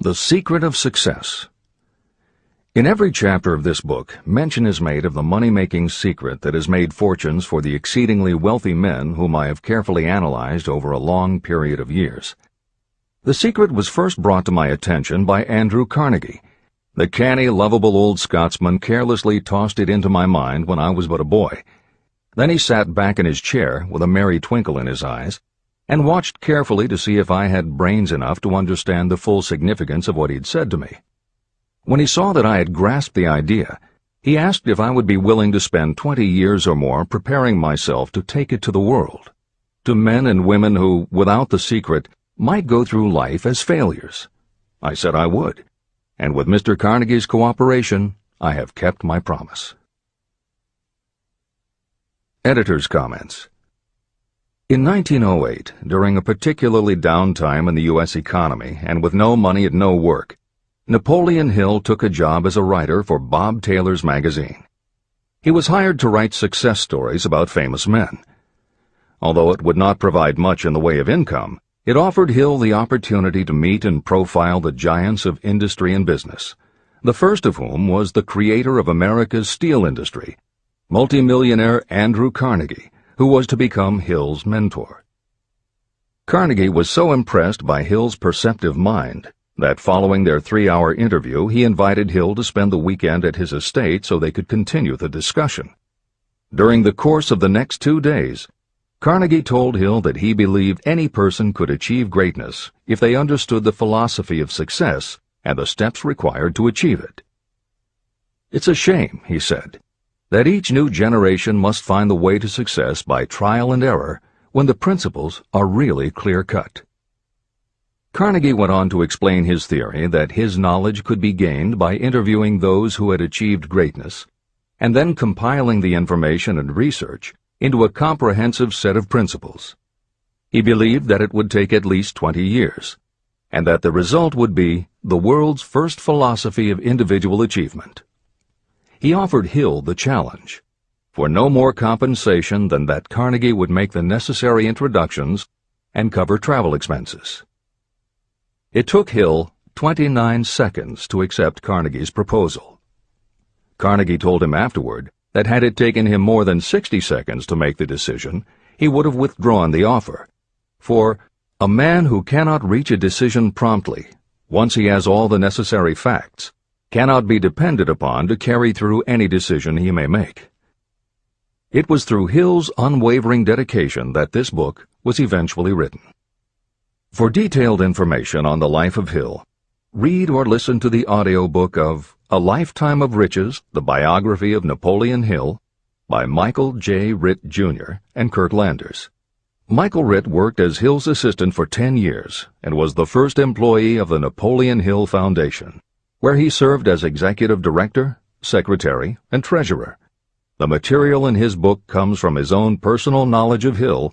The Secret of Success. In every chapter of this book, mention is made of the money-making secret that has made fortunes for the exceedingly wealthy men whom I have carefully analyzed over a long period of years. The secret was first brought to my attention by Andrew Carnegie. The canny, lovable old Scotsman carelessly tossed it into my mind when I was but a boy. Then he sat back in his chair with a merry twinkle in his eyes and watched carefully to see if I had brains enough to understand the full significance of what he'd said to me. When he saw that I had grasped the idea, he asked if I would be willing to spend 20 years or more preparing myself to take it to the world, to men and women who, without the secret, might go through life as failures. I said I would, and with Mr. Carnegie's cooperation, I have kept my promise. Editor's comments. In 1908, during a particularly down time in the U.S. economy and with no money and no work, Napoleon Hill took a job as a writer for Bob Taylor's magazine. He was hired to write success stories about famous men. Although it would not provide much in the way of income, it offered Hill the opportunity to meet and profile the giants of industry and business, the first of whom was the creator of America's steel industry, multimillionaire Andrew Carnegie, who was to become Hill's mentor. Carnegie was so impressed by Hill's perceptive mind that following their 3-hour interview, he invited Hill to spend the weekend at his estate so they could continue the discussion. During the course of the next 2 days, Carnegie told Hill that he believed any person could achieve greatness if they understood the philosophy of success and the steps required to achieve it. "It's a shame," he said, "that each new generation must find the way to success by trial and error when the principles are really clear-cut." Carnegie went on to explain his theory that his knowledge could be gained by interviewing those who had achieved greatness and then compiling the information and research into a comprehensive set of principles. He believed that it would take at least 20 years, and that the result would be the world's first philosophy of individual achievement. He offered Hill the challenge, for no more compensation than that Carnegie would make the necessary introductions and cover travel expenses. It took Hill 29 seconds to accept Carnegie's proposal. Carnegie told him afterward that had it taken him more than 60 seconds to make the decision, he would have withdrawn the offer. For a man who cannot reach a decision promptly, once he has all the necessary facts, cannot be depended upon to carry through any decision he may make. It was through Hill's unwavering dedication that this book was eventually written. For detailed information on the life of Hill, read or listen to the audiobook of A Lifetime of Riches, the Biography of Napoleon Hill, by Michael J. Ritt, Jr. and Kurt Landers. Michael Ritt worked as Hill's assistant for 10 years and was the first employee of the Napoleon Hill Foundation, where he served as executive director, secretary, and treasurer. The material in his book comes from his own personal knowledge of Hill,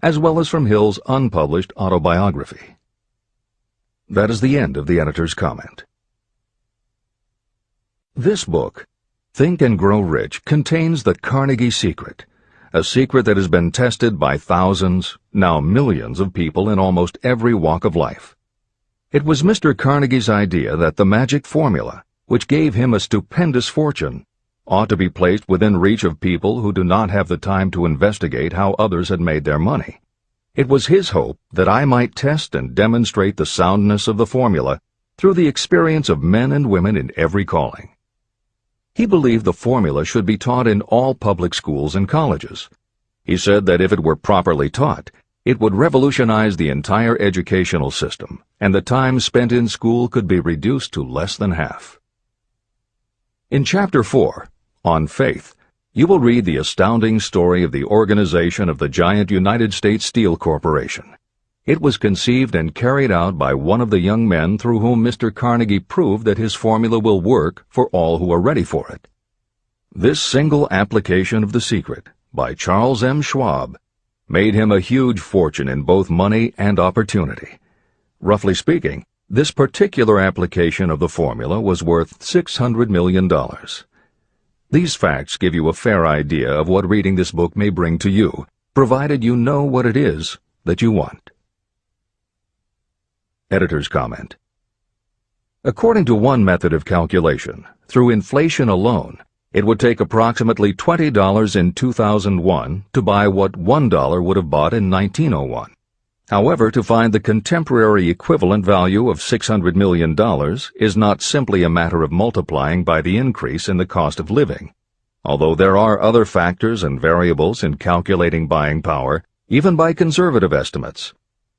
as well as from Hill's unpublished autobiography. That is the end of the editor's comment. This book, Think and Grow Rich, contains the Carnegie secret, a secret that has been tested by thousands, now millions of people in almost every walk of life. It was Mr. Carnegie's idea that the magic formula, which gave him a stupendous fortune, ought to be placed within reach of people who do not have the time to investigate how others had made their money. It was his hope that I might test and demonstrate the soundness of the formula through the experience of men and women in every calling. He believed the formula should be taught in all public schools and colleges. He said that if it were properly taught, it would revolutionize the entire educational system, and the time spent in school could be reduced to less than half. In Chapter 4, On Faith, you will read the astounding story of the organization of the giant United States Steel Corporation. It was conceived and carried out by one of the young men through whom Mr. Carnegie proved that his formula will work for all who are ready for it. This single application of the secret, by Charles M. Schwab, made him a huge fortune in both money and opportunity. Roughly speaking, this particular application of the formula was worth $600 million. These facts give you a fair idea of what reading this book may bring to you, provided you know what it is that you want. Editor's comment. According to one method of calculation, through inflation alone, it would take approximately $20 in 2001 to buy what $1 would have bought in 1901. However, to find the contemporary equivalent value of $600 million is not simply a matter of multiplying by the increase in the cost of living. Although there are other factors and variables in calculating buying power, even by conservative estimates,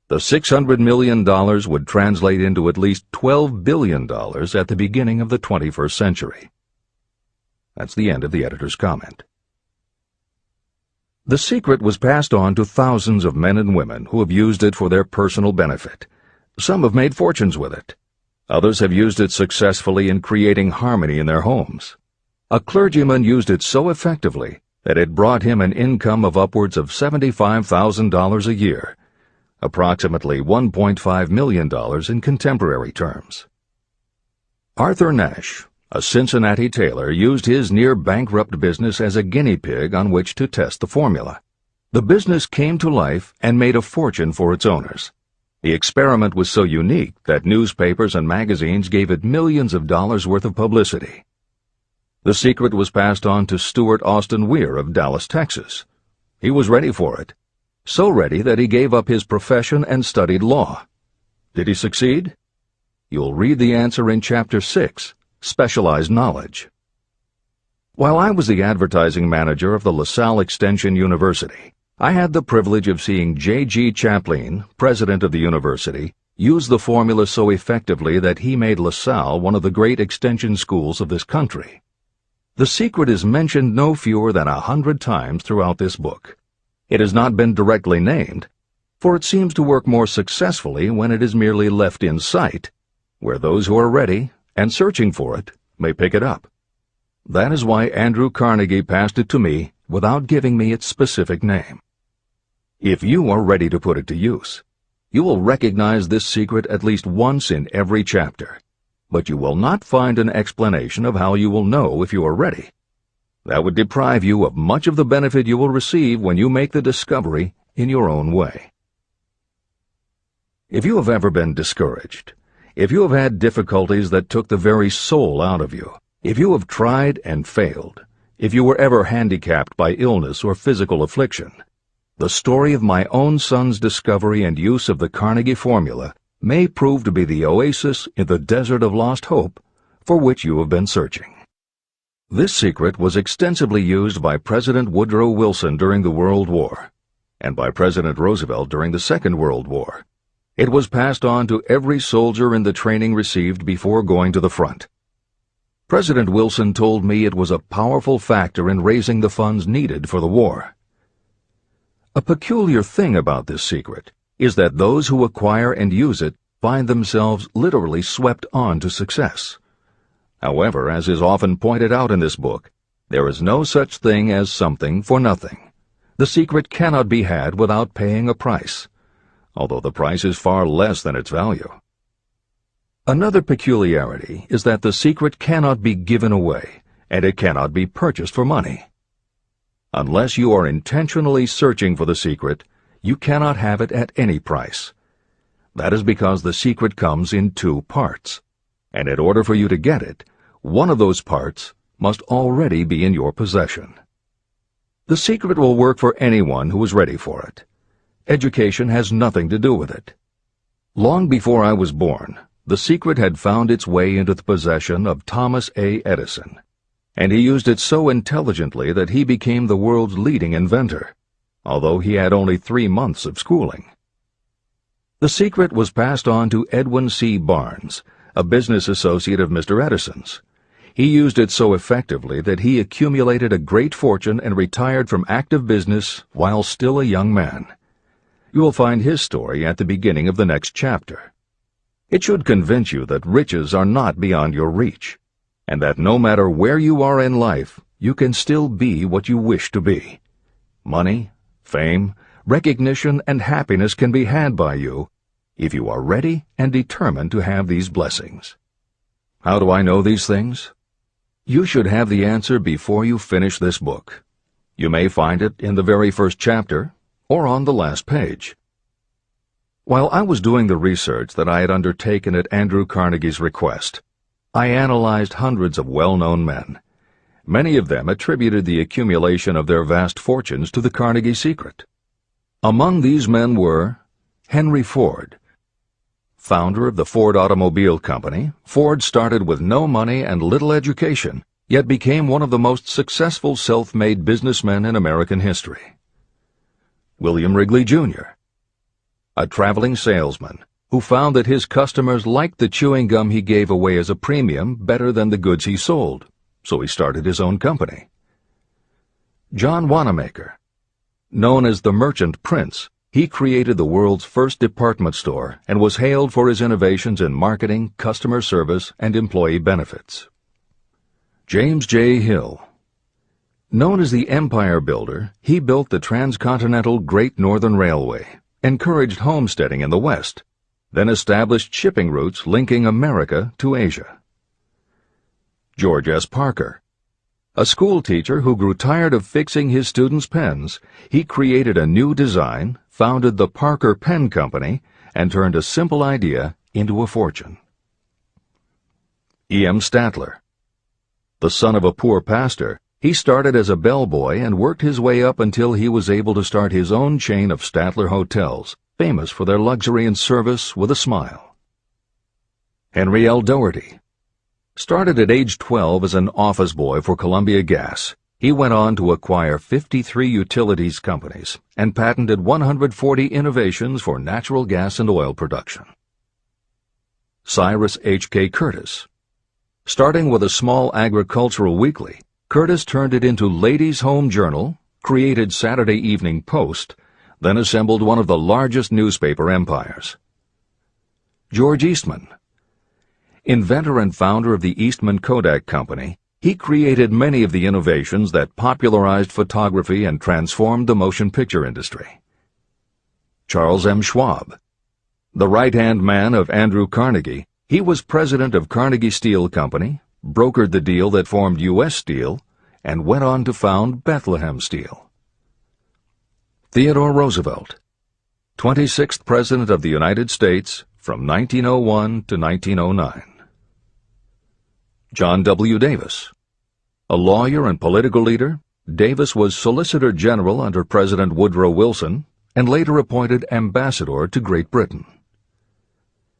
the $600 million would translate into at least $12 billion at the beginning of the 21st century. That's the end of the editor's comment. The secret was passed on to thousands of men and women who have used it for their personal benefit. Some have made fortunes with it. Others have used it successfully in creating harmony in their homes. A clergyman used it so effectively that it brought him an income of upwards of $75,000 a year, approximately $1.5 million in contemporary terms. Arthur Nash, a Cincinnati tailor, used his near-bankrupt business as a guinea pig on which to test the formula. The business came to life and made a fortune for its owners. The experiment was so unique that newspapers and magazines gave it millions of dollars worth of publicity. The secret was passed on to Stuart Austin Weir of Dallas, Texas. He was ready for it, so ready that he gave up his profession and studied law. Did he succeed? You'll read the answer in Chapter 6. Specialized knowledge. While I was the advertising manager of the LaSalle Extension University, I had the privilege of seeing J.G. Chaplin, president of the university, use the formula so effectively that he made LaSalle one of the great extension schools of this country. The secret is mentioned no fewer than 100 times throughout this book. It has not been directly named, for it seems to work more successfully when it is merely left in sight, where those who are ready and searching for it may pick it up. That is why Andrew Carnegie passed it to me without giving me its specific name. If you are ready to put it to use, you will recognize this secret at least once in every chapter, but you will not find an explanation of how you will know if you are ready. That would deprive you of much of the benefit you will receive when you make the discovery in your own way. If you have ever been discouraged, if you have had difficulties that took the very soul out of you, if you have tried and failed, if you were ever handicapped by illness or physical affliction, the story of my own son's discovery and use of the Carnegie formula may prove to be the oasis in the desert of lost hope for which you have been searching. This secret was extensively used by President Woodrow Wilson during the World War, and by President Roosevelt during the Second World War. It was passed on to every soldier in the training received before going to the front. President Wilson told me it was a powerful factor in raising the funds needed for the war. A peculiar thing about this secret is that those who acquire and use it find themselves literally swept on to success. However, as is often pointed out in this book, there is no such thing as something for nothing. The secret cannot be had without paying a price, although the price is far less than its value. Another peculiarity is that the secret cannot be given away, and it cannot be purchased for money. Unless you are intentionally searching for the secret, you cannot have it at any price. That is because the secret comes in two parts, and in order for you to get it, one of those parts must already be in your possession. The secret will work for anyone who is ready for it. Education has nothing to do with it. Long before I was born, the secret had found its way into the possession of Thomas A. Edison, and he used it so intelligently that he became the world's leading inventor, although he had only 3 months of schooling. The secret was passed on to Edwin C. Barnes, a business associate of Mr. Edison's. He used it so effectively that he accumulated a great fortune and retired from active business while still a young man. You will find his story at the beginning of the next chapter. It should convince you that riches are not beyond your reach, and that no matter where you are in life, you can still be what you wish to be. Money, fame, recognition, and happiness can be had by you if you are ready and determined to have these blessings. How do I know these things? You should have the answer before you finish this book. You may find it in the very first chapter or on the last page. While I was doing the research that I had undertaken at Andrew Carnegie's request, I analyzed hundreds of well-known men. Many of them attributed the accumulation of their vast fortunes to the Carnegie secret. Among these men were Henry Ford. Founder of the Ford Automobile Company, Ford started with no money and little education, yet became one of the most successful self-made businessmen in American history. William Wrigley, Jr., a traveling salesman who found that his customers liked the chewing gum he gave away as a premium better than the goods he sold, so he started his own company. John Wanamaker. Known as the Merchant Prince, he created the world's first department store and was hailed for his innovations in marketing, customer service, and employee benefits. James J. Hill. Known as the Empire Builder, he built the transcontinental Great Northern Railway, encouraged homesteading in the West, then established shipping routes linking America to Asia. George S. Parker. A school teacher who grew tired of fixing his students' pens, he created a new design, founded the Parker Pen Company, and turned a simple idea into a fortune. E. M. Statler. The son of a poor pastor, he started as a bellboy and worked his way up until he was able to start his own chain of Statler hotels, famous for their luxury and service with a smile. Henry L. Doherty. Started at age 12 as an office boy for Columbia Gas, he went on to acquire 53 utilities companies and patented 140 innovations for natural gas and oil production. Cyrus H.K. Curtis. Starting with a small agricultural weekly, Curtis turned it into Ladies' Home Journal, created Saturday Evening Post, then assembled one of the largest newspaper empires. George Eastman. Inventor and founder of the Eastman Kodak Company, he created many of the innovations that popularized photography and transformed the motion picture industry. Charles M. Schwab. The right-hand man of Andrew Carnegie, he was president of Carnegie Steel Company, brokered the deal that formed U.S. Steel, and went on to found Bethlehem Steel. Theodore Roosevelt. 26th President of the United States from 1901 to 1909. John W. Davis. A lawyer and political leader, Davis was Solicitor General under President Woodrow Wilson and later appointed ambassador to Great Britain.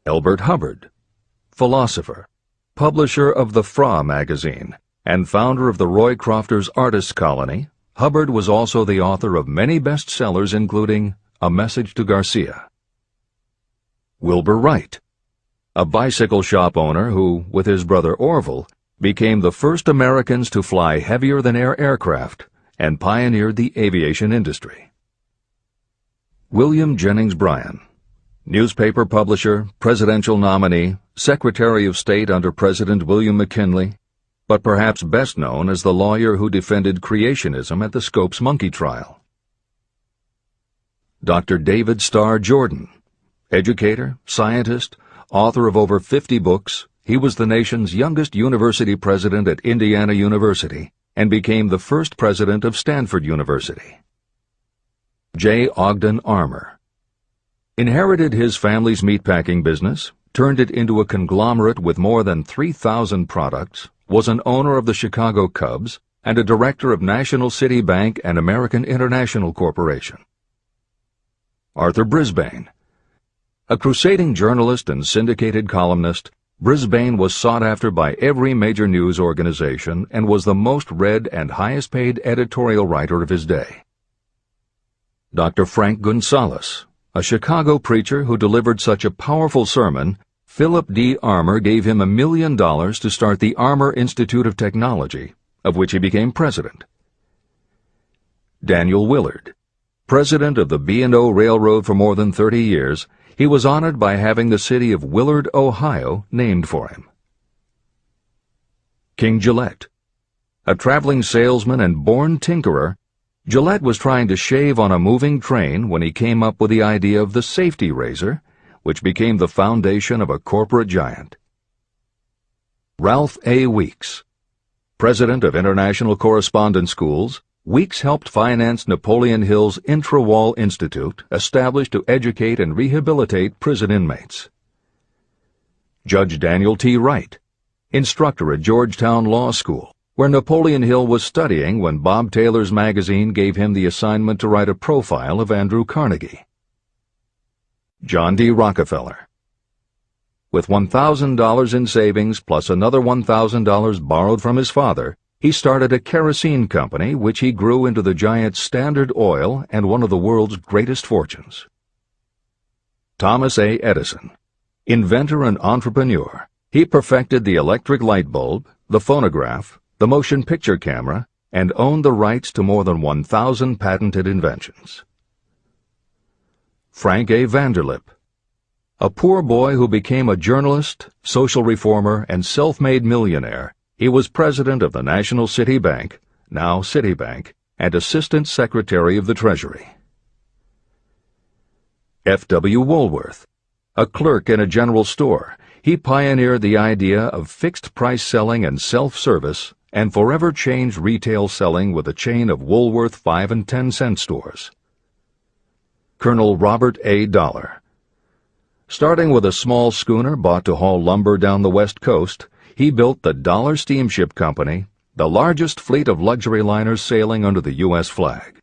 Elbert Hubbard. Philosopher, publisher of the Fra magazine, and founder of the Roycrofters Artists Colony, Hubbard was also the author of many bestsellers including A Message to Garcia. Wilbur Wright. A bicycle shop owner who, with his brother Orville, became the first Americans to fly heavier-than-air aircraft and pioneered the aviation industry. William Jennings Bryan. Newspaper publisher, presidential nominee, Secretary of State under President William McKinley, but perhaps best known as the lawyer who defended creationism at the Scopes monkey trial. Dr. David Starr Jordan. Educator, scientist, author of over 50 books, he was the nation's youngest university president at Indiana University and became the first president of Stanford University. J. Ogden Armour. Inherited his family's meatpacking business, turned it into a conglomerate with more than 3,000 products, was an owner of the Chicago Cubs, and a director of National City Bank and American International Corporation. Arthur Brisbane. A crusading journalist and syndicated columnist, Brisbane was sought after by every major news organization and was the most read and highest-paid editorial writer of his day. Dr. Frank Gunsaulus. A Chicago preacher who delivered such a powerful sermon, Philip D. Armour gave him $1 million to start the Armour Institute of Technology, of which he became president. Daniel Willard. President of the B&O Railroad for more than 30 years, he was honored by having the city of Willard, Ohio, named for him. King Gillette. A traveling salesman and born tinkerer, Gillette was trying to shave on a moving train when he came up with the idea of the safety razor, which became the foundation of a corporate giant. Ralph A. Weeks. President of International Correspondence Schools, Weeks helped finance Napoleon Hill's Intra-Wall Institute, established to educate and rehabilitate prison inmates. Judge Daniel T. Wright, instructor at Georgetown Law School, where Napoleon Hill was studying when Bob Taylor's magazine gave him the assignment to write a profile of Andrew Carnegie. John D. Rockefeller. With $1,000 in savings plus another $1,000 borrowed from his father, he started a kerosene company which he grew into the giant Standard Oil and one of the world's greatest fortunes. Thomas A. Edison. Inventor and entrepreneur, he perfected the electric light bulb, the phonograph, the motion picture camera, and owned the rights to more than 1,000 patented inventions. Frank A. Vanderlip. A poor boy who became a journalist, social reformer, and self-made millionaire, he was president of the National City Bank, now Citibank, and Assistant Secretary of the Treasury. F. W. Woolworth. A clerk in a general store, he pioneered the idea of fixed-price selling and self-service and forever changed retail selling with a chain of Woolworth 5 and 10 cent stores. Colonel Robert A. Dollar. Starting with a small schooner bought to haul lumber down the West Coast, he built the Dollar Steamship Company, the largest fleet of luxury liners sailing under the U.S. flag.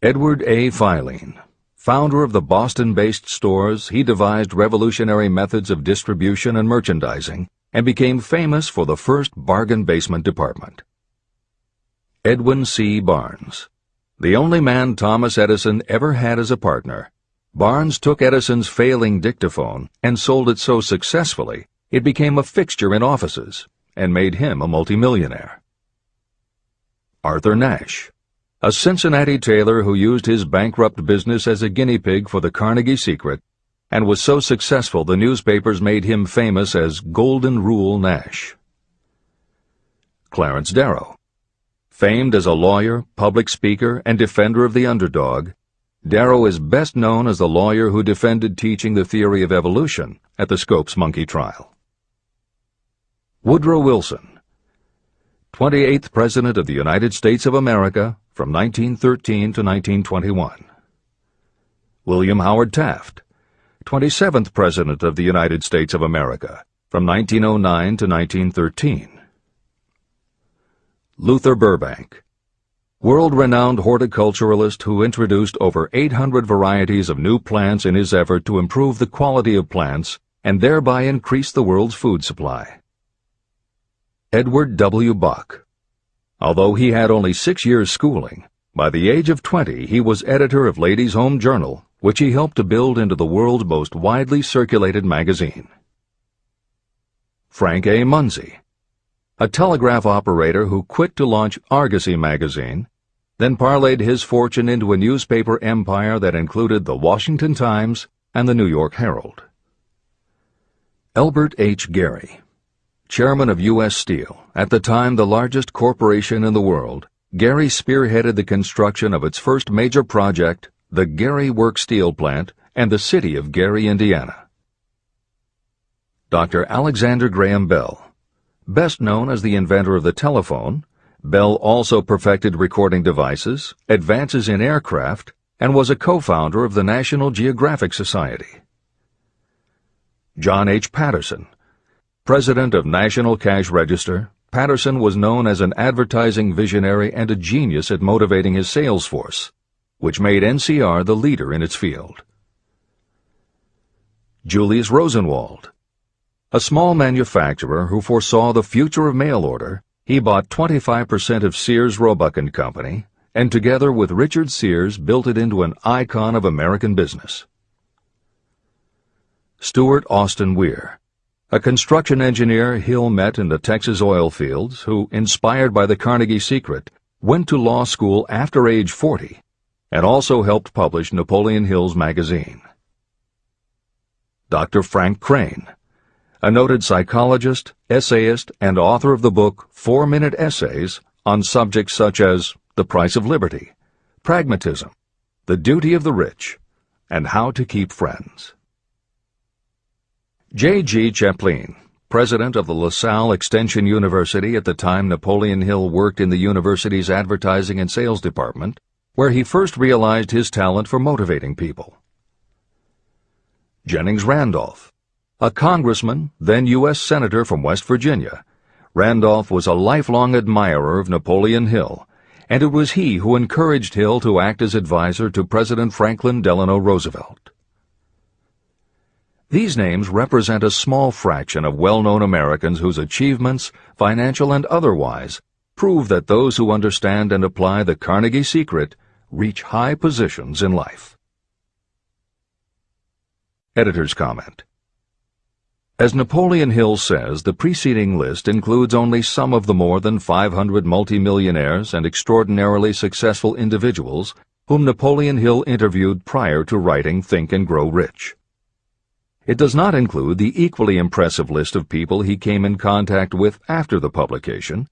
Edward A. Filene. Founder of the Boston-based stores, he devised revolutionary methods of distribution and merchandising and became famous for the first bargain basement department. Edwin C. Barnes. The only man Thomas Edison ever had as a partner, Barnes took Edison's failing dictaphone and sold it so successfully it became a fixture in offices and made him a multimillionaire. Arthur Nash. A Cincinnati tailor who used his bankrupt business as a guinea pig for the Carnegie Secret and was so successful the newspapers made him famous as Golden Rule Nash. Clarence Darrow. Famed as a lawyer, public speaker, and defender of the underdog, Darrow is best known as the lawyer who defended teaching the theory of evolution at the Scopes monkey trial. Woodrow Wilson. 28th President of the United States of America from 1913 to 1921. William Howard Taft. 27th President of the United States of America from 1909 to 1913. Luther Burbank. World-renowned horticulturalist who introduced over 800 varieties of new plants in his effort to improve the quality of plants and thereby increase the world's food supply. Edward W. Buck. Although he had only 6 years' schooling, by the age of 20 he was editor of Ladies' Home Journal, which he helped to build into the world's most widely circulated magazine. Frank A. Munsey. A telegraph operator who quit to launch Argosy magazine, then parlayed his fortune into a newspaper empire that included the Washington Times and the New York Herald. Elbert H. Gary. Chairman of U.S. Steel, at the time the largest corporation in the world, Gary spearheaded the construction of its first major project, the Gary Works Steel Plant, and the city of Gary, Indiana. Dr. Alexander Graham Bell. Best known as the inventor of the telephone, Bell also perfected recording devices, advances in aircraft, and was a co-founder of the National Geographic Society. John H. Patterson. President of National Cash Register, Patterson was known as an advertising visionary and a genius at motivating his sales force, which made NCR the leader in its field. Julius Rosenwald. A small manufacturer who foresaw the future of mail order, he bought 25% of Sears Roebuck & Company, and together with Richard Sears built it into an icon of American business. Stuart Austin Weir. A construction engineer Hill met in the Texas oil fields who, inspired by the Carnegie Secret, went to law school after age 40 and also helped publish Napoleon Hill's magazine. Dr. Frank Crane. A noted psychologist, essayist, and author of the book 4-Minute Essays on subjects such as the price of liberty, pragmatism, the duty of the rich, and how to keep friends. J. G. Chaplin, president of the LaSalle Extension University at the time Napoleon Hill worked in the university's advertising and sales department, where he first realized his talent for motivating people. Jennings Randolph, a congressman, then U.S. Senator from West Virginia. Randolph was a lifelong admirer of Napoleon Hill, and it was he who encouraged Hill to act as advisor to President Franklin Delano Roosevelt. These names represent a small fraction of well-known Americans whose achievements, financial and otherwise, prove that those who understand and apply the Carnegie secret reach high positions in life. Editor's comment. As Napoleon Hill says, the preceding list includes only some of the more than 500 multimillionaires and extraordinarily successful individuals whom Napoleon Hill interviewed prior to writing Think and Grow Rich. It does not include the equally impressive list of people he came in contact with after the publication,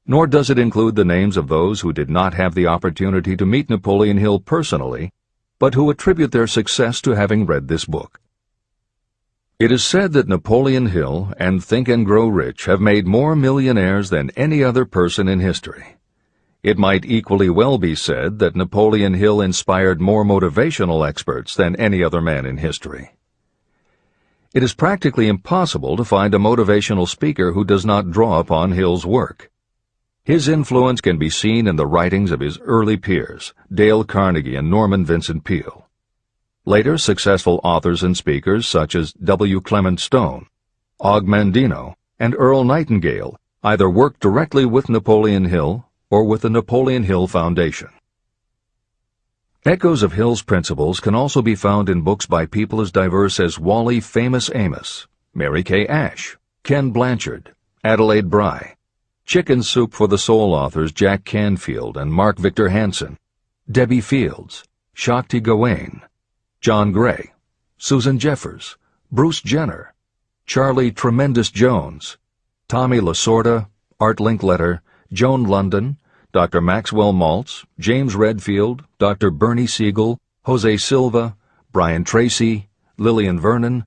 nor does it include the names of those who did not have the opportunity to meet Napoleon Hill personally, but who attribute their success to having read this book. It is said that Napoleon Hill and Think and Grow Rich have made more millionaires than any other person in history. It might equally well be said that Napoleon Hill inspired more motivational experts than any other man in history. It is practically impossible to find a motivational speaker who does not draw upon Hill's work. His influence can be seen in the writings of his early peers, Dale Carnegie and Norman Vincent Peale. Later, successful authors and speakers such as W. Clement Stone, Og Mandino, and Earl Nightingale either worked directly with Napoleon Hill or with the Napoleon Hill Foundation. Echoes of Hill's principles can also be found in books by people as diverse as Wally Famous Amos, Mary Kay Ash, Ken Blanchard, Adelaide Bry, Chicken Soup for the Soul authors Jack Canfield and Mark Victor Hansen, Debbie Fields, Shakti Gawain, John Gray, Susan Jeffers, Bruce Jenner, Charlie Tremendous Jones, Tommy Lasorda, Art Linkletter, Joan London, Dr. Maxwell Maltz, James Redfield, Dr. Bernie Siegel, Jose Silva, Brian Tracy, Lillian Vernon,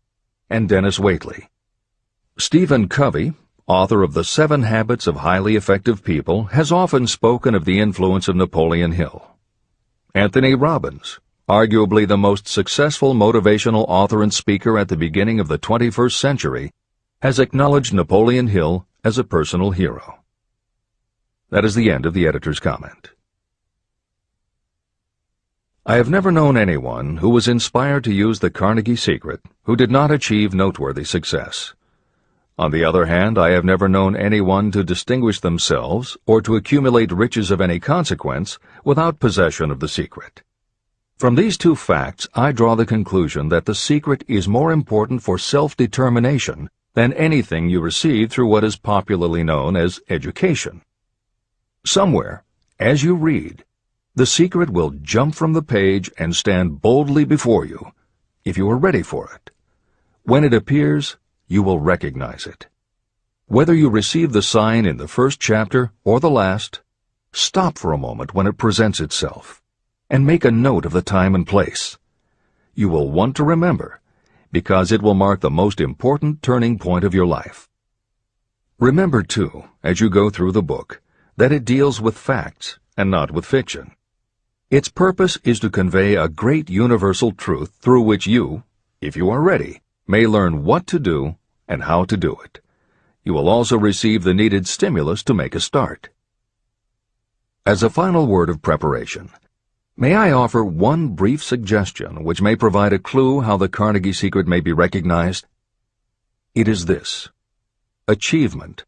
and Dennis Waitley. Stephen Covey, author of The 7 Habits of Highly Effective People, has often spoken of the influence of Napoleon Hill. Anthony Robbins, arguably the most successful motivational author and speaker at the beginning of the 21st century, has acknowledged Napoleon Hill as a personal hero. That is the end of the editor's comment. I have never known anyone who was inspired to use the Carnegie secret who did not achieve noteworthy success. On the other hand, I have never known anyone to distinguish themselves or to accumulate riches of any consequence without possession of the secret. From these two facts, I draw the conclusion that the secret is more important for self-determination than anything you receive through what is popularly known as education. Somewhere, as you read, the secret will jump from the page and stand boldly before you, if you are ready for it. When it appears, you will recognize it. Whether you receive the sign in the first chapter or the last, stop for a moment when it presents itself, and make a note of the time and place. You will want to remember, because it will mark the most important turning point of your life. Remember, too, as you go through the book, that it deals with facts and not with fiction. Its purpose is to convey a great universal truth through which you, if you are ready, may learn what to do and how to do it. You will also receive the needed stimulus to make a start. As a final word of preparation, may I offer one brief suggestion which may provide a clue how the Carnegie secret may be recognized? It is this: achievement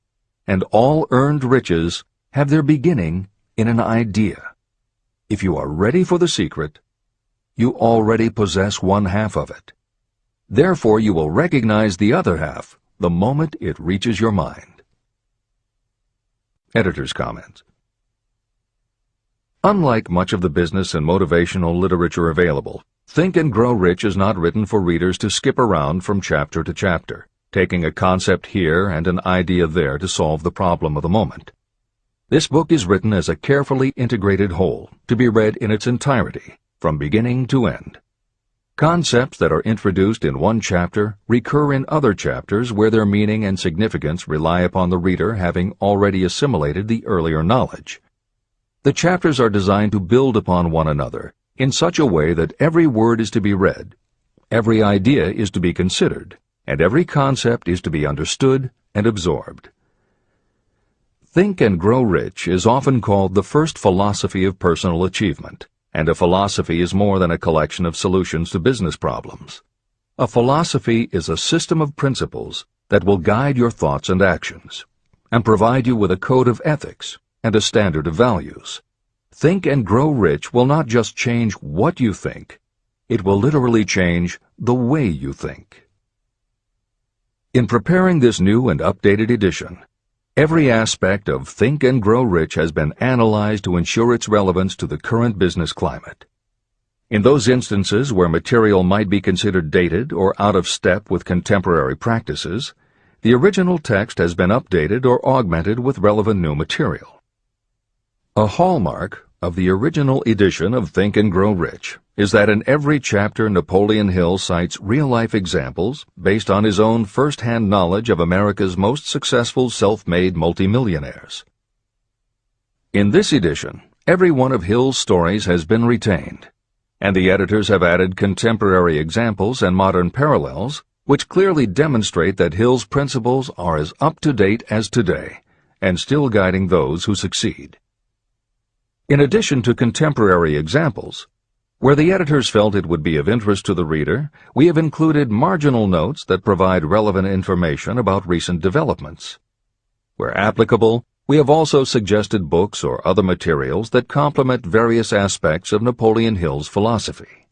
and all earned riches have their beginning in an idea. If you are ready for the secret, you already possess one half of it. Therefore, you will recognize the other half the moment it reaches your mind. Editor's comment. Unlike much of the business and motivational literature available, Think and Grow Rich is not written for readers to skip around from chapter to chapter, taking a concept here and an idea there to solve the problem of the moment. This book is written as a carefully integrated whole, to be read in its entirety, from beginning to end. Concepts that are introduced in one chapter recur in other chapters where their meaning and significance rely upon the reader having already assimilated the earlier knowledge. The chapters are designed to build upon one another in such a way that every word is to be read, every idea is to be considered, and every concept is to be understood and absorbed. Think and Grow Rich is often called the first philosophy of personal achievement, and a philosophy is more than a collection of solutions to business problems. A philosophy is a system of principles that will guide your thoughts and actions, and provide you with a code of ethics and a standard of values. Think and Grow Rich will not just change what you think, it will literally change the way you think. In preparing this new and updated edition, every aspect of Think and Grow Rich has been analyzed to ensure its relevance to the current business climate. In those instances where material might be considered dated or out of step with contemporary practices, the original text has been updated or augmented with relevant new material. A hallmark of the original edition of Think and Grow Rich is that in every chapter Napoleon Hill cites real-life examples based on his own first-hand knowledge of America's most successful self-made multimillionaires. In this edition, every one of Hill's stories has been retained, and the editors have added contemporary examples and modern parallels which clearly demonstrate that Hill's principles are as up-to-date as today and still guiding those who succeed. In addition to contemporary examples, where the editors felt it would be of interest to the reader, we have included marginal notes that provide relevant information about recent developments. Where applicable, we have also suggested books or other materials that complement various aspects of Napoleon Hill's philosophy.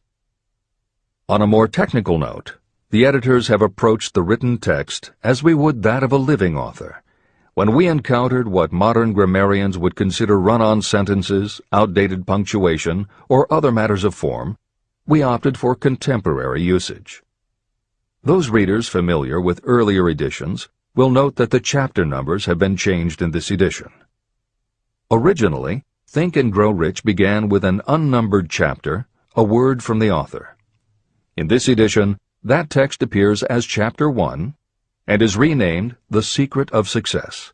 On a more technical note, the editors have approached the written text as we would that of a living author. When we encountered what modern grammarians would consider run-on sentences, outdated punctuation, or other matters of form, we opted for contemporary usage. Those readers familiar with earlier editions will note that the chapter numbers have been changed in this edition. Originally, Think and Grow Rich began with an unnumbered chapter, a word from the author. In this edition, that text appears as Chapter 1, and is renamed The Secret of Success.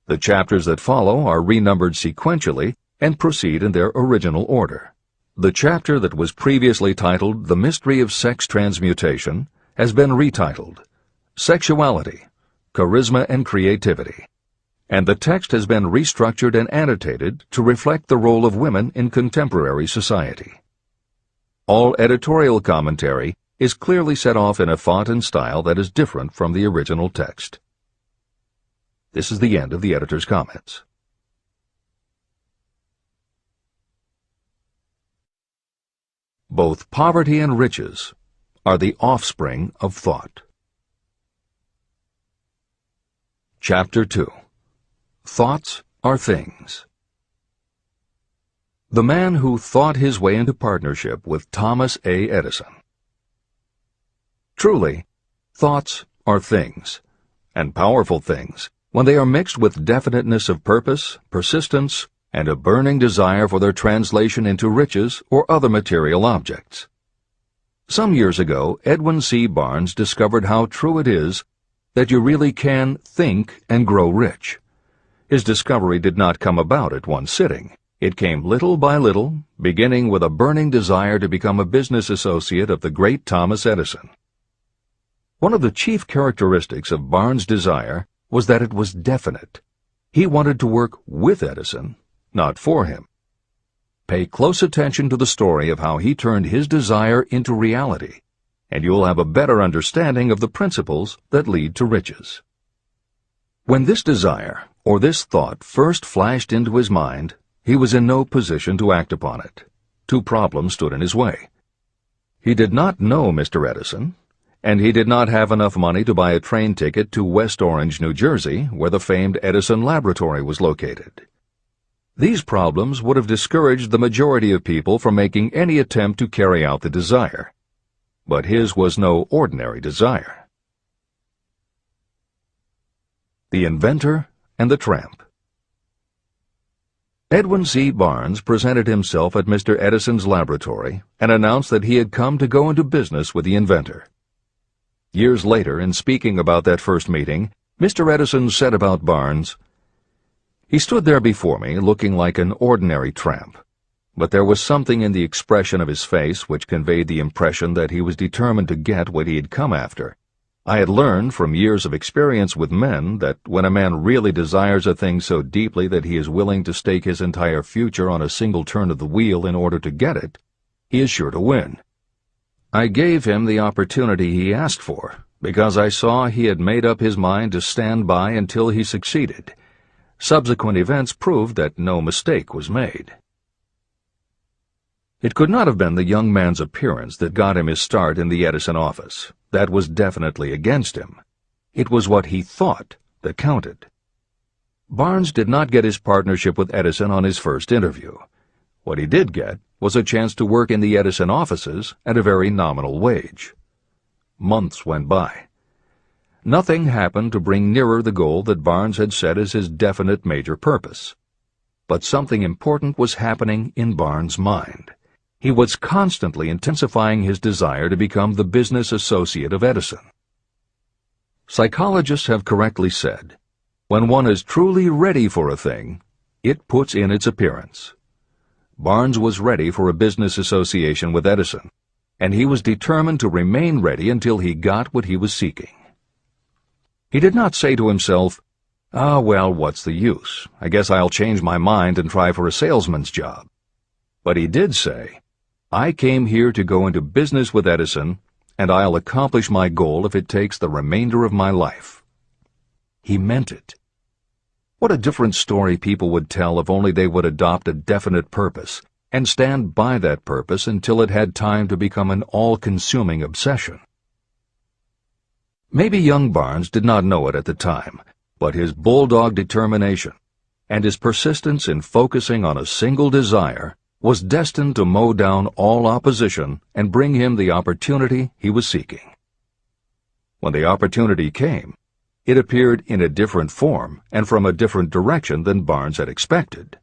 The chapters that follow are renumbered sequentially and proceed in their original order. The chapter that was previously titled The Mystery of Sex Transmutation has been retitled Sexuality, Charisma and Creativity, and the text has been restructured and annotated to reflect the role of women in contemporary society. All editorial commentary is clearly set off in a font and style that is different from the original text. This is the end of the editor's comments. Both poverty and riches are the offspring of thought. Chapter 2. Thoughts are things. The man who thought his way into partnership with Thomas A. Edison. Truly, thoughts are things, and powerful things, when they are mixed with definiteness of purpose, persistence, and a burning desire for their translation into riches or other material objects. Some years ago, Edwin C. Barnes discovered how true it is that you really can think and grow rich. His discovery did not come about at one sitting. It came little by little, beginning with a burning desire to become a business associate of the great Thomas Edison. One of the chief characteristics of Barnes' desire was that it was definite. He wanted to work with Edison, not for him. Pay close attention to the story of how he turned his desire into reality, and you'll have a better understanding of the principles that lead to riches. When this desire, or this thought, first flashed into his mind, he was in no position to act upon it. Two problems stood in his way. He did not know Mr. Edison, and he did not have enough money to buy a train ticket to West Orange, New Jersey, where the famed Edison Laboratory was located. These problems would have discouraged the majority of people from making any attempt to carry out the desire. But his was no ordinary desire. The Inventor and the Tramp. Edwin C. Barnes presented himself at Mr. Edison's laboratory and announced that he had come to go into business with the inventor. Years later, in speaking about that first meeting, Mr. Edison said about Barnes, "He stood there before me looking like an ordinary tramp, but there was something in the expression of his face which conveyed the impression that he was determined to get what he had come after. I had learned from years of experience with men that when a man really desires a thing so deeply that he is willing to stake his entire future on a single turn of the wheel in order to get it, he is sure to win. I gave him the opportunity he asked for, because I saw he had made up his mind to stand by until he succeeded. Subsequent events proved that no mistake was made." It could not have been the young man's appearance that got him his start in the Edison office. That was definitely against him. It was what he thought that counted. Barnes did not get his partnership with Edison on his first interview. What he did get was a chance to work in the Edison offices at a very nominal wage. Months went by. Nothing happened to bring nearer the goal that Barnes had set as his definite major purpose. But something important was happening in Barnes' mind. He was constantly intensifying his desire to become the business associate of Edison. Psychologists have correctly said, when one is truly ready for a thing, it puts in its appearance. Barnes was ready for a business association with Edison, and he was determined to remain ready until he got what he was seeking. He did not say to himself, "Ah, well, what's the use? I guess I'll change my mind and try for a salesman's job." But he did say, "I came here to go into business with Edison, and I'll accomplish my goal if it takes the remainder of my life." He meant it. What a different story people would tell if only they would adopt a definite purpose and stand by that purpose until it had time to become an all-consuming obsession. Maybe young Barnes did not know it at the time, but his bulldog determination and his persistence in focusing on a single desire was destined to mow down all opposition and bring him the opportunity he was seeking. When the opportunity came, it appeared in a different form and from a different direction than Barnes had expected.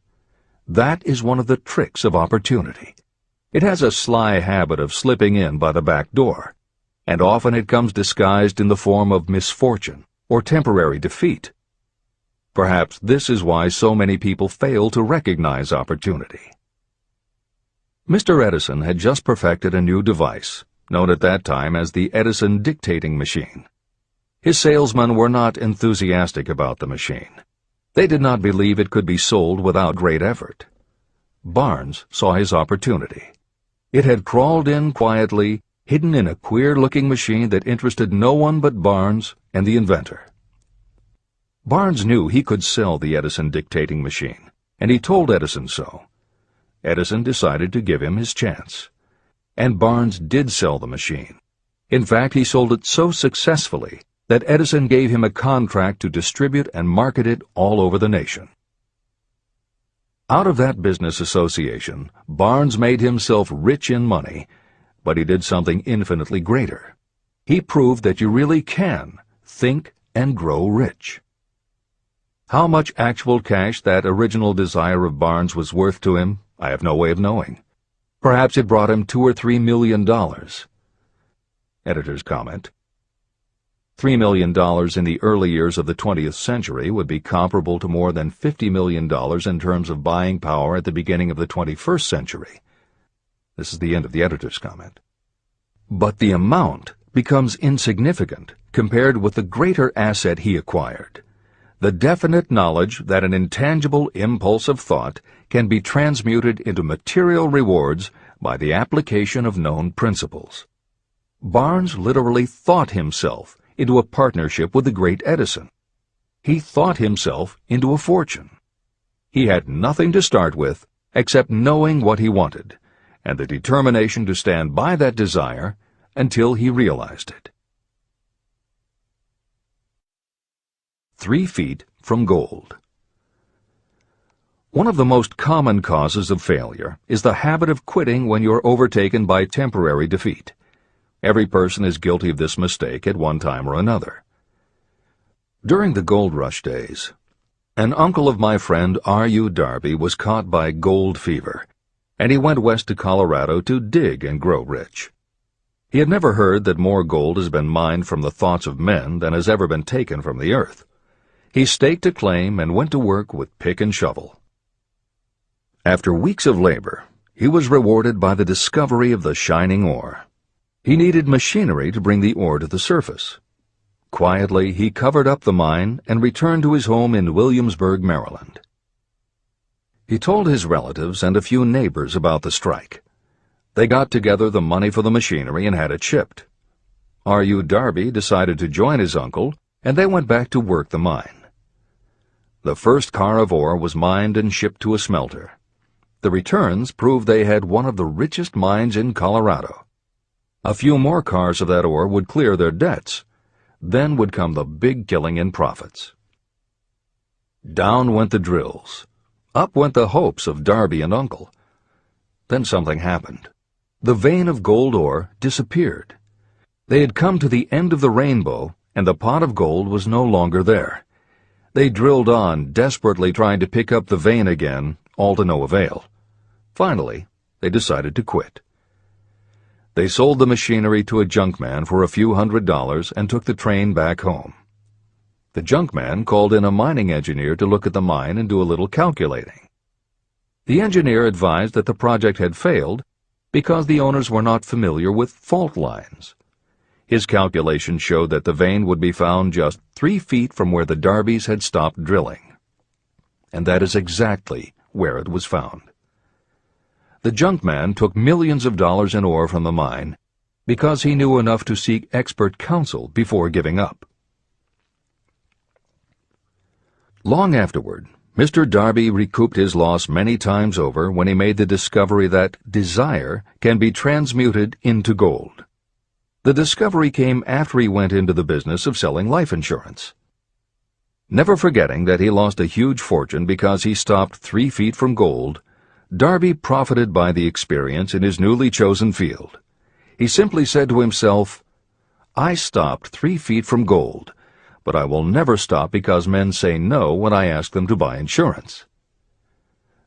That is one of the tricks of opportunity. It has a sly habit of slipping in by the back door, and often it comes disguised in the form of misfortune or temporary defeat. Perhaps this is why so many people fail to recognize opportunity. Mr. Edison had just perfected a new device, known at that time as the Edison dictating machine. His salesmen were not enthusiastic about the machine. They did not believe it could be sold without great effort. Barnes saw his opportunity. It had crawled in quietly, hidden in a queer-looking machine that interested no one but Barnes and the inventor. Barnes knew he could sell the Edison dictating machine, and he told Edison so. Edison decided to give him his chance. And Barnes did sell the machine. In fact, he sold it so successfully that Edison gave him a contract to distribute and market it all over the nation. Out of that business association, Barnes made himself rich in money, but he did something infinitely greater. He proved that you really can think and grow rich. How much actual cash that original desire of Barnes was worth to him, I have no way of knowing. Perhaps it brought him $2 or $3 million. Editor's comment. $3 million in the early years of the 20th century would be comparable to more than $50 million in terms of buying power at the beginning of the 21st century. This is the end of the editor's comment. But the amount becomes insignificant compared with the greater asset he acquired. The definite knowledge that an intangible impulse of thought can be transmuted into material rewards by the application of known principles. Barnes literally thought himself into a partnership with the great Edison. He thought himself into a fortune. He had nothing to start with except knowing what he wanted, and the determination to stand by that desire until he realized it. 3 feet from gold. One of the most common causes of failure is the habit of quitting when you're overtaken by temporary defeat. Every person is guilty of this mistake at one time or another. During the gold rush days, An uncle of my friend R.U. Darby was caught by gold fever, and he went west to Colorado to dig and grow rich. He had never heard that more gold has been mined from the thoughts of men than has ever been taken from the earth. He staked a claim and went to work with pick and shovel. After weeks of labor, he was rewarded by the discovery of the shining ore. He needed machinery to bring the ore to the surface. Quietly, he covered up the mine and returned to his home in Williamsburg, Maryland. He told his relatives and a few neighbors about the strike. They got together the money for the machinery and had it shipped. R.U. Darby decided to join his uncle, and they went back to work the mine. The first car of ore was mined and shipped to a smelter. The returns proved they had one of the richest mines in Colorado. A few more cars of that ore would clear their debts. Then would come the big killing in profits. Down went the drills. Up went the hopes of Darby and Uncle. Then something happened. The vein of gold ore disappeared. They had come to the end of the rainbow, and the pot of gold was no longer there. They drilled on, desperately trying to pick up the vein again, all to no avail. Finally, they decided to quit. They sold the machinery to a junkman for a few $100s and took the train back home. The junkman called in a mining engineer to look at the mine and do a little calculating. The engineer advised that the project had failed because the owners were not familiar with fault lines. His calculations showed that the vein would be found just 3 feet from where the Darbys had stopped drilling. And that is exactly where it was found. The junkman took millions of dollars in ore from the mine because he knew enough to seek expert counsel before giving up. Long afterward, Mr. Darby recouped his loss many times over when he made the discovery that desire can be transmuted into gold. The discovery came after he went into the business of selling life insurance. Never forgetting that he lost a huge fortune because he stopped 3 feet from gold, Darby profited by the experience in his newly chosen field. He simply said to himself, "I stopped 3 feet from gold, but I will never stop because men say no when I ask them to buy insurance."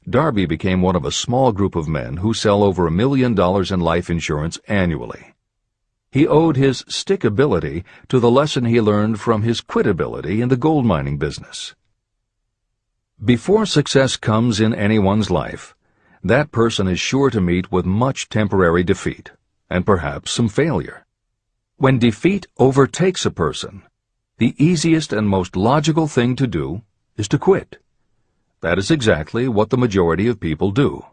Darby became one of a small group of men who sell over $1 million in life insurance annually. He owed his stickability to the lesson he learned from his quitability in the gold mining business. Before success comes in anyone's life, that person is sure to meet with much temporary defeat, and perhaps some failure. When defeat overtakes a person, the easiest and most logical thing to do is to quit. That is exactly what the majority of people do.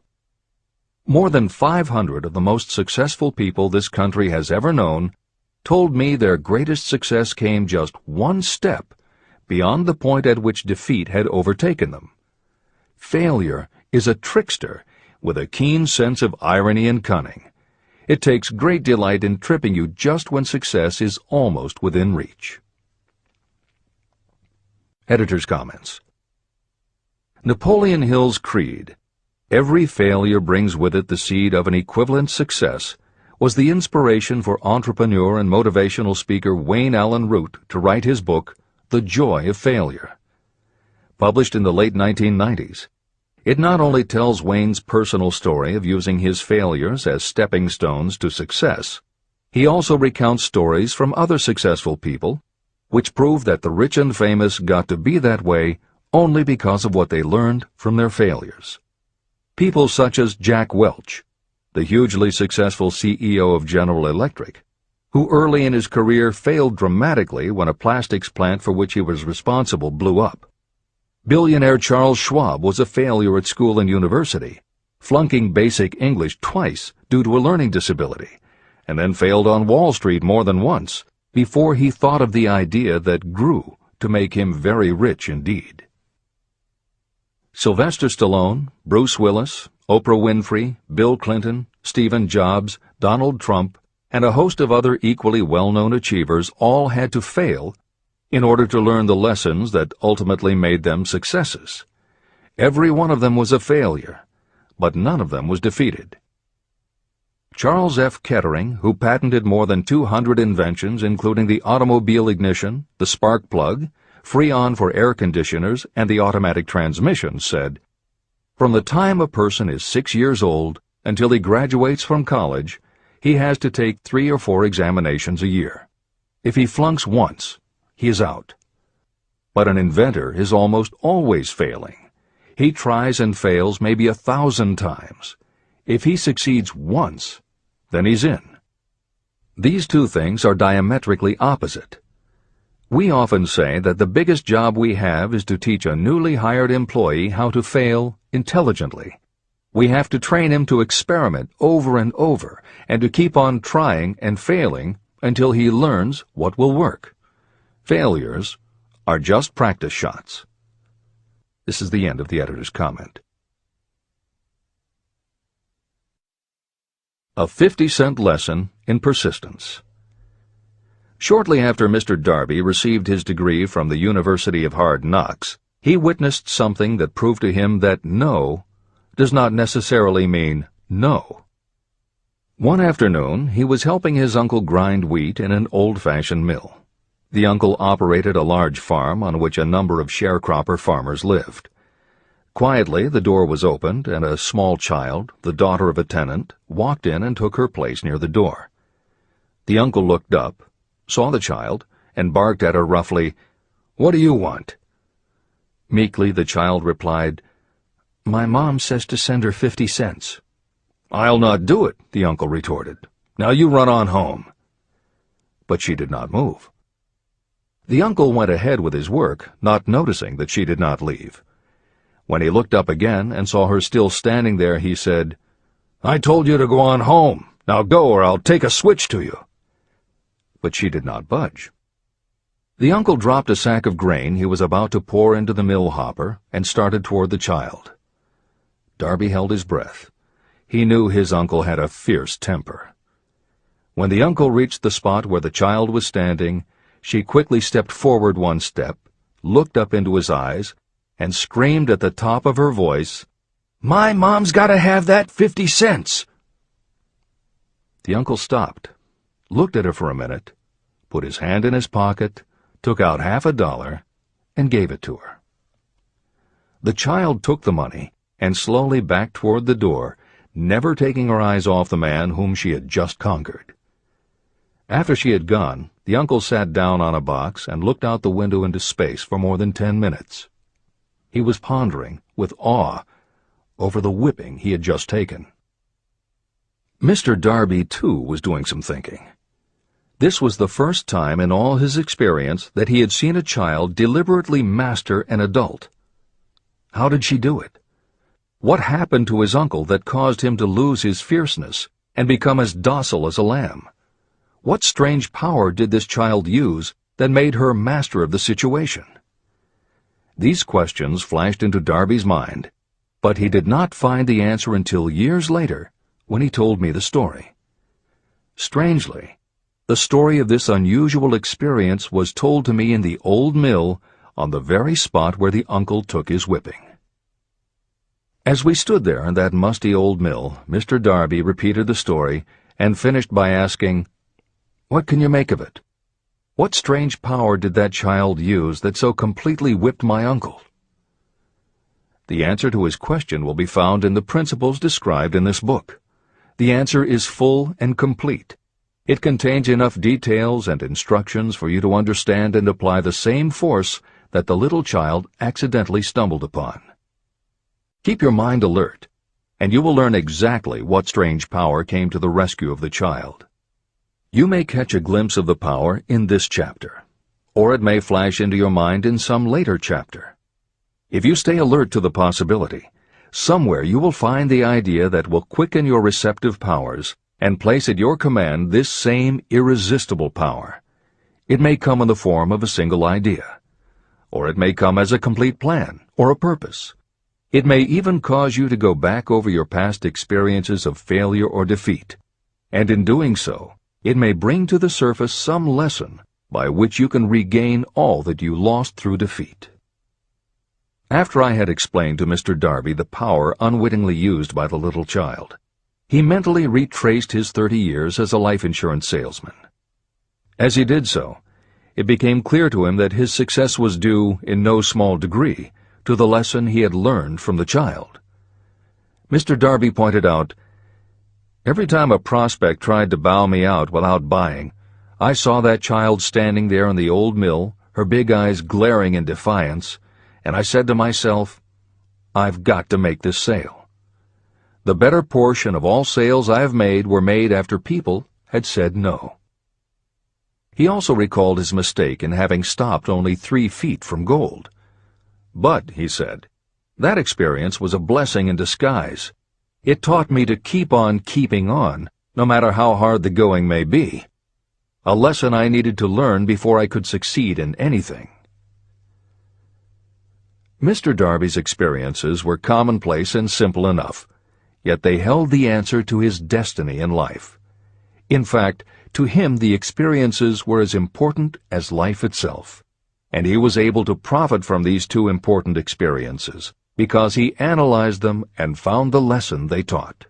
More than 500 of the most successful people this country has ever known told me their greatest success came just one step beyond the point at which defeat had overtaken them. Failure is a trickster with a keen sense of irony and cunning. It takes great delight in tripping you just when success is almost within reach. Editor's comments. Napoleon Hill's creed, "Every failure brings with it the seed of an equivalent success," was the inspiration for entrepreneur and motivational speaker Wayne Allen Root to write his book, The Joy of Failure. Published in the late 1990s, it not only tells Wayne's personal story of using his failures as stepping stones to success, he also recounts stories from other successful people, which prove that the rich and famous got to be that way only because of what they learned from their failures. People such as Jack Welch, the hugely successful CEO of General Electric, who early in his career failed dramatically when a plastics plant for which he was responsible blew up. Billionaire Charles Schwab was a failure at school and university, flunking basic English twice due to a learning disability, and then failed on Wall Street more than once before he thought of the idea that grew to make him very rich indeed. Sylvester Stallone, Bruce Willis, Oprah Winfrey, Bill Clinton, Stephen Jobs, Donald Trump, and a host of other equally well-known achievers all had to fail in order to learn the lessons that ultimately made them successes. Every one of them was a failure, but none of them was defeated. Charles F. Kettering, who patented more than 200 inventions including the automobile ignition, the spark plug, Freon for air conditioners and the automatic transmission, said, "From the time a person is 6 years old until he graduates from college, he has to take 3 or 4 examinations a year. If he flunks once, he is out." But an inventor is almost always failing. He tries and fails maybe 1,000 times. If he succeeds once, then he's in. These two things are diametrically opposite. We often say that the biggest job we have is to teach a newly hired employee how to fail intelligently. We have to train him to experiment over and over and to keep on trying and failing until he learns what will work. Failures are just practice shots. This is the end of the editor's comment. A 50-cent lesson in persistence. Shortly after Mr. Darby received his degree from the University of Hard Knocks, he witnessed something that proved to him that no does not necessarily mean no. One afternoon, he was helping his uncle grind wheat in an old-fashioned mill. The uncle operated a large farm on which a number of sharecropper farmers lived. Quietly, the door was opened, and a small child, the daughter of a tenant, walked in and took her place near the door. The uncle looked up, saw the child, and barked at her roughly, "What do you want?" Meekly, the child replied, "My mom says to send her 50 cents. "I'll not do it," the uncle retorted. "Now you run on home." But she did not move. The uncle went ahead with his work, not noticing that she did not leave. When he looked up again and saw her still standing there, he said, "I told you to go on home. Now go, or I'll take a switch to you." But she did not budge. The uncle dropped a sack of grain he was about to pour into the mill hopper and started toward the child. Darby held his breath. He knew his uncle had a fierce temper. When the uncle reached the spot where the child was standing, she quickly stepped forward 1 step, looked up into his eyes, and screamed at the top of her voice, "My mom's got to have that 50 cents!" The uncle stopped, looked at her for a minute, put his hand in his pocket, took out $50, and gave it to her. The child took the money and slowly backed toward the door, never taking her eyes off the man whom she had just conquered. After she had gone, the uncle sat down on a box and looked out the window into space for more than 10 minutes. He was pondering, with awe, over the whipping he had just taken. Mr. Darby, too, was doing some thinking. This was the first time in all his experience that he had seen a child deliberately master an adult. How did she do it? What happened to his uncle that caused him to lose his fierceness and become as docile as a lamb? What strange power did this child use that made her master of the situation? These questions flashed into Darby's mind, but he did not find the answer until years later, when he told me the story. Strangely, the story of this unusual experience was told to me in the old mill on the very spot where the uncle took his whipping. As we stood there in that musty old mill, Mr. Darby repeated the story and finished by asking, "What can you make of it? What strange power did that child use that so completely whipped my uncle?" The answer to his question will be found in the principles described in this book. The answer is full and complete. It contains enough details and instructions for you to understand and apply the same force that the little child accidentally stumbled upon. Keep your mind alert, and you will learn exactly what strange power came to the rescue of the child. You may catch a glimpse of the power in this chapter, or it may flash into your mind in some later chapter. If you stay alert to the possibility, somewhere you will find the idea that will quicken your receptive powers and place at your command this same irresistible power. It may come in the form of a single idea, or it may come as a complete plan or a purpose. It may even cause you to go back over your past experiences of failure or defeat, and in doing so, it may bring to the surface some lesson by which you can regain all that you lost through defeat. After I had explained to Mr. Darby the power unwittingly used by the little child, he mentally retraced his 30 years as a life insurance salesman. As he did so, it became clear to him that his success was due, in no small degree, to the lesson he had learned from the child. Mr. Darby pointed out, "Every time a prospect tried to bow me out without buying, I saw that child standing there in the old mill, her big eyes glaring in defiance, and I said to myself, I've got to make this sale. The better portion of all sales I have made were made after people had said no." He also recalled his mistake in having stopped only 3 feet from gold. "But," he said, "that experience was a blessing in disguise. It taught me to keep on keeping on, no matter how hard the going may be. A lesson I needed to learn before I could succeed in anything." Mr. Darby's experiences were commonplace and simple enough, yet they held the answer to his destiny in life. In fact, to him the experiences were as important as life itself, and he was able to profit from these 2 important experiences because he analyzed them and found the lesson they taught.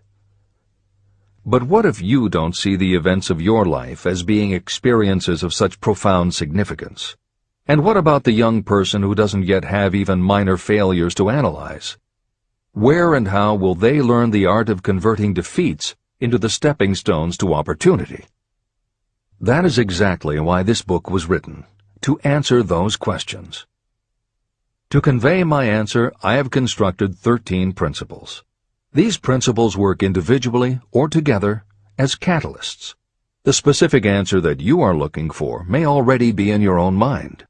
But what if you don't see the events of your life as being experiences of such profound significance? And what about the young person who doesn't yet have even minor failures to analyze? Where and how will they learn the art of converting defeats into the stepping stones to opportunity? That is exactly why this book was written, to answer those questions. To convey my answer, I have constructed 13 principles. These principles work individually or together as catalysts. The specific answer that you are looking for may already be in your own mind.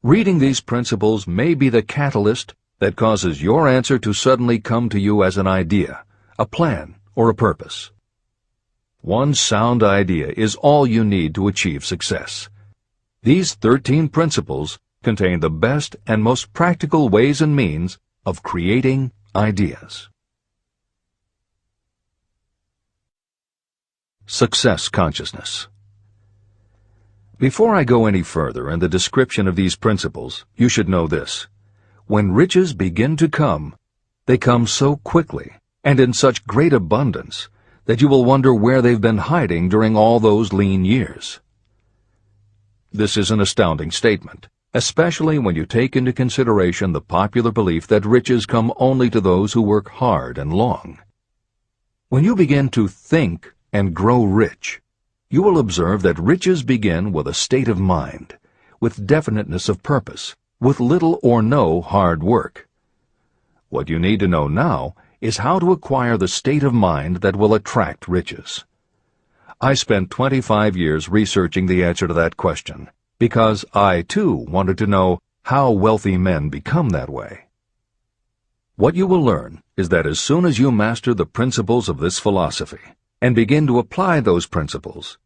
Reading these principles may be the catalyst that causes your answer to suddenly come to you as an idea, a plan, or a purpose. One sound idea is all you need to achieve success. These 13 principles contain the best and most practical ways and means of creating ideas. Success consciousness. Before I go any further in the description of these principles, you should know this. When riches begin to come, they come so quickly and in such great abundance that you will wonder where they've been hiding during all those lean years. This is an astounding statement, especially when you take into consideration the popular belief that riches come only to those who work hard and long. When you begin to think and grow rich, you will observe that riches begin with a state of mind, with definiteness of purpose, with little or no hard work. What you need to know now is how to acquire the state of mind that will attract riches. I spent 25 years researching the answer to that question, because I, too, wanted to know how wealthy men become that way. What you will learn is that as soon as you master the principles of this philosophy, and begin to apply those principles,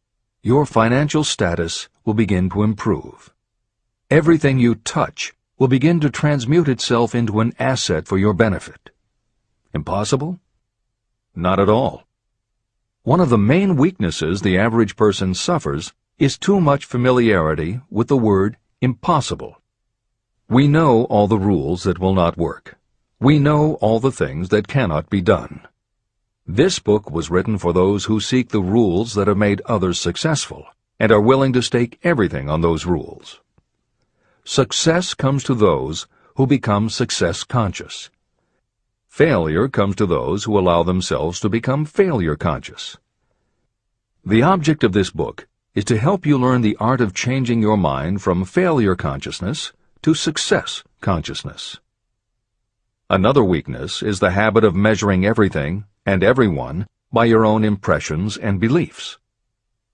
your financial status will begin to improve. Everything you touch will begin to transmute itself into an asset for your benefit. Impossible? Not at all. One of the main weaknesses the average person suffers is too much familiarity with the word impossible. We know all the rules that will not work. We know all the things that cannot be done. This book was written for those who seek the rules that have made others successful and are willing to stake everything on those rules. Success comes to those who become success conscious. Failure comes to those who allow themselves to become failure conscious. The object of this book is to help you learn the art of changing your mind from failure consciousness to success consciousness. Another weakness is the habit of measuring everything and everyone by your own impressions and beliefs.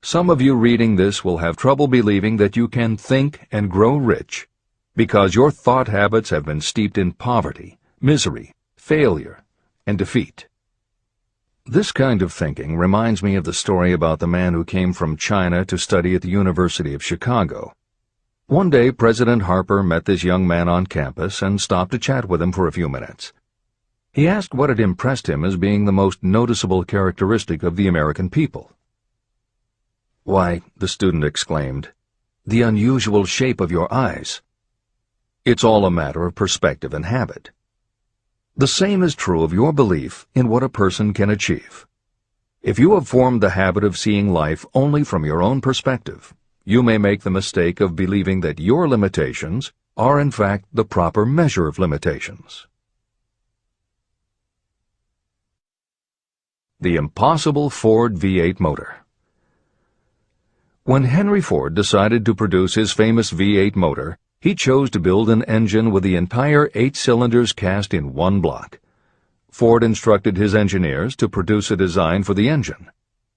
Some of you reading this will have trouble believing that you can think and grow rich because your thought habits have been steeped in poverty, misery, failure, and defeat. This kind of thinking reminds me of the story about the man who came from China to study at the University of Chicago. One day, President Harper met this young man on campus and stopped to chat with him for a few minutes. He asked what had impressed him as being the most noticeable characteristic of the American people. "Why," the student exclaimed, "the unusual shape of your eyes." It's all a matter of perspective and habit. The same is true of your belief in what a person can achieve. If you have formed the habit of seeing life only from your own perspective, you may make the mistake of believing that your limitations are in fact the proper measure of limitations. The impossible Ford V8 motor. When Henry Ford decided to produce his famous V8 motor, he chose to build an engine with the entire 8 cylinders cast in one block. Ford instructed his engineers to produce a design for the engine.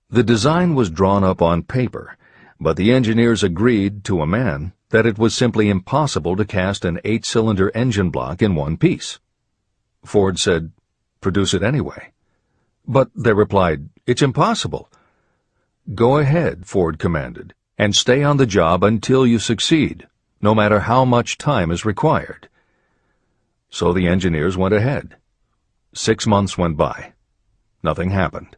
The design was drawn up on paper, but the engineers agreed to a man that it was simply impossible to cast an 8-cylinder engine block in one piece. Ford said, "Produce it anyway." But they replied, "It's impossible." "Go ahead," Ford commanded, "and stay on the job until you succeed, no matter how much time is required." So the engineers went ahead. 6 months went by. Nothing happened.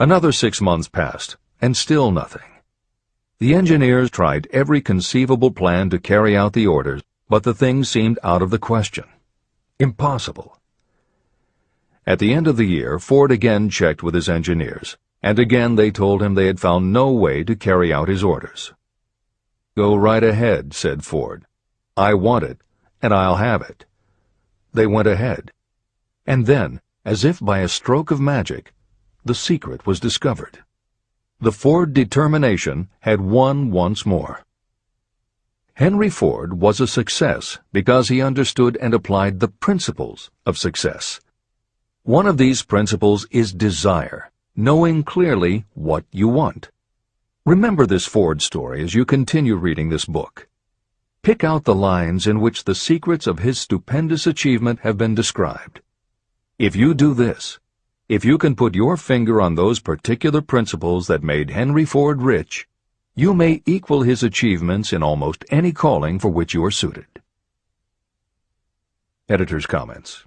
Another 6 months passed, and still nothing. The engineers tried every conceivable plan to carry out the orders, but the thing seemed out of the question. Impossible. At the end of the year, Ford again checked with his engineers, and again they told him they had found no way to carry out his orders. "Go right ahead," said Ford. "I want it, and I'll have it." They went ahead. And then, as if by a stroke of magic, the secret was discovered. The Ford determination had won once more. Henry Ford was a success because he understood and applied the principles of success. One of these principles is desire, knowing clearly what you want. Remember this Ford story as you continue reading this book. Pick out the lines in which the secrets of his stupendous achievement have been described. If you do this, if you can put your finger on those particular principles that made Henry Ford rich, you may equal his achievements in almost any calling for which you are suited. Editor's comments.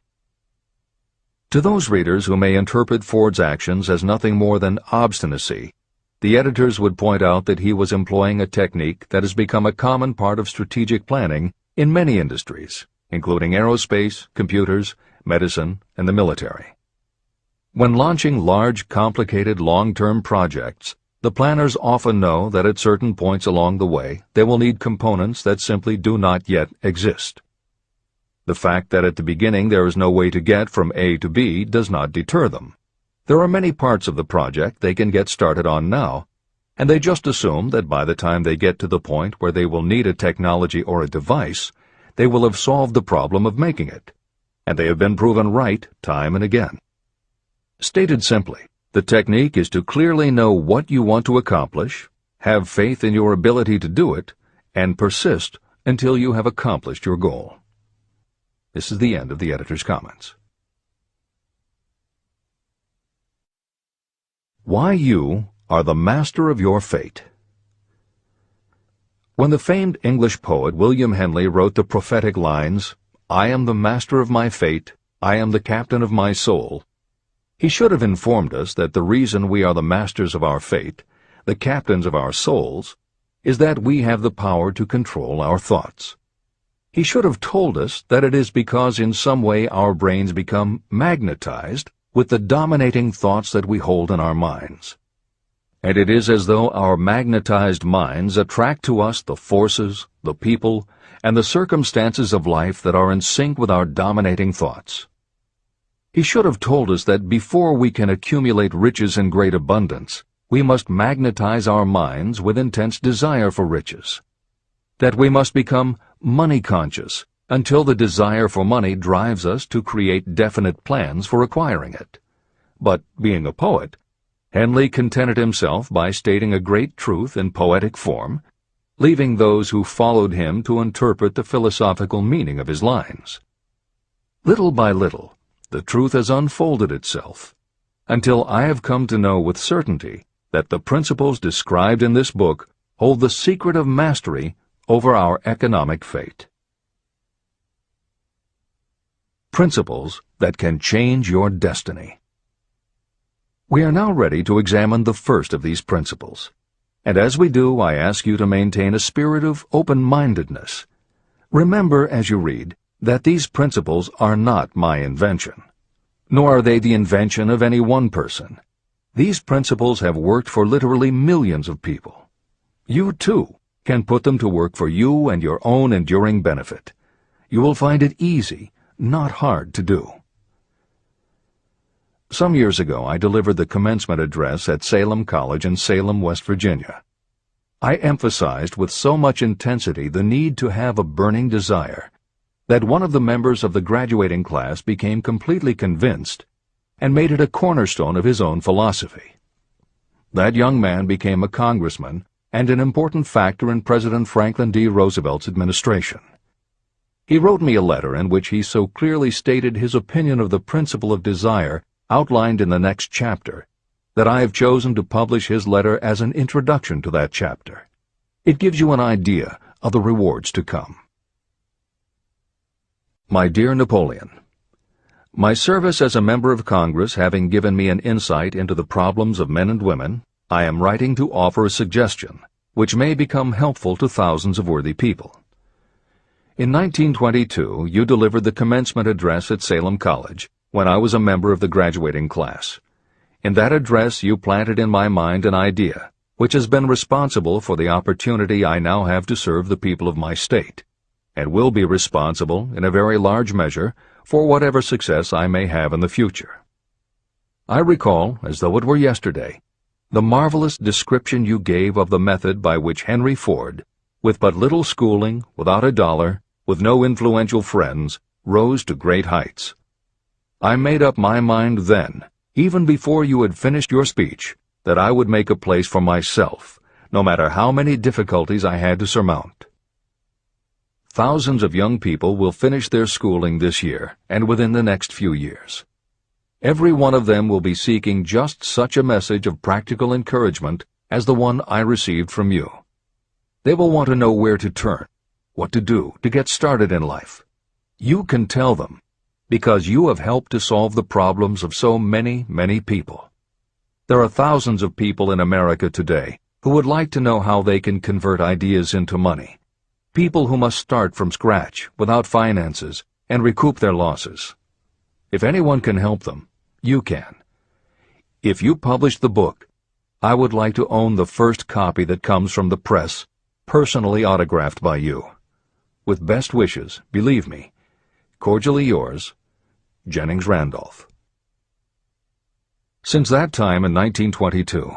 To those readers who may interpret Ford's actions as nothing more than obstinacy, the editors would point out that he was employing a technique that has become a common part of strategic planning in many industries, including aerospace, computers, medicine, and the military. When launching large, complicated, long-term projects, the planners often know that at certain points along the way they will need components that simply do not yet exist. The fact that at the beginning there is no way to get from A to B does not deter them. There are many parts of the project they can get started on now, and they just assume that by the time they get to the point where they will need a technology or a device, they will have solved the problem of making it, and they have been proven right time and again. Stated simply, the technique is to clearly know what you want to accomplish, have faith in your ability to do it, and persist until you have accomplished your goal. This is the end of the editor's comments. Why you are the master of your fate. When the famed English poet William Henley wrote the prophetic lines, "I am the master of my fate, I am the captain of my soul," he should have informed us that the reason we are the masters of our fate, the captains of our souls, is that we have the power to control our thoughts. He should have told us that it is because in some way our brains become magnetized with the dominating thoughts that we hold in our minds. And it is as though our magnetized minds attract to us the forces, the people, and the circumstances of life that are in sync with our dominating thoughts. He should have told us that before we can accumulate riches in great abundance, we must magnetize our minds with intense desire for riches. That we must become money-conscious until the desire for money drives us to create definite plans for acquiring it. But, being a poet, Henley contented himself by stating a great truth in poetic form, leaving those who followed him to interpret the philosophical meaning of his lines. Little by little, the truth has unfolded itself, until I have come to know with certainty that the principles described in this book hold the secret of mastery over our economic fate. Principles that can change your destiny. We are now ready to examine the first of these principles, and as we do, I ask you to maintain a spirit of open-mindedness. Remember as you read that these principles are not my invention, nor are they the invention of any one person. These principles have worked for literally millions of people. You, too, can put them to work for you and your own enduring benefit. You will find it easy, not hard to do. Some years ago, I delivered the commencement address at Salem College in Salem, West Virginia. I emphasized with so much intensity the need to have a burning desire that one of the members of the graduating class became completely convinced and made it a cornerstone of his own philosophy. That young man became a congressman and an important factor in President Franklin D. Roosevelt's administration. He wrote me a letter in which he so clearly stated his opinion of the principle of desire outlined in the next chapter that I have chosen to publish his letter as an introduction to that chapter. It gives you an idea of the rewards to come. My dear Napoleon, my service as a member of Congress having given me an insight into the problems of men and women, I am writing to offer a suggestion which may become helpful to thousands of worthy people. In 1922, you delivered the commencement address at Salem College when I was a member of the graduating class. In that address, you planted in my mind an idea which has been responsible for the opportunity I now have to serve the people of my state, and will be responsible, in a very large measure, for whatever success I may have in the future. I recall, as though it were yesterday, the marvelous description you gave of the method by which Henry Ford, with but little schooling, without a dollar, with no influential friends, rose to great heights. I made up my mind then, even before you had finished your speech, that I would make a place for myself, no matter how many difficulties I had to surmount. Thousands of young people will finish their schooling this year and within the next few years. Every one of them will be seeking just such a message of practical encouragement as the one I received from you. They will want to know where to turn, what to do to get started in life. You can tell them, because you have helped to solve the problems of so many, many people. There are thousands of people in America today who would like to know how they can convert ideas into money. People who must start from scratch, without finances, and recoup their losses. If anyone can help them, you can. If you publish the book, I would like to own the first copy that comes from the press, personally autographed by you. With best wishes, believe me, cordially yours, Jennings Randolph. Since that time in 1922,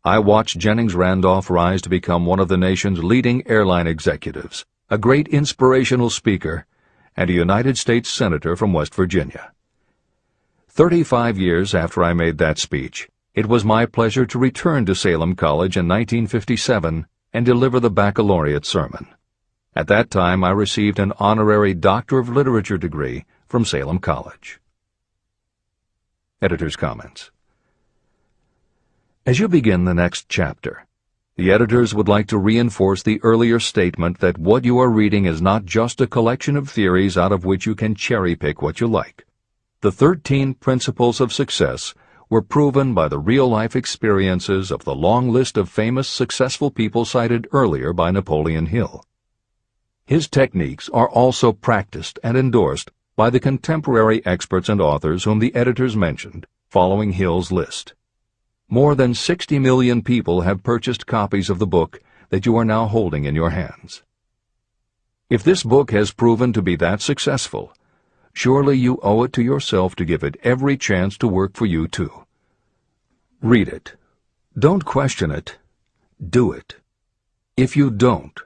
I watched Jennings Randolph rise to become one of the nation's leading airline executives, a great inspirational speaker, and a United States Senator from West Virginia. 35 years after I made that speech, it was my pleasure to return to Salem College in 1957 and deliver the baccalaureate sermon. At that time, I received an honorary Doctor of Literature degree from Salem College. Editor's comments. As you begin the next chapter, the editors would like to reinforce the earlier statement that what you are reading is not just a collection of theories out of which you can cherry-pick what you like. The 13 principles of success were proven by the real-life experiences of the long list of famous successful people cited earlier by Napoleon Hill. His techniques are also practiced and endorsed by the contemporary experts and authors whom the editors mentioned, following Hill's list. More than 60 million people have purchased copies of the book that you are now holding in your hands. If this book has proven to be that successful, surely you owe it to yourself to give it every chance to work for you too. Read it. Don't question it. Do it. If you don't,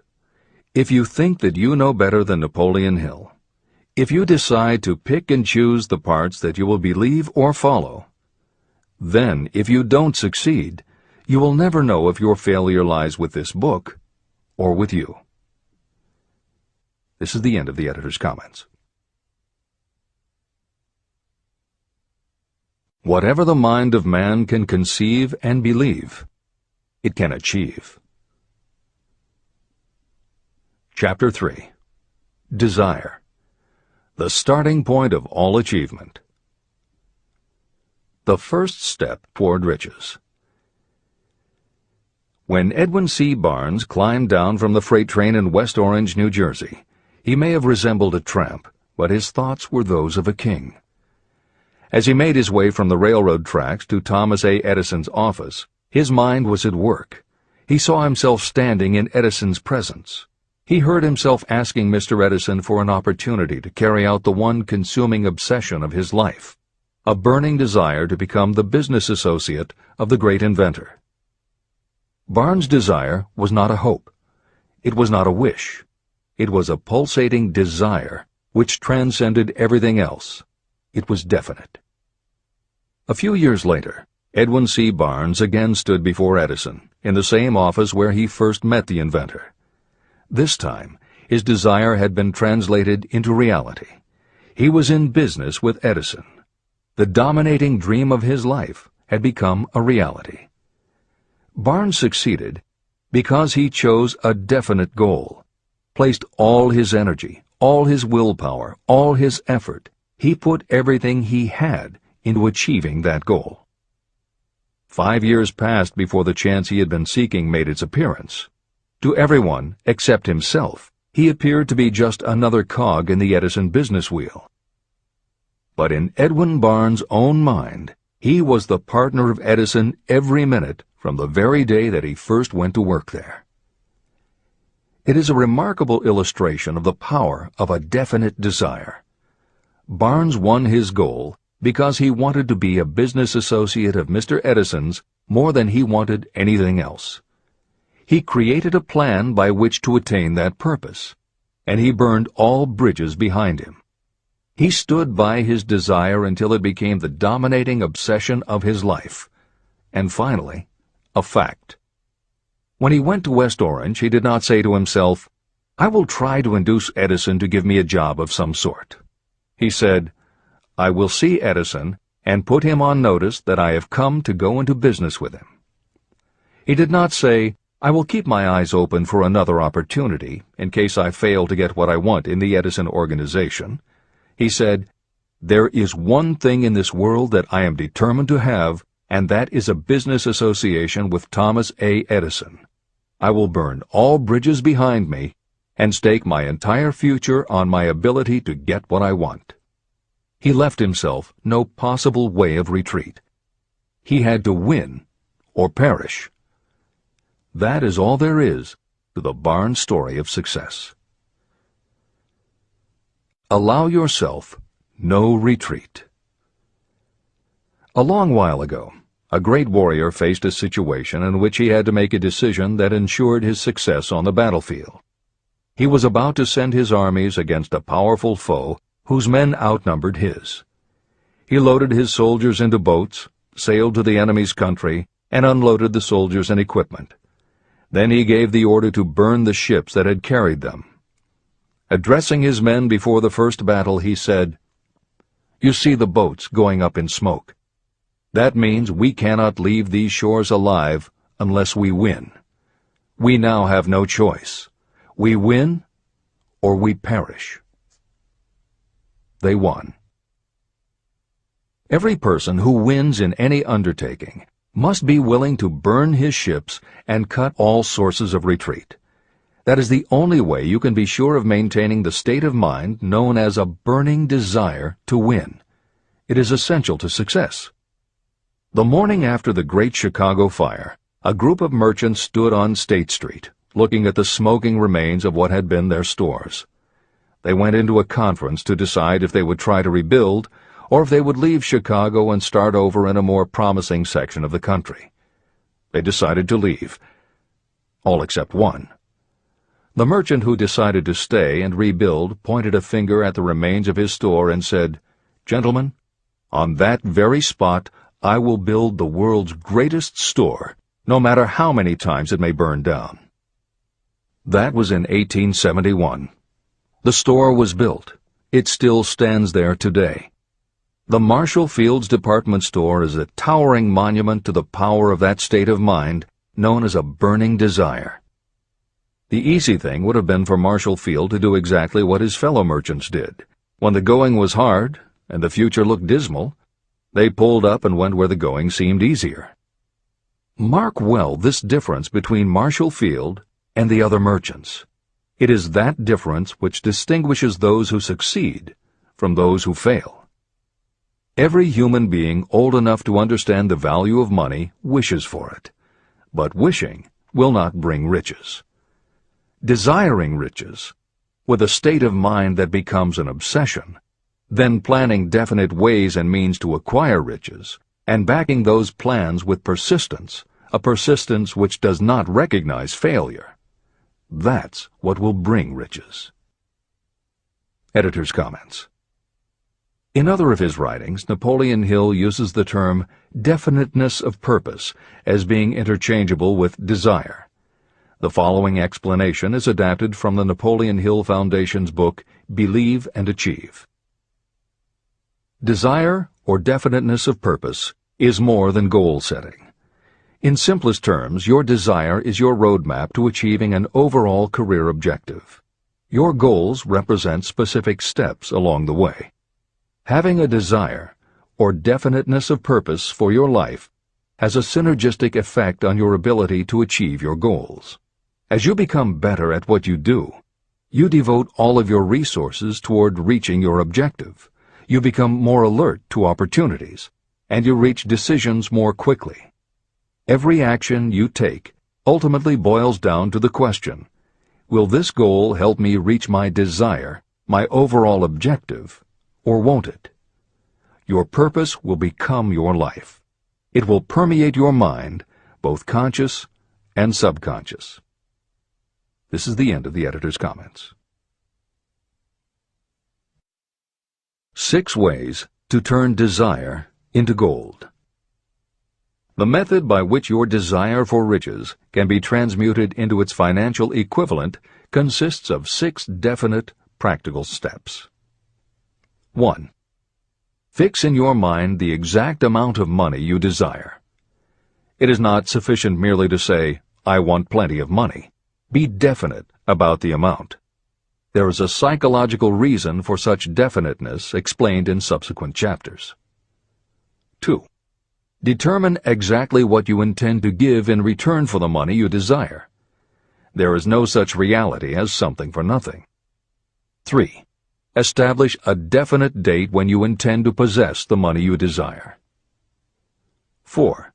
if you think that you know better than Napoleon Hill, if you decide to pick and choose the parts that you will believe or follow, then, if you don't succeed, you will never know if your failure lies with this book or with you. This is the end of the editor's comments. Whatever the mind of man can conceive and believe, it can achieve. Chapter 3. Desire, the starting point of all achievement. The first step toward riches. When Edwin C. Barnes climbed down from the freight train in West Orange, New Jersey, he may have resembled a tramp, but his thoughts were those of a king. As he made his way from the railroad tracks to Thomas A. Edison's office, his mind was at work. He saw himself standing in Edison's presence. He heard himself asking Mr. Edison for an opportunity to carry out the one consuming obsession of his life, a burning desire to become the business associate of the great inventor. Barnes' desire was not a hope. It was not a wish. It was a pulsating desire which transcended everything else. It was definite. A few years later, Edwin C. Barnes again stood before Edison, in the same office where he first met the inventor. This time, his desire had been translated into reality. He was in business with Edison. The dominating dream of his life had become a reality. Barnes succeeded because he chose a definite goal, placed all his energy, all his willpower, all his effort. He put everything he had into achieving that goal. 5 years passed before the chance he had been seeking made its appearance. To everyone except himself, he appeared to be just another cog in the Edison business wheel. But in Edwin Barnes' own mind, he was the partner of Edison every minute from the very day that he first went to work there. It is a remarkable illustration of the power of a definite desire. Barnes won his goal because he wanted to be a business associate of Mr. Edison's more than he wanted anything else. He created a plan by which to attain that purpose, and he burned all bridges behind him. He stood by his desire until it became the dominating obsession of his life, and finally, a fact. When he went to West Orange, he did not say to himself, "I will try to induce Edison to give me a job of some sort." He said, "I will see Edison and put him on notice that I have come to go into business with him." He did not say, "I will keep my eyes open for another opportunity in case I fail to get what I want in the Edison organization." He said, "There is one thing in this world that I am determined to have, and that is a business association with Thomas A. Edison. I will burn all bridges behind me and stake my entire future on my ability to get what I want." He left himself no possible way of retreat. He had to win or perish. That is all there is to the Barnes story of success. Allow yourself no retreat. A long while ago, a great warrior faced a situation in which he had to make a decision that ensured his success on the battlefield. He was about to send his armies against a powerful foe whose men outnumbered his. He loaded his soldiers into boats, sailed to the enemy's country, and unloaded the soldiers and equipment. Then he gave the order to burn the ships that had carried them. Addressing his men before the first battle, he said, "You see the boats going up in smoke. That means we cannot leave these shores alive unless we win. We now have no choice. We win or we perish." They won. Every person who wins in any undertaking must be willing to burn his ships and cut all sources of retreat. That is the only way you can be sure of maintaining the state of mind known as a burning desire to win. It is essential to success. The morning after the Great Chicago Fire, a group of merchants stood on State Street, looking at the smoking remains of what had been their stores. They went into a conference to decide if they would try to rebuild or if they would leave Chicago and start over in a more promising section of the country. They decided to leave. All except one. The merchant who decided to stay and rebuild pointed a finger at the remains of his store and said, "Gentlemen, on that very spot I will build the world's greatest store, no matter how many times it may burn down." That was in 1871. The store was built. It still stands there today. The Marshall Field's department store is a towering monument to the power of that state of mind known as a burning desire. The easy thing would have been for Marshall Field to do exactly what his fellow merchants did. When the going was hard and the future looked dismal, they pulled up and went where the going seemed easier. Mark well this difference between Marshall Field and the other merchants. It is that difference which distinguishes those who succeed from those who fail. Every human being old enough to understand the value of money wishes for it, but wishing will not bring riches. Desiring riches, with a state of mind that becomes an obsession, then planning definite ways and means to acquire riches, and backing those plans with persistence, a persistence which does not recognize failure, that's what will bring riches. Editor's comments. In other of his writings, Napoleon Hill uses the term definiteness of purpose as being interchangeable with desire. The following explanation is adapted from the Napoleon Hill Foundation's book, Believe and Achieve. Desire, or definiteness of purpose, is more than goal setting. In simplest terms, your desire is your roadmap to achieving an overall career objective. Your goals represent specific steps along the way. Having a desire, or definiteness of purpose for your life, has a synergistic effect on your ability to achieve your goals. As you become better at what you do, you devote all of your resources toward reaching your objective. You become more alert to opportunities, and you reach decisions more quickly. Every action you take ultimately boils down to the question, will this goal help me reach my desire, my overall objective, or won't it? Your purpose will become your life. It will permeate your mind, both conscious and subconscious. This is the end of the editor's comments. 6 ways to turn desire into gold. The method by which your desire for riches can be transmuted into its financial equivalent consists of 6 definite, practical steps. 1. Fix in your mind the exact amount of money you desire. It is not sufficient merely to say, "I want plenty of money." Be definite about the amount. There is a psychological reason for such definiteness explained in subsequent chapters. 2. Determine exactly what you intend to give in return for the money you desire. There is no such reality as something for nothing. 3. Establish a definite date when you intend to possess the money you desire. 4.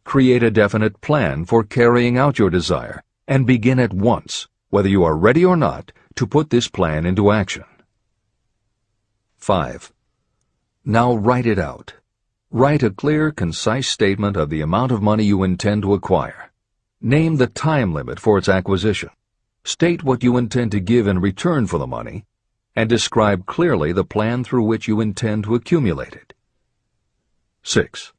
Create a definite plan for carrying out your desire, and begin at once, whether you are ready or not, to put this plan into action. 5. Now write it out. Write a clear, concise statement of the amount of money you intend to acquire. Name the time limit for its acquisition. State what you intend to give in return for the money, and describe clearly the plan through which you intend to accumulate it. 6.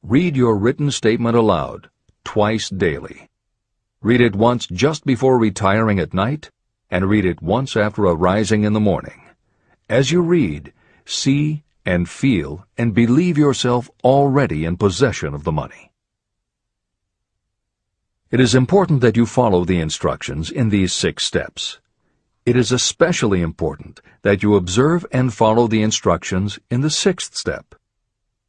Read your written statement aloud, twice daily. Read it once just before retiring at night, and read it once after arising in the morning. As you read, see and feel and believe yourself already in possession of the money. It is important that you follow the instructions in these 6 steps. It is especially important that you observe and follow the instructions in the 6th step.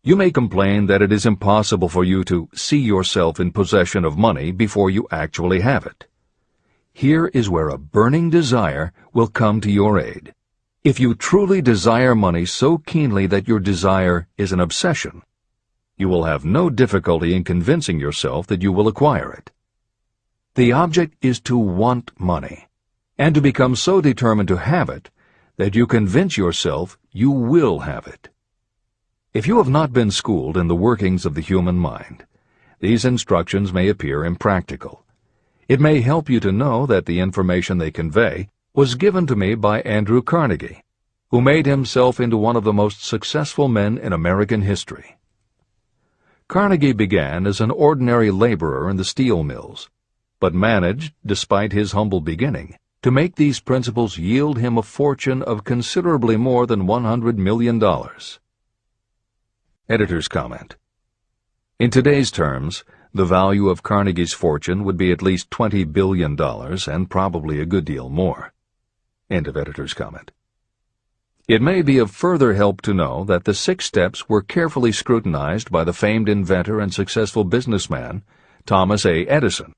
You may complain that it is impossible for you to see yourself in possession of money before you actually have it. Here is where a burning desire will come to your aid. If you truly desire money so keenly that your desire is an obsession, you will have no difficulty in convincing yourself that you will acquire it. The object is to want money, and to become so determined to have it that you convince yourself you will have it. If you have not been schooled in the workings of the human mind, these instructions may appear impractical. It may help you to know that the information they convey was given to me by Andrew Carnegie, who made himself into one of the most successful men in American history. Carnegie began as an ordinary laborer in the steel mills, but managed, despite his humble beginning, to make these principles yield him a fortune of considerably more than $100 million. Editor's comment. In today's terms, the value of Carnegie's fortune would be at least $20 billion and probably a good deal more. End of editor's comment. It may be of further help to know that the 6 steps were carefully scrutinized by the famed inventor and successful businessman, Thomas A. Edison.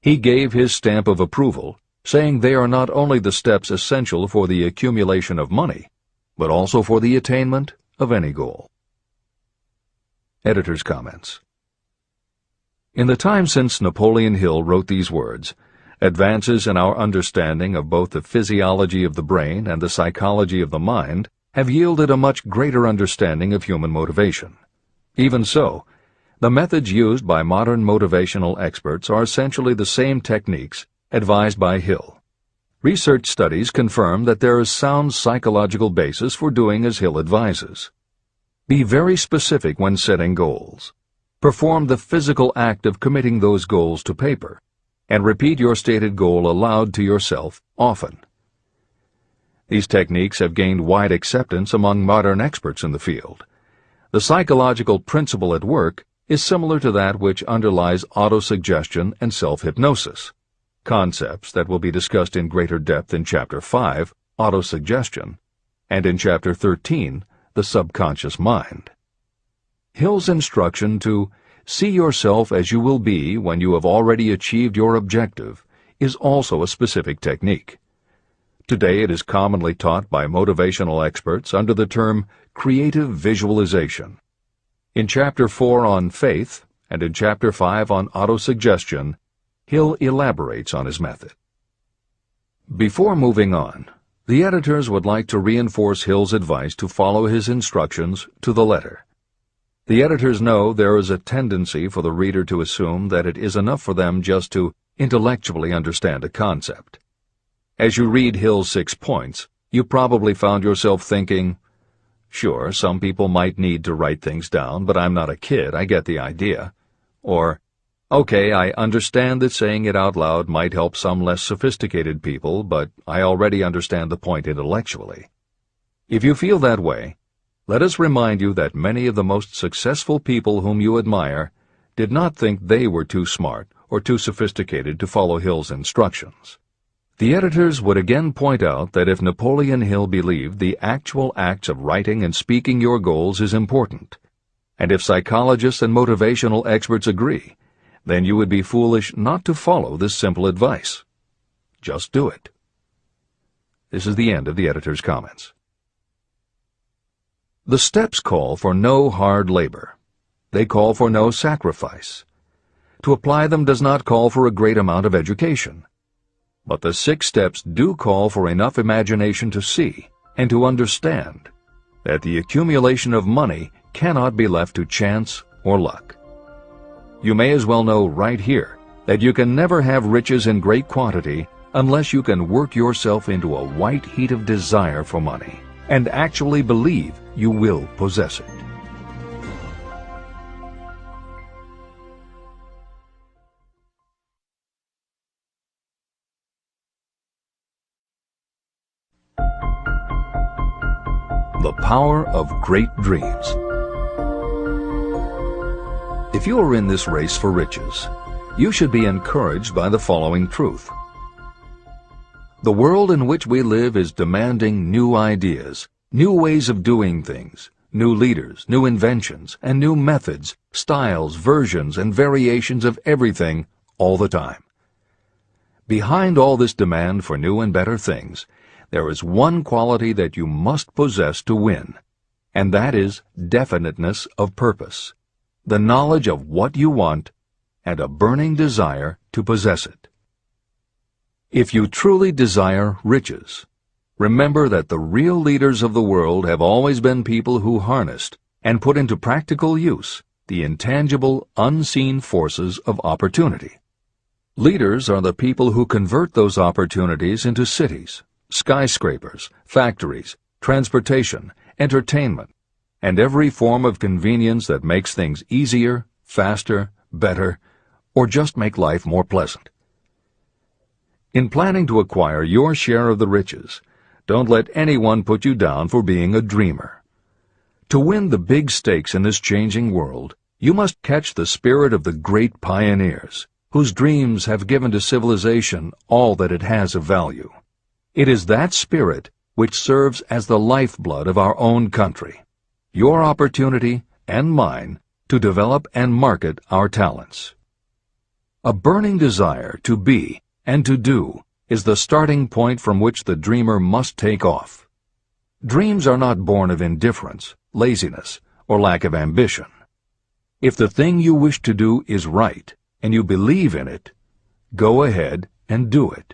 He gave his stamp of approval, saying they are not only the steps essential for the accumulation of money, but also for the attainment of any goal. Editor's comments. In the time since Napoleon Hill wrote these words, advances in our understanding of both the physiology of the brain and the psychology of the mind have yielded a much greater understanding of human motivation. Even so, the methods used by modern motivational experts are essentially the same techniques advised by Hill. Research studies confirm that there is sound psychological basis for doing as Hill advises. Be very specific when setting goals. Perform the physical act of committing those goals to paper, and repeat your stated goal aloud to yourself often. These techniques have gained wide acceptance among modern experts in the field. The psychological principle at work is similar to that which underlies autosuggestion and self-hypnosis, concepts that will be discussed in greater depth in Chapter 5, Autosuggestion, and in Chapter 13, The Subconscious Mind. Hill's instruction to see yourself as you will be when you have already achieved your objective is also a specific technique. Today it is commonly taught by motivational experts under the term creative visualization. In Chapter 4 on faith and in Chapter 5 on autosuggestion, Hill elaborates on his method. Before moving on, the editors would like to reinforce Hill's advice to follow his instructions to the letter. The editors know there is a tendency for the reader to assume that it is enough for them just to intellectually understand a concept. As you read Hill's 6 points, you probably found yourself thinking, sure, some people might need to write things down, but I'm not a kid, I get the idea. Or, okay, I understand that saying it out loud might help some less sophisticated people, but I already understand the point intellectually. If you feel that way, let us remind you that many of the most successful people whom you admire did not think they were too smart or too sophisticated to follow Hill's instructions. The editors would again point out that if Napoleon Hill believed the actual acts of writing and speaking your goals is important, and if psychologists and motivational experts agree, then you would be foolish not to follow this simple advice. Just do it. This is the end of the editor's comments. The steps call for no hard labor. They call for no sacrifice. To apply them does not call for a great amount of education. But the 6 steps do call for enough imagination to see and to understand that the accumulation of money cannot be left to chance or luck. You may as well know right here that you can never have riches in great quantity unless you can work yourself into a white heat of desire for money and actually believe you will possess it. The power of great dreams. If you are in this race for riches, you should be encouraged by the following truth. The world in which we live is demanding new ideas, new ways of doing things, new leaders, new inventions, and new methods, styles, versions, and variations of everything all the time. Behind all this demand for new and better things, there is one quality that you must possess to win, and that is definiteness of purpose, the knowledge of what you want, and a burning desire to possess it. If you truly desire riches, remember that the real leaders of the world have always been people who harnessed and put into practical use the intangible, unseen forces of opportunity. Leaders are the people who convert those opportunities into cities, skyscrapers, factories, transportation, entertainment, and every form of convenience that makes things easier, faster, better, or just make life more pleasant. In planning to acquire your share of the riches, don't let anyone put you down for being a dreamer. To win the big stakes in this changing world, you must catch the spirit of the great pioneers, whose dreams have given to civilization all that it has of value. It is that spirit which serves as the lifeblood of our own country, your opportunity and mine to develop and market our talents. A burning desire to be and to do is the starting point from which the dreamer must take off. Dreams are not born of indifference, laziness, or lack of ambition. If the thing you wish to do is right, and you believe in it, go ahead and do it.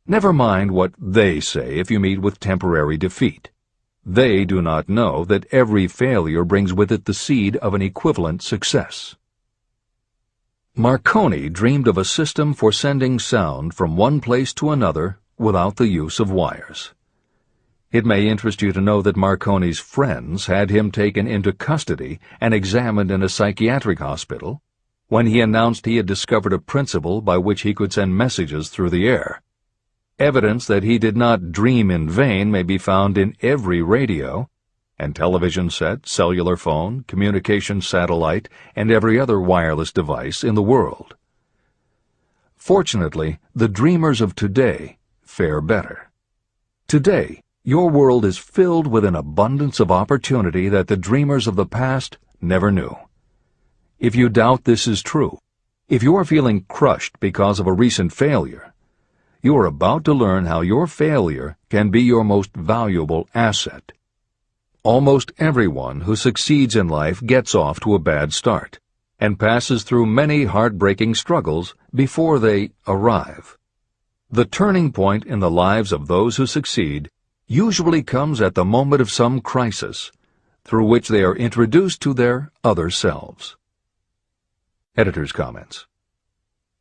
Never mind what they say if you meet with temporary defeat. They do not know that every failure brings with it the seed of an equivalent success. Marconi dreamed of a system for sending sound from one place to another without the use of wires. It may interest you to know that Marconi's friends had him taken into custody and examined in a psychiatric hospital when he announced he had discovered a principle by which he could send messages through the air. Evidence that he did not dream in vain may be found in every radio and television set, cellular phone, communication satellite, and every other wireless device in the world. Fortunately, the dreamers of today fare better. Today, your world is filled with an abundance of opportunity that the dreamers of the past never knew. If you doubt this is true, if you are feeling crushed because of a recent failure, you are about to learn how your failure can be your most valuable asset. Almost everyone who succeeds in life gets off to a bad start and passes through many heartbreaking struggles before they arrive. The turning point in the lives of those who succeed usually comes at the moment of some crisis through which they are introduced to their other selves. Editor's comments.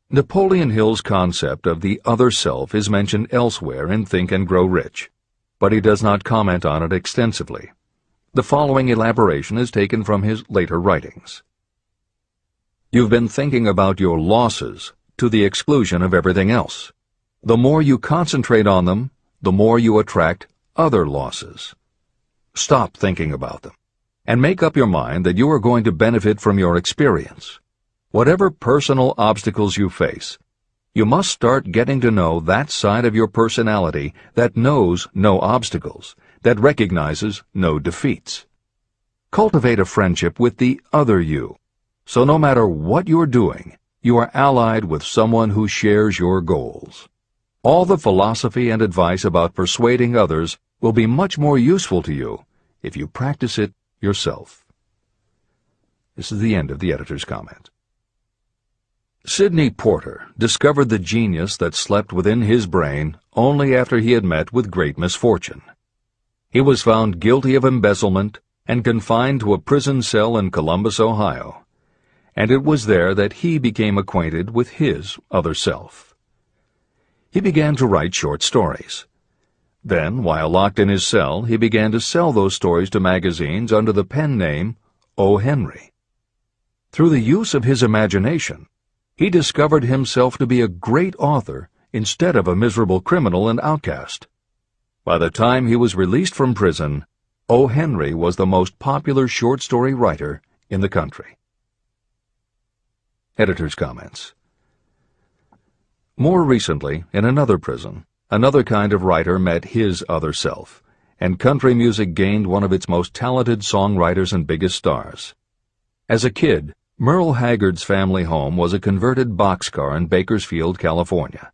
Napoleon Hill's concept of the other self is mentioned elsewhere in Think and Grow Rich, but he does not comment on it extensively. The following elaboration is taken from his later writings. You've been thinking about your losses to the exclusion of everything else. The more you concentrate on them, the more you attract other losses. Stop thinking about them, and make up your mind that you are going to benefit from your experience. Whatever personal obstacles you face, you must start getting to know that side of your personality that knows no obstacles, that recognizes no defeats. Cultivate a friendship with the other you, so no matter what you're doing, you are allied with someone who shares your goals. All the philosophy and advice about persuading others will be much more useful to you if you practice it yourself. This is the end of the editor's comment. Sidney Porter discovered the genius that slept within his brain only after he had met with great misfortune. He was found guilty of embezzlement and confined to a prison cell in Columbus, Ohio, and it was there that he became acquainted with his other self. He began to write short stories. Then, while locked in his cell, he began to sell those stories to magazines under the pen name O. Henry. Through the use of his imagination, he discovered himself to be a great author instead of a miserable criminal and outcast. By the time he was released from prison, O. Henry was the most popular short story writer in the country. Editor's comments. More recently, in another prison, another kind of writer met his other self, and country music gained one of its most talented songwriters and biggest stars. As a kid, Merle Haggard's family home was a converted boxcar in Bakersfield, California.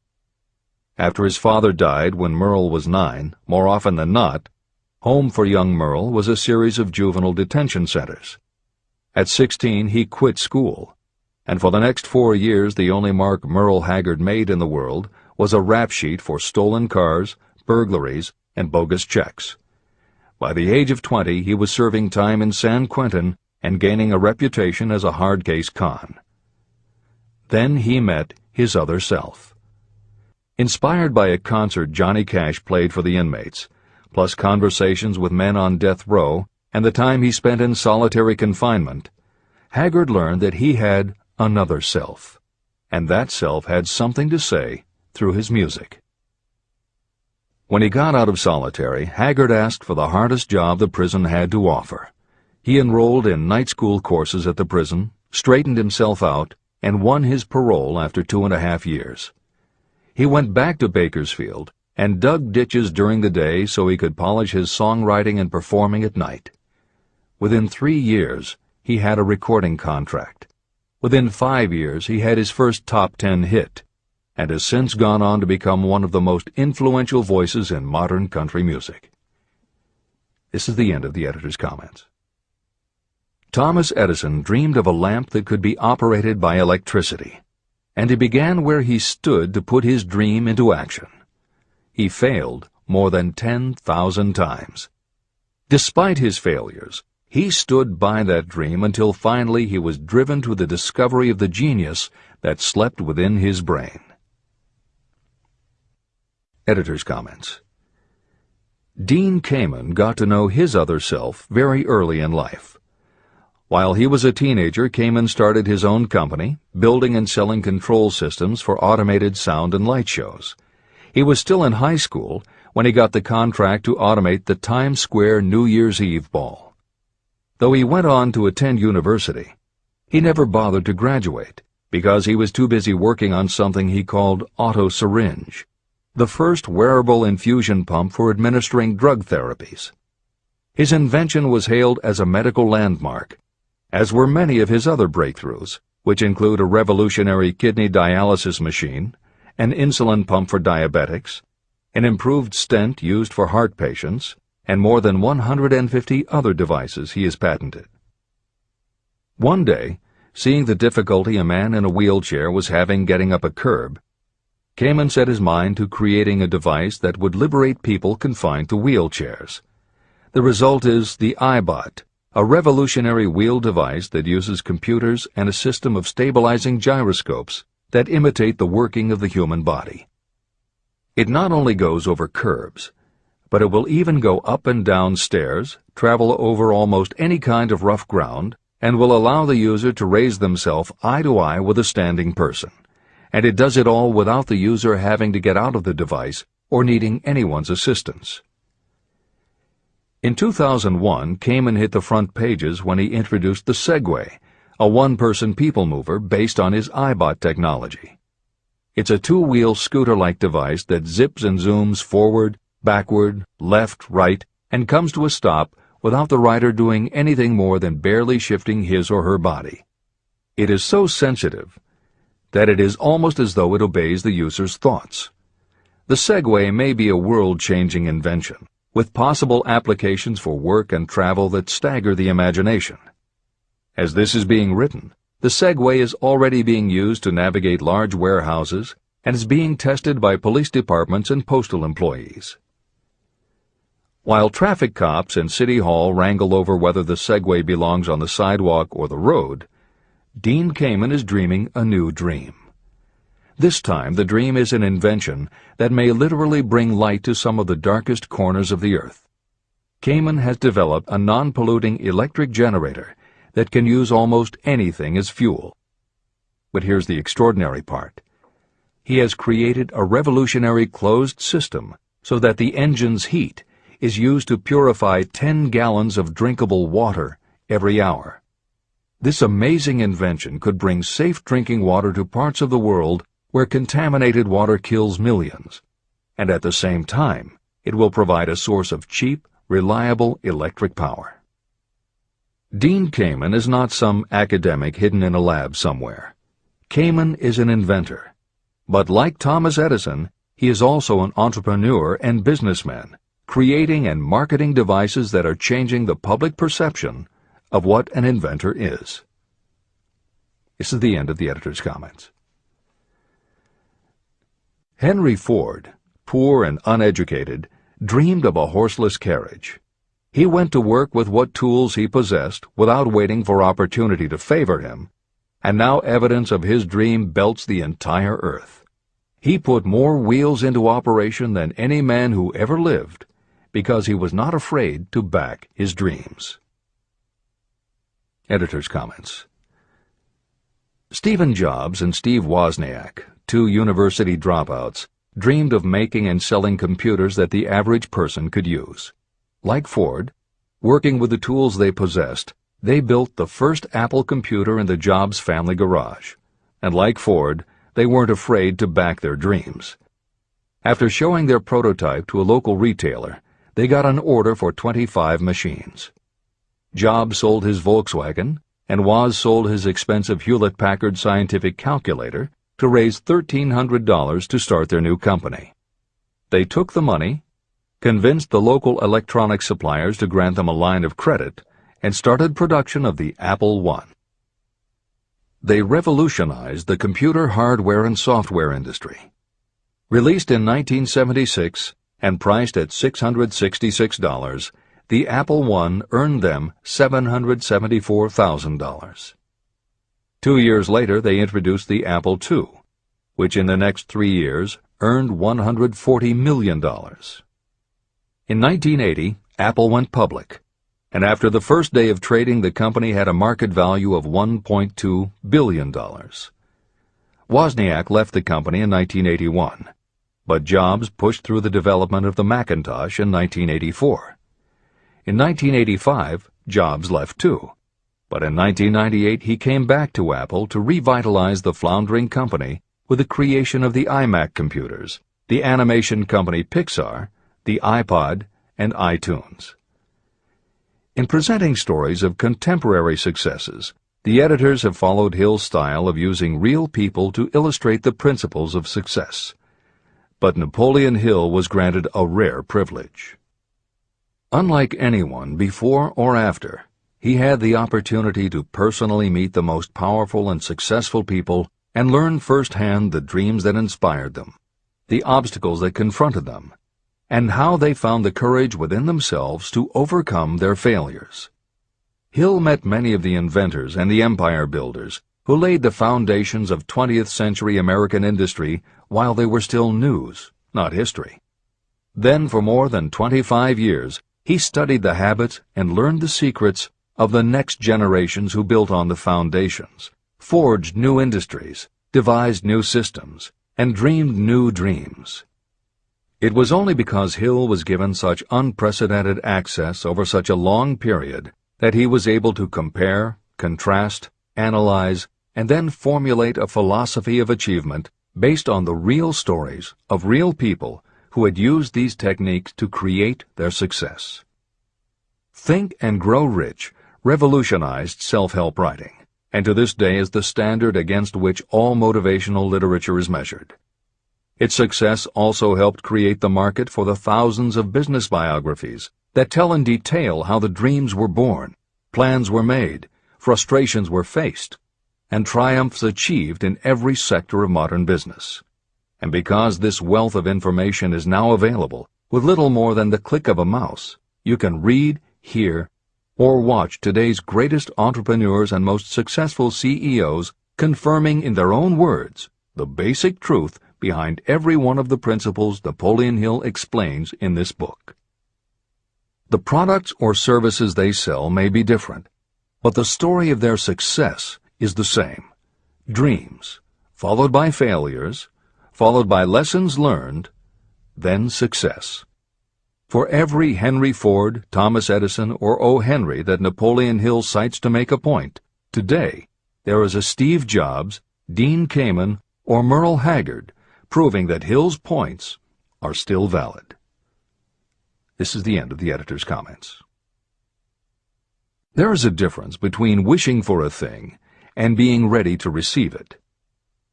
After his father died when Merle was 9, more often than not, home for young Merle was a series of juvenile detention centers. At 16, he quit school, and for the next 4 years the only mark Merle Haggard made in the world was a rap sheet for stolen cars, burglaries, and bogus checks. By the age of 20, he was serving time in San Quentin and gaining a reputation as a hard-case con. Then he met his other self. Inspired by a concert Johnny Cash played for the inmates, plus conversations with men on death row and the time he spent in solitary confinement, Haggard learned that he had another self, and that self had something to say through his music. When he got out of solitary, Haggard asked for the hardest job the prison had to offer. He enrolled in night school courses at the prison, straightened himself out, and won his parole after 2.5 years. He went back to Bakersfield and dug ditches during the day so he could polish his songwriting and performing at night. Within 3 years, he had a recording contract. Within 5 years, he had his first top 10 hit, and has since gone on to become one of the most influential voices in modern country music. This is the end of the editor's comments. Thomas Edison dreamed of a lamp that could be operated by electricity. and he began where he stood to put his dream into action. He failed more than 10,000 times. Despite his failures, he stood by that dream until finally he was driven to the discovery of the genius that slept within his brain. Editor's comments. Dean Kamen got to know his other self very early in life. While he was a teenager, Kamen started his own company, building and selling control systems for automated sound and light shows. He was still in high school when he got the contract to automate the Times Square New Year's Eve ball. Though he went on to attend university, he never bothered to graduate because he was too busy working on something he called auto-syringe, the first wearable infusion pump for administering drug therapies. His invention was hailed as a medical landmark, as were many of his other breakthroughs, which include a revolutionary kidney dialysis machine, an insulin pump for diabetics, an improved stent used for heart patients, and more than 150 other devices he has patented. One day, seeing the difficulty a man in a wheelchair was having getting up a curb, Kamen set his mind to creating a device that would liberate people confined to wheelchairs. The result is the iBot, a revolutionary wheel device that uses computers and a system of stabilizing gyroscopes that imitate the working of the human body. It not only goes over curbs, but it will even go up and down stairs, travel over almost any kind of rough ground, and will allow the user to raise themselves eye to eye with a standing person. And it does it all without the user having to get out of the device or needing anyone's assistance. In 2001, Kamen hit the front pages when he introduced the Segway, a one-person people mover based on his iBot technology. It's a two-wheel scooter-like device that zips and zooms forward, backward, left, right, and comes to a stop without the rider doing anything more than barely shifting his or her body. It is so sensitive that it is almost as though it obeys the user's thoughts. The Segway may be a world-changing invention, with possible applications for work and travel that stagger the imagination. As this is being written, the Segway is already being used to navigate large warehouses and is being tested by police departments and postal employees. While traffic cops and City Hall wrangle over whether the Segway belongs on the sidewalk or the road, Dean Kamen is dreaming a new dream. This time, the dream is an invention that may literally bring light to some of the darkest corners of the earth. Kamen has developed a non-polluting electric generator that can use almost anything as fuel. But here's the extraordinary part. He has created a revolutionary closed system so that the engine's heat is used to purify 10 gallons of drinkable water every hour. This amazing invention could bring safe drinking water to parts of the world where contaminated water kills millions, and at the same time, it will provide a source of cheap, reliable electric power. Dean Kamen is not some academic hidden in a lab somewhere. Kamen is an inventor. But like Thomas Edison, he is also an entrepreneur and businessman, creating and marketing devices that are changing the public perception of what an inventor is. This is the end of the editor's comments. Henry Ford, poor and uneducated, dreamed of a horseless carriage. He went to work with what tools he possessed without waiting for opportunity to favor him, and now evidence of his dream belts the entire earth. He put more wheels into operation than any man who ever lived, because he was not afraid to back his dreams. Editor's comments. Stephen Jobs and Steve Wozniak, two university dropouts, dreamed of making and selling computers that the average person could use. Like Ford, working with the tools they possessed, they built the first Apple computer in the Jobs family garage. And like Ford, they weren't afraid to back their dreams. After showing their prototype to a local retailer, they got an order for 25 machines. Jobs sold his Volkswagen, and Woz sold his expensive Hewlett-Packard scientific calculator to raise $1,300 to start their new company. They took the money, convinced the local electronics suppliers to grant them a line of credit, and started production of the Apple I. they revolutionized the computer hardware and software industry. Released in 1976 and priced at $666, the Apple I earned them $774,000. 2 years later, they introduced the Apple II, which in the next 3 years earned $140 million. In 1980, Apple went public, and after the first day of trading, the company had a market value of $1.2 billion. Wozniak left the company in 1981, but Jobs pushed through the development of the Macintosh in 1984. In 1985, Jobs left too, but in 1998 he came back to Apple to revitalize the floundering company with the creation of the iMac computers, the animation company Pixar, the iPod, and iTunes. In presenting stories of contemporary successes, the editors have followed Hill's style of using real people to illustrate the principles of success. But Napoleon Hill was granted a rare privilege. Unlike anyone before or after, he had the opportunity to personally meet the most powerful and successful people and learn firsthand the dreams that inspired them, the obstacles that confronted them, and how they found the courage within themselves to overcome their failures. Hill met many of the inventors and the empire builders who laid the foundations of 20th century American industry while they were still news, not history. Then, for more than 25 years, he studied the habits and learned the secrets of the next generations who built on the foundations, forged new industries, devised new systems, and dreamed new dreams. It was only because Hill was given such unprecedented access over such a long period that he was able to compare, contrast, analyze, and then formulate a philosophy of achievement based on the real stories of real people who had used these techniques to create their success. Think and Grow Rich revolutionized self-help writing, and to this day is the standard against which all motivational literature is measured. Its success also helped create the market for the thousands of business biographies that tell in detail how the dreams were born, plans were made, frustrations were faced, and triumphs achieved in every sector of modern business. And because this wealth of information is now available, with little more than the click of a mouse, you can read, hear, or watch today's greatest entrepreneurs and most successful CEOs confirming in their own words the basic truth behind every one of the principles Napoleon Hill explains in this book. The products or services they sell may be different, but the story of their success is the same. Dreams, followed by failures, followed by lessons learned, then success. For every Henry Ford, Thomas Edison, or O. Henry that Napoleon Hill cites to make a point, today there is a Steve Jobs, Dean Kamen, or Merle Haggard, proving that Hill's points are still valid. This is the end of the editor's comments. There is a difference between wishing for a thing and being ready to receive it.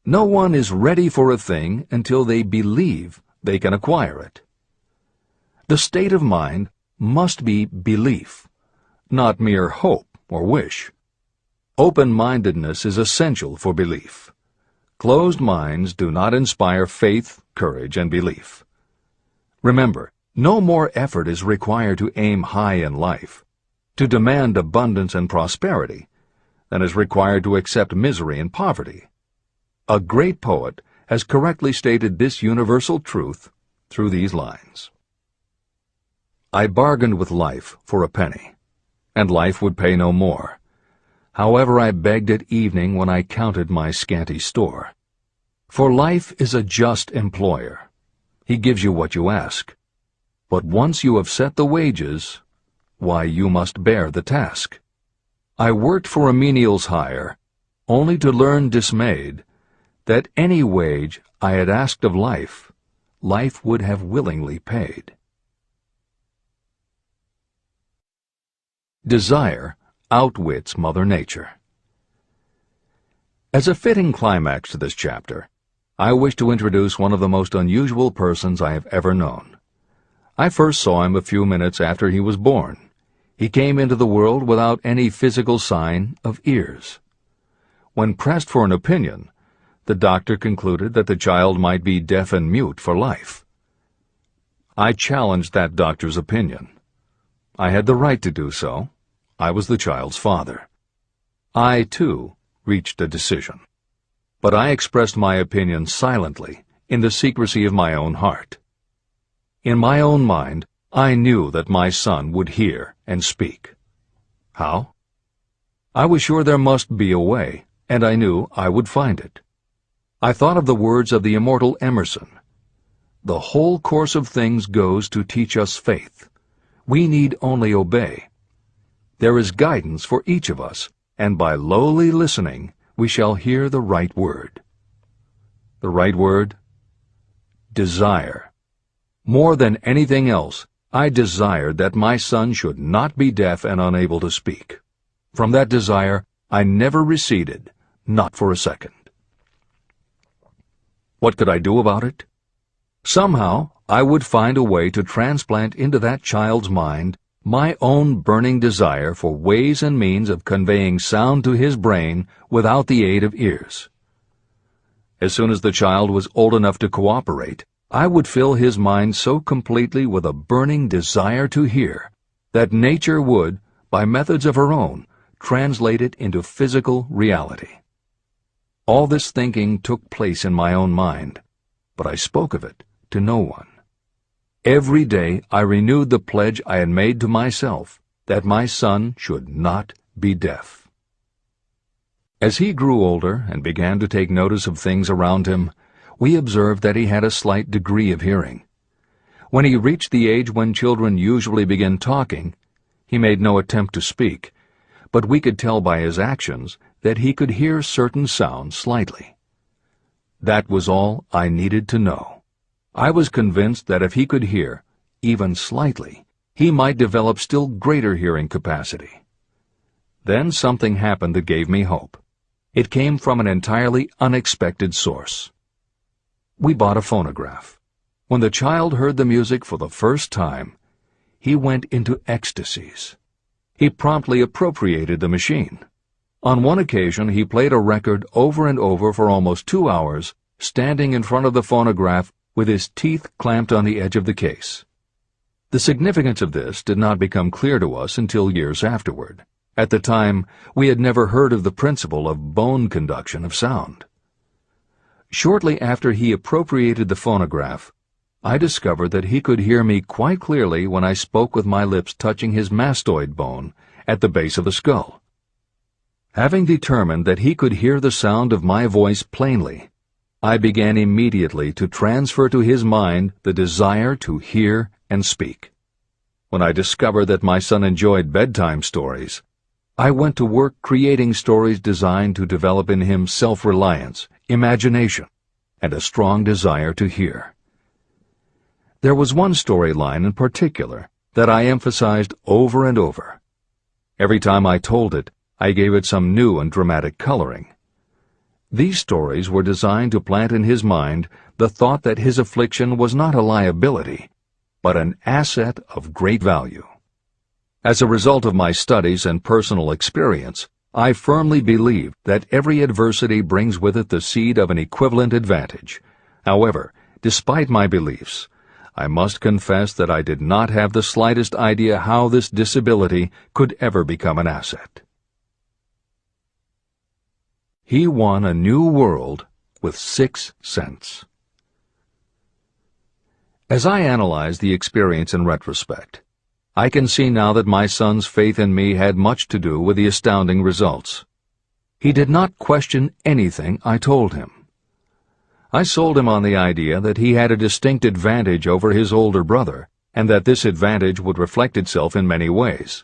No one is ready for a thing until they believe they can acquire it. The state of mind must be belief, not mere hope or wish. Open-mindedness is essential for belief. Closed minds do not inspire faith, courage, and belief. Remember, no more effort is required to aim high in life, to demand abundance and prosperity, than is required to accept misery and poverty. A great poet has correctly stated this universal truth through these lines. I bargained with life for a penny, and life would pay no more. However, I begged at evening when I counted my scanty store. For life is a just employer. He gives you what you ask. But once you have set the wages, why, you must bear the task. I worked for a menial's hire, only to learn dismayed that any wage I had asked of life, life would have willingly paid. Desire outwits Mother Nature. As a fitting climax to this chapter, I wish to introduce one of the most unusual persons I have ever known. I first saw him a few minutes after he was born. He came into the world without any physical sign of ears. When pressed for an opinion, the doctor concluded that the child might be deaf and mute for life. I challenged that doctor's opinion. I had the right to do so. I was the child's father. I, too, reached a decision. But I expressed my opinion silently, in the secrecy of my own heart. In my own mind, I knew that my son would hear and speak. How? I was sure there must be a way, and I knew I would find it. I thought of the words of the immortal Emerson. The whole course of things goes to teach us faith. We need only obey. There is guidance for each of us, and by lowly listening, we shall hear the right word. The right word? Desire. More than anything else, I desired that my son should not be deaf and unable to speak. From that desire, I never receded, not for a second. What could I do about it? Somehow, I would find a way to transplant into that child's mind my own burning desire for ways and means of conveying sound to his brain without the aid of ears. As soon as the child was old enough to cooperate, I would fill his mind so completely with a burning desire to hear that nature would, by methods of her own, translate it into physical reality. All this thinking took place in my own mind, but I spoke of it to no one. Every day I renewed the pledge I had made to myself that my son should not be deaf. As he grew older and began to take notice of things around him, we observed that he had a slight degree of hearing. When he reached the age when children usually begin talking, he made no attempt to speak, but we could tell by his actions that he could hear certain sounds slightly. That was all I needed to know. I was convinced that if he could hear, even slightly, he might develop still greater hearing capacity. Then something happened that gave me hope. It came from an entirely unexpected source. We bought a phonograph. When the child heard the music for the first time, he went into ecstasies. He promptly appropriated the machine. On one occasion, he played a record over and over for almost 2 hours, standing in front of the phonograph with his teeth clamped on the edge of the case. The significance of this did not become clear to us until years afterward. At the time, we had never heard of the principle of bone conduction of sound. Shortly after he appropriated the phonograph, I discovered that he could hear me quite clearly when I spoke with my lips touching his mastoid bone at the base of the skull. Having determined that he could hear the sound of my voice plainly, I began immediately to transfer to his mind the desire to hear and speak. When I discovered that my son enjoyed bedtime stories, I went to work creating stories designed to develop in him self-reliance, imagination, and a strong desire to hear. There was one storyline in particular that I emphasized over and over. Every time I told it, I gave it some new and dramatic coloring. These stories were designed to plant in his mind the thought that his affliction was not a liability, but an asset of great value. As a result of my studies and personal experience, I firmly believe that every adversity brings with it the seed of an equivalent advantage. However, despite my beliefs, I must confess that I did not have the slightest idea how this disability could ever become an asset. He won a new world with 6 cents. As I analyze the experience in retrospect, I can see now that my son's faith in me had much to do with the astounding results. He did not question anything I told him. I sold him on the idea that he had a distinct advantage over his older brother, and that this advantage would reflect itself in many ways.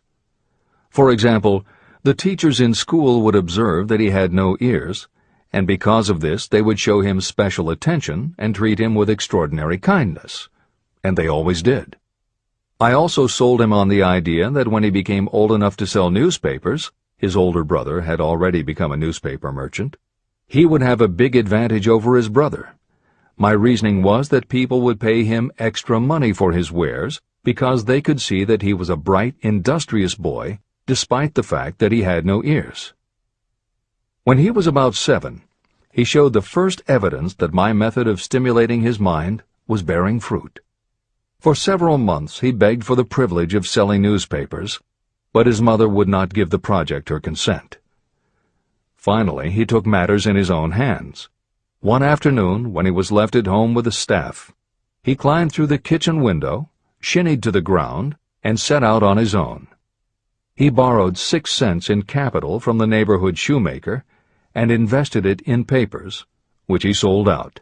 For example, the teachers in school would observe that he had no ears, and because of this they would show him special attention and treat him with extraordinary kindness. And they always did. I also sold him on the idea that when he became old enough to sell newspapers, his older brother had already become a newspaper merchant, he would have a big advantage over his brother. My reasoning was that people would pay him extra money for his wares because they could see that he was a bright, industrious boy, despite the fact that he had no ears. When he was about 7, he showed the first evidence that my method of stimulating his mind was bearing fruit. For several months he begged for the privilege of selling newspapers, but his mother would not give the project her consent. Finally, he took matters in his own hands. One afternoon, when he was left at home with the staff, he climbed through the kitchen window, shinnied to the ground, and set out on his own. He borrowed 6 cents in capital from the neighborhood shoemaker and invested it in papers, which he sold out.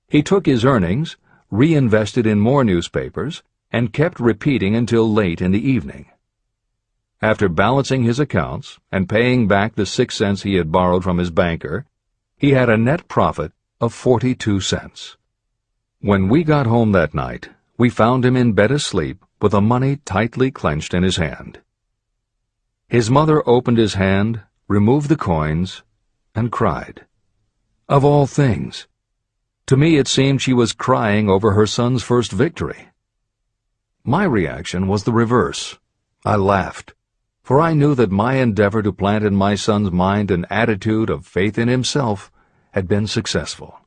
He took his earnings, reinvested in more newspapers, and kept repeating until late in the evening. After balancing his accounts and paying back the 6 cents he had borrowed from his banker, he had a net profit of 42 cents. When we got home that night, we found him in bed asleep with the money tightly clenched in his hand. His mother opened his hand, removed the coins, and cried. Of all things! To me it seemed she was crying over her son's first victory. My reaction was the reverse. I laughed, for I knew that my endeavor to plant in my son's mind an attitude of faith in himself had been successful.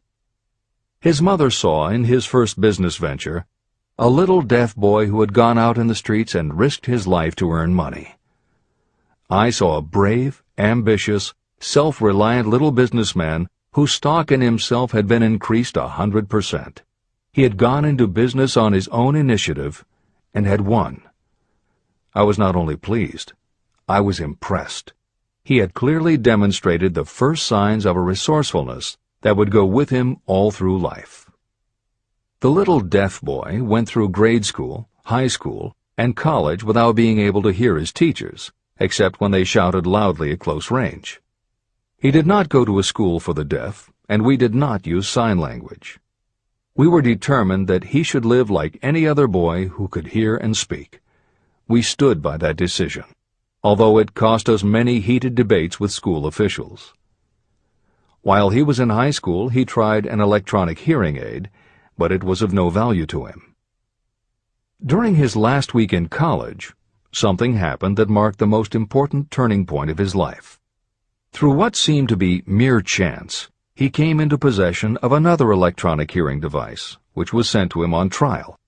His mother saw in his first business venture a little deaf boy who had gone out in the streets and risked his life to earn money. I saw a brave, ambitious, self-reliant little businessman whose stock in himself had been increased 100%. He had gone into business on his own initiative and had won. I was not only pleased, I was impressed. He had clearly demonstrated the first signs of a resourcefulness that would go with him all through life. The little deaf boy went through grade school, high school, and college without being able to hear his teachers, except when they shouted loudly at close range. He did not go to a school for the deaf, and we did not use sign language. We were determined that he should live like any other boy who could hear and speak. We stood by that decision, although it cost us many heated debates with school officials. While he was in high school, he tried an electronic hearing aid, but it was of no value to him. During his last week in college, something happened that marked the most important turning point of his life. Through what seemed to be mere chance, he came into possession of another electronic hearing device, which was sent to him on trial.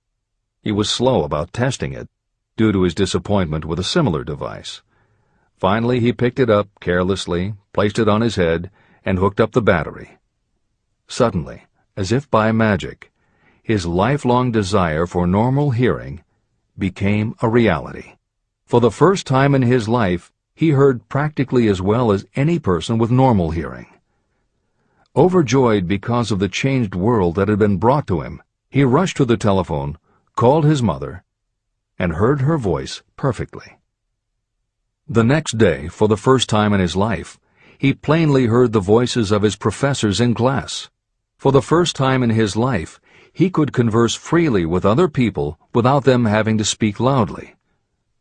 He was slow about testing it, due to his disappointment with a similar device. Finally, he picked it up carelessly, placed it on his head, and hooked up the battery. Suddenly, as if by magic, his lifelong desire for normal hearing became a reality. For the first time in his life, he heard practically as well as any person with normal hearing. Overjoyed because of the changed world that had been brought to him, he rushed to the telephone, called his mother, and heard her voice perfectly. The next day, for the first time in his life, he plainly heard the voices of his professors in class. For the first time in his life, he could converse freely with other people without them having to speak loudly.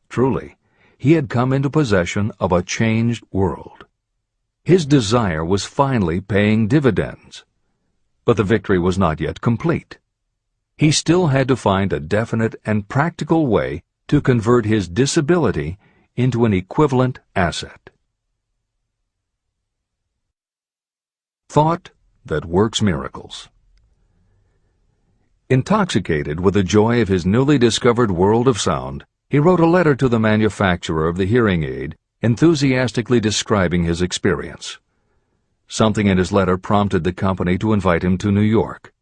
Truly, he had come into possession of a changed world. His desire was finally paying dividends. But the victory was not yet complete. He still had to find a definite and practical way to convert his disability into an equivalent asset. Thought that works miracles. Intoxicated with the joy of his newly discovered world of sound, he wrote a letter to the manufacturer of the hearing aid, enthusiastically describing his experience. Something in his letter prompted the company to invite him to New York.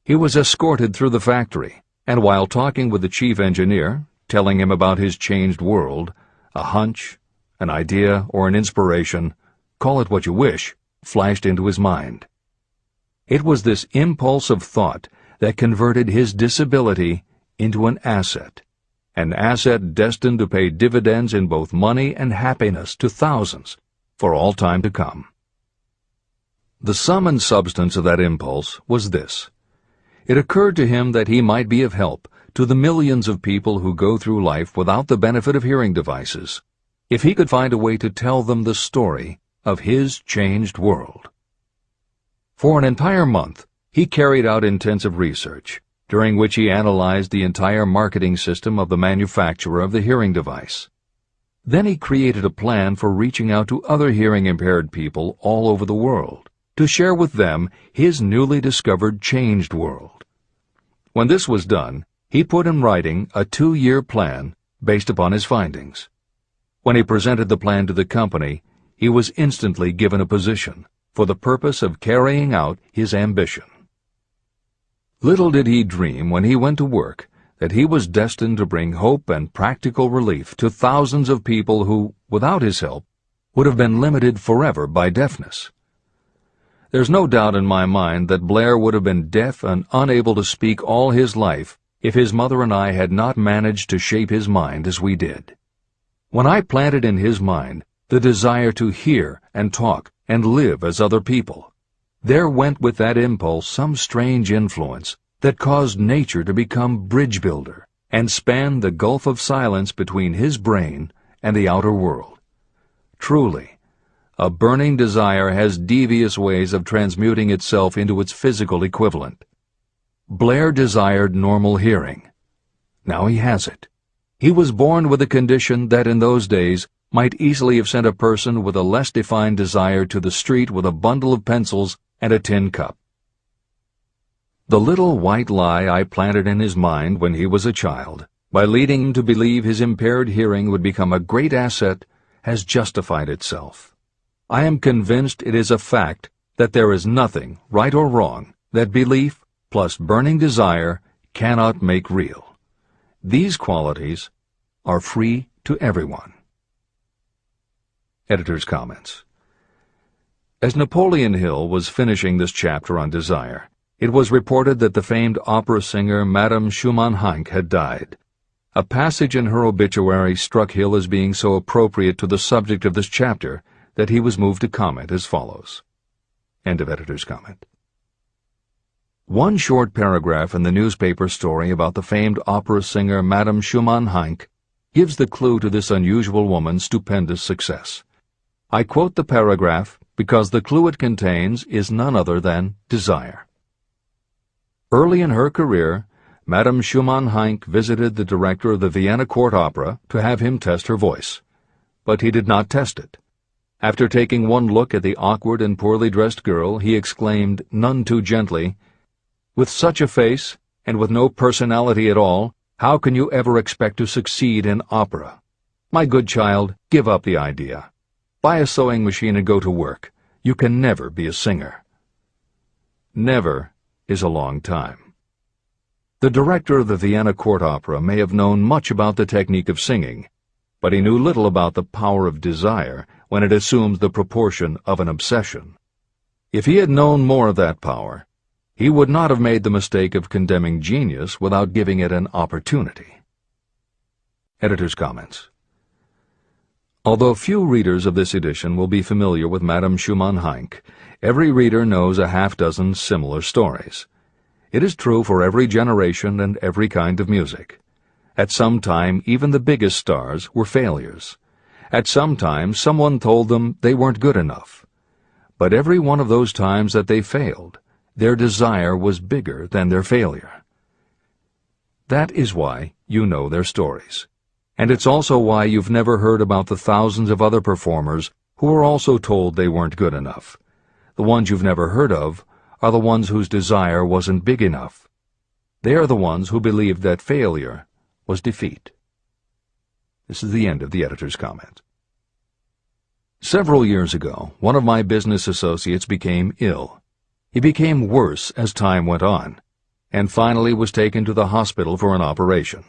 He was escorted through the factory, and while talking with the chief engineer, telling him about his changed world, a hunch, an idea, or an inspiration, call it what you wish, flashed into his mind. It was this impulse of thought that converted his disability into an asset destined to pay dividends in both money and happiness to thousands for all time to come. The sum and substance of that impulse was this. It occurred to him that he might be of help to the millions of people who go through life without the benefit of hearing devices, if he could find a way to tell them the story of his changed world. For an entire month, he carried out intensive research, during which he analyzed the entire marketing system of the manufacturer of the hearing device. Then he created a plan for reaching out to other hearing-impaired people all over the world, to share with them his newly discovered changed world. When this was done, he put in writing a 2-year plan based upon his findings. When he presented the plan to the company, he was instantly given a position for the purpose of carrying out his ambition. Little did he dream when he went to work that he was destined to bring hope and practical relief to thousands of people who, without his help, would have been limited forever by deafness. There's no doubt in my mind that Blair would have been deaf and unable to speak all his life if his mother and I had not managed to shape his mind as we did. When I planted in his mind the desire to hear and talk and live as other people, there went with that impulse some strange influence that caused nature to become bridge builder and span the gulf of silence between his brain and the outer world. Truly, a burning desire has devious ways of transmuting itself into its physical equivalent. Blair desired normal hearing. Now he has it. He was born with a condition that in those days might easily have sent a person with a less defined desire to the street with a bundle of pencils and a tin cup. The little white lie I planted in his mind when he was a child, by leading him to believe his impaired hearing would become a great asset, has justified itself. I am convinced it is a fact that there is nothing, right or wrong, that belief plus burning desire cannot make real. These qualities are free to everyone. Editor's comments. As Napoleon Hill was finishing this chapter on desire, it was reported that the famed opera singer Madame Schumann-Heink had died. A passage in her obituary struck Hill as being so appropriate to the subject of this chapter that he was moved to comment as follows. End of editor's comment. One short paragraph in the newspaper story about the famed opera singer Madame Schumann-Heink gives the clue to this unusual woman's stupendous success. I quote the paragraph because the clue it contains is none other than desire. Early in her career, Madame Schumann-Heink visited the director of the Vienna Court Opera to have him test her voice. But he did not test it. After taking one look at the awkward and poorly dressed girl, he exclaimed, none too gently, "With such a face, and with no personality at all, how can you ever expect to succeed in opera? My good child, give up the idea. Buy a sewing machine and go to work. You can never be a singer." Never is a long time. The director of the Vienna Court Opera may have known much about the technique of singing, but he knew little about the power of desire when it assumes the proportion of an obsession. If he had known more of that power, he would not have made the mistake of condemning genius without giving it an opportunity. Editor's comments. Although few readers of this edition will be familiar with Madame Schumann-Heink, every reader knows a half-dozen similar stories. It is true for every generation and every kind of music. At some time, even the biggest stars were failures. At some time, someone told them they weren't good enough. But every one of those times that they failed, their desire was bigger than their failure. That is why you know their stories. And it's also why you've never heard about the thousands of other performers who were also told they weren't good enough. The ones you've never heard of are the ones whose desire wasn't big enough. They are the ones who believed that failure was defeat. This is the end of the editor's comment. Several years ago, one of my business associates became ill. He became worse as time went on, and finally was taken to the hospital for an operation.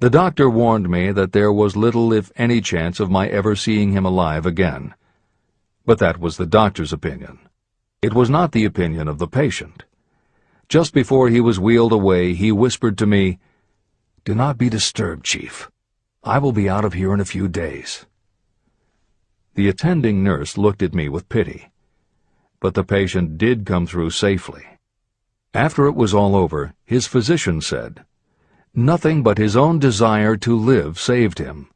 The doctor warned me that there was little if any chance of my ever seeing him alive again. But that was the doctor's opinion. It was not the opinion of the patient. Just before he was wheeled away, he whispered to me, "Do not be disturbed, Chief. I will be out of here in a few days." The attending nurse looked at me with pity. But the patient did come through safely. After it was all over, his physician said, "Nothing but his own desire to live saved him.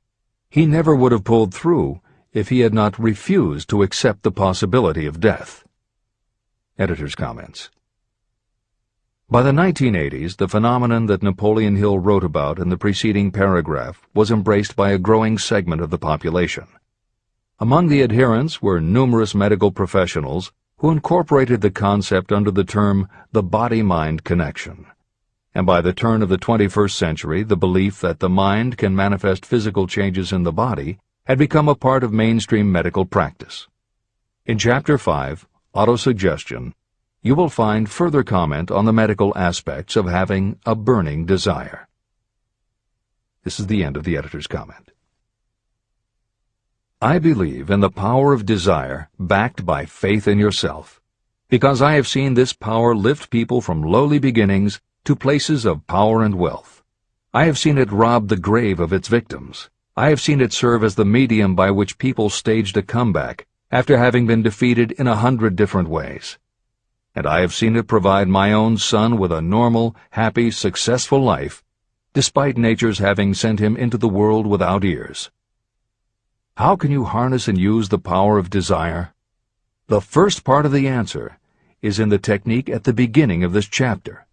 He never would have pulled through if he had not refused to accept the possibility of death." Editor's comments. By the 1980s, the phenomenon that Napoleon Hill wrote about in the preceding paragraph was embraced by a growing segment of the population. Among the adherents were numerous medical professionals who incorporated the concept under the term the body-mind connection. And by the turn of the 21st century, the belief that the mind can manifest physical changes in the body had become a part of mainstream medical practice. In Chapter 5, Autosuggestion, you will find further comment on the medical aspects of having a burning desire. This is the end of the editor's comment. I believe in the power of desire backed by faith in yourself, because I have seen this power lift people from lowly beginnings to places of power and wealth. I have seen it rob the grave of its victims. I have seen it serve as the medium by which people staged a comeback after having been defeated in 100 different ways. And I have seen it provide my own son with a normal, happy, successful life, despite nature's having sent him into the world without ears. How can you harness and use the power of desire? The first part of the answer is in the technique at the beginning of this chapter.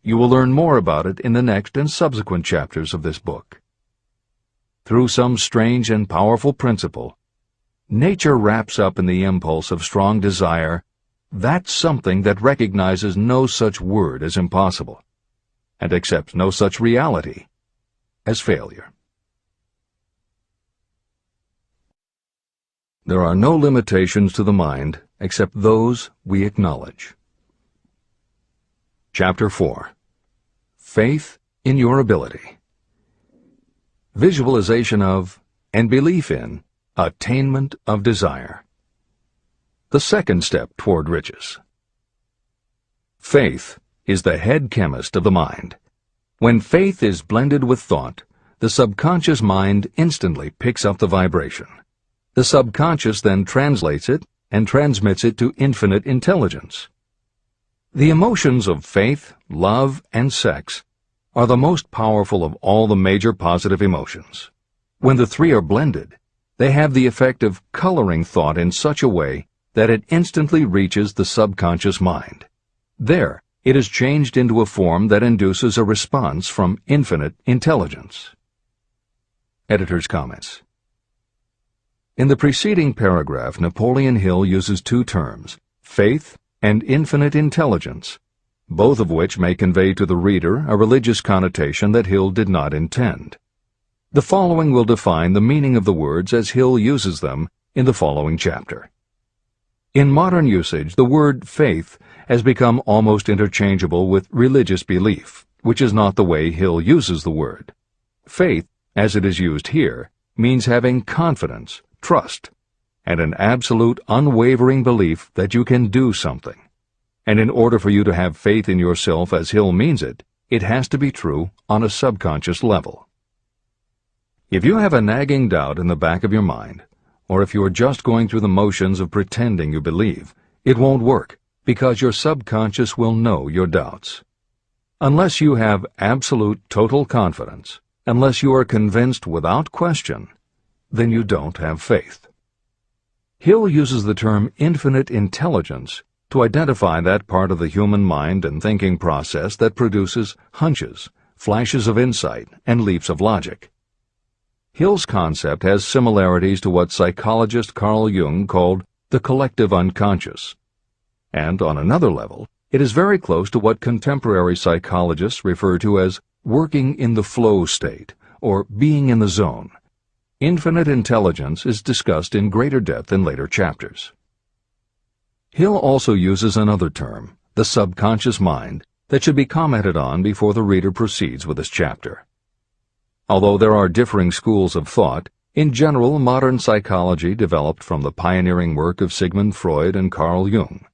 You will learn more about it in the next and subsequent chapters of this book. Through some strange and powerful principle, nature wraps up in the impulse of strong desire that something that recognizes no such word as impossible, and accepts no such reality as failure. There are no limitations to the mind except those we acknowledge. Chapter 4. Faith in your ability. Visualization of and belief in attainment of desire. The second step toward riches. Faith is the head chemist of the mind. When faith is blended with thought, the subconscious mind instantly picks up the vibration. The subconscious then translates it and transmits it to infinite intelligence. The emotions of faith, love, and sex are the most powerful of all the major positive emotions. When the three are blended, they have the effect of coloring thought in such a way that it instantly reaches the subconscious mind. There, it is changed into a form that induces a response from infinite intelligence. Editor's comments. In the preceding paragraph, Napoleon Hill uses two terms, faith and infinite intelligence, both of which may convey to the reader a religious connotation that Hill did not intend. The following will define the meaning of the words as Hill uses them in the following chapter. In modern usage, the word faith has become almost interchangeable with religious belief, which is not the way Hill uses the word. Faith, as it is used here, means having confidence, trust, and an absolute unwavering belief that you can do something. And in order for you to have faith in yourself as Hill means it, it has to be true on a subconscious level. If you have a nagging doubt in the back of your mind, or if you are just going through the motions of pretending you believe, it won't work, because your subconscious will know your doubts. Unless you have absolute total confidence, unless you are convinced without question, then you don't have faith. Hill uses the term infinite intelligence to identify that part of the human mind and thinking process that produces hunches, flashes of insight, and leaps of logic. Hill's concept has similarities to what psychologist Carl Jung called the collective unconscious. And on another level, it is very close to what contemporary psychologists refer to as working in the flow state, or being in the zone. Infinite intelligence is discussed in greater depth in later chapters. Hill also uses another term, the subconscious mind, that should be commented on before the reader proceeds with this chapter. Although there are differing schools of thought, in general, modern psychology developed from the pioneering work of Sigmund Freud and Carl Jung.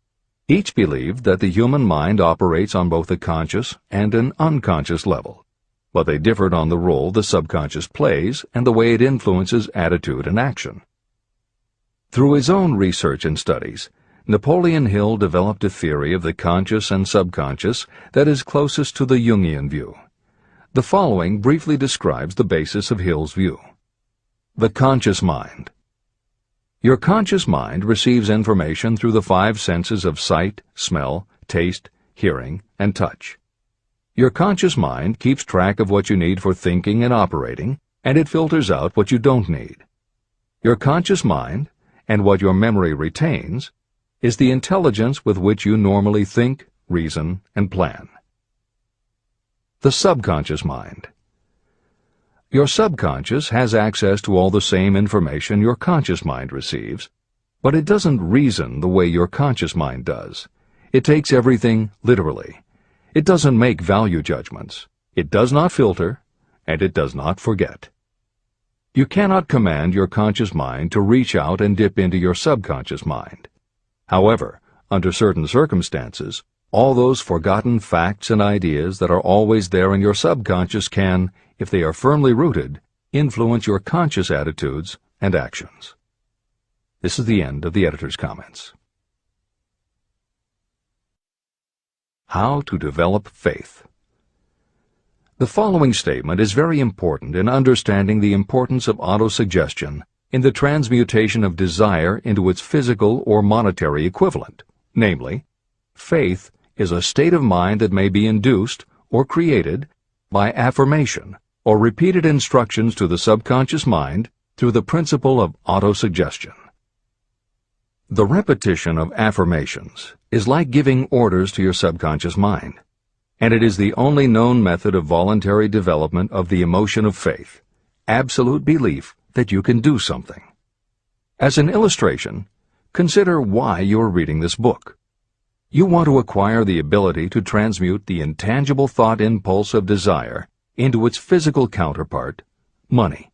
Each believed that the human mind operates on both a conscious and an unconscious level, but they differed on the role the subconscious plays and the way it influences attitude and action. Through his own research and studies, Napoleon Hill developed a theory of the conscious and subconscious that is closest to the Jungian view. The following briefly describes the basis of Hill's view. The conscious mind. Your conscious mind receives information through the five senses of sight, smell, taste, hearing, and touch. Your conscious mind keeps track of what you need for thinking and operating, and it filters out what you don't need. Your conscious mind, and what your memory retains, is the intelligence with which you normally think, reason, and plan. The subconscious mind. Your subconscious has access to all the same information your conscious mind receives, but it doesn't reason the way your conscious mind does. It takes everything literally. It doesn't make value judgments. It does not filter, and it does not forget. You cannot command your conscious mind to reach out and dip into your subconscious mind. However, under certain circumstances, all those forgotten facts and ideas that are always there in your subconscious can, if they are firmly rooted, influence your conscious attitudes and actions. This is the end of the editor's comments. How to develop faith. The following statement is very important in understanding the importance of autosuggestion in the transmutation of desire into its physical or monetary equivalent, namely, faith is a state of mind that may be induced or created by affirmation or repeated instructions to the subconscious mind through the principle of autosuggestion. The repetition of affirmations is like giving orders to your subconscious mind, and it is the only known method of voluntary development of the emotion of faith, absolute belief that you can do something. As an illustration, consider why you are reading this book. You want to acquire the ability to transmute the intangible thought impulse of desire into its physical counterpart, money.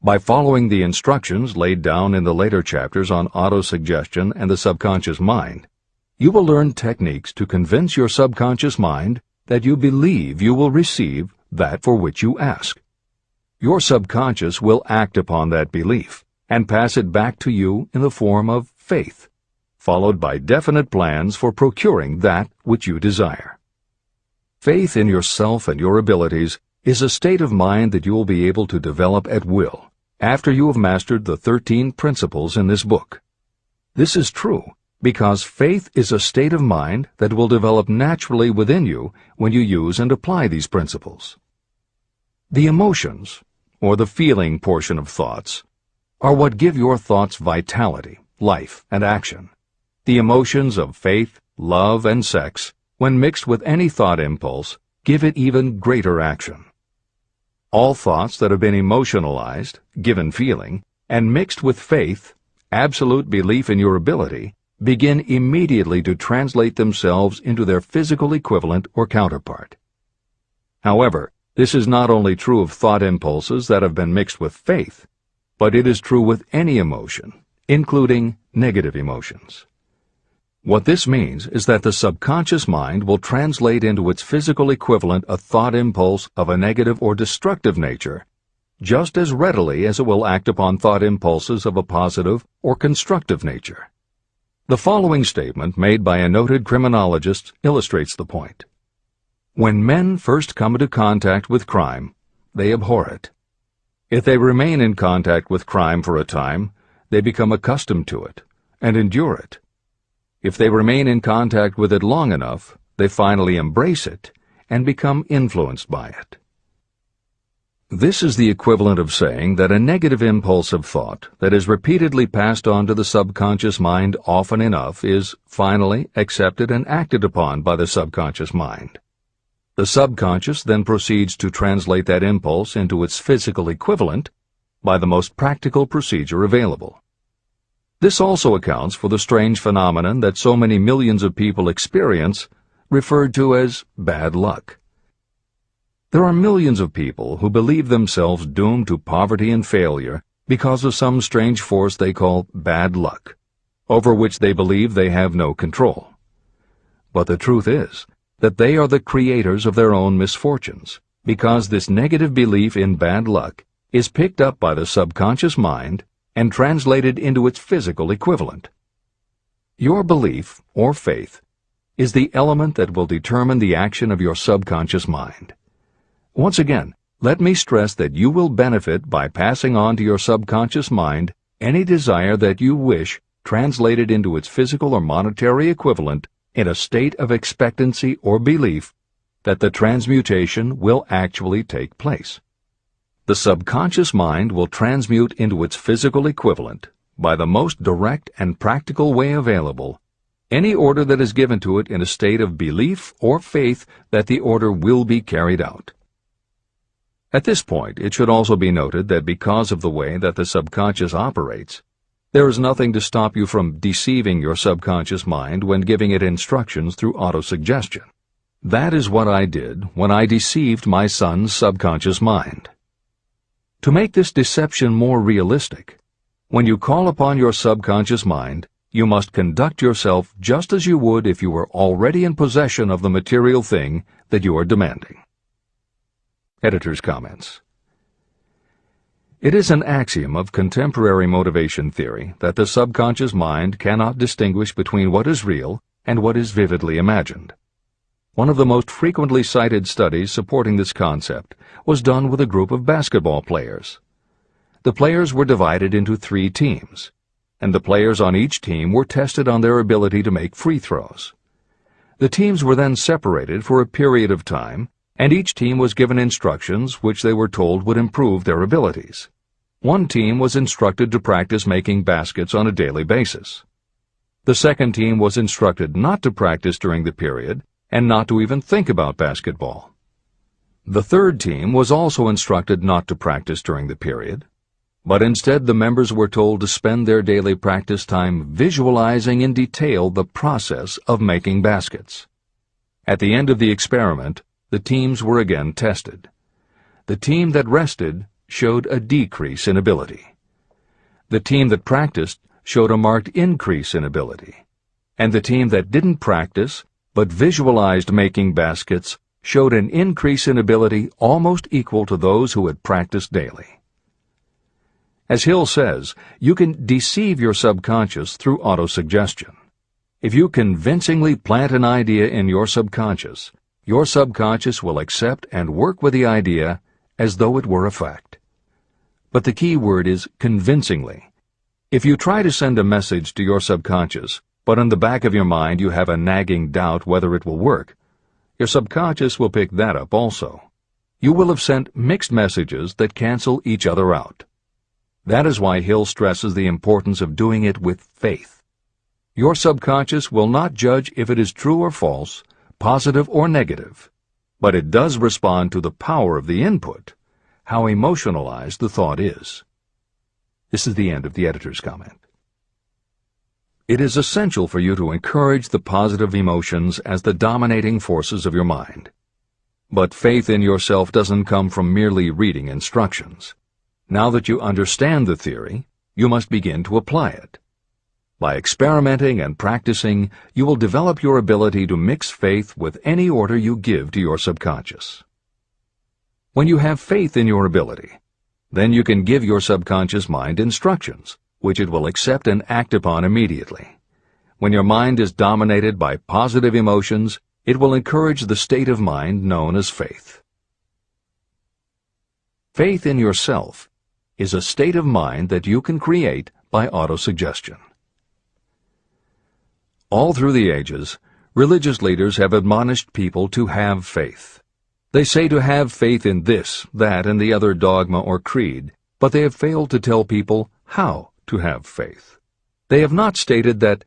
By following the instructions laid down in the later chapters on autosuggestion and the subconscious mind, you will learn techniques to convince your subconscious mind that you believe you will receive that for which you ask. Your subconscious will act upon that belief and pass it back to you in the form of faith, followed by definite plans for procuring that which you desire. Faith in yourself and your abilities is a state of mind that you will be able to develop at will after you have mastered the 13 principles in this book. This is true because faith is a state of mind that will develop naturally within you when you use and apply these principles. The emotions, or the feeling portion of thoughts, are what give your thoughts vitality, life, and action. The emotions of faith, love, and sex, when mixed with any thought impulse, give it even greater action. All thoughts that have been emotionalized, given feeling, and mixed with faith, absolute belief in your ability, begin immediately to translate themselves into their physical equivalent or counterpart. However, this is not only true of thought impulses that have been mixed with faith, but it is true with any emotion, including negative emotions. What this means is that the subconscious mind will translate into its physical equivalent a thought impulse of a negative or destructive nature just as readily as it will act upon thought impulses of a positive or constructive nature. The following statement made by a noted criminologist illustrates the point. When men first come into contact with crime, they abhor it. If they remain in contact with crime for a time, they become accustomed to it and endure it. If they remain in contact with it long enough, they finally embrace it and become influenced by it. This is the equivalent of saying that a negative impulse of thought that is repeatedly passed on to the subconscious mind often enough is finally accepted and acted upon by the subconscious mind. The subconscious then proceeds to translate that impulse into its physical equivalent by the most practical procedure available. This also accounts for the strange phenomenon that so many millions of people experience, referred to as bad luck. There are millions of people who believe themselves doomed to poverty and failure because of some strange force they call bad luck, over which they believe they have no control. But the truth is that they are the creators of their own misfortunes, because this negative belief in bad luck is picked up by the subconscious mind and translated into its physical equivalent. Your belief, or faith, is the element that will determine the action of your subconscious mind. Once again, let me stress that you will benefit by passing on to your subconscious mind any desire that you wish translated into its physical or monetary equivalent in a state of expectancy or belief that the transmutation will actually take place. The subconscious mind will transmute into its physical equivalent, by the most direct and practical way available, any order that is given to it in a state of belief or faith that the order will be carried out. At this point, it should also be noted that because of the way that the subconscious operates, there is nothing to stop you from deceiving your subconscious mind when giving it instructions through autosuggestion. That is what I did when I deceived my son's subconscious mind. To make this deception more realistic, when you call upon your subconscious mind, you must conduct yourself just as you would if you were already in possession of the material thing that you are demanding. Editor's comments. It is an axiom of contemporary motivation theory that the subconscious mind cannot distinguish between what is real and what is vividly imagined. One of the most frequently cited studies supporting this concept was done with a group of basketball players. The players were divided into 3 teams, and the players on each team were tested on their ability to make free throws. The teams were then separated for a period of time, and each team was given instructions which they were told would improve their abilities. One team was instructed to practice making baskets on a daily basis. The second team was instructed not to practice during the period and not to even think about basketball. The third team was also instructed not to practice during the period, but instead the members were told to spend their daily practice time visualizing in detail the process of making baskets. At the end of the experiment, the teams were again tested. The team that rested showed a decrease in ability. The team that practiced showed a marked increase in ability. And the team that didn't practice but visualized making baskets showed an increase in ability almost equal to those who had practiced daily. As Hill says, you can deceive your subconscious through autosuggestion. If you convincingly plant an idea in your subconscious will accept and work with the idea as though it were a fact. But the key word is convincingly. If you try to send a message to your subconscious, but in the back of your mind you have a nagging doubt whether it will work, your subconscious will pick that up also. You will have sent mixed messages that cancel each other out. That is why Hill stresses the importance of doing it with faith. Your subconscious will not judge if it is true or false, positive or negative, but it does respond to the power of the input, how emotionalized the thought is. This is the end of the editor's comment. It is essential for you to encourage the positive emotions as the dominating forces of your mind. But faith in yourself doesn't come from merely reading instructions. Now that you understand the theory, you must begin to apply it. By experimenting and practicing, you will develop your ability to mix faith with any order you give to your subconscious. When you have faith in your ability, then you can give your subconscious mind instructions, which it will accept and act upon immediately. When your mind is dominated by positive emotions, it will encourage the state of mind known as faith. Faith in yourself is a state of mind that you can create by autosuggestion. All through the ages, religious leaders have admonished people to have faith. They say to have faith in this, that, and the other dogma or creed, but they have failed to tell people how to have faith. They have not stated that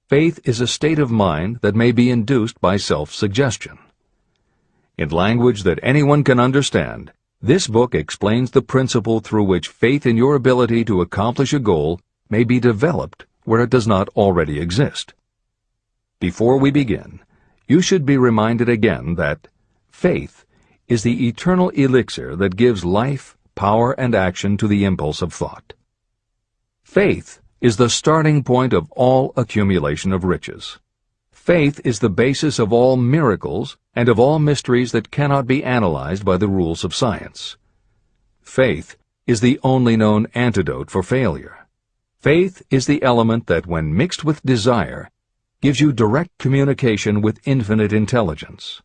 faith is a state of mind that may be induced by self-suggestion. In language that anyone can understand, this book explains the principle through which faith in your ability to accomplish a goal may be developed where it does not already exist. Before we begin, you should be reminded again that faith is the eternal elixir that gives life, power, and action to the impulse of thought. Faith is the starting point of all accumulation of riches. Faith is the basis of all miracles and of all mysteries that cannot be analyzed by the rules of science. Faith is the only known antidote for failure. Faith is the element that, when mixed with desire, gives you direct communication with infinite intelligence.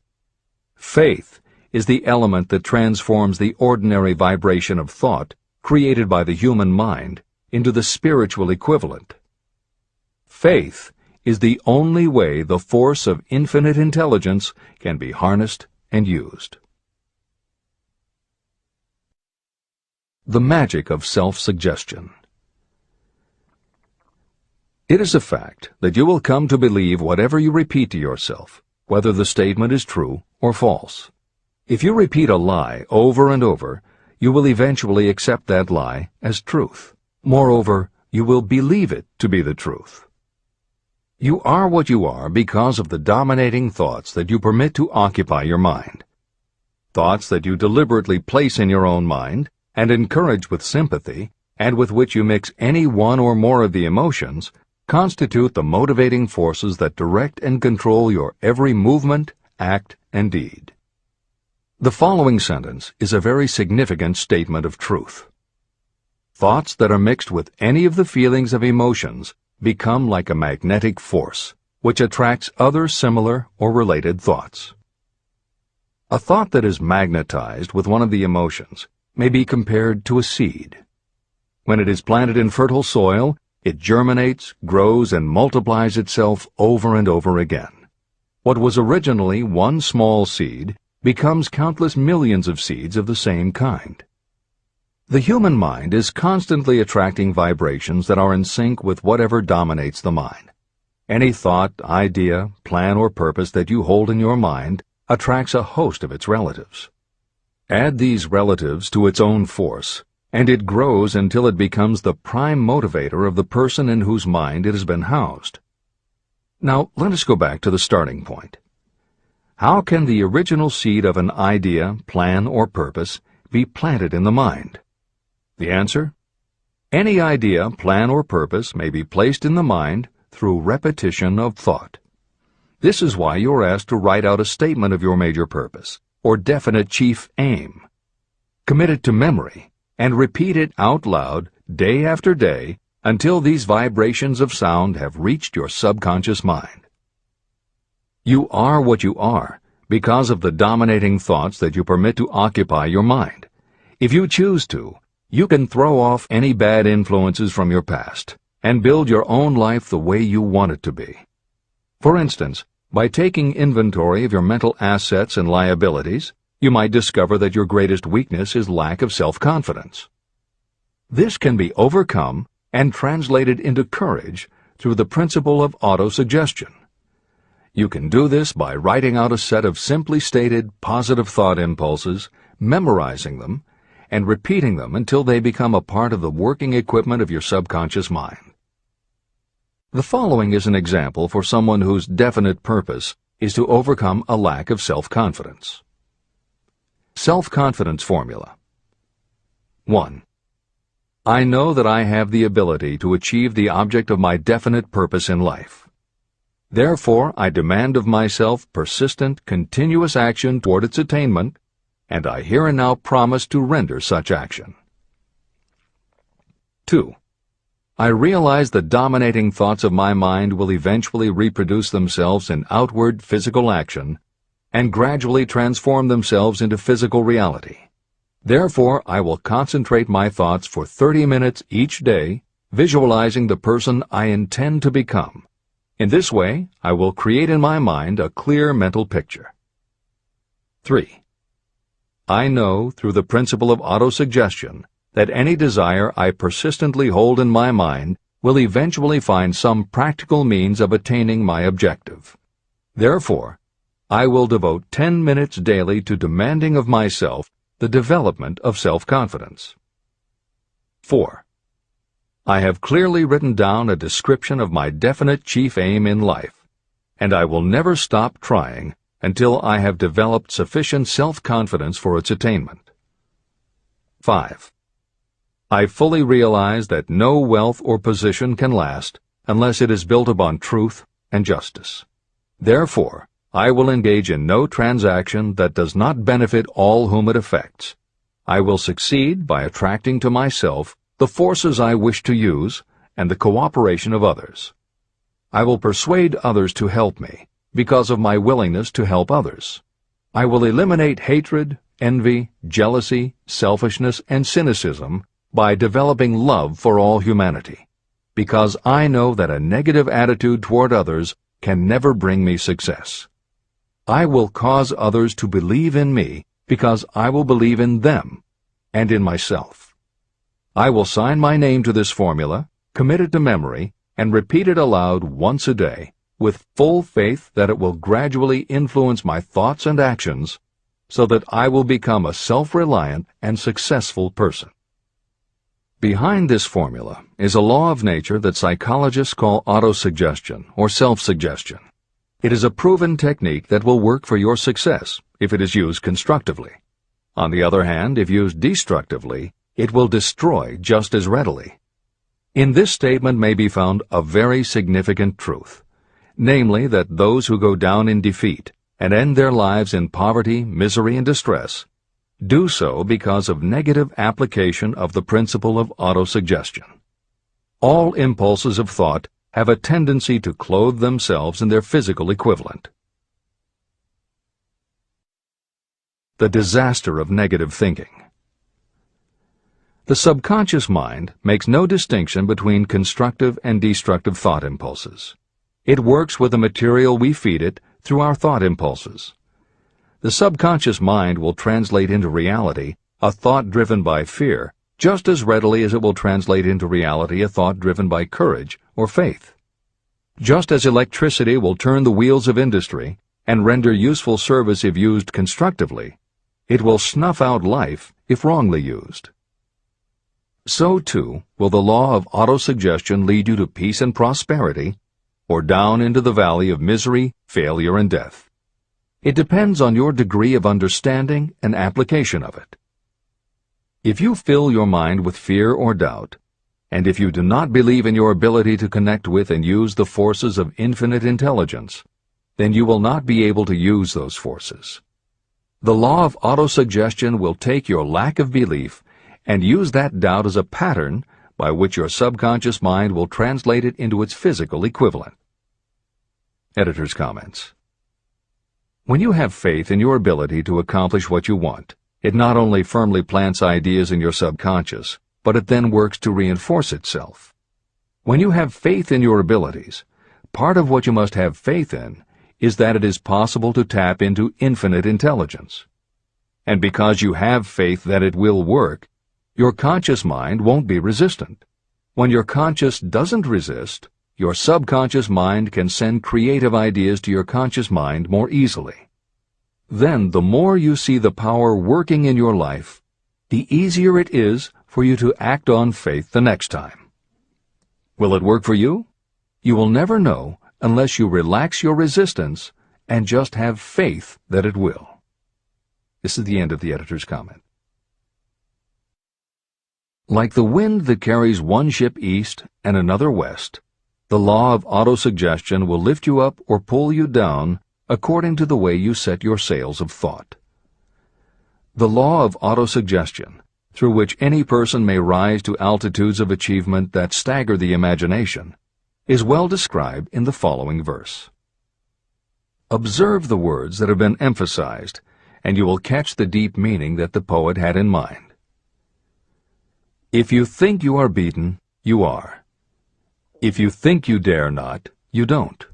Faith is the element that transforms the ordinary vibration of thought created by the human mind into the spiritual equivalent. Faith is the only way the force of infinite intelligence can be harnessed and used. The magic of self-suggestion. It is a fact that you will come to believe whatever you repeat to yourself, whether the statement is true or false. If you repeat a lie over and over, you will eventually accept that lie as truth. Moreover, you will believe it to be the truth. You are what you are because of the dominating thoughts that you permit to occupy your mind. Thoughts that you deliberately place in your own mind and encourage with sympathy, and with which you mix any one or more of the emotions, constitute the motivating forces that direct and control your every movement, act, and deed. The following sentence is a very significant statement of truth. Thoughts that are mixed with any of the feelings of emotions become like a magnetic force, which attracts other similar or related thoughts. A thought that is magnetized with one of the emotions may be compared to a seed. When it is planted in fertile soil, it germinates, grows, and multiplies itself over and over again. What was originally one small seed becomes countless millions of seeds of the same kind. The human mind is constantly attracting vibrations that are in sync with whatever dominates the mind. Any thought, idea, plan, or purpose that you hold in your mind attracts a host of its relatives. Add these relatives to its own force, and it grows until it becomes the prime motivator of the person in whose mind it has been housed. Now, let us go back to the starting point. How can the original seed of an idea, plan, or purpose be planted in the mind? The answer? Any idea, plan, or purpose may be placed in the mind through repetition of thought. This is why you are asked to write out a statement of your major purpose, or definite chief aim. Commit it to memory, and repeat it out loud day after day until these vibrations of sound have reached your subconscious mind. You are what you are because of the dominating thoughts that you permit to occupy your mind. If you choose to, you can throw off any bad influences from your past and build your own life the way you want it to be. For instance, by taking inventory of your mental assets and liabilities, you might discover that your greatest weakness is lack of self-confidence. This can be overcome and translated into courage through the principle of autosuggestion. You can do this by writing out a set of simply stated positive thought impulses, memorizing them, and repeating them until they become a part of the working equipment of your subconscious mind. The following is an example for someone whose definite purpose is to overcome a lack of self-confidence. Self-confidence formula. 1. I know that I have the ability to achieve the object of my definite purpose in life. Therefore, I demand of myself persistent, continuous action toward its attainment, and I here and now promise to render such action. 2. I realize the dominating thoughts of my mind will eventually reproduce themselves in outward physical action and gradually transform themselves into physical reality. Therefore, I will concentrate my thoughts for 30 minutes each day, visualizing the person I intend to become. In this way, I will create in my mind a clear mental picture. 3. I know, through the principle of autosuggestion, that any desire I persistently hold in my mind will eventually find some practical means of attaining my objective. Therefore, I will devote 10 minutes daily to demanding of myself the development of self-confidence. 4. I have clearly written down a description of my definite chief aim in life, and I will never stop trying until I have developed sufficient self-confidence for its attainment. 5. I fully realize that no wealth or position can last unless it is built upon truth and justice. Therefore, I will engage in no transaction that does not benefit all whom it affects. I will succeed by attracting to myself the forces I wish to use and the cooperation of others. I will persuade others to help me because of my willingness to help others. I will eliminate hatred, envy, jealousy, selfishness, and cynicism by developing love for all humanity. because I know that a negative attitude toward others can never bring me success. I will cause others to believe in me because I will believe in them and in myself. I will sign my name to this formula, commit it to memory, and repeat it aloud once a day, with full faith that it will gradually influence my thoughts and actions so that I will become a self-reliant and successful person. Behind this formula is a law of nature that psychologists call autosuggestion or self-suggestion. It is a proven technique that will work for your success if it is used constructively. On the other hand, if used destructively, it will destroy just as readily. In this statement may be found a very significant truth, namely that those who go down in defeat and end their lives in poverty, misery, and distress do so because of negative application of the principle of autosuggestion. All impulses of thought have a tendency to clothe themselves in their physical equivalent. The disaster of negative thinking. The subconscious mind makes no distinction between constructive and destructive thought impulses. It works with the material we feed it through our thought impulses. The subconscious mind will translate into reality a thought driven by fear just as readily as it will translate into reality a thought driven by courage or faith. Just as electricity will turn the wheels of industry and render useful service if used constructively, it will snuff out life if wrongly used. So, too, will the law of autosuggestion lead you to peace and prosperity, or down into the valley of misery, failure, and death. It depends on your degree of understanding and application of it. If you fill your mind with fear or doubt, and if you do not believe in your ability to connect with and use the forces of infinite intelligence, then you will not be able to use those forces. The law of autosuggestion will take your lack of belief and use that doubt as a pattern by which your subconscious mind will translate it into its physical equivalent. Editor's comments. When you have faith in your ability to accomplish what you want, it not only firmly plants ideas in your subconscious, but it then works to reinforce itself. When you have faith in your abilities, part of what you must have faith in is that it is possible to tap into infinite intelligence. And because you have faith that it will work, your conscious mind won't be resistant. When your conscious doesn't resist, your subconscious mind can send creative ideas to your conscious mind more easily. Then, the more you see the power working in your life, the easier it is for you to act on faith the next time. Will it work for you? You will never know unless you relax your resistance and just have faith that it will. This is the end of the editor's comment. Like the wind that carries one ship east and another west, the law of autosuggestion will lift you up or pull you down according to the way you set your sails of thought. The law of autosuggestion, through which any person may rise to altitudes of achievement that stagger the imagination, is well described in the following verse. Observe the words that have been emphasized, and you will catch the deep meaning that the poet had in mind. If you think you are beaten, you are. If you think you dare not, you don't.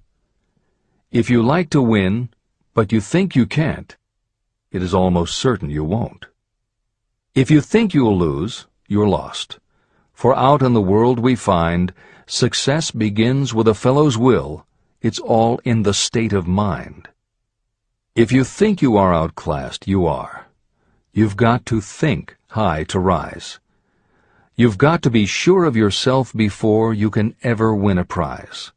If you like to win, but you think you can't, it is almost certain you won't. If you think you'll lose, you're lost. For out in the world we find, success begins with a fellow's will. It's all in the state of mind. If you think you are outclassed, you are. You've got to think high to rise. You've got to be sure of yourself before you can ever win a prize.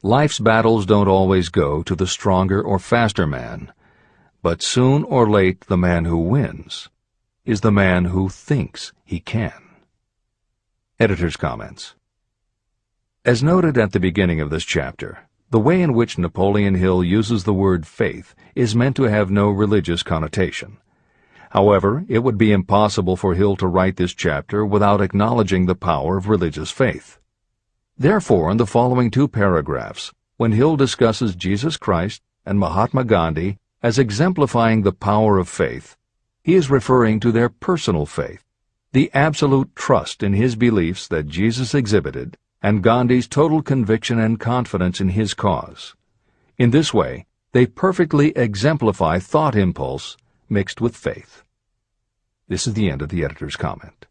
Life's battles don't always go to the stronger or faster man, but soon or late the man who wins is the man who thinks he can. Editor's comments. As noted at the beginning of this chapter, the way in which Napoleon Hill uses the word faith is meant to have no religious connotation. However, it would be impossible for Hill to write this chapter without acknowledging the power of religious faith. Therefore, in the following two paragraphs, when Hill discusses Jesus Christ and Mahatma Gandhi as exemplifying the power of faith, he is referring to their personal faith, the absolute trust in his beliefs that Jesus exhibited, and Gandhi's total conviction and confidence in his cause. In this way, they perfectly exemplify thought impulse mixed with faith. This is the end of the editor's comment.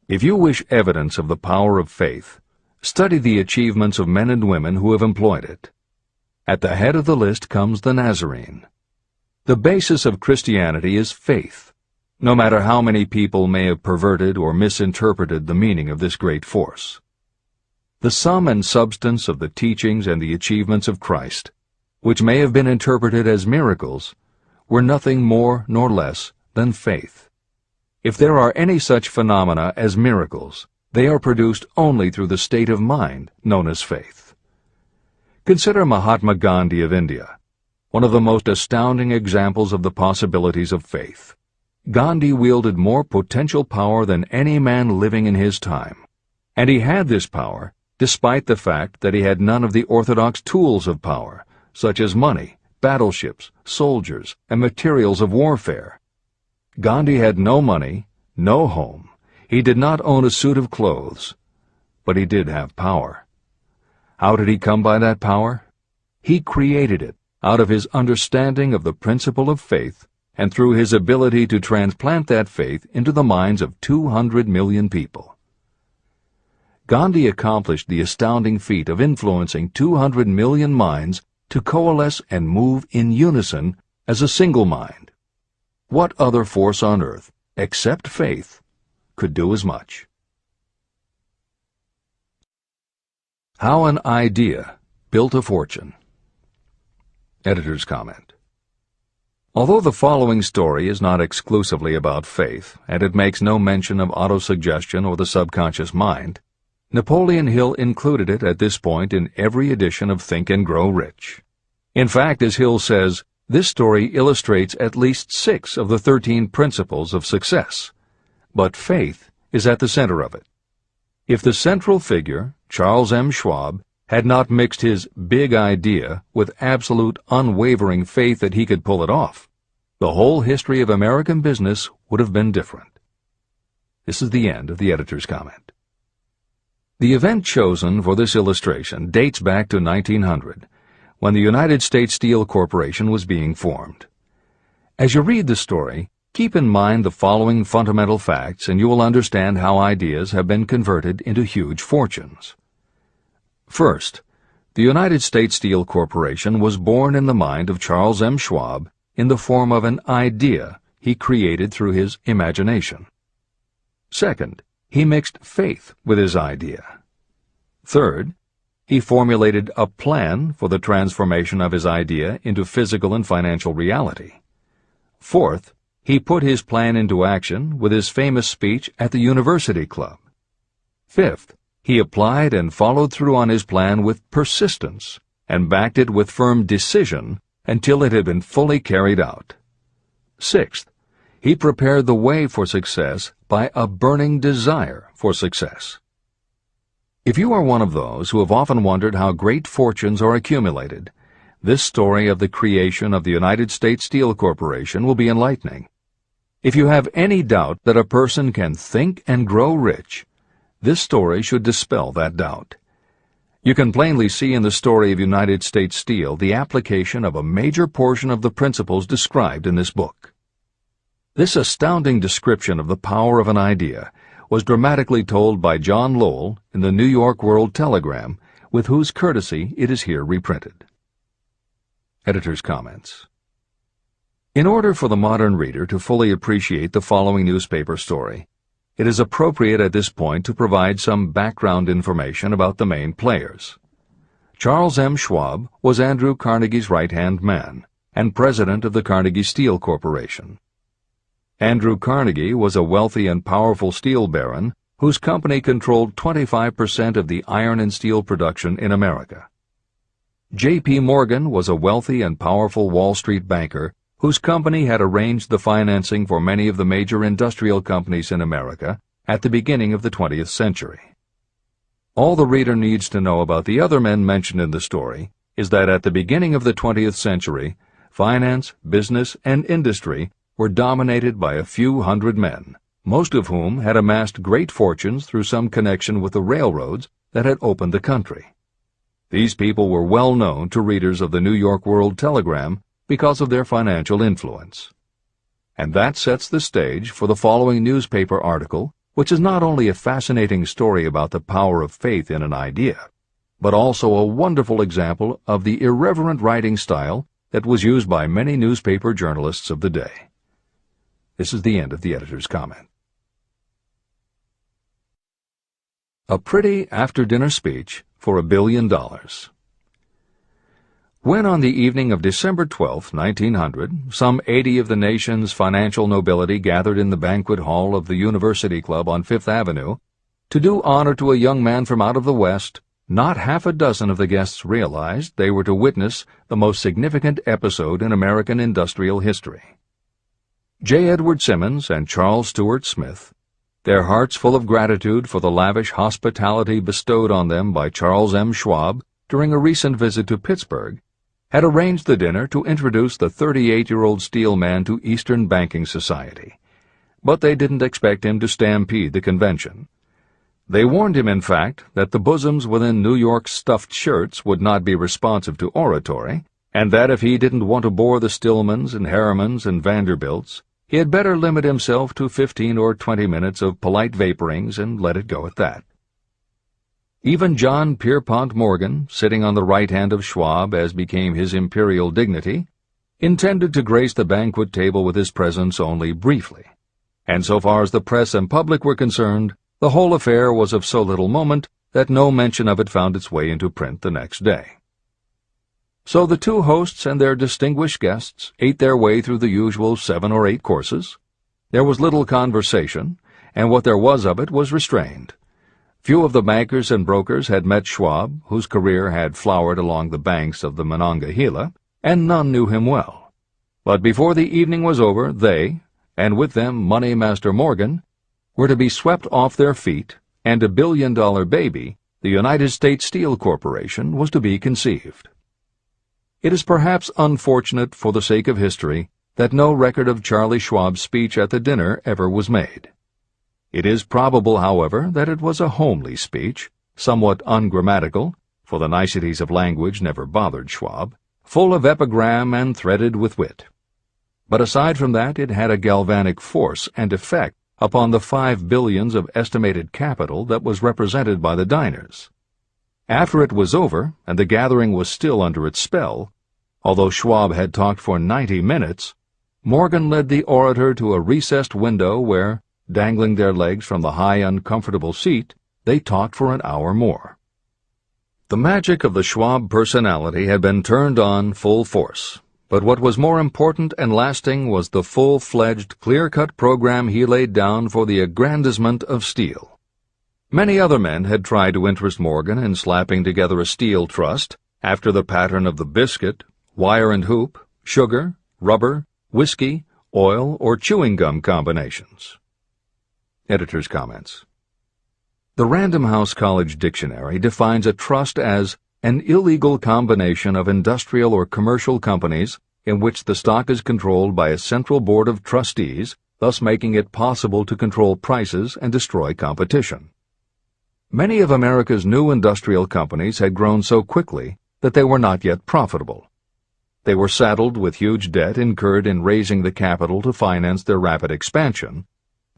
If you wish evidence of the power of faith, study the achievements of men and women who have employed it. At the head of the list comes the Nazarene. The basis of Christianity is faith, no matter how many people may have perverted or misinterpreted the meaning of this great force. The sum and substance of the teachings and the achievements of Christ, which may have been interpreted as miracles, were nothing more nor less than faith. If there are any such phenomena as miracles, they are produced only through the state of mind known as faith. Consider Mahatma Gandhi of India, one of the most astounding examples of the possibilities of faith. Gandhi wielded more potential power than any man living in his time, and he had this power despite the fact that he had none of the orthodox tools of power, such as money, battleships, soldiers, and materials of warfare. Gandhi had no money, no home. He did not own a suit of clothes, but he did have power. How did he come by that power? He created it out of his understanding of the principle of faith and through his ability to transplant that faith into the minds of 200 million people. Gandhi accomplished the astounding feat of influencing 200 million minds to coalesce and move in unison as a single mind. What other force on earth, except faith, could do as much? How an idea built a fortune. Editor's comment. Although the following story is not exclusively about faith, and it makes no mention of autosuggestion or the subconscious mind, Napoleon Hill included it at this point in every edition of Think and Grow Rich. In fact, as Hill says, this story illustrates at least 6 of the 13 principles of success, but faith is at the center of it. If the central figure, Charles M. Schwab, had not mixed his big idea with absolute unwavering faith that he could pull it off, the whole history of American business would have been different. This is the end of the editor's comment. The event chosen for this illustration dates back to 1900, when the United States Steel Corporation was being formed. As you read the story, keep in mind the following fundamental facts and you will understand how ideas have been converted into huge fortunes. First, the United States Steel Corporation was born in the mind of Charles M. Schwab in the form of an idea he created through his imagination. Second, he mixed faith with his idea. Third, he formulated a plan for the transformation of his idea into physical and financial reality. Fourth, he put his plan into action with his famous speech at the University Club. Fifth, he applied and followed through on his plan with persistence and backed it with firm decision until it had been fully carried out. Sixth, he prepared the way for success by a burning desire for success. If you are one of those who have often wondered how great fortunes are accumulated, this story of the creation of the United States Steel Corporation will be enlightening. If you have any doubt that a person can think and grow rich, this story should dispel that doubt. You can plainly see in the story of United States Steel the application of a major portion of the principles described in this book. This astounding description of the power of an idea was dramatically told by John Lowell in the New York World Telegram, with whose courtesy it is here reprinted. Editor's comments. In order for the modern reader to fully appreciate the following newspaper story, it is appropriate at this point to provide some background information about the main players. Charles M. Schwab was Andrew Carnegie's right-hand man and president of the Carnegie Steel Corporation. Andrew Carnegie was a wealthy and powerful steel baron whose company controlled 25% of the iron and steel production in America. J.P. Morgan was a wealthy and powerful Wall Street banker whose company had arranged the financing for many of the major industrial companies in America at the beginning of the 20th century. All the reader needs to know about the other men mentioned in the story is that at the beginning of the 20th century, finance, business, and industry were dominated by a few hundred men, most of whom had amassed great fortunes through some connection with the railroads that had opened the country. These people were well known to readers of the New York World Telegram because of their financial influence. And that sets the stage for the following newspaper article, which is not only a fascinating story about the power of faith in an idea, but also a wonderful example of the irreverent writing style that was used by many newspaper journalists of the day. This is the end of the editor's comment. A pretty after-dinner speech for $1 billion. When on the evening of December 12, 1900, some 80 of the nation's financial nobility gathered in the banquet hall of the University Club on Fifth Avenue to do honor to a young man from out of the West, not half a dozen of the guests realized they were to witness the most significant episode in American industrial history. J. Edward Simmons and Charles Stewart Smith, their hearts full of gratitude for the lavish hospitality bestowed on them by Charles M. Schwab during a recent visit to Pittsburgh, had arranged the dinner to introduce the 38-year-old steel man to Eastern banking society. But they didn't expect him to stampede the convention. They warned him, in fact, that the bosoms within New York's stuffed shirts would not be responsive to oratory, and that if he didn't want to bore the Stillmans and Harrimans and Vanderbilts, he had better limit himself to 15 or 20 minutes of polite vaporings and let it go at that. Even John Pierpont Morgan, sitting on the right hand of Schwab as became his imperial dignity, intended to grace the banquet table with his presence only briefly, and so far as the press and public were concerned, the whole affair was of so little moment that no mention of it found its way into print the next day. So the two hosts and their distinguished guests ate their way through the usual 7 or 8 courses. There was little conversation, and what there was of it was restrained. Few of the bankers and brokers had met Schwab, whose career had flowered along the banks of the Monongahela, and none knew him well. But before the evening was over, they, and with them Money Master Morgan, were to be swept off their feet, and $1 billion baby, the United States Steel Corporation, was to be conceived. It is perhaps unfortunate for the sake of history that no record of Charlie Schwab's speech at the dinner ever was made. It is probable, however, that it was a homely speech, somewhat ungrammatical, for the niceties of language never bothered Schwab, full of epigram and threaded with wit. But aside from that, it had a galvanic force and effect upon the $5 billion of estimated capital that was represented by the diners. After it was over, and the gathering was still under its spell, although Schwab had talked for 90 minutes, Morgan led the orator to a recessed window where, dangling their legs from the high, uncomfortable seat, they talked for an hour more. The magic of the Schwab personality had been turned on full force, but what was more important and lasting was the full-fledged, clear-cut program he laid down for the aggrandizement of steel. Many other men had tried to interest Morgan in slapping together a steel trust after the pattern of the biscuit, wire and hoop, sugar, rubber, whiskey, oil, or chewing gum combinations. Editor's comments. The Random House College Dictionary defines a trust as an illegal combination of industrial or commercial companies in which the stock is controlled by a central board of trustees, thus making it possible to control prices and destroy competition. Many of America's new industrial companies had grown so quickly that they were not yet profitable. They were saddled with huge debt incurred in raising the capital to finance their rapid expansion,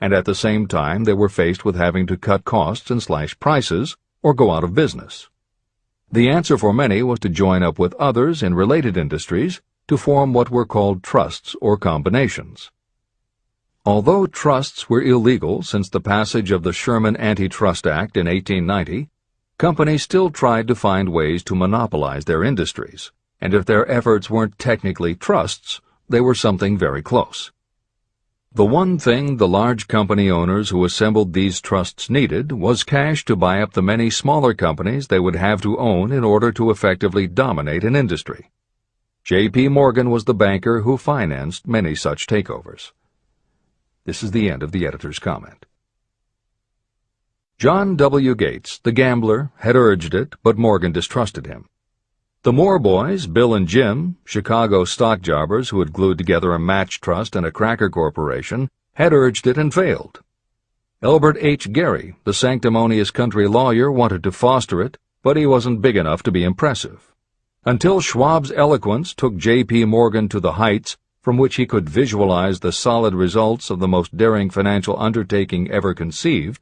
and at the same time they were faced with having to cut costs and slash prices or go out of business. The answer for many was to join up with others in related industries to form what were called trusts or combinations. Although trusts were illegal since the passage of the Sherman Antitrust Act in 1890, companies still tried to find ways to monopolize their industries, and if their efforts weren't technically trusts, they were something very close. The one thing the large company owners who assembled these trusts needed was cash to buy up the many smaller companies they would have to own in order to effectively dominate an industry. J.P. Morgan was the banker who financed many such takeovers. This is the end of the editor's comment. John W. Gates, the gambler, had urged it, but Morgan distrusted him. The Moore boys, Bill and Jim, Chicago stock jobbers who had glued together a match trust and a cracker corporation, had urged it and failed. Elbert H. Gerry, the sanctimonious country lawyer, wanted to foster it, but he wasn't big enough to be impressive. Until Schwab's eloquence took J.P. Morgan to the heights from which he could visualize the solid results of the most daring financial undertaking ever conceived,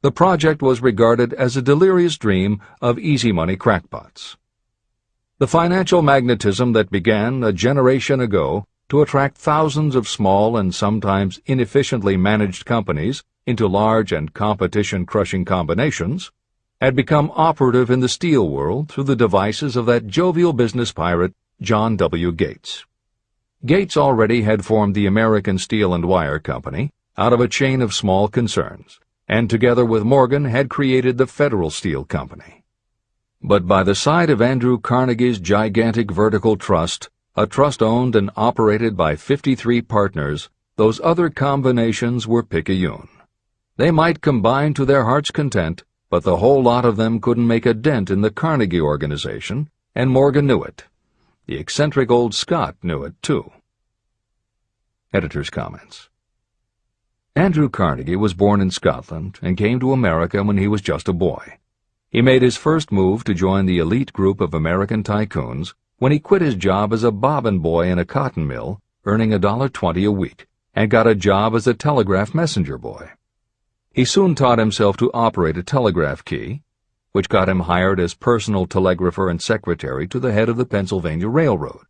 the project was regarded as a delirious dream of easy money crackpots. The financial magnetism that began a generation ago to attract thousands of small and sometimes inefficiently managed companies into large and competition-crushing combinations had become operative in the steel world through the devices of that jovial business pirate, John W. Gates. Gates already had formed the American Steel and Wire Company out of a chain of small concerns, and together with Morgan had created the Federal Steel Company. But by the side of Andrew Carnegie's gigantic vertical trust, a trust owned and operated by 53 partners, those other combinations were picayune. They might combine to their heart's content, but the whole lot of them couldn't make a dent in the Carnegie organization, and Morgan knew it. The eccentric old Scot knew it, too. Editor's comments. Andrew Carnegie was born in Scotland and came to America when he was just a boy. He made his first move to join the elite group of American tycoons when he quit his job as a bobbin boy in a cotton mill, earning $1.20 a week, and got a job as a telegraph messenger boy. He soon taught himself to operate a telegraph key, which got him hired as personal telegrapher and secretary to the head of the Pennsylvania Railroad.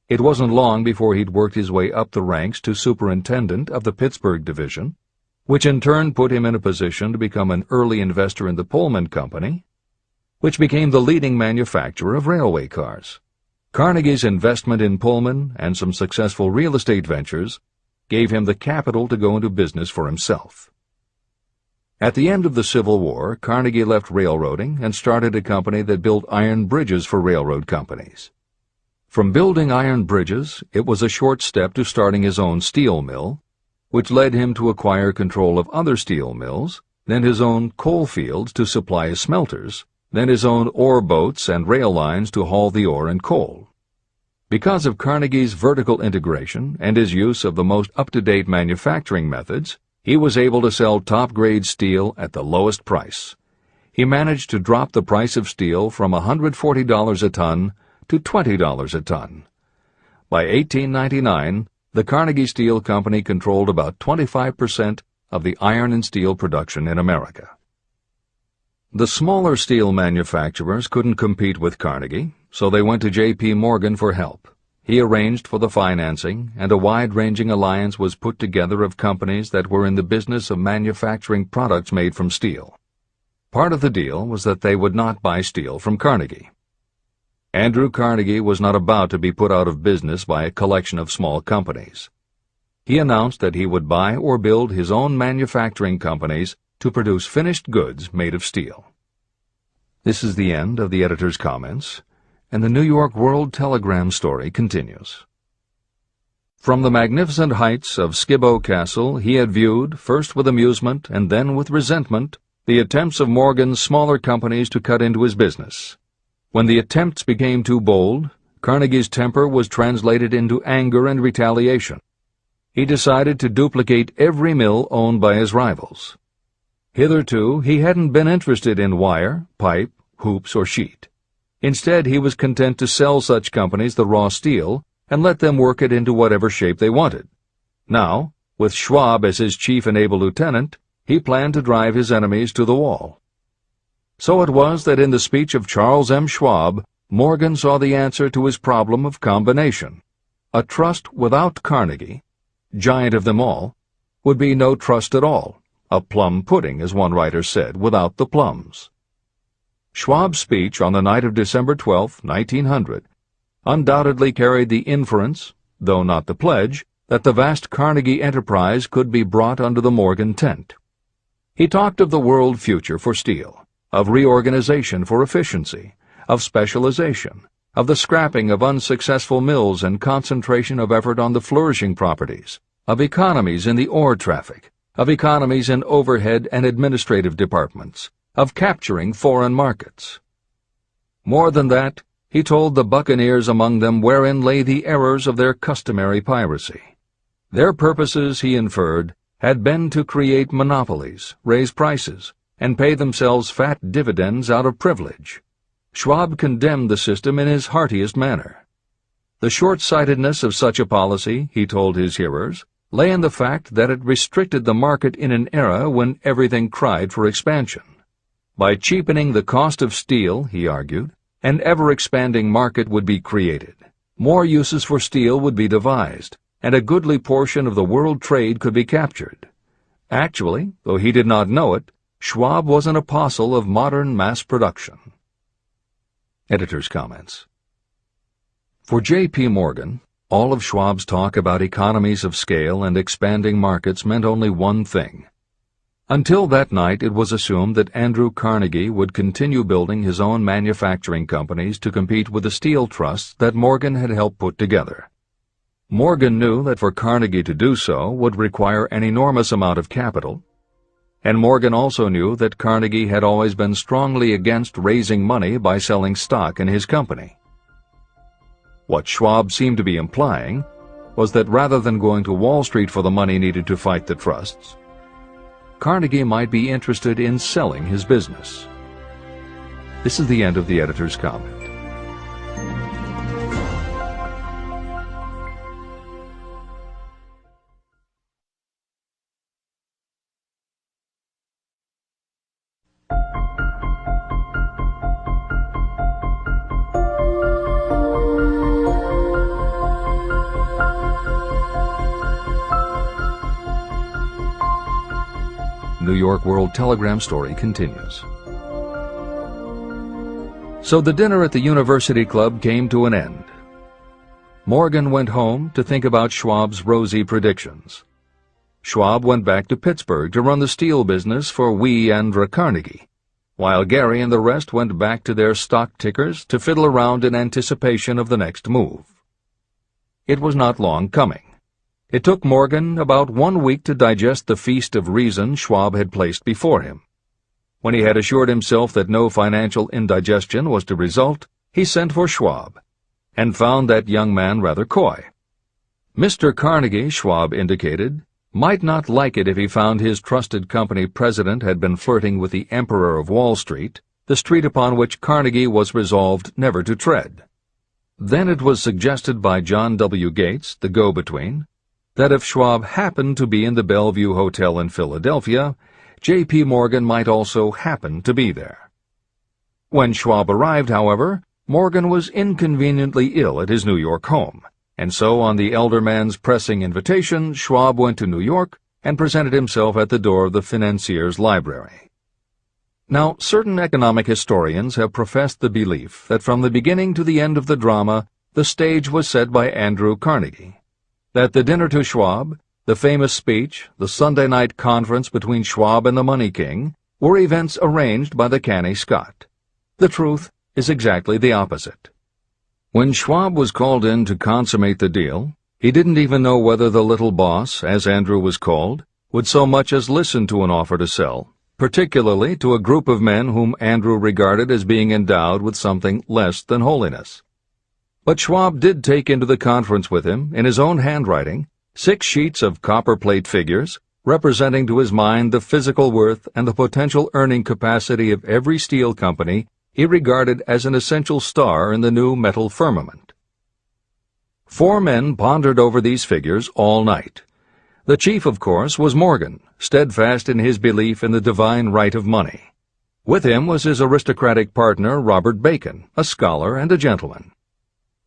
It wasn't long before he'd worked his way up the ranks to superintendent of the Pittsburgh division, which in turn put him in a position to become an early investor in the Pullman Company, which became the leading manufacturer of railway cars. Carnegie's investment in Pullman and some successful real estate ventures gave him the capital to go into business for himself. At the end of the Civil War, Carnegie left railroading and started a company that built iron bridges for railroad companies. From building iron bridges, it was a short step to starting his own steel mill, which led him to acquire control of other steel mills, then his own coal fields to supply his smelters, then his own ore boats and rail lines to haul the ore and coal. Because of Carnegie's vertical integration and his use of the most up-to-date manufacturing methods, he was able to sell top-grade steel at the lowest price. He managed to drop the price of steel from $140 a ton to $20 a ton. By 1899, the Carnegie Steel Company controlled about 25% of the iron and steel production in America. The smaller steel manufacturers couldn't compete with Carnegie, so they went to J.P. Morgan for help. He arranged for the financing, and a wide-ranging alliance was put together of companies that were in the business of manufacturing products made from steel. Part of the deal was that they would not buy steel from Carnegie. Andrew Carnegie was not about to be put out of business by a collection of small companies. He announced that he would buy or build his own manufacturing companies to produce finished goods made of steel. This is the end of the editor's comments, and the New York World Telegram story continues. From the magnificent heights of Skibo Castle he had viewed, first with amusement and then with resentment, the attempts of Morgan's smaller companies to cut into his business. When the attempts became too bold, Carnegie's temper was translated into anger and retaliation. He decided to duplicate every mill owned by his rivals. Hitherto, he hadn't been interested in wire, pipe, hoops, or sheet. Instead, he was content to sell such companies the raw steel and let them work it into whatever shape they wanted. Now, with Schwab as his chief and able lieutenant, he planned to drive his enemies to the wall. So it was that in the speech of Charles M. Schwab, Morgan saw the answer to his problem of combination. A trust without Carnegie, giant of them all, would be no trust at all, a plum pudding, as one writer said, without the plums. Schwab's speech on the night of December 12, 1900, undoubtedly carried the inference, though not the pledge, that the vast Carnegie enterprise could be brought under the Morgan tent. He talked of the world future for steel, of reorganization for efficiency, of specialization, of the scrapping of unsuccessful mills and concentration of effort on the flourishing properties, of economies in the ore traffic, of economies in overhead and administrative departments, of capturing foreign markets. More than that, he told the buccaneers among them wherein lay the errors of their customary piracy. Their purposes, he inferred, had been to create monopolies, raise prices, and pay themselves fat dividends out of privilege. Schwab condemned the system in his heartiest manner. The short-sightedness of such a policy, he told his hearers, lay in the fact that it restricted the market in an era when everything cried for expansion. By cheapening the cost of steel, he argued, an ever-expanding market would be created. More uses for steel would be devised, and a goodly portion of the world trade could be captured. Actually, though he did not know it, Schwab was an apostle of modern mass production. Editor's comments. For J.P. Morgan, all of Schwab's talk about economies of scale and expanding markets meant only one thing. Until that night, it was assumed that Andrew Carnegie would continue building his own manufacturing companies to compete with the steel trusts that Morgan had helped put together. Morgan knew that for Carnegie to do so would require an enormous amount of capital, and Morgan also knew that Carnegie had always been strongly against raising money by selling stock in his company. What Schwab seemed to be implying was that rather than going to Wall Street for the money needed to fight the trusts, Carnegie might be interested in selling his business. This is the end of the editor's comment. New York World Telegram story continues. So the dinner at the University Club came to an end. Morgan went home to think about Schwab's rosy predictions. Schwab went back to Pittsburgh to run the steel business for Andrew Carnegie, while Gary and the rest went back to their stock tickers to fiddle around in anticipation of the next move. It was not long coming. It took Morgan about 1 week to digest the feast of reason Schwab had placed before him. When he had assured himself that no financial indigestion was to result, he sent for Schwab, and found that young man rather coy. Mr. Carnegie, Schwab indicated, might not like it if he found his trusted company president had been flirting with the Emperor of Wall Street, the street upon which Carnegie was resolved never to tread. Then it was suggested by John W. Gates, the go-between, that if Schwab happened to be in the Bellevue Hotel in Philadelphia, J.P. Morgan might also happen to be there. When Schwab arrived, however, Morgan was inconveniently ill at his New York home, and so on the elder man's pressing invitation, Schwab went to New York and presented himself at the door of the financier's library. Now, certain economic historians have professed the belief that from the beginning to the end of the drama, the stage was set by Andrew Carnegie, that the dinner to Schwab, the famous speech, the Sunday night conference between Schwab and the Money King, were events arranged by the canny Scot. The truth is exactly the opposite. When Schwab was called in to consummate the deal, he didn't even know whether the little boss, as Andrew was called, would so much as listen to an offer to sell, particularly to a group of men whom Andrew regarded as being endowed with something less than holiness. But Schwab did take into the conference with him, in his own handwriting, 6 sheets of copperplate figures, representing to his mind the physical worth and the potential earning capacity of every steel company he regarded as an essential star in the new metal firmament. 4 men pondered over these figures all night. The chief, of course, was Morgan, steadfast in his belief in the divine right of money. With him was his aristocratic partner, Robert Bacon, a scholar and a gentleman.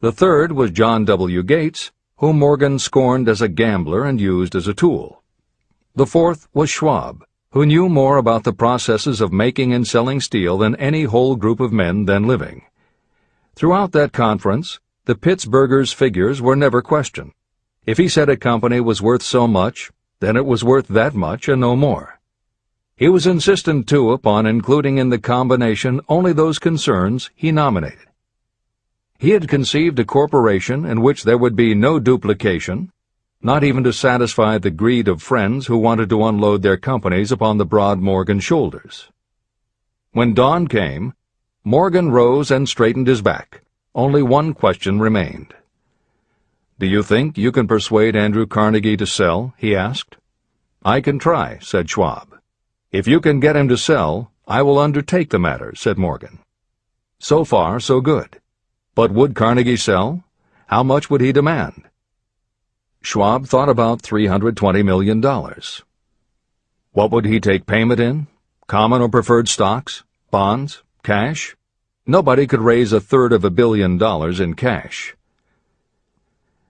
The third was John W. Gates, whom Morgan scorned as a gambler and used as a tool. The fourth was Schwab, who knew more about the processes of making and selling steel than any whole group of men then living. Throughout that conference, the Pittsburgher's figures were never questioned. If he said a company was worth so much, then it was worth that much and no more. He was insistent, too, upon including in the combination only those concerns he nominated. He had conceived a corporation in which there would be no duplication, not even to satisfy the greed of friends who wanted to unload their companies upon the broad Morgan shoulders. When dawn came, Morgan rose and straightened his back. Only one question remained. "Do you think you can persuade Andrew Carnegie to sell?" he asked. "I can try," said Schwab. "If you can get him to sell, I will undertake the matter," said Morgan. So far, so good. But would Carnegie sell? How much would he demand? Schwab thought about $320 million. What would he take payment in? Common or preferred stocks? Bonds? Cash? Nobody could raise $1/3 billion in cash.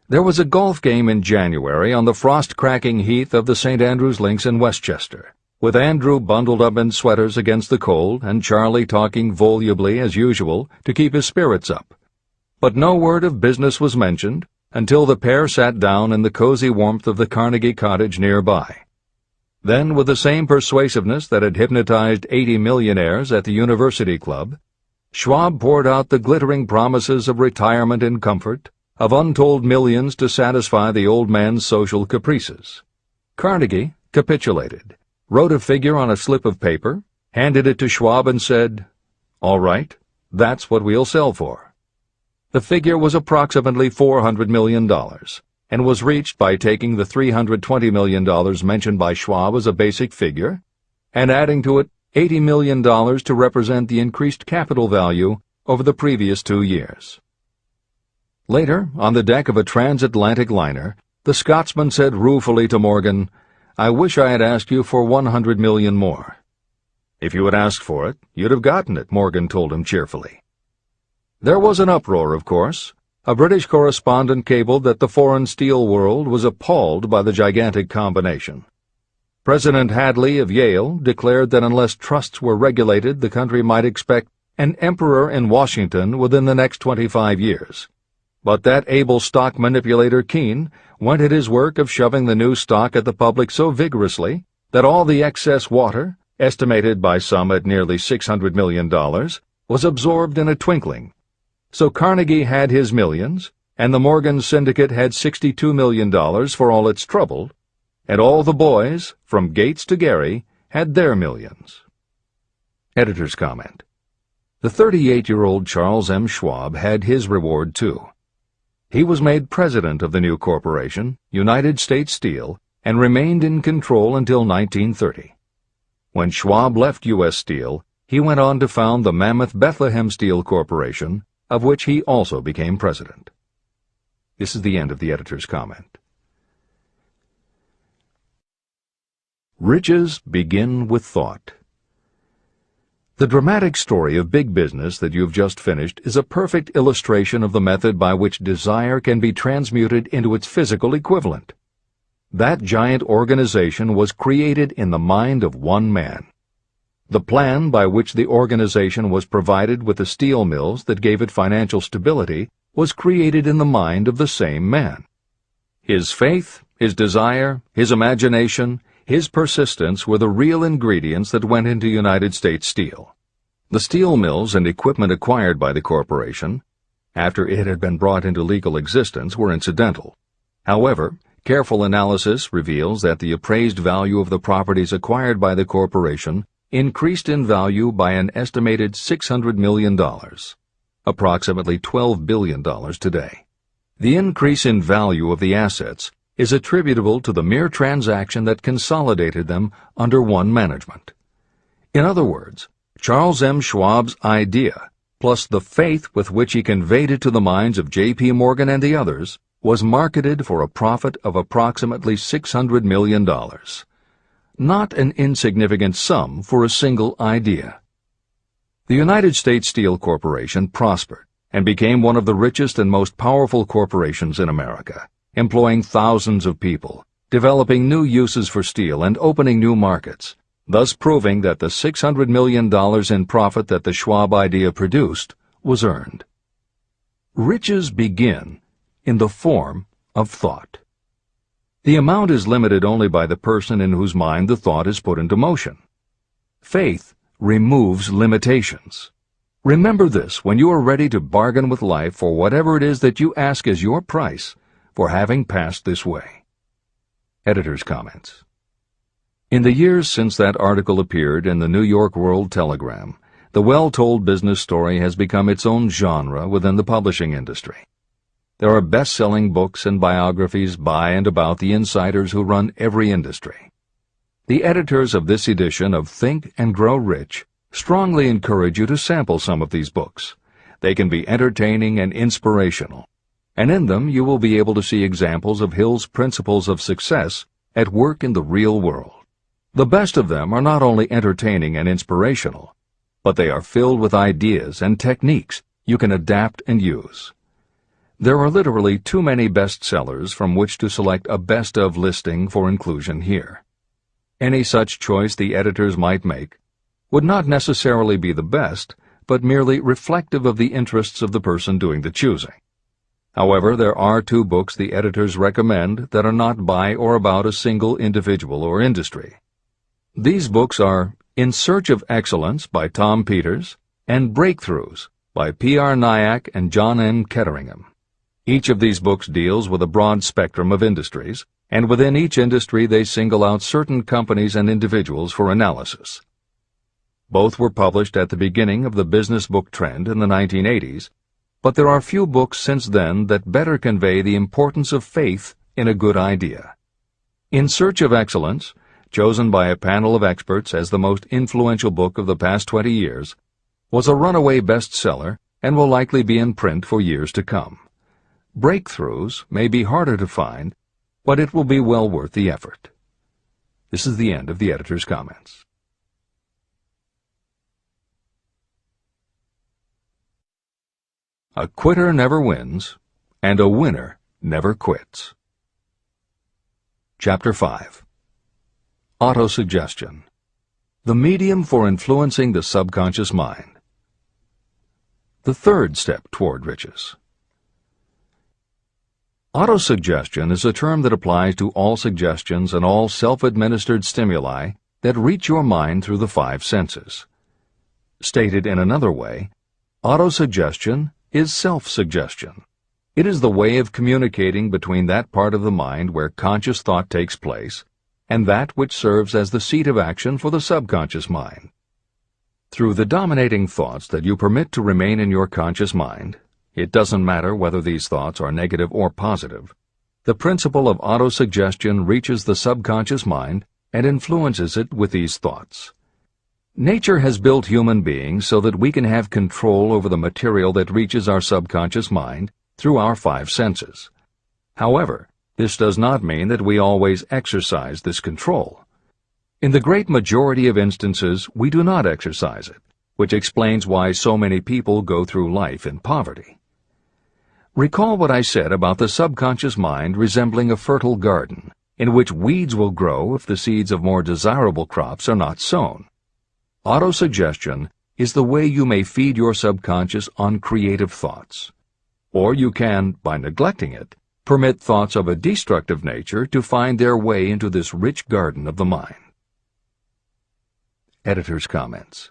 There was a golf game in January on the frost-cracking heath of the St. Andrews Links in Westchester, with Andrew bundled up in sweaters against the cold and Charlie talking volubly as usual to keep his spirits up. But no word of business was mentioned until the pair sat down in the cozy warmth of the Carnegie cottage nearby. Then, with the same persuasiveness that had hypnotized 80 millionaires at the University Club, Schwab poured out the glittering promises of retirement and comfort, of untold millions to satisfy the old man's social caprices. Carnegie capitulated, wrote a figure on a slip of paper, handed it to Schwab and said, "All right, that's what we'll sell for." The figure was approximately $400 million, and was reached by taking the $320 million mentioned by Schwab as a basic figure, and adding to it $80 million to represent the increased capital value over the previous 2 years. Later, on the deck of a transatlantic liner, the Scotsman said ruefully to Morgan, "I wish I had asked you for $100 million more." "If you had asked for it, you'd have gotten it," Morgan told him cheerfully. There was an uproar, of course. A British correspondent cabled that the foreign steel world was appalled by the gigantic combination. President Hadley of Yale declared that unless trusts were regulated, the country might expect an emperor in Washington within the next 25 years. But that able stock manipulator Keene went at his work of shoving the new stock at the public so vigorously that all the excess water, estimated by some at nearly $600 million, was absorbed in a twinkling. So Carnegie had his millions, and the Morgan Syndicate had $62 million for all its trouble, and all the boys, from Gates to Gary, had their millions. Editor's comment. The 38-year-old Charles M. Schwab had his reward, too. He was made president of the new corporation, United States Steel, and remained in control until 1930. When Schwab left U.S. Steel, he went on to found the mammoth Bethlehem Steel Corporation, of which he also became president. This is the end of the editor's comment. Riches begin with thought. The dramatic story of big business that you've just finished is a perfect illustration of the method by which desire can be transmuted into its physical equivalent. That giant organization was created in the mind of one man. The plan by which the organization was provided with the steel mills that gave it financial stability was created in the mind of the same man. His faith, his desire, his imagination, his persistence were the real ingredients that went into United States Steel. The steel mills and equipment acquired by the corporation, after it had been brought into legal existence, were incidental. However, careful analysis reveals that the appraised value of the properties acquired by the corporation increased in value by an estimated $600 million, approximately $12 billion today. The increase in value of the assets is attributable to the mere transaction that consolidated them under one management. In other words, Charles M. Schwab's idea, plus the faith with which he conveyed it to the minds of J.P. Morgan and the others, was marketed for a profit of approximately $600 million. Not an insignificant sum for a single idea. The United States Steel Corporation prospered and became one of the richest and most powerful corporations in America, employing thousands of people, developing new uses for steel and opening new markets, thus proving that the $600 million in profit that the Schwab idea produced was earned. Riches begin in the form of thought. The amount is limited only by the person in whose mind the thought is put into motion. Faith removes limitations. Remember this when you are ready to bargain with life for whatever it is that you ask as your price for having passed this way. Editor's comments. In the years since that article appeared in the New York World Telegram, the well-told business story has become its own genre within the publishing industry. There are best-selling books and biographies by and about the insiders who run every industry. The editors of this edition of Think and Grow Rich strongly encourage you to sample some of these books. They can be entertaining and inspirational, and in them you will be able to see examples of Hill's principles of success at work in the real world. The best of them are not only entertaining and inspirational, but they are filled with ideas and techniques you can adapt and use. There are literally too many bestsellers from which to select a best of listing for inclusion here. Any such choice the editors might make would not necessarily be the best, but merely reflective of the interests of the person doing the choosing. However, there are 2 books the editors recommend that are not by or about a single individual or industry. These books are In Search of Excellence by Tom Peters and Breakthroughs by P.R. Nyack and John N. Ketteringham. Each of these books deals with a broad spectrum of industries, and within each industry they single out certain companies and individuals for analysis. Both were published at the beginning of the business book trend in the 1980s, but there are few books since then that better convey the importance of faith in a good idea. In Search of Excellence, chosen by a panel of experts as the most influential book of the past 20 years, was a runaway bestseller and will likely be in print for years to come. Breakthroughs may be harder to find, but it will be well worth the effort. This is the end of the editor's comments. A quitter never wins, and a winner never quits. Chapter 5. Autosuggestion. The medium for influencing the subconscious mind. The third step toward riches. Autosuggestion is a term that applies to all suggestions and all self-administered stimuli that reach your mind through the 5 senses. Stated in another way, autosuggestion is self-suggestion. It is the way of communicating between that part of the mind where conscious thought takes place and that which serves as the seat of action for the subconscious mind. Through the dominating thoughts that you permit to remain in your conscious mind, it doesn't matter whether these thoughts are negative or positive, the principle of autosuggestion reaches the subconscious mind and influences it with these thoughts. Nature has built human beings so that we can have control over the material that reaches our subconscious mind through our 5 senses. However, this does not mean that we always exercise this control. In the great majority of instances, we do not exercise it, which explains why so many people go through life in poverty. Recall what I said about the subconscious mind resembling a fertile garden, in which weeds will grow if the seeds of more desirable crops are not sown. Autosuggestion is the way you may feed your subconscious on creative thoughts. Or you can, by neglecting it, permit thoughts of a destructive nature to find their way into this rich garden of the mind. Editor's comments.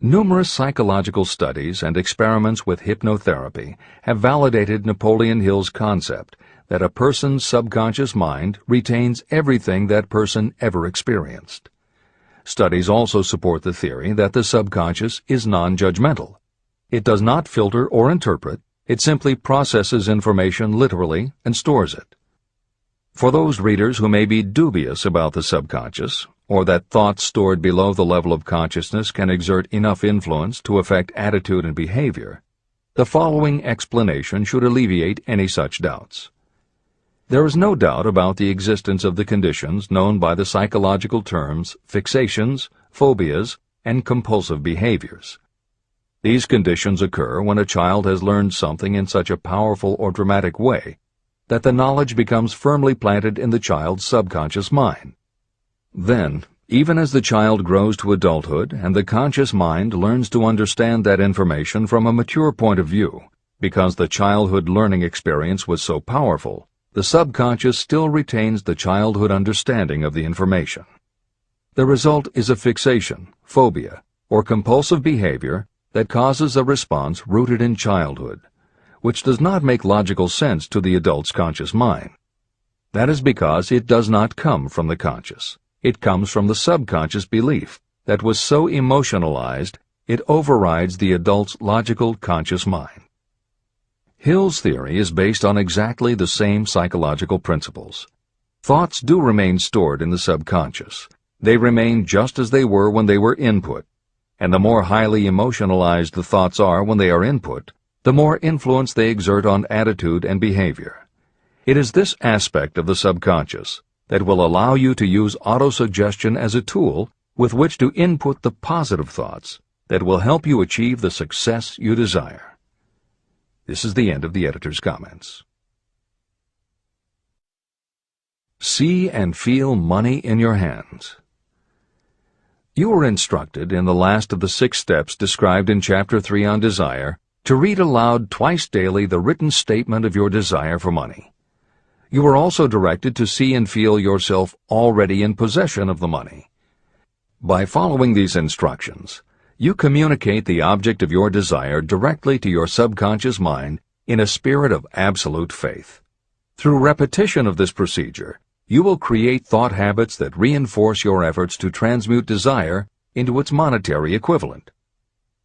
Numerous psychological studies and experiments with hypnotherapy have validated Napoleon Hill's concept that a person's subconscious mind retains everything that person ever experienced. Studies also support the theory that the subconscious is non-judgmental. It does not filter or interpret, it simply processes information literally and stores it. For those readers who may be dubious about the subconscious, or that thoughts stored below the level of consciousness can exert enough influence to affect attitude and behavior, the following explanation should alleviate any such doubts. There is no doubt about the existence of the conditions known by the psychological terms fixations, phobias, and compulsive behaviors. These conditions occur when a child has learned something in such a powerful or dramatic way that the knowledge becomes firmly planted in the child's subconscious mind. Then, even as the child grows to adulthood and the conscious mind learns to understand that information from a mature point of view, because the childhood learning experience was so powerful, the subconscious still retains the childhood understanding of the information. The result is a fixation, phobia, or compulsive behavior that causes a response rooted in childhood, which does not make logical sense to the adult's conscious mind. That is because it does not come from the conscious. It comes from the subconscious belief that was so emotionalized it overrides the adult's logical conscious mind. Hill's theory is based on exactly the same psychological principles. Thoughts do remain stored in the subconscious. They remain just as they were when they were input, and the more highly emotionalized the thoughts are when they are input, the more influence they exert on attitude and behavior. It is this aspect of the subconscious that will allow you to use autosuggestion as a tool with which to input the positive thoughts that will help you achieve the success you desire. This is the end of the editor's comments. See and feel money in your hands. You were instructed in the last of the 6 steps described in Chapter 3 on Desire to read aloud twice daily the written statement of your desire for money. You were also directed to see and feel yourself already in possession of the money. By following these instructions, you communicate the object of your desire directly to your subconscious mind in a spirit of absolute faith. Through repetition of this procedure, you will create thought habits that reinforce your efforts to transmute desire into its monetary equivalent.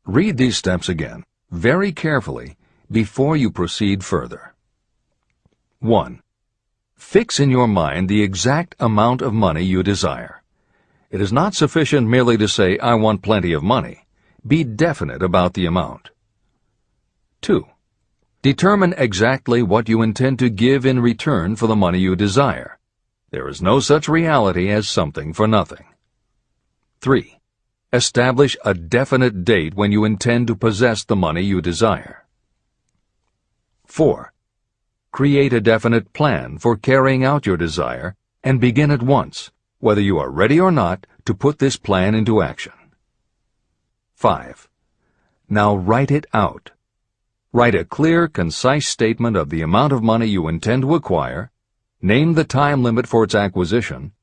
Read these steps again, very carefully, before you proceed further. 1. Fix in your mind the exact amount of money you desire. It is not sufficient merely to say, "I want plenty of money." Be definite about the amount. 2. Determine exactly what you intend to give in return for the money you desire. There is no such reality as something for nothing. 3. Establish a definite date when you intend to possess the money you desire. 4. Create a definite plan for carrying out your desire and begin at once, whether you are ready or not, to put this plan into action. 5. Now write it out. Write a clear, concise statement of the amount of money you intend to acquire, name the time limit for its acquisition,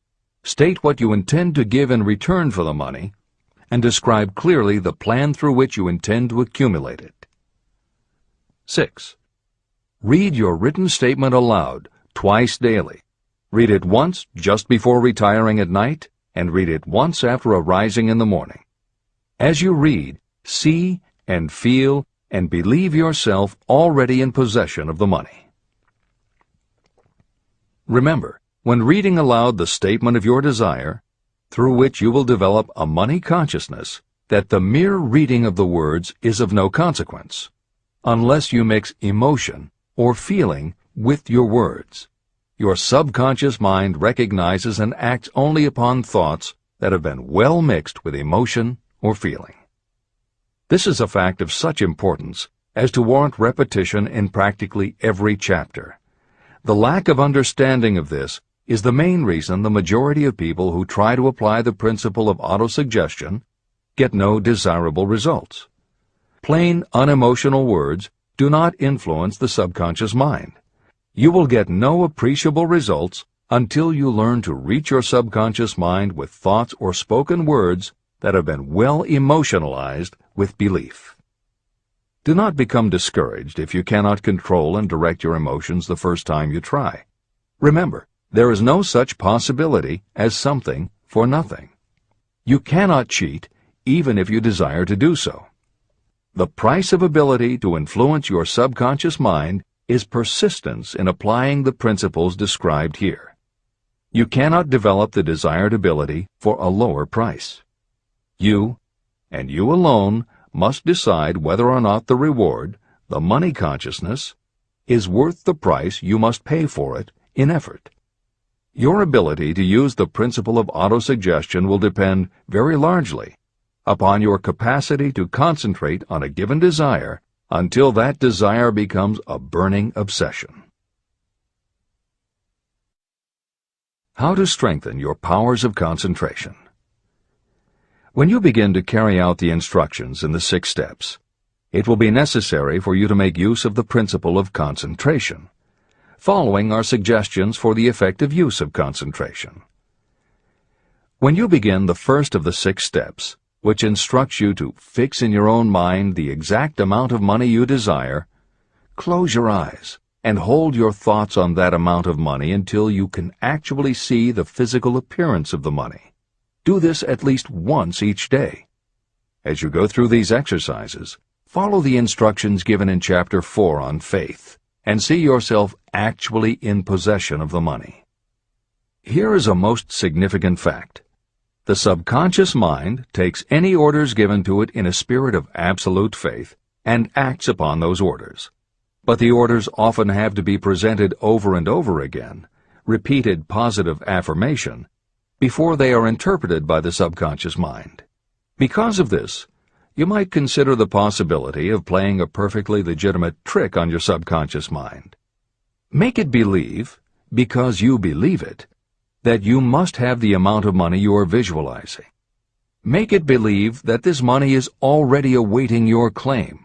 state what you intend to give in return for the money, and describe clearly the plan through which you intend to accumulate it. 6. Read your written statement aloud twice daily. Read it once just before retiring at night, and read it once after arising in the morning. As you read, see and feel and believe yourself already in possession of the money. Remember, when reading aloud the statement of your desire, through which you will develop a money consciousness, that the mere reading of the words is of no consequence, unless you mix emotion or feeling with your words. Your subconscious mind recognizes and acts only upon thoughts that have been well mixed with emotion or feeling. This is a fact of such importance as to warrant repetition in practically every chapter. The lack of understanding of this is the main reason the majority of people who try to apply the principle of autosuggestion get no desirable results. Plain, unemotional words do not influence the subconscious mind. You will get no appreciable results until you learn to reach your subconscious mind with thoughts or spoken words that have been well emotionalized with belief. Do not become discouraged if you cannot control and direct your emotions the first time you try. Remember, there is no such possibility as something for nothing. You cannot cheat even if you desire to do so. The price of ability to influence your subconscious mind is persistence in applying the principles described here. You cannot develop the desired ability for a lower price. You, and you alone, must decide whether or not the reward, the money consciousness, is worth the price you must pay for it in effort. Your ability to use the principle of autosuggestion will depend very largely upon your capacity to concentrate on a given desire until that desire becomes a burning obsession. How to strengthen your powers of concentration. When you begin to carry out the instructions in the 6 steps, it will be necessary for you to make use of the principle of concentration. Following are suggestions for the effective use of concentration. When you begin the first of the 6 steps, which instructs you to fix in your own mind the exact amount of money you desire, close your eyes and hold your thoughts on that amount of money until you can actually see the physical appearance of the money. Do this at least once each day. As you go through these exercises, follow the instructions given in Chapter 4 on faith and see yourself actually in possession of the money. Here is a most significant fact. The subconscious mind takes any orders given to it in a spirit of absolute faith and acts upon those orders. But the orders often have to be presented over and over again, repeated positive affirmation, before they are interpreted by the subconscious mind. Because of this, you might consider the possibility of playing a perfectly legitimate trick on your subconscious mind. Make it believe, because you believe it, that you must have the amount of money you are visualizing. Make it believe that this money is already awaiting your claim,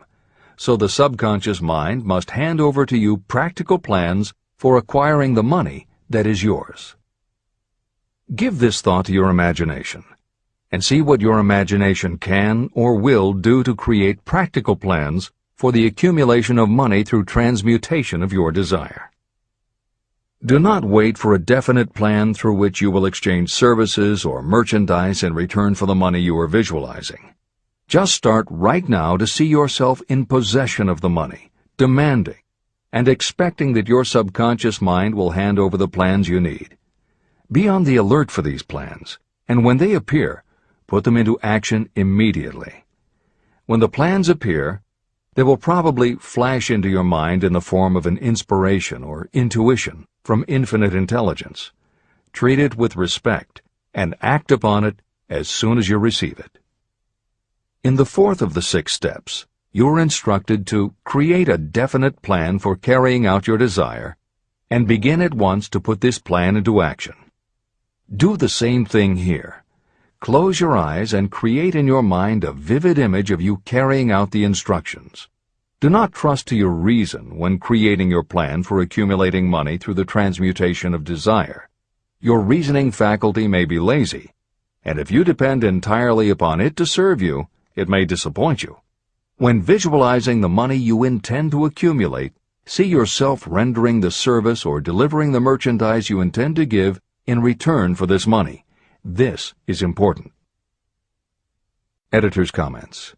so the subconscious mind must hand over to you practical plans for acquiring the money that is yours. Give this thought to your imagination, and see what your imagination can or will do to create practical plans for the accumulation of money through transmutation of your desire. Do not wait for a definite plan through which you will exchange services or merchandise in return for the money you are visualizing. Just start right now to see yourself in possession of the money, demanding, and expecting that your subconscious mind will hand over the plans you need. Be on the alert for these plans, and when they appear, put them into action immediately. When the plans appear, they will probably flash into your mind in the form of an inspiration or intuition from infinite intelligence. Treat it with respect and act upon it as soon as you receive it. In the fourth of the 6 steps, you are instructed to create a definite plan for carrying out your desire and begin at once to put this plan into action. Do the same thing here. Close your eyes and create in your mind a vivid image of you carrying out the instructions. Do not trust to your reason when creating your plan for accumulating money through the transmutation of desire. Your reasoning faculty may be lazy, and if you depend entirely upon it to serve you, it may disappoint you. When visualizing the money you intend to accumulate, see yourself rendering the service or delivering the merchandise you intend to give in return for this money. This is important. Editor's comments.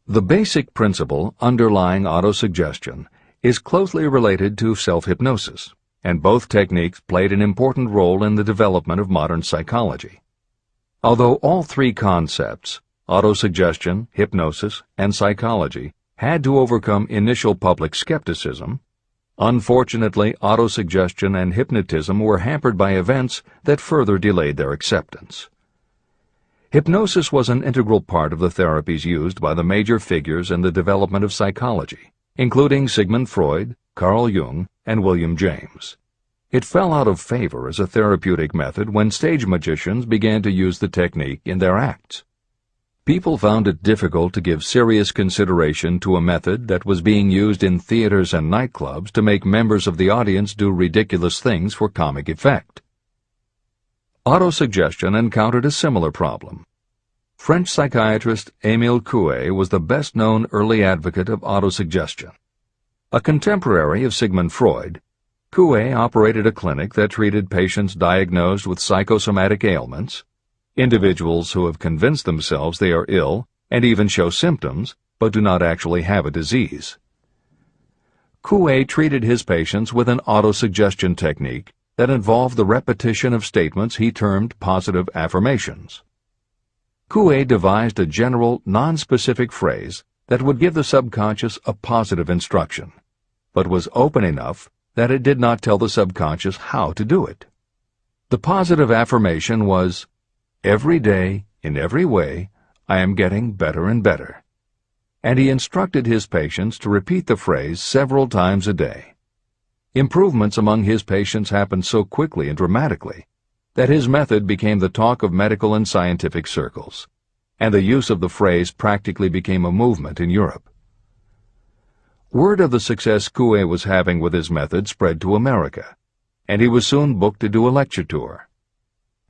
The basic principle underlying autosuggestion is closely related to self-hypnosis, and both techniques played an important role in the development of modern psychology. Although all 3 concepts, autosuggestion, hypnosis, and psychology, had to overcome initial public skepticism, unfortunately, autosuggestion and hypnotism were hampered by events that further delayed their acceptance. Hypnosis was an integral part of the therapies used by the major figures in the development of psychology, including Sigmund Freud, Carl Jung, and William James. It fell out of favor as a therapeutic method when stage magicians began to use the technique in their acts. People found it difficult to give serious consideration to a method that was being used in theaters and nightclubs to make members of the audience do ridiculous things for comic effect. Autosuggestion encountered a similar problem. French psychiatrist Émile Coué was the best-known early advocate of autosuggestion. A contemporary of Sigmund Freud, Coué operated a clinic that treated patients diagnosed with psychosomatic ailments, individuals who have convinced themselves they are ill and even show symptoms but do not actually have a disease. Coué treated his patients with an autosuggestion technique that involved the repetition of statements he termed positive affirmations. Coué devised a general, non-specific phrase that would give the subconscious a positive instruction, but was open enough that it did not tell the subconscious how to do it. The positive affirmation was, "Every day, in every way, I am getting better and better." And he instructed his patients to repeat the phrase several times a day. Improvements among his patients happened so quickly and dramatically that his method became the talk of medical and scientific circles, and the use of the phrase practically became a movement in Europe. Word of the success Coué was having with his method spread to America, and he was soon booked to do a lecture tour.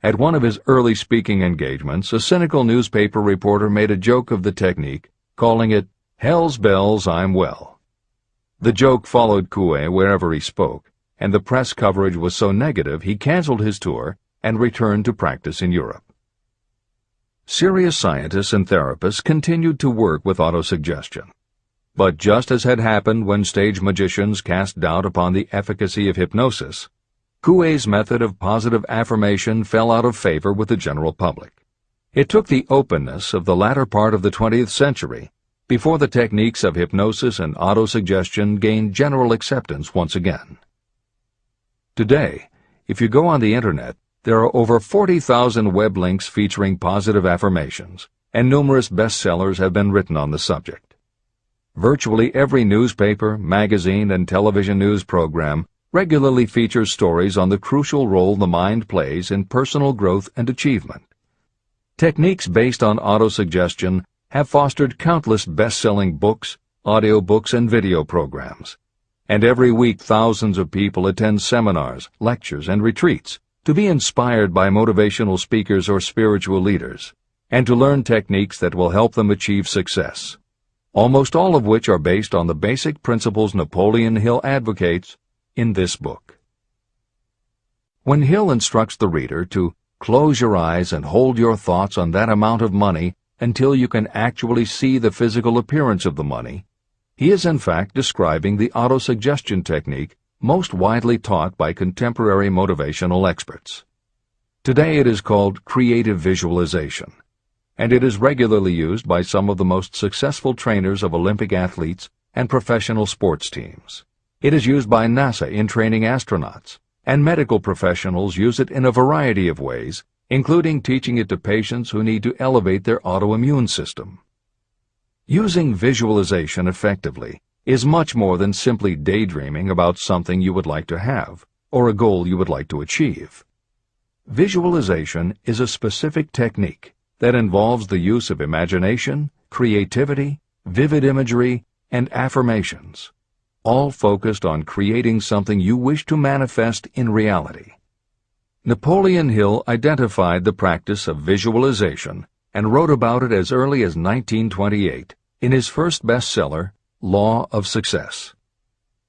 At one of his early speaking engagements, a cynical newspaper reporter made a joke of the technique, calling it, "Hell's bells, I'm well." The joke followed Coué wherever he spoke, and the press coverage was so negative he canceled his tour and returned to practice in Europe. Serious scientists and therapists continued to work with autosuggestion. But just as had happened when stage magicians cast doubt upon the efficacy of hypnosis, Coué's method of positive affirmation fell out of favor with the general public. It took the openness of the latter part of the 20th century before the techniques of hypnosis and autosuggestion gained general acceptance once again. Today, if you go on the Internet, there are over 40,000 web links featuring positive affirmations, and numerous bestsellers have been written on the subject. Virtually every newspaper, magazine, and television news program regularly features stories on the crucial role the mind plays in personal growth and achievement. Techniques based on autosuggestion have fostered countless best-selling books, audiobooks, and video programs. And every week thousands of people attend seminars, lectures, and retreats to be inspired by motivational speakers or spiritual leaders, and to learn techniques that will help them achieve success, almost all of which are based on the basic principles Napoleon Hill advocates in this book. When Hill instructs the reader to close your eyes and hold your thoughts on that amount of money until you can actually see the physical appearance of the money, he is in fact describing the autosuggestion technique most widely taught by contemporary motivational experts. Today it is called creative visualization, and it is regularly used by some of the most successful trainers of Olympic athletes and professional sports teams. It is used by NASA in training astronauts, and medical professionals use it in a variety of ways, including teaching it to patients who need to elevate their autoimmune system. Using visualization effectively is much more than simply daydreaming about something you would like to have or a goal you would like to achieve. Visualization is a specific technique that involves the use of imagination, creativity, vivid imagery, and affirmations, all focused on creating something you wish to manifest in reality. Napoleon Hill identified the practice of visualization and wrote about it as early as 1928 in his first bestseller, Law of Success.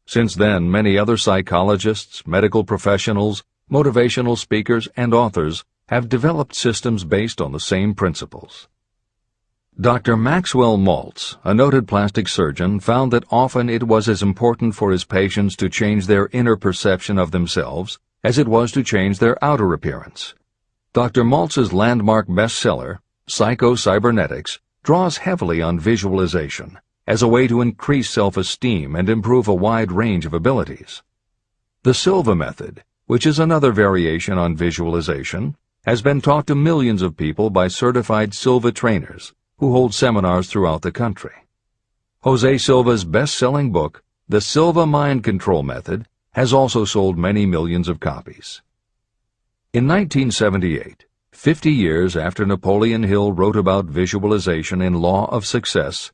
Since then, many other psychologists, medical professionals, motivational speakers, and authors have developed systems based on the same principles. Dr. Maxwell Maltz, a noted plastic surgeon, found that often it was as important for his patients to change their inner perception of themselves as it was to change their outer appearance. Dr. Maltz's landmark bestseller, Psycho-Cybernetics, draws heavily on visualization as a way to increase self-esteem and improve a wide range of abilities. The Silva method, which is another variation on visualization, has been taught to millions of people by certified Silva trainers who hold seminars throughout the country. Jose Silva's best-selling book, The Silva Mind Control Method, has also sold many millions of copies. In 1978, 50 years after Napoleon Hill wrote about visualization in Law of Success,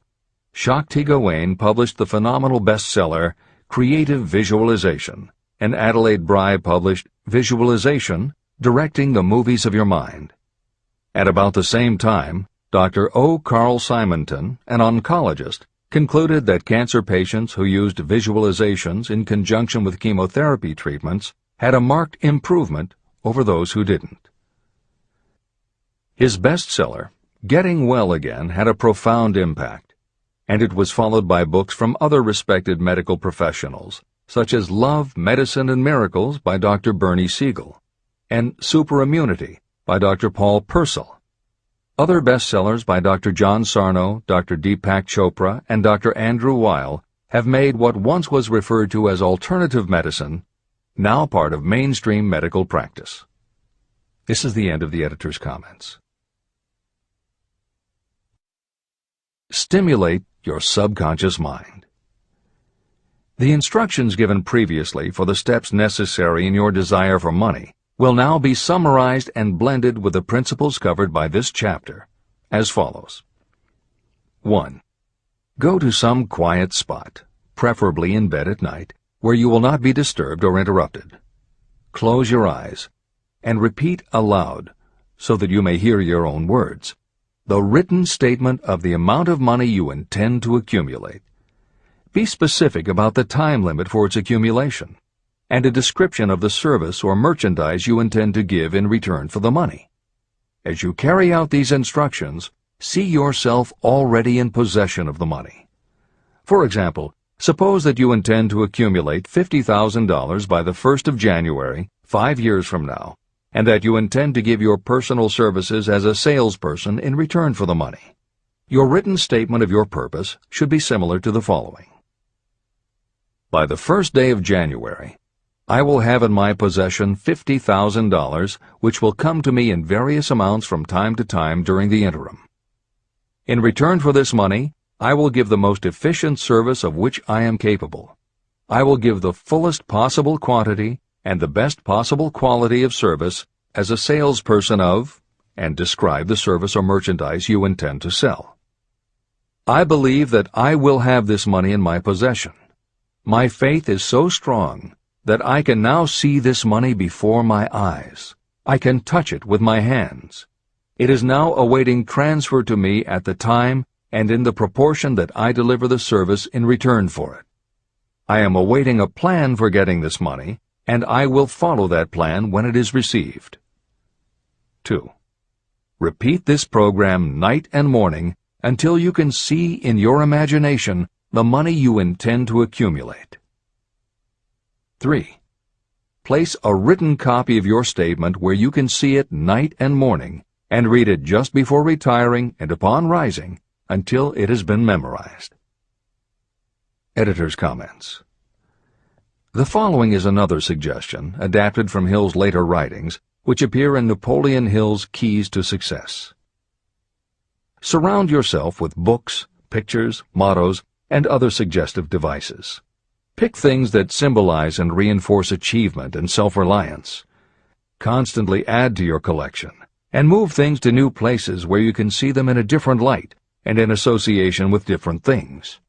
Shakti Gawain published the phenomenal bestseller Creative Visualization, and Adelaide Bry published Visualization, Directing the Movies of Your Mind. At about the same time, Dr. O. Carl Simonton, an oncologist, concluded that cancer patients who used visualizations in conjunction with chemotherapy treatments had a marked improvement over those who didn't. His bestseller, Getting Well Again, had a profound impact, and it was followed by books from other respected medical professionals, such as Love, Medicine, and Miracles by Dr. Bernie Siegel, and Superimmunity by Dr. Paul Purcell. Other bestsellers by Dr. John Sarno, Dr. Deepak Chopra, and Dr. Andrew Weil have made what once was referred to as alternative medicine now part of mainstream medical practice. This is the end of the editor's comments. Stimulate your subconscious mind. The instructions given previously for the steps necessary in your desire for money will now be summarized and blended with the principles covered by this chapter, as follows. 1. Go to some quiet spot, preferably in bed at night, where you will not be disturbed or interrupted. Close your eyes and repeat aloud, so that you may hear your own words, the written statement of the amount of money you intend to accumulate. Be specific about the time limit for its accumulation, and a description of the service or merchandise you intend to give in return for the money. As you carry out these instructions, see yourself already in possession of the money. For example, suppose that you intend to accumulate $50,000 by the 1st of January 5 years from now, and that you intend to give your personal services as a salesperson in return for the money. Your written statement of your purpose should be similar to the following. By the first day of January, I will have in my possession $50,000, which will come to me in various amounts from time to time during the interim. In return for this money, I will give the most efficient service of which I am capable. I will give the fullest possible quantity and the best possible quality of service as a salesperson of, and describe the service or merchandise you intend to sell. I believe that I will have this money in my possession. My faith is so strong that I can now see this money before my eyes. I can touch it with my hands. It is now awaiting transfer to me at the time and in the proportion that I deliver the service in return for it. I am awaiting a plan for getting this money, and I will follow that plan when it is received. 2. Repeat this program night and morning until you can see in your imagination the money you intend to accumulate. 3. Place a written copy of your statement where you can see it night and morning, and read it just before retiring and upon rising until it has been memorized. Editor's comments. The following is another suggestion, adapted from Hill's later writings, which appear in Napoleon Hill's Keys to Success. Surround yourself with books, pictures, mottos, and other suggestive devices. Pick things that symbolize and reinforce achievement and self-reliance. Constantly add to your collection, and move things to new places where you can see them in a different light and in association with different things.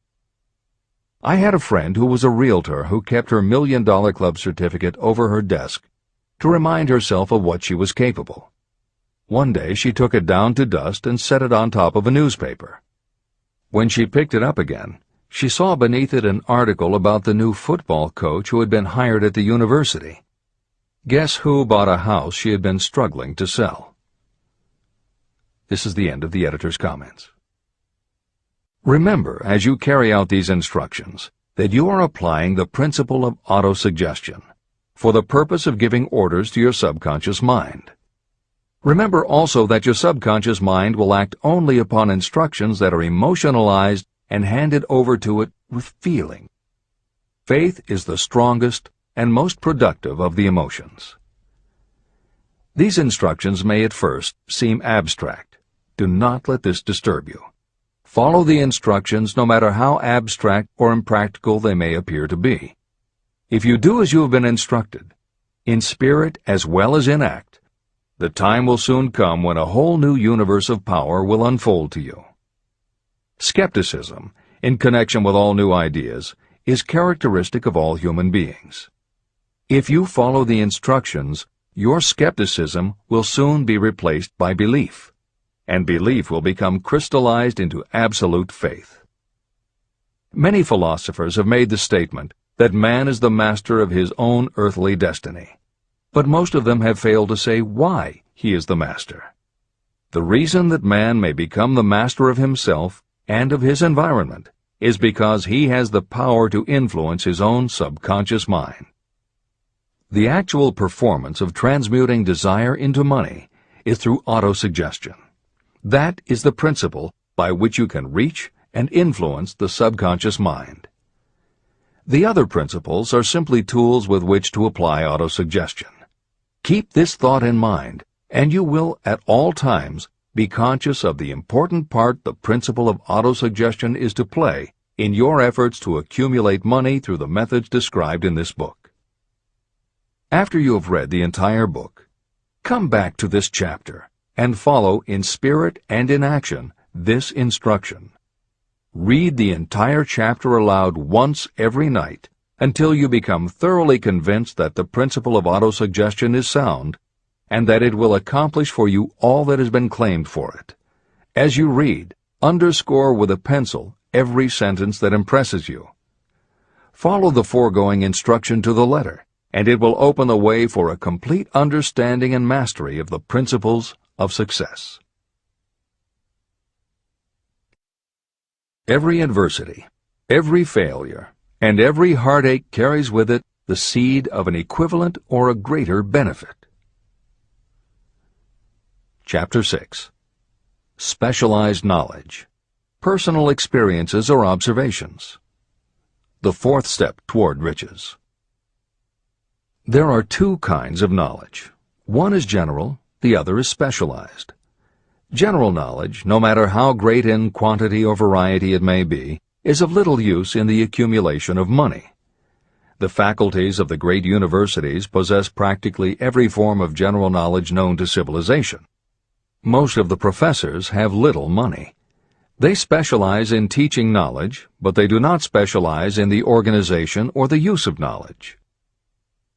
I had a friend who was a realtor who kept her $1 Million Club certificate over her desk to remind herself of what she was capable. One day she took it down to dust and set it on top of a newspaper. When she picked it up again, she saw beneath it an article about the new football coach who had been hired at the university. Guess who bought a house she had been struggling to sell? This is the end of the editor's comments. Remember, as you carry out these instructions, that you are applying the principle of autosuggestion for the purpose of giving orders to your subconscious mind. Remember also that your subconscious mind will act only upon instructions that are emotionalized and handed over to it with feeling. Faith is the strongest and most productive of the emotions. These instructions may at first seem abstract. Do not let this disturb you. Follow the instructions no matter how abstract or impractical they may appear to be. If you do as you have been instructed, in spirit as well as in act, the time will soon come when a whole new universe of power will unfold to you. Skepticism, in connection with all new ideas, is characteristic of all human beings. If you follow the instructions, your skepticism will soon be replaced by belief, and belief will become crystallized into absolute faith. Many philosophers have made the statement that man is the master of his own earthly destiny, but most of them have failed to say why he is the master. The reason that man may become the master of himself and of his environment is because he has the power to influence his own subconscious mind. The actual performance of transmuting desire into money is through autosuggestion. That is the principle by which you can reach and influence the subconscious mind. The other principles are simply tools with which to apply autosuggestion. Keep this thought in mind, and you will at all times be conscious of the important part the principle of autosuggestion is to play in your efforts to accumulate money through the methods described in this book. After you have read the entire book, come back to this chapter and follow in spirit and in action this instruction. Read the entire chapter aloud once every night until you become thoroughly convinced that the principle of autosuggestion is sound and that it will accomplish for you all that has been claimed for it. As you read, underscore with a pencil every sentence that impresses you. Follow the foregoing instruction to the letter, and it will open the way for a complete understanding and mastery of the principles of success. Every adversity, every failure, and every heartache carries with it the seed of an equivalent or a greater benefit. Chapter 6. Specialized knowledge. Personal experiences or observations. The fourth step toward riches. There are two kinds of knowledge. One is general, the other is specialized. General knowledge, no matter how great in quantity or variety it may be, is of little use in the accumulation of money. The faculties of the great universities possess practically every form of general knowledge known to civilization. Most of the professors have little money. They specialize in teaching knowledge, but they do not specialize in the organization or the use of knowledge.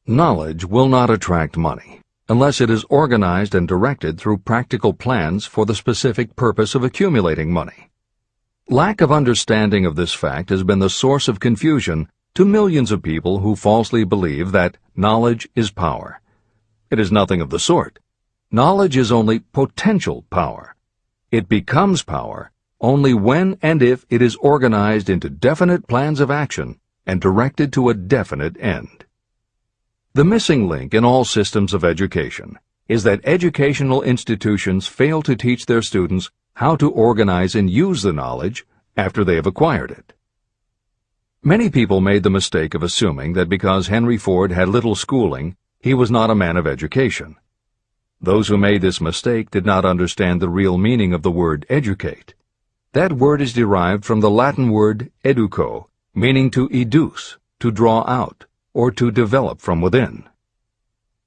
Knowledge will not attract money unless it is organized and directed through practical plans for the specific purpose of accumulating money. Lack of understanding of this fact has been the source of confusion to millions of people who falsely believe that knowledge is power. It is nothing of the sort. Knowledge is only potential power. It becomes power only when and if it is organized into definite plans of action and directed to a definite end. The missing link in all systems of education is that educational institutions fail to teach their students how to organize and use the knowledge after they have acquired it. Many people made the mistake of assuming that because Henry Ford had little schooling, he was not a man of education. Those who made this mistake did not understand the real meaning of the word educate. That word is derived from the Latin word educo, meaning to educe, to draw out, or to develop from within.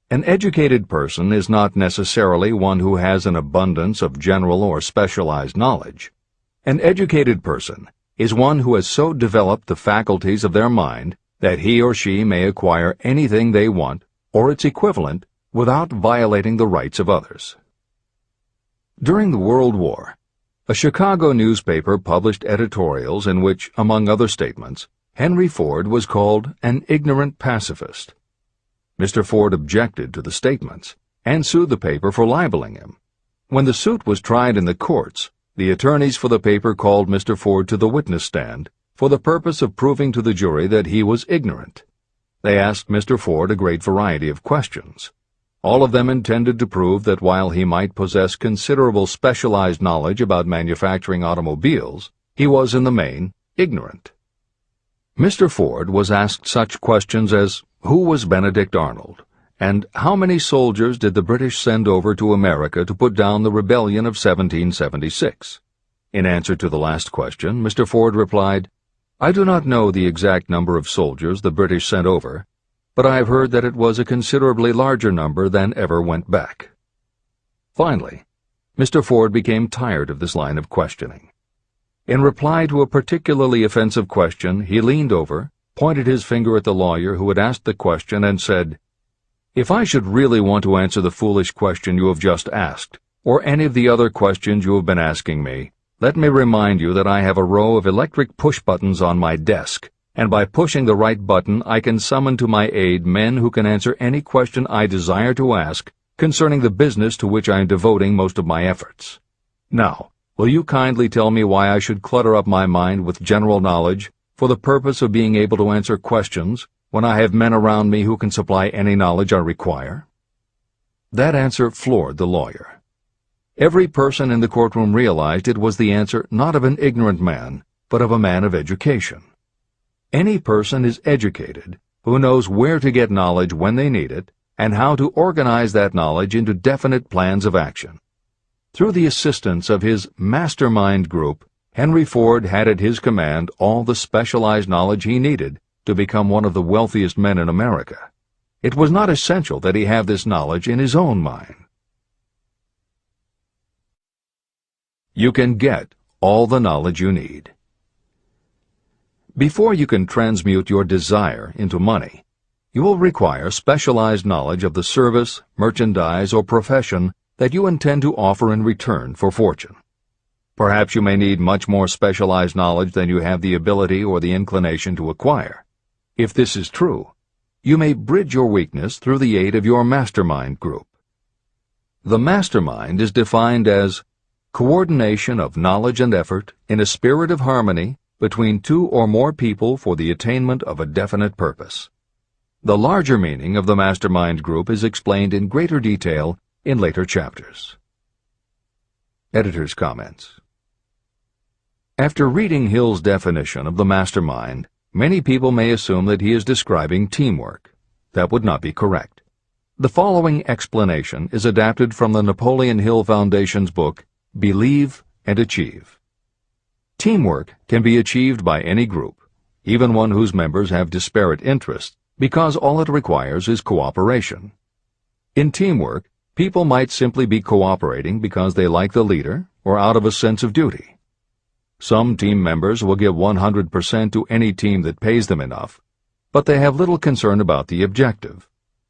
An educated person is not necessarily one who has an abundance of general or specialized knowledge. An educated person is one who has so developed the faculties of their mind that he or she may acquire anything they want, or its equivalent, without violating the rights of others. During the World War, a Chicago newspaper published editorials in which, among other statements, Henry Ford was called an ignorant pacifist. Mr. Ford objected to the statements and sued the paper for libeling him. When the suit was tried in the courts, the attorneys for the paper called Mr. Ford to the witness stand for the purpose of proving to the jury that he was ignorant. They asked Mr. Ford a great variety of questions. All of them intended to prove that while he might possess considerable specialized knowledge about manufacturing automobiles, he was in the main ignorant. Mr. Ford was asked such questions as, who was Benedict Arnold, and how many soldiers did the British send over to America to put down the rebellion of 1776? In answer to the last question, Mr. Ford replied, I do not know the exact number of soldiers the British sent over, but I have heard that it was a considerably larger number than ever went back. Finally, Mr. Ford became tired of this line of questioning. In reply to a particularly offensive question, he leaned over, pointed his finger at the lawyer who had asked the question, and said, If I should really want to answer the foolish question you have just asked, or any of the other questions you have been asking me, let me remind you that I have a row of electric push buttons on my desk, and by pushing the right button I can summon to my aid men who can answer any question I desire to ask concerning the business to which I am devoting most of my efforts. Now, will you kindly tell me why I should clutter up my mind with general knowledge for the purpose of being able to answer questions when I have men around me who can supply any knowledge I require? That answer floored the lawyer. Every person in the courtroom realized it was the answer not of an ignorant man, but of a man of education. Any person is educated who knows where to get knowledge when they need it and how to organize that knowledge into definite plans of action. Through the assistance of his mastermind group, Henry Ford had at his command all the specialized knowledge he needed to become one of the wealthiest men in America. It was not essential that he have this knowledge in his own mind. You can get all the knowledge you need. Before you can transmute your desire into money, you will require specialized knowledge of the service, merchandise, or profession that you intend to offer in return for fortune. Perhaps you may need much more specialized knowledge than you have the ability or the inclination to acquire. If this is true, you may bridge your weakness through the aid of your mastermind group. The mastermind is defined as coordination of knowledge and effort in a spirit of harmony between two or more people for the attainment of a definite purpose. The larger meaning of the mastermind group is explained in greater detail in later chapters. Editor's comments. After reading Hill's definition of the mastermind, many people may assume that he is describing teamwork. That would not be correct. The following explanation is adapted from the Napoleon Hill Foundation's book, Believe and Achieve. Teamwork can be achieved by any group, even one whose members have disparate interests, because all it requires is cooperation. In teamwork, people might simply be cooperating because they like the leader or out of a sense of duty. Some team members will give 100% to any team that pays them enough, but they have little concern about the objective.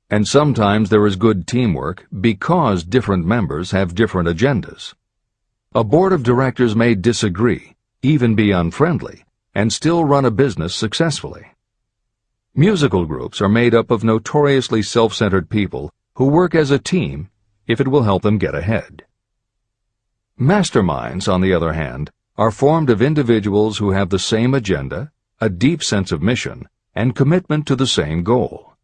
And sometimes there is good teamwork because different members have different agendas. A board of directors may disagree, even be unfriendly, and still run a business successfully. Musical groups are made up of notoriously self-centered people who work as a team if it will help them get ahead. Masterminds, on the other hand, are formed of individuals who have the same agenda, a deep sense of mission, and commitment to the same goal.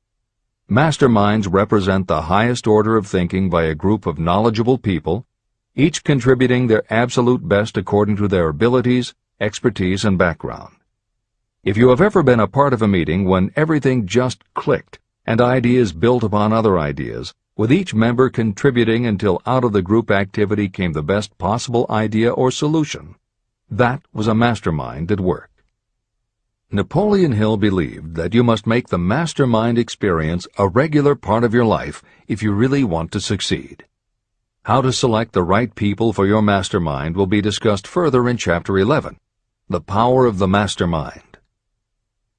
Masterminds represent the highest order of thinking by a group of knowledgeable people, each contributing their absolute best according to their abilities, expertise, and background. If you have ever been a part of a meeting when everything just clicked and ideas built upon other ideas, with each member contributing until out of the group activity came the best possible idea or solution, that was a mastermind at work. Napoleon Hill believed that you must make the mastermind experience a regular part of your life if you really want to succeed. How to select the right people for your mastermind will be discussed further in Chapter 11, The Power of the Mastermind.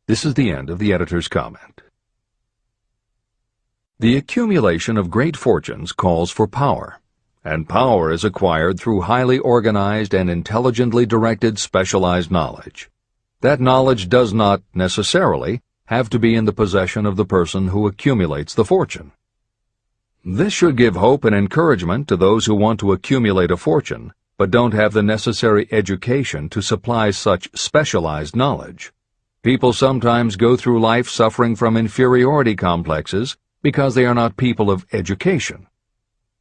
This is the end of the editor's comment. The accumulation of great fortunes calls for power, and power is acquired through highly organized and intelligently directed specialized knowledge. That knowledge does not, necessarily, have to be in the possession of the person who accumulates the fortune. This should give hope and encouragement to those who want to accumulate a fortune, but don't have the necessary education to supply such specialized knowledge. People sometimes go through life suffering from inferiority complexes because they are not people of education.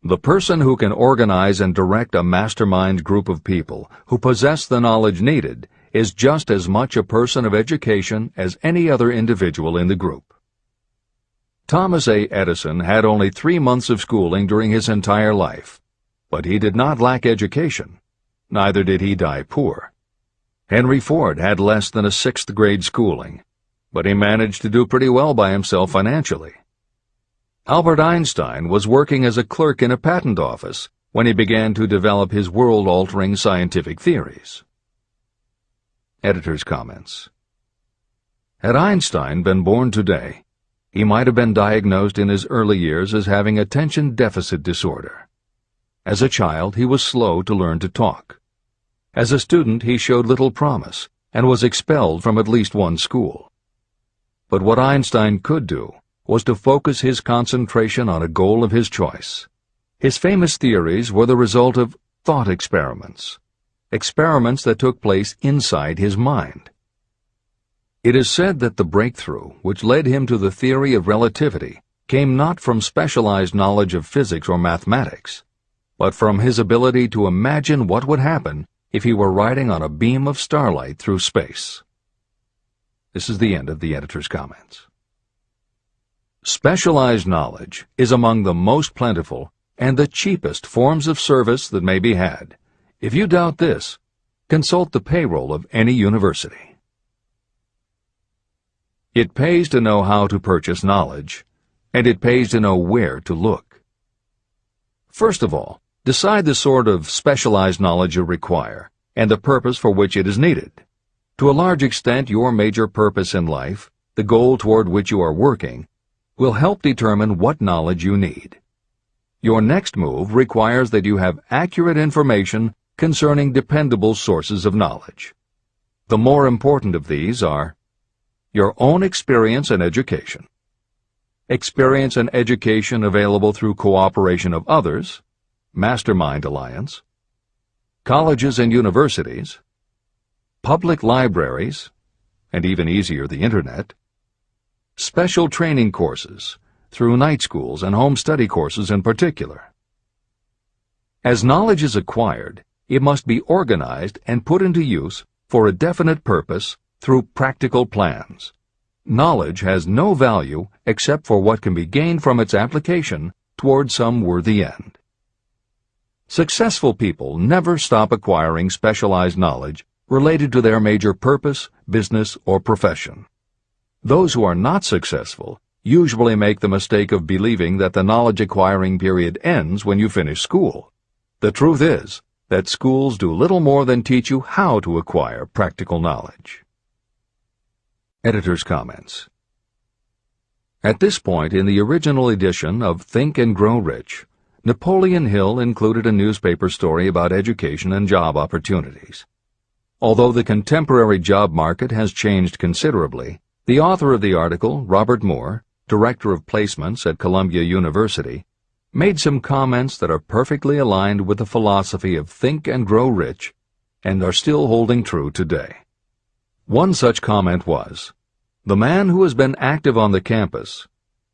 The person who can organize and direct a mastermind group of people who possess the knowledge needed is just as much a person of education as any other individual in the group. Thomas A. Edison had only 3 months of schooling during his entire life, but he did not lack education. Neither did he die poor. Henry Ford had less than a 6th grade schooling, but he managed to do pretty well by himself financially. Albert Einstein was working as a clerk in a patent office when he began to develop his world-altering scientific theories. Editor's comments. Had Einstein been born today, he might have been diagnosed in his early years as having attention deficit disorder. As a child, he was slow to learn to talk. As a student, he showed little promise and was expelled from at least one school. But what Einstein could do was to focus his concentration on a goal of his choice. His famous theories were the result of thought experiments that took place inside his mind. It is said that the breakthrough which led him to the theory of relativity came not from specialized knowledge of physics or mathematics, but from his ability to imagine what would happen if he were riding on a beam of starlight through space. This is the end of the editor's comments. Specialized knowledge is among the most plentiful and the cheapest forms of service that may be had. If you doubt this, consult the payroll of any university. It pays to know how to purchase knowledge, and it pays to know where to look. First of all, decide the sort of specialized knowledge you require and the purpose for which it is needed. To a large extent, your major purpose in life, the goal toward which you are working, will help determine what knowledge you need. Your next move requires that you have accurate information concerning dependable sources of knowledge. The more important of these are your own experience and education, experience and education available through cooperation of others, mastermind alliance, colleges and universities, public libraries, and even easier, the Internet, special training courses, through night schools and home study courses in particular. As knowledge is acquired, it must be organized and put into use for a definite purpose through practical plans. Knowledge has no value except for what can be gained from its application toward some worthy end. Successful people never stop acquiring specialized knowledge related to their major purpose, business, or profession. Those who are not successful usually make the mistake of believing that the knowledge-acquiring period ends when you finish school. The truth is that schools do little more than teach you how to acquire practical knowledge. Editor's comments. At this point in the original edition of Think and Grow Rich, Napoleon Hill included a newspaper story about education and job opportunities. Although the contemporary job market has changed considerably, the author of the article, Robert Moore, Director of Placements at Columbia University, made some comments that are perfectly aligned with the philosophy of Think and Grow Rich and are still holding true today. One such comment was, "The man who has been active on the campus,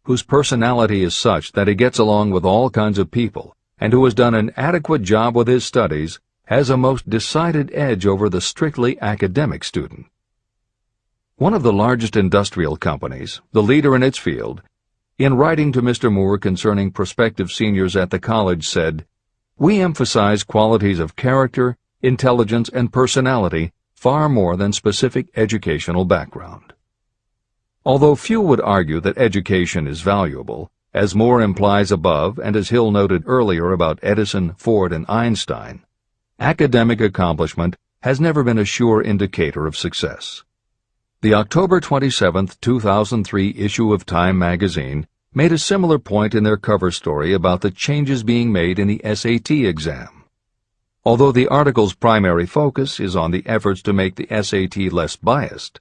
whose personality is such that he gets along with all kinds of people, and who has done an adequate job with his studies, has a most decided edge over the strictly academic student." One of the largest industrial companies, the leader in its field, in writing to Mr. Moore concerning prospective seniors at the college said, "We emphasize qualities of character, intelligence, and personality far more than specific educational background." Although few would argue that education is valuable, as Moore implies above and as Hill noted earlier about Edison, Ford, and Einstein, academic accomplishment has never been a sure indicator of success. The October 27, 2003 issue of Time magazine made a similar point in their cover story about the changes being made in the SAT exam. Although the article's primary focus is on the efforts to make the SAT less biased,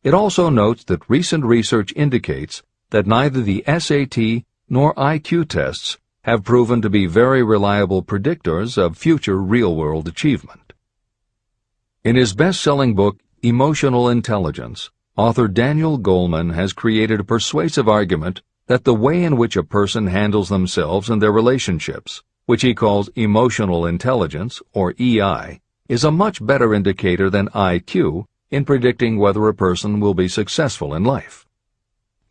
it also notes that recent research indicates that neither the SAT nor IQ tests have proven to be very reliable predictors of future real-world achievement. In his best-selling book, Emotional Intelligence, author Daniel Goleman has created a persuasive argument that the way in which a person handles themselves and their relationships, which he calls emotional intelligence, or EI, is a much better indicator than IQ in predicting whether a person will be successful in life.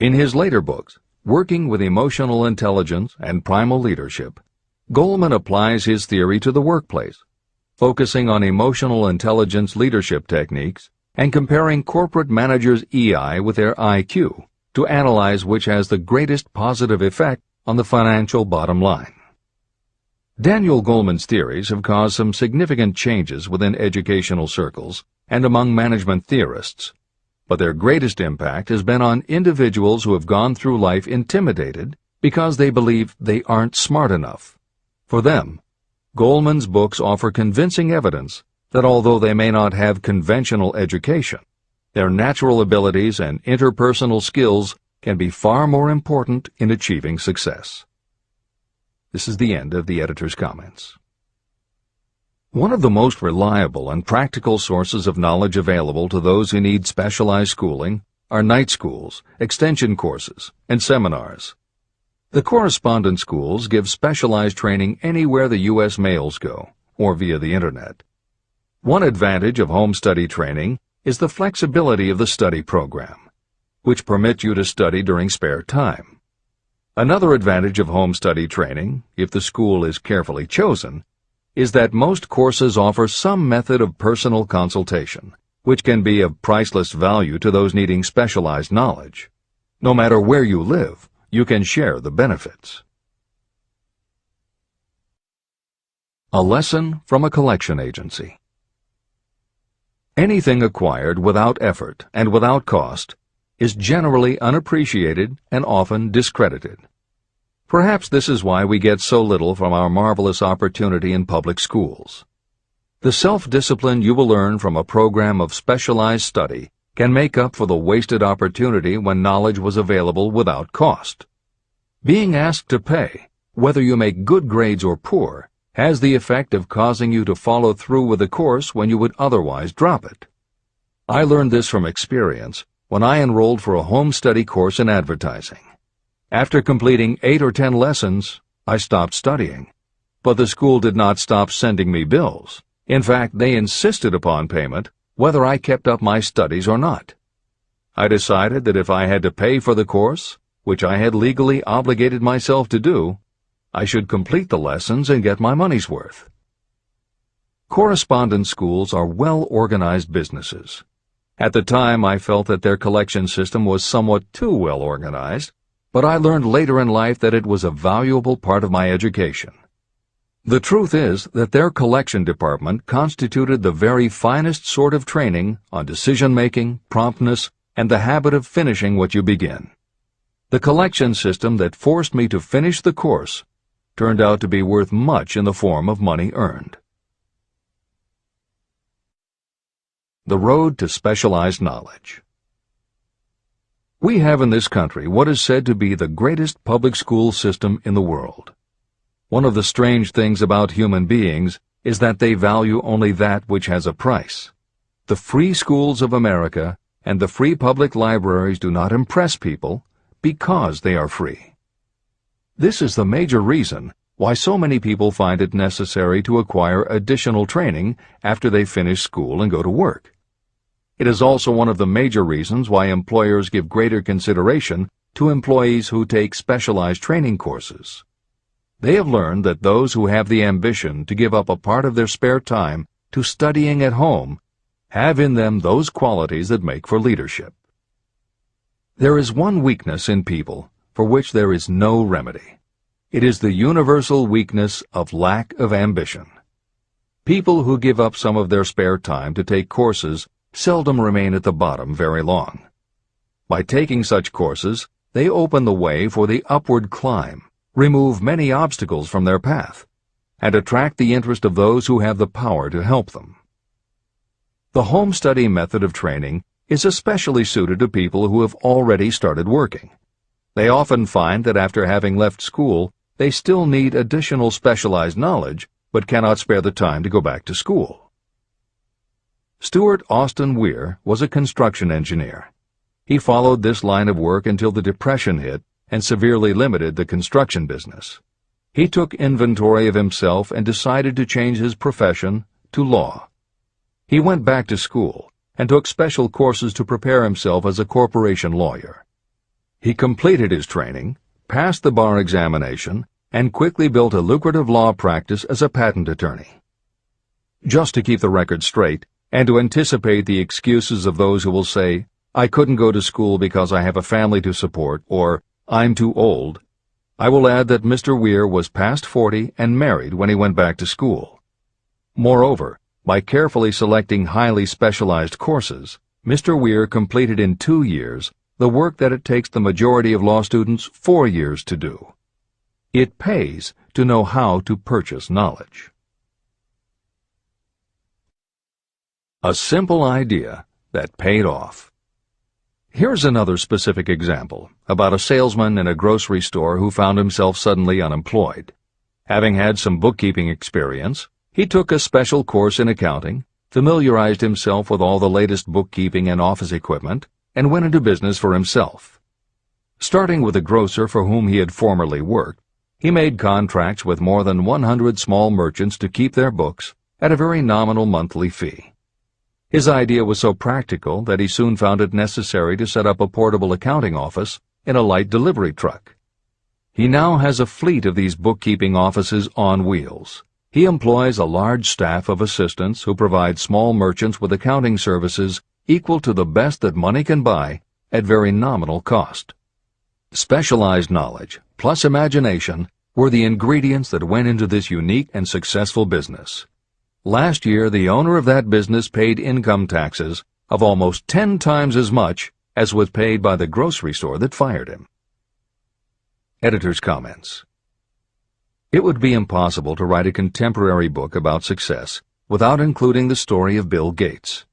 In his later books, Working with Emotional Intelligence and Primal Leadership, Goleman applies his theory to the workplace, focusing on emotional intelligence leadership techniques and comparing corporate managers' EI with their IQ to analyze which has the greatest positive effect on the financial bottom line. Daniel Goleman's theories have caused some significant changes within educational circles and among management theorists, but their greatest impact has been on individuals who have gone through life intimidated because they believe they aren't smart enough. For them, Goleman's books offer convincing evidence that although they may not have conventional education, their natural abilities and interpersonal skills can be far more important in achieving success. This is the end of the editor's comments. One of the most reliable and practical sources of knowledge available to those who need specialized schooling are night schools, extension courses, and seminars. The correspondence schools give specialized training anywhere the U.S. mails go, or via the Internet. One advantage of home study training is the flexibility of the study program, which permits you to study during spare time. Another advantage of home study training, if the school is carefully chosen, is that most courses offer some method of personal consultation, which can be of priceless value to those needing specialized knowledge. No matter where you live, you can share the benefits. A lesson from a collection agency. Anything acquired without effort and without cost is generally unappreciated and often discredited. Perhaps this is why we get so little from our marvelous opportunity in public schools. The self-discipline you will learn from a program of specialized study can make up for the wasted opportunity when knowledge was available without cost. Being asked to pay, whether you make good grades or poor, has the effect of causing you to follow through with the course when you would otherwise drop it. I learned this from experience when I enrolled for a home study course in advertising. After completing 8 or 10 lessons, I stopped studying. But the school did not stop sending me bills. In fact, they insisted upon payment, whether I kept up my studies or not. I decided that if I had to pay for the course, which I had legally obligated myself to do, I should complete the lessons and get my money's worth. Correspondence schools are well-organized businesses. At the time, I felt that their collection system was somewhat too well-organized, but I learned later in life that it was a valuable part of my education. The truth is that their collection department constituted the very finest sort of training on decision-making, promptness, and the habit of finishing what you begin. The collection system that forced me to finish the course turned out to be worth much in the form of money earned. The road to specialized knowledge. We have in this country what is said to be the greatest public school system in the world. One of the strange things about human beings is that they value only that which has a price. The free schools of America and the free public libraries do not impress people because they are free. This is the major reason why so many people find it necessary to acquire additional training after they finish school and go to work. It is also one of the major reasons why employers give greater consideration to employees who take specialized training courses. They have learned that those who have the ambition to give up a part of their spare time to studying at home have in them those qualities that make for leadership. There is one weakness in people for which there is no remedy. It is the universal weakness of lack of ambition. People who give up some of their spare time to take courses seldom remain at the bottom very long. By taking such courses, they open the way for the upward climb, remove many obstacles from their path, and attract the interest of those who have the power to help them. The home study method of training is especially suited to people who have already started working. They often find that after having left school, they still need additional specialized knowledge, but cannot spare the time to go back to school. Stuart Austin Weir was a construction engineer. He followed this line of work until the Depression hit and severely limited the construction business. He took inventory of himself and decided to change his profession to law. He went back to school and took special courses to prepare himself as a corporation lawyer. He completed his training, passed the bar examination, and quickly built a lucrative law practice as a patent attorney. Just to keep the record straight, and to anticipate the excuses of those who will say, "I couldn't go to school because I have a family to support," or "I'm too old," I will add that Mr. Weir was past 40 and married when he went back to school. Moreover, by carefully selecting highly specialized courses, Mr. Weir completed in 2 years the work that it takes the majority of law students 4 years to do. It pays to know how to purchase knowledge. A simple idea that paid off. Here's another specific example about a salesman in a grocery store who found himself suddenly unemployed. Having had some bookkeeping experience, he took a special course in accounting, familiarized himself with all the latest bookkeeping and office equipment, and went into business for himself. Starting with a grocer for whom he had formerly worked, he made contracts with more than 100 small merchants to keep their books at a very nominal monthly fee. His idea was so practical that he soon found it necessary to set up a portable accounting office in a light delivery truck. He now has a fleet of these bookkeeping offices on wheels. He employs a large staff of assistants who provide small merchants with accounting services equal to the best that money can buy at very nominal cost. Specialized knowledge plus imagination were the ingredients that went into this unique and successful business. Last year, the owner of that business paid income taxes of almost 10 times as much as was paid by the grocery store that fired him. Editor's comments. It would be impossible to write a contemporary book about success without including the story of Bill Gates.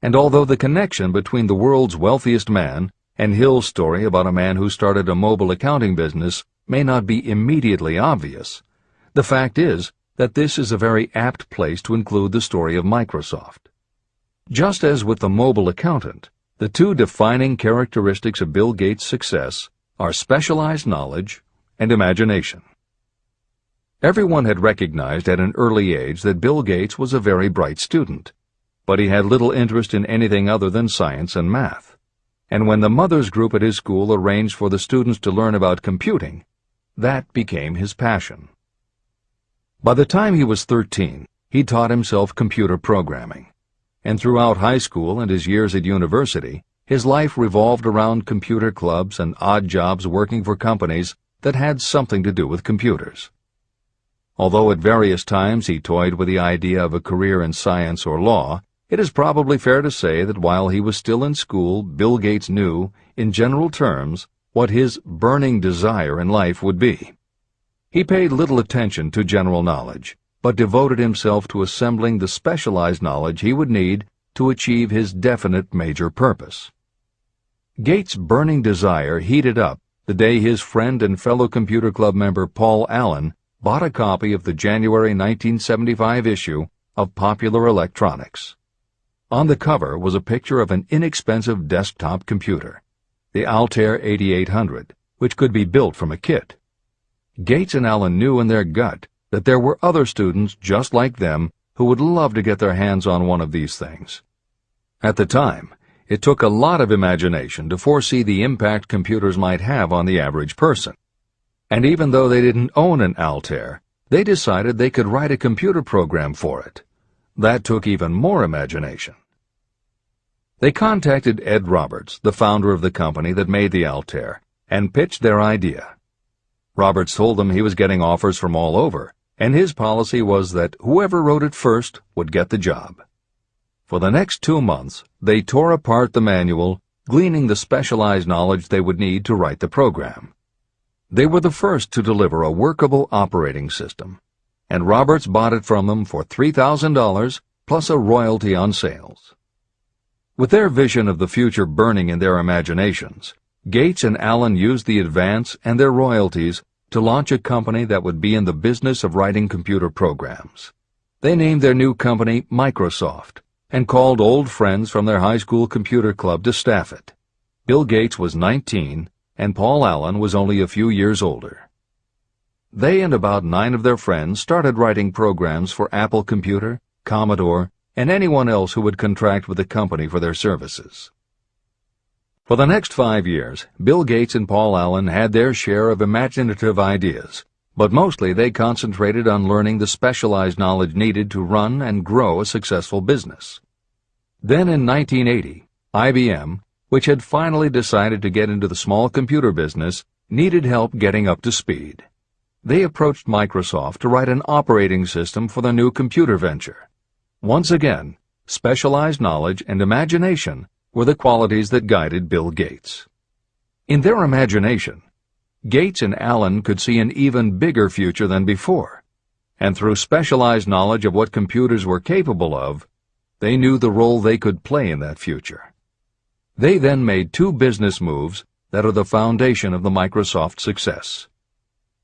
And although the connection between the world's wealthiest man and Hill's story about a man who started a mobile accounting business may not be immediately obvious, the fact is that this is a very apt place to include the story of Microsoft. Just as with the mobile accountant, The two defining characteristics of Bill Gates' success are specialized knowledge and imagination. Everyone had recognized at an early age that Bill Gates was a very bright student, but he had little interest in anything other than science and math. And when the mothers group at his school arranged for the students to learn about computing, that became his passion. By the time he was 13, he taught himself computer programming. And throughout high school and his years at university, his life revolved around computer clubs and odd jobs working for companies that had something to do with computers. Although at various times he toyed with the idea of a career in science or law, it is probably fair to say that while he was still in school, Bill Gates knew, in general terms, what his burning desire in life would be. He paid little attention to general knowledge, but devoted himself to assembling the specialized knowledge he would need to achieve his definite major purpose. Gates' burning desire heated up the day his friend and fellow computer club member Paul Allen bought a copy of the January 1975 issue of Popular Electronics. On the cover was a picture of an inexpensive desktop computer, the Altair 8800, which could be built from a kit. Gates and Allen knew in their gut that there were other students just like them who would love to get their hands on one of these things. At the time, it took a lot of imagination to foresee the impact computers might have on the average person. And even though they didn't own an Altair, they decided they could write a computer program for it. That took even more imagination. They contacted Ed Roberts, the founder of the company that made the Altair, and pitched their idea. Roberts told them he was getting offers from all over, and his policy was that whoever wrote it first would get the job. For the next 2 months, they tore apart the manual, gleaning the specialized knowledge they would need to write the program. They were the first to deliver a workable operating system, and Roberts bought it from them for $3,000 plus a royalty on sales. With their vision of the future burning in their imaginations, Gates and Allen used the advance and their royalties to launch a company that would be in the business of writing computer programs. They named their new company Microsoft and called old friends from their high school computer club to staff it. Bill Gates was 19 and Paul Allen was only a few years older. They and about 9 of their friends started writing programs for Apple Computer, Commodore, and anyone else who would contract with the company for their services. For the next 5 years, Bill Gates and Paul Allen had their share of imaginative ideas, but mostly they concentrated on learning the specialized knowledge needed to run and grow a successful business. Then in 1980, IBM, which had finally decided to get into the small computer business, needed help getting up to speed. They approached Microsoft to write an operating system for the new computer venture. Once again, specialized knowledge and imagination were the qualities that guided Bill Gates. In their imagination, Gates and Allen could see an even bigger future than before, and through specialized knowledge of what computers were capable of, they knew the role they could play in that future. They then made 2 business moves that are the foundation of the Microsoft success.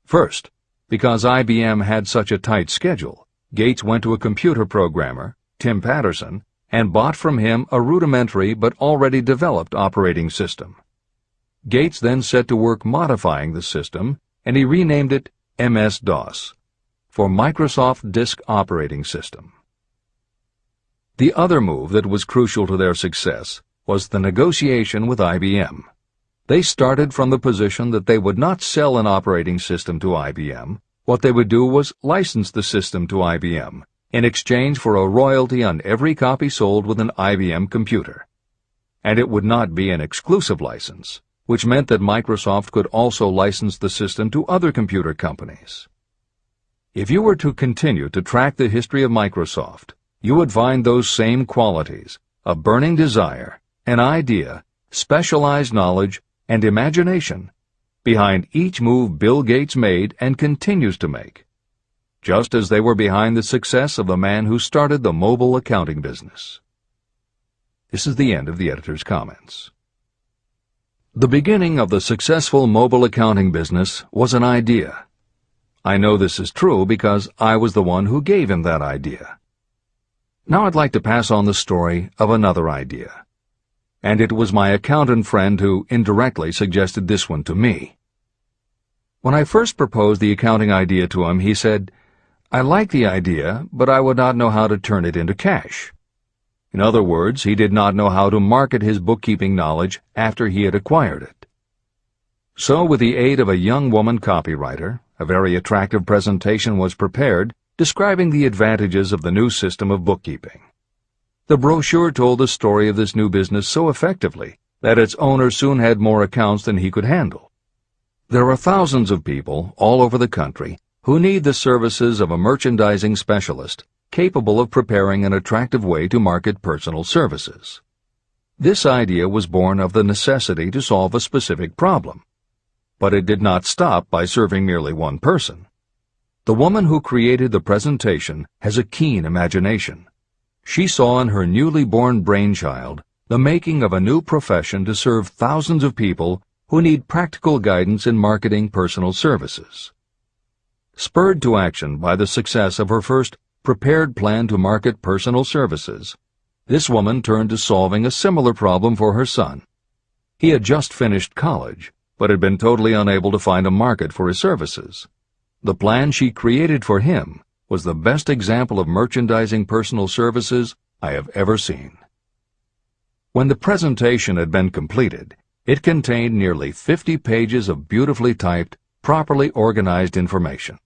First, because IBM had such a tight schedule, Gates went to a computer programmer, Tim Patterson, and bought from him a rudimentary but already developed operating system. Gates then set to work modifying the system, and he renamed it MS-DOS, for Microsoft Disk Operating System. The other move that was crucial to their success was the negotiation with IBM. They started from the position that they would not sell an operating system to IBM. What they would do was license the system to IBM in exchange for a royalty on every copy sold with an IBM computer. And it would not be an exclusive license, which meant that Microsoft could also license the system to other computer companies. If you were to continue to track the history of Microsoft, you would find those same qualities: a burning desire, an idea, specialized knowledge, and imagination behind each move Bill Gates made and continues to make, just as they were behind the success of the man who started the mobile accounting business. This is the end of the editor's comments. The beginning of the successful mobile accounting business was an idea. I know this is true because I was the one who gave him that idea. Now I'd like to pass on the story of another idea. and it was my accountant friend who indirectly suggested this one to me. When I first proposed the accounting idea to him, he said, "I like the idea, but I would not know how to turn it into cash." In other words, he did not know how to market his bookkeeping knowledge after he had acquired it. So, with the aid of a young woman copywriter, a very attractive presentation was prepared describing the advantages of the new system of bookkeeping. The brochure told the story of this new business so effectively that its owner soon had more accounts than he could handle. There are thousands of people all over the country who need the services of a merchandising specialist capable of preparing an attractive way to market personal services. This idea was born of the necessity to solve a specific problem. But it did not stop by serving merely one person. The woman who created the presentation has a keen imagination. She saw in her newly born brainchild the making of a new profession to serve thousands of people who need practical guidance in marketing personal services. Spurred to action by the success of her first prepared plan to market personal services, this woman turned to solving a similar problem for her son. He had just finished college, but had been totally unable to find a market for his services. The plan she created for him was the best example of merchandising personal services I have ever seen. When the presentation had been completed, it contained nearly 50 pages of beautifully typed, properly organized information.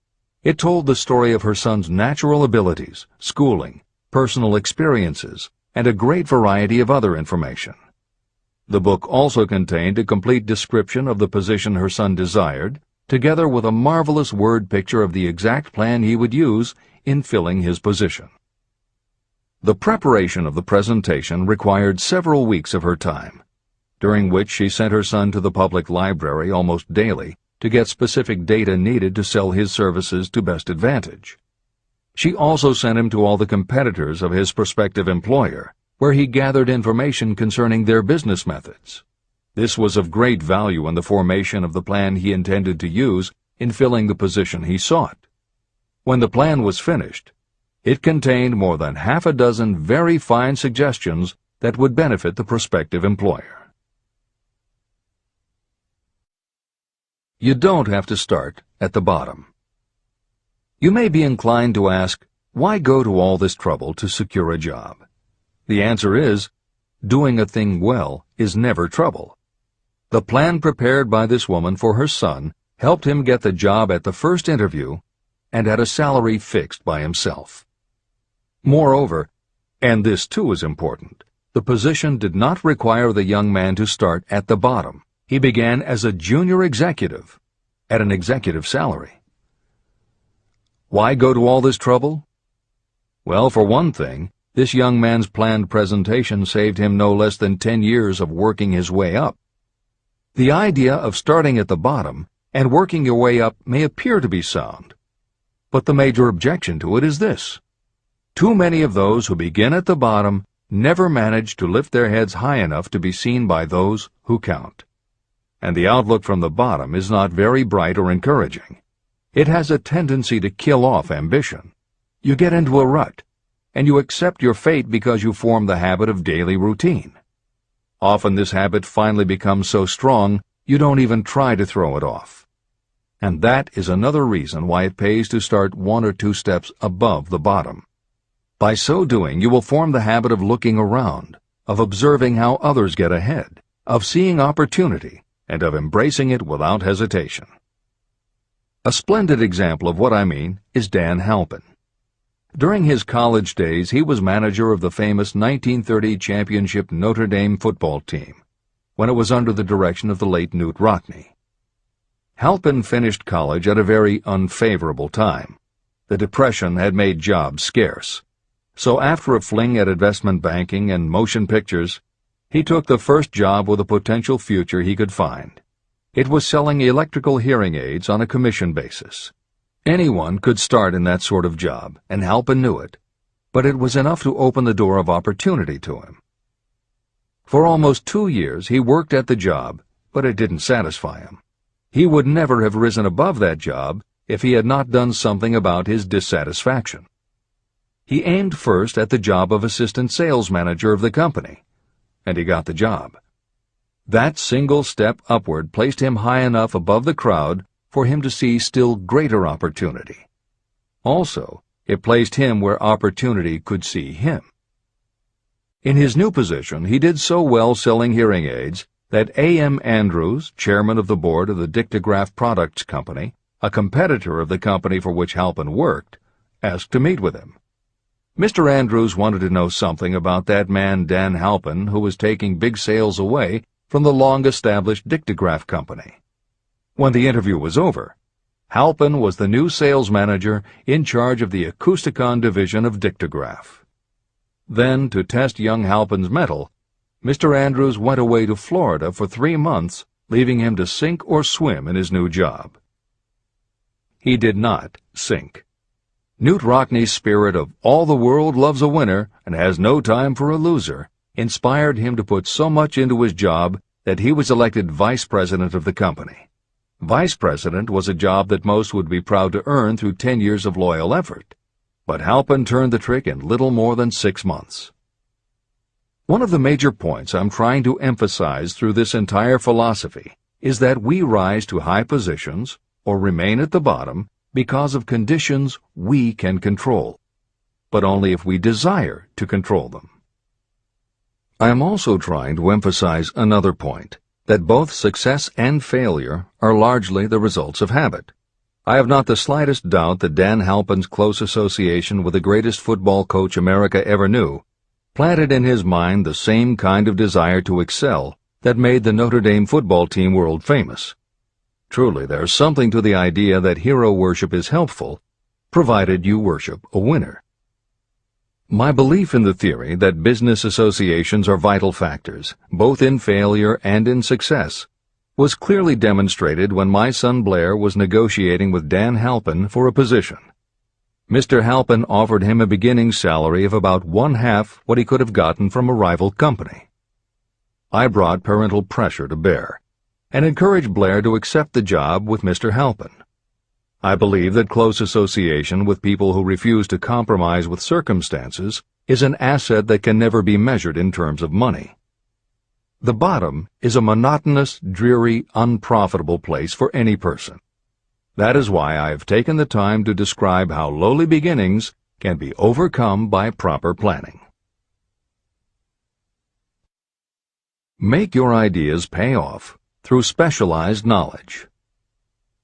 It told the story of her son's natural abilities, schooling, personal experiences, and a great variety of other information. The book also contained a complete description of the position her son desired, together with a marvelous word picture of the exact plan he would use in filling his position. The preparation of the presentation required several weeks of her time, during which she sent her son to the public library almost daily to get specific data needed to sell his services to best advantage. She also sent him to all the competitors of his prospective employer, where he gathered information concerning their business methods. This was of great value in the formation of the plan he intended to use in filling the position he sought. When the plan was finished, it contained more than half a dozen very fine suggestions that would benefit the prospective employer. You don't have to start at the bottom. You may be inclined to ask, why go to all this trouble to secure a job? The answer is, doing a thing well is never trouble. The plan prepared by this woman for her son helped him get the job at the first interview and at a salary fixed by himself. Moreover, and this too is important, the position did not require the young man to start at the bottom. He began as a junior executive at an executive salary. Why go to all this trouble? Well, for one thing, this young man's planned presentation saved him no less than 10 years of working his way up. The idea of starting at the bottom and working your way up may appear to be sound, but the major objection to it is this. Too many of those who begin at the bottom never manage to lift their heads high enough to be seen by those who count. And the outlook from the bottom is not very bright or encouraging. It has a tendency to kill off ambition. You get into a rut, and you accept your fate because you form the habit of daily routine. Often this habit finally becomes so strong you don't even try to throw it off. And that is another reason why it pays to start 1 or 2 steps above the bottom. By so doing, you will form the habit of looking around, of observing how others get ahead, of seeing opportunity, and of embracing it without hesitation. A splendid example of what I mean is Dan Halpin. During his college days, he was manager of the famous 1930 championship Notre Dame football team, when it was under the direction of the late Knute Rockne. Halpin finished college at a very unfavorable time. The Depression had made jobs scarce. So after a fling at investment banking and motion pictures, he took the first job with a potential future he could find. It was selling electrical hearing aids on a commission basis. Anyone could start in that sort of job, and Halpin knew it, but it was enough to open the door of opportunity to him. For almost 2 years he worked at the job, but it didn't satisfy him. He would never have risen above that job if he had not done something about his dissatisfaction. He aimed first at the job of assistant sales manager of the company. and he got the job. That single step upward placed him high enough above the crowd for him to see still greater opportunity. Also, it placed him where opportunity could see him. In his new position, he did so well selling hearing aids that A.M. Andrews, chairman of the board of the Dictograph Products Company, a competitor of the company for which Halpin worked, asked to meet with him. Mr. Andrews wanted to know something about that man Dan Halpin, who was taking big sales away from the long-established Dictograph Company. When the interview was over, Halpin was the new sales manager in charge of the Acousticon division of Dictograph. Then, to test young Halpin's mettle, Mr. Andrews went away to Florida for 3 months, leaving him to sink or swim in his new job. He did not sink. Newt Rockney's spirit of "all the world loves a winner and has no time for a loser" inspired him to put so much into his job that he was elected vice president of the company. Vice president was a job that most would be proud to earn through 10 years of loyal effort, but Halpin turned the trick in little more than 6 months. One of the major points I'm trying to emphasize through this entire philosophy is that we rise to high positions or remain at the bottom because of conditions we can control, but only if we desire to control them. I am also trying to emphasize another point, that both success and failure are largely the results of habit. I have not the slightest doubt that Dan Halpin's close association with the greatest football coach America ever knew planted in his mind the same kind of desire to excel that made the Notre Dame football team world famous. Truly, there's something to the idea that hero worship is helpful, provided you worship a winner. My belief in the theory that business associations are vital factors, both in failure and in success, was clearly demonstrated when my son Blair was negotiating with Dan Halpin for a position. Mr. Halpin offered him a beginning salary of about 1/2 what he could have gotten from a rival company. I brought parental pressure to bear, and encouraged Blair to accept the job with Mr. Halpin. I believe that close association with people who refuse to compromise with circumstances is an asset that can never be measured in terms of money. The bottom is a monotonous, dreary, unprofitable place for any person. That is why I have taken the time to describe how lowly beginnings can be overcome by proper planning. Make your ideas pay off through specialized knowledge.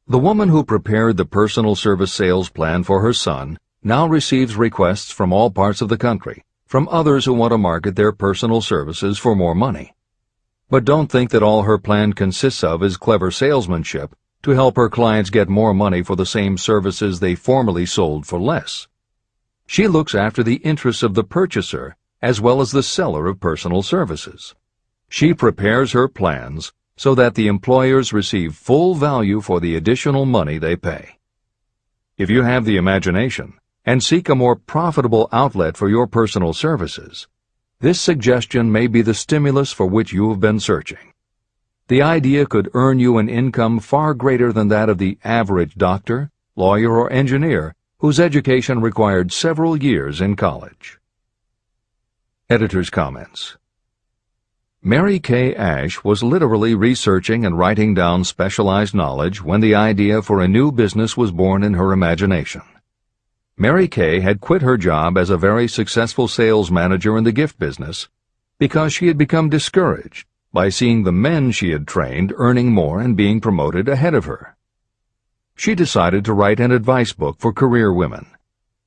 The woman who prepared the personal service sales plan for her son now receives requests from all parts of the country, from others who want to market their personal services for more money. But don't think that all her plan consists of is clever salesmanship to help her clients get more money for the same services they formerly sold for less. She looks after the interests of the purchaser as well as the seller of personal services. She prepares her plans so that the employers receive full value for the additional money they pay. If you have the imagination and seek a more profitable outlet for your personal services, this suggestion may be the stimulus for which you have been searching. The idea could earn you an income far greater than that of the average doctor, lawyer, or engineer whose education required several years in college. Editor's comments. Mary Kay Ash was literally researching and writing down specialized knowledge when the idea for a new business was born in her imagination. Mary Kay had quit her job as a very successful sales manager in the gift business because she had become discouraged by seeing the men she had trained earning more and being promoted ahead of her. She decided to write an advice book for career women,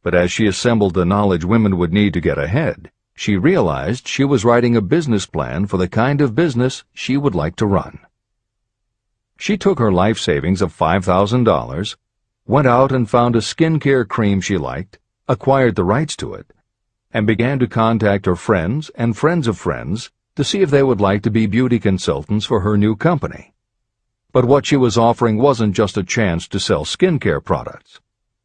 but as she assembled the knowledge women would need to get ahead, she realized she was writing a business plan for the kind of business she would like to run. She took her life savings of $5,000, went out and found a skincare cream she liked, acquired the rights to it, and began to contact her friends and friends of friends to see if they would like to be beauty consultants for her new company. But what she was offering wasn't just a chance to sell skincare products.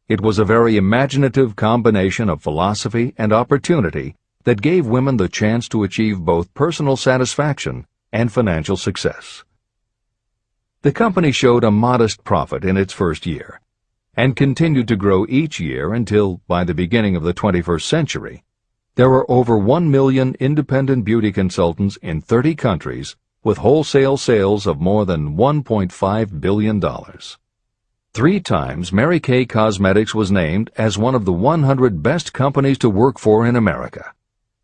It was a very imaginative combination of philosophy and opportunity that gave women the chance to achieve both personal satisfaction and financial success. The company showed a modest profit in its first year, and continued to grow each year until, by the beginning of the 21st century, There are over 1 million independent beauty consultants in 30 countries with wholesale sales of more than $1.5 billion. 3 times Mary Kay Cosmetics was named as one of the 100 best companies to work for in America,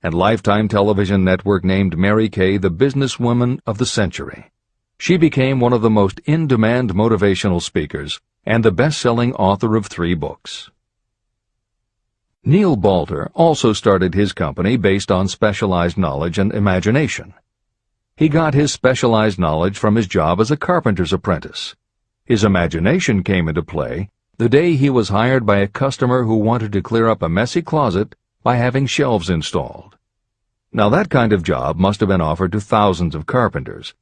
and Lifetime Television Network named Mary Kay the businesswoman of the century. She became one of the most in-demand motivational speakers and the best-selling author of 3 books. Neil Balter also started his company based on specialized knowledge and imagination. He got his specialized knowledge from his job as a carpenter's apprentice. His imagination came into play the day he was hired by a customer who wanted to clear up a messy closet by having shelves installed. Now that kind of job must have been offered to thousands of carpenters,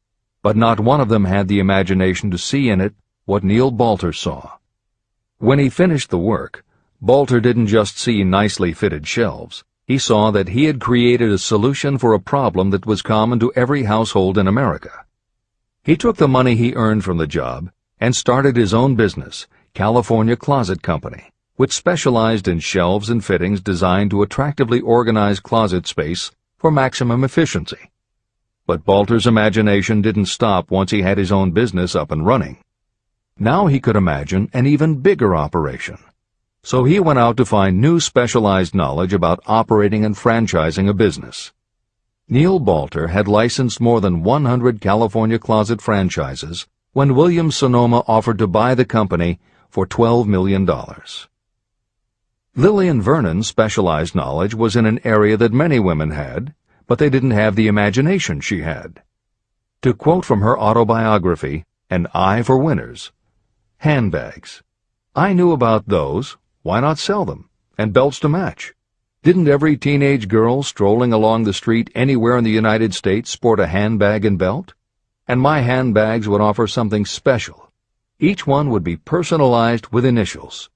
but not one of them had the imagination to see in it what Neil Balter saw. When he finished the work, Balter didn't just see nicely fitted shelves. He saw that he had created a solution for a problem that was common to every household in America. He took the money he earned from the job and started his own business, California Closet Company, which specialized in shelves and fittings designed to attractively organize closet space for maximum efficiency. But Balter's imagination didn't stop once he had his own business up and running. Now he could imagine an even bigger operation. So he went out to find new specialized knowledge about operating and franchising a business. Neil Balter had licensed more than 100 California closet franchises when Williams-Sonoma offered to buy the company for $12 million. Lillian Vernon's specialized knowledge was in an area that many women had, but they didn't have the imagination she had. To quote from her autobiography, An Eye for Winners, handbags. I knew about those. Why not sell them? And belts to match. Didn't every teenage girl strolling along the street anywhere in the United States sport a handbag and belt? And my handbags would offer something special. Each one would be personalized with initials.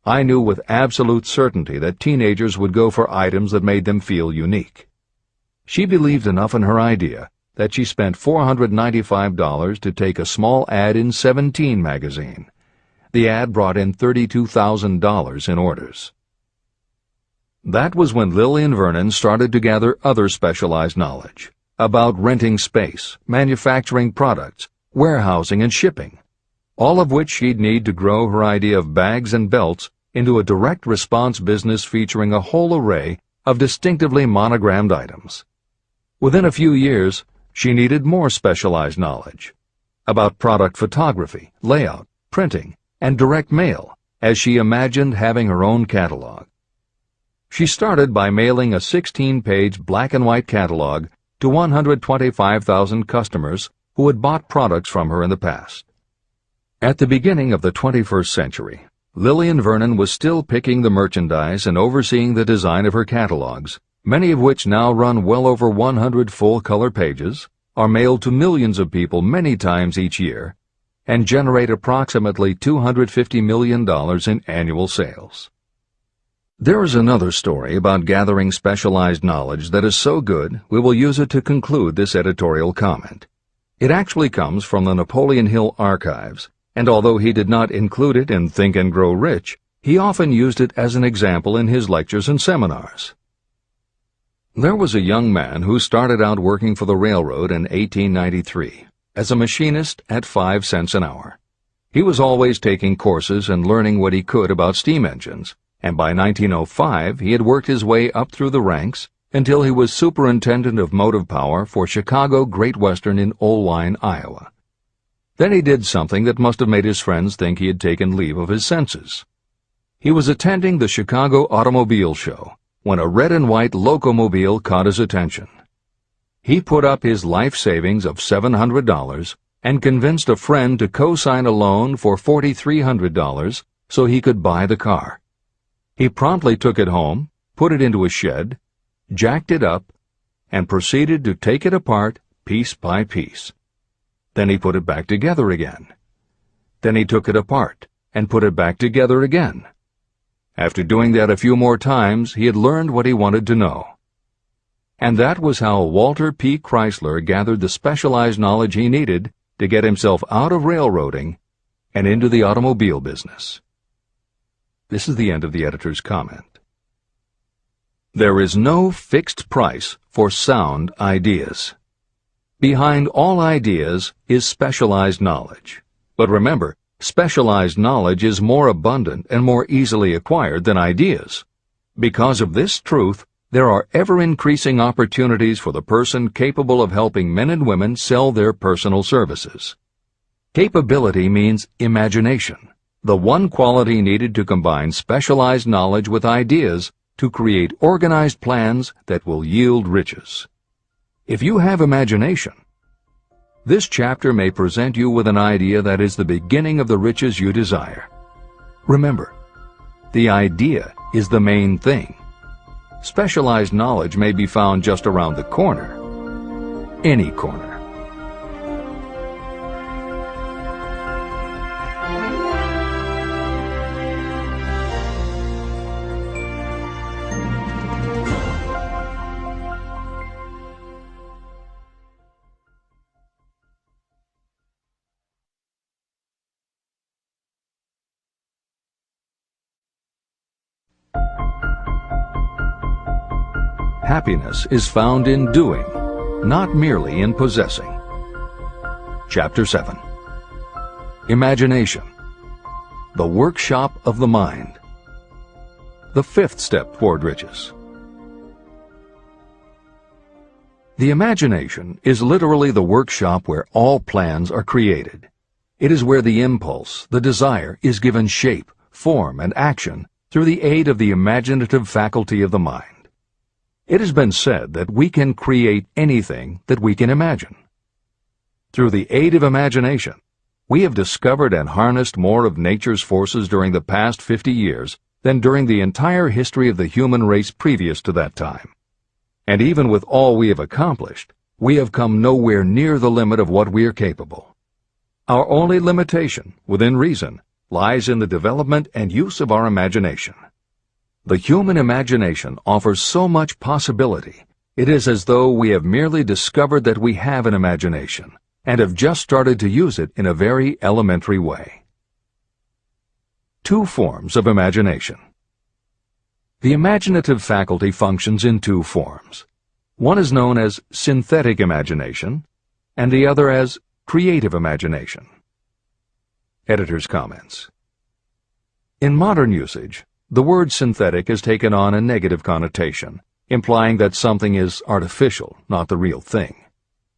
I knew with absolute certainty that teenagers would go for items that made them feel unique. She believed enough in her idea that she spent $495 to take a small ad in 17 magazine. The ad brought in $32,000 in orders. That was when Lillian Vernon started to gather other specialized knowledge about renting space, manufacturing products, warehousing, and shipping, all of which she'd need to grow her idea of bags and belts into a direct response business featuring a whole array of distinctively monogrammed items. Within a few years, she needed more specialized knowledge about product photography, layout, printing, and direct mail, as she imagined having her own catalog. She started by mailing a 16-page black-and-white catalog to 125,000 customers who had bought products from her in the past. At the beginning of the 21st century, Lillian Vernon was still picking the merchandise and overseeing the design of her catalogs, many of which now run well over 100 full-color pages, are mailed to millions of people many times each year, and generate approximately $250 million in annual sales. There is another story about gathering specialized knowledge that is so good we will use it to conclude this editorial comment. It actually comes from the Napoleon Hill archives, and although he did not include it in Think and Grow Rich, he often used it as an example in his lectures and seminars. There was a young man who started out working for the railroad in 1893. As a machinist at 5 cents an hour. He was always taking courses and learning what he could about steam engines, and by 1905 he had worked his way up through the ranks until he was superintendent of motive power for Chicago Great Western in Olwine, Iowa. Then he did something that must have made his friends think he had taken leave of his senses. He was attending the Chicago Automobile Show when a red and white locomobile caught his attention. He put up his life savings of $700 and convinced a friend to co-sign a loan for $4,300 so he could buy the car. He promptly took it home, put it into a shed, jacked it up, and proceeded to take it apart piece by piece. Then he put it back together again. Then he took it apart and put it back together again. After doing that a few more times, he had learned what he wanted to know. And that was how Walter P. Chrysler gathered the specialized knowledge he needed to get himself out of railroading and into the automobile business. This is the end of the editor's comment. There is no fixed price for sound ideas. Behind all ideas is specialized knowledge. But remember, specialized knowledge is more abundant and more easily acquired than ideas. Because of this truth, there are ever-increasing opportunities for the person capable of helping men and women sell their personal services. Capability means imagination, the one quality needed to combine specialized knowledge with ideas to create organized plans that will yield riches. If you have imagination, this chapter may present you with an idea that is the beginning of the riches you desire. Remember, the idea is the main thing. Specialized knowledge may be found just around the corner. Any corner. Happiness is found in doing, not merely in possessing. Chapter 7. Imagination, the workshop of the mind. The fifth step toward riches. The imagination is literally the workshop where all plans are created. It is where the impulse, the desire, is given shape, form, and action through the aid of the imaginative faculty of the mind. It has been said that we can create anything that we can imagine. Through the aid of imagination, we have discovered and harnessed more of nature's forces during the past 50 years than during the entire history of the human race previous to that time. And even with all we have accomplished, we have come nowhere near the limit of what we are capable. Our only limitation, within reason, lies in the development and use of our imagination. The human imagination offers so much possibility, it is as though we have merely discovered that we have an imagination, and have just started to use it in a very elementary way. Two forms of imagination. The imaginative faculty functions in two forms. One is known as synthetic imagination, and the other as creative imagination. Editor's comments. In modern usage, the word synthetic has taken on a negative connotation, implying that something is artificial, not the real thing.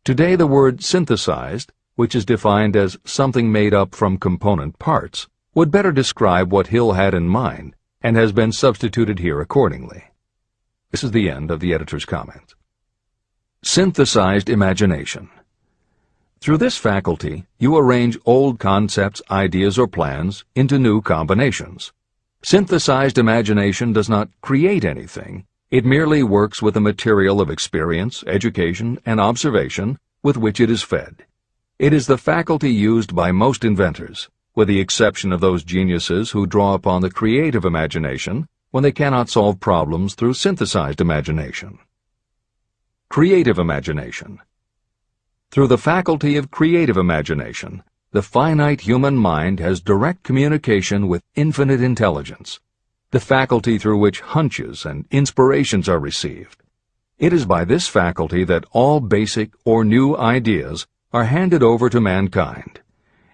Today the word synthesized, which is defined as something made up from component parts, would better describe what Hill had in mind, and has been substituted here accordingly. This is the end of the editor's comment. Synthesized imagination. Through this faculty, you arrange old concepts, ideas, or plans into new combinations. Synthesized imagination does not create anything. It merely works with the material of experience, education, and observation with which it is fed. It is the faculty used by most inventors, with the exception of those geniuses who draw upon the creative imagination when they cannot solve problems through synthesized imagination. Creative imagination. Through the faculty of creative imagination, the finite human mind has direct communication with infinite intelligence, the faculty through which hunches and inspirations are received. It is by this faculty that all basic or new ideas are handed over to mankind.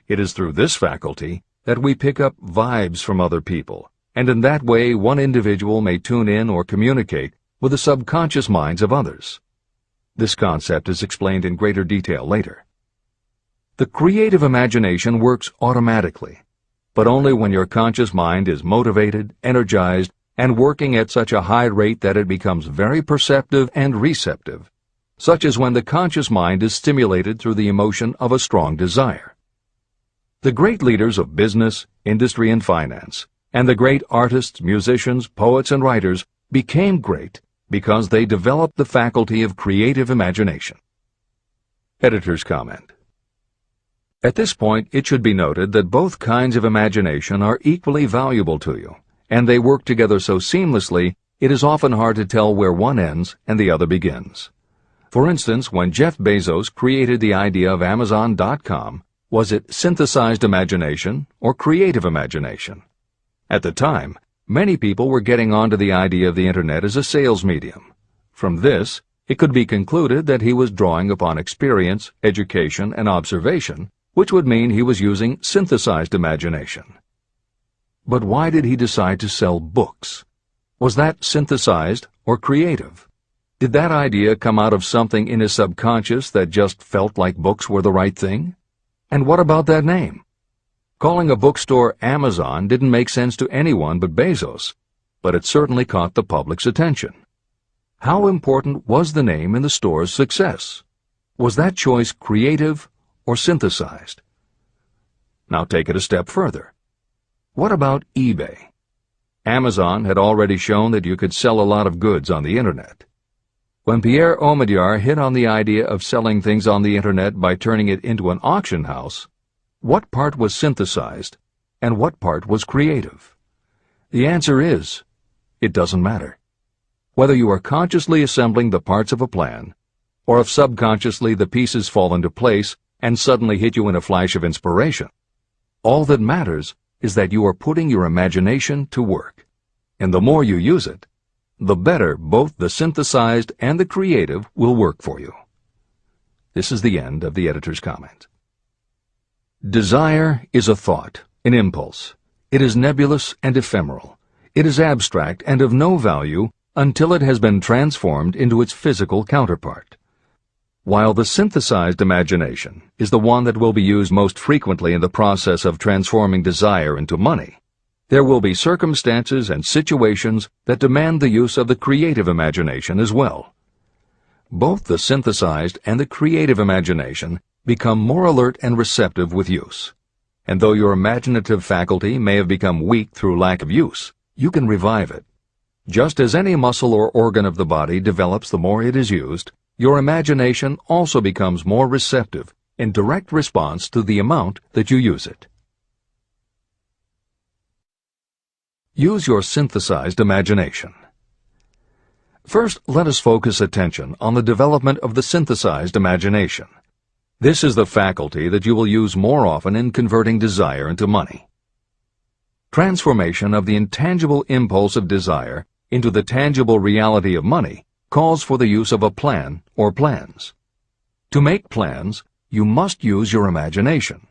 It is through this faculty that we pick up vibes from other people, and in that way one individual may tune in or communicate with the subconscious minds of others. This concept is explained in greater detail later. The creative imagination works automatically, but only when your conscious mind is motivated, energized, and working at such a high rate that it becomes very perceptive and receptive, such as when the conscious mind is stimulated through the emotion of a strong desire. The great leaders of business, industry, and finance, and the great artists, musicians, poets, and writers became great because they developed the faculty of creative imagination. Editor's comment. At this point, it should be noted that both kinds of imagination are equally valuable to you, and they work together so seamlessly it is often hard to tell where one ends and the other begins. For instance, when Jeff Bezos created the idea of Amazon.com, was it synthesized imagination or creative imagination? At the time, Many people were getting onto the idea of the Internet as a sales medium. From this, it could be concluded that he was drawing upon experience, education, and observation, which would mean he was using synthesized imagination. But why did he decide to sell books? Was that synthesized or creative? Did that idea come out of something in his subconscious that just felt like books were the right thing? And what about that name? Calling a bookstore Amazon didn't make sense to anyone but Bezos, but it certainly caught the public's attention. How important was the name in the store's success? Was that choice creative or synthesized? Now take it a step further. What about eBay? Amazon had already shown that you could sell a lot of goods on the Internet. When Pierre Omidyar hit on the idea of selling things on the Internet by turning it into an auction house, what part was synthesized and what part was creative? The answer is, it doesn't matter. Whether you are consciously assembling the parts of a plan, or if subconsciously the pieces fall into place and suddenly hit you in a flash of inspiration, all that matters is that you are putting your imagination to work. And the more you use it, the better both the synthesized and the creative will work for you. This is the end of the editor's comment. Desire is a thought, an impulse. It is nebulous and ephemeral. It is abstract and of no value until it has been transformed into its physical counterpart. While the synthesized imagination is the one that will be used most frequently in the process of transforming desire into money, there will be circumstances and situations that demand the use of the creative imagination as well. Both the synthesized and the creative imagination become more alert and receptive with use. And though your imaginative faculty may have become weak through lack of use, you can revive it. Just as any muscle or organ of the body develops the more it is used, your imagination also becomes more receptive in direct response to the amount that you use it. Use your synthesized imagination. First, let us focus attention on the development of the synthesized imagination. This is the faculty that you will use more often in converting desire into money. Transformation of the intangible impulse of desire into the tangible reality of money calls for the use of a plan or plans. To make plans, you must use your imagination.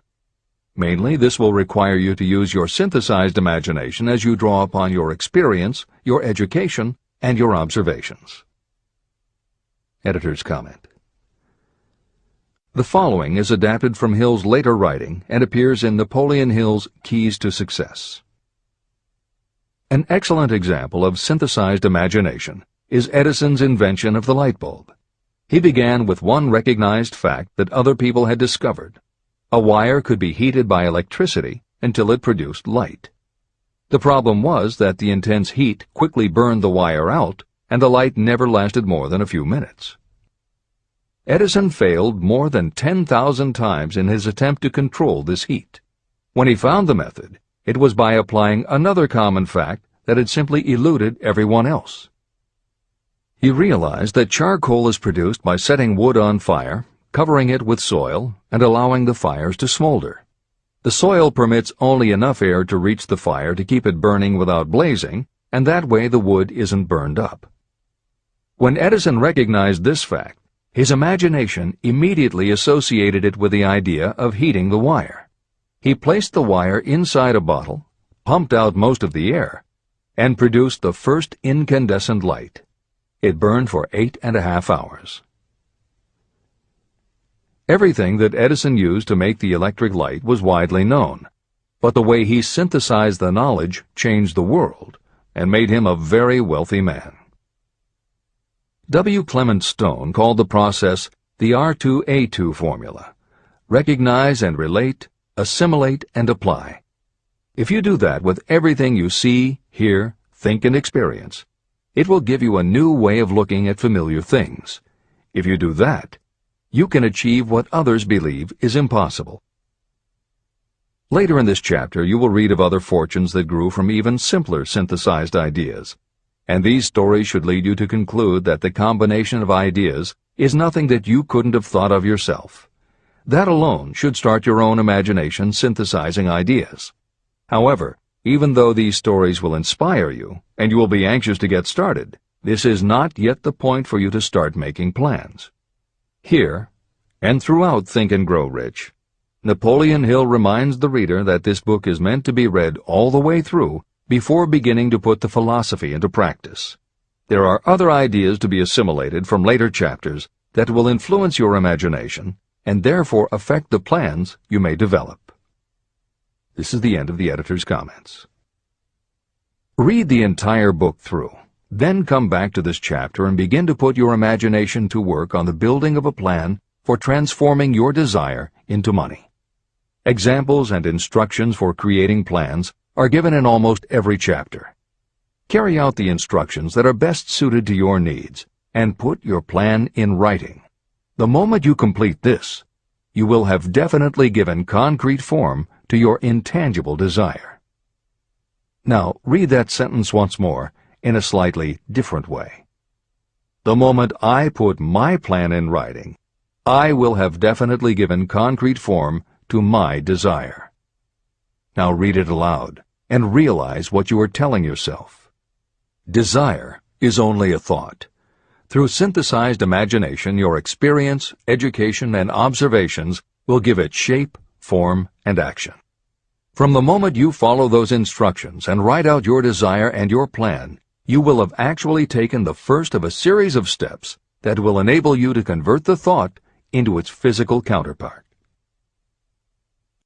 Mainly, this will require you to use your synthesized imagination as you draw upon your experience, your education, and your observations. Editor's comment. The following is adapted from Hill's later writing and appears in Napoleon Hill's Keys to Success. An excellent example of synthesized imagination is Edison's invention of the light bulb. He began with one recognized fact that other people had discovered. A wire could be heated by electricity until it produced light. The problem was that the intense heat quickly burned the wire out, and the light never lasted more than a few minutes. Edison failed more than 10,000 times in his attempt to control this heat. When he found the method, it was by applying another common fact that had simply eluded everyone else. He realized that charcoal is produced by setting wood on fire, covering it with soil, and allowing the fires to smolder. The soil permits only enough air to reach the fire to keep it burning without blazing, and that way the wood isn't burned up. When Edison recognized this fact, his imagination immediately associated it with the idea of heating the wire. He placed the wire inside a bottle, pumped out most of the air, and produced the first incandescent light. It burned for 8.5 hours. Everything that Edison used to make the electric light was widely known, but the way he synthesized the knowledge changed the world and made him a very wealthy man. W. Clement Stone called the process the R2A2 formula: recognize and relate, assimilate and apply. If you do that with everything you see, hear, think, and experience, it will give you a new way of looking at familiar things. If you do that, you can achieve what others believe is impossible. Later in this chapter, you will read of other fortunes that grew from even simpler synthesized ideas. And these stories should lead you to conclude that the combination of ideas is nothing that you couldn't have thought of yourself. That alone should start your own imagination synthesizing ideas. However, Even though these stories will inspire you, and you will be anxious to get started, this is not yet the point for you to start making plans. Here, and throughout Think and Grow Rich, Napoleon Hill reminds the reader that this book is meant to be read all the way through before beginning to put the philosophy into practice. There are other ideas to be assimilated from later chapters that will influence your imagination and therefore affect the plans you may develop. This is the end of the editor's comments. Read the entire book through, then come back to this chapter and begin to put your imagination to work on the building of a plan for transforming your desire into money. Examples and instructions for creating plans are given in almost every chapter. Carry out the instructions that are best suited to your needs and put your plan in writing. The moment you complete this, you will have definitely given concrete form to your intangible desire. Now, read that sentence once more in a slightly different way. The moment I put my plan in writing, I will have definitely given concrete form to my desire. Now read it aloud and realize what you are telling yourself. Desire is only a thought. Through synthesized imagination, your experience, education, and observations will give it shape, form, and action. From the moment you follow those instructions and write out your desire and your plan, you will have actually taken the first of a series of steps that will enable you to convert the thought into its physical counterpart.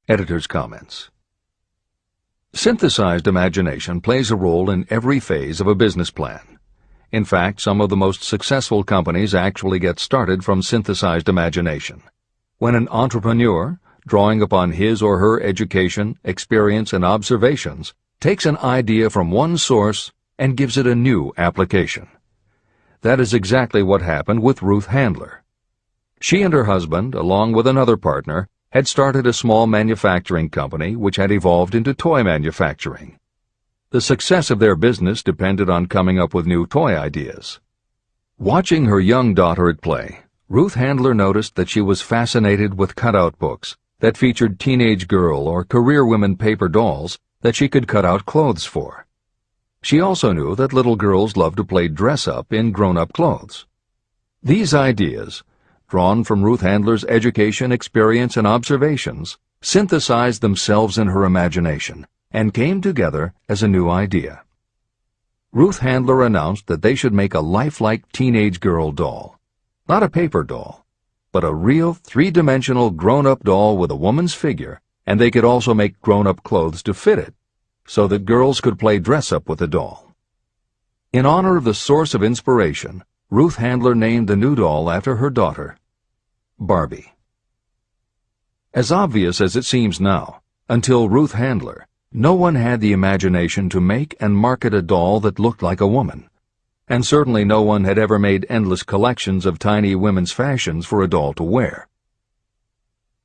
Editor's comments. Synthesized imagination plays a role in every phase of a business plan. In fact, some of the most successful companies actually get started from synthesized imagination. When an entrepreneur, drawing upon his or her education, experience, and observations, takes an idea from one source and gives it a new application. That is exactly what happened with Ruth Handler. She and her husband, along with another partner, had started a small manufacturing company which had evolved into toy manufacturing. The success of their business depended on coming up with new toy ideas. Watching her young daughter at play, Ruth Handler noticed that she was fascinated with cutout books that featured teenage girl or career women paper dolls that she could cut out clothes for. She also knew that little girls loved to play dress-up in grown-up clothes. These ideas, drawn from Ruth Handler's education, experience, and observations, synthesized themselves in her imagination and came together as a new idea. Ruth Handler announced that they should make a lifelike teenage girl doll. Not a paper doll, but a real three-dimensional grown-up doll with a woman's figure, and they could also make grown-up clothes to fit it, so that girls could play dress-up with the doll. In honor of the source of inspiration, Ruth Handler named the new doll after her daughter, Barbie. As obvious as it seems now, until Ruth Handler, no one had the imagination to make and market a doll that looked like a woman, and certainly no one had ever made endless collections of tiny women's fashions for a doll to wear.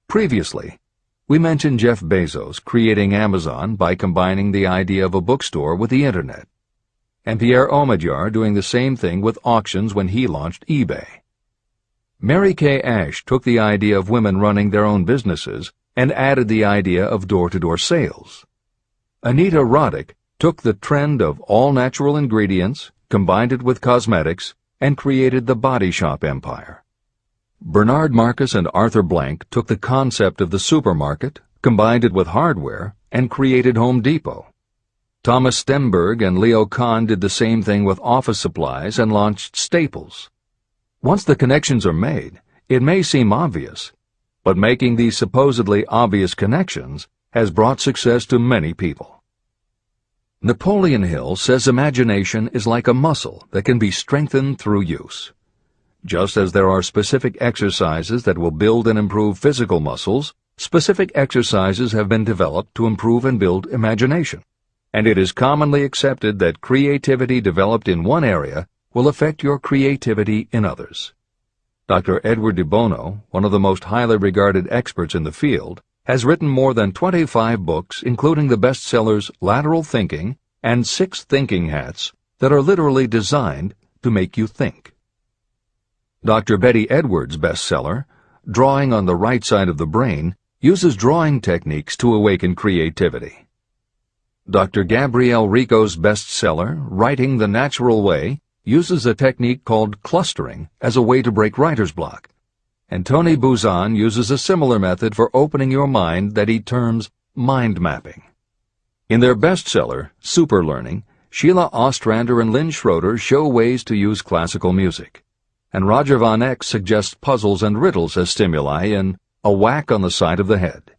Previously, we mentioned Jeff Bezos creating Amazon by combining the idea of a bookstore with the Internet, and Pierre Omidyar doing the same thing with auctions when he launched eBay. Mary Kay Ash took the idea of women running their own businesses and added the idea of door-to-door sales. Anita Roddick took the trend of all-natural ingredients, combined it with cosmetics, and created the body shop empire. Bernard Marcus and Arthur Blank took the concept of the supermarket, combined it with hardware, and created Home Depot. Thomas Stemberg and Leo Kahn did the same thing with office supplies and launched Staples. Once the connections are made, it may seem obvious, but making these supposedly obvious connections has brought success to many people. Napoleon Hill says imagination is like a muscle that can be strengthened through use. Just as there are specific exercises that will build and improve physical muscles, specific exercises have been developed to improve and build imagination, and it is commonly accepted that creativity developed in one area will affect your creativity in others. Dr. Edward de Bono, one of the most highly regarded experts in the field, has written more than 25 books, including the bestsellers Lateral Thinking and 6 Thinking Hats, that are literally designed to make you think. Dr. Betty Edwards' bestseller, Drawing on the Right Side of the Brain, uses drawing techniques to awaken creativity. Dr. Gabrielle Rico's bestseller, Writing the Natural Way, uses a technique called clustering as a way to break writer's block. And Tony Buzan uses a similar method for opening your mind that he terms mind mapping. In their bestseller, Super Learning, Sheila Ostrander and Lynn Schroeder show ways to use classical music. And Roger Von Eck suggests puzzles and riddles as stimuli in A Whack on the Side of the Head.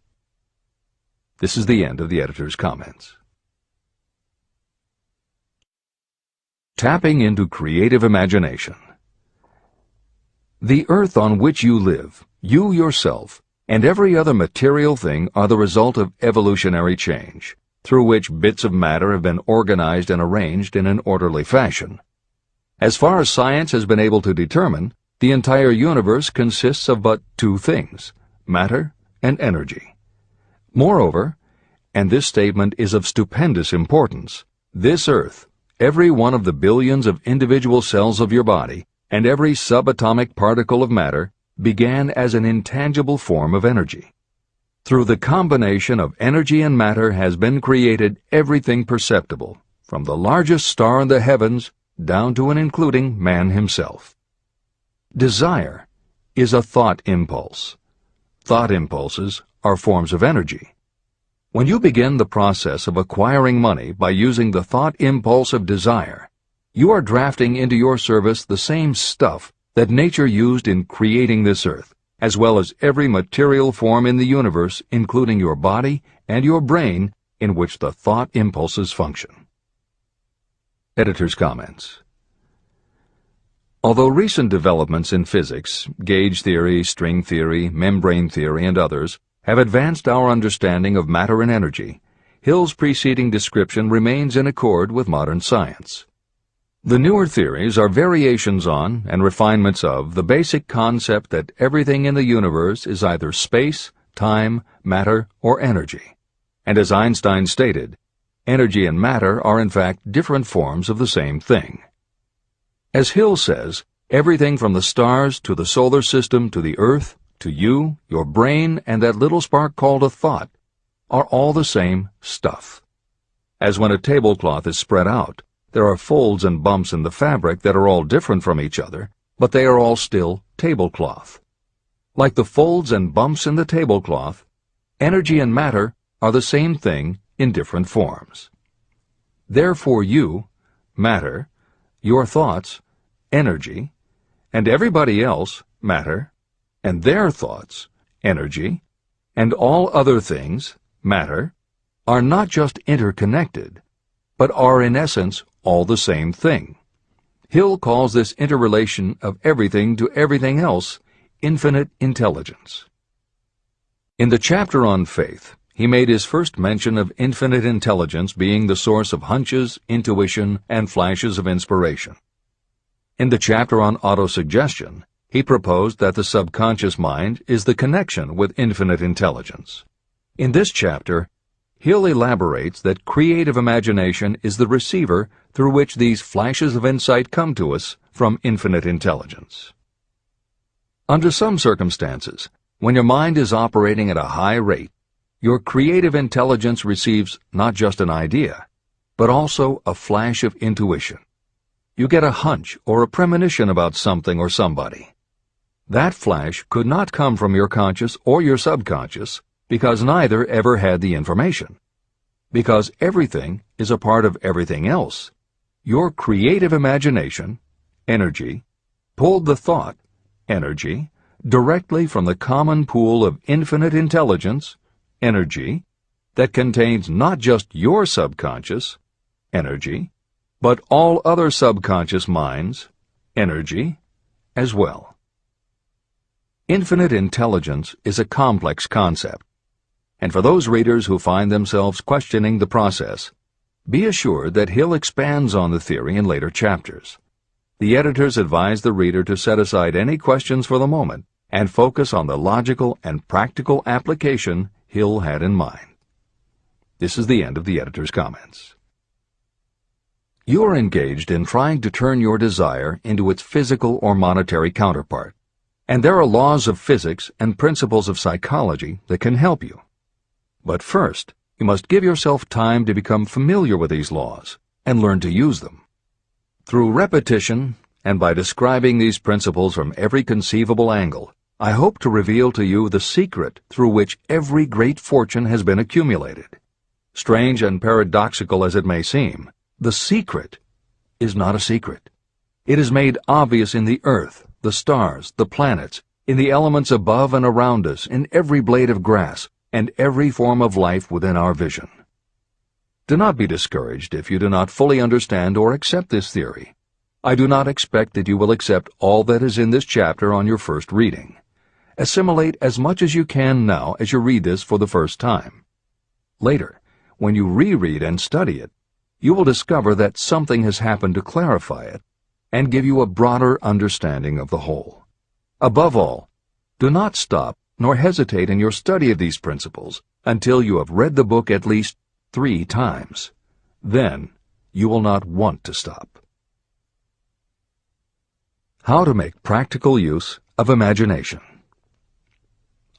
This is the end of the editor's comments. Tapping into creative imagination. The earth on which you live, you yourself, and every other material thing are the result of evolutionary change, through which bits of matter have been organized and arranged in an orderly fashion. As far as science has been able to determine, the entire universe consists of but two things, matter and energy. Moreover, and this statement is of stupendous importance, this earth, every one of the billions of individual cells of your body, and every subatomic particle of matter began as an intangible form of energy. Through the combination of energy and matter has been created everything perceptible, from the largest star in the heavens down to and including man himself. Desire is a thought impulse. Thought impulses are forms of energy. When you begin the process of acquiring money by using the thought impulse of desire, you are drafting into your service the same stuff that nature used in creating this earth, as well as every material form in the universe, including your body and your brain, in which the thought impulses function. Editor's comments. Although recent developments in physics, gauge theory, string theory, membrane theory, and others, have advanced our understanding of matter and energy, Hill's preceding description remains in accord with modern science. The newer theories are variations on and refinements of the basic concept that everything in the universe is either space, time, matter, or energy. And as Einstein stated, energy and matter are in fact different forms of the same thing. As Hill says, everything from the stars to the solar system to the earth, to you, your brain, and that little spark called a thought, are all the same stuff. As when a tablecloth is spread out, there are folds and bumps in the fabric that are all different from each other, but they are all still tablecloth. Like the folds and bumps in the tablecloth, energy and matter are the same thing in different forms. Therefore you, matter, your thoughts, energy, and everybody else, matter, and their thoughts, energy, and all other things, matter, are not just interconnected, but are in essence all the same thing. Hill calls this interrelation of everything to everything else infinite intelligence. In the chapter on faith, he made his first mention of infinite intelligence being the source of hunches, intuition, and flashes of inspiration. In the chapter on autosuggestion, he proposed that the subconscious mind is the connection with infinite intelligence. In this chapter, Hill elaborates that creative imagination is the receiver through which these flashes of insight come to us from infinite intelligence. Under some circumstances, when your mind is operating at a high rate, your creative intelligence receives not just an idea, but also a flash of intuition. You get a hunch or a premonition about something or somebody. That flash could not come from your conscious or your subconscious, because neither ever had the information. Because everything is a part of everything else, your creative imagination, energy, pulled the thought, energy, directly from the common pool of infinite intelligence, energy, that contains not just your subconscious, energy, but all other subconscious minds, energy, as well. Infinite intelligence is a complex concept. And for those readers who find themselves questioning the process, be assured that Hill expands on the theory in later chapters. The editors advise the reader to set aside any questions for the moment and focus on the logical and practical application Hill had in mind. This is the end of the editor's comments. You are engaged in trying to turn your desire into its physical or monetary counterpart, and there are laws of physics and principles of psychology that can help you. But first, you must give yourself time to become familiar with these laws and learn to use them. Through repetition, and by describing these principles from every conceivable angle, I hope to reveal to you the secret through which every great fortune has been accumulated. Strange and paradoxical as it may seem, the secret is not a secret. It is made obvious in the earth, the stars, the planets, in the elements above and around us, in every blade of grass, and every form of life within our vision. Do not be discouraged if you do not fully understand or accept this theory. I do not expect that you will accept all that is in this chapter on your first reading. Assimilate as much as you can now as you read this for the first time. Later, when you reread and study it, you will discover that something has happened to clarify it and give you a broader understanding of the whole. Above all, do not stop nor hesitate in your study of these principles until you have read the book at least 3 times. Then you will not want to stop. How to make practical use of imagination.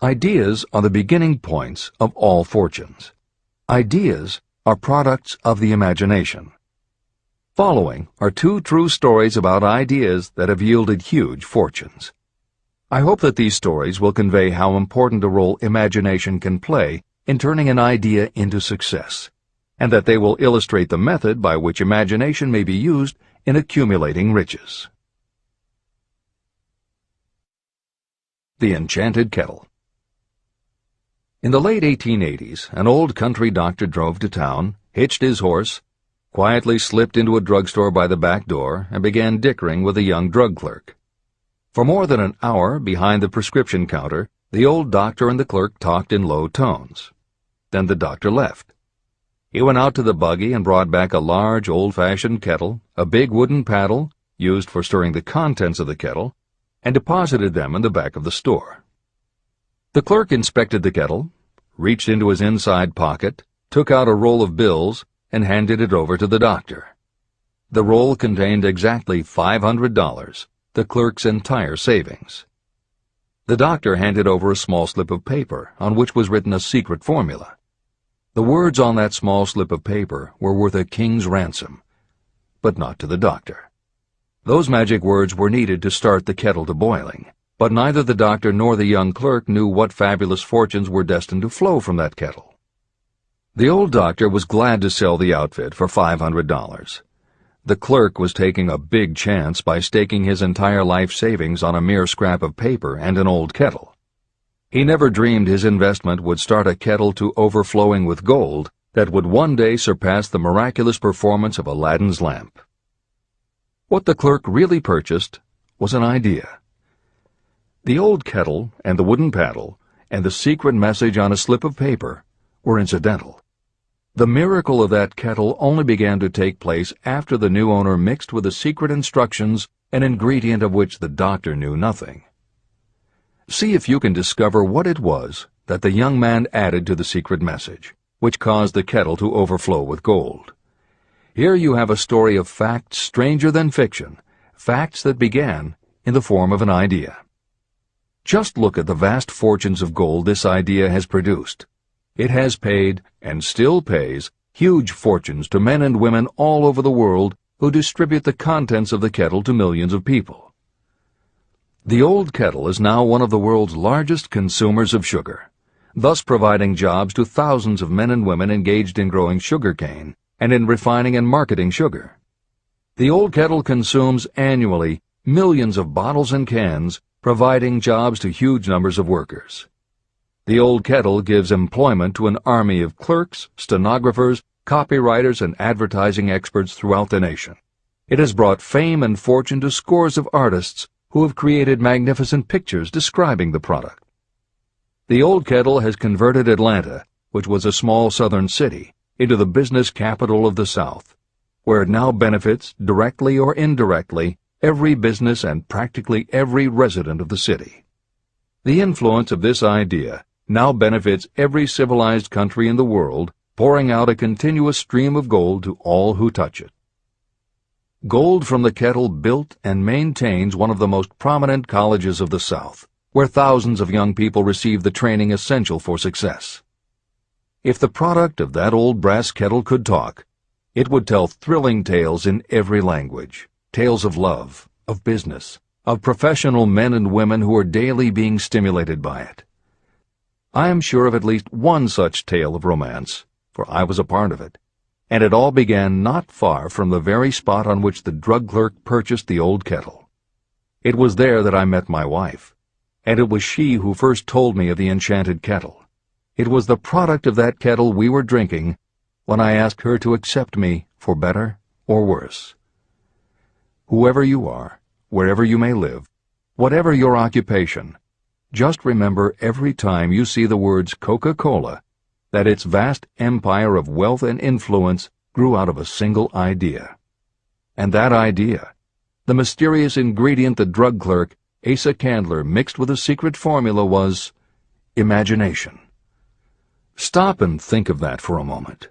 Ideas are the beginning points of all fortunes. Ideas are products of the imagination. Following are 2 true stories about ideas that have yielded huge fortunes. I hope that these stories will convey how important a role imagination can play in turning an idea into success, and that they will illustrate the method by which imagination may be used in accumulating riches. The Enchanted Kettle. In the late 1880s, an old country doctor drove to town, hitched his horse, quietly slipped into a drugstore by the back door, and began dickering with a young drug clerk. For more than an hour, behind the prescription counter, the old doctor and the clerk talked in low tones. Then the doctor left. He went out to the buggy and brought back a large, old-fashioned kettle, a big wooden paddle, used for stirring the contents of the kettle, and deposited them in the back of the store. The clerk inspected the kettle, reached into his inside pocket, took out a roll of bills, and handed it over to the doctor. The roll contained exactly $500, the clerk's entire savings. The doctor handed over a small slip of paper on which was written a secret formula. The words on that small slip of paper were worth a king's ransom, but not to the doctor. Those magic words were needed to start the kettle to boiling, but neither the doctor nor the young clerk knew what fabulous fortunes were destined to flow from that kettle. The old doctor was glad to sell the outfit for $500. The clerk was taking a big chance by staking his entire life savings on a mere scrap of paper and an old kettle. He never dreamed his investment would start a kettle to overflowing with gold that would one day surpass the miraculous performance of Aladdin's lamp. What the clerk really purchased was an idea. The old kettle and the wooden paddle and the secret message on a slip of paper were incidental. The miracle of that kettle only began to take place after the new owner mixed with the secret instructions an ingredient of which the doctor knew nothing. See if you can discover what it was that the young man added to the secret message, which caused the kettle to overflow with gold. Here you have a story of facts stranger than fiction, facts that began in the form of an idea. Just look at the vast fortunes of gold this idea has produced. It has paid, and still pays, huge fortunes to men and women all over the world who distribute the contents of the kettle to millions of people. The old kettle is now one of the world's largest consumers of sugar, thus providing jobs to thousands of men and women engaged in growing sugar cane and in refining and marketing sugar. The old kettle consumes annually millions of bottles and cans, providing jobs to huge numbers of workers. The old kettle gives employment to an army of clerks, stenographers, copywriters, and advertising experts throughout the nation. It has brought fame and fortune to scores of artists who have created magnificent pictures describing the product. The old kettle has converted Atlanta, which was a small southern city, into the business capital of the South, where it now benefits, directly or indirectly, every business and practically every resident of the city. The influence of this idea now benefits every civilized country in the world, pouring out a continuous stream of gold to all who touch it. Gold from the kettle built and maintains one of the most prominent colleges of the South, where thousands of young people receive the training essential for success. If the product of that old brass kettle could talk, it would tell thrilling tales in every language, tales of love, of business, of professional men and women who are daily being stimulated by it. I am sure of at least one such tale of romance, for I was a part of it, and it all began not far from the very spot on which the drug clerk purchased the old kettle. It was there that I met my wife, and it was she who first told me of the enchanted kettle. It was the product of that kettle we were drinking when I asked her to accept me for better or worse. Whoever you are, wherever you may live, whatever your occupation, just remember every time you see the words Coca-Cola that its vast empire of wealth and influence grew out of a single idea. And that idea, the mysterious ingredient the drug clerk, Asa Candler, mixed with a secret formula, was imagination. Stop and think of that for a moment.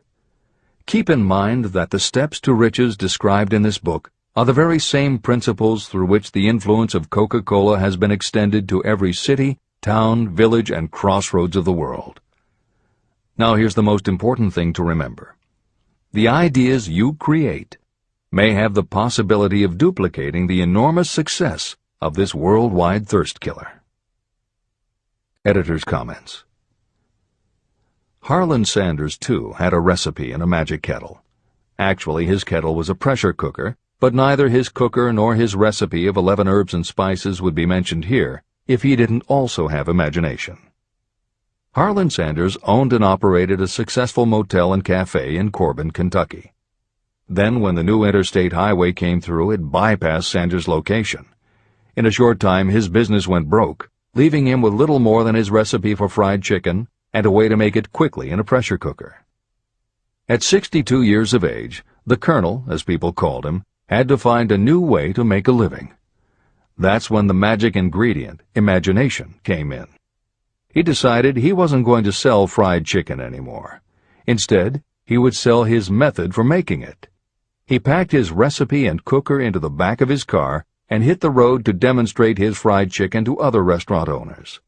Keep in mind that the steps to riches described in this book are the very same principles through which the influence of Coca-Cola has been extended to every city, town, village, and crossroads of the world. Now here's the most important thing to remember. The ideas you create may have the possibility of duplicating the enormous success of this worldwide thirst killer. Editor's comments. Harlan Sanders, too, had a recipe in a magic kettle. Actually, his kettle was a pressure cooker, but neither his cooker nor his recipe of 11 herbs and spices would be mentioned here if he didn't also have imagination. Harlan Sanders owned and operated a successful motel and cafe in Corbin, Kentucky. Then, when the new interstate highway came through, it bypassed Sanders' location. In a short time, his business went broke, leaving him with little more than his recipe for fried chicken and a way to make it quickly in a pressure cooker. At 62 years of age, the Colonel, as people called him, had to find a new way to make a living. That's when the magic ingredient, imagination, came in. He decided he wasn't going to sell fried chicken anymore. Instead, he would sell his method for making it. He packed his recipe and cooker into the back of his car and hit the road to demonstrate his fried chicken to other restaurant owners.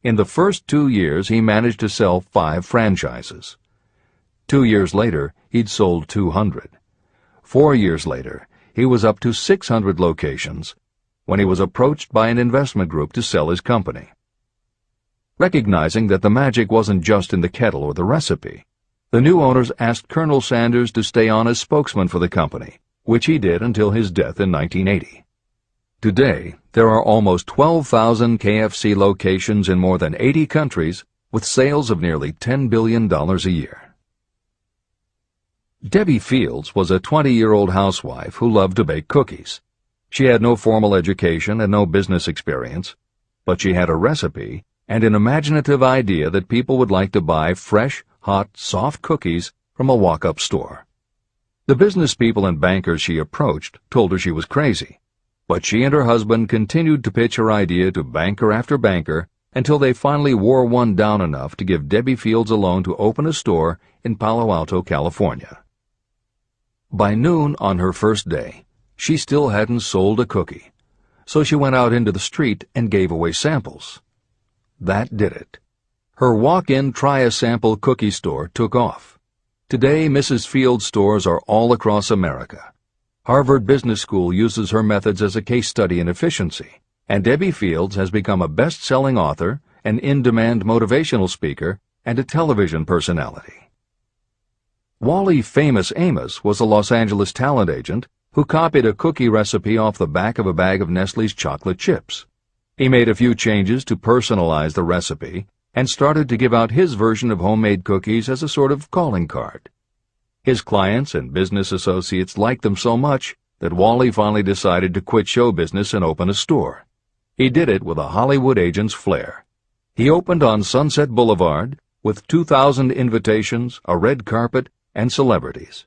In the first 2 years, he managed to sell 5 franchises. 2 years later, he'd sold 200. 4 years later, he was up to 600 locations when he was approached by an investment group to sell his company. Recognizing that the magic wasn't just in the kettle or the recipe, the new owners asked Colonel Sanders to stay on as spokesman for the company, which he did until his death in 1980. Today, there are almost 12,000 KFC locations in more than 80 countries with sales of nearly $10 billion a year. Debbie Fields was a 20-year-old housewife who loved to bake cookies. She had no formal education and no business experience, but she had a recipe and an imaginative idea that people would like to buy fresh, hot, soft cookies from a walk-up store. The business people and bankers she approached told her she was crazy, but she and her husband continued to pitch her idea to banker after banker until they finally wore one down enough to give Debbie Fields a loan to open a store in Palo Alto, California. By noon on her first day, she still hadn't sold a cookie, so she went out into the street and gave away samples. That did it. Her walk-in try-a-sample cookie store took off. Today, Mrs. Fields' stores are all across America. Harvard Business School uses her methods as a case study in efficiency, and Debbie Fields has become a best-selling author, an in-demand motivational speaker, and a television personality. Wally Famous Amos was a Los Angeles talent agent who copied a cookie recipe off the back of a bag of Nestle's chocolate chips. He made a few changes to personalize the recipe and started to give out his version of homemade cookies as a sort of calling card. His clients and business associates liked them so much that Wally finally decided to quit show business and open a store. He did it with a Hollywood agent's flair. He opened on Sunset Boulevard with 2,000 invitations, a red carpet, and celebrities.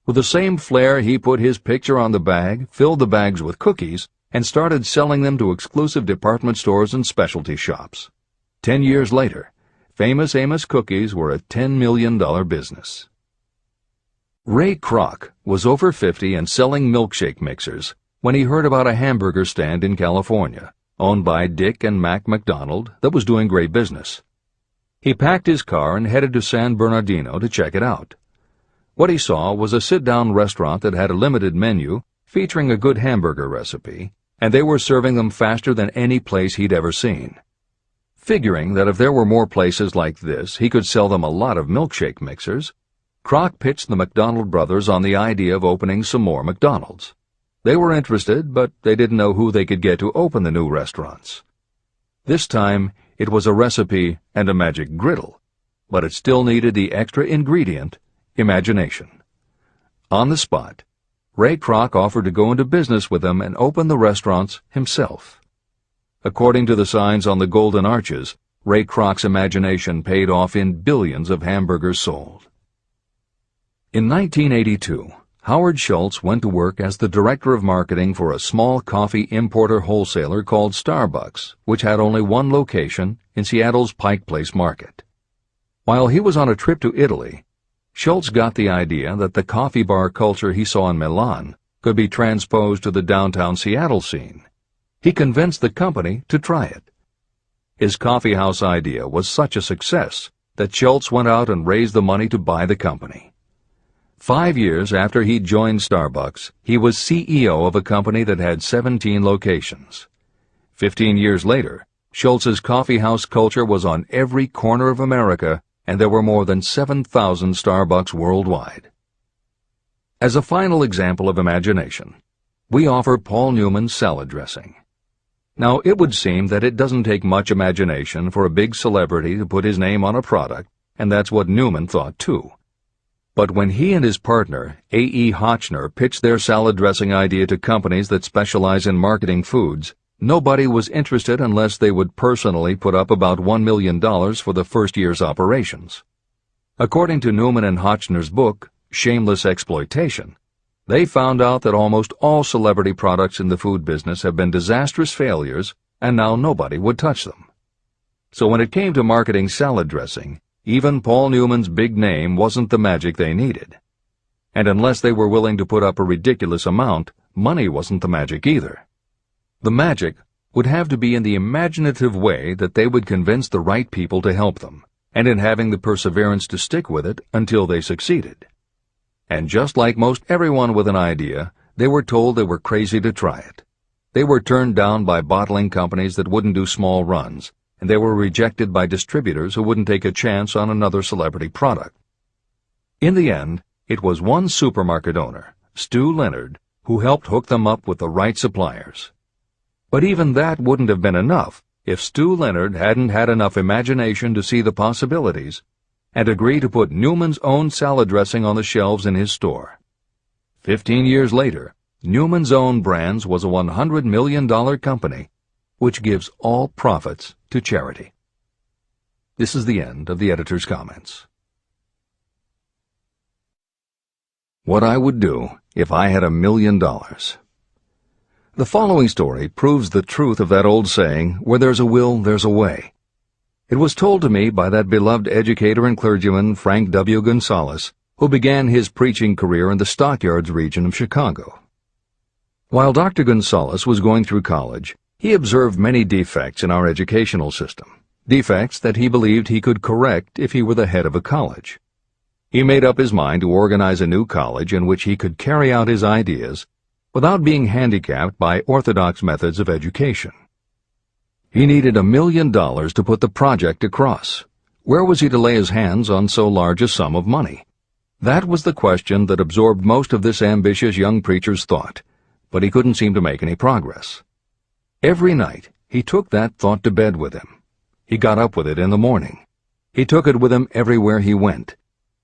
With the same flair, he put his picture on the bag, filled the bags with cookies, and started selling them to exclusive department stores and specialty shops. 10 years later, Famous Amos cookies were a $10 million business. Ray Kroc was over 50 and selling milkshake mixers when he heard about a hamburger stand in California, owned by Dick and Mac McDonald, that was doing great business. He packed his car and headed to San Bernardino to check it out. What he saw was a sit-down restaurant that had a limited menu featuring a good hamburger recipe, and they were serving them faster than any place he'd ever seen. Figuring that if there were more places like this, he could sell them a lot of milkshake mixers, Kroc pitched the McDonald brothers on the idea of opening some more McDonald's. They were interested, but they didn't know who they could get to open the new restaurants. This time, it was a recipe and a magic griddle, but it still needed the extra ingredient, imagination. On the spot, Ray Kroc offered to go into business with them and open the restaurants himself. According to the signs on the golden arches, Ray Kroc's imagination paid off in billions of hamburgers sold. In 1982, Howard Schultz went to work as the director of marketing for a small coffee importer wholesaler called Starbucks, which had only one location in Seattle's Pike Place market. While he was on a trip to Italy, Schultz got the idea that the coffee bar culture he saw in Milan could be transposed to the downtown Seattle scene. He convinced the company to try it. His coffeehouse idea was such a success that Schultz went out and raised the money to buy the company. 5 years after he joined Starbucks, he was CEO of a company that had 17 locations. 15 years later, Schultz's coffeehouse culture was on every corner of America, and there were more than 7,000 Starbucks worldwide. As a final example of imagination, we offer Paul Newman's salad dressing. Now, it would seem that it doesn't take much imagination for a big celebrity to put his name on a product, and that's what Newman thought too. But when he and his partner, A.E. Hotchner, pitched their salad dressing idea to companies that specialize in marketing foods, nobody was interested unless they would personally put up about $1 million for the first year's operations. According to Newman and Hotchner's book, Shameless Exploitation, they found out that almost all celebrity products in the food business have been disastrous failures, and now nobody would touch them. So when it came to marketing salad dressing, even Paul Newman's big name wasn't the magic they needed. And unless they were willing to put up a ridiculous amount, money wasn't the magic either. The magic would have to be in the imaginative way that they would convince the right people to help them, and in having the perseverance to stick with it until they succeeded. And just like most everyone with an idea, they were told they were crazy to try it. They were turned down by bottling companies that wouldn't do small runs, and they were rejected by distributors who wouldn't take a chance on another celebrity product. In the end, it was one supermarket owner, Stu Leonard, who helped hook them up with the right suppliers. But even that wouldn't have been enough if Stu Leonard hadn't had enough imagination to see the possibilities and agree to put Newman's own salad dressing on the shelves in his store. 15 years later, Newman's Own Brands was a $100 million company, which gives all profits to charity. This is the end of the editor's comments. What I would do if I had $1 million. The following story proves the truth of that old saying, where there's a will, there's a way. It was told to me by that beloved educator and clergyman Frank W. Gonzalez, who began his preaching career in the Stockyards region of Chicago. While Dr. Gonzalez was going through college, he observed many defects in our educational system, defects that he believed he could correct if he were the head of a college. He made up his mind to organize a new college in which he could carry out his ideas without being handicapped by orthodox methods of education. He needed $1 million to put the project across. Where was he to lay his hands on so large a sum of money? That was the question that absorbed most of this ambitious young preacher's thought, but he couldn't seem to make any progress. Every night, he took that thought to bed with him. He got up with it in the morning. He took it with him everywhere he went.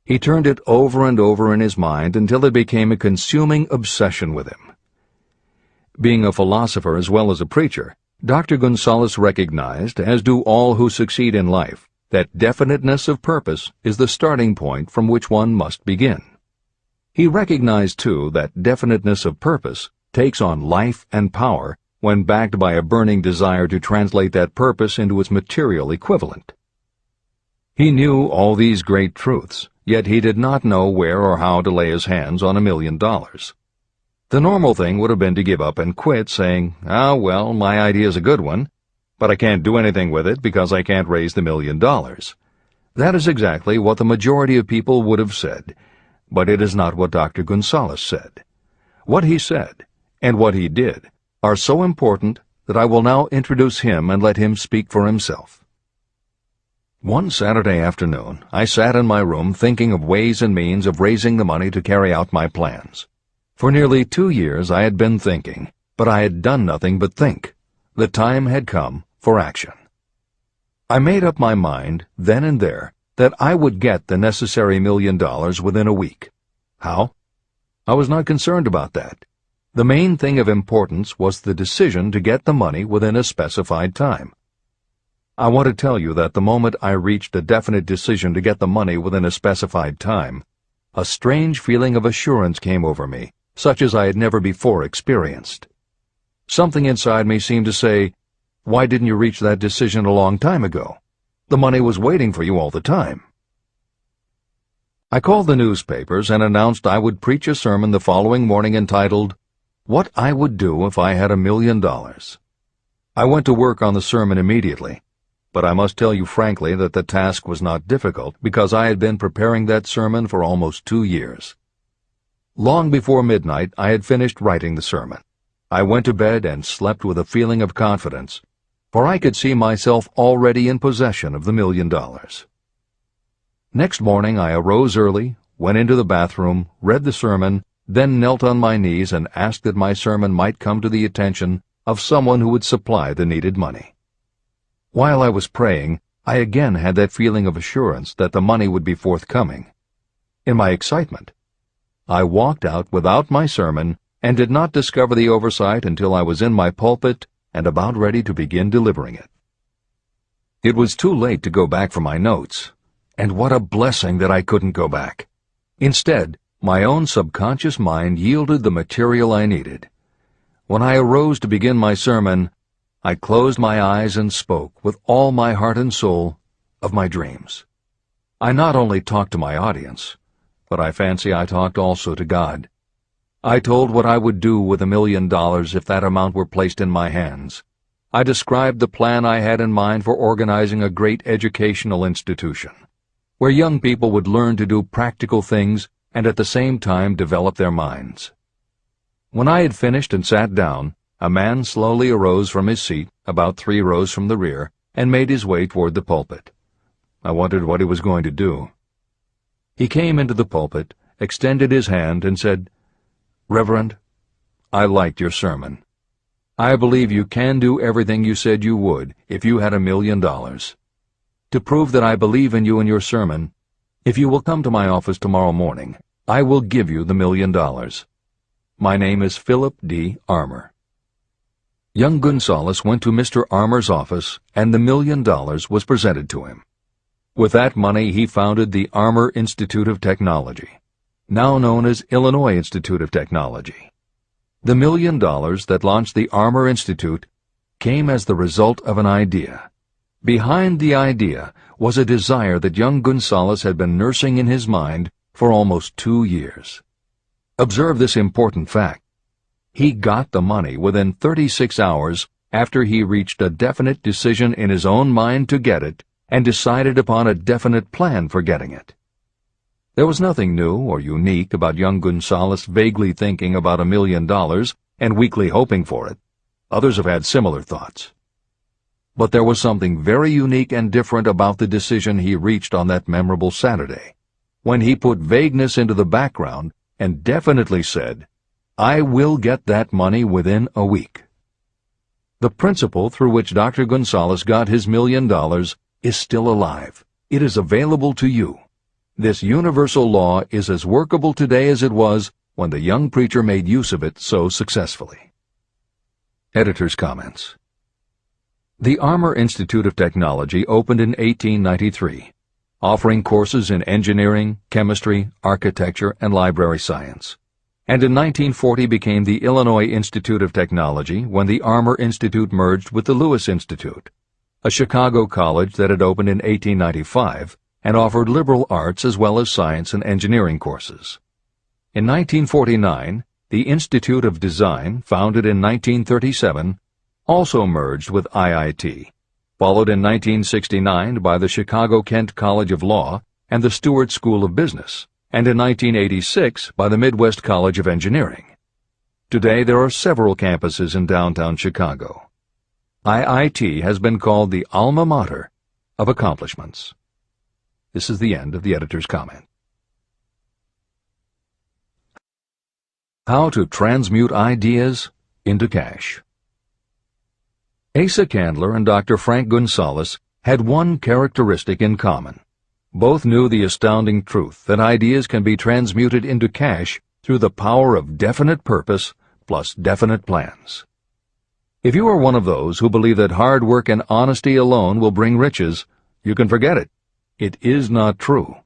He turned it over and over in his mind until it became a consuming obsession with him. Being a philosopher as well as a preacher, Dr. Gonzalez recognized, as do all who succeed in life, that definiteness of purpose is the starting point from which one must begin. He recognized, too, that definiteness of purpose takes on life and power when backed by a burning desire to translate that purpose into its material equivalent. He knew all these great truths, yet he did not know where or how to lay his hands on $1 million. The normal thing would have been to give up and quit, saying, "Ah, well, my idea's a good one, but I can't do anything with it because I can't raise the $1 million." That is exactly what the majority of people would have said, but it is not what Dr. Gonzalez said. What he said, and what he did, are so important that I will now introduce him and let him speak for himself. One Saturday afternoon, I sat in my room thinking of ways and means of raising the money to carry out my plans. For nearly 2 years I had been thinking, but I had done nothing but think. The time had come for action. I made up my mind, then and there, that I would get the necessary $1 million within a week. How? I was not concerned about that. The main thing of importance was the decision to get the money within a specified time. I want to tell you that the moment I reached a definite decision to get the money within a specified time, a strange feeling of assurance came over me, such as I had never before experienced. Something inside me seemed to say, "Why didn't you reach that decision a long time ago? The money was waiting for you all the time." I called the newspapers and announced I would preach a sermon the following morning entitled, "What I Would Do If I Had $1 Million." I went to work on the sermon immediately, but I must tell you frankly that the task was not difficult because I had been preparing that sermon for almost 2 years. Long before midnight, I had finished writing the sermon. I went to bed and slept with a feeling of confidence, for I could see myself already in possession of the $1 million. Next morning I arose early, went into the bathroom, read the sermon, then knelt on my knees and asked that my sermon might come to the attention of someone who would supply the needed money. While I was praying, I again had that feeling of assurance that the money would be forthcoming. In my excitement, I walked out without my sermon and did not discover the oversight until I was in my pulpit and about ready to begin delivering it. It was too late to go back for my notes, and what a blessing that I couldn't go back. Instead, my own subconscious mind yielded the material I needed. When I arose to begin my sermon, I closed my eyes and spoke with all my heart and soul of my dreams. I not only talked to my audience, but I fancy I talked also to God. I told what I would do with $1 million if that amount were placed in my hands. I described the plan I had in mind for organizing a great educational institution, where young people would learn to do practical things and at the same time develop their minds. When I had finished and sat down, a man slowly arose from his seat, about 3 rows from the rear, and made his way toward the pulpit. I wondered what he was going to do. He came into the pulpit, extended his hand, and said, "Reverend, I liked your sermon. I believe you can do everything you said you would if you had $1 million. To prove that I believe in you and your sermon, if you will come to my office tomorrow morning, I will give you the $1 million. My name is Philip D. Armour." Young Gonzalez went to Mr. Armour's office, and the $1 million was presented to him. With that money he founded the Armour Institute of Technology, now known as Illinois Institute of Technology. The $1 million that launched the Armour Institute came as the result of an idea. Behind the idea was a desire that young Gonzalez had been nursing in his mind for almost 2 years. Observe this important fact. He got the money within 36 hours after he reached a definite decision in his own mind to get it and decided upon a definite plan for getting it. There was nothing new or unique about young Gonzalez vaguely thinking about $1 million and weakly hoping for it. Others have had similar thoughts. But there was something very unique and different about the decision he reached on that memorable Saturday, when he put vagueness into the background and definitely said, "I will get that money within a week." The principle through which Dr. Gonzalez got his $1 million is still alive. It is available to you. This universal law is as workable today as it was when the young preacher made use of it so successfully. Editor's comments. The Armour Institute of Technology opened in 1893, offering courses in engineering, chemistry, architecture, and library science, and in 1940 became the Illinois Institute of Technology when the Armour Institute merged with the Lewis Institute, a Chicago college that had opened in 1895 and offered liberal arts as well as science and engineering courses. In 1949, the Institute of Design, founded in 1937, also merged with IIT, followed in 1969 by the Chicago-Kent College of Law and the Stewart School of Business, and in 1986 by the Midwest College of Engineering. Today there are several campuses in downtown Chicago. IIT has been called the alma mater of accomplishments. This is the end of the editor's comment. How to transmute ideas into cash. Asa Candler and Dr. Frank Gonzalez had one characteristic in common. Both knew the astounding truth that ideas can be transmuted into cash through the power of definite purpose plus definite plans. If you are one of those who believe that hard work and honesty alone will bring riches, you can forget it. It is not true.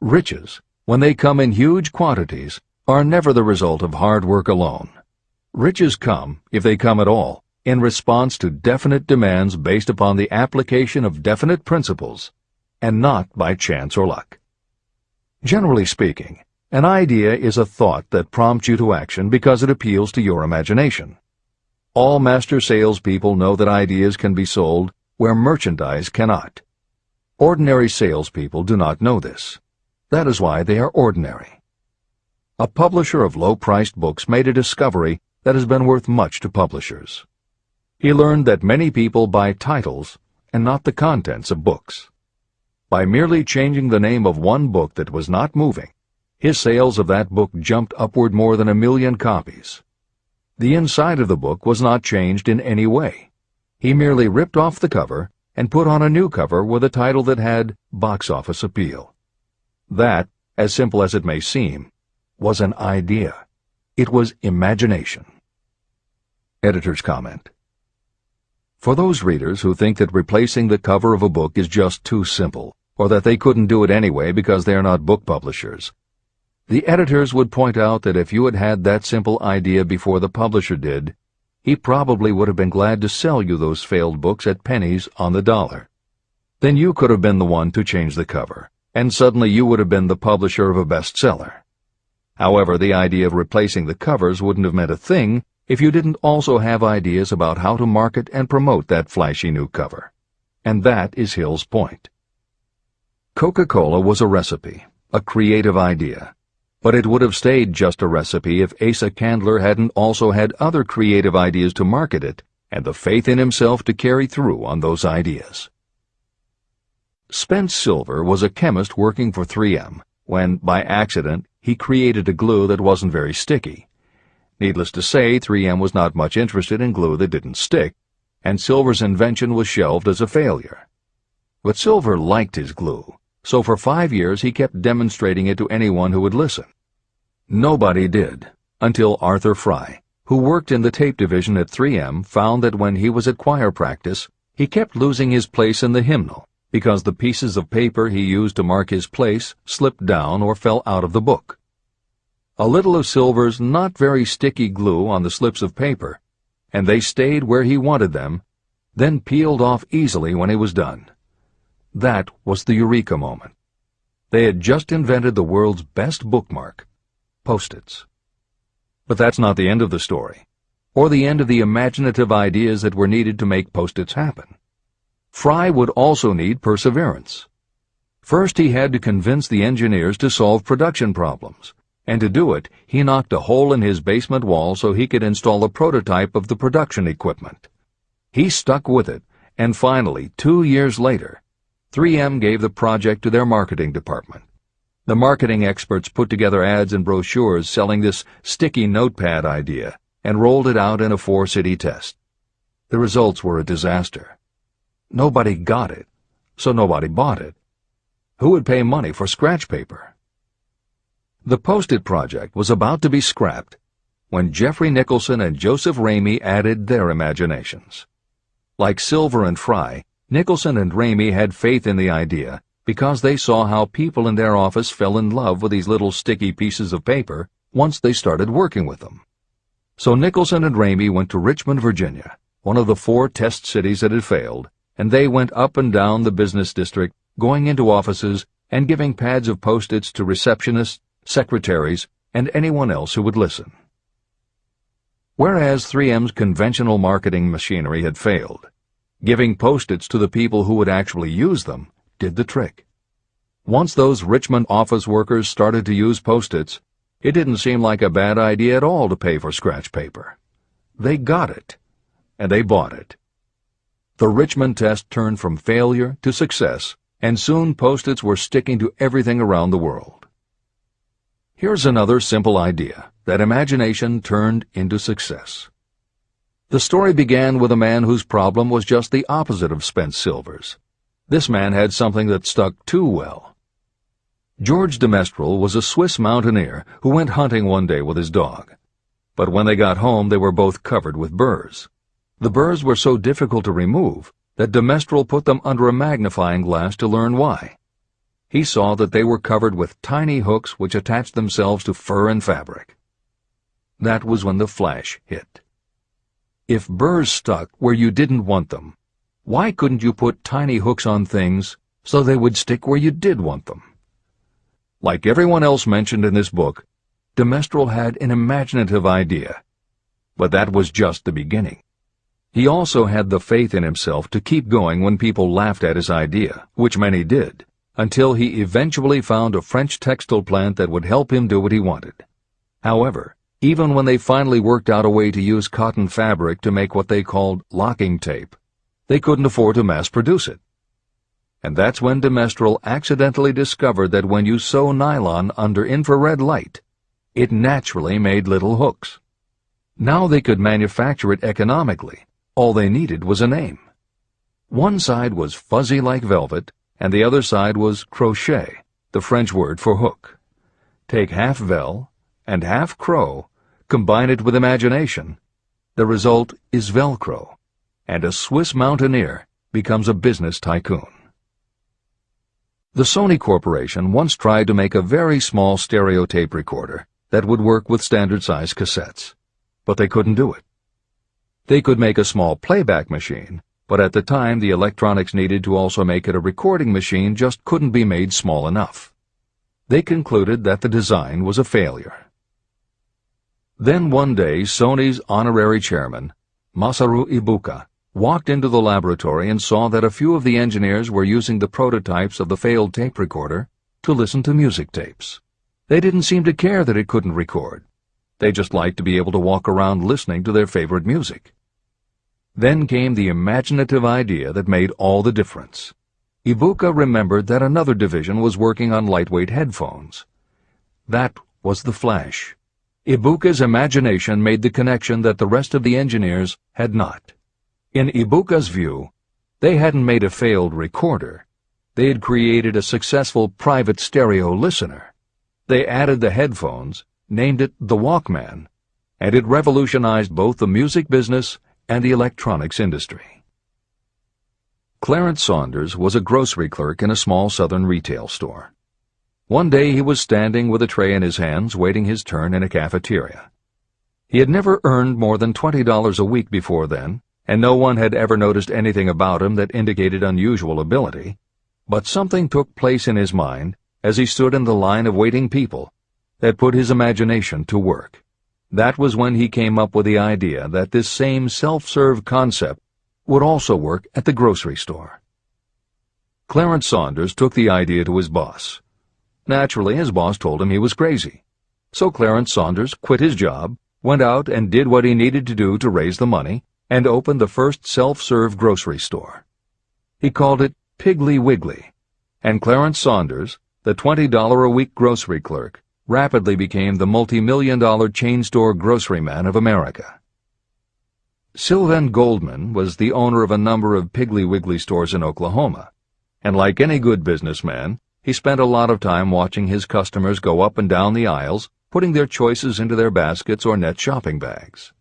Riches, when they come in huge quantities, are never the result of hard work alone. Riches come, if they come at all, in response to definite demands based upon the application of definite principles, and not by chance or luck. Generally speaking, an idea is a thought that prompts you to action because it appeals to your imagination. All master salespeople know that ideas can be sold where merchandise cannot. Ordinary salespeople do not know this. That is why they are ordinary. A publisher of low-priced books made a discovery that has been worth much to publishers. He learned that many people buy titles and not the contents of books. By merely changing the name of one book that was not moving, his sales of that book jumped upward more than 1 million copies. The inside of the book was not changed in any way. He merely ripped off the cover and put on a new cover with a title that had box office appeal. That, as simple as it may seem, was an idea. It was imagination. Editor's comment. For those readers who think that replacing the cover of a book is just too simple, or that they couldn't do it anyway because they are not book publishers, the editors would point out that if you had had that simple idea before the publisher did, he probably would have been glad to sell you those failed books at pennies on the dollar. Then you could have been the one to change the cover, and suddenly you would have been the publisher of a bestseller. However, the idea of replacing the covers wouldn't have meant a thing if you didn't also have ideas about how to market and promote that flashy new cover. And that is Hill's point. Coca-Cola was a recipe, a creative idea. But it would have stayed just a recipe if Asa Candler hadn't also had other creative ideas to market it and the faith in himself to carry through on those ideas. Spence Silver was a chemist working for 3M when, by accident, he created a glue that wasn't very sticky. Needless to say, 3M was not much interested in glue that didn't stick, and Silver's invention was shelved as a failure. But Silver liked his glue, so for 5 years he kept demonstrating it to anyone who would listen. Nobody did, until Arthur Fry, who worked in the tape division at 3M, found that when he was at choir practice, he kept losing his place in the hymnal because the pieces of paper he used to mark his place slipped down or fell out of the book. A little of Silver's not very sticky glue on the slips of paper, and they stayed where he wanted them, then peeled off easily when he was done. That was the eureka moment. They had just invented the world's best bookmark, Post-its. But that's not the end of the story, or the end of the imaginative ideas that were needed to make Post-its happen. Fry would also need perseverance. First, he had to convince the engineers to solve production problems, and to do it, he knocked a hole in his basement wall so he could install a prototype of the production equipment. He stuck with it, and finally, 2 years later, 3M gave the project to their marketing department. The marketing experts put together ads and brochures selling this sticky notepad idea and rolled it out in a 4-city test. The results were a disaster. Nobody got it, so nobody bought it. Who would pay money for scratch paper? The Post-it project was about to be scrapped when Jeffrey Nicholson and Joseph Ramey added their imaginations. Like Silver and Fry, Nicholson and Ramey had faith in the idea because they saw how people in their office fell in love with these little sticky pieces of paper once they started working with them. So Nicholson and Ramey went to Richmond, Virginia, one of the 4 test cities that had failed, and they went up and down the business district, going into offices and giving pads of Post-its to receptionists, secretaries, and anyone else who would listen. Whereas 3M's conventional marketing machinery had failed, Giving Post-its to the people who would actually use them did the trick. Once those Richmond office workers started to use Post-its, it didn't seem like a bad idea at all to pay for scratch paper. They got it, and they bought it. The Richmond test turned from failure to success, and soon Post-its were sticking to everything around the world. Here's another simple idea that imagination turned into success. The story began with a man whose problem was just the opposite of spent silvers. This man had something that stuck too well. George de Mestral was a Swiss mountaineer who went hunting one day with his dog. But when they got home, they were both covered with burrs. The burrs were so difficult to remove that de Mestral put them under a magnifying glass to learn why. He saw that they were covered with tiny hooks which attached themselves to fur and fabric. That was when the flash hit. If burrs stuck where you didn't want them, why couldn't you put tiny hooks on things so they would stick where you did want them? Like everyone else mentioned in this book, de Mestral had an imaginative idea, but that was just the beginning. He also had the faith in himself to keep going when people laughed at his idea, which many did, until he eventually found a French textile plant that would help him do what he wanted. However, even when they finally worked out a way to use cotton fabric to make what they called locking tape, they couldn't afford to mass-produce it. And that's when de Mestral accidentally discovered that when you sew nylon under infrared light, it naturally made little hooks. Now they could manufacture it economically. All they needed was a name. One side was fuzzy like velvet, and the other side was crochet, the French word for hook. Take half vel and half crow, combine it with imagination. The result is Velcro, and a Swiss mountaineer becomes a business tycoon. The Sony Corporation once tried to make a very small stereo tape recorder that would work with standard-size cassettes, but they couldn't do it. They could make a small playback machine, but at the time the electronics needed to also make it a recording machine just couldn't be made small enough. They concluded that the design was a failure. Then one day Sony's honorary chairman, Masaru Ibuka, walked into the laboratory and saw that a few of the engineers were using the prototypes of the failed tape recorder to listen to music tapes. They didn't seem to care that it couldn't record. They just liked to be able to walk around listening to their favorite music. Then came the imaginative idea that made all the difference. Ibuka remembered that another division was working on lightweight headphones. That was the flash. Ibuka's imagination made the connection that the rest of the engineers had not. In Ibuka's view, they hadn't made a failed recorder. They had created a successful private stereo listener. They added the headphones, named it the Walkman, and it revolutionized both the music business and the electronics industry. Clarence Saunders was a grocery clerk in a small southern retail store. One day he was standing with a tray in his hands waiting his turn in a cafeteria. He had never earned more than $20 a week before then, and no one had ever noticed anything about him that indicated unusual ability, but something took place in his mind as he stood in the line of waiting people that put his imagination to work. That was when he came up with the idea that this same self-serve concept would also work at the grocery store. Clarence Saunders took the idea to his boss. Naturally, his boss told him he was crazy. So Clarence Saunders quit his job, went out and did what he needed to do to raise the money, and opened the first self-serve grocery store. He called it Piggly Wiggly, and Clarence Saunders, the $20-a-week grocery clerk, rapidly became the multi-million-dollar chain store grocery man of America. Sylvan Goldman was the owner of a number of Piggly Wiggly stores in Oklahoma, and like any good businessman, he spent a lot of time watching his customers go up and down the aisles, putting their choices into their baskets or net shopping bags.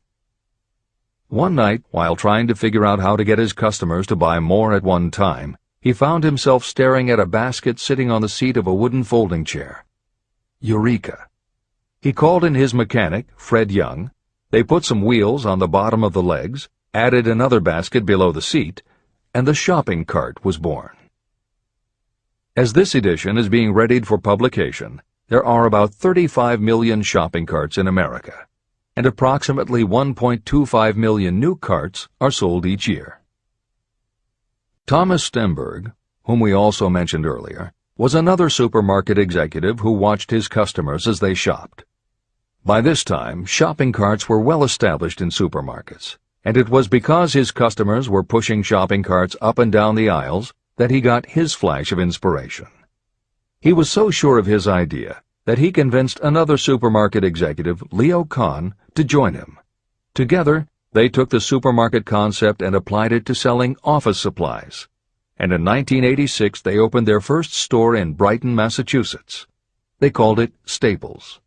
One night, while trying to figure out how to get his customers to buy more at one time, he found himself staring at a basket sitting on the seat of a wooden folding chair. Eureka! He called in his mechanic, Fred Young. They put some wheels on the bottom of the legs, added another basket below the seat, and the shopping cart was born. As this edition is being readied for publication, there are about 35 million shopping carts in America, and approximately 1.25 million new carts are sold each year. Thomas Stemberg, whom we also mentioned earlier, was another supermarket executive who watched his customers as they shopped. By this time, shopping carts were well established in supermarkets, and it was because his customers were pushing shopping carts up and down the aisles that he got his flash of inspiration. He was so sure of his idea that he convinced another supermarket executive, Leo Kahn, to join him. Together, they took the supermarket concept and applied it to selling office supplies. And in 1986, they opened their first store in Brighton, Massachusetts. They called it Staples.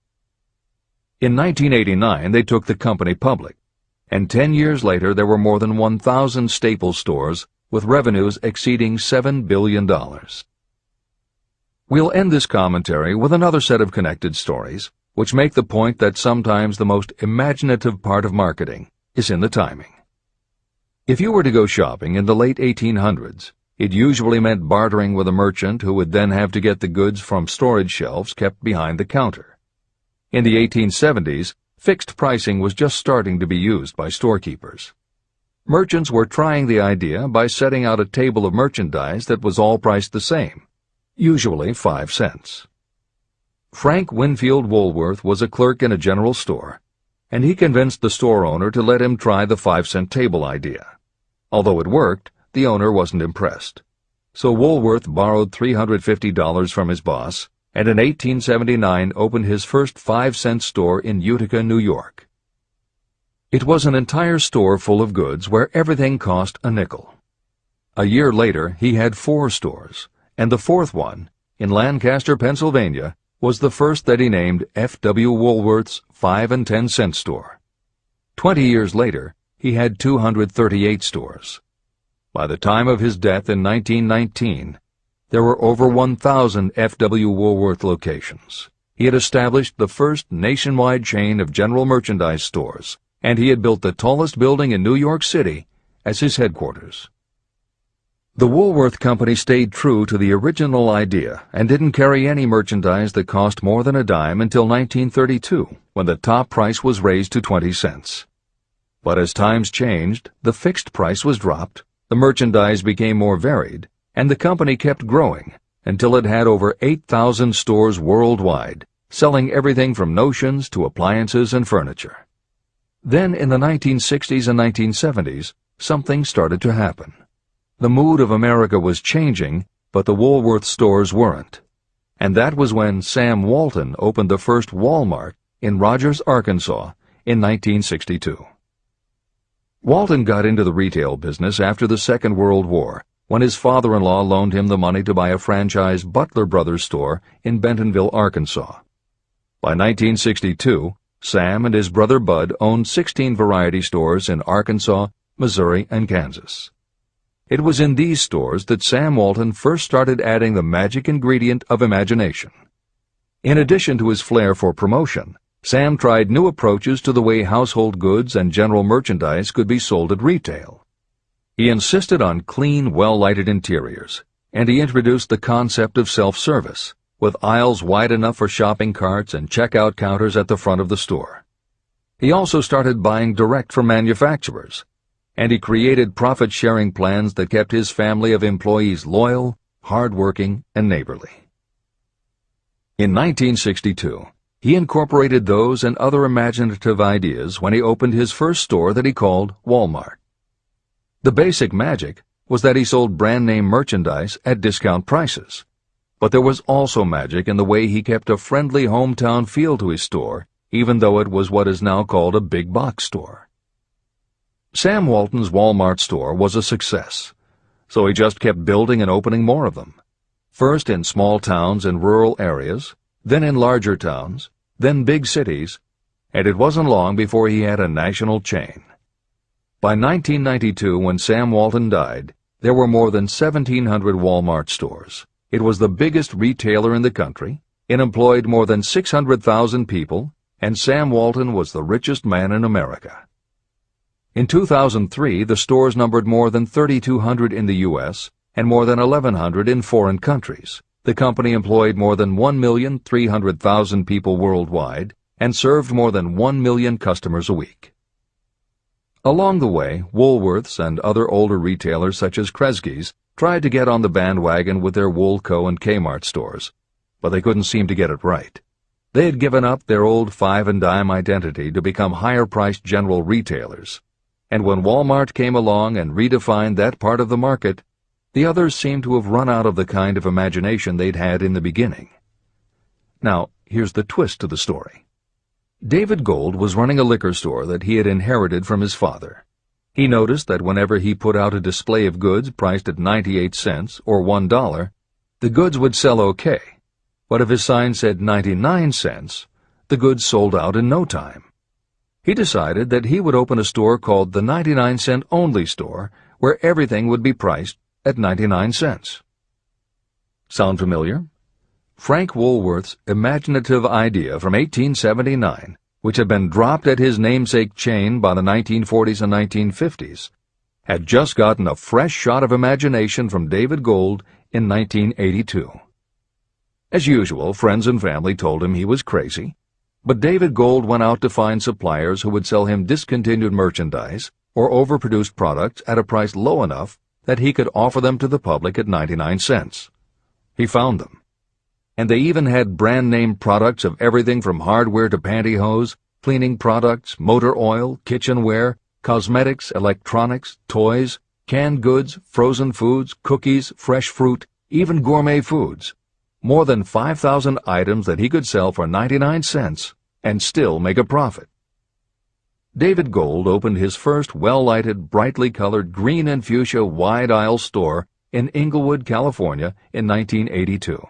In 1989, they took the company public, and 10 years later, there were more than 1,000 Staples stores with revenues exceeding $7 billion. We'll end this commentary with another set of connected stories, which make the point that sometimes the most imaginative part of marketing is in the timing. If you were to go shopping in the late 1800s, it usually meant bartering with a merchant who would then have to get the goods from storage shelves kept behind the counter. In the 1870s, fixed pricing was just starting to be used by storekeepers. Merchants were trying the idea by setting out a table of merchandise that was all priced the same, usually 5 cents. Frank Winfield Woolworth was a clerk in a general store, and he convinced the store owner to let him try the 5-cent table idea. Although it worked, the owner wasn't impressed. So Woolworth borrowed $350 from his boss, and in 1879 opened his first 5-cent store in Utica, New York. It was an entire store full of goods where everything cost a nickel. A year later, he had 4 stores, and the 4th one, in Lancaster, Pennsylvania, was the first that he named F.W. Woolworth's 5 and 10 cent store. 20 years later, he had 238 stores. By the time of his death in 1919, there were over 1,000 F.W. Woolworth locations. He had established the first nationwide chain of general merchandise stores, and he had built the tallest building in New York City as his headquarters. The Woolworth Company stayed true to the original idea and didn't carry any merchandise that cost more than a dime until 1932, when the top price was raised to 20 cents. But as times changed, the fixed price was dropped, the merchandise became more varied, and the company kept growing until it had over 8,000 stores worldwide, selling everything from notions to appliances and furniture. Then in the 1960s and 1970s, something started to happen. The mood of America was changing, but the Woolworth stores weren't. And that was when Sam Walton opened the first Walmart in Rogers, Arkansas, in 1962. Walton got into the retail business after the Second World War, when his father-in-law loaned him the money to buy a franchise Butler Brothers store in Bentonville, Arkansas. By 1962, Sam and his brother Bud owned 16 variety stores in Arkansas, Missouri, and Kansas. It was in these stores that Sam Walton first started adding the magic ingredient of imagination. In addition to his flair for promotion, Sam tried new approaches to the way household goods and general merchandise could be sold at retail. He insisted on clean, well-lighted interiors, and he introduced the concept of self-service, with aisles wide enough for shopping carts and checkout counters at the front of the store. He also started buying direct from manufacturers, and he created profit-sharing plans that kept his family of employees loyal, hard-working, and neighborly. In 1962, he incorporated those and other imaginative ideas when he opened his first store that he called Walmart. The basic magic was that he sold brand-name merchandise at discount prices, but there was also magic in the way he kept a friendly hometown feel to his store, even though it was what is now called a big box store. Sam Walton's Walmart store was a success, so he just kept building and opening more of them, first in small towns and rural areas, then in larger towns, then big cities, and it wasn't long before he had a national chain. By 1992, when Sam Walton died, there were more than 1,700 Walmart stores. It was the biggest retailer in the country, it employed more than 600,000 people, and Sam Walton was the richest man in America. In 2003, the stores numbered more than 3,200 in the U.S. and more than 1,100 in foreign countries. The company employed more than 1,300,000 people worldwide and served more than 1 million customers a week. Along the way, Woolworths and other older retailers such as Kresge's tried to get on the bandwagon with their Woolco and Kmart stores, but they couldn't seem to get it right. They had given up their old five-and-dime identity to become higher-priced general retailers, and when Walmart came along and redefined that part of the market, the others seemed to have run out of the kind of imagination they'd had in the beginning. Now, here's the twist to the story. David Gold was running a liquor store that he had inherited from his father. He noticed that whenever he put out a display of goods priced at 98 cents or $1, the goods would sell okay, but if his sign said 99 cents, the goods sold out in no time. He decided that he would open a store called the 99-cent only store, where everything would be priced at 99 cents. Sound familiar? Frank Woolworth's imaginative idea from 1879, which had been dropped at his namesake chain by the 1940s and 1950s, had just gotten a fresh shot of imagination from David Gold in 1982. As usual, friends and family told him he was crazy, but David Gold went out to find suppliers who would sell him discontinued merchandise or overproduced products at a price low enough that he could offer them to the public at 99 cents. He found them. And they even had brand-name products of everything from hardware to pantyhose, cleaning products, motor oil, kitchenware, cosmetics, electronics, toys, canned goods, frozen foods, cookies, fresh fruit, even gourmet foods. More than 5,000 items that he could sell for 99 cents and still make a profit. David Gold opened his first well-lighted, brightly colored green and fuchsia wide-aisle store in Inglewood, California in 1982.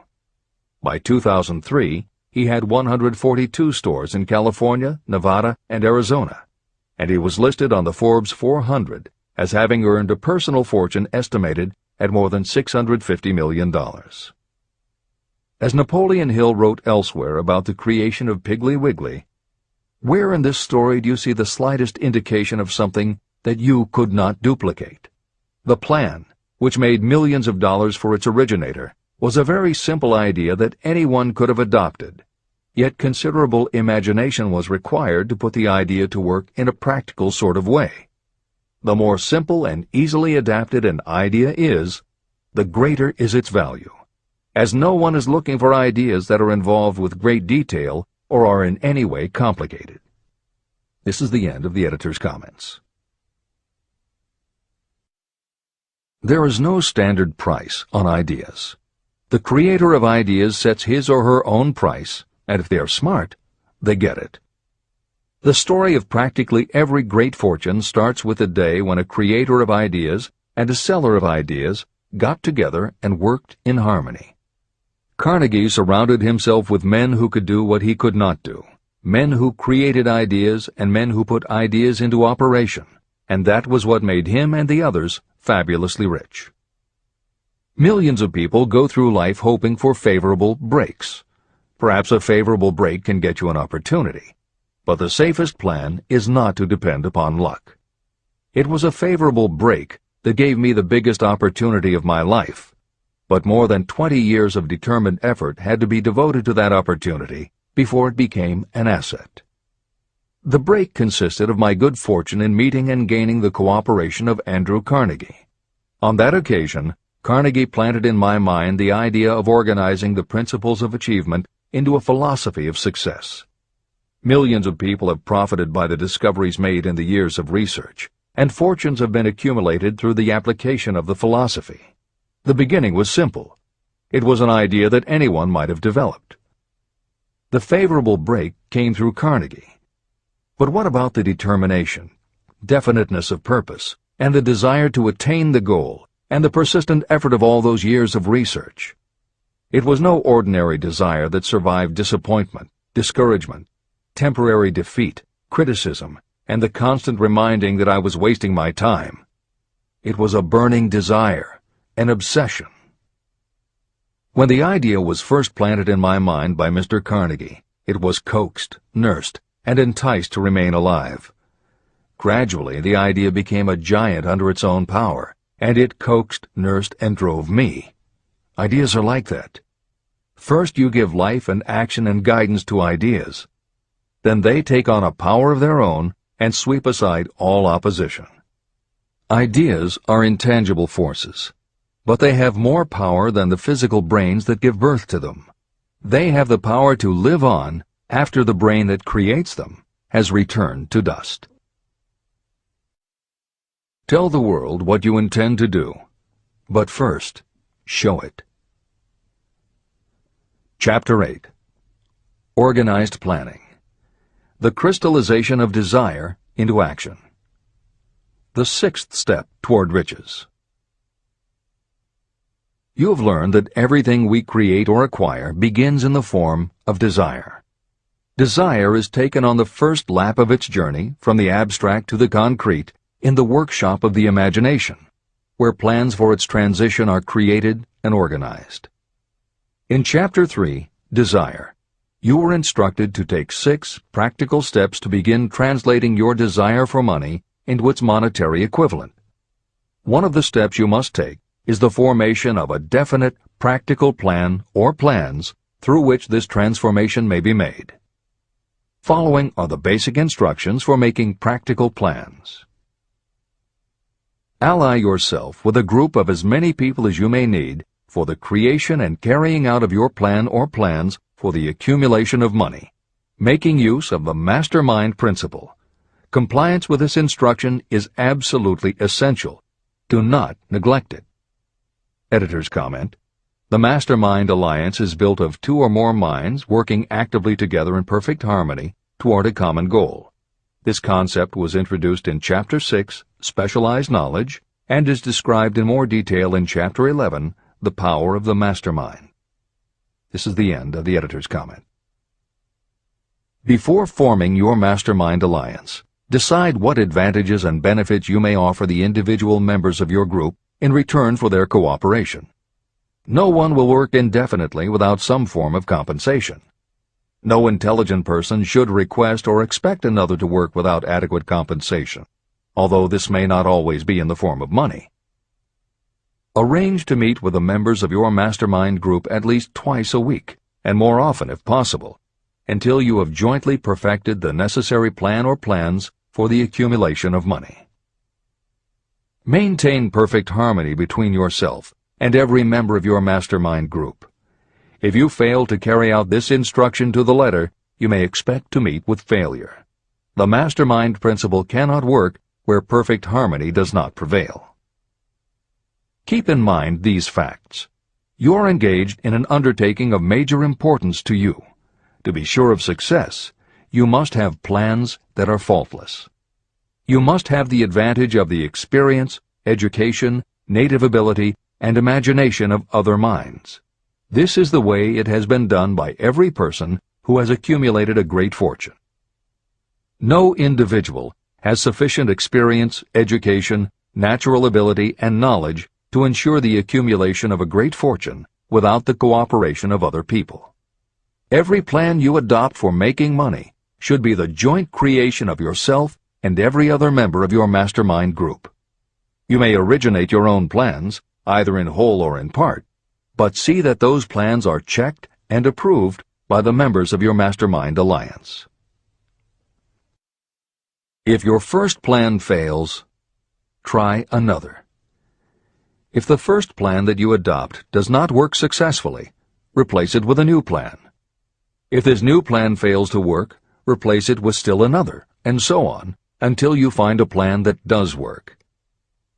By 2003, he had 142 stores in California, Nevada, and Arizona, and he was listed on the Forbes 400 as having earned a personal fortune estimated at more than $650 million. As Napoleon Hill wrote elsewhere about the creation of Piggly Wiggly, where in this story do you see the slightest indication of something that you could not duplicate? The plan, which made millions of dollars for its originator, was a very simple idea that anyone could have adopted, yet considerable imagination was required to put the idea to work in a practical sort of way. The more simple and easily adapted an idea is, the greater is its value, as no one is looking for ideas that are involved with great detail or are in any way complicated. This is the end of the editor's comments. There is no standard price on ideas. The creator of ideas sets his or her own price, and if they are smart, they get it. The story of practically every great fortune starts with a day when a creator of ideas and a seller of ideas got together and worked in harmony. Carnegie surrounded himself with men who could do what he could not do, men who created ideas and men who put ideas into operation, and that was what made him and the others fabulously rich. Millions of people go through life hoping for favorable breaks. Perhaps a favorable break can get you an opportunity, but the safest plan is not to depend upon luck. It was a favorable break that gave me the biggest opportunity of my life, but more than 20 years of determined effort had to be devoted to that opportunity before it became an asset. The break consisted of my good fortune in meeting and gaining the cooperation of Andrew Carnegie. On that occasion, Carnegie planted in my mind the idea of organizing the principles of achievement into a philosophy of success. Millions of people have profited by the discoveries made in the years of research, and fortunes have been accumulated through the application of the philosophy. The beginning was simple. It was an idea that anyone might have developed. The favorable break came through Carnegie. But what about the determination, definiteness of purpose, and the desire to attain the goal, and the persistent effort of all those years of research? It was no ordinary desire that survived disappointment, discouragement, temporary defeat, criticism, and the constant reminding that I was wasting my time. It was a burning desire, an obsession. When the idea was first planted in my mind by Mr. Carnegie, it was coaxed, nursed, and enticed to remain alive. Gradually, the idea became a giant under its own power, and it coaxed, nursed, and drove me. Ideas are like that. First you give life and action and guidance to ideas. Then they take on a power of their own and sweep aside all opposition. Ideas are intangible forces. but they have more power than the physical brains that give birth to them. They have the power to live on after the brain that creates them has returned to dust. Tell the world what you intend to do, but first, show it. Chapter 8. Organized Planning. The crystallization of desire into action. The sixth step toward riches. You have learned that everything we create or acquire begins in the form of desire. Desire is taken on the first lap of its journey from the abstract to the concrete in the workshop of the imagination, where plans for its transition are created and organized. In Chapter 3, Desire, you were instructed to take 6 practical steps to begin translating your desire for money into its monetary equivalent. One of the steps you must take is the formation of a definite, practical plan or plans through which this transformation may be made. Following are the basic instructions for making practical plans. Ally yourself with a group of as many people as you may need for the creation and carrying out of your plan or plans for the accumulation of money, making use of the mastermind principle. Compliance with this instruction is absolutely essential. Do not neglect it. Editor's comment: the Mastermind Alliance is built of 2 or more minds working actively together in perfect harmony toward a common goal. This concept was introduced in Chapter 6, Specialized Knowledge, and is described in more detail in Chapter 11, The Power of the Mastermind. This is the end of the editor's comment. Before forming your Mastermind Alliance, decide what advantages and benefits you may offer the individual members of your group in return for their cooperation. No one will work indefinitely without some form of compensation. No intelligent person should request or expect another to work without adequate compensation, although this may not always be in the form of money. Arrange to meet with the members of your mastermind group at least twice a week, and more often if possible, until you have jointly perfected the necessary plan or plans for the accumulation of money. Maintain perfect harmony between yourself and every member of your mastermind group. If you fail to carry out this instruction to the letter, you may expect to meet with failure. The mastermind principle cannot work where perfect harmony does not prevail. Keep in mind these facts. You are engaged in an undertaking of major importance to you. To be sure of success, you must have plans that are faultless. You must have the advantage of the experience, education, native ability, and imagination of other minds. This is the way it has been done by every person who has accumulated a great fortune. No individual has sufficient experience, education, natural ability, and knowledge to ensure the accumulation of a great fortune without the cooperation of other people. Every plan you adopt for making money should be the joint creation of yourself and every other member of your mastermind group. You may originate your own plans, either in whole or in part, but see that those plans are checked and approved by the members of your mastermind alliance. If your first plan fails, try another. If the first plan that you adopt does not work successfully, replace it with a new plan. If this new plan fails to work, replace it with still another, and so on, until you find a plan that does work.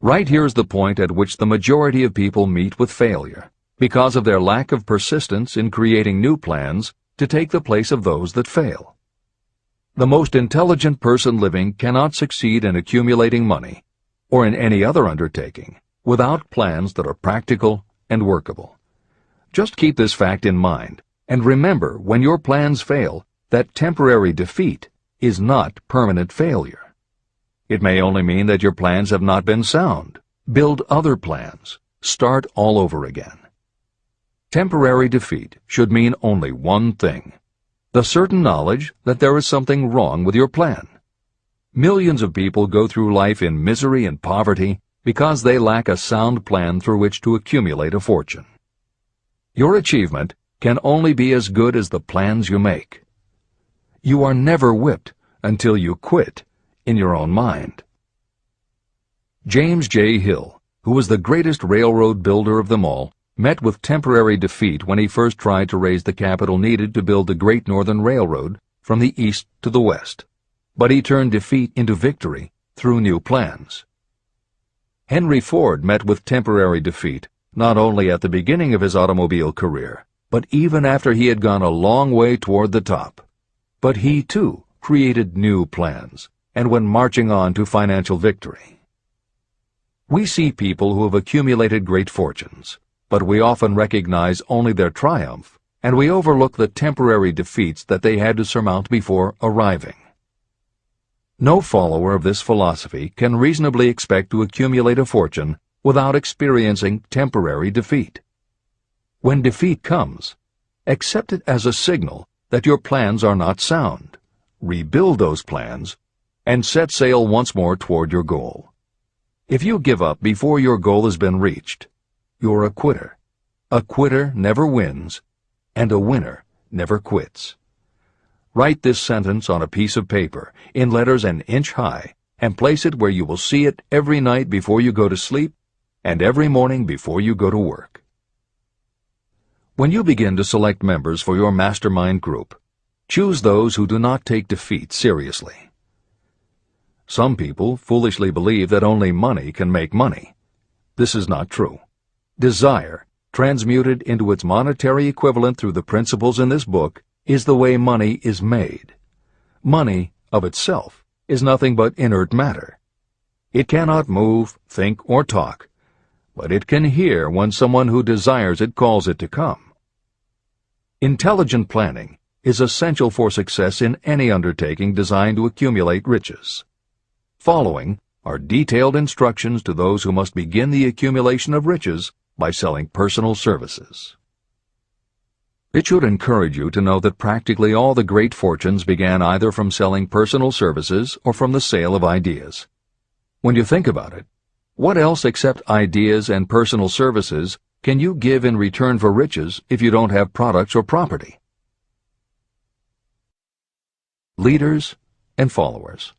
Right here is the point at which the majority of people meet with failure, because of their lack of persistence in creating new plans to take the place of those that fail. The most intelligent person living cannot succeed in accumulating money, or in any other undertaking, without plans that are practical and workable. Just keep this fact in mind, and remember when your plans fail that temporary defeat is not permanent failure. It may only mean that your plans have not been sound. Build other plans. Start all over again. Temporary defeat should mean only one thing: the certain knowledge that there is something wrong with your plan. Millions of people go through life in misery and poverty because they lack a sound plan through which to accumulate a fortune. Your achievement can only be as good as the plans you make. You are never whipped until you quit in your own mind. James J. Hill, who was the greatest railroad builder of them all, met with temporary defeat when he first tried to raise the capital needed to build the Great Northern Railroad from the east to the west. But he turned defeat into victory through new plans. Henry Ford met with temporary defeat not only at the beginning of his automobile career, but even after he had gone a long way toward the top. But he, too, created new plans, and went marching on to financial victory. We see people who have accumulated great fortunes, but we often recognize only their triumph, and we overlook the temporary defeats that they had to surmount before arriving. No follower of this philosophy can reasonably expect to accumulate a fortune without experiencing temporary defeat. When defeat comes, accept it as a signal that your plans are not sound. Rebuild those plans and set sail once more toward your goal. If you give up before your goal has been reached, you're a quitter. A quitter never wins, and a winner never quits. Write this sentence on a piece of paper in letters an inch high and place it where you will see it every night before you go to sleep and every morning before you go to work. When you begin to select members for your mastermind group, choose those who do not take defeat seriously. Some people foolishly believe that only money can make money. This is not true. Desire, transmuted into its monetary equivalent through the principles in this book, is the way money is made. Money, of itself, is nothing but inert matter. It cannot move, think, or talk, but it can hear when someone who desires it calls it to come. Intelligent planning is essential for success in any undertaking designed to accumulate riches. Following are detailed instructions to those who must begin the accumulation of riches by selling personal services. It should encourage you to know that practically all the great fortunes began either from selling personal services or from the sale of ideas. When you think about it, what else except ideas and personal services can you give in return for riches if you don't have products or property? Leaders and followers.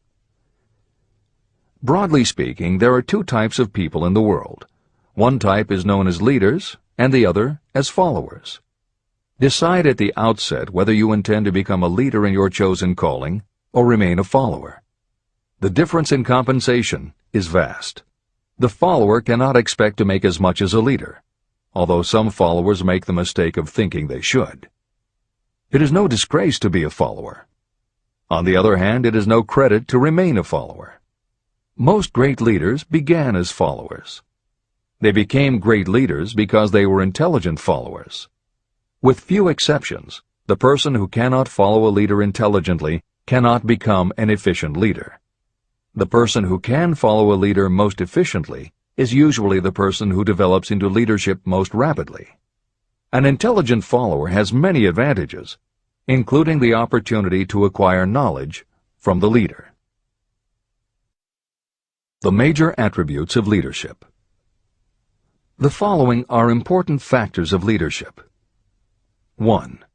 Broadly speaking, there are two types of people in the world. One type is known as leaders, and the other as followers. Decide at the outset whether you intend to become a leader in your chosen calling or remain a follower. The difference in compensation is vast. The follower cannot expect to make as much as a leader, although some followers make the mistake of thinking they should. It is no disgrace to be a follower. On the other hand, it is no credit to remain a follower. Most great leaders began as followers. They became great leaders because they were intelligent followers. With few exceptions, the person who cannot follow a leader intelligently cannot become an efficient leader. The person who can follow a leader most efficiently is usually the person who develops into leadership most rapidly. An intelligent follower has many advantages, including the opportunity to acquire knowledge from the leader. The major attributes of leadership. The following are important factors of leadership. 1.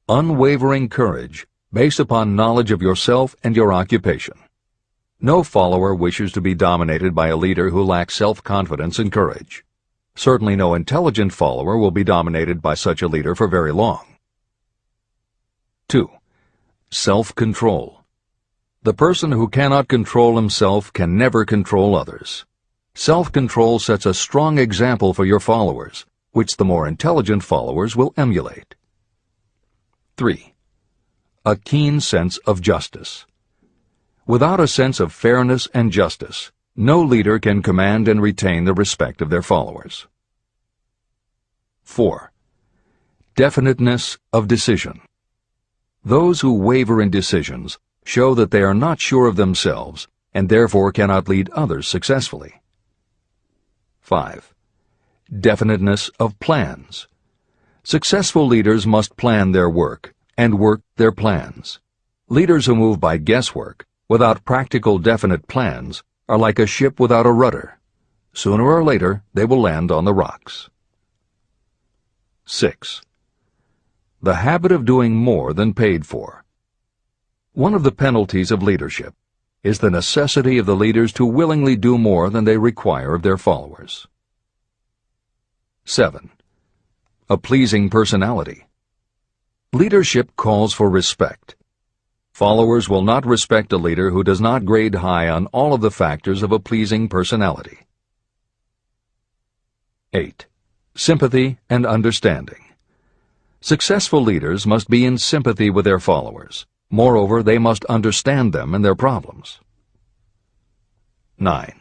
Unwavering courage based upon knowledge of yourself and your occupation. No follower wishes to be dominated by a leader who lacks self-confidence and courage. Certainly no intelligent follower will be dominated by such a leader for very long. 2. Self-control. The person who cannot control himself can never control others. Self-control sets a strong example for your followers, which the more intelligent followers will emulate. 3. A keen sense of justice. Without a sense of fairness and justice, no leader can command and retain the respect of their followers. 4. Definiteness of decision. Those who waver in decisions show that they are not sure of themselves and therefore cannot lead others successfully. 5. Definiteness of plans. Successful leaders must plan their work and work their plans. Leaders who move by guesswork, without practical definite plans, are like a ship without a rudder. Sooner or later, they will land on the rocks. 6. The habit of doing more than paid for. One of the penalties of leadership is the necessity of the leaders to willingly do more than they require of their followers. 7. A pleasing personality. Leadership calls for respect. Followers will not respect a leader who does not grade high on all of the factors of a pleasing personality. 8. Sympathy and understanding. Successful leaders must be in sympathy with their followers. Moreover, they must understand them and their problems. 9.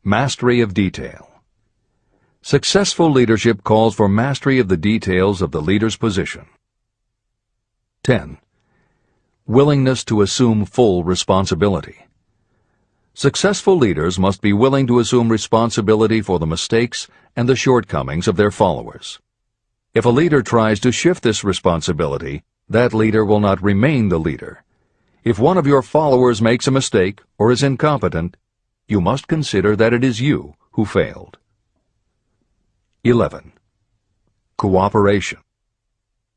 Mastery of detail. Successful leadership calls for mastery of the details of the leader's position. 10. Willingness to assume full responsibility. Successful leaders must be willing to assume responsibility for the mistakes and the shortcomings of their followers. If a leader tries to shift this responsibility, that leader will not remain the leader. If one of your followers makes a mistake or is incompetent, you must consider that it is you who failed. 11. Cooperation.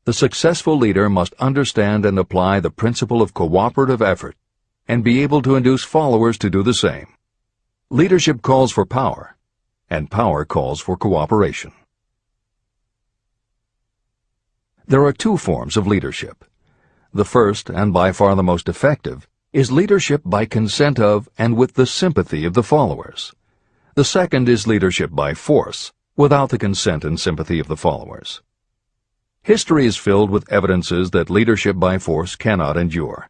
The successful leader must understand and apply the principle of cooperative effort and be able to induce followers to do the same. Leadership calls for power, and power calls for cooperation. There are two forms of leadership. The first, and by far the most effective, is leadership by consent of and with the sympathy of the followers. The second is leadership by force, without the consent and sympathy of the followers. History is filled with evidences that leadership by force cannot endure.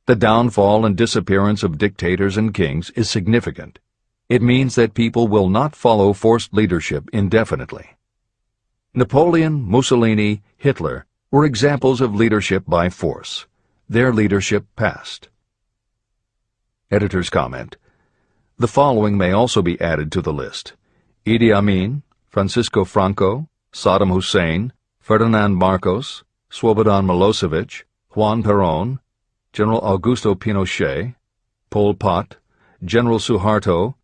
The downfall and disappearance of dictators and kings is significant. It means that people will not follow forced leadership indefinitely. Napoleon, Mussolini, Hitler were examples of leadership by force. Their leadership passed. Editor's comment. The following may also be added to the list: Idi Amin, Francisco Franco, Saddam Hussein, Ferdinand Marcos, Slobodan Milosevic, Juan Perón, General Augusto Pinochet, Pol Pot, General Suharto,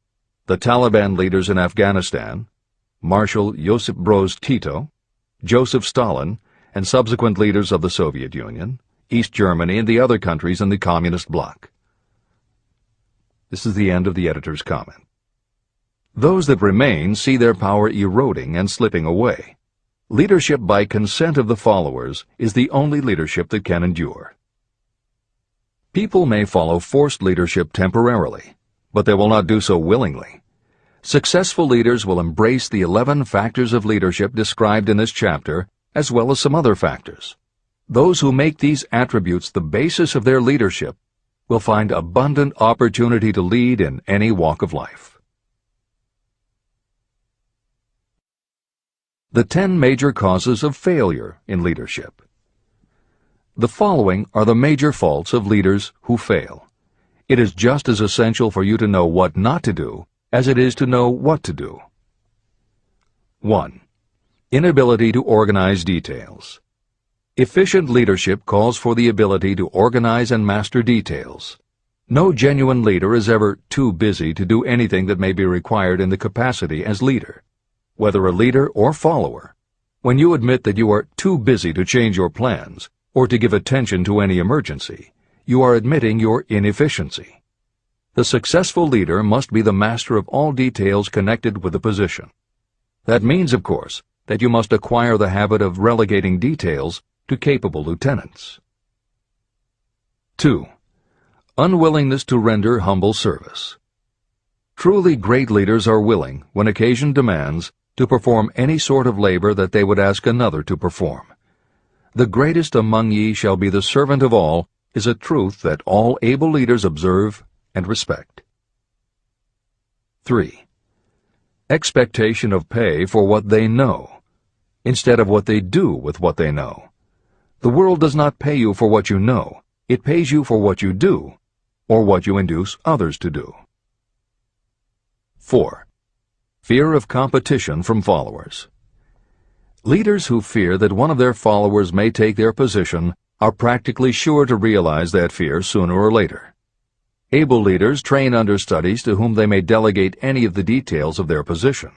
the Taliban leaders in Afghanistan, Marshal Josip Broz Tito, Joseph Stalin, and subsequent leaders of the Soviet Union, East Germany, and the other countries in the Communist bloc. This is the end of the editor's comment. Those that remain see their power eroding and slipping away. Leadership by consent of the followers is the only leadership that can endure. People may follow forced leadership temporarily, but they will not do so willingly. Successful leaders will embrace the 11 factors of leadership described in this chapter, as well as some other factors. Those who make these attributes the basis of their leadership will find abundant opportunity to lead in any walk of life. The 10 major causes of failure in leadership. The following are the major faults of leaders who fail. It is just as essential for you to know what not to do as it is to know what to do. 1. Inability to organize details. Efficient leadership calls for the ability to organize and master details. No genuine leader is ever too busy to do anything that may be required in the capacity as leader. Whether a leader or follower, when you admit that you are too busy to change your plans or to give attention to any emergency, you are admitting your inefficiency. The successful leader must be the master of all details connected with the position. That means, of course, that you must acquire the habit of relegating details to capable lieutenants. 2. Unwillingness to render humble service. Truly great leaders are willing, when occasion demands, to perform any sort of labor that they would ask another to perform. The greatest among ye shall be the servant of all is a truth that all able leaders observe and respect. 3. Expectation of pay for what they know, instead of what they do with what they know. The world does not pay you for what you know. It pays you for what you do, or what you induce others to do. 4. Fear of competition from followers. Leaders who fear that one of their followers may take their position are practically sure to realize that fear sooner or later. Able leaders train understudies to whom they may delegate any of the details of their position.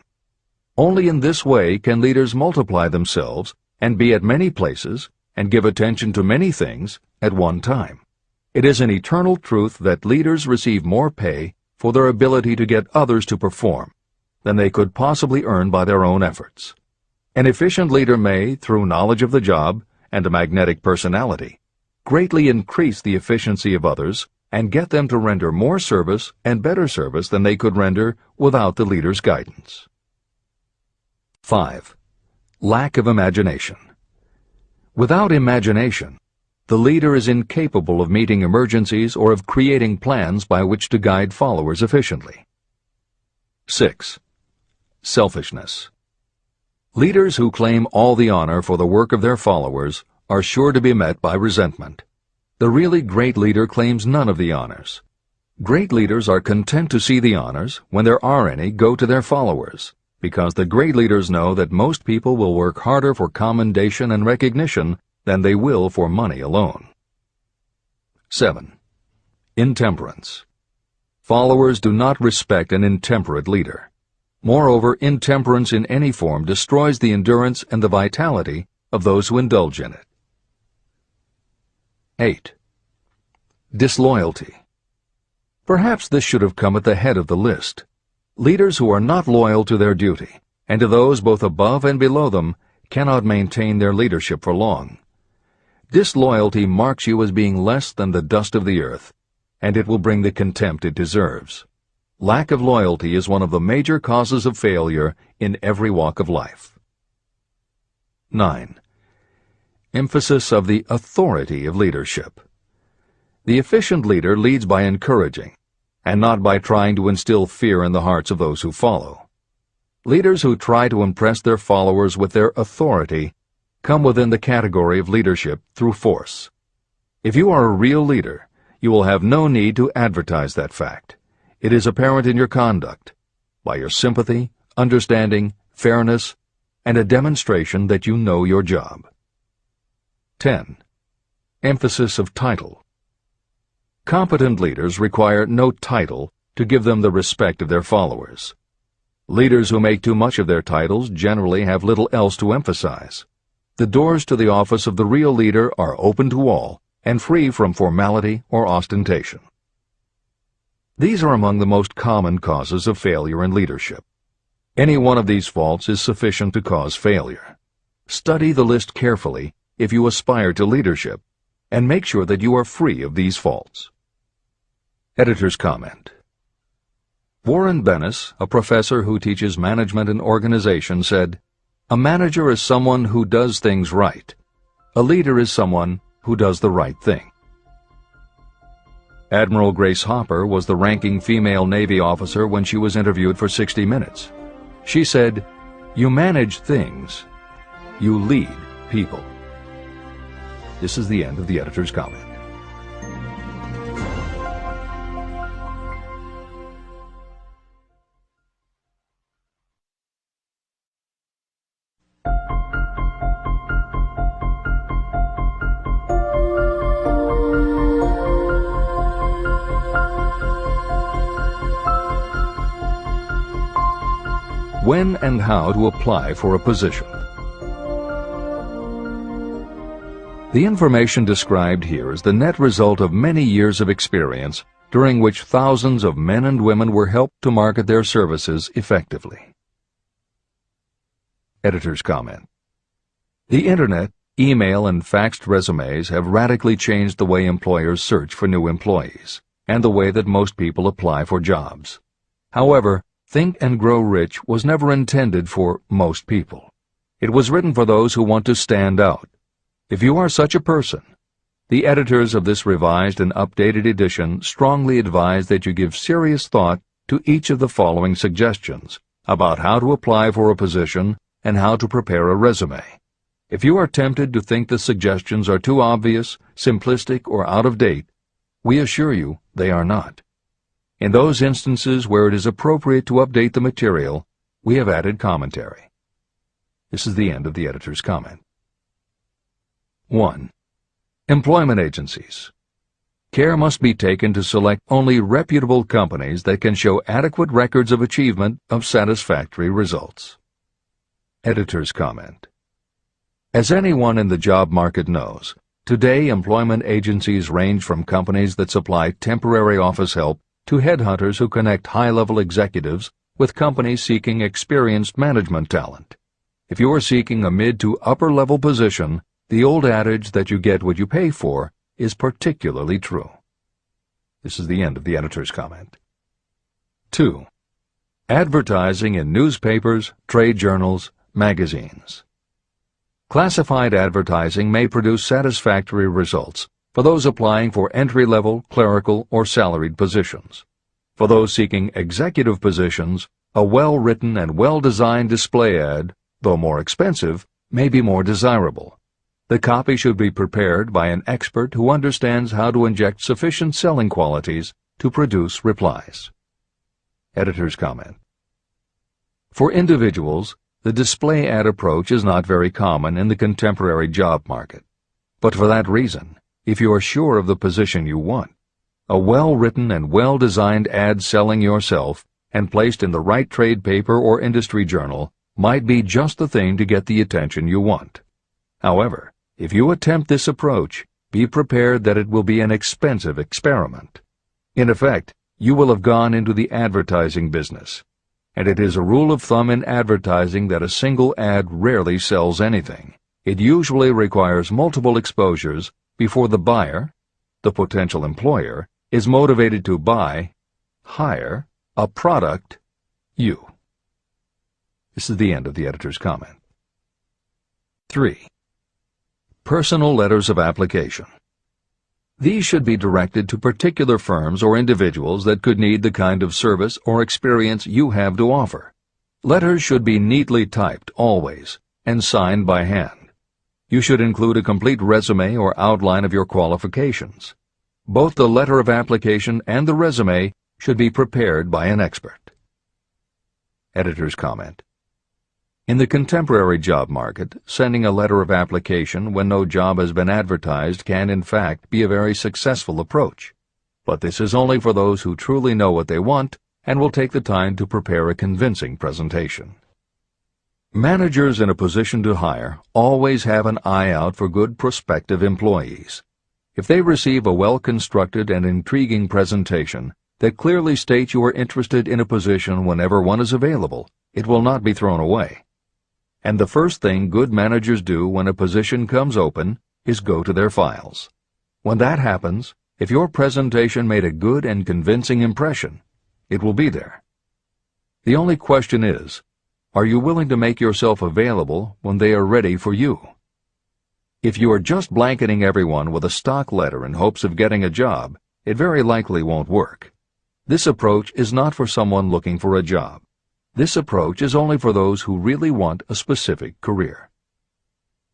Only in this way can leaders multiply themselves and be at many places and give attention to many things at one time. It is an eternal truth that leaders receive more pay for their ability to get others to perform than they could possibly earn by their own efforts. An efficient leader may, through knowledge of the job and a magnetic personality, greatly increase the efficiency of others and get them to render more service and better service than they could render without the leader's guidance. 5. Lack of imagination. Without imagination, the leader is incapable of meeting emergencies or of creating plans by which to guide followers efficiently. 6. Selfishness. Leaders who claim all the honor for the work of their followers are sure to be met by resentment. The really great leader claims none of the honors. Great leaders are content to see the honors, when there are any, go to their followers, because the great leaders know that most people will work harder for commendation and recognition than they will for money alone. 7. Intemperance. Followers do not respect an intemperate leader. Moreover, intemperance in any form destroys the endurance and the vitality of those who indulge in it. 8. Disloyalty. Perhaps this should have come at the head of the list. Leaders who are not loyal to their duty, and to those both above and below them, cannot maintain their leadership for long. Disloyalty marks you as being less than the dust of the earth, and it will bring the contempt it deserves. Lack of loyalty is one of the major causes of failure in every walk of life. 9. Emphasis of the authority of leadership. The efficient leader leads by encouraging, and not by trying to instill fear in the hearts of those who follow. Leaders who try to impress their followers with their authority come within the category of leadership through force. If you are a real leader, you will have no need to advertise that fact. It is apparent in your conduct, by your sympathy, understanding, fairness, and a demonstration that you know your job. 10. Emphasis of title. Competent leaders require no title to give them the respect of their followers. Leaders who make too much of their titles generally have little else to emphasize. The doors to the office of the real leader are open to all and free from formality or ostentation. These are among the most common causes of failure in leadership. Any one of these faults is sufficient to cause failure. Study the list carefully if you aspire to leadership, and make sure that you are free of these faults. Editor's comment. Warren Bennis, a professor who teaches management and organization, said, "A manager is someone who does things right. A leader is someone who does the right thing." Admiral Grace Hopper was the ranking female Navy officer when she was interviewed for 60 Minutes. She said, "You manage things. You lead people." This is the end of the editor's comment. When and how to apply for a position. The information described here is the net result of many years of experience, during which thousands of men and women were helped to market their services effectively. Editor's comment. The Internet, email, and faxed resumes have radically changed the way employers search for new employees, and the way that most people apply for jobs. However, Think and Grow Rich was never intended for most people. It was written for those who want to stand out. If you are such a person, the editors of this revised and updated edition strongly advise that you give serious thought to each of the following suggestions about how to apply for a position and how to prepare a resume. If you are tempted to think the suggestions are too obvious, simplistic, or out of date, we assure you they are not. In those instances where it is appropriate to update the material, we have added commentary. This is the end of the editor's comment. 1. Employment agencies. Care must be taken to select only reputable companies that can show adequate records of achievement of satisfactory results. Editor's comment. As anyone in the job market knows, Today, employment agencies range from companies that supply temporary office help to headhunters who connect high-level executives with companies seeking experienced management talent. If you are seeking a mid to upper-level position, the old adage that you get what you pay for is particularly true. This is the end of the editor's comment. 2. Advertising in newspapers, trade journals, magazines. Classified advertising may produce satisfactory results for those applying for entry-level, clerical, or salaried positions. For those seeking executive positions, a well-written and well-designed display ad, though more expensive, may be more desirable. The copy should be prepared by an expert who understands how to inject sufficient selling qualities to produce replies. Editor's comment. For individuals, the display ad approach is not very common in the contemporary job market. But for that reason, if you are sure of the position you want, a well-written and well-designed ad selling yourself and placed in the right trade paper or industry journal might be just the thing to get the attention you want. However, if you attempt this approach, be prepared that it will be an expensive experiment. In effect, you will have gone into the advertising business, and it is a rule of thumb in advertising that a single ad rarely sells anything. It usually requires multiple exposures before the buyer, the potential employer, is motivated to buy, hire, a product, you. This is the end of the editor's comment. 3. Personal letters of application. These should be directed to particular firms or individuals that could need the kind of service or experience you have to offer. Letters should be neatly typed always and signed by hand. You should include a complete resume or outline of your qualifications. Both the letter of application and the resume should be prepared by an expert. Editor's comment. In the contemporary job market, sending a letter of application when no job has been advertised can in fact be a very successful approach. But this is only for those who truly know what they want and will take the time to prepare a convincing presentation. Managers in a position to hire always have an eye out for good prospective employees. If they receive a well-constructed and intriguing presentation that clearly states you are interested in a position whenever one is available, it will not be thrown away. And the first thing good managers do when a position comes open is go to their files. When that happens, if your presentation made a good and convincing impression, it will be there. The only question is, are you willing to make yourself available when they are ready for you? If you are just blanketing everyone with a stock letter in hopes of getting a job, it very likely won't work. This approach is not for someone looking for a job. This approach is only for those who really want a specific career.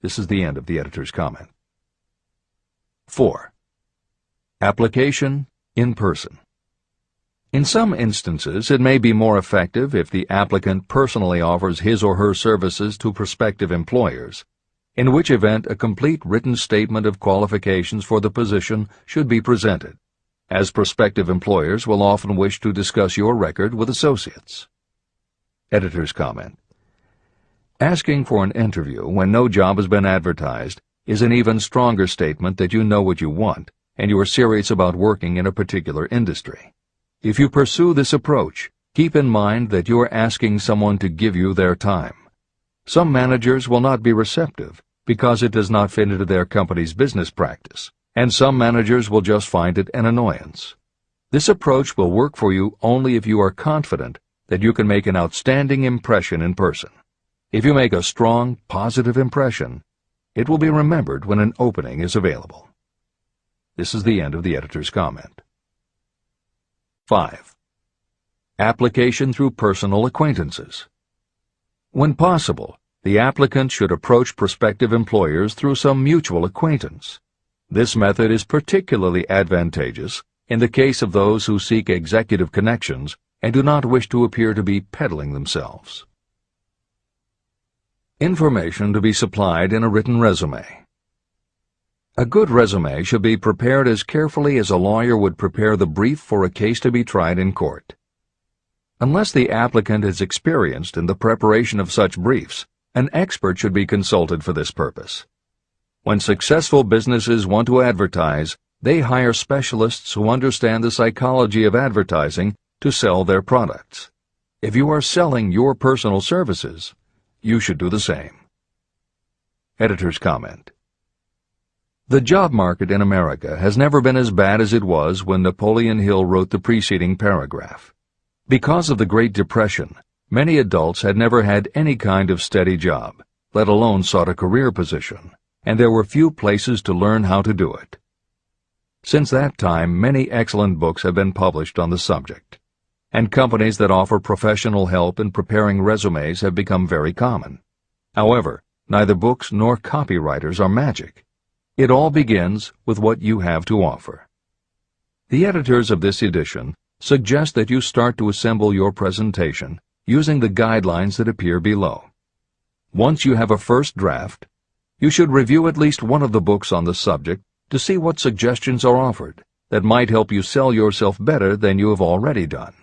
This is the end of the editor's comment. 4. Application in person. In some instances, it may be more effective if the applicant personally offers his or her services to prospective employers, in which event a complete written statement of qualifications for the position should be presented, as prospective employers will often wish to discuss your record with associates. Editor's comment. Asking for an interview when no job has been advertised is an even stronger statement that you know what you want and you are serious about working in a particular industry. If you pursue this approach, keep in mind that you are asking someone to give you their time. Some managers will not be receptive because it does not fit into their company's business practice, and some managers will just find it an annoyance. This approach will work for you only if you are confident that you can make an outstanding impression in person. If you make a strong, positive impression, it will be remembered when an opening is available. This is the end of the editor's comment. 5. Application through personal acquaintances. When possible, the applicant should approach prospective employers through some mutual acquaintance. This method is particularly advantageous in the case of those who seek executive connections and do not wish to appear to be peddling themselves. Information to be supplied in a written resume. A good resume should be prepared as carefully as a lawyer would prepare the brief for a case to be tried in court. Unless the applicant is experienced in the preparation of such briefs, an expert should be consulted for this purpose. When successful businesses want to advertise, they hire specialists who understand the psychology of advertising to sell their products. If you are selling your personal services, you should do the same. Editor's comment. The job market in America has never been as bad as it was when Napoleon Hill wrote the preceding paragraph. Because of the Great Depression, many adults had never had any kind of steady job, let alone sought a career position, and there were few places to learn how to do it. Since that time, many excellent books have been published on the subject, and companies that offer professional help in preparing resumes have become very common. However, neither books nor copywriters are magic. It all begins with what you have to offer. The editors of this edition suggest that you start to assemble your presentation using the guidelines that appear below. Once you have a first draft, you should review at least one of the books on the subject to see what suggestions are offered that might help you sell yourself better than you have already done.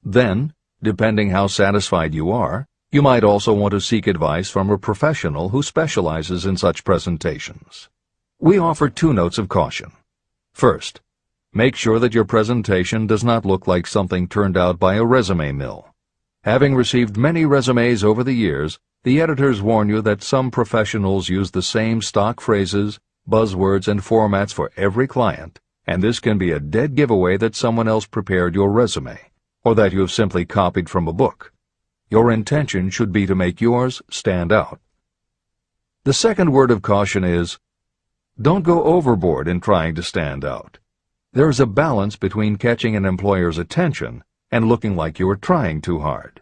Then, depending how satisfied you are, you might also want to seek advice from a professional who specializes in such presentations. We offer 2 notes of caution. First, make sure that your presentation does not look like something turned out by a resume mill. Having received many resumes over the years, the editors warn you that some professionals use the same stock phrases, buzzwords, and formats for every client, and this can be a dead giveaway that someone else prepared your resume, or that you have simply copied from a book. Your intention should be to make yours stand out. The second word of caution is, don't go overboard in trying to stand out. There is a balance between catching an employer's attention and looking like you are trying too hard.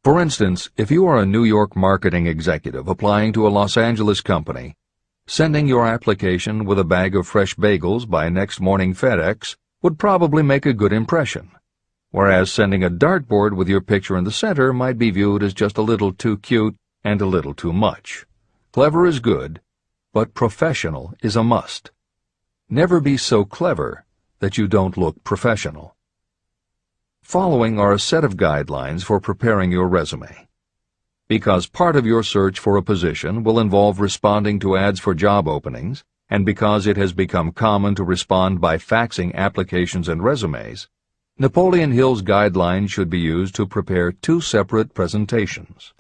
For instance, if you are a New York marketing executive applying to a Los Angeles company, sending your application with a bag of fresh bagels by next morning FedEx would probably make a good impression, whereas sending a dartboard with your picture in the center might be viewed as just a little too cute and a little too much. Clever is good, but professional is a must. Never be so clever that you don't look professional. Following are a set of guidelines for preparing your resume. Because part of your search for a position will involve responding to ads for job openings, and because it has become common to respond by faxing applications and resumes, Napoleon Hill's guidelines should be used to prepare 2 separate presentations.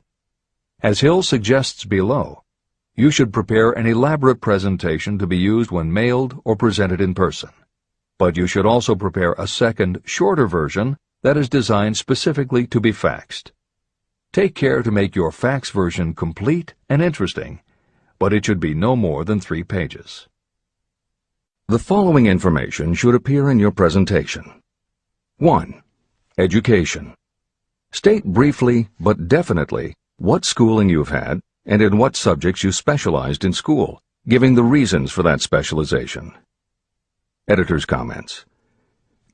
As Hill suggests below, you should prepare an elaborate presentation to be used when mailed or presented in person. But you should also prepare a second, shorter version that is designed specifically to be faxed. Take care to make your fax version complete and interesting, but it should be no more than 3 pages. The following information should appear in your presentation. 1. Education. State briefly but definitely what schooling you've had and in what subjects you specialized in school, giving the reasons for that specialization. Editor's comments.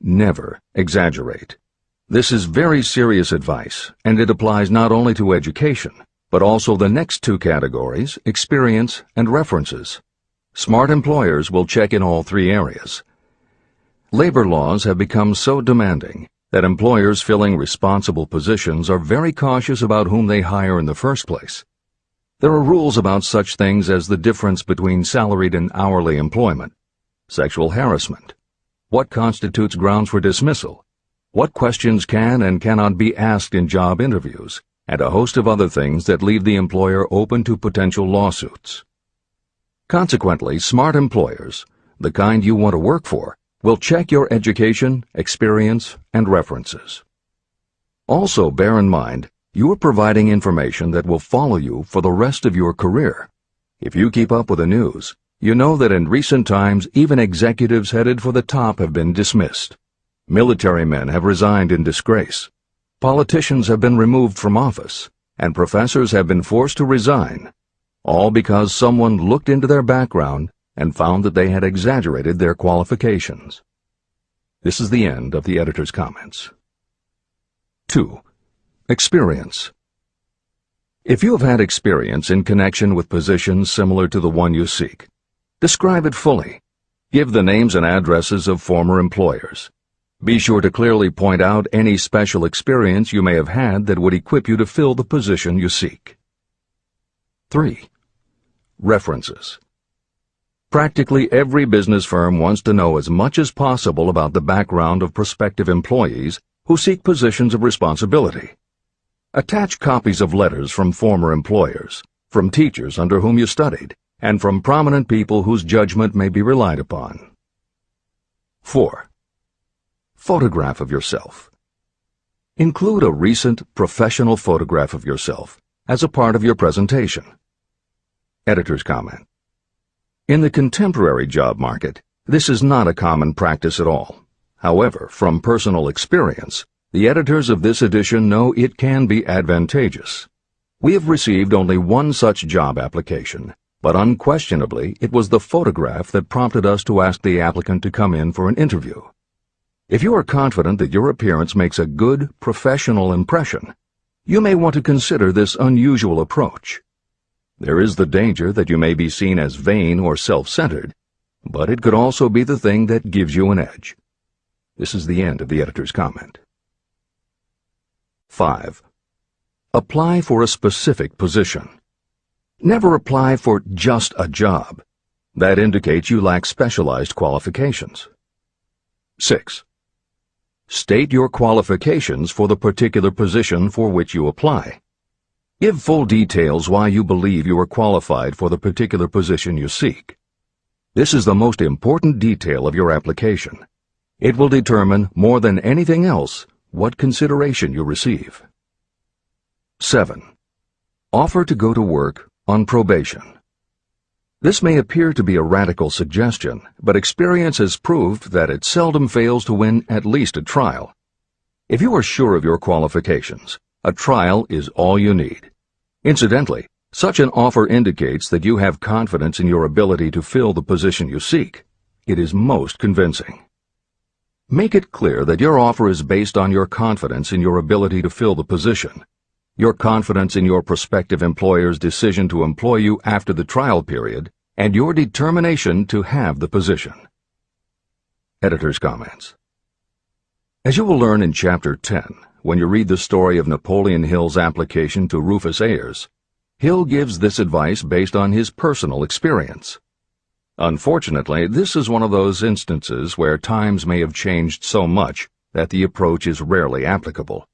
Never exaggerate. This is very serious advice, and it applies not only to education, but also the next 2 categories, experience and references. Smart employers will check in all 3 areas. Labor laws have become so demanding that employers filling responsible positions are very cautious about whom they hire in the first place. There are rules about such things as the difference between salaried and hourly employment, sexual harassment, what constitutes grounds for dismissal, what questions can and cannot be asked in job interviews, and a host of other things that leave the employer open to potential lawsuits. Consequently, smart employers, the kind you want to work for, will check your education, experience, and references. Also, bear in mind, you are providing information that will follow you for the rest of your career. If you keep up with the news, you know that in recent times even executives headed for the top have been dismissed. Military men have resigned in disgrace. Politicians have been removed from office, and professors have been forced to resign, all because someone looked into their background and found that they had exaggerated their qualifications. This is the end of the editor's comments. 2. Experience. If you have had experience in connection with positions similar to the one you seek, describe it fully. Give the names and addresses of former employers. Be sure to clearly point out any special experience you may have had that would equip you to fill the position you seek. 3. References. Practically every business firm wants to know as much as possible about the background of prospective employees who seek positions of responsibility. Attach copies of letters from former employers, from teachers under whom you studied, and from prominent people whose judgment may be relied upon. 4. Photograph of yourself. Include a recent professional photograph of yourself as a part of your presentation. Editor's comment. In the contemporary job market, this is not a common practice at all. However, from personal experience, the editors of this edition know it can be advantageous. We have received only one such job application, but unquestionably it was the photograph that prompted us to ask the applicant to come in for an interview. If you are confident that your appearance makes a good, professional impression, you may want to consider this unusual approach. There is the danger that you may be seen as vain or self-centered, but it could also be the thing that gives you an edge. This is the end of the editor's comment. 5. Apply for a specific position. Never apply for just a job. That indicates you lack specialized qualifications. 6. State your qualifications for the particular position for which you apply. Give full details why you believe you are qualified for the particular position you seek. This is the most important detail of your application. It will determine, more than anything else, what consideration you receive. 7. Offer to go to work on probation. This may appear to be a radical suggestion, but experience has proved that it seldom fails to win at least a trial. If you are sure of your qualifications, a trial is all you need. Incidentally, such an offer indicates that you have confidence in your ability to fill the position you seek. It is most convincing. Make it clear that your offer is based on your confidence in your ability to fill the position, your confidence in your prospective employer's decision to employ you after the trial period, and your determination to have the position. Editor's comments. As you will learn in Chapter 10, when you read the story of Napoleon Hill's application to Rufus Ayers, Hill gives this advice based on his personal experience. Unfortunately, this is one of those instances where times may have changed so much that the approach is rarely applicable.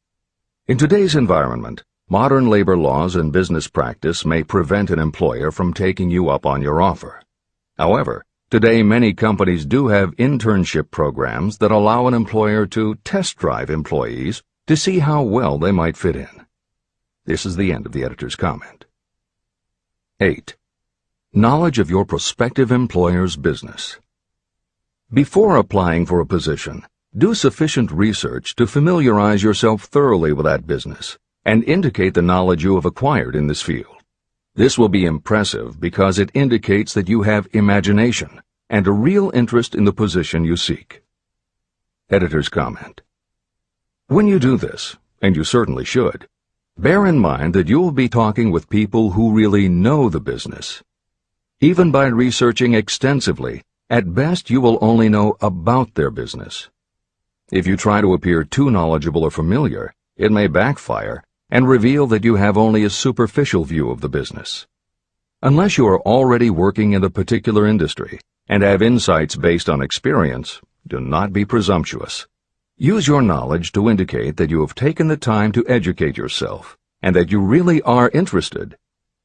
In today's environment, modern labor laws and business practice may prevent an employer from taking you up on your offer. However, today many companies do have internship programs that allow an employer to test drive employees to see how well they might fit in. This is the end of the editor's comment. 8. Knowledge of your prospective employer's business. Before applying for a position, do sufficient research to familiarize yourself thoroughly with that business and indicate the knowledge you have acquired in this field. This will be impressive because it indicates that you have imagination and a real interest in the position you seek. Editor's comment. When you do this, and you certainly should, bear in mind that you will be talking with people who really know the business. Even by researching extensively, at best you will only know about their business. If you try to appear too knowledgeable or familiar, it may backfire and reveal that you have only a superficial view of the business. Unless you are already working in a particular industry and have insights based on experience, do not be presumptuous. Use your knowledge to indicate that you have taken the time to educate yourself and that you really are interested,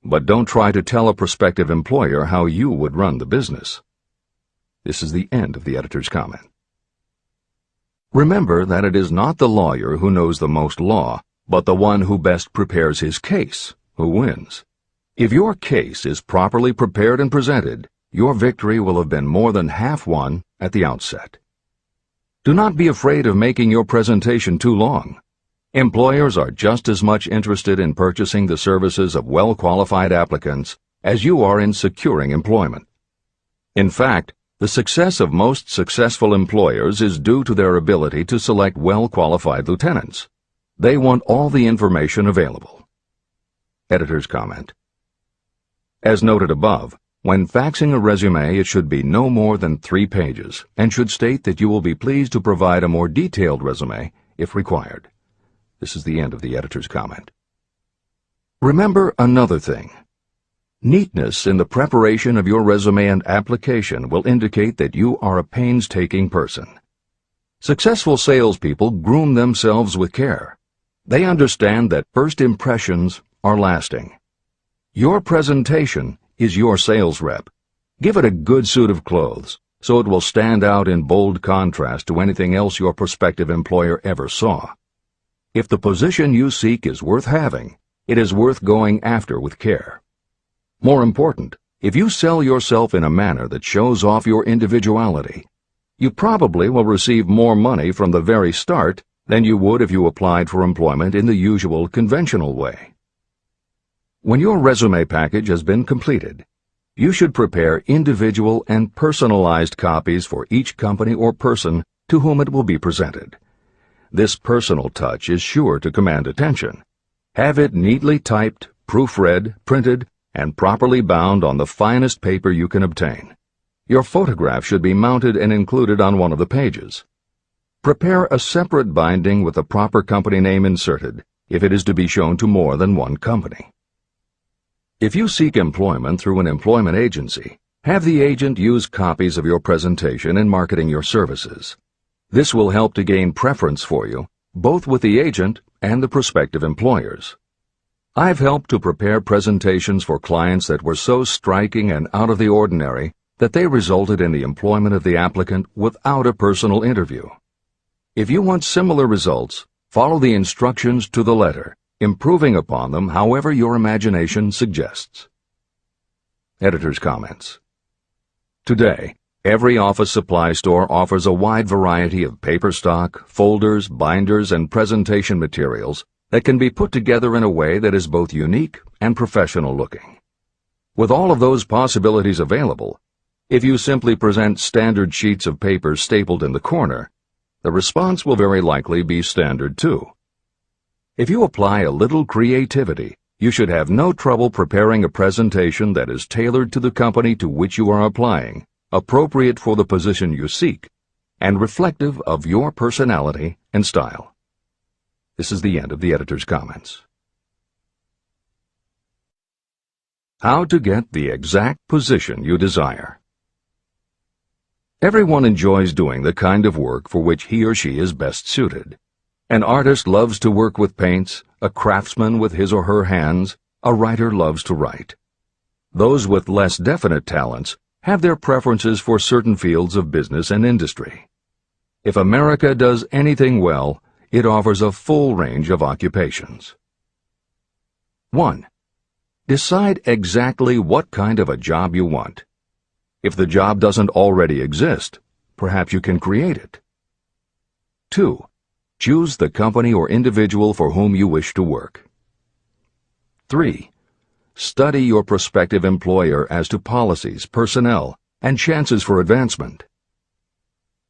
but don't try to tell a prospective employer how you would run the business. This is the end of the editor's comment. Remember that it is not the lawyer who knows the most law, but the one who best prepares his case who wins. If your case is properly prepared and presented, your victory will have been more than half won at the outset. Do not be afraid of making your presentation too long. Employers are just as much interested in purchasing the services of well-qualified applicants as you are in securing employment. In fact, the success of most successful employers is due to their ability to select well-qualified lieutenants. They want all the information available. Editor's comment. As noted above, when faxing a resume, it should be no more than 3 pages and should state that you will be pleased to provide a more detailed resume if required. This is the end of the editor's comment. Remember another thing. Neatness in the preparation of your resume and application will indicate that you are a painstaking person. Successful salespeople groom themselves with care. They understand that first impressions are lasting. Your presentation is your sales rep. Give it a good suit of clothes, so it will stand out in bold contrast to anything else your prospective employer ever saw. If the position you seek is worth having, it is worth going after with care. More important, if you sell yourself in a manner that shows off your individuality, you probably will receive more money from the very start than you would if you applied for employment in the usual conventional way. When your resume package has been completed, you should prepare individual and personalized copies for each company or person to whom it will be presented. This personal touch is sure to command attention. Have it neatly typed, proofread, printed, and properly bound on the finest paper you can obtain. Your photograph should be mounted and included on one of the pages. Prepare a separate binding with the proper company name inserted if it is to be shown to more than one company. If you seek employment through an employment agency, have the agent use copies of your presentation in marketing your services. This will help to gain preference for you, both with the agent and the prospective employers. I've helped to prepare presentations for clients that were so striking and out of the ordinary that they resulted in the employment of the applicant without a personal interview. If you want similar results, follow the instructions to the letter, improving upon them however your imagination suggests. Editor's comments. Today, every office supply store offers a wide variety of paper stock, folders, binders, and presentation materials that can be put together in a way that is both unique and professional looking. With all of those possibilities available, if you simply present standard sheets of paper stapled in the corner, the response will very likely be standard too. If you apply a little creativity, you should have no trouble preparing a presentation that is tailored to the company to which you are applying, appropriate for the position you seek, and reflective of your personality and style. This is the end of the editor's comments. How to get the exact position you desire. Everyone enjoys doing the kind of work for which he or she is best suited. An artist loves to work with paints, a craftsman with his or her hands, a writer loves to write. Those with less definite talents have their preferences for certain fields of business and industry. If America does anything well, it offers a full range of occupations. 1. Decide exactly what kind of a job you want. If the job doesn't already exist, perhaps you can create it. 2. Choose the company or individual for whom you wish to work. 3. Study your prospective employer as to policies, personnel, and chances for advancement.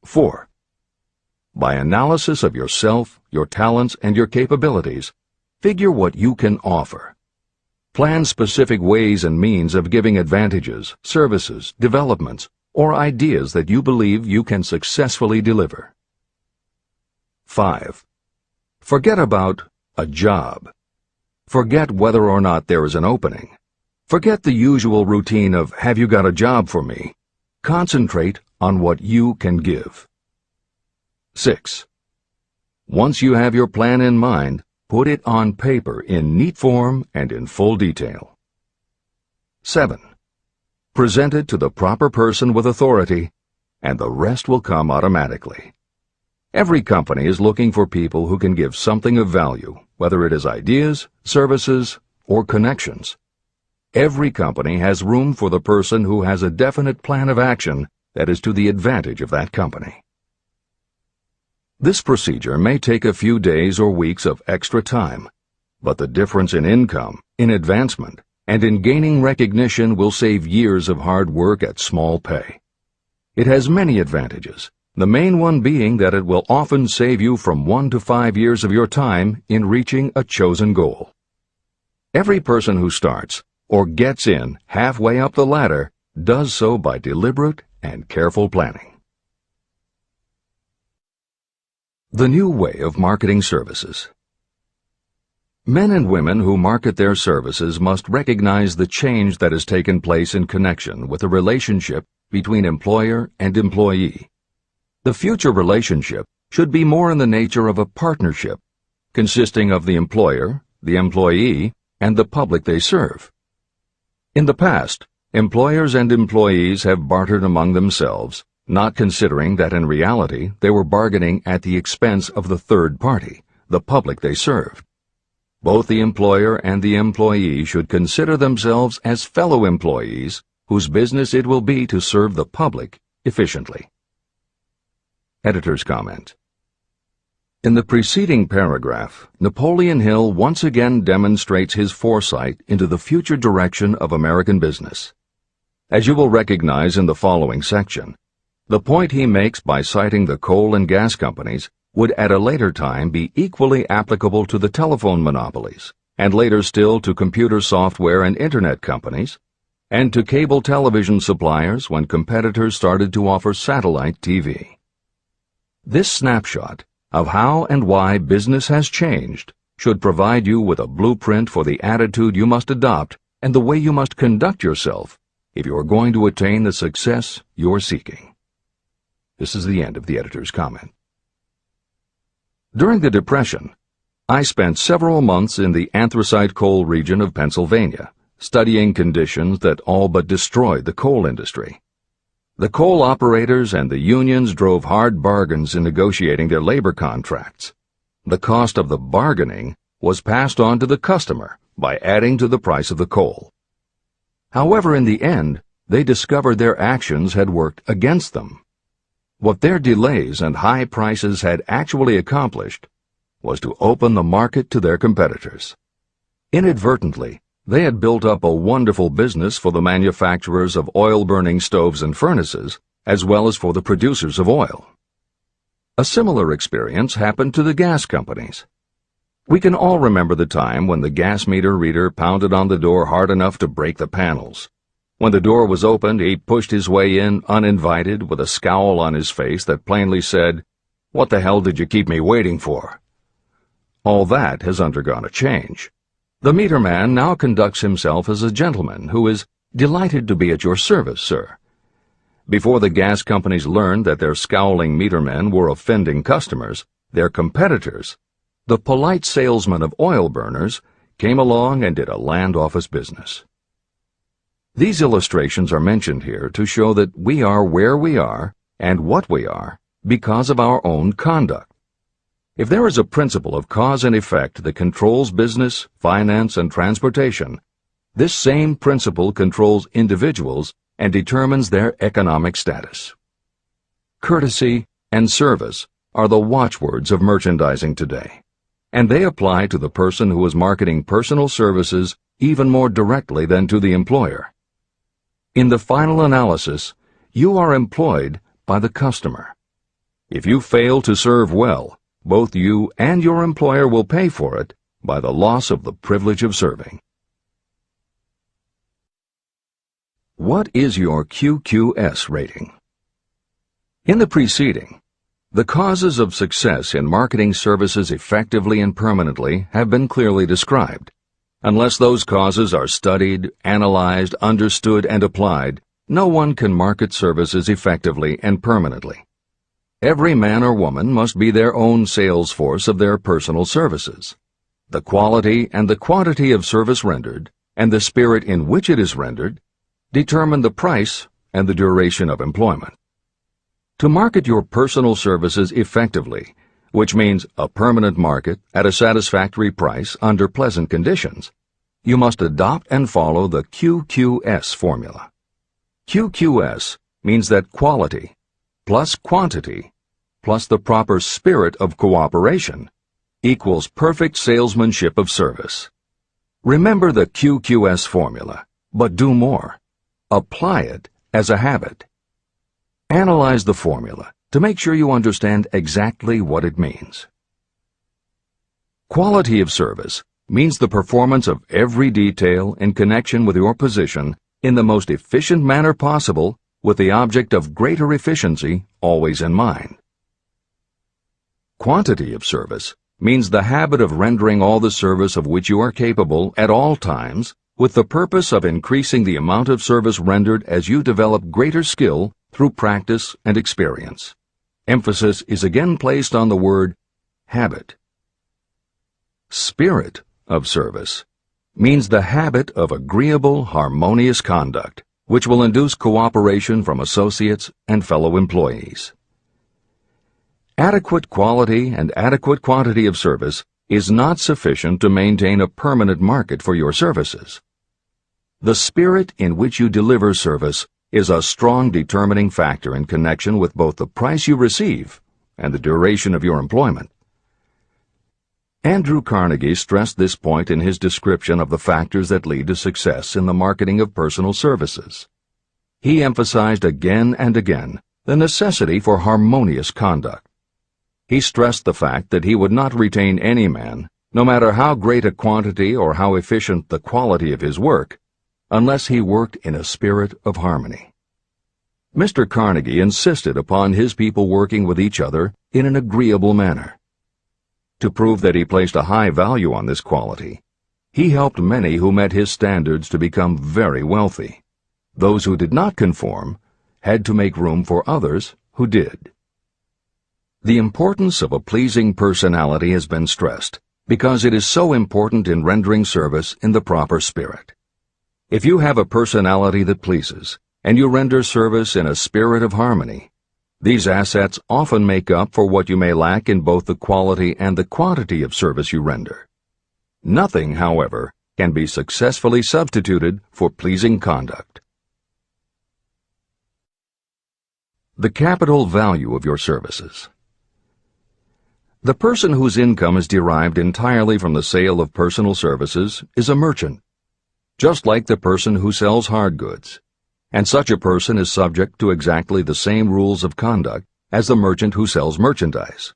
4. By analysis of yourself, your talents, and your capabilities, figure what you can offer. Plan specific ways and means of giving advantages, services, developments, or ideas that you believe you can successfully deliver. 5. Forget about a job. Forget whether or not there is an opening. Forget the usual routine of, have you got a job for me? Concentrate on what you can give. 6. Once you have your plan in mind, put it on paper in neat form and in full detail. 7. Present it to the proper person with authority, and the rest will come automatically. Every company is looking for people who can give something of value, whether it is ideas, services, or connections. Every company has room for the person who has a definite plan of action that is to the advantage of that company. This procedure may take a few days or weeks of extra time, but the difference in income, in advancement, and in gaining recognition will save years of hard work at small pay. It has many advantages, the main one being that it will often save you from 1 to 5 years of your time in reaching a chosen goal. Every person who starts, or gets in halfway up the ladder, does so by deliberate and careful planning. The new way of marketing services. Men and women who market their services must recognize the change that has taken place in connection with the relationship between employer and employee. The future relationship should be more in the nature of a partnership, consisting of the employer, the employee, and the public they serve. In the past, employers and employees have bartered among themselves, not considering that in reality they were bargaining at the expense of the third party, the public they served. Both the employer and the employee should consider themselves as fellow employees whose business it will be to serve the public efficiently. Editor's comment. In the preceding paragraph, Napoleon Hill once again demonstrates his foresight into the future direction of American business. As you will recognize in the following section, the point he makes by citing the coal and gas companies would at a later time be equally applicable to the telephone monopolies, and later still to computer software and internet companies, and to cable television suppliers when competitors started to offer satellite TV. This snapshot of how and why business has changed should provide you with a blueprint for the attitude you must adopt and the way you must conduct yourself if you are going to attain the success you're seeking. This is the end of the editor's comment. During the Depression, I spent several months in the anthracite coal region of Pennsylvania, studying conditions that all but destroyed the coal industry. The coal operators and the unions drove hard bargains in negotiating their labor contracts. The cost of the bargaining was passed on to the customer by adding to the price of the coal. However, in the end, they discovered their actions had worked against them. What their delays and high prices had actually accomplished was to open the market to their competitors. Inadvertently, they had built up a wonderful business for the manufacturers of oil-burning stoves and furnaces, as well as for the producers of oil. A similar experience happened to the gas companies. We can all remember the time when the gas meter reader pounded on the door hard enough to break the panels. When the door was opened, he pushed his way in uninvited with a scowl on his face that plainly said, "What the hell did you keep me waiting for?" All that has undergone a change. The meter man now conducts himself as a gentleman who is delighted to be at your service, sir. Before the gas companies learned that their scowling metermen were offending customers, their competitors, the polite salesmen of oil burners, came along and did a land office business. These illustrations are mentioned here to show that we are where we are and what we are because of our own conduct. If there is a principle of cause and effect that controls business, finance, and transportation, this same principle controls individuals and determines their economic status. Courtesy and service are the watchwords of merchandising today, and they apply to the person who is marketing personal services even more directly than to the employer. In the final analysis, you are employed by the customer. If you fail to serve well, both you and your employer will pay for it by the loss of the privilege of serving. What is your QQS rating? In the preceding, the causes of success in marketing services effectively and permanently have been clearly described. Unless those causes are studied, analyzed, understood, and applied, no one can market services effectively and permanently. Every man or woman must be their own sales force of their personal services. The quality and the quantity of service rendered, and the spirit in which it is rendered, determine the price and the duration of employment. To market your personal services effectively, which means a permanent market at a satisfactory price under pleasant conditions, you must adopt and follow the QQS formula. QQS means that quality plus quantity plus the proper spirit of cooperation equals perfect salesmanship of service. Remember the QQS formula, but do more. Apply it as a habit. Analyze the formula to make sure you understand exactly what it means. Quality of service means the performance of every detail in connection with your position in the most efficient manner possible with the object of greater efficiency always in mind. Quantity of service means the habit of rendering all the service of which you are capable at all times, with the purpose of increasing the amount of service rendered as you develop greater skill through practice and experience. Emphasis is again placed on the word habit. Spirit of service means the habit of agreeable, harmonious conduct, which will induce cooperation from associates and fellow employees. Adequate quality and adequate quantity of service is not sufficient to maintain a permanent market for your services. The spirit in which you deliver service is a strong determining factor in connection with both the price you receive and the duration of your employment. Andrew Carnegie stressed this point in his description of the factors that lead to success in the marketing of personal services. He emphasized again and again the necessity for harmonious conduct. He stressed the fact that he would not retain any man, no matter how great a quantity or how efficient the quality of his work, unless he worked in a spirit of harmony. Mr. Carnegie insisted upon his people working with each other in an agreeable manner. To prove that he placed a high value on this quality, he helped many who met his standards to become very wealthy. Those who did not conform had to make room for others who did. The importance of a pleasing personality has been stressed because it is so important in rendering service in the proper spirit. If you have a personality that pleases, and you render service in a spirit of harmony, these assets often make up for what you may lack in both the quality and the quantity of service you render. Nothing, however, can be successfully substituted for pleasing conduct. The capital value of your services. The person whose income is derived entirely from the sale of personal services is a merchant, just like the person who sells hard goods, and such a person is subject to exactly the same rules of conduct as the merchant who sells merchandise.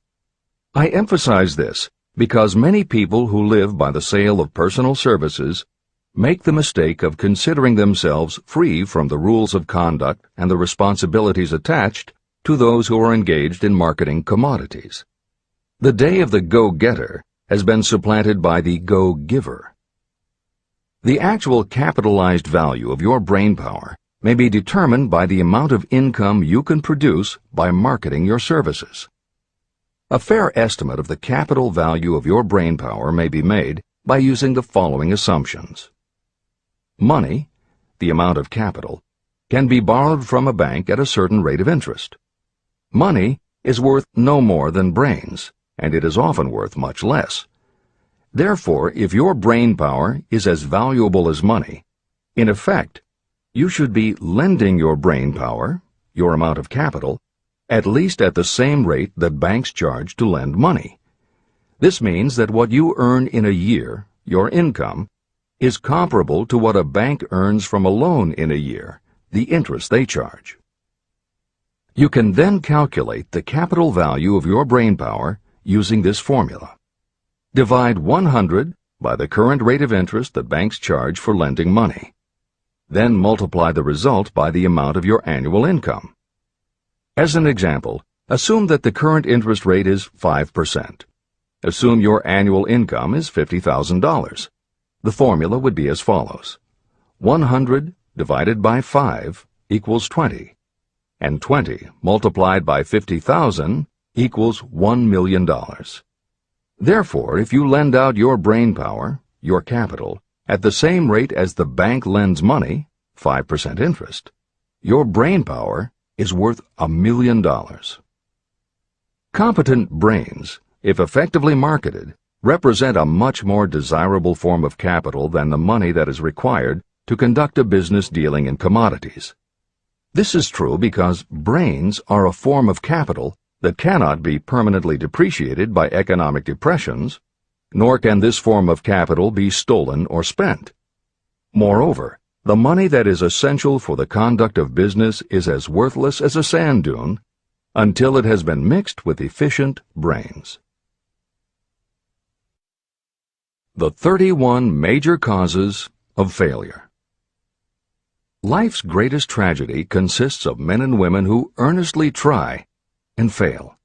I emphasize this because many people who live by the sale of personal services make the mistake of considering themselves free from the rules of conduct and the responsibilities attached to those who are engaged in marketing commodities. The day of the go-getter has been supplanted by the go-giver. The actual capitalized value of your brainpower may be determined by the amount of income you can produce by marketing your services. A fair estimate of the capital value of your brainpower may be made by using the following assumptions. Money, the amount of capital, can be borrowed from a bank at a certain rate of interest. Money is worth no more than brains, and it is often worth much less. Therefore, if your brainpower is as valuable as money, in effect, you should be lending your brainpower, your amount of capital, at least at the same rate that banks charge to lend money. This means that what you earn in a year, your income, is comparable to what a bank earns from a loan in a year, the interest they charge. You can then calculate the capital value of your brainpower using this formula. Divide 100 by the current rate of interest that banks charge for lending money. Then multiply the result by the amount of your annual income. As an example, assume that the current interest rate is 5%. Assume your annual income is $50,000. The formula would be as follows. 100 divided by 5 equals 20, and 20 multiplied by 50,000 equals $1 million. Therefore, if you lend out your brainpower, your capital, at the same rate as the bank lends money, 5% interest, your brainpower is worth $1 million. Competent brains, if effectively marketed, represent a much more desirable form of capital than the money that is required to conduct a business dealing in commodities. This is true because brains are a form of capital that cannot be permanently depreciated by economic depressions, nor can this form of capital be stolen or spent. Moreover, the money that is essential for the conduct of business is as worthless as a sand dune until it has been mixed with efficient brains. The 31 major causes of failure. Life's greatest tragedy consists of men and women who earnestly try and fail.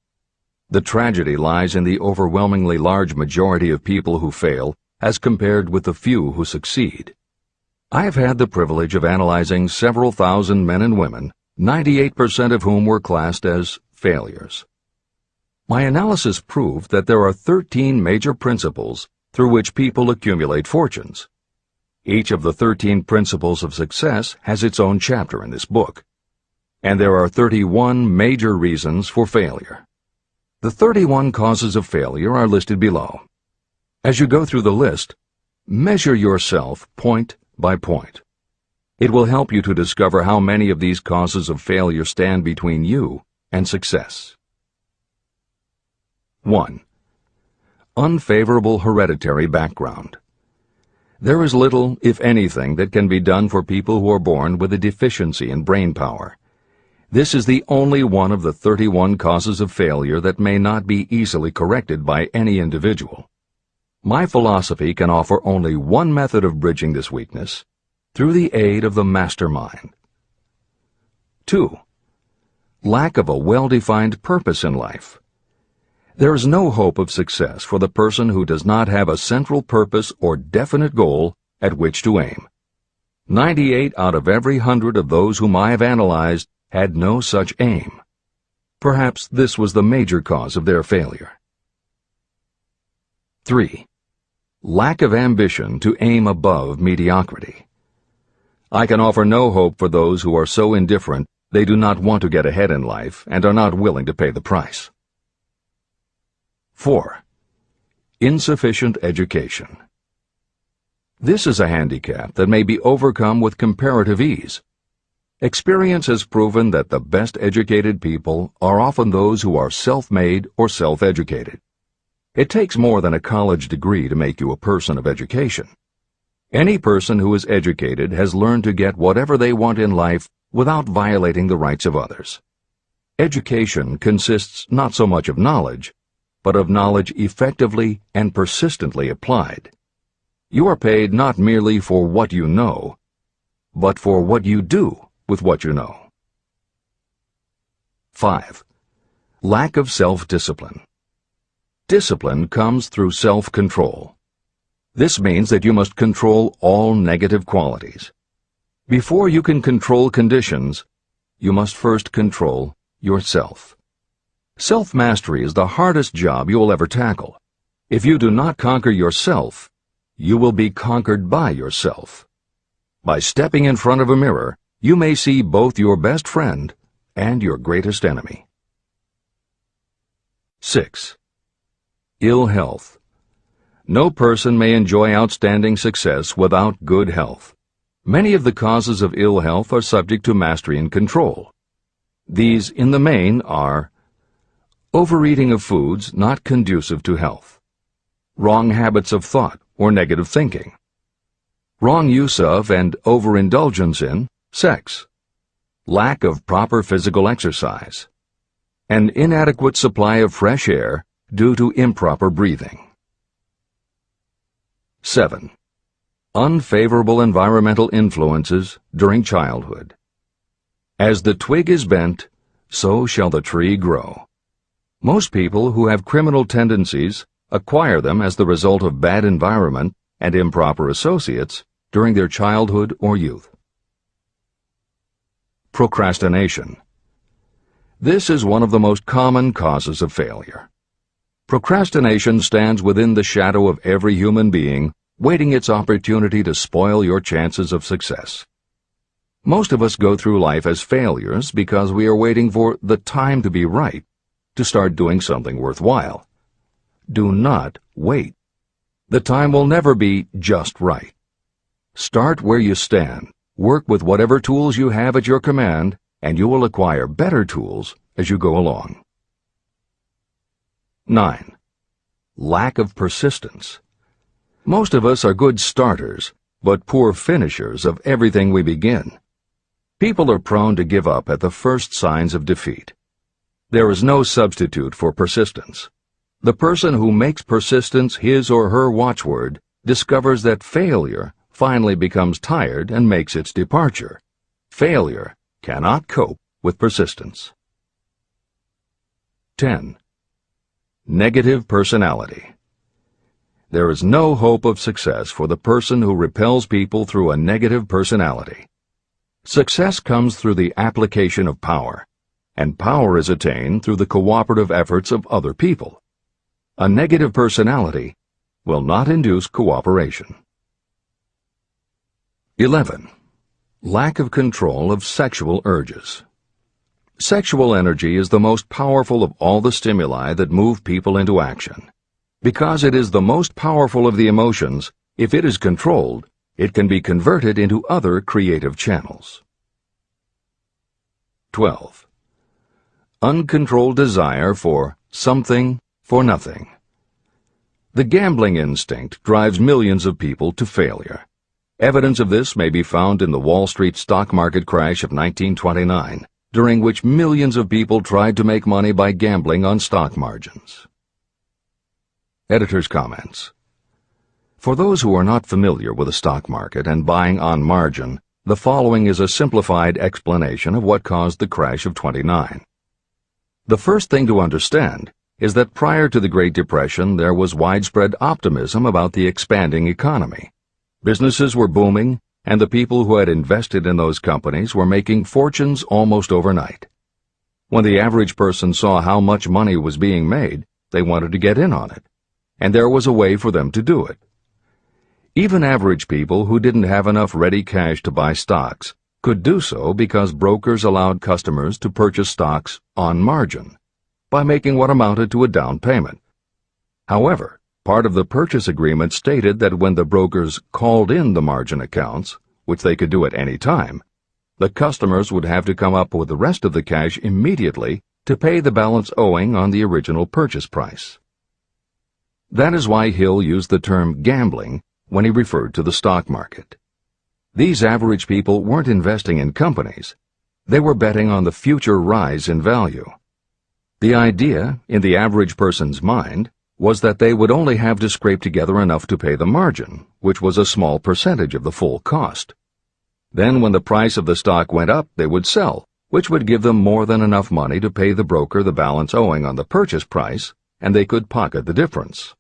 The tragedy lies in the overwhelmingly large majority of people who fail as compared with the few who succeed. I have had the privilege of analyzing several thousand men and women, 98% of whom were classed as failures. My analysis proved that there are 13 major principles through which people accumulate fortunes. Each of the 13 principles of success has its own chapter in this book. And there are 31 major reasons for failure. The 31 causes of failure are listed below. As you go through the list, measure yourself point by point. It will help you to discover how many of these causes of failure stand between you and success. 1. Unfavorable hereditary background. There is little, if anything, that can be done for people who are born with a deficiency in brain power. This is the only one of the 31 causes of failure that may not be easily corrected by any individual. My philosophy can offer only one method of bridging this weakness, through the aid of the mastermind. 2. Lack of a well-defined purpose in life. There is no hope of success for the person who does not have a central purpose or definite goal at which to aim. 98 out of every 100 of those whom I have analyzed had no such aim. Perhaps this was the major cause of their failure. 3. Lack of ambition to aim above mediocrity. I can offer no hope for those who are so indifferent they do not want to get ahead in life and are not willing to pay the price. 4. Insufficient education. This is a handicap that may be overcome with comparative ease. Experience has proven that the best educated people are often those who are self-made or self-educated. It takes more than a college degree to make you a person of education. Any person who is educated has learned to get whatever they want in life without violating the rights of others. Education consists not so much of knowledge, but of knowledge effectively and persistently applied. You are paid not merely for what you know, but for what you do with what you know. 5. Lack of self-discipline. Discipline comes through self-control. This means that you must control all negative qualities. Before you can control conditions, you must first control yourself. Self-mastery is the hardest job you will ever tackle. If you do not conquer yourself, you will be conquered by yourself. By stepping in front of a mirror, you may see both your best friend and your greatest enemy. 6. Ill health. No person may enjoy outstanding success without good health. Many of the causes of ill health are subject to mastery and control. These, in the main, are overeating of foods not conducive to health, wrong habits of thought or negative thinking, wrong use of and overindulgence in sex, lack of proper physical exercise, an inadequate supply of fresh air due to improper breathing. 7. Unfavorable environmental influences during childhood. As the twig is bent, so shall the tree grow. Most people who have criminal tendencies acquire them as the result of bad environment and improper associates during their childhood or youth. Procrastination. This is one of the most common causes of failure. Procrastination stands within the shadow of every human being, waiting its opportunity to spoil your chances of success. Most of us go through life as failures because we are waiting for the time to be right to start doing something worthwhile. Do not wait. The time will never be just right. Start where you stand, work with whatever tools you have at your command, and you will acquire better tools as you go along. 9. Lack of persistence. Most of us are good starters, but poor finishers of everything we begin. People are prone to give up at the first signs of defeat. There is no substitute for persistence. The person who makes persistence his or her watchword discovers that failure finally becomes tired and makes its departure. Failure cannot cope with persistence. 10. Negative personality. There is no hope of success for the person who repels people through a negative personality. Success comes through the application of power, and power is attained through the cooperative efforts of other people. A negative personality will not induce cooperation. 11. Lack of control of sexual urges. Sexual energy is the most powerful of all the stimuli that move people into action. Because it is the most powerful of the emotions, if it is controlled, it can be converted into other creative channels. 12. Uncontrolled desire for something for nothing. The gambling instinct drives millions of people to failure. Evidence of this may be found in the Wall Street stock market crash of 1929, during which millions of people tried to make money by gambling on stock margins. Editor's comments. For those who are not familiar with the stock market and buying on margin, the following is a simplified explanation of what caused the crash of '29. The first thing to understand is that prior to the Great Depression there was widespread optimism about the expanding economy. Businesses were booming, and the people who had invested in those companies were making fortunes almost overnight. When the average person saw how much money was being made, they wanted to get in on it, and there was a way for them to do it. Even average people who didn't have enough ready cash to buy stocks could do so because brokers allowed customers to purchase stocks on margin by making what amounted to a down payment. However, part of the purchase agreement stated that when the brokers called in the margin accounts, which they could do at any time, the customers would have to come up with the rest of the cash immediately to pay the balance owing on the original purchase price. That is why Hill used the term gambling when he referred to the stock market. These average people weren't investing in companies. They were betting on the future rise in value. The idea, in the average person's mind, was that they would only have to scrape together enough to pay the margin, which was a small percentage of the full cost. Then when the price of the stock went up, they would sell, which would give them more than enough money to pay the broker the balance owing on the purchase price, and they could pocket the difference.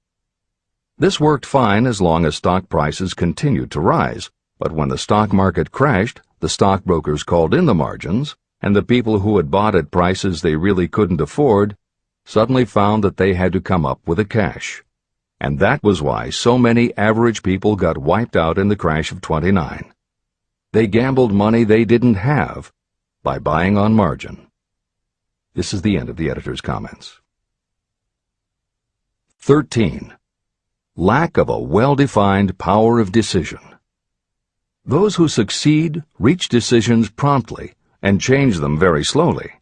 This worked fine as long as stock prices continued to rise, but when the stock market crashed, the stockbrokers called in the margins, and the people who had bought at prices they really couldn't afford suddenly found that they had to come up with the cash. And that was why so many average people got wiped out in the crash of '29. They gambled money they didn't have by buying on margin. This is the end of the editor's comments. 13. Lack of a well-defined power of decision. Those who succeed reach decisions promptly and change them very slowly.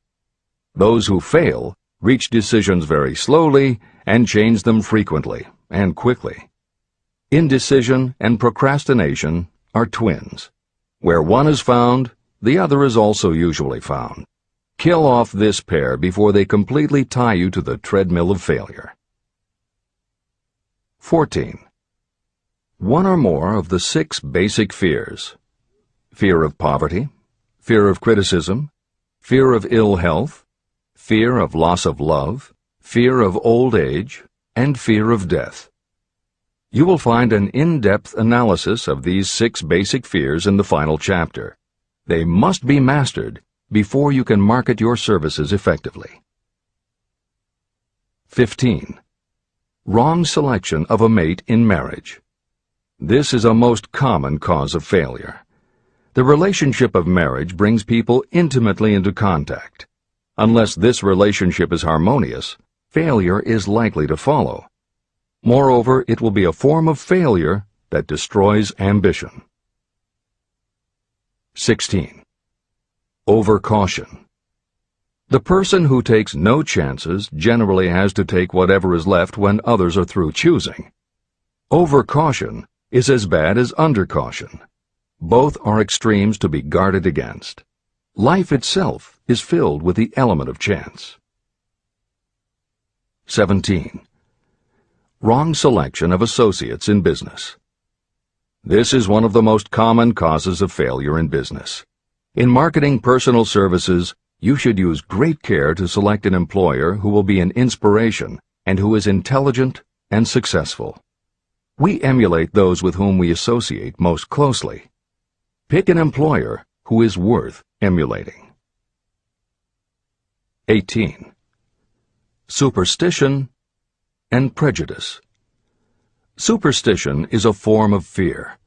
Those who fail reach decisions very slowly and change them frequently and quickly. Indecision and procrastination are twins. Where one is found, the other is also usually found. Kill off this pair before they completely tie you to the treadmill of failure. 14. One or more of the 6 basic fears: fear of poverty, fear of criticism, fear of ill health, fear of loss of love, fear of old age, and fear of death. You will find an in-depth analysis of these 6 basic fears in the final chapter. They must be mastered before you can market your services effectively. 15. Wrong selection of a mate in marriage. This is a most common cause of failure. The relationship of marriage brings people intimately into contact. Unless this relationship is harmonious, failure is likely to follow. Moreover, it will be a form of failure that destroys ambition. 16. Overcaution. The person who takes no chances generally has to take whatever is left when others are through choosing. Overcaution is as bad as undercaution. Both are extremes to be guarded against. Life itself is filled with the element of chance. 17. Wrong selection of associates in business. This is one of the most common causes of failure in business. In marketing personal services, you should use great care to select an employer who will be an inspiration and who is intelligent and successful. We emulate those with whom we associate most closely. Pick an employer who is worth emulating. 18. Superstition and prejudice. Superstition is a form of fear.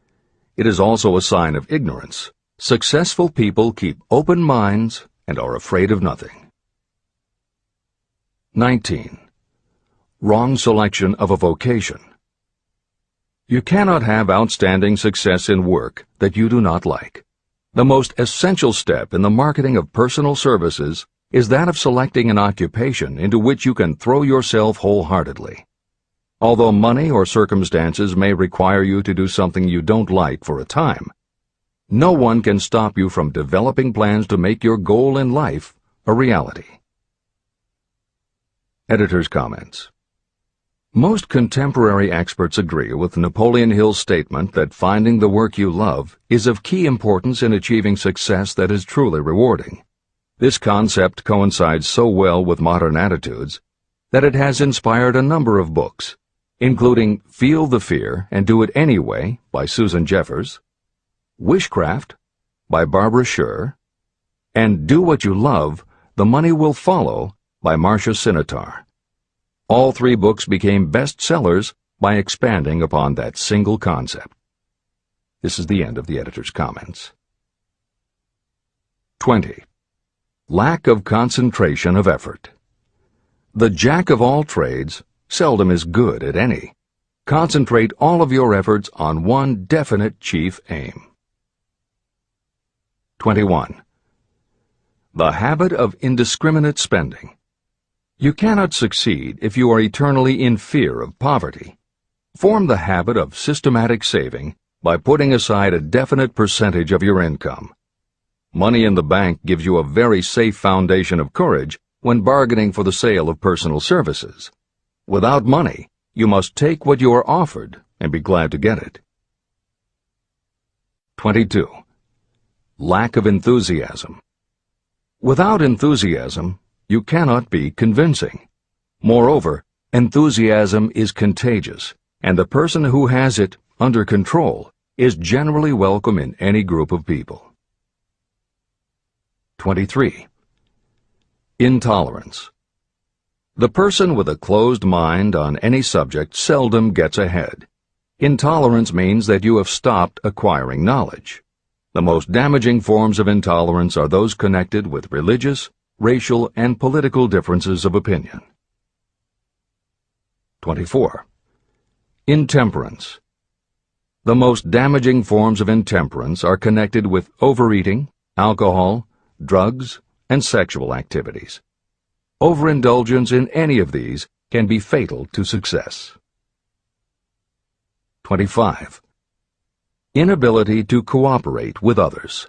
It is also a sign of ignorance. Successful people keep open minds and are afraid of nothing. 19. Wrong selection of a vocation. You cannot have outstanding success in work that you do not like. The most essential step in the marketing of personal services is that of selecting an occupation into which you can throw yourself wholeheartedly. Although money or circumstances may require you to do something you don't like for a time, no one can stop you from developing plans to make your goal in life a reality. Editor's comments. Most contemporary experts agree with Napoleon Hill's statement that finding the work you love is of key importance in achieving success that is truly rewarding. This concept coincides so well with modern attitudes that it has inspired a number of books, including Feel the Fear and Do It Anyway by Susan Jeffers, Wishcraft by Barbara Sher, and Do What You Love, The Money Will Follow by Marcia Sinitar. All three books became bestsellers by expanding upon that single concept. This is the end of the editor's comments. 20. Lack of concentration of effort. The jack of all trades seldom is good at any. Concentrate all of your efforts on one definite chief aim. 21. The habit of indiscriminate spending. You cannot succeed if you are eternally in fear of poverty. Form the habit of systematic saving by putting aside a definite percentage of your income. Money in the bank gives you a very safe foundation of courage when bargaining for the sale of personal services. Without money, you must take what you are offered and be glad to get it. 22. Lack of enthusiasm. Without enthusiasm, you cannot be convincing. Moreover, enthusiasm is contagious, and the person who has it under control is generally welcome in any group of people. 23. Intolerance. The person with a closed mind on any subject seldom gets ahead. Intolerance means that you have stopped acquiring knowledge. The most damaging forms of intolerance are those connected with religious, racial, and political differences of opinion. 24. Intemperance. The most damaging forms of intemperance are connected with overeating, alcohol, drugs, and sexual activities. Overindulgence in any of these can be fatal to success. 25. Inability to cooperate with others.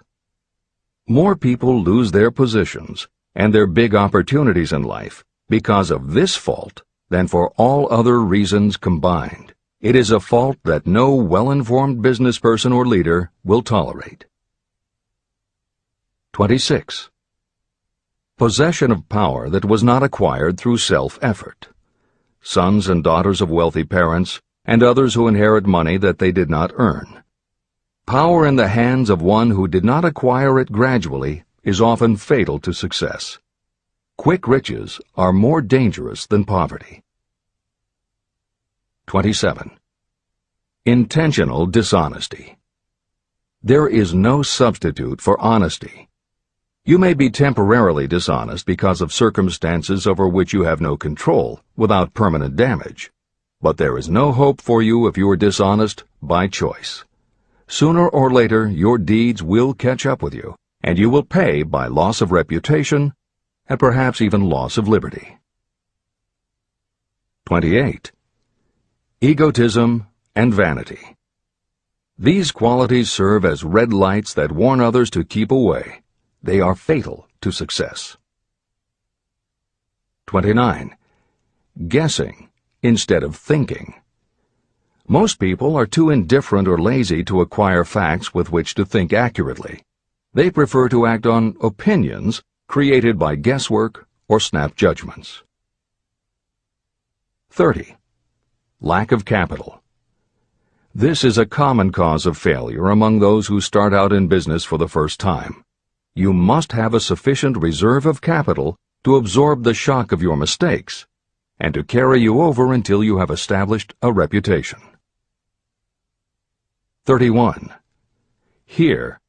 More people lose their positions and their big opportunities in life because of this fault than for all other reasons combined. It is a fault that no well-informed business person or leader will tolerate. 26. Possession of power that was not acquired through self-effort. Sons and daughters of wealthy parents and others who inherit money that they did not earn. Power in the hands of one who did not acquire it gradually is often fatal to success. Quick riches are more dangerous than poverty. 27. Intentional dishonesty. There is no substitute for honesty. You may be temporarily dishonest because of circumstances over which you have no control without permanent damage, but there is no hope for you if you are dishonest by choice. Sooner or later, your deeds will catch up with you, and you will pay by loss of reputation and perhaps even loss of liberty. 28. Egotism and vanity. These qualities serve as red lights that warn others to keep away. They are fatal to success. 29. Guessing instead of thinking. Most people are too indifferent or lazy to acquire facts with which to think accurately. They prefer to act on opinions created by guesswork or snap judgments. 30. Lack of capital. This is a common cause of failure among those who start out in business for the first time. You must have a sufficient reserve of capital to absorb the shock of your mistakes and to carry you over until you have established a reputation. 31. Here,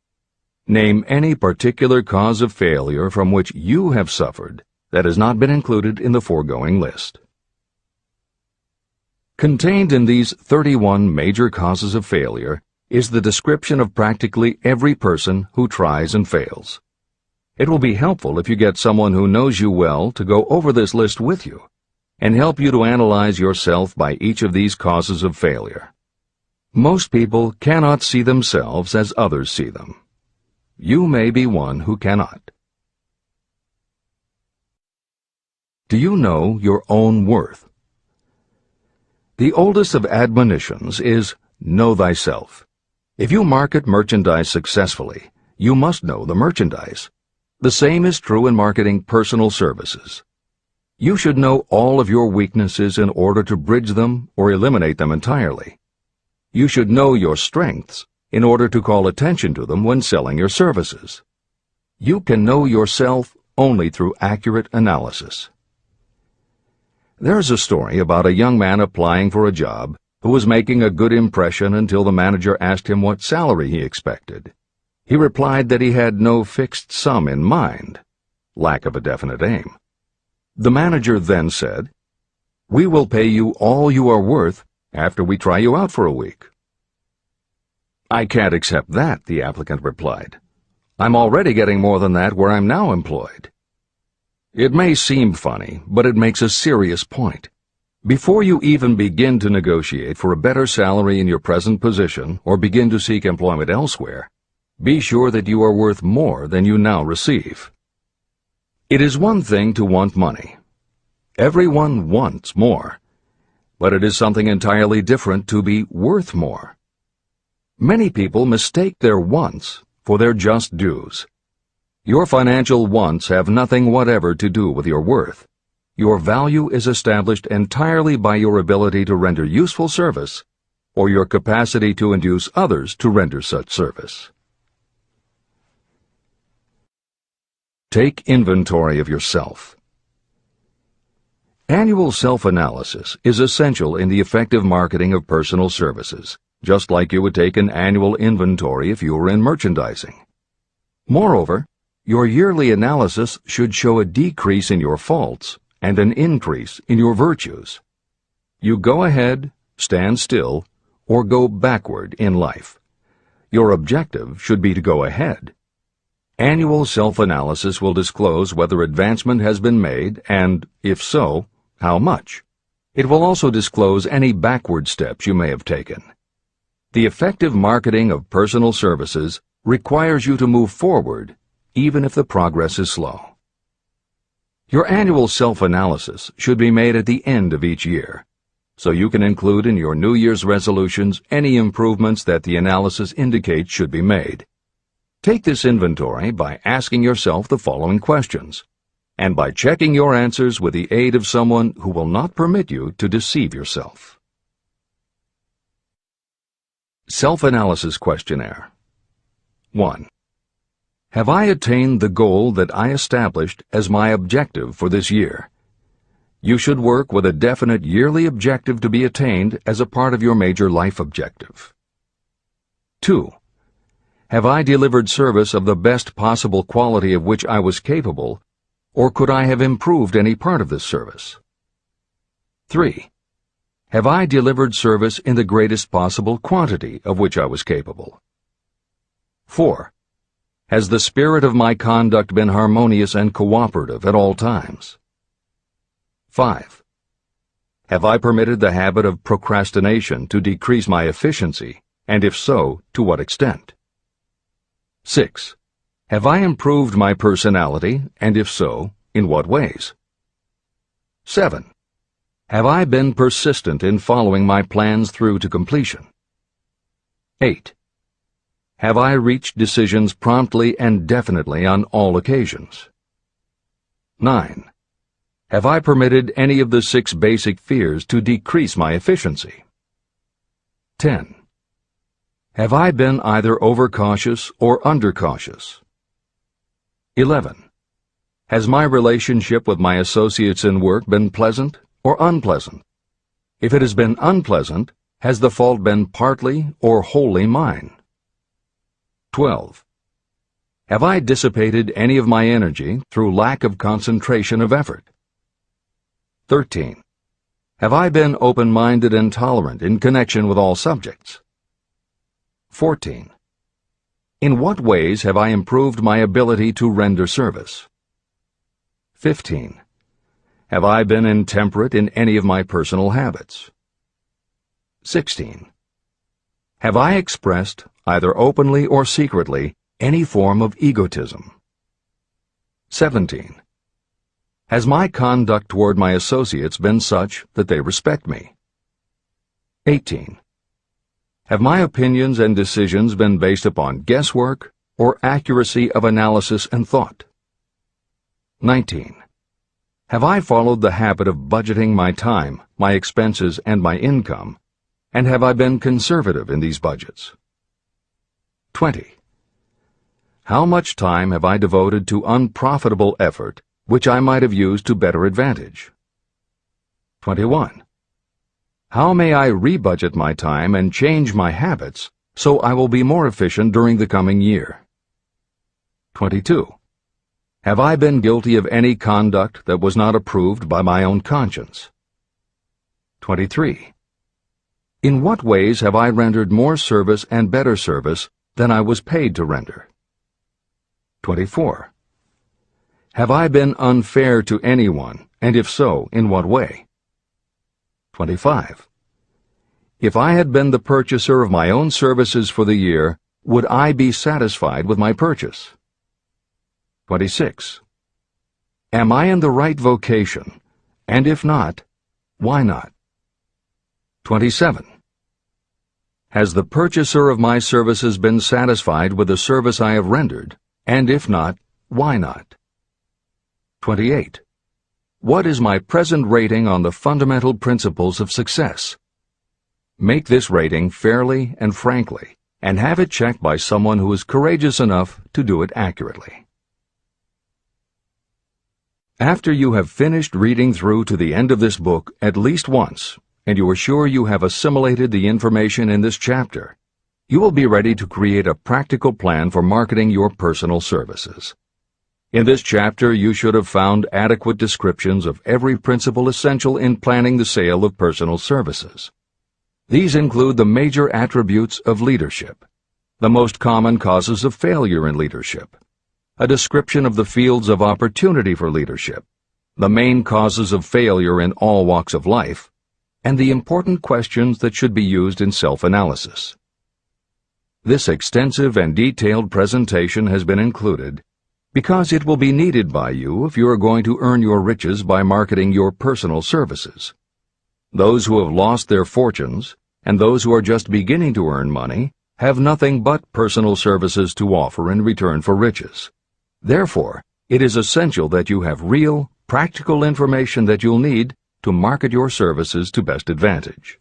name any particular cause of failure from which you have suffered that has not been included in the foregoing list. Contained in these 31 major causes of failure is the description of practically every person who tries and fails. It will be helpful if you get someone who knows you well to go over this list with you and help you to analyze yourself by each of these causes of failure. Most people cannot see themselves as others see them. You may be one who cannot. Do you know your own worth? The oldest of admonitions is, know thyself. If you market merchandise successfully, you must know the merchandise. The same is true in marketing personal services. You should know all of your weaknesses in order to bridge them or eliminate them entirely. You should know your strengths in order to call attention to them when selling your services. You can know yourself only through accurate analysis. There is a story about a young man applying for a job who was making a good impression until the manager asked him what salary he expected. He replied that he had no fixed sum in mind, lack of a definite aim. The manager then said, "We will pay you all you are worth after we try you out for a week." "I can't accept that," the applicant replied. "I'm already getting more than that where I'm now employed." It may seem funny, but it makes a serious point. Before you even begin to negotiate for a better salary in your present position or begin to seek employment elsewhere, be sure that you are worth more than you now receive. It is one thing to want money. Everyone wants more. But it is something entirely different to be worth more. Many people mistake their wants for their just dues. Your financial wants have nothing whatever to do with your worth. Your value is established entirely by your ability to render useful service or your capacity to induce others to render such service. Take inventory of yourself. Annual self-analysis is essential in the effective marketing of personal services, just like you would take an annual inventory if you were in merchandising. Moreover, your yearly analysis should show a decrease in your faults and an increase in your virtues. You go ahead, stand still, or go backward in life. Your objective should be to go ahead. Annual self-analysis will disclose whether advancement has been made and, if so, how much. It will also disclose any backward steps you may have taken. The effective marketing of personal services requires you to move forward, even if the progress is slow. Your annual self-analysis should be made at the end of each year, so you can include in your New Year's resolutions any improvements that the analysis indicates should be made. Take this inventory by asking yourself the following questions, and by checking your answers with the aid of someone who will not permit you to deceive yourself. Self-analysis questionnaire. 1. Have I attained the goal that I established as my objective for this year? You should work with a definite yearly objective to be attained as a part of your major life objective. 2. Have I delivered service of the best possible quality of which I was capable, or could I have improved any part of this service? 3. Have I delivered service in the greatest possible quantity of which I was capable? 4. Has the spirit of my conduct been harmonious and cooperative at all times? 5. Have I permitted the habit of procrastination to decrease my efficiency, and if so, to what extent? 6. Have I improved my personality, and if so, in what ways? 7. Have I been persistent in following my plans through to completion? 8. Have I reached decisions promptly and definitely on all occasions? 9. Have I permitted any of the 6 basic fears to decrease my efficiency? 10. Have I been either overcautious or undercautious? 11. Has my relationship with my associates in work been pleasant or unpleasant? If it has been unpleasant, has the fault been partly or wholly mine? 12. Have I dissipated any of my energy through lack of concentration of effort? 13. Have I been open-minded and tolerant in connection with all subjects? 14. In what ways have I improved my ability to render service? 15. Have I been intemperate in any of my personal habits? 16. Have I expressed, either openly or secretly, any form of egotism? 17. Has my conduct toward my associates been such that they respect me? 18. Have my opinions and decisions been based upon guesswork or accuracy of analysis and thought? 19. Have I followed the habit of budgeting my time, my expenses, and my income, and have I been conservative in these budgets? 20. How much time have I devoted to unprofitable effort which I might have used to better advantage? 21. How may I rebudget my time and change my habits so I will be more efficient during the coming year? 22. Have I been guilty of any conduct that was not approved by my own conscience? 23. In what ways have I rendered more service and better service than I was paid to render? 24. Have I been unfair to anyone, and if so, in what way? 25. If I had been the purchaser of my own services for the year, would I be satisfied with my purchase? 26. Am I in the right vocation, and if not, why not? 27. Has the purchaser of my services been satisfied with the service I have rendered, and if not, why not? 28. What is my present rating on the fundamental principles of success? Make this rating fairly and frankly, and have it checked by someone who is courageous enough to do it accurately. After you have finished reading through to the end of this book at least once, and you are sure you have assimilated the information in this chapter, you will be ready to create a practical plan for marketing your personal services. In this chapter, you should have found adequate descriptions of every principle essential in planning the sale of personal services. These include the major attributes of leadership, the most common causes of failure in leadership, a description of the fields of opportunity for leadership, the main causes of failure in all walks of life, and the important questions that should be used in self-analysis. This extensive and detailed presentation has been included because it will be needed by you if you are going to earn your riches by marketing your personal services. Those who have lost their fortunes and those who are just beginning to earn money have nothing but personal services to offer in return for riches. Therefore, it is essential that you have real, practical information that you'll need to market your services to best advantage.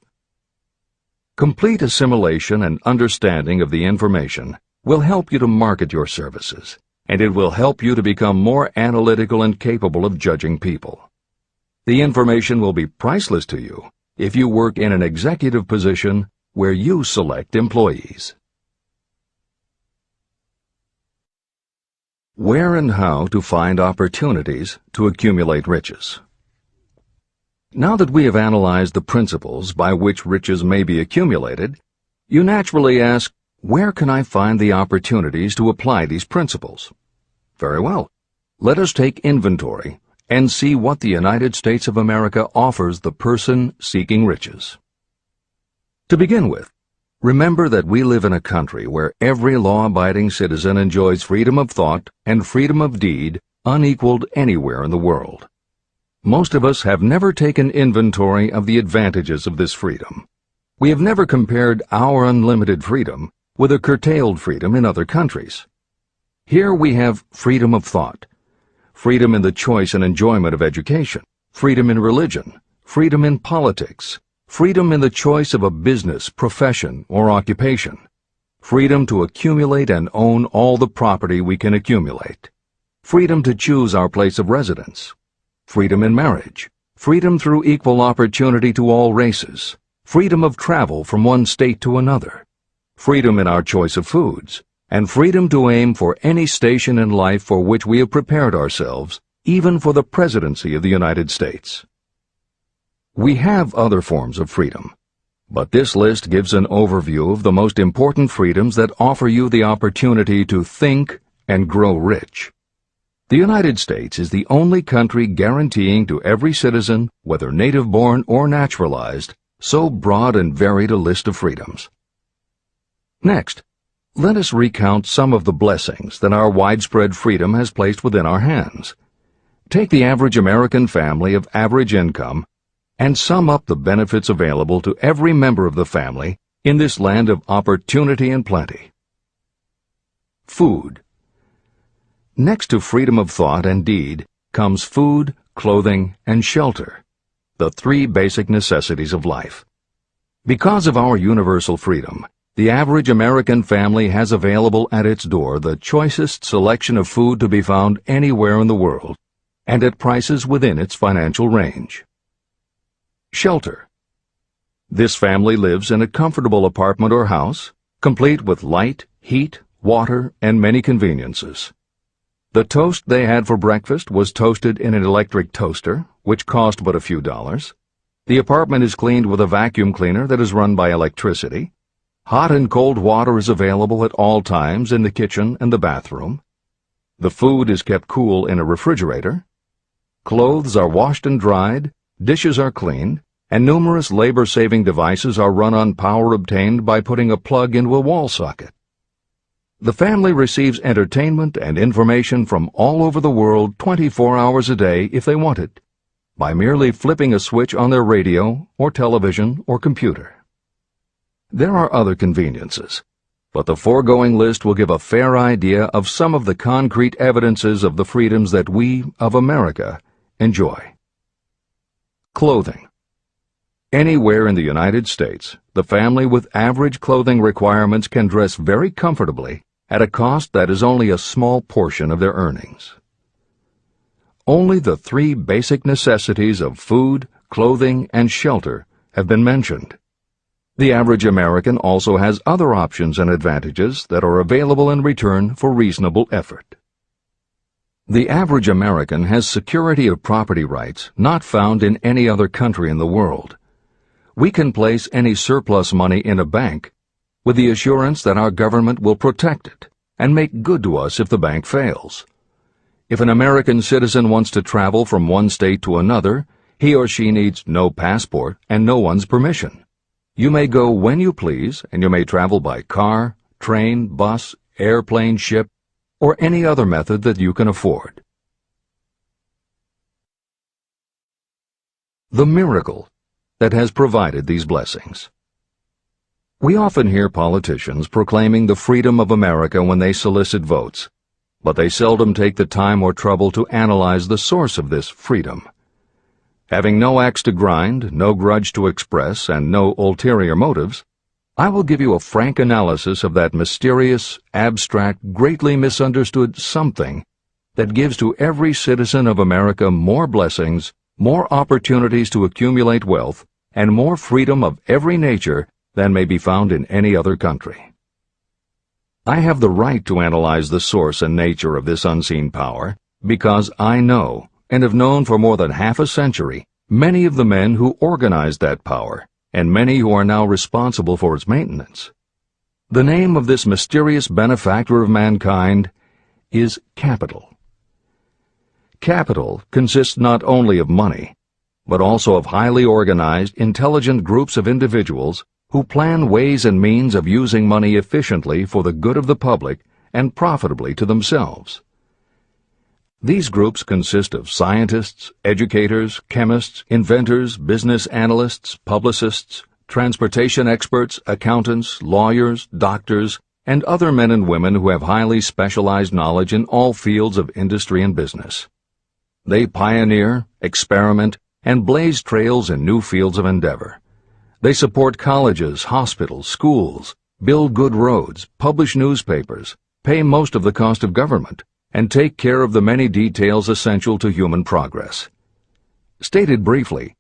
Complete assimilation and understanding of the information will help you to market your services, and it will help you to become more analytical and capable of judging people. The information will be priceless to you if you work in an executive position where you select employees. Where and how to find opportunities to accumulate riches. Now that we have analyzed the principles by which riches may be accumulated, you naturally ask, where can I find the opportunities to apply these principles? Very well. Let us take inventory and see what the United States of America offers the person seeking riches. To begin with, remember that we live in a country where every law-abiding citizen enjoys freedom of thought and freedom of deed unequaled anywhere in the world. Most of us have never taken inventory of the advantages of this freedom. We have never compared our unlimited freedom with a curtailed freedom in other countries. Here we have freedom of thought, freedom in the choice and enjoyment of education, freedom in religion, freedom in politics, freedom in the choice of a business, profession, or occupation, freedom to accumulate and own all the property we can accumulate, freedom to choose our place of residence, freedom in marriage, freedom through equal opportunity to all races, freedom of travel from one state to another, freedom in our choice of foods, and freedom to aim for any station in life for which we have prepared ourselves, even for the presidency of the United States. We have other forms of freedom, but this list gives an overview of the most important freedoms that offer you the opportunity to think and grow rich. The United States is the only country guaranteeing to every citizen, whether native-born or naturalized, so broad and varied a list of freedoms. Next, let us recount some of the blessings that our widespread freedom has placed within our hands. Take the average American family of average income and sum up the benefits available to every member of the family in this land of opportunity and plenty. Food. Next to freedom of thought and deed comes food, clothing, and shelter, the three basic necessities of life. Because of our universal freedom, the average American family has available at its door the choicest selection of food to be found anywhere in the world, and at prices within its financial range. Shelter. This family lives in a comfortable apartment or house, complete with light, heat, water, and many conveniences. The toast they had for breakfast was toasted in an electric toaster, which cost but a few dollars. The apartment is cleaned with a vacuum cleaner that is run by electricity. Hot and cold water is available at all times in the kitchen and the bathroom. The food is kept cool in a refrigerator. Clothes are washed and dried, dishes are cleaned, and numerous labor-saving devices are run on power obtained by putting a plug into a wall socket. The family receives entertainment and information from all over the world 24 hours a day if they want it, by merely flipping a switch on their radio or television or computer. There are other conveniences, but the foregoing list will give a fair idea of some of the concrete evidences of the freedoms that we, of America, enjoy. Clothing. Anywhere in the United States, the family with average clothing requirements can dress very comfortably at a cost that is only a small portion of their earnings. Only the three basic necessities of food, clothing, and shelter have been mentioned. The average American also has other options and advantages that are available in return for reasonable effort. The average American has security of property rights not found in any other country in the world. We can place any surplus money in a bank with the assurance that our government will protect it and make good to us if the bank fails. If an American citizen wants to travel from one state to another, he or she needs no passport and no one's permission. You may go when you please, and you may travel by car, train, bus, airplane, ship, or any other method that you can afford. The miracle that has provided these blessings. We often hear politicians proclaiming the freedom of America when they solicit votes, but they seldom take the time or trouble to analyze the source of this freedom. Having no axe to grind, no grudge to express, and no ulterior motives, I will give you a frank analysis of that mysterious, abstract, greatly misunderstood something that gives to every citizen of America more blessings, more opportunities to accumulate wealth, and more freedom of every nature than may be found in any other country. I have the right to analyze the source and nature of this unseen power because I know, and have known for more than half a century, many of the men who organized that power, and many who are now responsible for its maintenance. The name of this mysterious benefactor of mankind is capital. Capital consists not only of money, but also of highly organized, intelligent groups of individuals who plan ways and means of using money efficiently for the good of the public and profitably to themselves. These groups consist of scientists, educators, chemists, inventors, business analysts, publicists, transportation experts, accountants, lawyers, doctors, and other men and women who have highly specialized knowledge in all fields of industry and business. They pioneer, experiment, and blaze trails in new fields of endeavor. They support colleges, hospitals, schools, build good roads, publish newspapers, pay most of the cost of government, and take care of the many details essential to human progress. Stated briefly,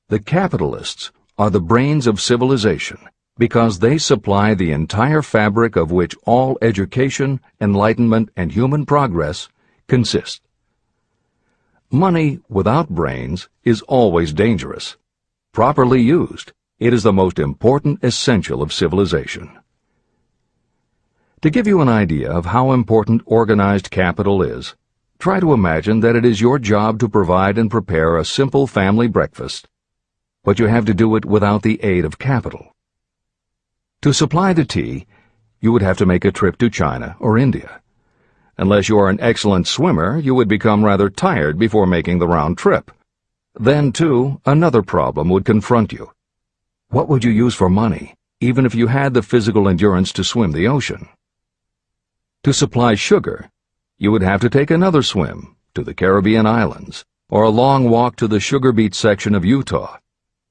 the capitalists are the brains of civilization because they supply the entire fabric of which all education, enlightenment, and human progress consist. Money without brains is always dangerous. Properly used, it is the most important essential of civilization. To give you an idea of how important organized capital is, try to imagine that it is your job to provide and prepare a simple family breakfast, but you have to do it without the aid of capital. To supply the tea, you would have to make a trip to China or India. Unless you are an excellent swimmer, you would become rather tired before making the round trip. Then, too, another problem would confront you. What would you use for money, even if you had the physical endurance to swim the ocean? To supply sugar, you would have to take another swim to the Caribbean islands, or a long walk to the sugar beet section of Utah.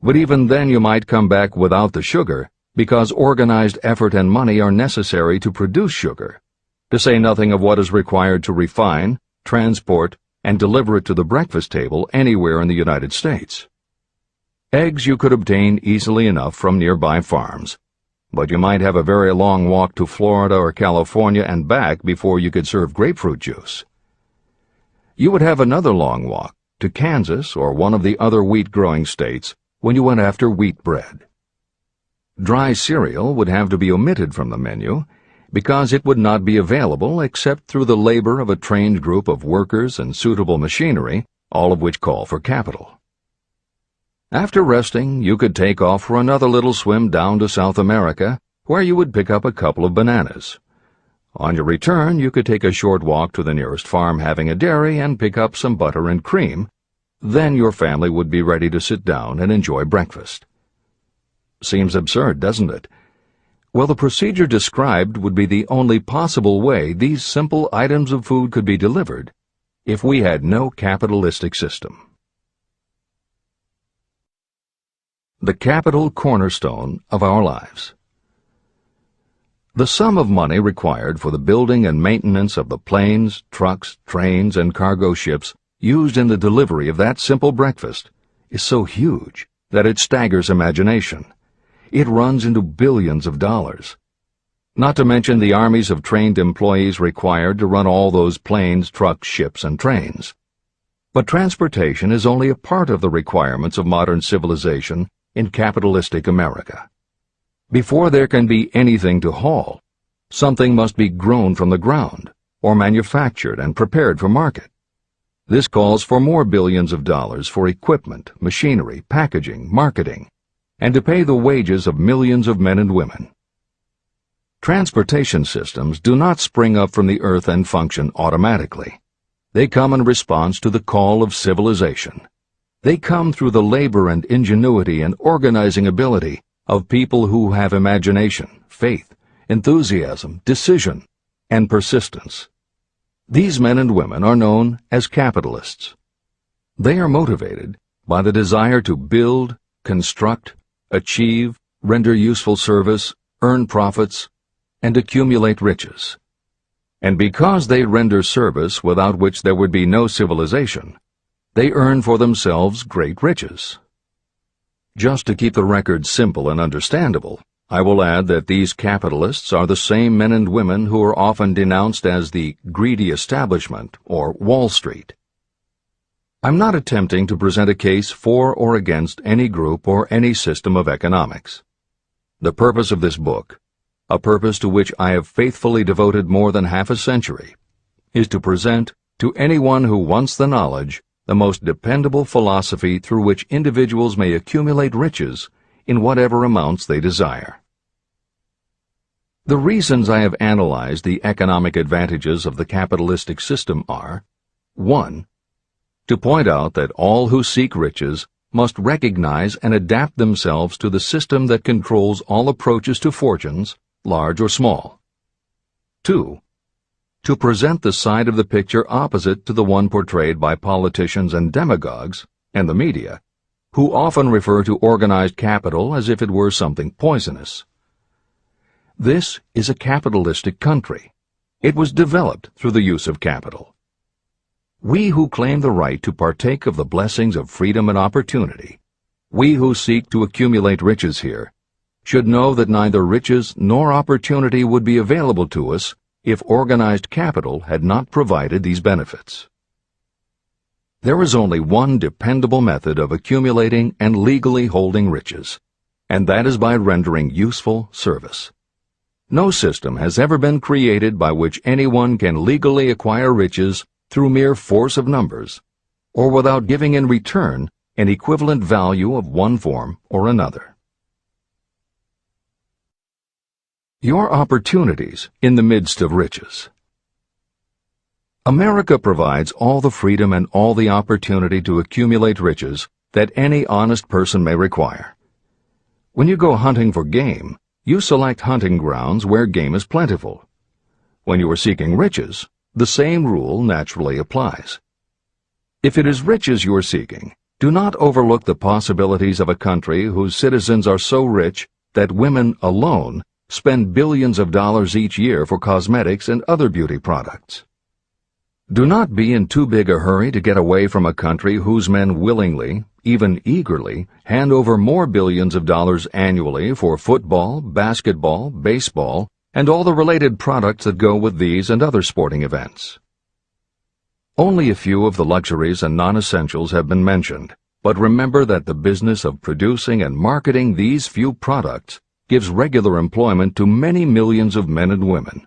But even then you might come back without the sugar, because organized effort and money are necessary to produce sugar, to say nothing of what is required to refine, transport, and deliver it to the breakfast table anywhere in the United States. Eggs you could obtain easily enough from nearby farms, but you might have a very long walk to Florida or California and back before you could serve grapefruit juice. You would have another long walk to Kansas or one of the other wheat-growing states when you went after wheat bread. Dry cereal would have to be omitted from the menu because it would not be available except through the labor of a trained group of workers and suitable machinery, all of which call for capital. After resting, you could take off for another little swim down to South America, where you would pick up a couple of bananas. On your return, you could take a short walk to the nearest farm having a dairy and pick up some butter and cream. Then your family would be ready to sit down and enjoy breakfast. Seems absurd, doesn't it? Well, the procedure described would be the only possible way these simple items of food could be delivered if we had no capitalistic system. The capital cornerstone of our lives. The sum of money required for the building and maintenance of the planes, trucks, trains, and cargo ships used in the delivery of that simple breakfast is so huge that it staggers imagination. It runs into billions of dollars. Not to mention the armies of trained employees required to run all those planes, trucks, ships, and trains. But transportation is only a part of the requirements of modern civilization in capitalistic America. Before there can be anything to haul, something must be grown from the ground, or manufactured and prepared for market. This calls for more billions of dollars for equipment, machinery, packaging, marketing, and to pay the wages of millions of men and women. Transportation systems do not spring up from the earth and function automatically. They come in response to the call of civilization. They come through the labor and ingenuity and organizing ability of people who have imagination, faith, enthusiasm, decision, and persistence. These men and women are known as capitalists. They are motivated by the desire to build, construct, achieve, render useful service, earn profits, and accumulate riches. And because they render service without which there would be no civilization, they earn for themselves great riches. Just to keep the record simple and understandable, I will add that these capitalists are the same men and women who are often denounced as the greedy establishment or Wall Street. I'm not attempting to present a case for or against any group or any system of economics. The purpose of this book, a purpose to which I have faithfully devoted more than half a century, is to present to anyone who wants the knowledge the most dependable philosophy through which individuals may accumulate riches in whatever amounts they desire. The reasons I have analyzed the economic advantages of the capitalistic system are: 1. To point out that all who seek riches must recognize and adapt themselves to the system that controls all approaches to fortunes, large or small. 2. To present the side of the picture opposite to the one portrayed by politicians and demagogues and the media, who often refer to organized capital as if it were something poisonous. This is a capitalistic country. It was developed through the use of capital. We who claim the right to partake of the blessings of freedom and opportunity, we who seek to accumulate riches here, should know that neither riches nor opportunity would be available to us if organized capital had not provided these benefits. There is only one dependable method of accumulating and legally holding riches, and that is by rendering useful service. No system has ever been created by which anyone can legally acquire riches through mere force of numbers, or without giving in return an equivalent value of one form or another. Your opportunities in the midst of riches. America provides all the freedom and all the opportunity to accumulate riches that any honest person may require. When you go hunting for game, you select hunting grounds where game is plentiful. When you are seeking riches, the same rule naturally applies. If it is riches you are seeking, do not overlook the possibilities of a country whose citizens are so rich that women alone spend billions of dollars each year for cosmetics and other beauty products. Do not be in too big a hurry to get away from a country whose men willingly, even eagerly, hand over more billions of dollars annually for football, basketball, baseball, and all the related products that go with these and other sporting events. Only a few of the luxuries and non-essentials have been mentioned, but remember that the business of producing and marketing these few products gives regular employment to many millions of men and women,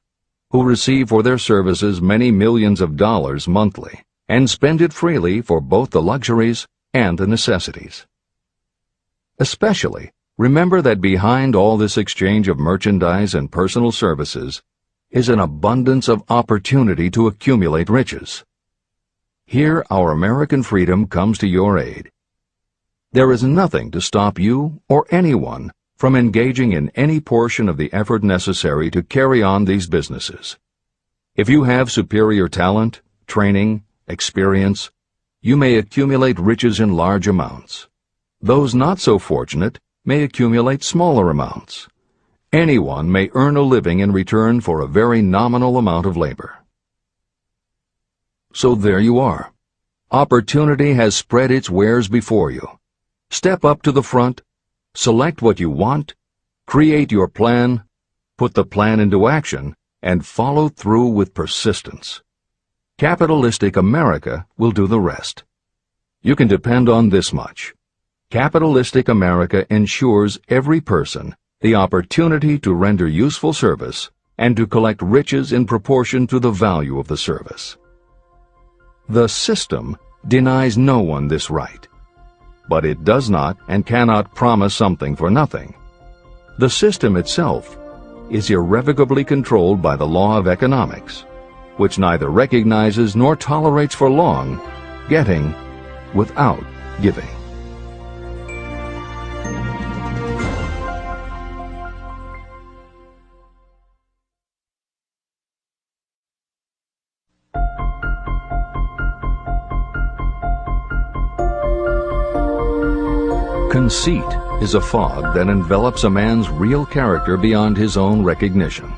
who receive for their services many millions of dollars monthly, and spend it freely for both the luxuries and the necessities. Especially, remember that behind all this exchange of merchandise and personal services is an abundance of opportunity to accumulate riches. Here our American freedom comes to your aid. There is nothing to stop you or anyone from engaging in any portion of the effort necessary to carry on these businesses. If you have superior talent, training, experience, you may accumulate riches in large amounts. Those not so fortunate may accumulate smaller amounts. Anyone may earn a living in return for a very nominal amount of labor. So there you are. Opportunity has spread its wares before you. Step up to the front, select what you want, create your plan, put the plan into action, and follow through with persistence. Capitalistic America will do the rest. You can depend on this much. Capitalistic America ensures every person the opportunity to render useful service and to collect riches in proportion to the value of the service. The system denies no one this right, but it does not and cannot promise something for nothing. The system itself is irrevocably controlled by the law of economics, which neither recognizes nor tolerates for long getting without giving. Conceit is a fog that envelops a man's real character beyond his own recognition.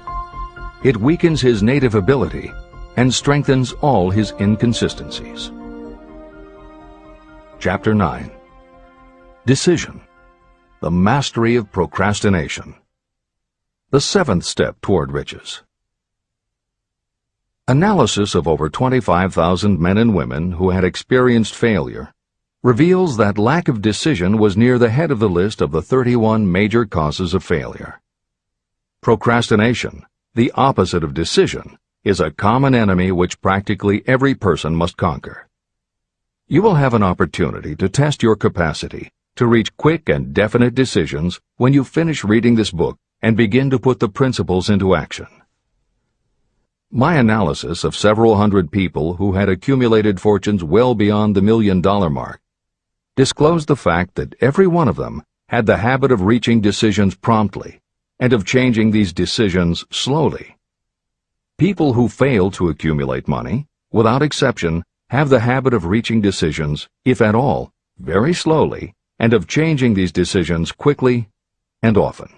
It weakens his native ability and strengthens all his inconsistencies. Chapter 9. Decision. The mastery of procrastination. The seventh step toward riches. Analysis of over 25,000 men and women who had experienced failure reveals that lack of decision was near the head of the list of the 31 major causes of failure. Procrastination, the opposite of decision, is a common enemy which practically every person must conquer. You will have an opportunity to test your capacity to reach quick and definite decisions when you finish reading this book and begin to put the principles into action. My analysis of several hundred people who had accumulated fortunes well beyond the $1 million mark disclosed the fact that every one of them had the habit of reaching decisions promptly and of changing these decisions slowly. People who fail to accumulate money, without exception, have the habit of reaching decisions, if at all, very slowly and of changing these decisions quickly and often.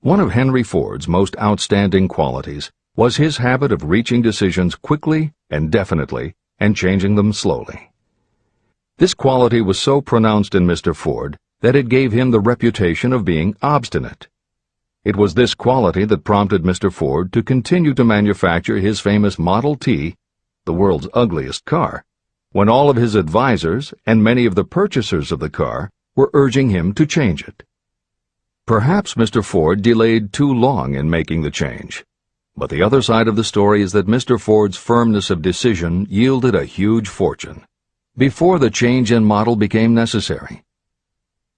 One of Henry Ford's most outstanding qualities was his habit of reaching decisions quickly and definitely and changing them slowly. This quality was so pronounced in Mr. Ford that it gave him the reputation of being obstinate. It was this quality that prompted Mr. Ford to continue to manufacture his famous Model T, the world's ugliest car, when all of his advisors and many of the purchasers of the car were urging him to change it. Perhaps Mr. Ford delayed too long in making the change, but the other side of the story is that Mr. Ford's firmness of decision yielded a huge fortune before the change in model became necessary.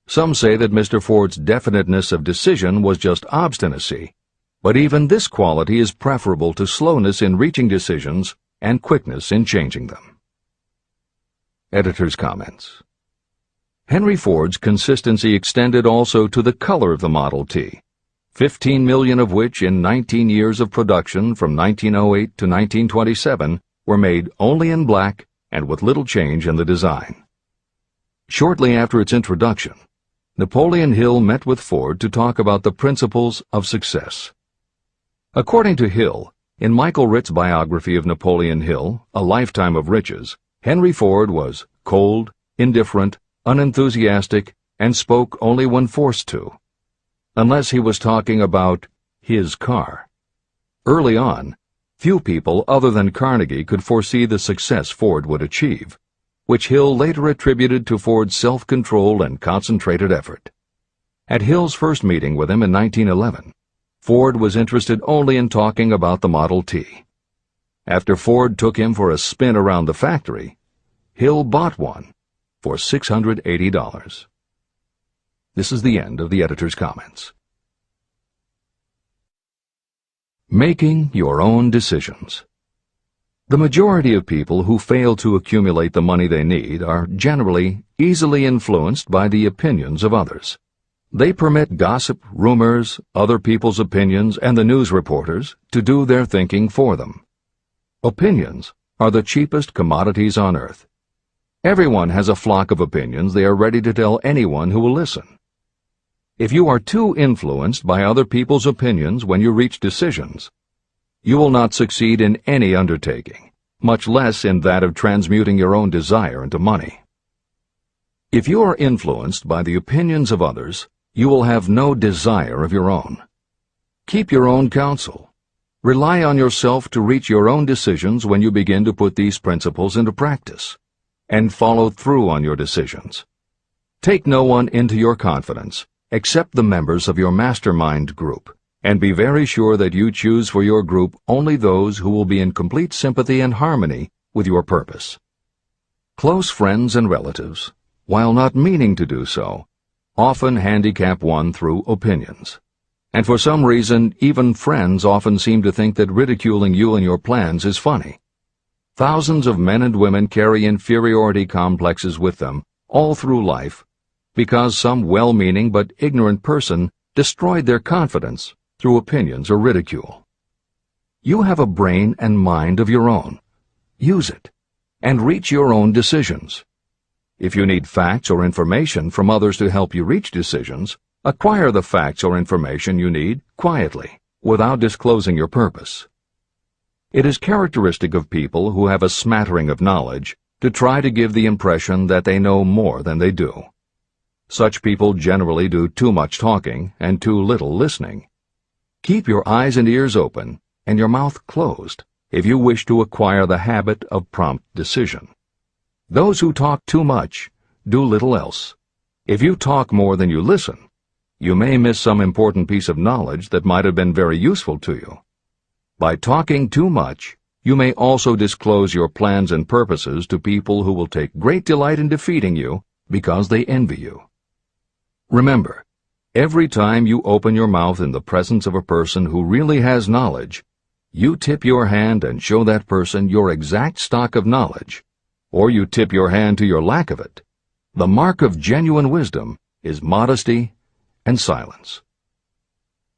Some say that Mr. Ford's definiteness of decision was just obstinacy, but even this quality is preferable to slowness in reaching decisions and quickness in changing them. Editor's comments. Henry Ford's consistency extended also to the color of the Model T, 15 million of which in 19 years of production from 1908 to 1927 were made only in black and with little change in the design. Shortly after its introduction, Napoleon Hill met with Ford to talk about the principles of success. According to Hill, in Michael Ritt's biography of Napoleon Hill, A Lifetime of Riches, Henry Ford was cold, indifferent, unenthusiastic, and spoke only when forced to, unless he was talking about his car. Early on, few people other than Carnegie could foresee the success Ford would achieve, which Hill later attributed to Ford's self-control and concentrated effort. At Hill's first meeting with him in 1911, Ford was interested only in talking about the Model T. After Ford took him for a spin around the factory, Hill bought one for $680. This is the end of the editor's comments. Making your own decisions. The majority of people who fail to accumulate the money they need are generally easily influenced by the opinions of others. They permit gossip, rumors, other people's opinions, and the news reporters to do their thinking for them. Opinions are the cheapest commodities on earth. Everyone has a flock of opinions they are ready to tell anyone who will listen. If you are too influenced by other people's opinions when you reach decisions, you will not succeed in any undertaking, much less in that of transmuting your own desire into money. If you are influenced by the opinions of others, you will have no desire of your own. Keep your own counsel. Rely on yourself to reach your own decisions when you begin to put these principles into practice, and follow through on your decisions. Take no one into your confidence except the members of your mastermind group, and be very sure that you choose for your group only those who will be in complete sympathy and harmony with your purpose. Close friends and relatives, while not meaning to do so, often handicap one through opinions. And for some reason, even friends often seem to think that ridiculing you and your plans is funny. Thousands of men and women carry inferiority complexes with them all through life because some well-meaning but ignorant person destroyed their confidence through opinions or ridicule. You have a brain and mind of your own. Use it, and reach your own decisions. If you need facts or information from others to help you reach decisions, acquire the facts or information you need quietly, without disclosing your purpose. It is characteristic of people who have a smattering of knowledge to try to give the impression that they know more than they do. Such people generally do too much talking and too little listening. Keep your eyes and ears open and your mouth closed if you wish to acquire the habit of prompt decision. Those who talk too much do little else. If you talk more than you listen, you may miss some important piece of knowledge that might have been very useful to you. By talking too much, you may also disclose your plans and purposes to people who will take great delight in defeating you because they envy you. Remember, every time you open your mouth in the presence of a person who really has knowledge, you tip your hand and show that person your exact stock of knowledge, or you tip your hand to your lack of it. The mark of genuine wisdom is modesty and silence.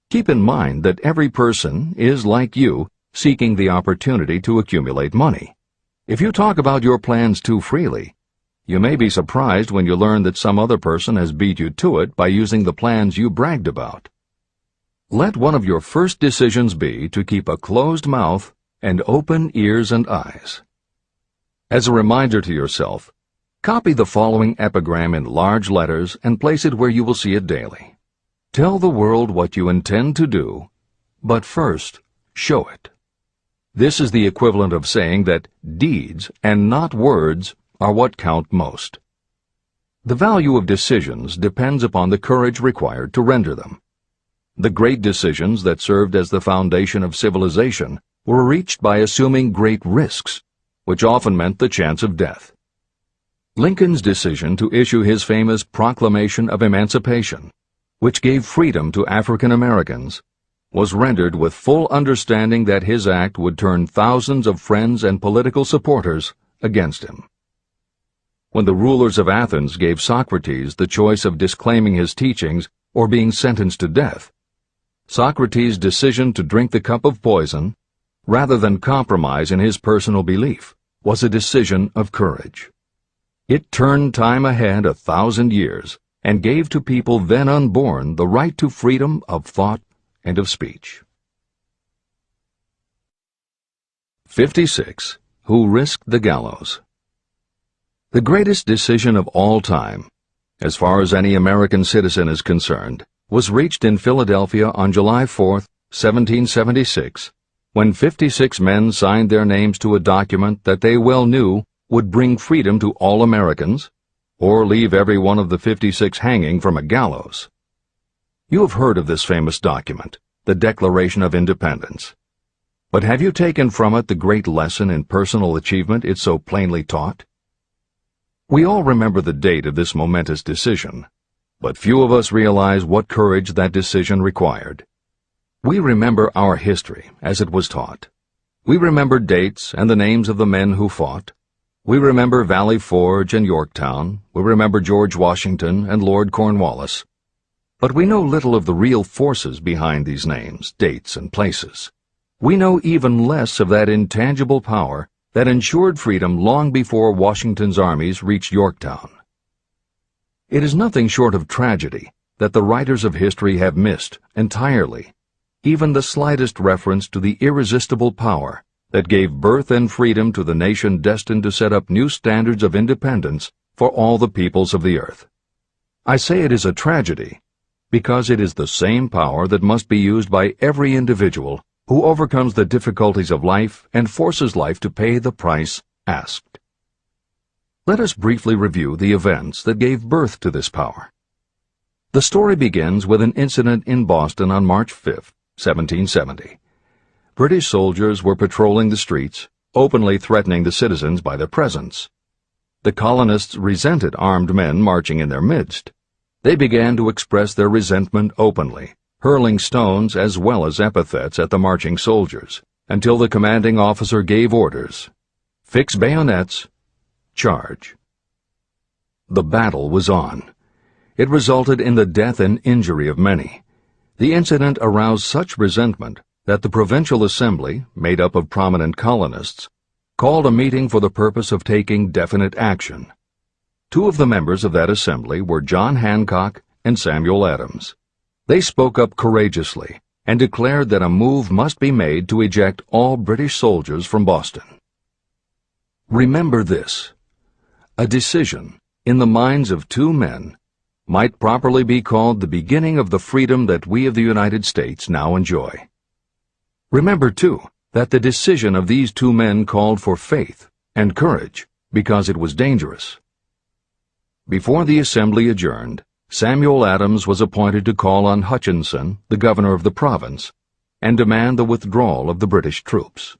Keep in mind that every person is, like you, seeking the opportunity to accumulate money. If you talk about your plans too freely, You may be surprised when you learn that some other person has beat you to it by using the plans you bragged about. Let one of your first decisions be to keep a closed mouth and open ears and eyes. As a reminder to yourself, copy the following epigram in large letters and place it where you will see it daily. Tell the world what you intend to do, but first, show it. This is the equivalent of saying that deeds and not words are what count most. The value of decisions depends upon the courage required to render them. The great decisions that served as the foundation of civilization were reached by assuming great risks, which often meant the chance of death. Lincoln's decision to issue his famous Proclamation of Emancipation, which gave freedom to African Americans, was rendered with full understanding that his act would turn thousands of friends and political supporters against him. When the rulers of Athens gave Socrates the choice of disclaiming his teachings or being sentenced to death, Socrates' decision to drink the cup of poison, rather than compromise in his personal belief, was a decision of courage. It turned time ahead 1,000 years and gave to people then unborn the right to freedom of thought and of speech. 56. Who risked the gallows? The greatest decision of all time, as far as any American citizen is concerned, was reached in Philadelphia on July 4, 1776, when 56 men signed their names to a document that they well knew would bring freedom to all Americans, or leave every one of the 56 hanging from a gallows. You have heard of this famous document, the Declaration of Independence. But have you taken from it the great lesson in personal achievement it so plainly taught? We all remember the date of this momentous decision, but few of us realize what courage that decision required. We remember our history as it was taught. We remember dates and the names of the men who fought. We remember Valley Forge and Yorktown. We remember George Washington and Lord Cornwallis. But we know little of the real forces behind these names, dates, and places. We know even less of that intangible power that ensured freedom long before Washington's armies reached Yorktown. It is nothing short of tragedy that the writers of history have missed entirely even the slightest reference to the irresistible power that gave birth and freedom to the nation destined to set up new standards of independence for all the peoples of the earth. I say it is a tragedy because it is the same power that must be used by every individual who overcomes the difficulties of life and forces life to pay the price asked. Let us briefly review the events that gave birth to this power. The story begins with an incident in Boston on March 5, 1770. British soldiers were patrolling the streets, openly threatening the citizens by their presence. The colonists resented armed men marching in their midst. They began to express their resentment openly, hurling stones as well as epithets at the marching soldiers, until the commanding officer gave orders. Fix bayonets. Charge. The battle was on. It resulted in the death and injury of many. The incident aroused such resentment that the Provincial Assembly, made up of prominent colonists, called a meeting for the purpose of taking definite action. Two of the members of that assembly were John Hancock and Samuel Adams. They spoke up courageously and declared that a move must be made to eject all British soldiers from Boston. Remember this: a decision, in the minds of two men, might properly be called the beginning of the freedom that we of the United States now enjoy. Remember, too, that the decision of these two men called for faith and courage because it was dangerous. Before the assembly adjourned, Samuel Adams was appointed to call on Hutchinson, the governor of the province, and demand the withdrawal of the British troops.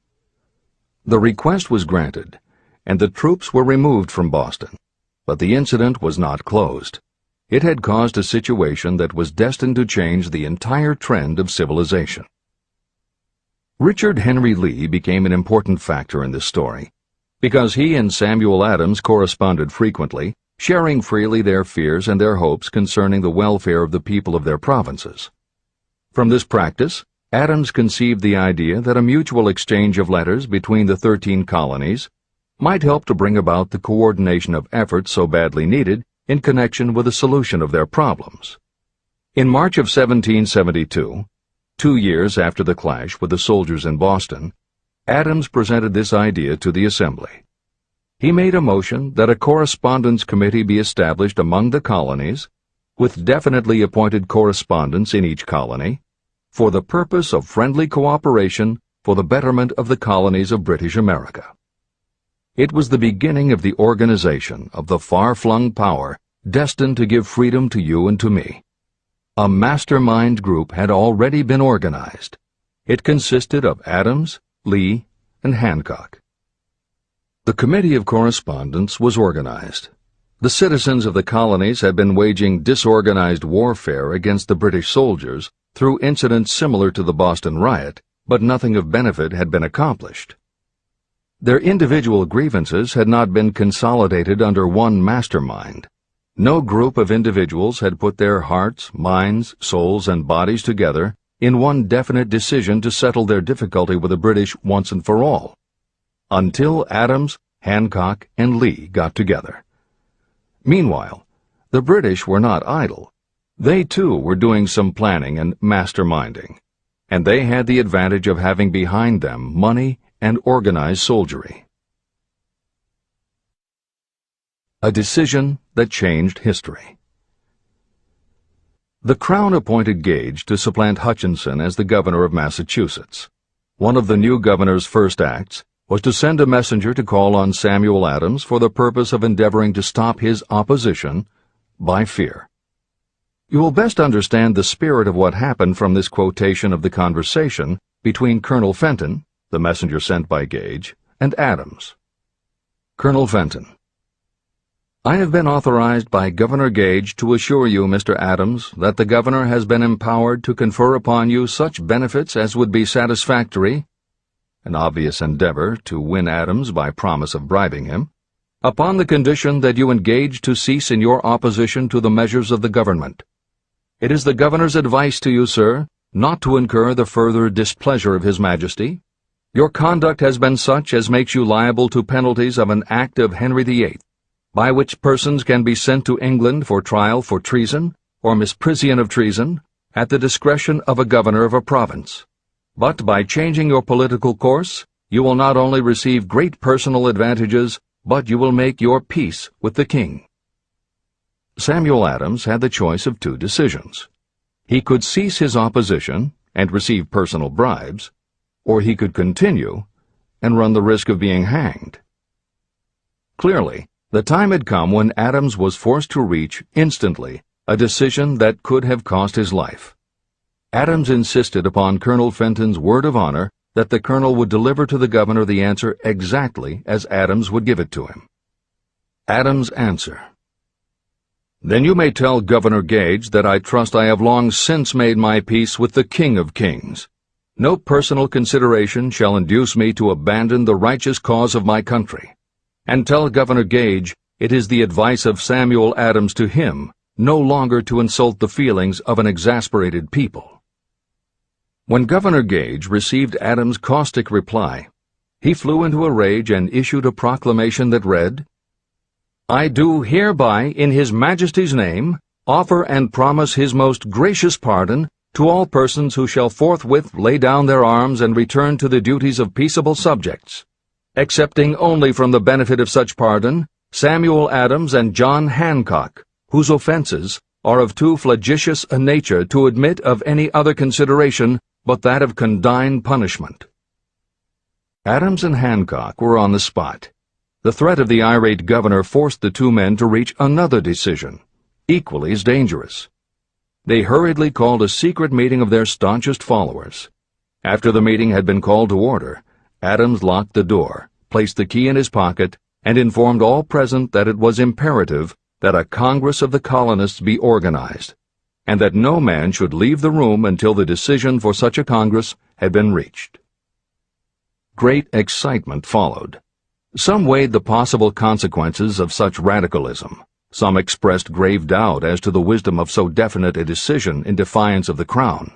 The request was granted, and the troops were removed from Boston, but the incident was not closed. It had caused a situation that was destined to change the entire trend of civilization. Richard Henry Lee became an important factor in this story, because he and Samuel Adams corresponded frequently, sharing freely their fears and their hopes concerning the welfare of the people of their provinces. From this practice, Adams conceived the idea that a mutual exchange of letters between the 13 colonies might help to bring about the coordination of efforts so badly needed in connection with the solution of their problems. In March of 1772, 2 years after the clash with the soldiers in Boston, Adams presented this idea to the Assembly. He made a motion that a correspondence committee be established among the colonies, with definitely appointed correspondents in each colony, for the purpose of friendly cooperation for the betterment of the colonies of British America. It was the beginning of the organization of the far-flung power destined to give freedom to you and to me. A mastermind group had already been organized. It consisted of Adams, Lee, and Hancock. The Committee of Correspondence was organized. The citizens of the colonies had been waging disorganized warfare against the British soldiers through incidents similar to the Boston riot, but nothing of benefit had been accomplished. Their individual grievances had not been consolidated under one mastermind. No group of individuals had put their hearts, minds, souls, and bodies together in one definite decision to settle their difficulty with the British once and for all, until Adams, Hancock, and Lee got together. Meanwhile, the British were not idle. They, too, were doing some planning and masterminding, and they had the advantage of having behind them money and organized soldiery. A decision that changed history. The Crown appointed Gage to supplant Hutchinson as the governor of Massachusetts. One of the new governor's first acts was to send a messenger to call on Samuel Adams for the purpose of endeavoring to stop his opposition by fear. You will best understand the spirit of what happened from this quotation of the conversation between Colonel Fenton, the messenger sent by Gage, and Adams. Colonel Fenton: I have been authorized by Governor Gage to assure you, Mr. Adams, that the governor has been empowered to confer upon you such benefits as would be satisfactory, an obvious endeavor to win Adams by promise of bribing him, upon the condition that you engage to cease in your opposition to the measures of the government. It is the governor's advice to you, sir, not to incur the further displeasure of His Majesty. Your conduct has been such as makes you liable to penalties of an act of Henry VIII, by which persons can be sent to England for trial for treason or misprision of treason at the discretion of a governor of a province. But by changing your political course, you will not only receive great personal advantages, but you will make your peace with the king. Samuel Adams had the choice of two decisions. He could cease his opposition and receive personal bribes, or he could continue and run the risk of being hanged. Clearly, the time had come when Adams was forced to reach, instantly, a decision that could have cost his life. Adams insisted upon Colonel Fenton's word of honor that the colonel would deliver to the governor the answer exactly as Adams would give it to him. Adams' answer: Then you may tell Governor Gage that I trust I have long since made my peace with the King of Kings. No personal consideration shall induce me to abandon the righteous cause of my country. And tell Governor Gage it is the advice of Samuel Adams to him no longer to insult the feelings of an exasperated people. When Governor Gage received Adams' caustic reply, he flew into a rage and issued a proclamation that read, I do hereby, in His Majesty's name, offer and promise His most gracious pardon to all persons who shall forthwith lay down their arms and return to the duties of peaceable subjects, excepting only from the benefit of such pardon Samuel Adams and John Hancock, whose offenses are of too flagitious a nature to admit of any other consideration but that of condign punishment. Adams and Hancock were on the spot. The threat of the irate governor forced the two men to reach another decision, equally as dangerous. They hurriedly called a secret meeting of their staunchest followers. After the meeting had been called to order, Adams locked the door, placed the key in his pocket, and informed all present that it was imperative that a Congress of the colonists be organized, and that no man should leave the room until the decision for such a Congress had been reached. Great excitement followed. Some weighed the possible consequences of such radicalism. Some expressed grave doubt as to the wisdom of so definite a decision in defiance of the Crown.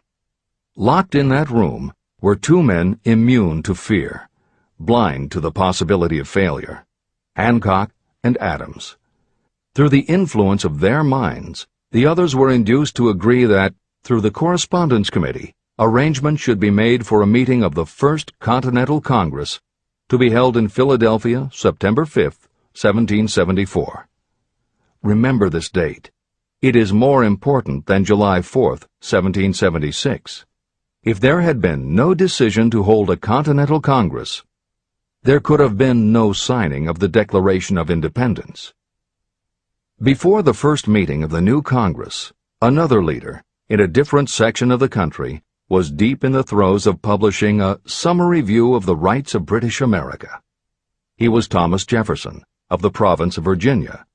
Locked in that room were two men immune to fear, blind to the possibility of failure. Hancock, and Adams. Through the influence of their minds, the others were induced to agree that, through the Correspondence Committee, arrangements should be made for a meeting of the First Continental Congress to be held in Philadelphia, September 5, 1774. Remember this date. It is more important than July 4, 1776. If there had been no decision to hold a Continental Congress, there could have been no signing of the Declaration of Independence. Before the first meeting of the new Congress, another leader, in a different section of the country, was deep in the throes of publishing a summary view of the rights of British America. He was Thomas Jefferson, of the province of Virginia,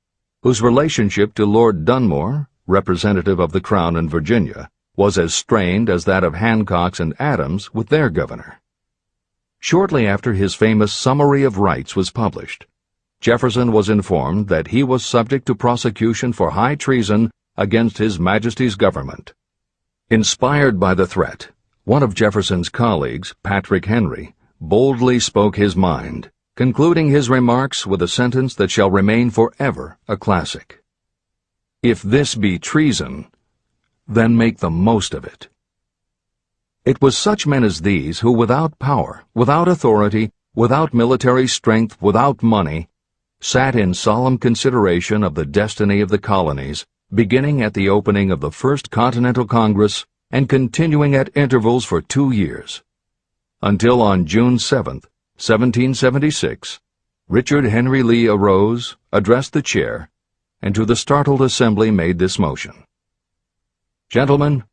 whose relationship to Lord Dunmore, representative of the Crown in Virginia, was as strained as that of Hancock's and Adams with their governor. Shortly after his famous Summary of Rights was published, Jefferson was informed that he was subject to prosecution for high treason against His Majesty's government. Inspired by the threat, one of Jefferson's colleagues, Patrick Henry, boldly spoke his mind, concluding his remarks with a sentence that shall remain forever a classic. "If this be treason, then make the most of it." It was such men as these who, without power, without authority, without military strength, without money, sat in solemn consideration of the destiny of the colonies, beginning at the opening of the First Continental Congress and continuing at intervals for 2 years, until on June 7, 1776, Richard Henry Lee arose, addressed the chair, and to the startled assembly made this motion: "Gentlemen,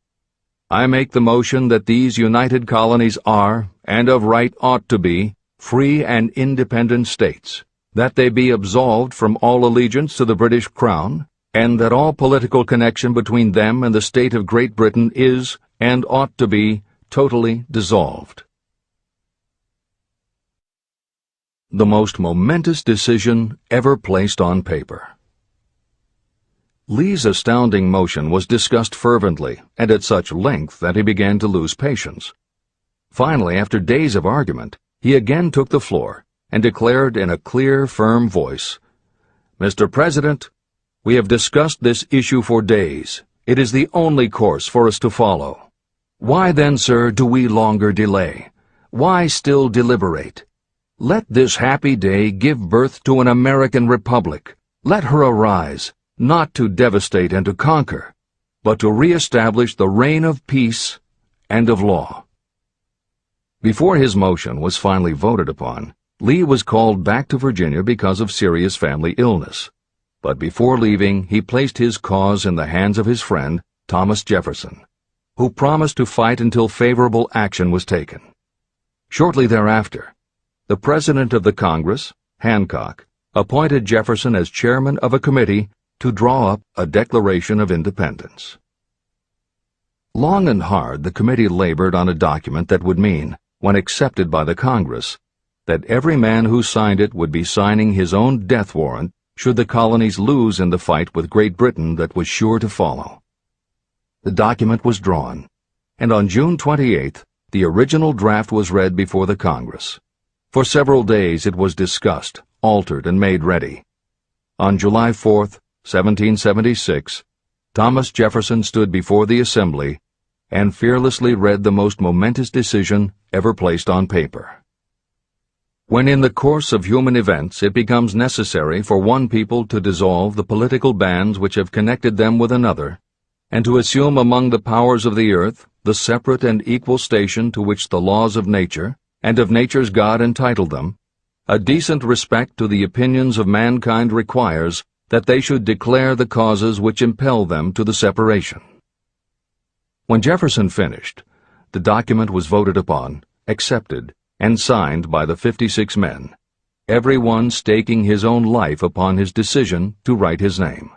I make the motion that these united colonies are, and of right ought to be, free and independent states, that they be absolved from all allegiance to the British Crown, and that all political connection between them and the state of Great Britain is, and ought to be, totally dissolved." The most momentous decision ever placed on paper. Lee's astounding motion was discussed fervently and at such length that he began to lose patience. Finally, after days of argument, he again took the floor and declared in a clear, firm voice, "Mr. President, we have discussed this issue for days. It is the only course for us to follow. Why then, sir, do we longer delay? Why still deliberate? Let this happy day give birth to an American republic. Let her arise, not to devastate and to conquer, but to re-establish the reign of peace and of law." Before his motion was finally voted upon, Lee was called back to Virginia because of serious family illness. But before leaving, he placed his cause in the hands of his friend, Thomas Jefferson, who promised to fight until favorable action was taken. Shortly thereafter, the President of the Congress, Hancock, appointed Jefferson as chairman of a committee to draw up a Declaration of Independence. Long and hard the committee labored on a document that would mean, when accepted by the Congress, that every man who signed it would be signing his own death warrant should the colonies lose in the fight with Great Britain that was sure to follow. The document was drawn, and on June 28th, the original draft was read before the Congress. For several days it was discussed, altered, and made ready. On July 4th, 1776, Thomas Jefferson stood before the Assembly and fearlessly read the most momentous decision ever placed on paper. When in the course of human events it becomes necessary for one people to dissolve the political bands which have connected them with another, and to assume among the powers of the earth the separate and equal station to which the laws of nature and of nature's God entitled them, a decent respect to the opinions of mankind requires that they should declare the causes which impel them to the separation. When Jefferson finished, the document was voted upon, accepted, and signed by the 56 men, every one staking his own life upon his decision to write his name.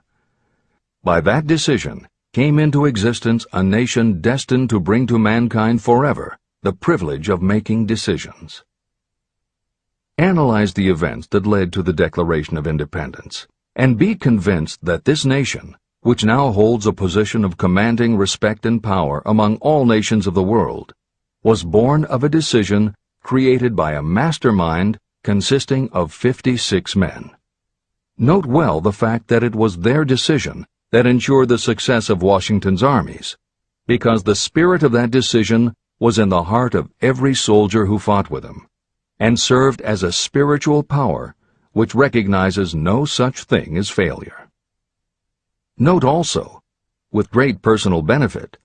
By that decision came into existence a nation destined to bring to mankind forever the privilege of making decisions. Analyze the events that led to the Declaration of Independence, and be convinced that this nation, which now holds a position of commanding respect and power among all nations of the world, was born of a decision created by a mastermind consisting of 56 men. Note well the fact that it was their decision that ensured the success of Washington's armies, because the spirit of that decision was in the heart of every soldier who fought with him, and served as a spiritual power which recognizes no such thing as failure. Note also, with great personal benefit,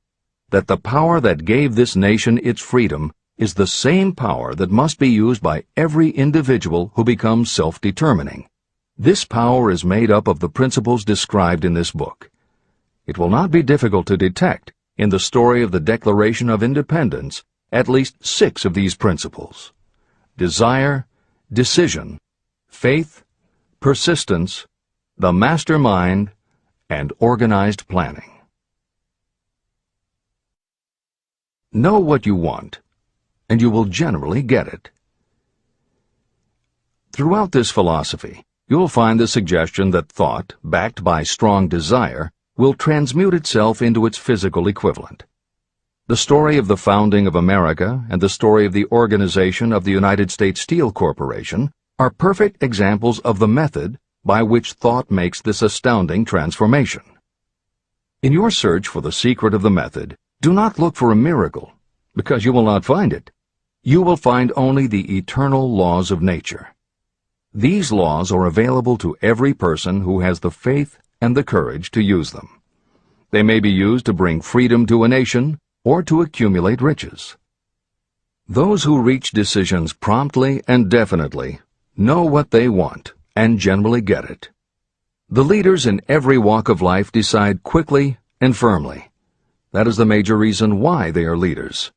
that the power that gave this nation its freedom is the same power that must be used by every individual who becomes self-determining. This power is made up of the principles described in this book. It will not be difficult to detect in the story of the Declaration of Independence at least 6 of these principles: desire, decision, faith, persistence, the mastermind, and organized planning. Know what you want, and you will generally get it. Throughout this philosophy, you'll find the suggestion that thought, backed by strong desire, will transmute itself into its physical equivalent. The story of the founding of America and the story of the organization of the United States Steel Corporation are perfect examples of the method by which thought makes this astounding transformation. In your search for the secret of the method, do not look for a miracle, because you will not find it. You will find only the eternal laws of nature. These laws are available to every person who has the faith and the courage to use them. They may be used to bring freedom to a nation or to accumulate riches. Those who reach decisions promptly and definitely know what they want and generally get it. The leaders in every walk of life decide quickly and firmly. That is the major reason why they are leaders.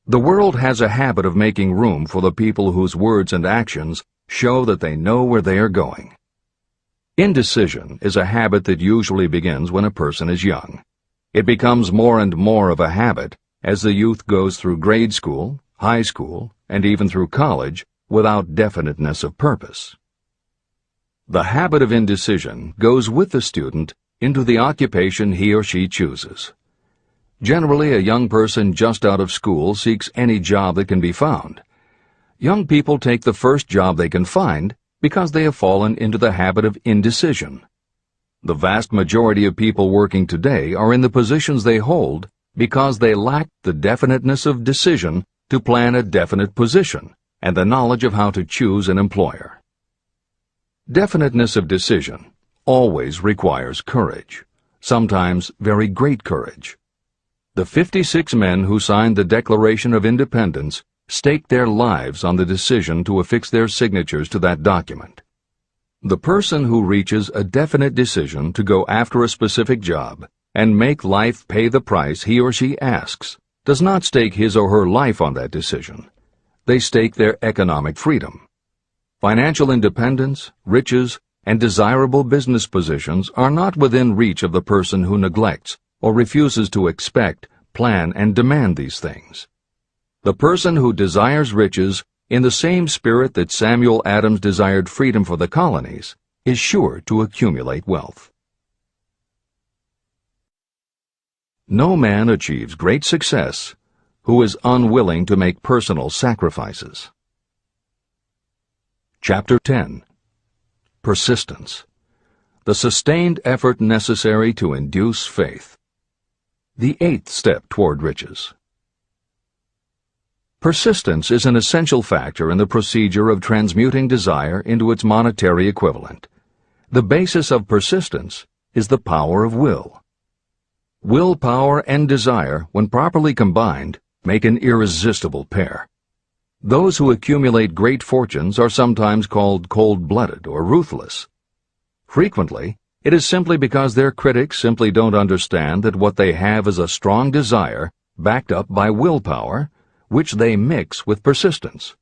The world has a habit of making room for the people whose words and actions show that they know where they are going. Indecision is a habit that usually begins when a person is young. It becomes more and more of a habit as the youth goes through grade school, high school, and even through college without definiteness of purpose. The habit of indecision goes with the student into the occupation he or she chooses. Generally, a young person just out of school seeks any job that can be found. Young people take the first job they can find because they have fallen into the habit of indecision. The vast majority of people working today are in the positions they hold because they lack the definiteness of decision to plan a definite position and the knowledge of how to choose an employer. Definiteness of decision always requires courage, sometimes very great courage. The 56 men who signed the Declaration of Independence staked their lives on the decision to affix their signatures to that document. The person who reaches a definite decision to go after a specific job and make life pay the price he or she asks does not stake his or her life on that decision. They stake their economic freedom. Financial independence, riches, and desirable business positions are not within reach of the person who neglects or refuses to expect, plan, and demand these things. The person who desires riches in the same spirit that Samuel Adams desired freedom for the colonies is sure to accumulate wealth. No man achieves great success who is unwilling to make personal sacrifices. Chapter 10. Persistence. The sustained effort necessary to induce faith. The 8th step toward riches. Persistence is an essential factor in the procedure of transmuting desire into its monetary equivalent. The basis of persistence is the power of will. Willpower and desire, when properly combined, make an irresistible pair. Those who accumulate great fortunes are sometimes called cold-blooded or ruthless. Frequently, it is simply because their critics simply don't understand that what they have is a strong desire backed up by willpower, which they mix with persistence.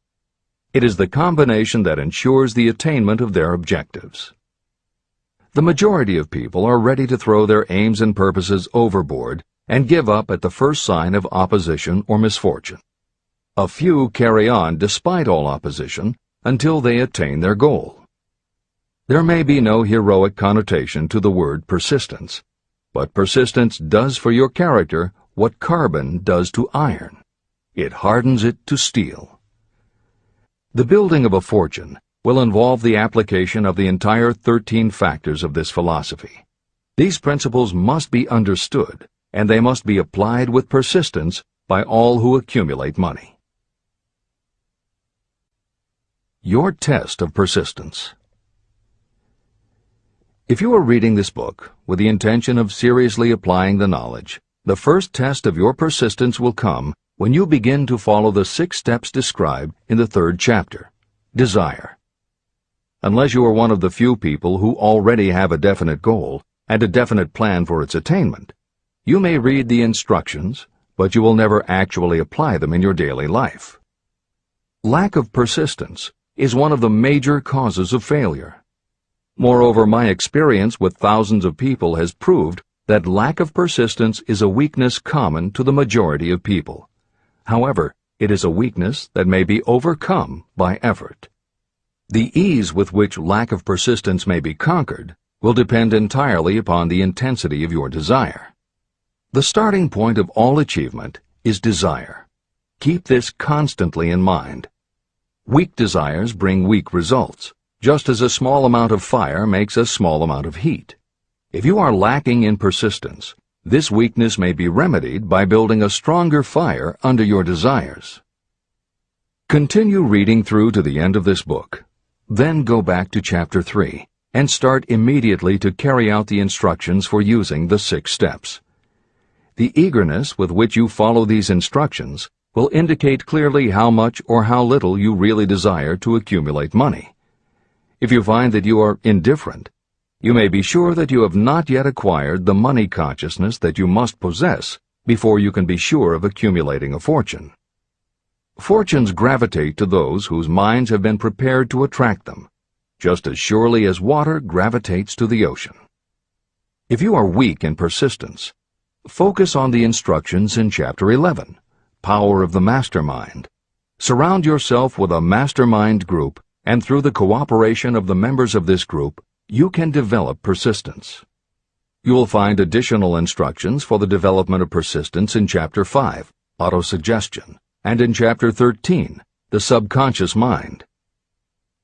It is the combination that ensures the attainment of their objectives. The majority of people are ready to throw their aims and purposes overboard and give up at the first sign of opposition or misfortune. A few carry on despite all opposition until they attain their goal. There may be no heroic connotation to the word persistence, but persistence does for your character what carbon does to iron. It hardens it to steel. The building of a fortune will involve the application of the entire 13 factors of this philosophy. These principles must be understood, and they must be applied with persistence by all who accumulate money. Your test of persistence. If you are reading this book with the intention of seriously applying the knowledge, the first test of your persistence will come when you begin to follow the 6 steps described in the 3rd chapter. Desire. Unless you are one of the few people who already have a definite goal and a definite plan for its attainment, you may read the instructions, but you will never actually apply them in your daily life. Lack of persistence is one of the major causes of failure. Moreover, my experience with thousands of people has proved that lack of persistence is a weakness common to the majority of people. However, it is a weakness that may be overcome by effort. The ease with which lack of persistence may be conquered will depend entirely upon the intensity of your desire. The starting point of all achievement is desire. Keep this constantly in mind. Weak desires bring weak results, just as a small amount of fire makes a small amount of heat. If you are lacking in persistence, this weakness may be remedied by building a stronger fire under your desires. Continue reading through to the end of this book. Then go back to Chapter 3 and start immediately to carry out the instructions for using the 6 steps. The eagerness with which you follow these instructions will indicate clearly how much or how little you really desire to accumulate money. If you find that you are indifferent, you may be sure that you have not yet acquired the money consciousness that you must possess before you can be sure of accumulating a fortune. Fortunes gravitate to those whose minds have been prepared to attract them, just as surely as water gravitates to the ocean. If you are weak in persistence, focus on the instructions in Chapter 11, Power of the Mastermind. Surround yourself with a mastermind group, and through the cooperation of the members of this group, you can develop persistence. You will find additional instructions for the development of persistence in Chapter 5, Autosuggestion, and in Chapter 13, The Subconscious Mind.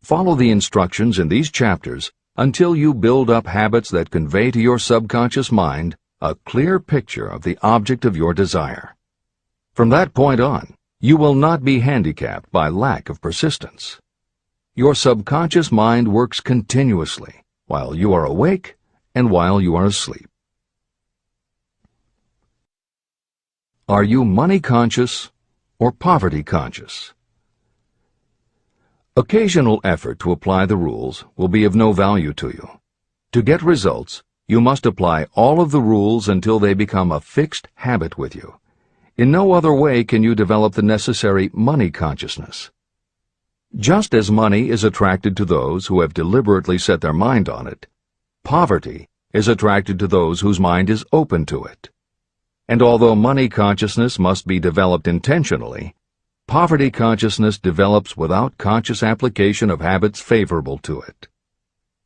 Follow the instructions in these chapters until you build up habits that convey to your subconscious mind a clear picture of the object of your desire. From that point on, you will not be handicapped by lack of persistence. Your subconscious mind works continuously while you are awake and while you are asleep. Are you money conscious or poverty conscious? Occasional effort to apply the rules will be of no value to you. To get results, you must apply all of the rules until they become a fixed habit with you. In no other way can you develop the necessary money consciousness. Just as money is attracted to those who have deliberately set their mind on it, poverty is attracted to those whose mind is open to it. And although money consciousness must be developed intentionally, poverty consciousness develops without conscious application of habits favorable to it.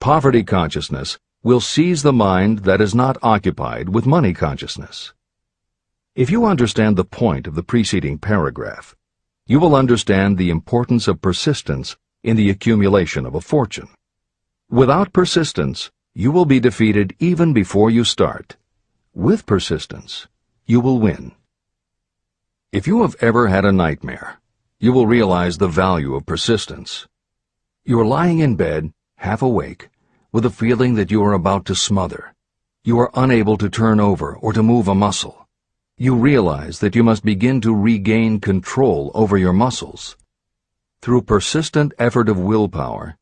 Poverty consciousness will seize the mind that is not occupied with money consciousness. If you understand the point of the preceding paragraph, you will understand the importance of persistence in the accumulation of a fortune. Without persistence, you will be defeated even before you start. With persistence, you will win. If you have ever had a nightmare, you will realize the value of persistence. You are lying in bed, half awake, with a feeling that you are about to smother. You are unable to turn over or to move a muscle. You realize that you must begin to regain control over your muscles. Through persistent effort of willpower,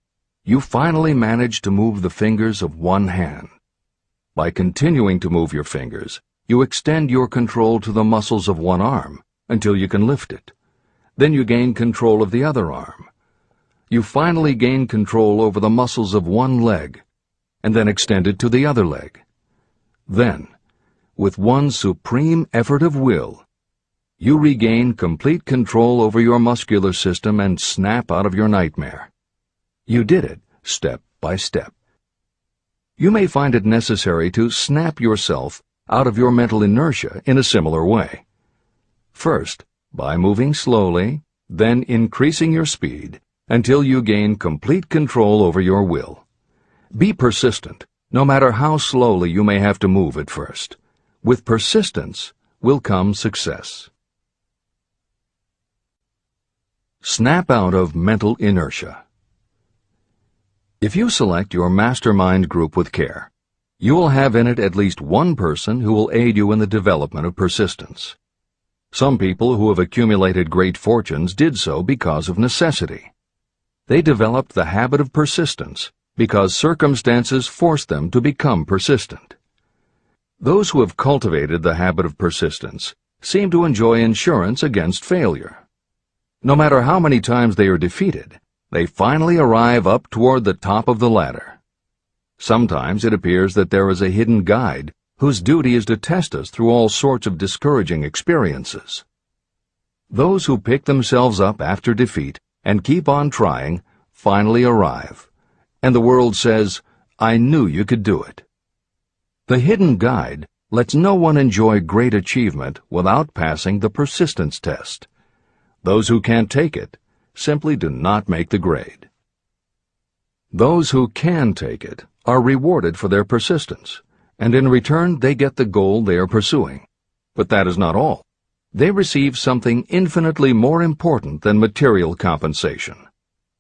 you finally manage to move the fingers of one hand. By continuing to move your fingers, you extend your control to the muscles of one arm until you can lift it. Then you gain control of the other arm. You finally gain control over the muscles of one leg, and then extend it to the other leg. Then, with one supreme effort of will, you regain complete control over your muscular system and snap out of your nightmare. You did it step by step. You may find it necessary to snap yourself out of your mental inertia in a similar way. First, by moving slowly, then increasing your speed, until you gain complete control over your will. Be persistent, no matter how slowly you may have to move at first. With persistence will come success. Snap out of mental inertia. If you select your mastermind group with care, you will have in it at least one person who will aid you in the development of persistence. Some people who have accumulated great fortunes did so because of necessity. They developed the habit of persistence because circumstances forced them to become persistent. Those who have cultivated the habit of persistence seem to enjoy insurance against failure. No matter how many times they are defeated, they finally arrive up toward the top of the ladder. Sometimes it appears that there is a hidden guide whose duty is to test us through all sorts of discouraging experiences. Those who pick themselves up after defeat and keep on trying finally arrive, and the world says, "I knew you could do it." The hidden guide lets no one enjoy great achievement without passing the persistence test. Those who can't take it simply do not make the grade. Those who can take it are rewarded for their persistence, and in return they get the goal they are pursuing. But that is not all. They receive something infinitely more important than material compensation: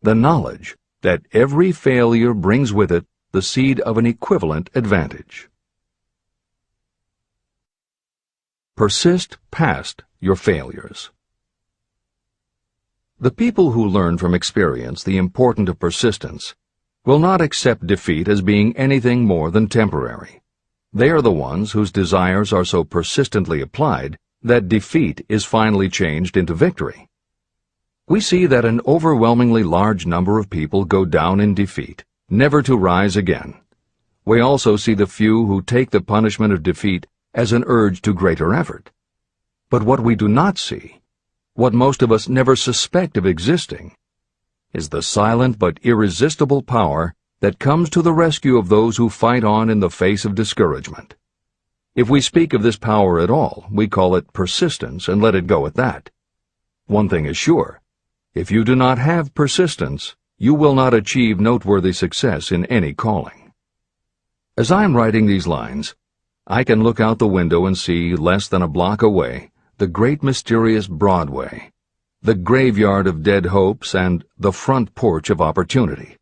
the knowledge that every failure brings with it the seed of an equivalent advantage. Persist past your failures. The people who learn from experience the importance of persistence will not accept defeat as being anything more than temporary. They are the ones whose desires are so persistently applied that defeat is finally changed into victory. We see that an overwhelmingly large number of people go down in defeat, never to rise again. We also see the few who take the punishment of defeat as an urge to greater effort. But what we do not see, what most of us never suspect of existing, is the silent but irresistible power that comes to the rescue of those who fight on in the face of discouragement. If we speak of this power at all, we call it persistence and let it go at that. One thing is sure: if you do not have persistence, you will not achieve noteworthy success in any calling. As I am writing these lines, I can look out the window and see, less than a block away, the great mysterious Broadway, the graveyard of dead hopes and the front porch of opportunity.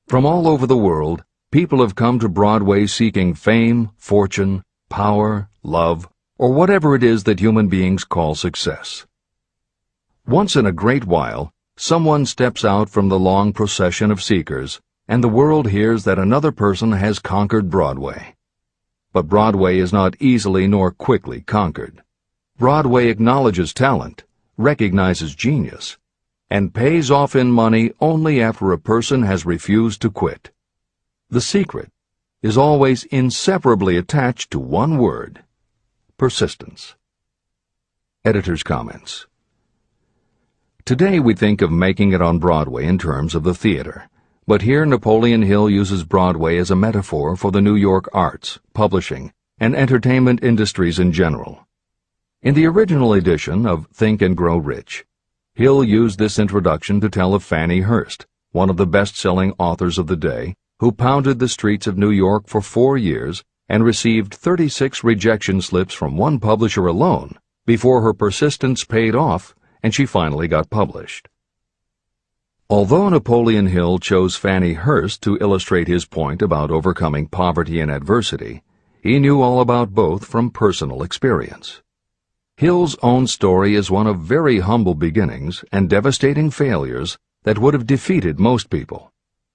From all over the world, people have come to Broadway seeking fame, fortune, power, love, or whatever it is that human beings call success. Once in a great while, someone steps out from the long procession of seekers, and the world hears that another person has conquered Broadway. But Broadway is not easily nor quickly conquered. Broadway acknowledges talent, recognizes genius, and pays off in money only after a person has refused to quit. The secret is always inseparably attached to one word: persistence. Editor's comments. Today we think of making it on Broadway in terms of the theater, but here Napoleon Hill uses Broadway as a metaphor for the New York arts, publishing, and entertainment industries in general. In the original edition of Think and Grow Rich, Hill used this introduction to tell of Fannie Hurst, one of the best-selling authors of the day, who pounded the streets of New York for 4 years and received 36 rejection slips from one publisher alone before her persistence paid off and she finally got published. Although Napoleon Hill chose Fannie Hurst to illustrate his point about overcoming poverty and adversity, he knew all about both from personal experience. Hill's own story is one of very humble beginnings and devastating failures that would have defeated most people.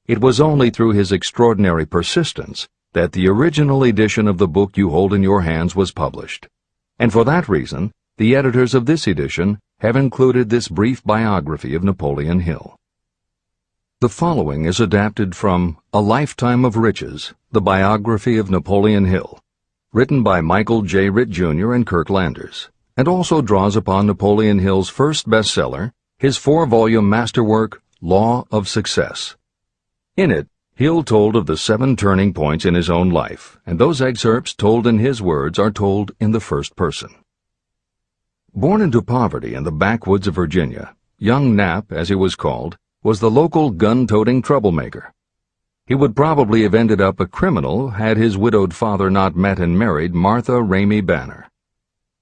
It was only through his extraordinary persistence that the original edition of the book you hold in your hands was published. And for that reason, the editors of this edition have included this brief biography of Napoleon Hill. The following is adapted from A Lifetime of Riches, the biography of Napoleon Hill, written by Michael J. Ritt, Jr. and Kirk Landers, and also draws upon Napoleon Hill's first bestseller, his 4-volume masterwork, Law of Success. In it, Hill told of the 7 turning points in his own life, and those excerpts told in his words are told in the first person. Born into poverty in the backwoods of Virginia, young Nap, as he was called, was the local gun-toting troublemaker. He would probably have ended up a criminal had his widowed father not met and married Martha Ramey Banner.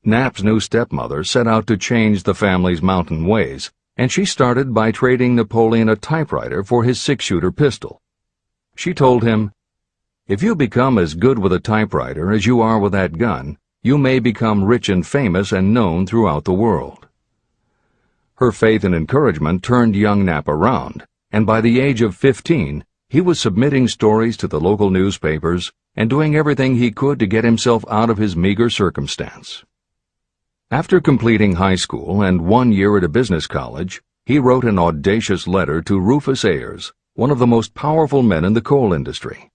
Nap's new stepmother set out to change the family's mountain ways, and she started by trading Napoleon a typewriter for his 6-shooter pistol. She told him, "If you become as good with a typewriter as you are with that gun, you may become rich and famous and known throughout the world." Her faith and encouragement turned young Nap around, and by the age of 15, he was submitting stories to the local newspapers and doing everything he could to get himself out of his meager circumstance. After completing high school and 1 year at a business college, he wrote an audacious letter to Rufus Ayers, one of the most powerful men in the coal industry.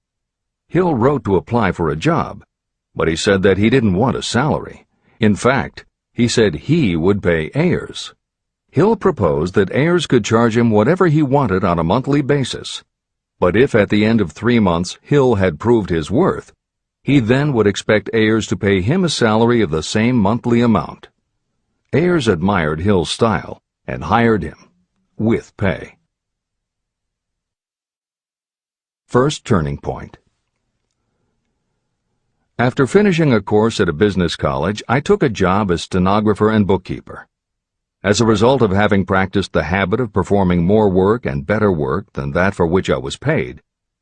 Hill wrote to apply for a job, but he said that he didn't want a salary. In fact, he said he would pay Ayers. Hill proposed that Ayers could charge him whatever he wanted on a monthly basis, but if at the end of 3 months Hill had proved his worth, he then would expect Ayers to pay him a salary of the same monthly amount. Ayers admired Hill's style and hired him, with pay. First turning point. After finishing a course at a business college, I took a job as stenographer and bookkeeper. As a result of having practiced the habit of performing more work and better work than that for which I was paid,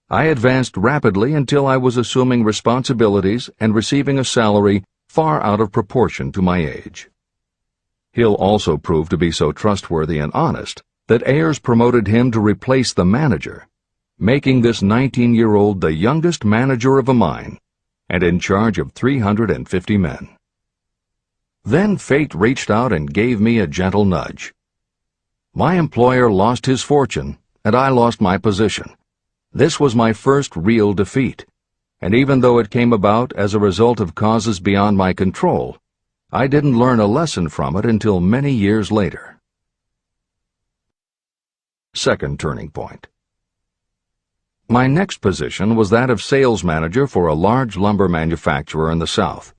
I advanced rapidly until I was assuming responsibilities and receiving a salary far out of proportion to my age. Hill also proved to be so trustworthy and honest that Ayers promoted him to replace the manager, making this 19-year-old the youngest manager of a mine and in charge of 350 men. Then fate reached out and gave me a gentle nudge. My employer lost his fortune, and I lost my position. This was my first real defeat, and even though it came about as a result of causes beyond my control, I didn't learn a lesson from it until many years later. Second turning point. My next position was that of sales manager for a large lumber manufacturer in the South.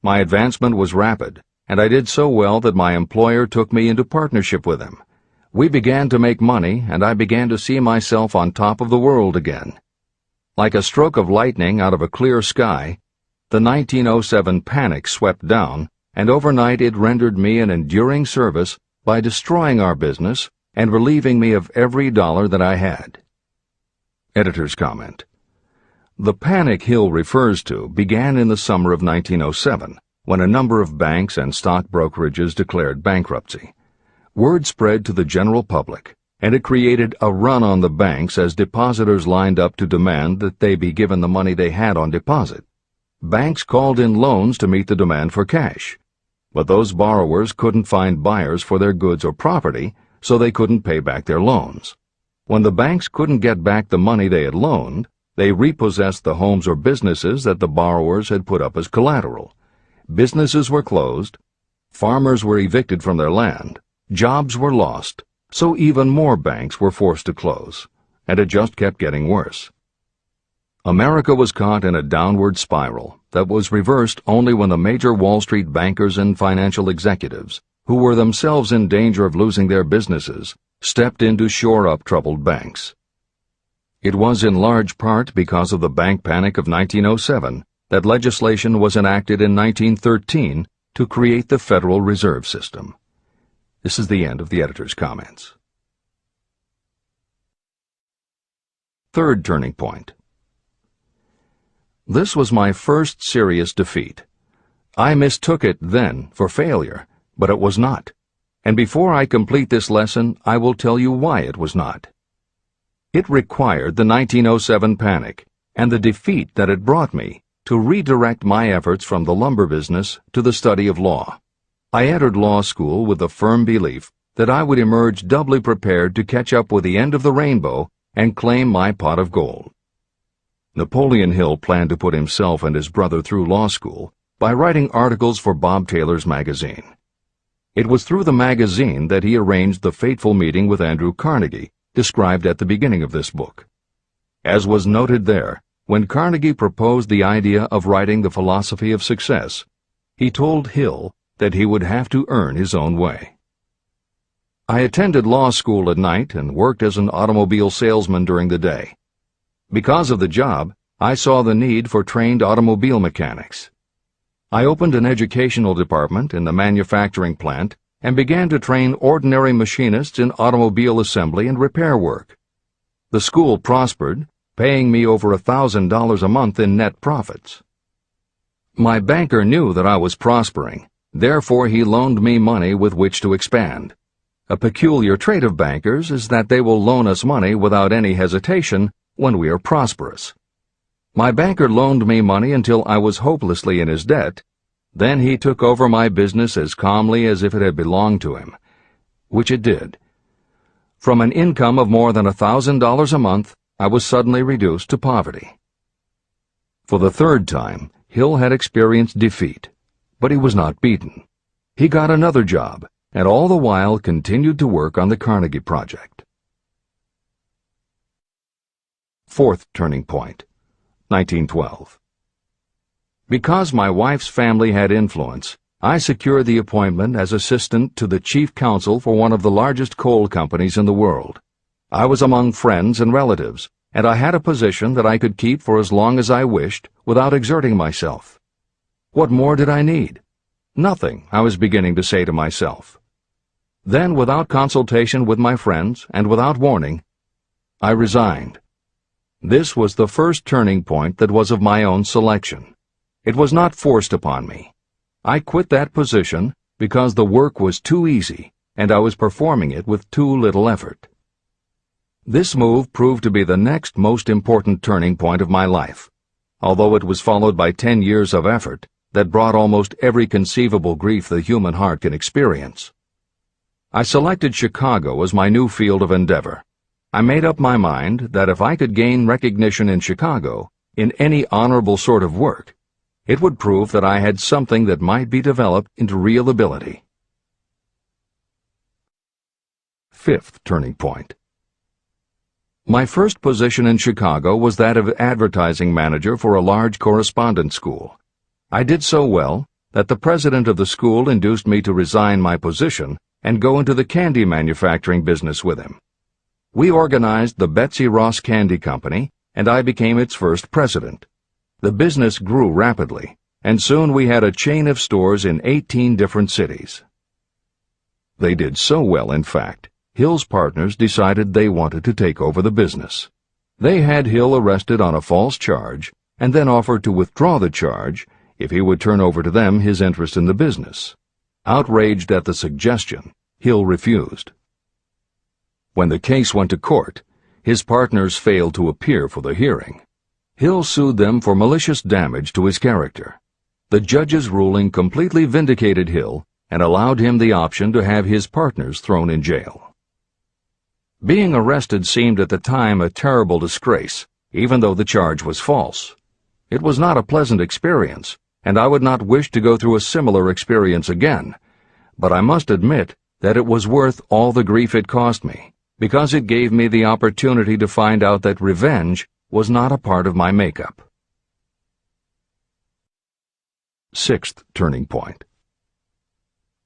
My advancement was rapid, and I did so well that my employer took me into partnership with him. We began to make money, and I began to see myself on top of the world again. Like a stroke of lightning out of a clear sky, the 1907 panic swept down, and overnight it rendered me an enduring service by destroying our business and relieving me of every dollar that I had. Editor's comment. The panic Hill refers to began in the summer of 1907, when a number of banks and stock brokerages declared bankruptcy. Word spread to the general public, and it created a run on the banks as depositors lined up to demand that they be given the money they had on deposit. Banks called in loans to meet the demand for cash, but those borrowers couldn't find buyers for their goods or property, so they couldn't pay back their loans. When the banks couldn't get back the money they had loaned, they repossessed the homes or businesses that the borrowers had put up as collateral. Businesses were closed, farmers were evicted from their land, jobs were lost, so even more banks were forced to close, and it just kept getting worse. America was caught in a downward spiral that was reversed only when the major Wall Street bankers and financial executives, who were themselves in danger of losing their businesses, stepped in to shore up troubled banks. It was in large part because of the bank panic of 1907 that legislation was enacted in 1913 to create the Federal Reserve System. This is the end of the editor's comments. Third turning point. This was my first serious defeat. I mistook it then for failure, but it was not. And before I complete this lesson, I will tell you why it was not. It required the 1907 panic and the defeat that it brought me to redirect my efforts from the lumber business to the study of law. I entered law school with the firm belief that I would emerge doubly prepared to catch up with the end of the rainbow and claim my pot of gold. Napoleon Hill planned to put himself and his brother through law school by writing articles for Bob Taylor's magazine. It was through the magazine that he arranged the fateful meeting with Andrew Carnegie, described at the beginning of this book. As was noted there, when Carnegie proposed the idea of writing The Philosophy of Success, he told Hill that he would have to earn his own way. I attended law school at night and worked as an automobile salesman during the day. Because of the job, I saw the need for trained automobile mechanics. I opened an educational department in the manufacturing plant and began to train ordinary machinists in automobile assembly and repair work. The school prospered, paying me over $1,000 a month in net profits. My banker knew that I was prospering, therefore he loaned me money with which to expand. A peculiar trait of bankers is that they will loan us money without any hesitation when we are prosperous. My banker loaned me money until I was hopelessly in his debt. Then he took over my business as calmly as if it had belonged to him, which it did. From an income of more than $1,000 a month, I was suddenly reduced to poverty. For the third time, Hill had experienced defeat, but he was not beaten. He got another job, and all the while continued to work on the Carnegie Project. Fourth turning point, 1912. Because my wife's family had influence, I secured the appointment as assistant to the chief counsel for one of the largest coal companies in the world. I was among friends and relatives, and I had a position that I could keep for as long as I wished without exerting myself. What more did I need? Nothing, I was beginning to say to myself. Then, without consultation with my friends and without warning, I resigned. This was the first turning point that was of my own selection. It was not forced upon me. I quit that position because the work was too easy and I was performing it with too little effort. This move proved to be the next most important turning point of my life, although it was followed by 10 years of effort that brought almost every conceivable grief the human heart can experience. I selected Chicago as my new field of endeavor. I made up my mind that if I could gain recognition in Chicago, in any honorable sort of work, it would prove that I had something that might be developed into real ability. Fifth turning point. My first position in Chicago was that of advertising manager for a large correspondence school. I did so well that the president of the school induced me to resign my position and go into the candy manufacturing business with him. We organized the Betsy Ross Candy Company, and I became its first president. The business grew rapidly, and soon we had a chain of stores in 18 different cities. They did so well, in fact, Hill's partners decided they wanted to take over the business. They had Hill arrested on a false charge, and then offered to withdraw the charge if he would turn over to them his interest in the business. Outraged at the suggestion, Hill refused. When the case went to court, his partners failed to appear for the hearing. Hill sued them for malicious damage to his character. The judge's ruling completely vindicated Hill and allowed him the option to have his partners thrown in jail. Being arrested seemed at the time a terrible disgrace, even though the charge was false. It was not a pleasant experience, and I would not wish to go through a similar experience again, but I must admit that it was worth all the grief it cost me, because it gave me the opportunity to find out that revenge was not a part of my makeup. Sixth turning point.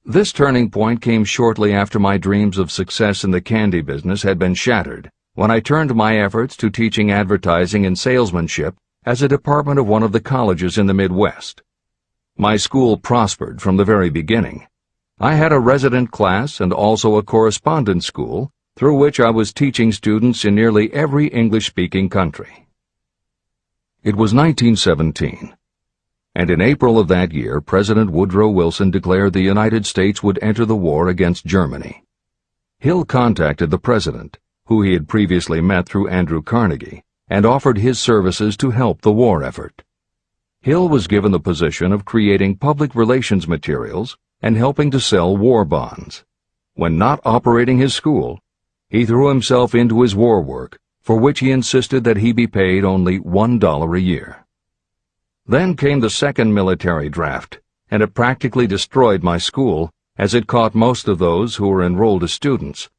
This turning point came shortly after my dreams of success in the candy business had been shattered, when I turned my efforts to teaching advertising and salesmanship as a department of one of the colleges in the Midwest. My school prospered from the very beginning. I had a resident class and also a correspondence school, through which I was teaching students in nearly every English-speaking country. It was 1917, and in April of that year, President Woodrow Wilson declared the United States would enter the war against Germany. Hill contacted the president, who he had previously met through Andrew Carnegie, and offered his services to help the war effort. Hill was given the position of creating public relations materials and helping to sell war bonds. When not operating his school, he threw himself into his war work, for which he insisted that he be paid only $1 a year. Then came the second military draft, and it practically destroyed my school, as it caught most of those who were enrolled as students.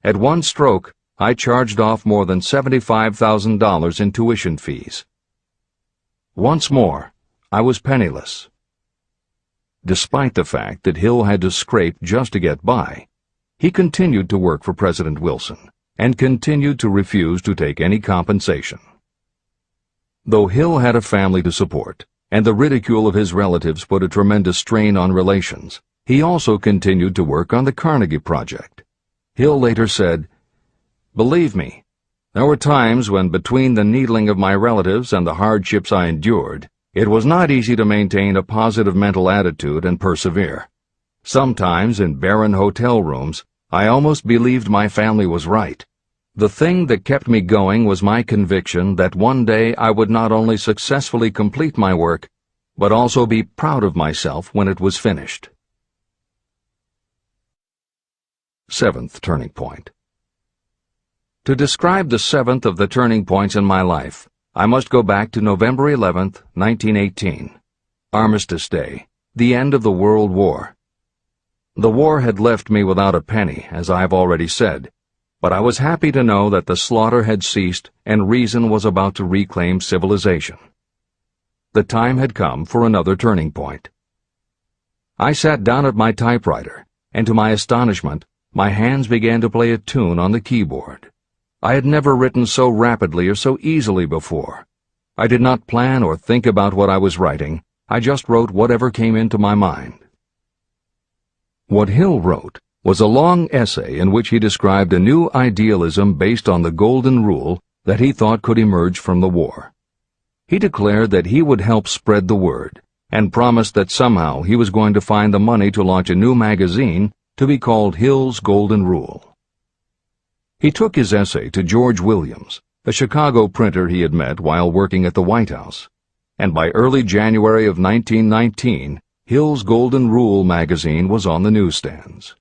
At one stroke, I charged off more than $75,000 in tuition fees. Once more, I was penniless. Despite the fact that Hill had to scrape just to get by, he continued to work for President Wilson and continued to refuse to take any compensation. Though Hill had a family to support, and the ridicule of his relatives put a tremendous strain on relations, he also continued to work on the Carnegie Project. Hill later said, "Believe me, there were times when between the needling of my relatives and the hardships I endured, it was not easy to maintain a positive mental attitude and persevere. Sometimes in barren hotel rooms, I almost believed my family was right. The thing that kept me going was my conviction that one day I would not only successfully complete my work, but also be proud of myself when it was finished." Seventh turning point. To describe the seventh of the turning points in my life, I must go back to November 11th, 1918. Armistice Day, the end of the World War. The war had left me without a penny, as I have already said, but I was happy to know that the slaughter had ceased and reason was about to reclaim civilization. The time had come for another turning point. I sat down at my typewriter, and to my astonishment, my hands began to play a tune on the keyboard. I had never written so rapidly or so easily before. I did not plan or think about what I was writing. I just wrote whatever came into my mind. What Hill wrote was a long essay in which he described a new idealism based on the golden rule that he thought could emerge from the war. He declared that he would help spread the word, and promised that somehow he was going to find the money to launch a new magazine to be called Hill's Golden Rule. He took his essay to George Williams, a Chicago printer he had met while working at the White House, and by early January of 1919, Hill's Golden Rule magazine was on the newsstands.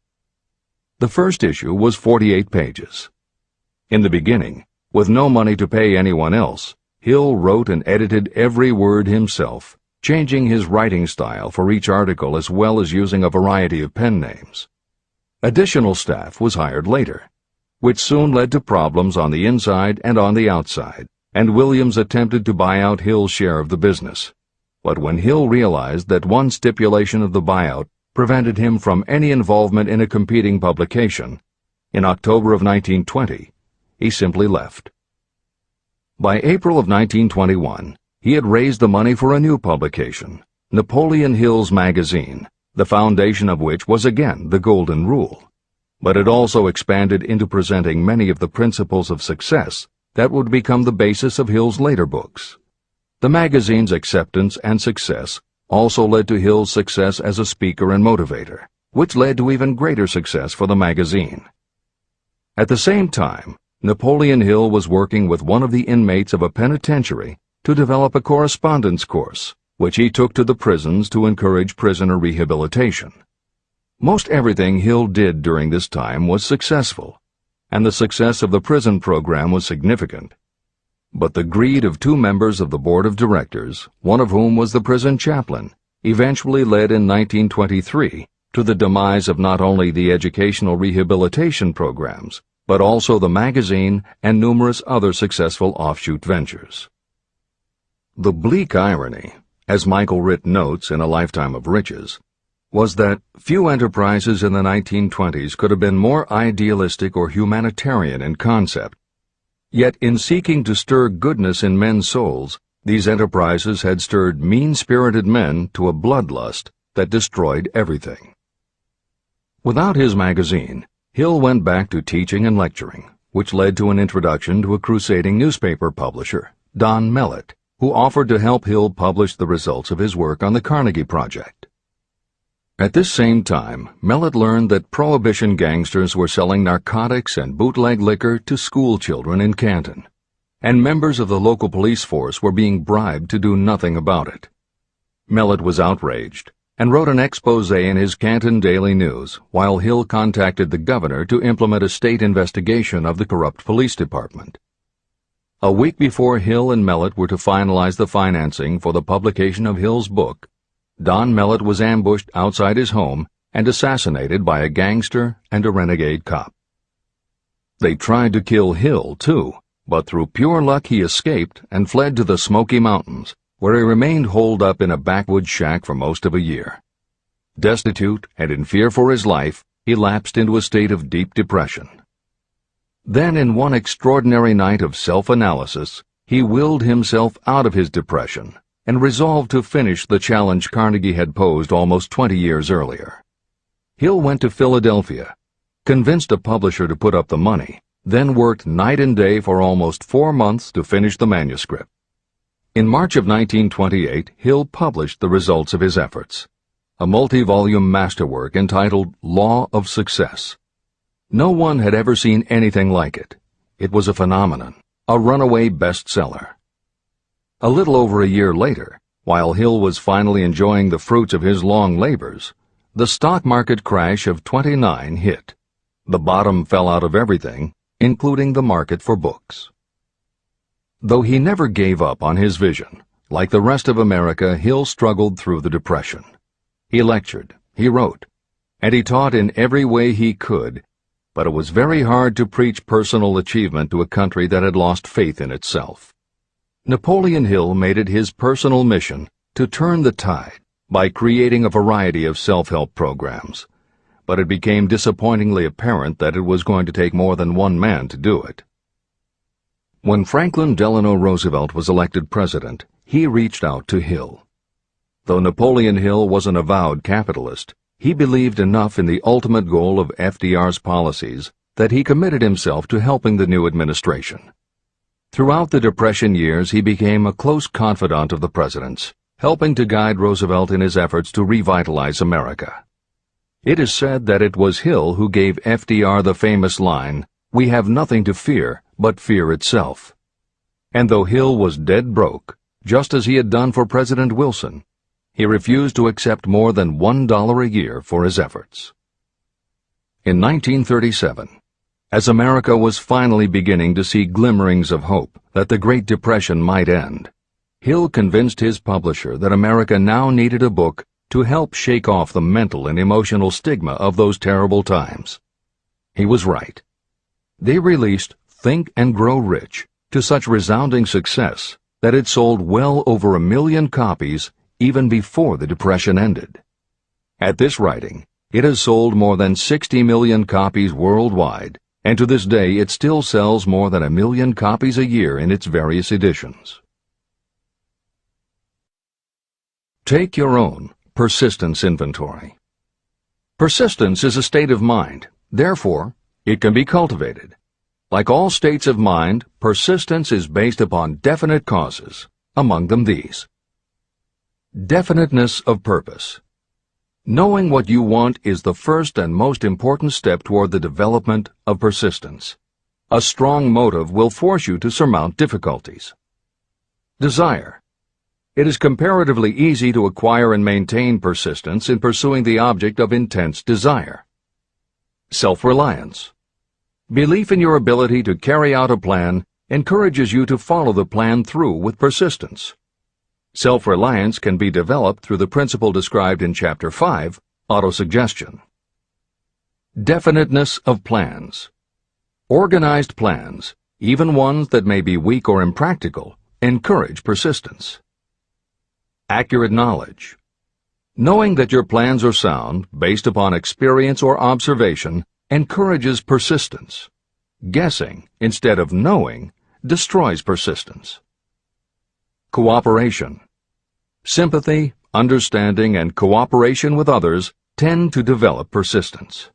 The first issue was 48 pages. In the beginning, with no money to pay anyone else, Hill wrote and edited every word himself, changing his writing style for each article as well as using a variety of pen names. Additional staff was hired later, which soon led to problems on the inside and on the outside, and Williams attempted to buy out Hill's share of the business. But when Hill realized that one stipulation of the buyout prevented him from any involvement in a competing publication, in October of 1920, he simply left. By April of 1921, he had raised the money for a new publication, Napoleon Hill's magazine, the foundation of which was again the Golden Rule. But it also expanded into presenting many of the principles of success that would become the basis of Hill's later books. The magazine's acceptance and success also led to Hill's success as a speaker and motivator, which led to even greater success for the magazine. At the same time, Napoleon Hill was working with one of the inmates of a penitentiary to develop a correspondence course, which he took to the prisons to encourage prisoner rehabilitation. Most everything Hill did during this time was successful, and the success of the prison program was significant. But the greed of two members of the board of directors, one of whom was the prison chaplain, eventually led in 1923 to the demise of not only the educational rehabilitation programs, but also the magazine and numerous other successful offshoot ventures. The bleak irony, as Michael Ritt notes in A Lifetime of Riches, was that few enterprises in the 1920s could have been more idealistic or humanitarian in concept. Yet in seeking to stir goodness in men's souls, these enterprises had stirred mean-spirited men to a bloodlust that destroyed everything. Without his magazine, Hill went back to teaching and lecturing, which led to an introduction to a crusading newspaper publisher, Don Mellett, who offered to help Hill publish the results of his work on the Carnegie Project. At this same time, Mellett learned that Prohibition gangsters were selling narcotics and bootleg liquor to school children in Canton, and members of the local police force were being bribed to do nothing about it. Mellett was outraged and wrote an expose in his Canton Daily News, while Hill contacted the governor to implement a state investigation of the corrupt police department. A week before Hill and Mellett were to finalize the financing for the publication of Hill's book, Don Mellett was ambushed outside his home and assassinated by a gangster and a renegade cop. They tried to kill Hill, too, but through pure luck he escaped and fled to the Smoky Mountains, where he remained holed up in a backwoods shack for most of a year. Destitute and in fear for his life, he lapsed into a state of deep depression. Then, in one extraordinary night of self-analysis, he willed himself out of his depression and resolved to finish the challenge Carnegie had posed almost 20 years earlier. Hill went to Philadelphia, convinced a publisher to put up the money, then worked night and day for almost 4 months to finish the manuscript. In March of 1928, Hill published the results of his efforts, a multi-volume masterwork entitled Law of Success. No one had ever seen anything like it. It was a phenomenon, a runaway bestseller. A little over a year later, while Hill was finally enjoying the fruits of his long labors, the stock market crash of '29 hit. The bottom fell out of everything, including the market for books. Though he never gave up on his vision, like the rest of America, Hill struggled through the Depression. He lectured, he wrote, and he taught in every way he could, but it was very hard to preach personal achievement to a country that had lost faith in itself. Napoleon Hill made it his personal mission to turn the tide by creating a variety of self-help programs, but it became disappointingly apparent that it was going to take more than one man to do it. When Franklin Delano Roosevelt was elected president, he reached out to Hill. Though Napoleon Hill was an avowed capitalist, he believed enough in the ultimate goal of FDR's policies that he committed himself to helping the new administration. Throughout the Depression years, he became a close confidant of the president's, helping to guide Roosevelt in his efforts to revitalize America. It is said that it was Hill who gave FDR the famous line, "We have nothing to fear but fear itself." And though Hill was dead broke, just as he had done for President Wilson, he refused to accept more than $1 a year for his efforts. In 1937, as America was finally beginning to see glimmerings of hope that the Great Depression might end, Hill convinced his publisher that America now needed a book to help shake off the mental and emotional stigma of those terrible times. He was right. They released Think and Grow Rich to such resounding success that it sold well over 1 million copies even before the Depression ended. At this writing, it has sold more than 60 million copies worldwide, and to this day it still sells more than 1 million copies a year in its various editions. Take your own persistence inventory. Persistence is a state of mind. Therefore, it can be cultivated. Like all states of mind, persistence is based upon definite causes, among them these. Definiteness of purpose. Knowing what you want is the first and most important step toward the development of persistence. A strong motive will force you to surmount difficulties. Desire. It is comparatively easy to acquire and maintain persistence in pursuing the object of intense desire. Self-reliance. Belief in your ability to carry out a plan encourages you to follow the plan through with persistence. Self-reliance can be developed through the principle described in Chapter 5, Autosuggestion. Definiteness of plans. Organized plans, even ones that may be weak or impractical, encourage persistence. Accurate knowledge. Knowing that your plans are sound, based upon experience or observation, encourages persistence. Guessing, instead of knowing, destroys persistence. Cooperation. Sympathy, understanding, and cooperation with others tend to develop persistence.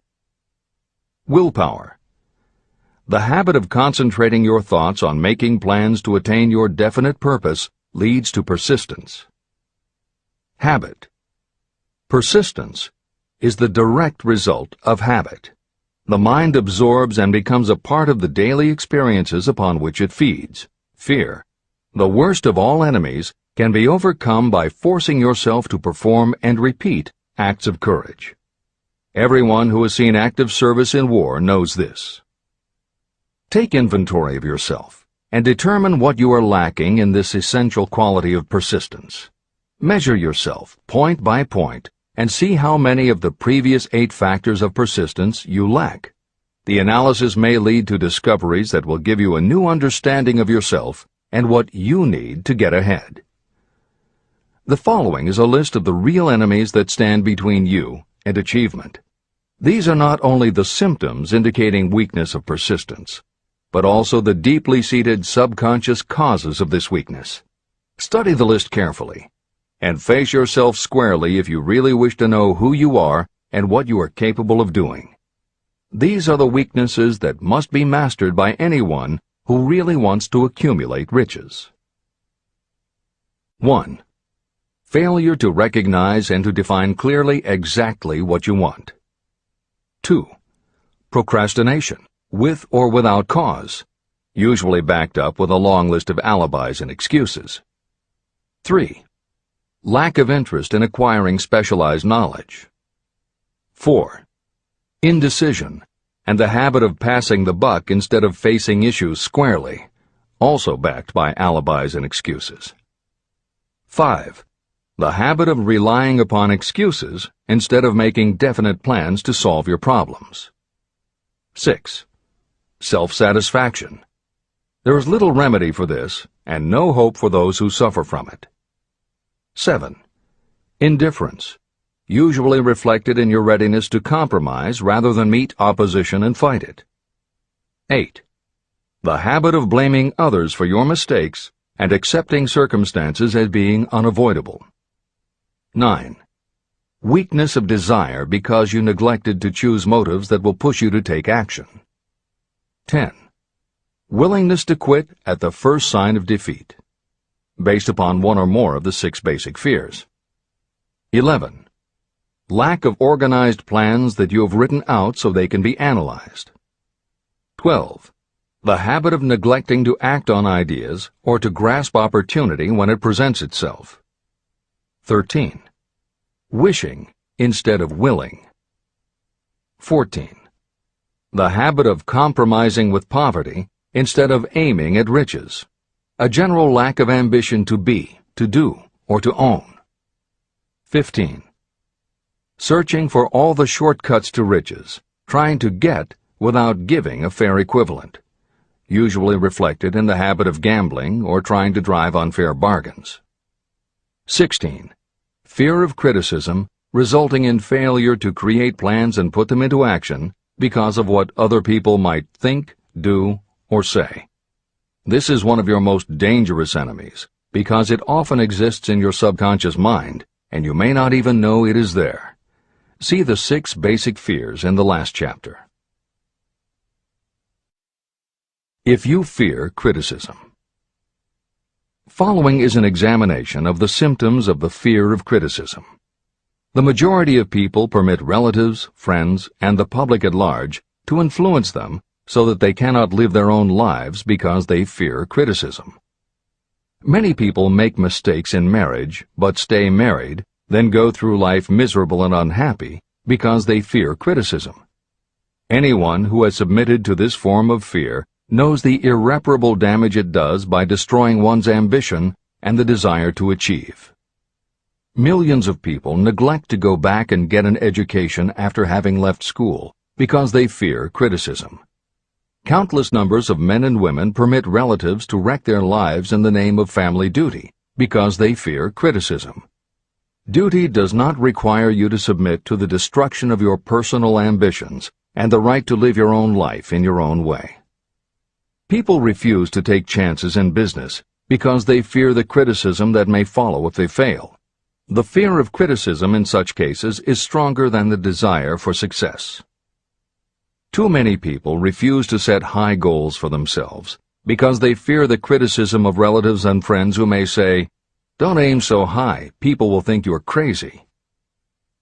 Willpower. The habit of concentrating your thoughts on making plans to attain your definite purpose leads to persistence. Habit. Persistence is the direct result of habit. The mind absorbs and becomes a part of the daily experiences upon which it feeds. Fear, the worst of all enemies, can be overcome by forcing yourself to perform and repeat acts of courage. Everyone who has seen active service in war knows this. Take inventory of yourself and determine what you are lacking in this essential quality of persistence. Measure yourself point by point and see how many of the previous 8 factors of persistence you lack. The analysis may lead to discoveries that will give you a new understanding of yourself and what you need to get ahead. The following is a list of the real enemies that stand between you and achievement. These are not only the symptoms indicating weakness of persistence, but also the deeply seated subconscious causes of this weakness. Study the list carefully, and face yourself squarely if you really wish to know who you are and what you are capable of doing. These are the weaknesses that must be mastered by anyone who really wants to accumulate riches. 1. Failure to recognize and to define clearly exactly what you want. 2. Procrastination, with or without cause, usually backed up with a long list of alibis and excuses. 3. Lack of interest in acquiring specialized knowledge. 4. Indecision, and the habit of passing the buck instead of facing issues squarely, also backed by alibis and excuses. 5. The habit of relying upon excuses instead of making definite plans to solve your problems. 6. Self-satisfaction. There is little remedy for this, and no hope for those who suffer from it. 7. Indifference, usually reflected in your readiness to compromise rather than meet opposition and fight it. 8. The habit of blaming others for your mistakes and accepting circumstances as being unavoidable. 9. Weakness of desire because you neglected to choose motives that will push you to take action. 10. Willingness to quit at the first sign of defeat, based upon one or more of the 6 basic fears. 11. Lack of organized plans that you have written out so they can be analyzed. 12. The habit of neglecting to act on ideas or to grasp opportunity when it presents itself. 13. Wishing instead of willing. 14. The habit of compromising with poverty instead of aiming at riches. A general lack of ambition to be, to do, or to own. 15. Searching for all the shortcuts to riches, trying to get without giving a fair equivalent, usually reflected in the habit of gambling or trying to drive unfair bargains. 16. Fear of criticism, resulting in failure to create plans and put them into action because of what other people might think, do, or say. This is one of your most dangerous enemies because it often exists in your subconscious mind and you may not even know it is there. See the 6 basic fears in the last chapter. If you fear criticism. Following is an examination of the symptoms of the fear of criticism. The majority of people permit relatives, friends, and the public at large to influence them so that they cannot live their own lives because they fear criticism. Many people make mistakes in marriage but stay married, then go through life miserable and unhappy because they fear criticism. Anyone who has submitted to this form of fear knows the irreparable damage it does by destroying one's ambition and the desire to achieve. Millions of people neglect to go back and get an education after having left school because they fear criticism. Countless numbers of men and women permit relatives to wreck their lives in the name of family duty because they fear criticism. Duty does not require you to submit to the destruction of your personal ambitions and the right to live your own life in your own way. People refuse to take chances in business because they fear the criticism that may follow if they fail. The fear of criticism in such cases is stronger than the desire for success. Too many people refuse to set high goals for themselves because they fear the criticism of relatives and friends who may say, "Don't aim so high, people will think you're crazy."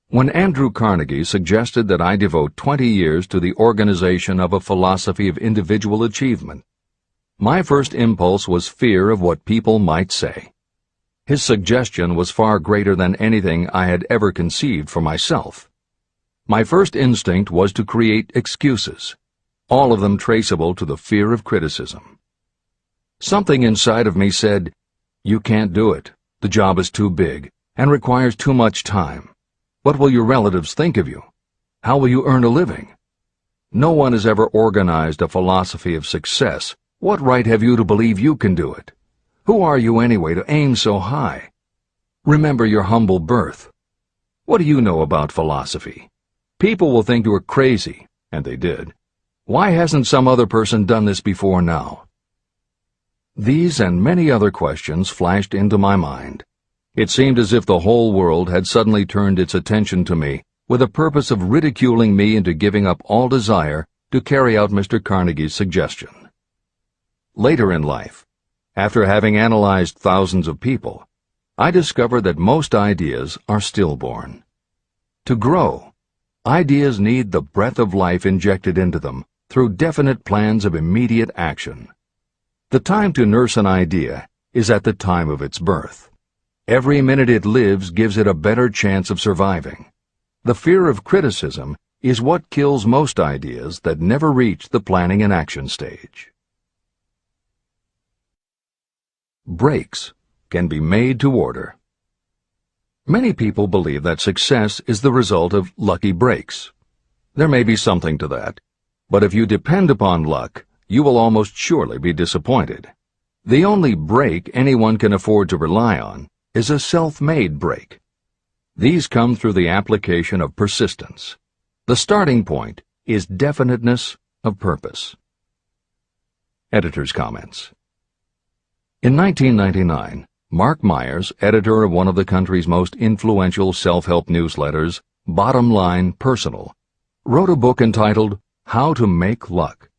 When Andrew Carnegie suggested that I devote 20 years to the organization of a philosophy of individual achievement, my first impulse was fear of what people might say. His suggestion was far greater than anything I had ever conceived for myself. My first instinct was to create excuses, all of them traceable to the fear of criticism. Something inside of me said, "You can't do it. The job is too big and requires too much time. What will your relatives think of you? How will you earn a living? No one has ever organized a philosophy of success. What right have you to believe you can do it? Who are you anyway to aim so high? Remember your humble birth. What do you know about philosophy? People will think you are crazy, and they did. Why hasn't some other person done this before now? These and many other questions flashed into my mind. It seemed as if the whole world had suddenly turned its attention to me with the purpose of ridiculing me into giving up all desire to carry out Mr. Carnegie's suggestion. Later in life, after having analyzed thousands of people, I discovered that most ideas are stillborn. To grow, ideas need the breath of life injected into them through definite plans of immediate action. The time to nurse an idea is at the time of its birth. Every minute it lives gives it a better chance of surviving. The fear of criticism is what kills most ideas that never reach the planning and action stage. Breaks can be made to order. Many people believe that success is the result of lucky breaks. There may be something to that, but if you depend upon luck, you will almost surely be disappointed. The only break anyone can afford to rely on is a self-made break. These come through the application of persistence. The starting point is definiteness of purpose. Editor's comments. In 1999, Mark Myers, editor of one of the country's most influential self-help newsletters, Bottom Line Personal, wrote a book entitled How to Make Luck: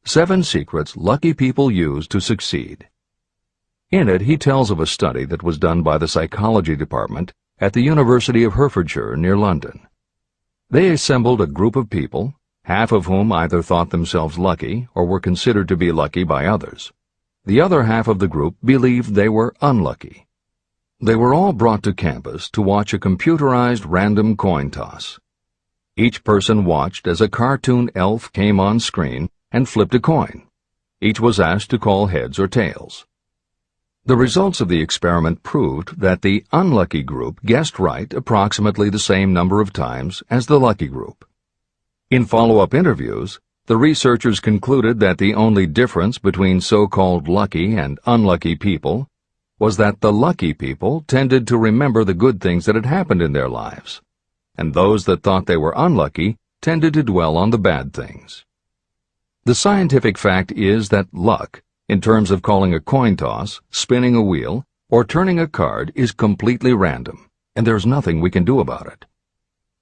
7 Secrets Lucky People Use to Succeed. In it, he tells of a study that was done by the psychology department at the University of Hertfordshire near London. They assembled a group of people, half of whom either thought themselves lucky or were considered to be lucky by others. The other half of the group believed they were unlucky. They were all brought to campus to watch a computerized random coin toss. Each person watched as a cartoon elf came on screen and flipped a coin. Each was asked to call heads or tails. The results of the experiment proved that the unlucky group guessed right approximately the same number of times as the lucky group. In follow-up interviews, the researchers concluded that the only difference between so-called lucky and unlucky people was that the lucky people tended to remember the good things that had happened in their lives, and those that thought they were unlucky tended to dwell on the bad things. The scientific fact is that luck, in terms of calling a coin toss, spinning a wheel, or turning a card, is completely random, and there's nothing we can do about it.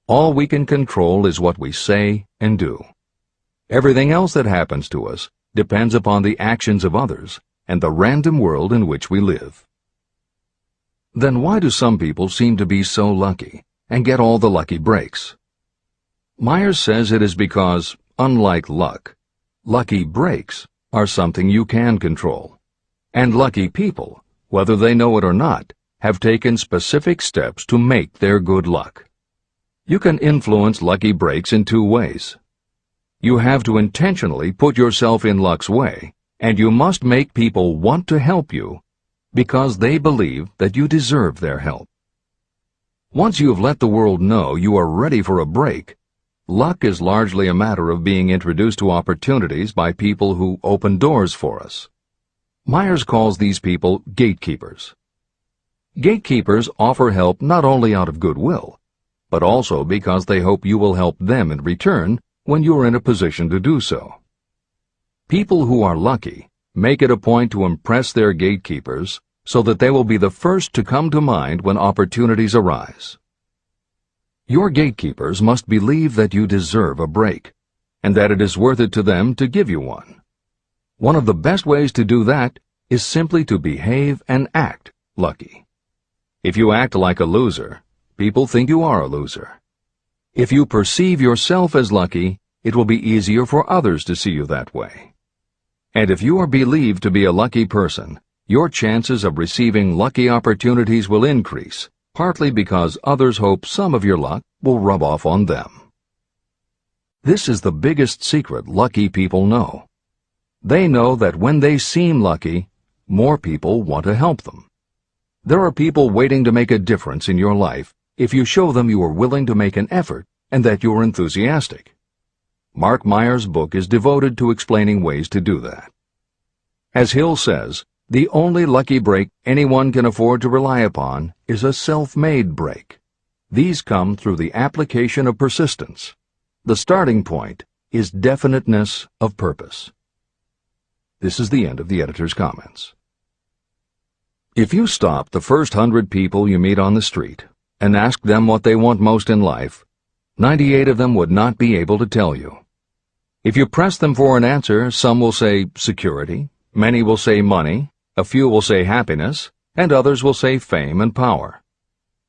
All we can control is what we say and do. Everything else that happens to us depends upon the actions of others and the random world in which we live. Then why do some people seem to be so lucky and get all the lucky breaks? Myers says it is because, unlike luck, lucky breaks are something you can control. And lucky people, whether they know it or not, have taken specific steps to make their good luck. You can influence lucky breaks in 2 ways. You have to intentionally put yourself in luck's way, and you must make people want to help you because they believe that you deserve their help. Once you have let the world know you are ready for a break, luck is largely a matter of being introduced to opportunities by people who open doors for us. Myers calls these people gatekeepers. Gatekeepers offer help not only out of goodwill, but also because they hope you will help them in return when you are in a position to do so. People who are lucky make it a point to impress their gatekeepers so that they will be the first to come to mind when opportunities arise. Your gatekeepers must believe that you deserve a break, and that it is worth it to them to give you one. One of the best ways to do that is simply to behave and act lucky. If you act like a loser, people think you are a loser. If you perceive yourself as lucky, it will be easier for others to see you that way. And if you are believed to be a lucky person, your chances of receiving lucky opportunities will increase, partly because others hope some of your luck will rub off on them. This is the biggest secret lucky people know. They know that when they seem lucky, more people want to help them. There are people waiting to make a difference in your life if you show them you are willing to make an effort and that you are enthusiastic. Mark Myers' book is devoted to explaining ways to do that. As Hill says, the only lucky break anyone can afford to rely upon is a self-made break. These come through the application of persistence. The starting point is definiteness of purpose. This is the end of the editor's comments. If you stop the first 100 people you meet on the street and ask them what they want most in life, 98 of them would not be able to tell you. If you press them for an answer, some will say security, many will say money, a few will say happiness, and others will say fame and power.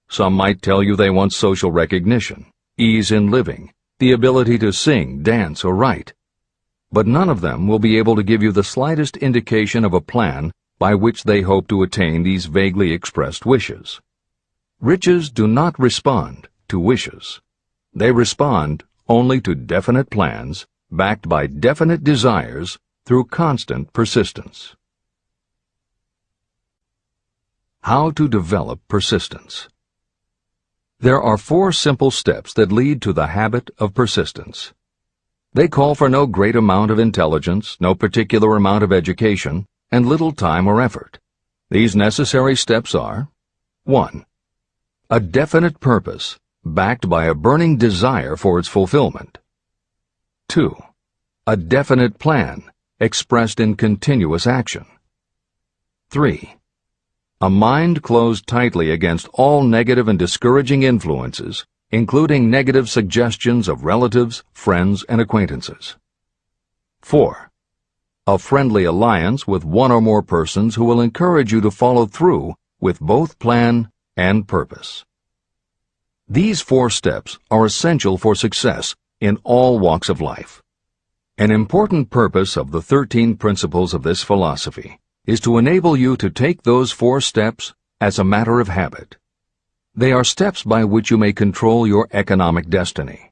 Some might tell you they want social recognition, ease in living, the ability to sing, dance, or write. But none of them will be able to give you the slightest indication of a plan by which they hope to attain these vaguely expressed wishes. Riches do not respond to wishes. They respond only to definite plans backed by definite desires through constant persistence. How to develop persistence. There are 4 simple steps that lead to the habit of persistence. They call for no great amount of intelligence, no particular amount of education, and little time or effort. These necessary steps are: 1. A definite purpose, backed by a burning desire for its fulfillment. 2. A definite plan, expressed in continuous action. 3. A mind closed tightly against all negative and discouraging influences, including negative suggestions of relatives, friends, and acquaintances. 4. A friendly alliance with one or more persons who will encourage you to follow through with both plan and purpose. These 4 steps are essential for success in all walks of life. An important purpose of the 13 principles of this philosophy is to enable you to take those 4 steps as a matter of habit. They are steps by which you may control your economic destiny.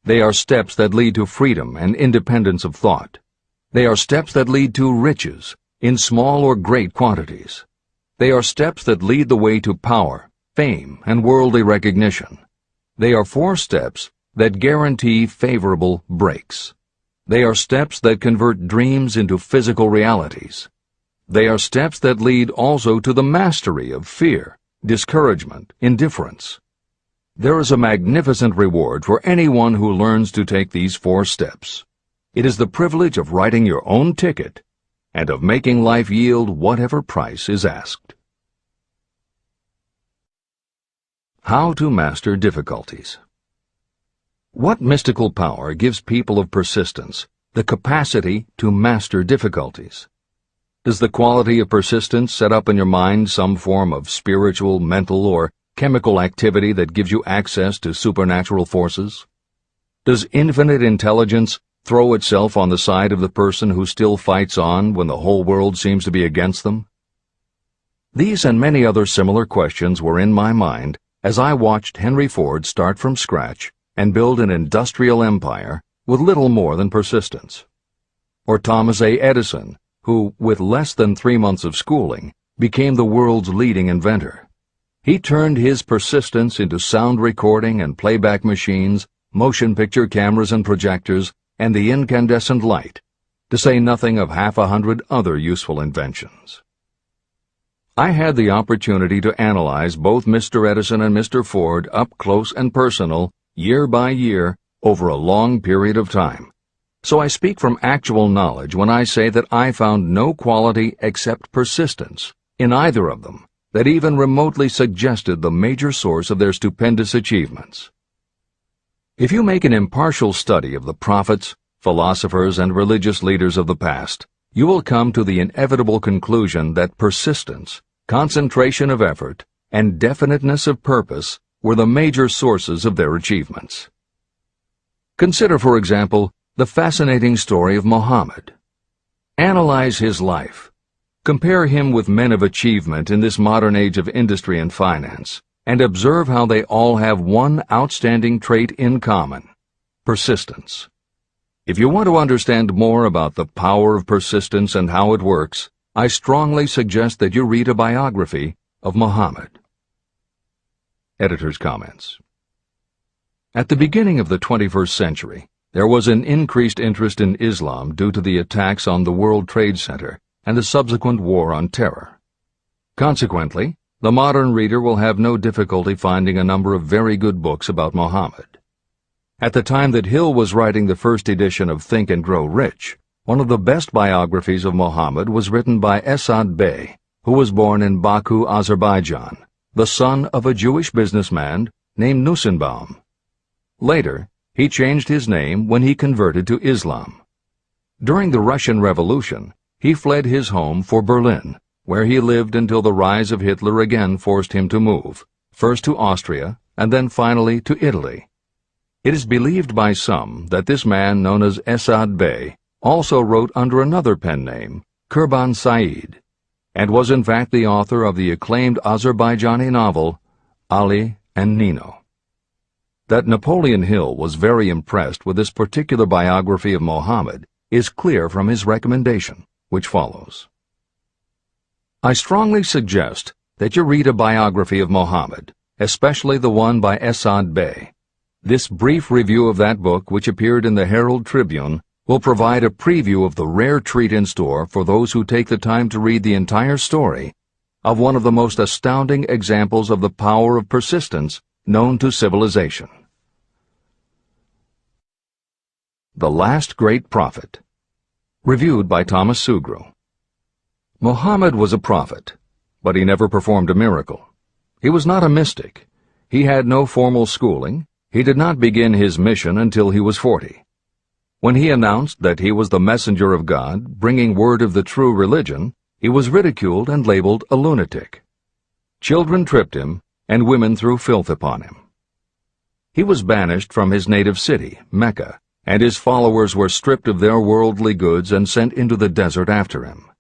They are steps that lead to freedom and independence of thought. They are steps that lead to riches, in small or great quantities. They are steps that lead the way to power, fame, and worldly recognition. They are 4 steps that guarantee favorable breaks. They are steps that convert dreams into physical realities. They are steps that lead also to the mastery of fear, discouragement, indifference. There is a magnificent reward for anyone who learns to take these 4 steps. It is the privilege of writing your own ticket and of making life yield whatever price is asked. How to master difficulties. What mystical power gives people of persistence the capacity to master difficulties? Does the quality of persistence set up in your mind some form of spiritual, mental, or chemical activity that gives you access to supernatural forces? Does infinite intelligence throw itself on the side of the person who still fights on when the whole world seems to be against them? These and many other similar questions were in my mind as I watched Henry Ford start from scratch and build an industrial empire with little more than persistence. Or Thomas A. Edison, who, with less than 3 months of schooling, became the world's leading inventor. He turned his persistence into sound recording and playback machines, motion picture cameras and projectors, and the incandescent light, to say nothing of 100 other useful inventions. I had the opportunity to analyze both Mr. Edison and Mr. Ford up close and personal, year by year, over a long period of time. So I speak from actual knowledge when I say that I found no quality except persistence in either of them that even remotely suggested the major source of their stupendous achievements. If you make an impartial study of the prophets, philosophers, and religious leaders of the past, you will come to the inevitable conclusion that persistence, concentration of effort, and definiteness of purpose were the major sources of their achievements. Consider, for example, the fascinating story of Muhammad. Analyze his life. Compare him with men of achievement in this modern age of industry and finance, and observe how they all have one outstanding trait in common: persistence. If you want to understand more about the power of persistence and how it works, I strongly suggest that you read a biography of Muhammad. Editor's comments. At the beginning of the 21st century, there was an increased interest in Islam due to the attacks on the World Trade Center and the subsequent War on Terror. Consequently, the modern reader will have no difficulty finding a number of very good books about Muhammad. At the time that Hill was writing the first edition of Think and Grow Rich, one of the best biographies of Muhammad was written by Esad Bey, who was born in Baku, Azerbaijan, the son of a Jewish businessman named Nusenbaum. Later, he changed his name when he converted to Islam. During the Russian Revolution, he fled his home for Berlin, where he lived until the rise of Hitler again forced him to move, first to Austria and then finally to Italy. It is believed by some that this man known as Esad Bey also wrote under another pen name, Kurban Said, and was in fact the author of the acclaimed Azerbaijani novel, Ali and Nino. That Napoleon Hill was very impressed with this particular biography of Muhammad is clear from his recommendation, which follows. I strongly suggest that you read a biography of Muhammad, especially the one by Esad Bey. This brief review of that book, which appeared in the Herald Tribune, will provide a preview of the rare treat in store for those who take the time to read the entire story of one of the most astounding examples of the power of persistence known to civilization. The Last Great Prophet. Reviewed by Thomas Sugru. Muhammad was a prophet, but he never performed a miracle. He was not a mystic. He had no formal schooling. He did not begin his mission until he was 40. When he announced that he was the messenger of God, bringing word of the true religion, he was ridiculed and labeled a lunatic. Children tripped him, and women threw filth upon him. He was banished from his native city, Mecca, and his followers were stripped of their worldly goods and sent into the desert after him.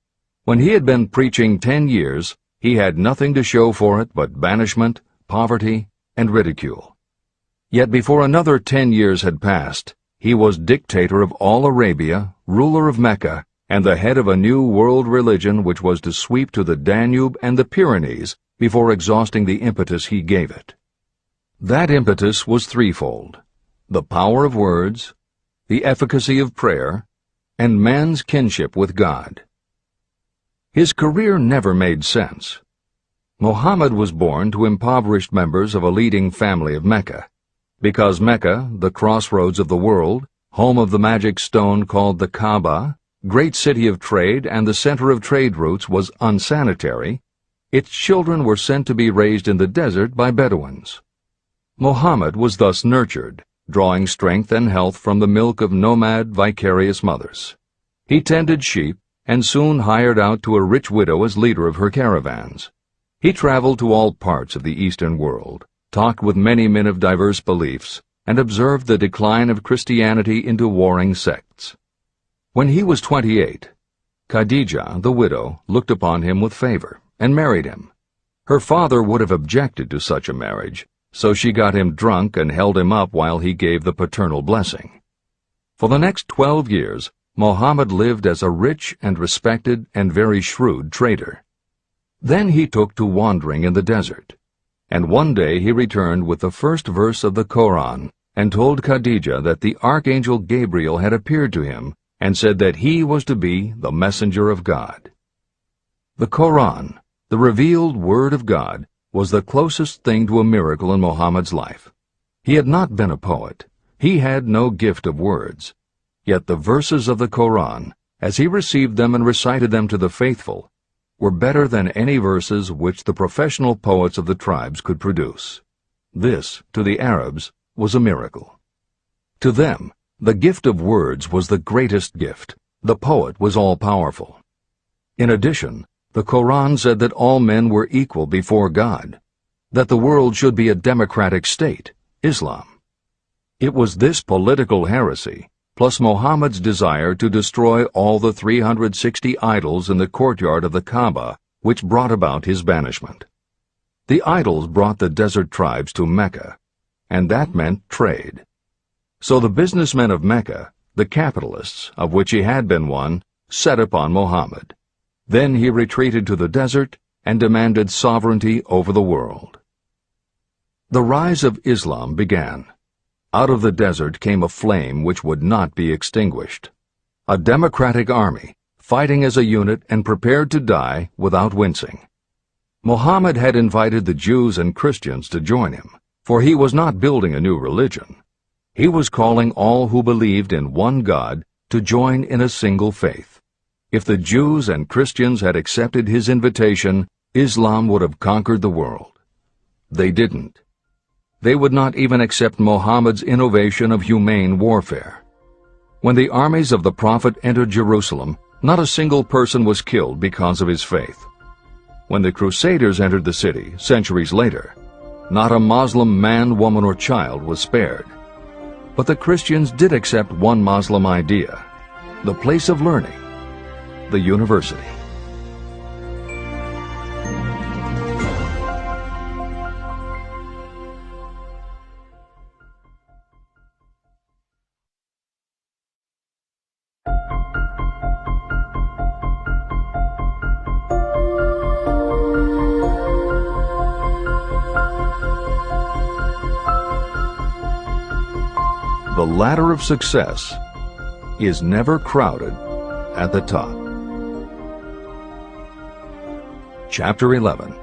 When he had been preaching 10 years, he had nothing to show for it but banishment, poverty, and ridicule. Yet before another 10 years had passed, he was dictator of all Arabia, ruler of Mecca, and the head of a new world religion which was to sweep to the Danube and the Pyrenees before exhausting the impetus he gave it. That impetus was threefold: the power of words, the efficacy of prayer, and man's kinship with God. His career never made sense. Muhammad was born to impoverished members of a leading family of Mecca. Because Mecca, the crossroads of the world, home of the magic stone called the Kaaba, great city of trade and the center of trade routes, was unsanitary, its children were sent to be raised in the desert by Bedouins. Muhammad was thus nurtured, drawing strength and health from the milk of nomad, vicarious mothers. He tended sheep and soon hired out to a rich widow as leader of her caravans. He traveled to all parts of the Eastern world, talked with many men of diverse beliefs, and observed the decline of Christianity into warring sects. When he was 28, Khadijah, the widow, looked upon him with favor and married him. Her father would have objected to such a marriage, so she got him drunk and held him up while he gave the paternal blessing. For the next 12 years, Muhammad lived as a rich and respected and very shrewd trader. Then he took to wandering in the desert, and one day he returned with the first verse of the Koran and told Khadijah that the archangel Gabriel had appeared to him and said that he was to be the messenger of God. The Koran, the revealed word of God, was the closest thing to a miracle in Muhammad's life. He had not been a poet. He had no gift of words. Yet the verses of the Koran, as he received them and recited them to the faithful, were better than any verses which the professional poets of the tribes could produce. This, to the Arabs, was a miracle. To them, the gift of words was the greatest gift. The poet was all-powerful. In addition, the Koran said that all men were equal before God, that the world should be a democratic state, Islam. It was this political heresy, plus Muhammad's desire to destroy all the 360 idols in the courtyard of the Kaaba, which brought about his banishment. The idols brought the desert tribes to Mecca, and that meant trade. So the businessmen of Mecca, the capitalists, of which he had been one, set upon Muhammad. Then he retreated to the desert and demanded sovereignty over the world. The rise of Islam began. Out of the desert came a flame which would not be extinguished. A democratic army, fighting as a unit and prepared to die without wincing. Muhammad had invited the Jews and Christians to join him, for he was not building a new religion. He was calling all who believed in one God to join in a single faith. If the Jews and Christians had accepted his invitation, Islam would have conquered the world. They didn't. They would not even accept Muhammad's innovation of humane warfare. When the armies of the Prophet entered Jerusalem, not a single person was killed because of his faith. When the Crusaders entered the city, centuries later, not a Muslim man, woman, or child was spared. But the Christians did accept one Muslim idea, the place of learning, the university. The ladder of success is never crowded at the top. Chapter 11.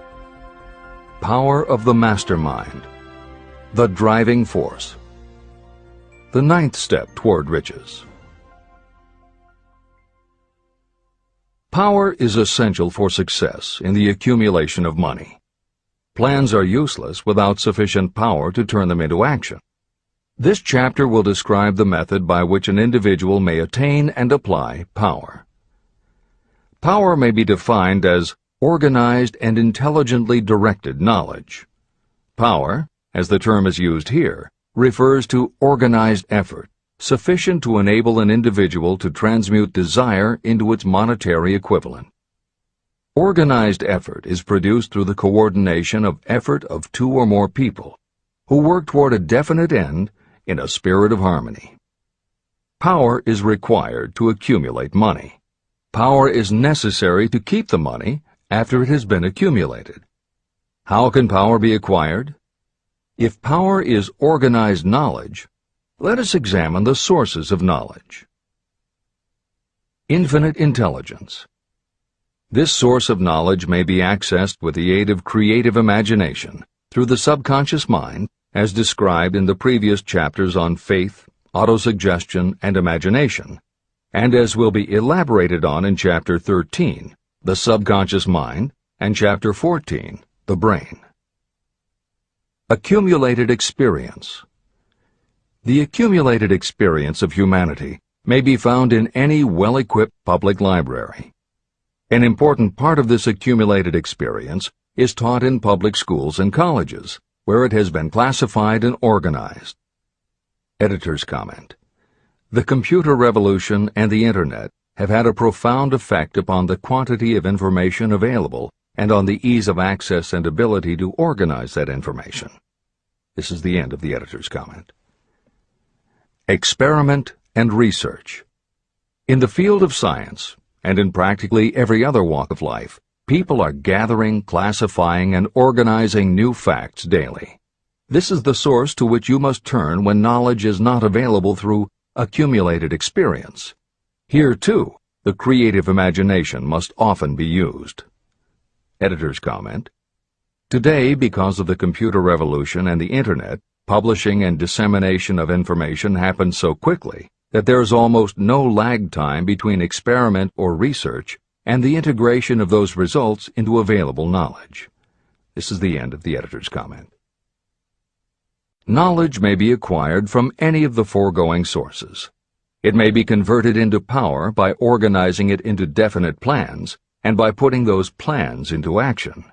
Power of the Mastermind, the Driving Force. The ninth step toward riches. Power is essential for success in the accumulation of money. Plans are useless without sufficient power to turn them into action. This chapter will describe the method by which an individual may attain and apply power. Power may be defined as organized and intelligently directed knowledge. Power, as the term is used here, refers to organized effort, sufficient to enable an individual to transmute desire into its monetary equivalent. Organized effort is produced through the coordination of effort of two or more people who work toward a definite end in a spirit of harmony. Power is required to accumulate money. Power is necessary to keep the money after it has been accumulated. How can power be acquired? If power is organized knowledge, let us examine the sources of knowledge. Infinite intelligence. This source of knowledge may be accessed with the aid of creative imagination through the subconscious mind, as described in the previous chapters on faith, autosuggestion, and imagination, and as will be elaborated on in Chapter 13, the subconscious mind, and Chapter 14, the brain. Accumulated experience. The accumulated experience of humanity may be found in any well-equipped public library. An important part of this accumulated experience is taught in public schools and colleges, where it has been classified and organized. Editor's comment. The computer revolution and the Internet have had a profound effect upon the quantity of information available and on the ease of access and ability to organize that information. This is the end of the editor's comment. Experiment and research. In the field of science, and in practically every other walk of life, people are gathering, classifying, and organizing new facts daily. This is the source to which you must turn when knowledge is not available through accumulated experience. Here, too, the creative imagination must often be used. Editor's comment. Today, because of the computer revolution and the Internet, publishing and dissemination of information happens so quickly that there is almost no lag time between experiment or research and the integration of those results into available knowledge. This is the end of the editor's comment. Knowledge may be acquired from any of the foregoing sources. It may be converted into power by organizing it into definite plans and by putting those plans into action.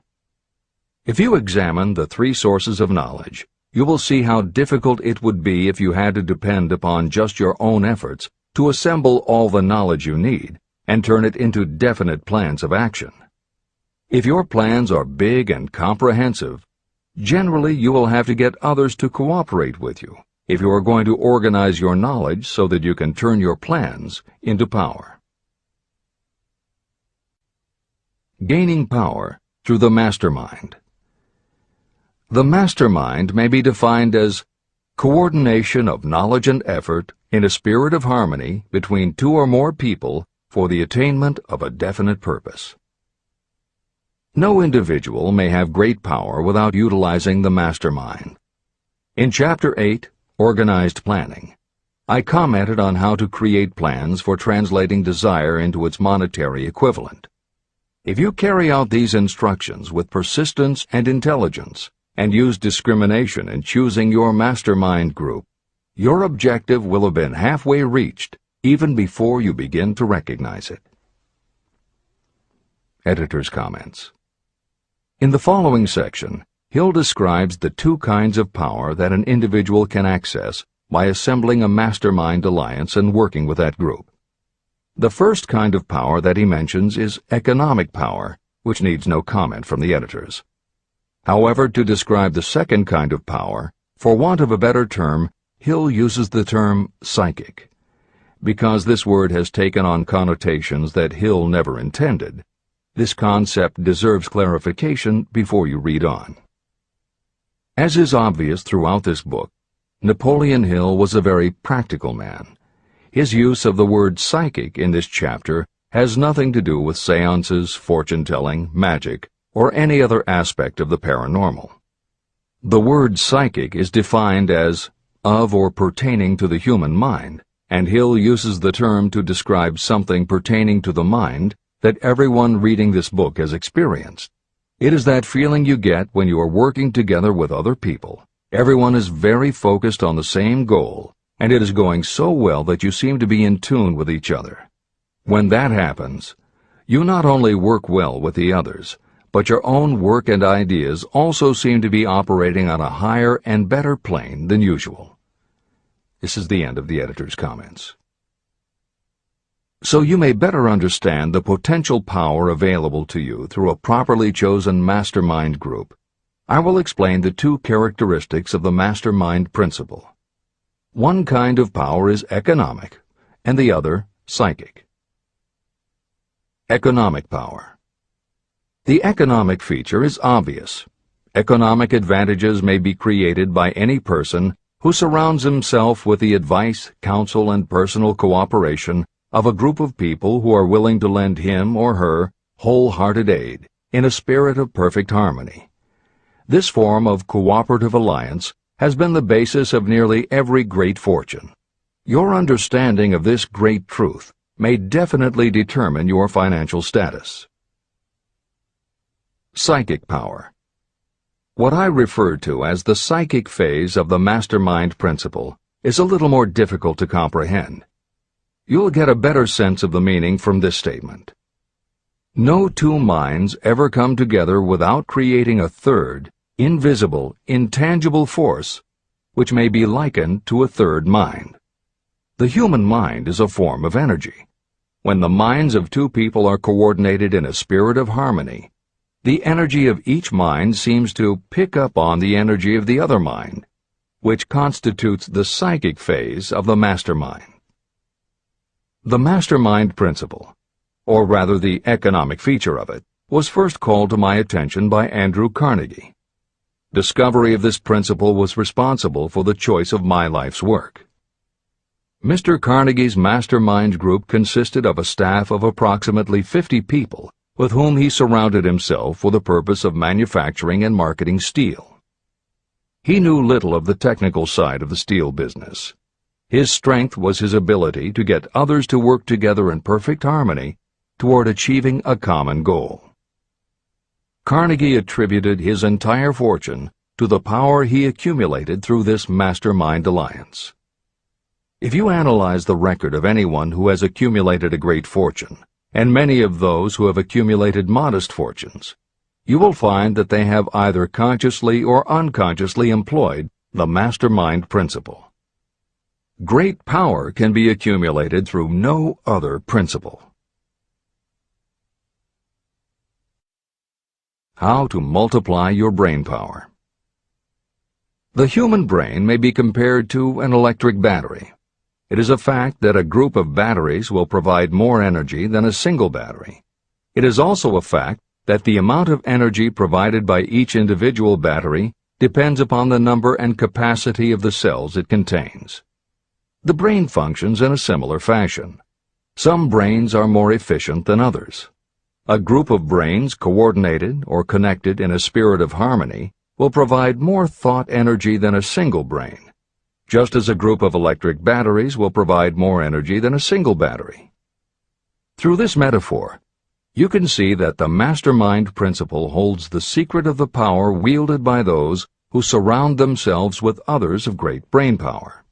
If you examine the three sources of knowledge, you will see how difficult it would be if you had to depend upon just your own efforts to assemble all the knowledge you need and turn it into definite plans of action. If your plans are big and comprehensive, generally you will have to get others to cooperate with you if you are going to organize your knowledge so that you can turn your plans into power. Gaining power through the mastermind. The mastermind may be defined as coordination of knowledge and effort in a spirit of harmony between two or more people for the attainment of a definite purpose. No individual may have great power without utilizing the mastermind. In Chapter 8, organized planning. I commented on how to create plans for translating desire into its monetary equivalent. If you carry out these instructions with persistence and intelligence, and use discrimination in choosing your mastermind group, your objective will have been halfway reached even before you begin to recognize it. Editor's comments. In the following section, Hill describes the two kinds of power that an individual can access by assembling a mastermind alliance and working with that group. The first kind of power that he mentions is economic power, which needs no comment from the editors. However, to describe the second kind of power, for want of a better term, Hill uses the term psychic. Because this word has taken on connotations that Hill never intended, this concept deserves clarification before you read on. As is obvious throughout this book, Napoleon Hill was a very practical man. His use of the word psychic in this chapter has nothing to do with seances, fortune-telling, magic, or any other aspect of the paranormal. The word psychic is defined as of or pertaining to the human mind, and Hill uses the term to describe something pertaining to the mind that everyone reading this book has experienced. It is that feeling you get when you are working together with other people. Everyone is very focused on the same goal, and it is going so well that you seem to be in tune with each other. When that happens, you not only work well with the others, but your own work and ideas also seem to be operating on a higher and better plane than usual. This is the end of the editor's comments. So you may better understand the potential power available to you through a properly chosen mastermind group, I will explain the two characteristics of the mastermind principle. One kind of power is economic, and the other psychic. Economic power. The economic feature is obvious. Economic advantages may be created by any person who surrounds himself with the advice, counsel, and personal cooperation of a group of people who are willing to lend him or her wholehearted aid in a spirit of perfect harmony. This form of cooperative alliance has been the basis of nearly every great fortune. Your understanding of this great truth may definitely determine your financial status. Psychic power. What I refer to as the psychic phase of the mastermind principle is a little more difficult to comprehend. You'll get a better sense of the meaning from this statement. No two minds ever come together without creating a third, invisible, intangible force, which may be likened to a third mind. The human mind is a form of energy. When the minds of two people are coordinated in a spirit of harmony, the energy of each mind seems to pick up on the energy of the other mind, which constitutes the psychic phase of the mastermind. The mastermind principle, or rather the economic feature of it, was first called to my attention by Andrew Carnegie. Discovery of this principle was responsible for the choice of my life's work. Mr. Carnegie's mastermind group consisted of a staff of approximately 50 people with whom he surrounded himself for the purpose of manufacturing and marketing steel. He knew little of the technical side of the steel business. His strength was his ability to get others to work together in perfect harmony toward achieving a common goal. Carnegie attributed his entire fortune to the power he accumulated through this mastermind alliance. If you analyze the record of anyone who has accumulated a great fortune, and many of those who have accumulated modest fortunes, you will find that they have either consciously or unconsciously employed the mastermind principle. Great power can be accumulated through no other principle. How to multiply your brain power. The human brain may be compared to an electric battery. It is a fact that a group of batteries will provide more energy than a single battery. It is also a fact that the amount of energy provided by each individual battery depends upon the number and capacity of the cells it contains. The brain functions in a similar fashion. Some brains are more efficient than others. A group of brains coordinated or connected in a spirit of harmony will provide more thought energy than a single brain. just as a group of electric batteries will provide more energy than a single battery. Through this metaphor, you can see that the mastermind principle holds the secret of the power wielded by those who surround themselves with others of great brain power.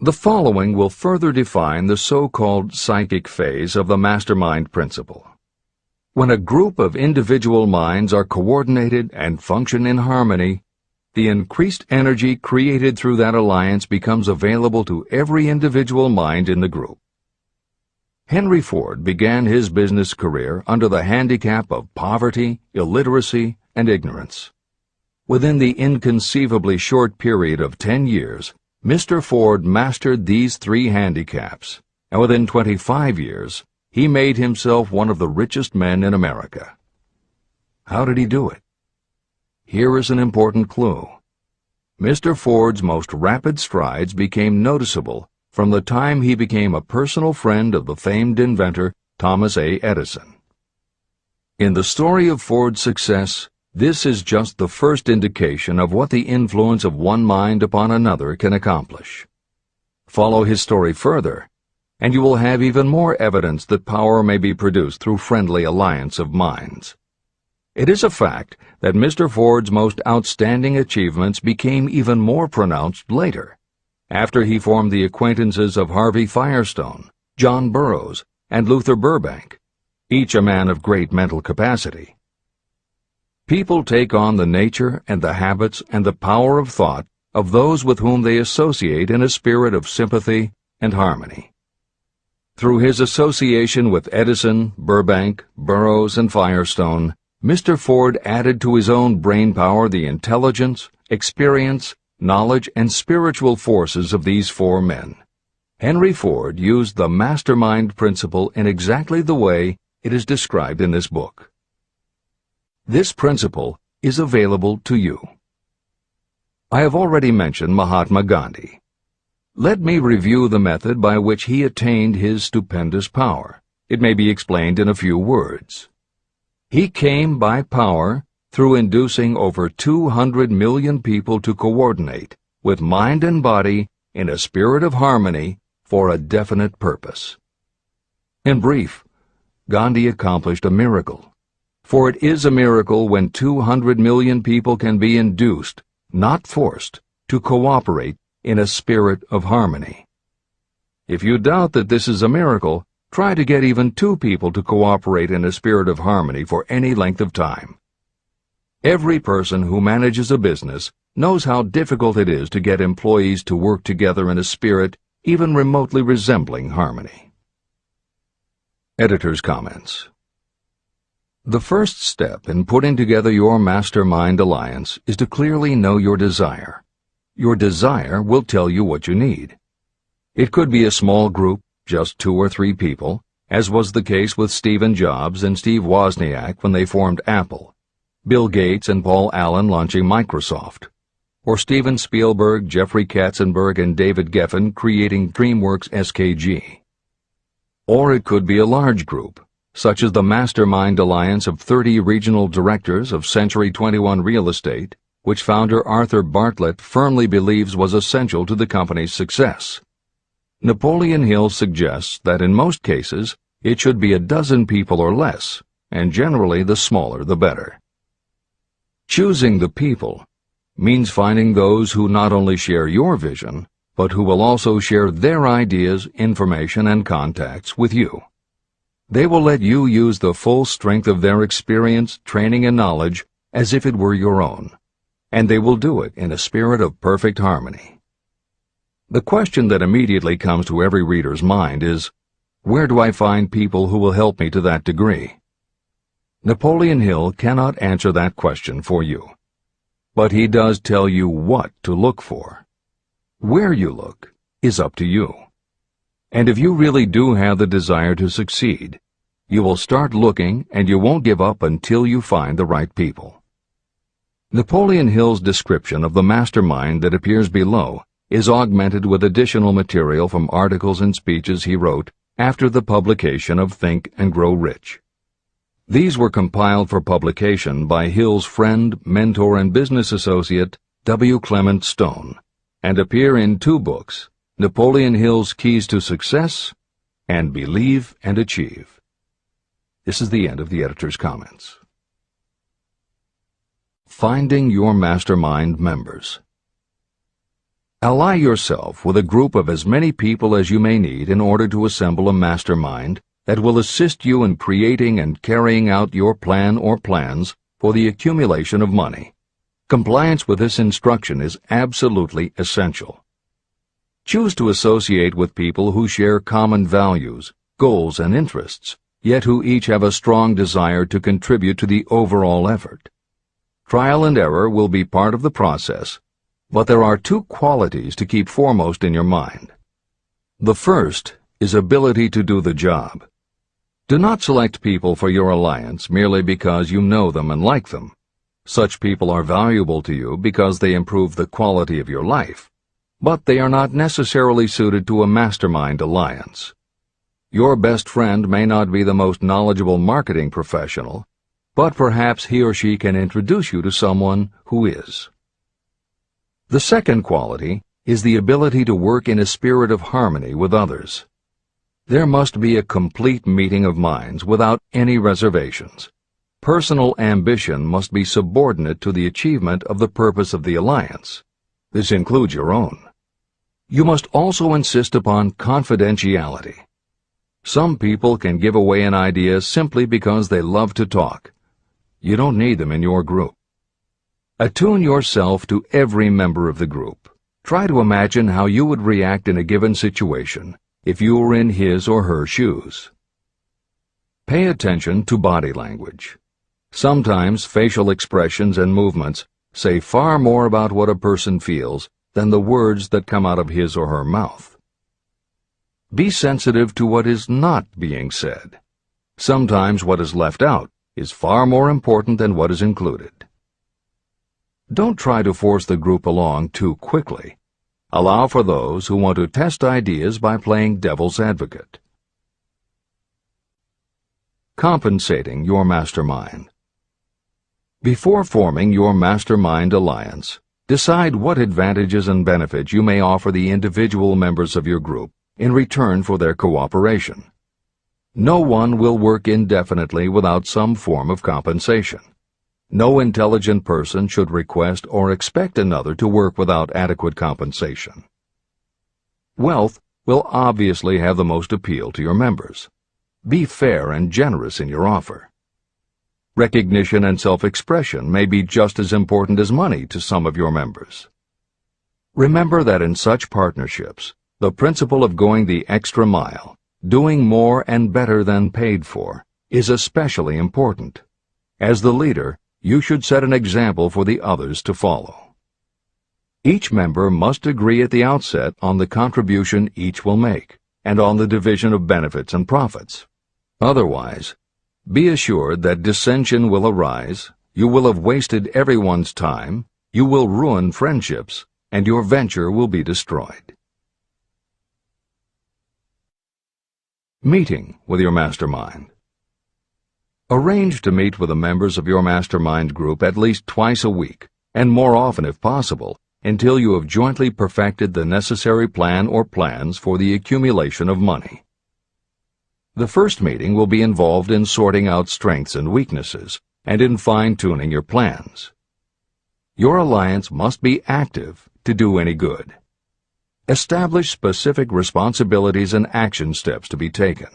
The following will further define the so-called psychic phase of the mastermind principle. When a group of individual minds are coordinated and function in harmony, the increased energy created through that alliance becomes available to every individual mind in the group. Henry Ford began his business career under the handicap of poverty, illiteracy, and ignorance. Within the inconceivably short period of 10 years, Mr. Ford mastered these 3 handicaps, and within 25 years, he made himself one of the richest men in America. How did he do it? Here is an important clue. Mr. Ford's most rapid strides became noticeable from the time he became a personal friend of the famed inventor Thomas A. Edison. In the story of Ford's success, this is just the first indication of what the influence of one mind upon another can accomplish. Follow his story further, and you will have even more evidence that power may be produced through friendly alliance of minds. It is a fact that Mr. Ford's most outstanding achievements became even more pronounced later, after he formed the acquaintances of Harvey Firestone, John Burroughs, and Luther Burbank, each a man of great mental capacity. People take on the nature and the habits and the power of thought of those with whom they associate in a spirit of sympathy and harmony. Through his association with Edison, Burbank, Burroughs, and Firestone, Mr. Ford added to his own brain power the intelligence, experience, knowledge, and spiritual forces of these 4 men. Henry Ford used the mastermind principle in exactly the way it is described in this book. This principle is available to you. I have already mentioned Mahatma Gandhi. Let me review the method by which he attained his stupendous power. It may be explained in a few words. He came by power through inducing over 200 million people to coordinate with mind and body in a spirit of harmony for a definite purpose. In brief, Gandhi accomplished a miracle, for it is a miracle when 200 million people can be induced, not forced, to cooperate in a spirit of harmony. If you doubt that this is a miracle, try to get even 2 people to cooperate in a spirit of harmony for any length of time. Every person who manages a business knows how difficult it is to get employees to work together in a spirit even remotely resembling harmony. Editor's comments. The first step in putting together your mastermind alliance is to clearly know your desire. Your desire will tell you what you need. It could be a small group, just 2 or 3 people, as was the case with Stephen Jobs and Steve Wozniak when they formed Apple, Bill Gates and Paul Allen launching Microsoft, or Steven Spielberg, Jeffrey Katzenberg, and David Geffen creating DreamWorks SKG. Or it could be a large group, such as the Mastermind Alliance of 30 regional directors of Century 21 Real Estate, which founder Arthur Bartlett firmly believes was essential to the company's success. Napoleon Hill suggests that in most cases it should be a dozen people or less, and generally the smaller the better. Choosing the people means finding those who not only share your vision, but who will also share their ideas, information, and contacts with you. They will let you use the full strength of their experience, training, and knowledge as if it were your own, and they will do it in a spirit of perfect harmony. The question that immediately comes to every reader's mind is, where do I find people who will help me to that degree? Napoleon Hill cannot answer that question for you, but he does tell you what to look for. Where you look is up to you. And if you really do have the desire to succeed, you will start looking and you won't give up until you find the right people. Napoleon Hill's description of the mastermind that appears below is augmented with additional material from articles and speeches he wrote after the publication of Think and Grow Rich. These were compiled for publication by Hill's friend, mentor, and business associate, W. Clement Stone, and appear in 2 books, Napoleon Hill's Keys to Success and Believe and Achieve. This is the end of the editor's comments. Finding your mastermind members. Ally yourself with a group of as many people as you may need in order to assemble a mastermind that will assist you in creating and carrying out your plan or plans for the accumulation of money. Compliance with this instruction is absolutely essential. Choose to associate with people who share common values, goals, and interests, yet who each have a strong desire to contribute to the overall effort. Trial and error will be part of the process, but there are 2 qualities to keep foremost in your mind. The first is ability to do the job. Do not select people for your alliance merely because you know them and like them. Such people are valuable to you because they improve the quality of your life, but they are not necessarily suited to a mastermind alliance. Your best friend may not be the most knowledgeable marketing professional, but perhaps he or she can introduce you to someone who is. The second quality is the ability to work in a spirit of harmony with others. There must be a complete meeting of minds without any reservations. Personal ambition must be subordinate to the achievement of the purpose of the alliance. This includes your own. You must also insist upon confidentiality. Some people can give away an idea simply because they love to talk. You don't need them in your group. Attune yourself to every member of the group. Try to imagine how you would react in a given situation if you were in his or her shoes. Pay attention to body language. Sometimes facial expressions and movements say far more about what a person feels than the words that come out of his or her mouth. Be sensitive to what is not being said. Sometimes what is left out is far more important than what is included. Don't try to force the group along too quickly. Allow for those who want to test ideas by playing devil's advocate. Compensating your mastermind. Before forming your mastermind alliance, decide what advantages and benefits you may offer the individual members of your group in return for their cooperation. No one will work indefinitely without some form of compensation. No intelligent person should request or expect another to work without adequate compensation. Wealth will obviously have the most appeal to your members. Be fair and generous in your offer. Recognition and self-expression may be just as important as money to some of your members. Remember that in such partnerships, the principle of going the extra mile, doing more and better than paid for, is especially important. As the leader, you should set an example for the others to follow. Each member must agree at the outset on the contribution each will make, and on the division of benefits and profits. Otherwise, be assured that dissension will arise, you will have wasted everyone's time, you will ruin friendships, and your venture will be destroyed. Meeting with your mastermind. Arrange to meet with the members of your mastermind group at least twice a week, and more often if possible, until you have jointly perfected the necessary plan or plans for the accumulation of money. The first meeting will be involved in sorting out strengths and weaknesses, and in fine-tuning your plans. Your alliance must be active to do any good. Establish specific responsibilities and action steps to be taken.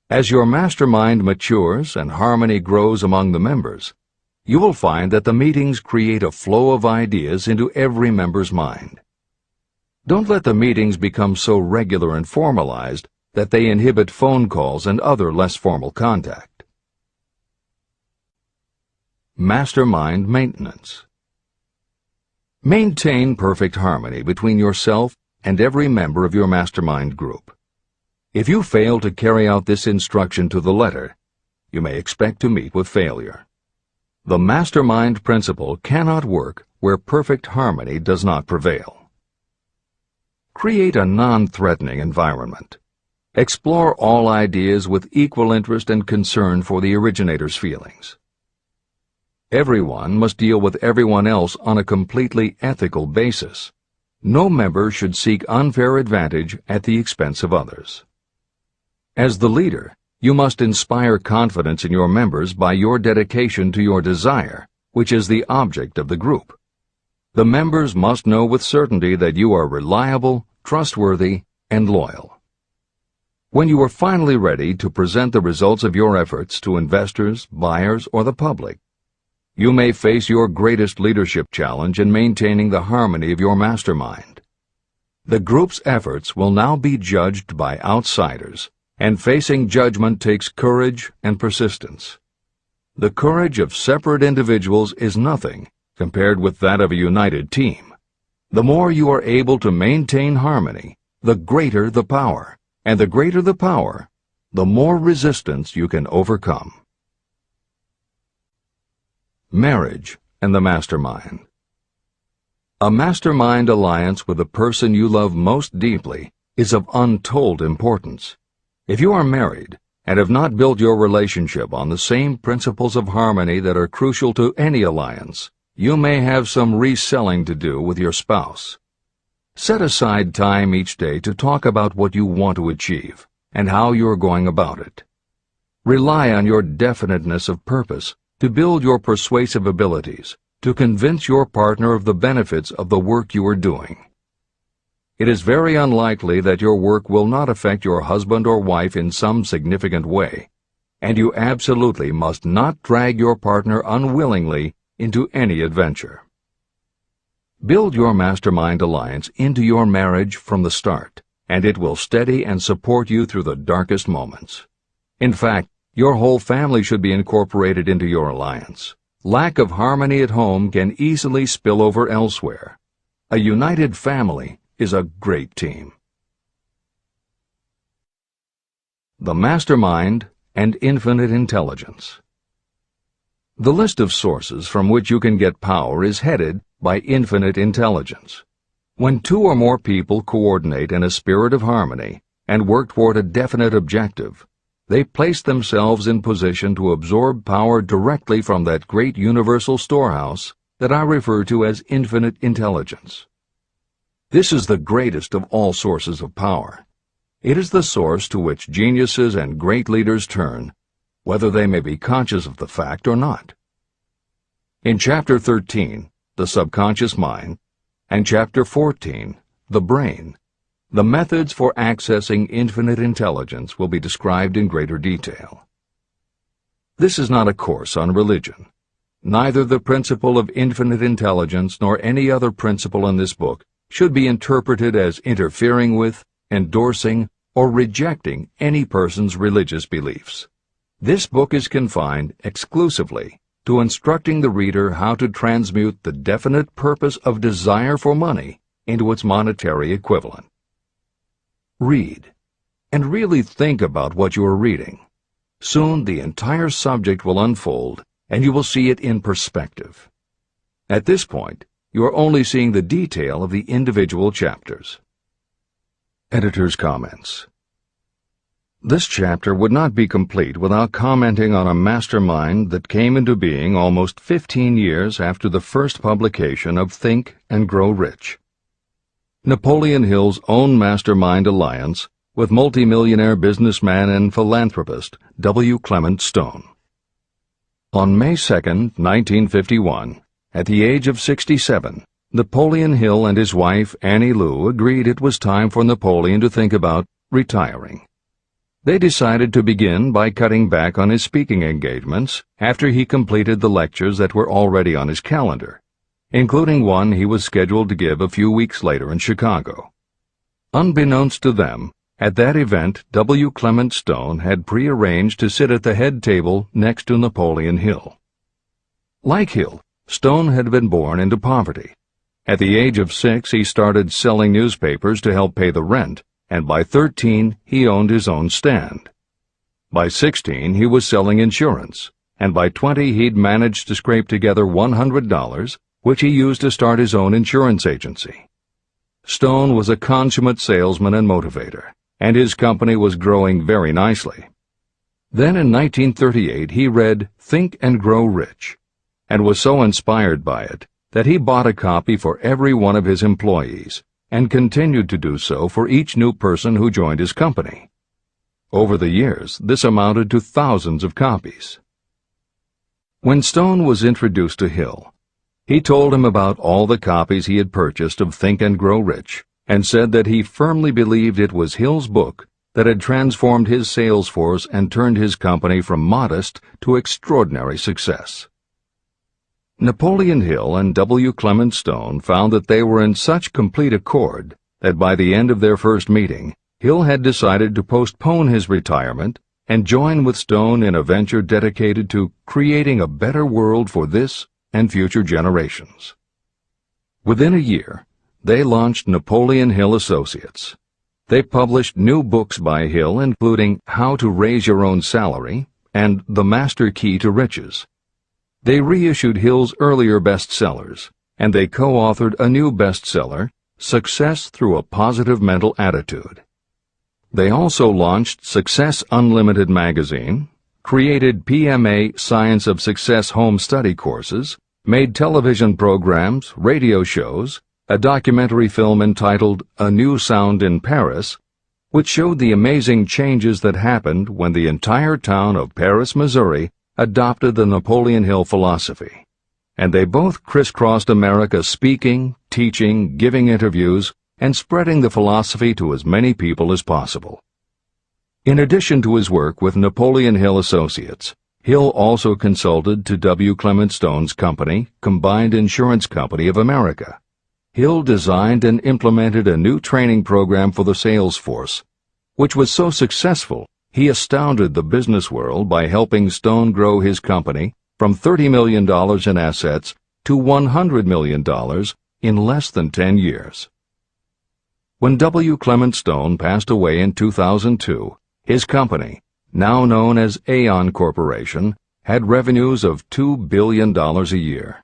As your mastermind matures and harmony grows among the members, you will find that the meetings create a flow of ideas into every member's mind. Don't let the meetings become so regular and formalized that they inhibit phone calls and other less formal contact. Mastermind maintenance. Maintain perfect harmony between yourself and every member of your mastermind group. If you fail to carry out this instruction to the letter, you may expect to meet with failure. The mastermind principle cannot work where perfect harmony does not prevail. Create a non-threatening environment. Explore all ideas with equal interest and concern for the originator's feelings. Everyone must deal with everyone else on a completely ethical basis, No member should seek unfair advantage at the expense of others. As the leader, you must inspire confidence in your members by your dedication to your desire, which is the object of the group. The members must know with certainty that you are reliable, trustworthy, and loyal. When you are finally ready to present the results of your efforts to investors, buyers, or the public, you may face your greatest leadership challenge in maintaining the harmony of your mastermind. The group's efforts will now be judged by outsiders, and facing judgment takes courage and persistence. The courage of separate individuals is nothing compared with that of a united team. The more you are able to maintain harmony, the greater the power, and the greater the power, the more resistance you can overcome. Marriage and the mastermind. A mastermind alliance with the person you love most deeply is of untold importance. If you are married and have not built your relationship on the same principles of harmony that are crucial to any alliance, you may have some reselling to do with your spouse. Set aside time each day to talk about what you want to achieve and how you are going about it. Rely on your definiteness of purpose to build your persuasive abilities, to convince your partner of the benefits of the work you are doing. It is very unlikely that your work will not affect your husband or wife in some significant way, and you absolutely must not drag your partner unwillingly into any adventure. Build your mastermind alliance into your marriage from the start, and it will steady and support you through the darkest moments. In fact, your whole family should be incorporated into your alliance. Lack of harmony at home can easily spill over elsewhere. A united family is a great team. The mastermind and infinite intelligence. The list of sources from which you can get power is headed by infinite intelligence. When two or more people coordinate in a spirit of harmony and work toward a definite objective, they place themselves in position to absorb power directly from that great universal storehouse that I refer to as infinite intelligence. This is the greatest of all sources of power. It is the source to which geniuses and great leaders turn, whether they may be conscious of the fact or not. In Chapter 13, The Subconscious Mind, and Chapter 14, The Brain, the methods for accessing infinite intelligence will be described in greater detail. This is not a course on religion. Neither the principle of infinite intelligence nor any other principle in this book should be interpreted as interfering with, endorsing, or rejecting any person's religious beliefs. This book is confined exclusively to instructing the reader how to transmute the definite purpose of desire for money into its monetary equivalent. Read, and really think about what you are reading. Soon the entire subject will unfold, and you will see it in perspective. At this point, you are only seeing the detail of the individual chapters. Editor's comments. This chapter would not be complete without commenting on a mastermind that came into being almost 15 years after the first publication of Think and Grow Rich. Napoleon Hill's own mastermind alliance with multimillionaire businessman and philanthropist W. Clement Stone. On May 2, 1951, at the age of 67, Napoleon Hill and his wife Annie Lou agreed it was time for Napoleon to think about retiring. They decided to begin by cutting back on his speaking engagements after he completed the lectures that were already on his calendar, including one he was scheduled to give a few weeks later in Chicago. Unbeknownst to them, at that event W. Clement Stone had prearranged to sit at the head table next to Napoleon Hill. Like Hill, Stone had been born into poverty. At the age of 6, he started selling newspapers to help pay the rent, and by 13, he owned his own stand. By 16, he was selling insurance, and by 20, he'd managed to scrape together $100, which he used to start his own insurance agency. Stone was a consummate salesman and motivator, and his company was growing very nicely. Then in 1938 he read Think and Grow Rich, and was so inspired by it that he bought a copy for every one of his employees and continued to do so for each new person who joined his company. Over the years, this amounted to thousands of copies. When Stone was introduced to Hill, he told him about all the copies he had purchased of Think and Grow Rich and said that he firmly believed it was Hill's book that had transformed his sales force and turned his company from modest to extraordinary success. Napoleon Hill and W. Clement Stone found that they were in such complete accord that by the end of their first meeting, Hill had decided to postpone his retirement and join with Stone in a venture dedicated to creating a better world for this and future generations. Within a year, they launched Napoleon Hill Associates. They published new books by Hill, including How to Raise Your Own Salary and The Master Key to Riches. They reissued Hill's earlier bestsellers, and they co-authored a new bestseller, Success Through a Positive Mental Attitude. They also launched Success Unlimited magazine, created PMA Science of Success home study courses, made television programs, radio shows, a documentary film entitled A New Sound in Paris, which showed the amazing changes that happened when the entire town of Paris, Missouri, adopted the Napoleon Hill philosophy. And they both crisscrossed America speaking, teaching, giving interviews, and spreading the philosophy to as many people as possible. In addition to his work with Napoleon Hill Associates, Hill also consulted to W. Clement Stone's company, Combined Insurance Company of America. Hill designed and implemented a new training program for the sales force, which was so successful he astounded the business world by helping Stone grow his company from $30 million in assets to $100 million in less than 10 years. When W. Clement Stone passed away in 2002, his company, now known as Aon Corporation, had revenues of $2 billion a year.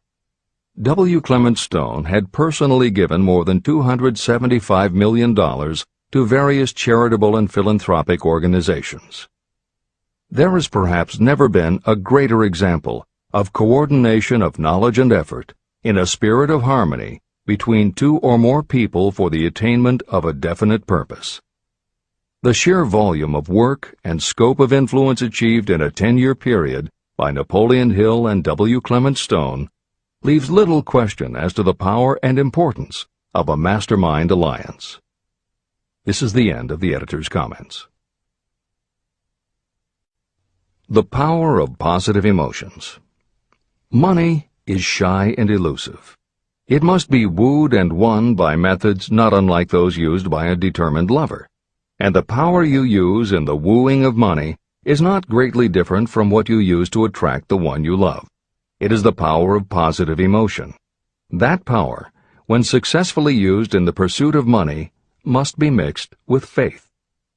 W. Clement Stone had personally given more than $275 million to various charitable and philanthropic organizations. There has perhaps never been a greater example of coordination of knowledge and effort in a spirit of harmony between two or more people for the attainment of a definite purpose. The sheer volume of work and scope of influence achieved in a 10-year period by Napoleon Hill and W. Clement Stone leaves little question as to the power and importance of a mastermind alliance. This is the end of the editor's comments. The power of positive emotions. Money is shy and elusive. It must be wooed and won by methods not unlike those used by a determined lover. And the power you use in the wooing of money is not greatly different from what you use to attract the one you love. It is the power of positive emotion. That power, when successfully used in the pursuit of money, must be mixed with faith.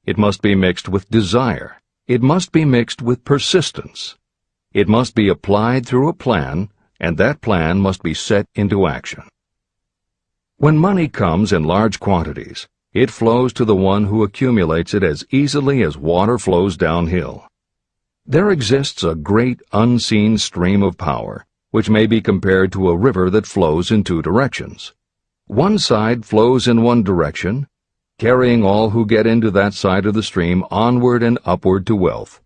It must be mixed with desire. It must be mixed with persistence. It must be applied through a plan, and that plan must be set into action. When money comes in large quantities, it flows to the one who accumulates it as easily as water flows downhill. There exists a great unseen stream of power, which may be compared to a river that flows in two directions. One side flows in one direction, carrying all who get into that side of the stream onward and upward to wealth.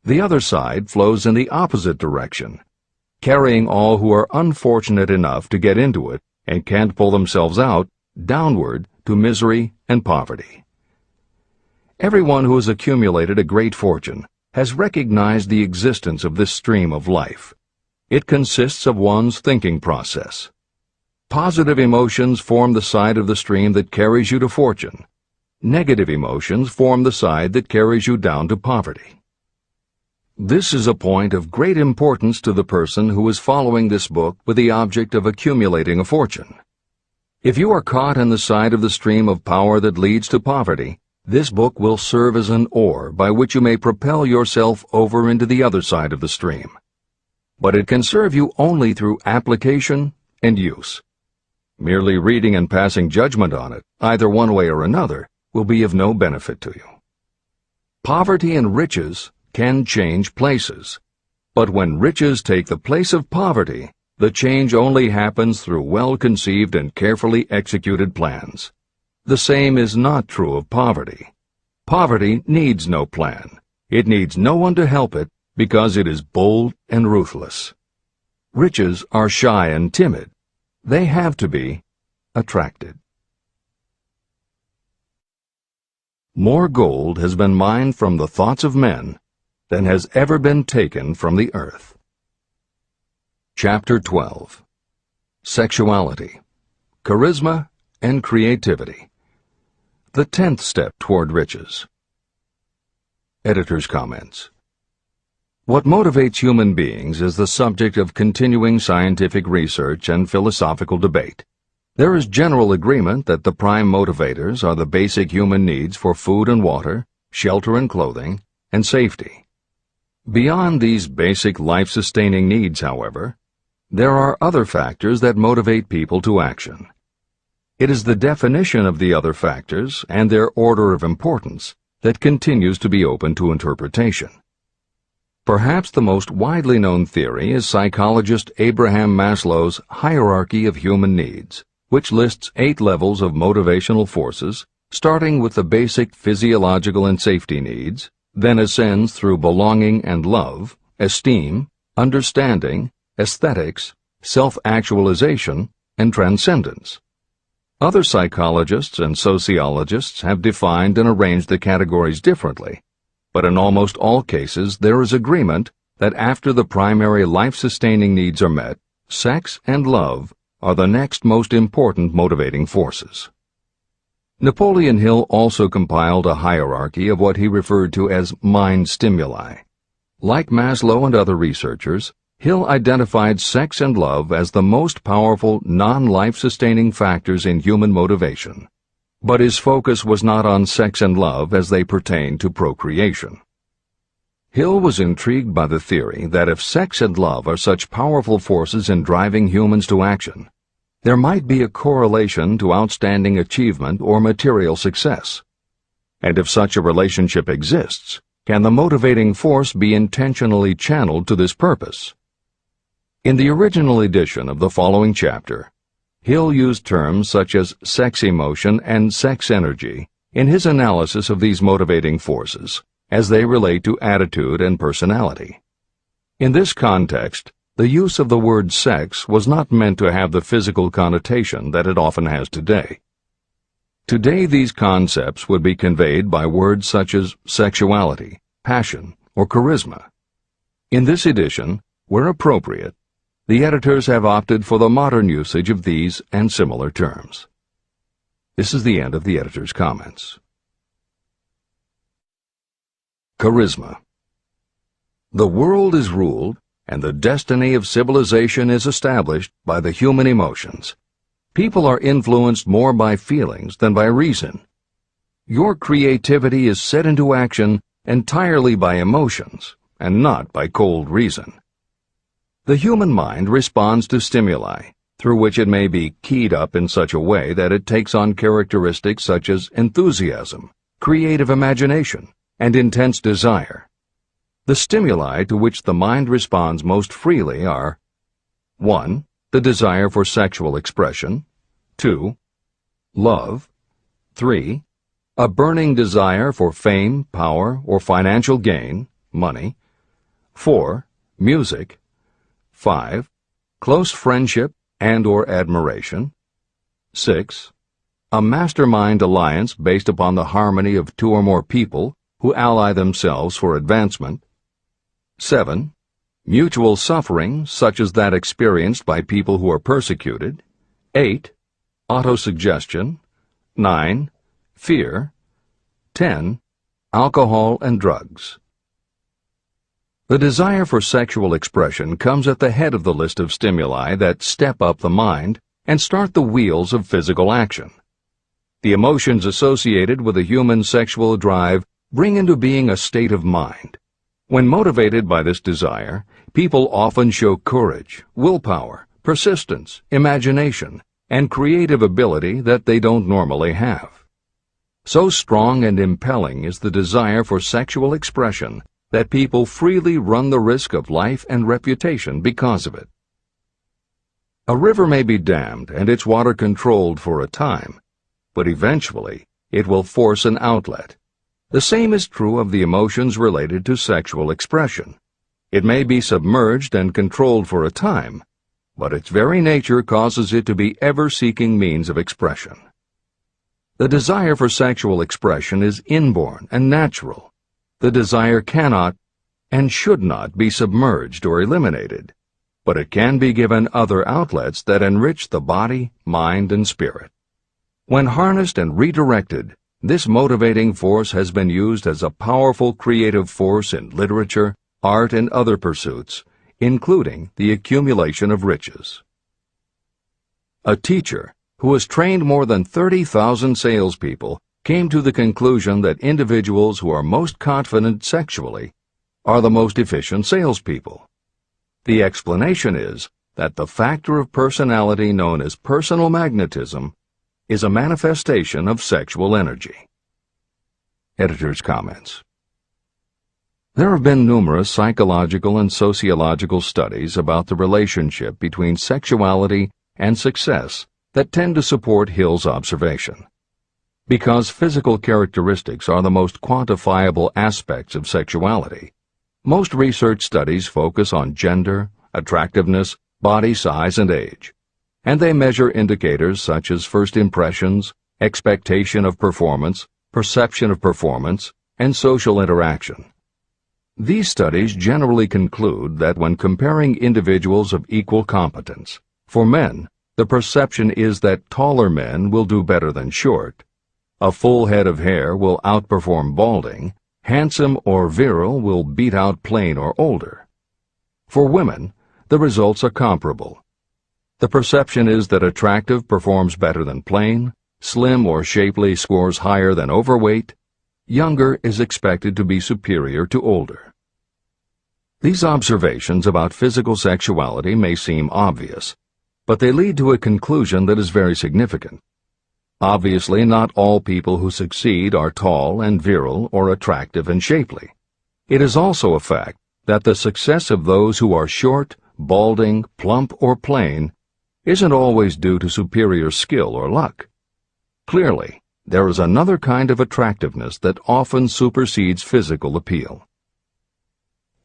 The other side flows in the opposite direction, carrying all who are unfortunate enough to get into it and can't pull themselves out downward to misery and poverty. Everyone who has accumulated a great fortune has recognized the existence of this stream of life. It consists of one's thinking process. Positive emotions form the side of the stream that carries you to fortune. Negative emotions form the side that carries you down to poverty. This is a point of great importance to the person who is following this book with the object of accumulating a fortune. If you are caught in the side of the stream of power that leads to poverty, this book will serve as an oar by which you may propel yourself over into the other side of the stream. But it can serve you only through application and use. Merely reading and passing judgment on it, either one way or another, will be of no benefit to you. Poverty and riches can change places. But when riches take the place of poverty, The change only happens through well-conceived and carefully executed plans. The same is not true of poverty. Poverty needs no plan. It needs no one to help it because it is bold and ruthless. Riches are shy and timid. They have to be attracted. More gold has been mined from the thoughts of men than has ever been taken from the earth. Chapter 12. Sexuality, Charisma, and Creativity. The 10th step toward riches. Editor's comments. What motivates human beings is the subject of continuing scientific research and philosophical debate. There is general agreement that the prime motivators are the basic human needs for food and water, shelter and clothing, and safety. Beyond these basic life-sustaining needs, however, there are other factors that motivate people to action. It is the definition of the other factors and their order of importance that continues to be open to interpretation. Perhaps the most widely known theory is psychologist Abraham Maslow's hierarchy of human needs, which lists 8 levels of motivational forces, starting with the basic physiological and safety needs, then ascends through belonging and love, esteem, understanding, aesthetics, self-actualization, and transcendence. Other psychologists and sociologists have defined and arranged the categories differently, but in almost all cases there is agreement that after the primary life-sustaining needs are met, sex and love are the next most important motivating forces. Napoleon Hill also compiled a hierarchy of what he referred to as mind stimuli. Like Maslow and other researchers, Hill identified sex and love as the most powerful non-life-sustaining factors in human motivation, but his focus was not on sex and love as they pertain to procreation. Hill was intrigued by the theory that if sex and love are such powerful forces in driving humans to action, there might be a correlation to outstanding achievement or material success. And if such a relationship exists, can the motivating force be intentionally channeled to this purpose? In the original edition of the following chapter, Hill used terms such as sex emotion and sex energy in his analysis of these motivating forces as they relate to attitude and personality. In this context, the use of the word sex was not meant to have the physical connotation that it often has today. Today, these concepts would be conveyed by words such as sexuality, passion, or charisma. In this edition, where appropriate, the editors have opted for the modern usage of these and similar terms. This is the end of the editor's comments. Charisma. The world is ruled, and the destiny of civilization is established by the human emotions. People are influenced more by feelings than by reason. Your creativity is set into action entirely by emotions, and not by cold reason. The human mind responds to stimuli, through which it may be keyed up in such a way that it takes on characteristics such as enthusiasm, creative imagination, and intense desire. The stimuli to which the mind responds most freely are 1. The desire for sexual expression, 2. Love, 3. A burning desire for fame, power, or financial gain, money, 4. Music, 5. Close friendship and or admiration, 6. A mastermind alliance based upon the harmony of 2 or more people who ally themselves for advancement, 7. Mutual suffering, such as that experienced by people who are persecuted, 8. Autosuggestion, 9. Fear, 10. Alcohol and drugs. The desire for sexual expression comes at the head of the list of stimuli that step up the mind and start the wheels of physical action. The emotions associated with a human sexual drive bring into being a state of mind. When motivated by this desire, people often show courage, willpower, persistence, imagination, and creative ability that they don't normally have. So strong and impelling is the desire for sexual expression that people freely run the risk of life and reputation because of it. A river may be dammed and its water controlled for a time, but eventually it will force an outlet. The same is true of the emotions related to sexual expression. It may be submerged and controlled for a time, but its very nature causes it to be ever-seeking means of expression. The desire for sexual expression is inborn and natural. The desire cannot and should not be submerged or eliminated, but it can be given other outlets that enrich the body, mind, and spirit. When harnessed and redirected, this motivating force has been used as a powerful creative force in literature, art, and other pursuits, including the accumulation of riches. A teacher who has trained more than 30,000 salespeople came to the conclusion that individuals who are most confident sexually are the most efficient salespeople. The explanation is that the factor of personality known as personal magnetism is a manifestation of sexual energy. Editor's comments. There have been numerous psychological and sociological studies about the relationship between sexuality and success that tend to support Hill's observation. Because physical characteristics are the most quantifiable aspects of sexuality, most research studies focus on gender, attractiveness, body size, and age, and they measure indicators such as first impressions, expectation of performance, perception of performance, and social interaction. These studies generally conclude that when comparing individuals of equal competence, for men, the perception is that taller men will do better than short, a full head of hair will outperform balding, handsome or virile will beat out plain or older. For women, the results are comparable. The perception is that attractive performs better than plain, slim or shapely scores higher than overweight, younger is expected to be superior to older. These observations about physical sexuality may seem obvious, but they lead to a conclusion that is very significant. Obviously, not all people who succeed are tall and virile or attractive and shapely. It is also a fact that the success of those who are short, balding, plump, or plain isn't always due to superior skill or luck. Clearly, there is another kind of attractiveness that often supersedes physical appeal.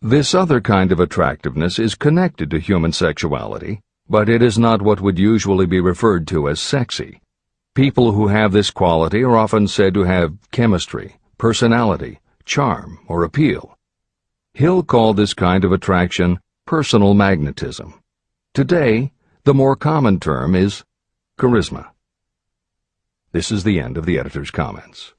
This other kind of attractiveness is connected to human sexuality, but it is not what would usually be referred to as sexy. People who have this quality are often said to have chemistry, personality, charm, or appeal. Hill called this kind of attraction personal magnetism. Today, the more common term is charisma. This is the end of the editor's comments.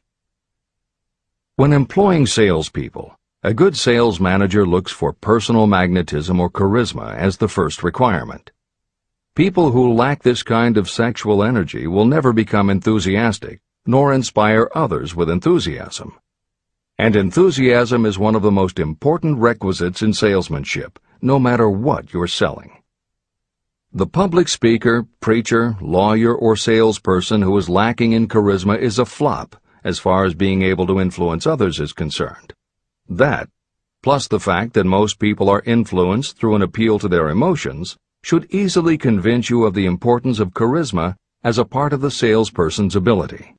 When employing salespeople, a good sales manager looks for personal magnetism or charisma as the first requirement. People who lack this kind of sexual energy will never become enthusiastic, nor inspire others with enthusiasm. And enthusiasm is one of the most important requisites in salesmanship, no matter what you're selling. The public speaker, preacher, lawyer, or salesperson who is lacking in charisma is a flop as far as being able to influence others is concerned. That, plus the fact that most people are influenced through an appeal to their emotions, should easily convince you of the importance of charisma as a part of the salesperson's ability.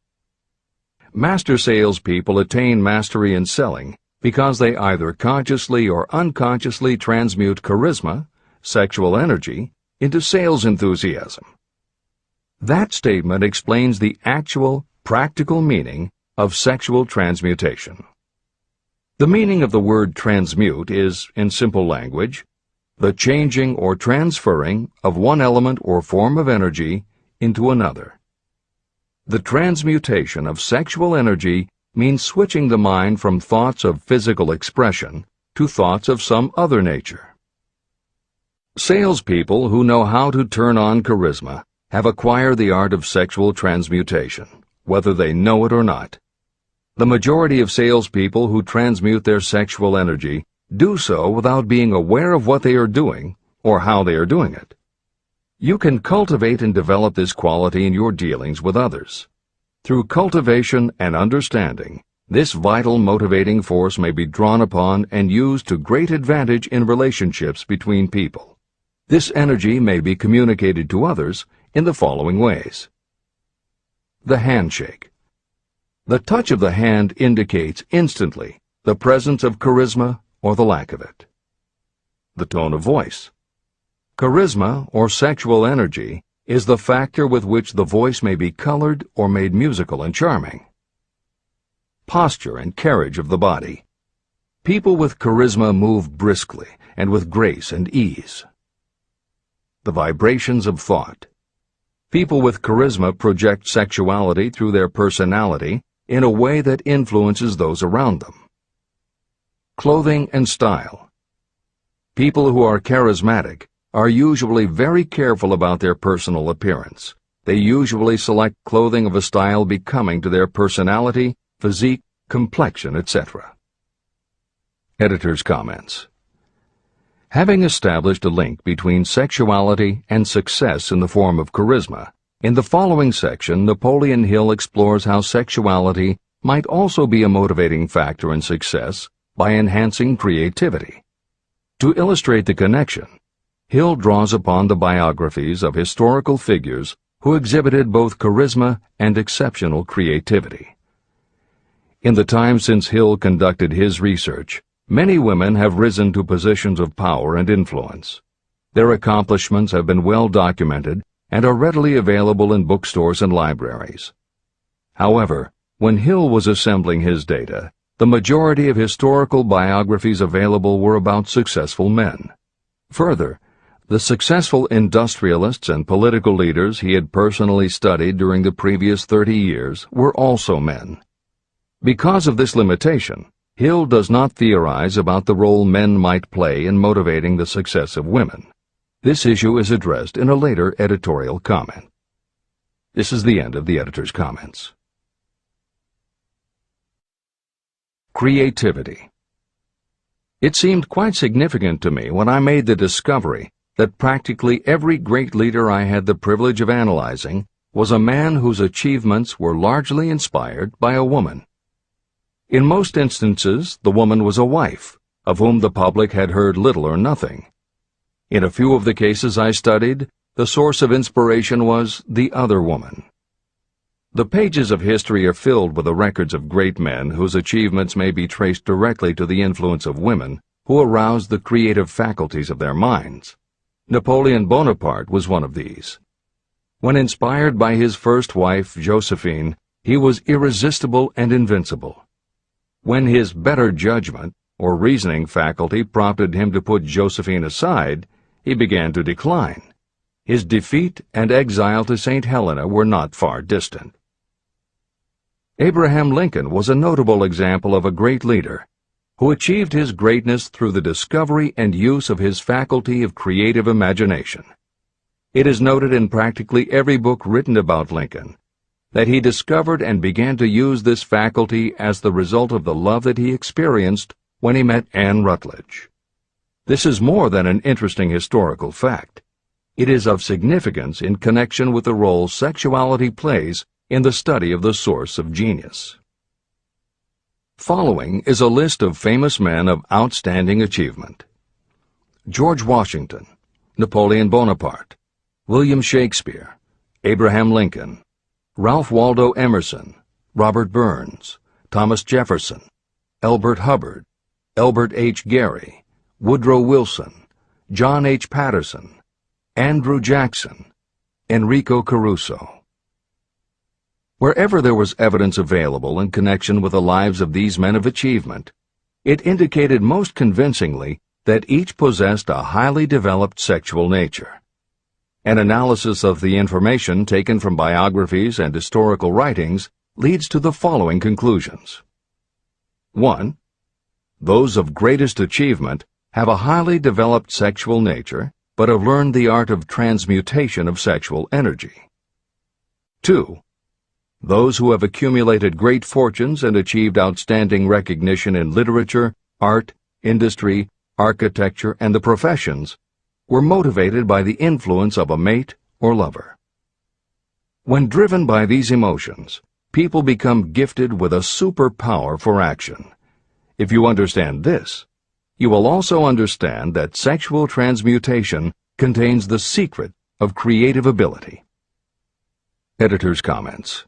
Master salespeople attain mastery in selling because they either consciously or unconsciously transmute charisma, sexual energy, into sales enthusiasm. That statement explains the actual, practical meaning of sexual transmutation. The meaning of the word transmute is, in simple language, the changing or transferring of one element or form of energy into another. The transmutation of sexual energy means switching the mind from thoughts of physical expression to thoughts of some other nature. Salespeople who know how to turn on charisma have acquired the art of sexual transmutation, whether they know it or not. The majority of salespeople who transmute their sexual energy do so without being aware of what they are doing or how they are doing it. You can cultivate and develop this quality in your dealings with others. Through cultivation and understanding, this vital motivating force may be drawn upon and used to great advantage in relationships between people. This energy may be communicated to others in the following ways. The handshake. The touch of the hand indicates instantly the presence of charisma or the lack of it. The tone of voice. Charisma, or sexual energy, is the factor with which the voice may be colored or made musical and charming. Posture and carriage of the body. People with charisma move briskly and with grace and ease. The vibrations of thought. People with charisma project sexuality through their personality in a way that influences those around them. Clothing and style. People who are charismatic are usually very careful about their personal appearance. They usually select clothing of a style becoming to their personality, physique, complexion, etc. Editor's comments. Having established a link between sexuality and success in the form of charisma, in the following section, Napoleon Hill explores how sexuality might also be a motivating factor in success by enhancing creativity. To illustrate the connection, Hill draws upon the biographies of historical figures who exhibited both charisma and exceptional creativity. In the time since Hill conducted his research, many women have risen to positions of power and influence. Their accomplishments have been well documented and are readily available in bookstores and libraries. However, when Hill was assembling his data, the majority of historical biographies available were about successful men. Further, the successful industrialists and political leaders he had personally studied during the previous 30 years were also men. Because of this limitation, Hill does not theorize about the role men might play in motivating the success of women. This issue is addressed in a later editorial comment. This is the end of the editor's comments. Creativity. It seemed quite significant to me when I made the discovery that practically every great leader I had the privilege of analyzing was a man whose achievements were largely inspired by a woman. In most instances, the woman was a wife, of whom the public had heard little or nothing. In a few of the cases I studied, the source of inspiration was the other woman. The pages of history are filled with the records of great men whose achievements may be traced directly to the influence of women who aroused the creative faculties of their minds. Napoleon Bonaparte was one of these. When inspired by his first wife, Josephine, he was irresistible and invincible. When his better judgment or reasoning faculty prompted him to put Josephine aside, he began to decline. His defeat and exile to St. Helena were not far distant. Abraham Lincoln was a notable example of a great leader who achieved his greatness through the discovery and use of his faculty of creative imagination. It is noted in practically every book written about Lincoln that he discovered and began to use this faculty as the result of the love that he experienced when he met Anne Rutledge. This is more than an interesting historical fact. It is of significance in connection with the role sexuality plays in the study of the source of genius. Following is a list of famous men of outstanding achievement: George Washington, Napoleon Bonaparte, William Shakespeare, Abraham Lincoln, Ralph Waldo Emerson, Robert Burns, Thomas Jefferson, Elbert Hubbard, Elbert H. Gary, Woodrow Wilson, John H. Patterson, Andrew Jackson, Enrico Caruso. Wherever there was evidence available in connection with the lives of these men of achievement, it indicated most convincingly that each possessed a highly developed sexual nature. An analysis of the information taken from biographies and historical writings leads to the following conclusions. 1. Those of greatest achievement have a highly developed sexual nature, but have learned the art of transmutation of sexual energy. 2. Those who have accumulated great fortunes and achieved outstanding recognition in literature, art, industry, architecture, and the professions were motivated by the influence of a mate or lover. When driven by these emotions, people become gifted with a superpower for action. If you understand this, you will also understand that sexual transmutation contains the secret of creative ability. Editor's comments.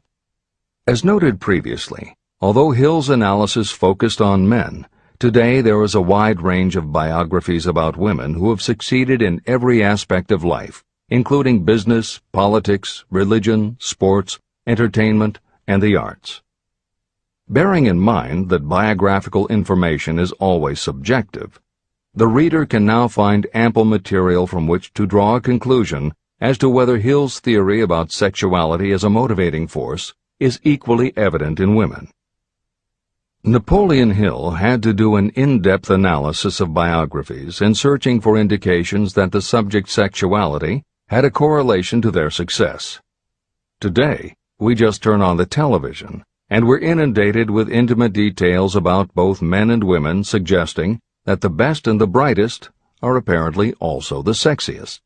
As noted previously, although Hill's analysis focused on men, today there is a wide range of biographies about women who have succeeded in every aspect of life, including business, politics, religion, sports, entertainment, and the arts. Bearing in mind that biographical information is always subjective, the reader can now find ample material from which to draw a conclusion as to whether Hill's theory about sexuality as a motivating force is equally evident in women. Napoleon Hill had to do an in-depth analysis of biographies in searching for indications that the subject's sexuality had a correlation to their success. Today, we just turn on the television, and we're inundated with intimate details about both men and women suggesting that the best and the brightest are apparently also the sexiest.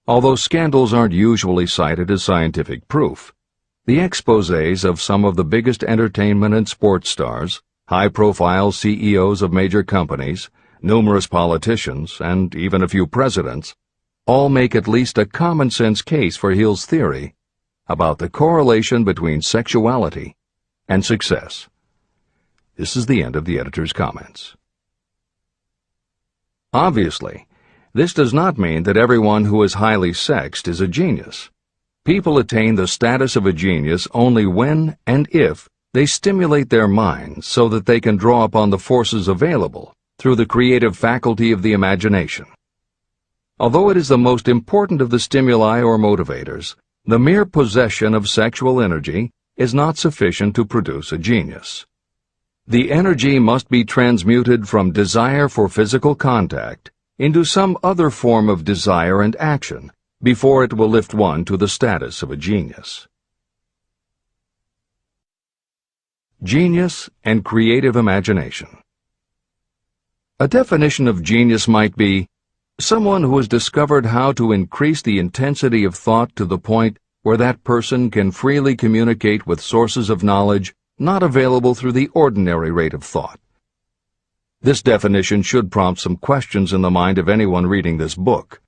Although scandals aren't usually cited as scientific proof, the exposés of some of the biggest entertainment and sports stars, high-profile CEOs of major companies, numerous politicians, and even a few presidents, all make at least a common-sense case for Hill's theory about the correlation between sexuality and success. This is the end of the editor's comments. Obviously, this does not mean that everyone who is highly sexed is a genius. People attain the status of a genius only when and if they stimulate their minds so that they can draw upon the forces available through the creative faculty of the imagination. Although it is the most important of the stimuli or motivators, the mere possession of sexual energy is not sufficient to produce a genius. The energy must be transmuted from desire for physical contact into some other form of desire and action before it will lift one to the status of a genius. Genius and creative imagination. A definition of genius might be someone who has discovered how to increase the intensity of thought to the point where that person can freely communicate with sources of knowledge not available through the ordinary rate of thought. This definition should prompt some questions in the mind of anyone reading this book.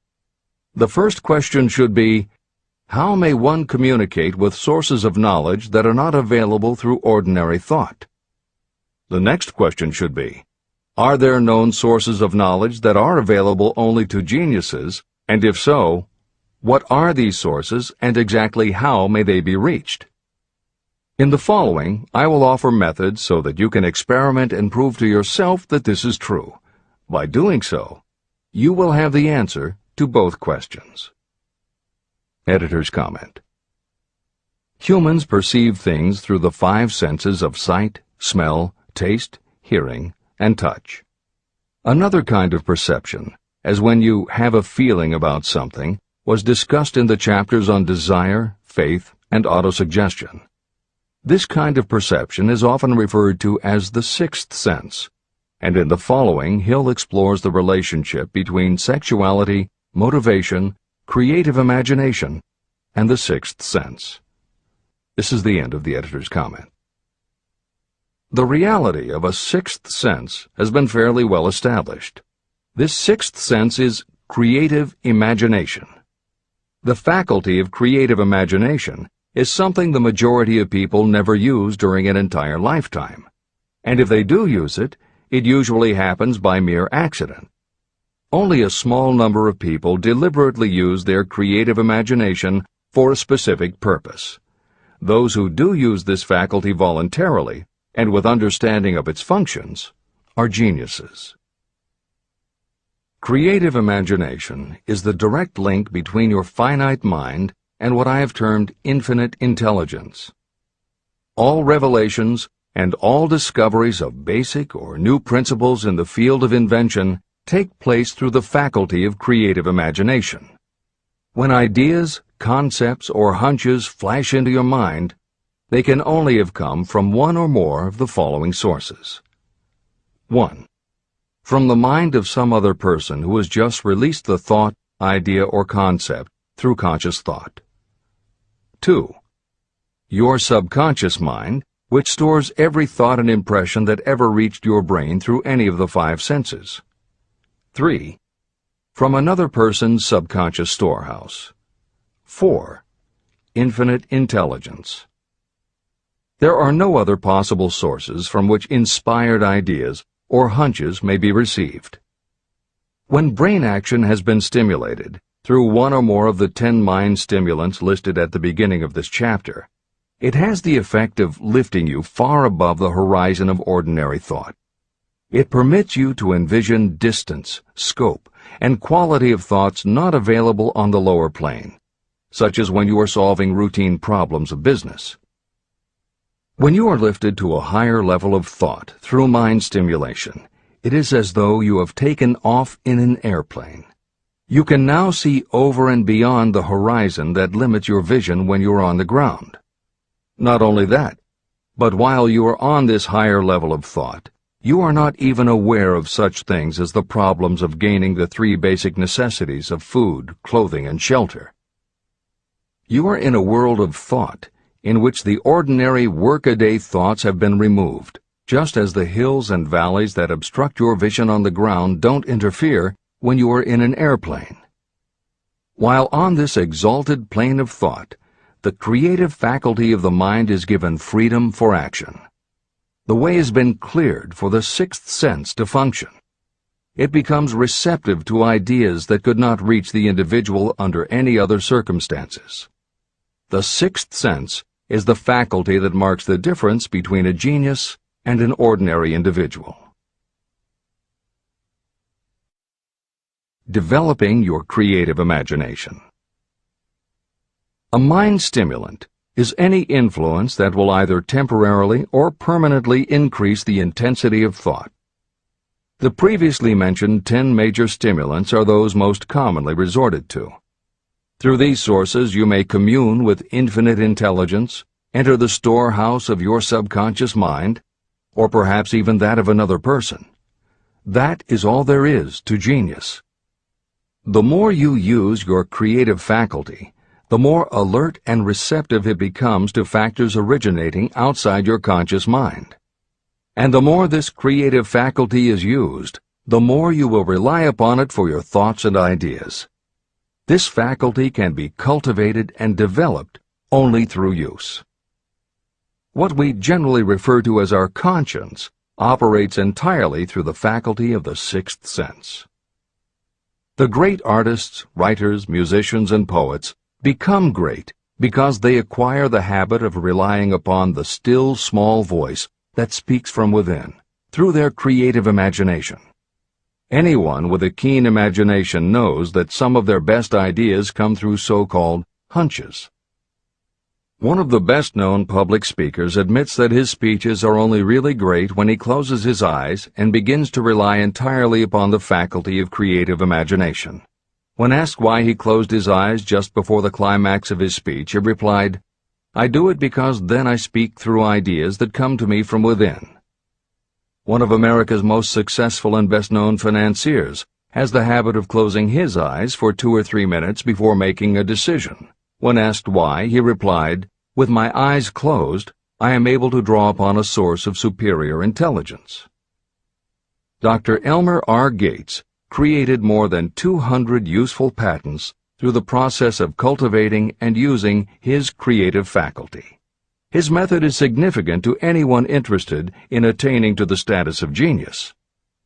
The first question should be, how may one communicate with sources of knowledge that are not available through ordinary thought? The next question should be, are there known sources of knowledge that are available only to geniuses, and if so, what are these sources and exactly how may they be reached? In the following, I will offer methods so that you can experiment and prove to yourself that this is true. By doing so, you will have the answer to both questions. Editor's comment. Humans perceive things through the 5 senses of sight, smell, taste, hearing, and touch. Another kind of perception, as when you have a feeling about something, was discussed in the chapters on desire, faith, and autosuggestion. This kind of perception is often referred to as the 6th sense, and in the following Hill explores the relationship between sexuality, motivation, creative imagination, and the 6th sense. This is the end of the editor's comment. The reality of a 6th sense has been fairly well established. This 6th sense is creative imagination. The faculty of creative imagination is something the majority of people never use during an entire lifetime, and if they do use it, it usually happens by mere accident. Only a small number of people deliberately use their creative imagination for a specific purpose. Those who do use this faculty voluntarily and with understanding of its functions are geniuses. Creative imagination is the direct link between your finite mind and what I have termed infinite intelligence. All revelations and all discoveries of basic or new principles in the field of invention take place through the faculty of creative imagination. When ideas, concepts, or hunches flash into your mind, they can only have come from one or more of the following sources. 1. From the mind of some other person who has just released the thought, idea, or concept through conscious thought. 2. Your subconscious mind, which stores every thought and impression that ever reached your brain through any of the 5 senses. 3. from another person's subconscious storehouse. 4. Infinite intelligence. There are no other possible sources from which inspired ideas or hunches may be received. When brain action has been stimulated through one or more of the 10 mind stimulants listed at the beginning of this chapter, it has the effect of lifting you far above the horizon of ordinary thought. It permits you to envision distance, scope, and quality of thoughts not available on the lower plane, such as when you are solving routine problems of business. When you are lifted to a higher level of thought through mind stimulation, it is as though you have taken off in an airplane. You can now see over and beyond the horizon that limits your vision when you are on the ground. Not only that, but while you are on this higher level of thought, you are not even aware of such things as the problems of gaining the 3 basic necessities of food, clothing, and shelter. You are in a world of thought in which the ordinary workaday thoughts have been removed, just as the hills and valleys that obstruct your vision on the ground don't interfere when you are in an airplane. While on this exalted plane of thought, the creative faculty of the mind is given freedom for action. The way has been cleared for the 6th sense to function. It becomes receptive to ideas that could not reach the individual under any other circumstances. The 6th sense is the faculty that marks the difference between a genius and an ordinary individual. Developing your creative imagination. A mind stimulant is any influence that will either temporarily or permanently increase the intensity of thought. The previously mentioned 10 major stimulants are those most commonly resorted to. Through these sources you may commune with infinite intelligence, enter the storehouse of your subconscious mind, or perhaps even that of another person. That is all there is to genius. The more you use your creative faculty, the more alert and receptive it becomes to factors originating outside your conscious mind. And the more this creative faculty is used, the more you will rely upon it for your thoughts and ideas. This faculty can be cultivated and developed only through use. What we generally refer to as our conscience operates entirely through the faculty of the 6th sense. The great artists, writers, musicians, and poets become great because they acquire the habit of relying upon the still small voice that speaks from within, through their creative imagination. Anyone with a keen imagination knows that some of their best ideas come through so-called hunches. One of the best-known public speakers admits that his speeches are only really great when he closes his eyes and begins to rely entirely upon the faculty of creative imagination. When asked why he closed his eyes just before the climax of his speech, he replied, "I do it because then I speak through ideas that come to me from within." One of America's most successful and best-known financiers has the habit of closing his eyes for 2 or 3 minutes before making a decision. When asked why, he replied, "With my eyes closed, I am able to draw upon a source of superior intelligence." Dr. Elmer R. Gates created more than 200 useful patents through the process of cultivating and using his creative faculty. His method is significant to anyone interested in attaining to the status of genius.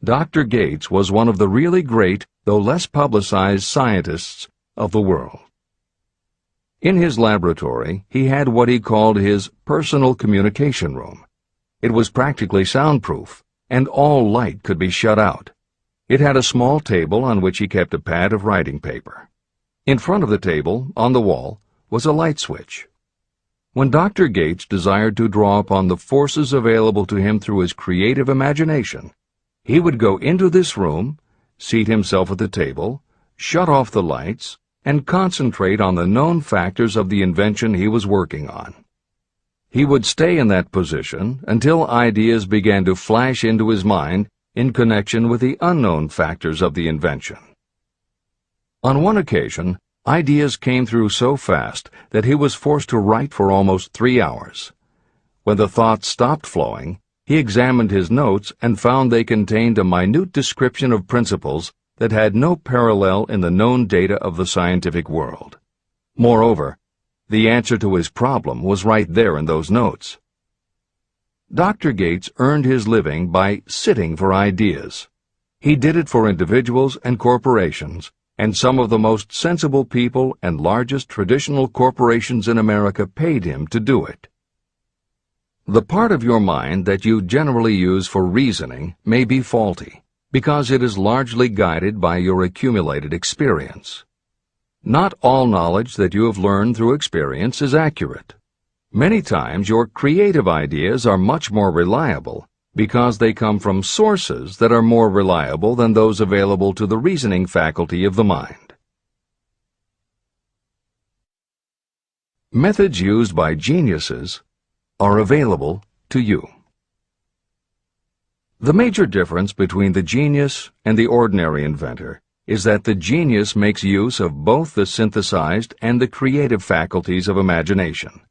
Dr. Gates was one of the really great, though less publicized, scientists of the world. In his laboratory, he had what he called his personal communication room. It was practically soundproof, and all light could be shut out. It had a small table on which he kept a pad of writing paper. In front of the table, on the wall, was a light switch. When Dr. Gates desired to draw upon the forces available to him through his creative imagination, he would go into this room, seat himself at the table, shut off the lights, and concentrate on the known factors of the invention he was working on. He would stay in that position until ideas began to flash into his mind in connection with the unknown factors of the invention. On one occasion, ideas came through so fast that he was forced to write for almost 3 hours. When the thoughts stopped flowing, he examined his notes and found they contained a minute description of principles that had no parallel in the known data of the scientific world. Moreover, the answer to his problem was right there in those notes. Dr. Gates earned his living by sitting for ideas. He did it for individuals and corporations, and some of the most sensible people and largest traditional corporations in America paid him to do it. The part of your mind that you generally use for reasoning may be faulty, because it is largely guided by your accumulated experience. Not all knowledge that you have learned through experience is accurate. Many times your creative ideas are much more reliable because they come from sources that are more reliable than those available to the reasoning faculty of the mind. Methods used by geniuses are available to you. The major difference between the genius and the ordinary inventor is that the genius makes use of both the synthesized and the creative faculties of imagination.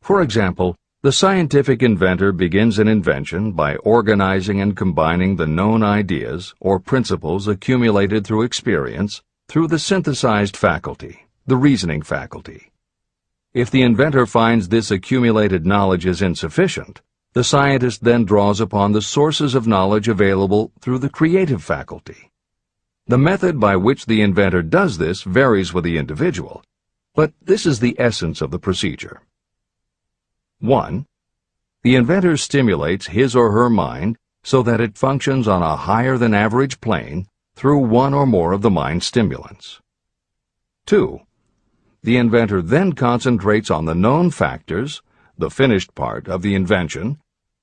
For example, the scientific inventor begins an invention by organizing and combining the known ideas or principles accumulated through experience through the synthesized faculty, the reasoning faculty. If the inventor finds this accumulated knowledge is insufficient, the scientist then draws upon the sources of knowledge available through the creative faculty. The method by which the inventor does this varies with the individual, but this is the essence of the procedure. 1. The inventor stimulates his or her mind so that it functions on a higher-than-average plane through one or more of the mind stimulants. 2. The inventor then concentrates on the known factors, the finished part of the invention,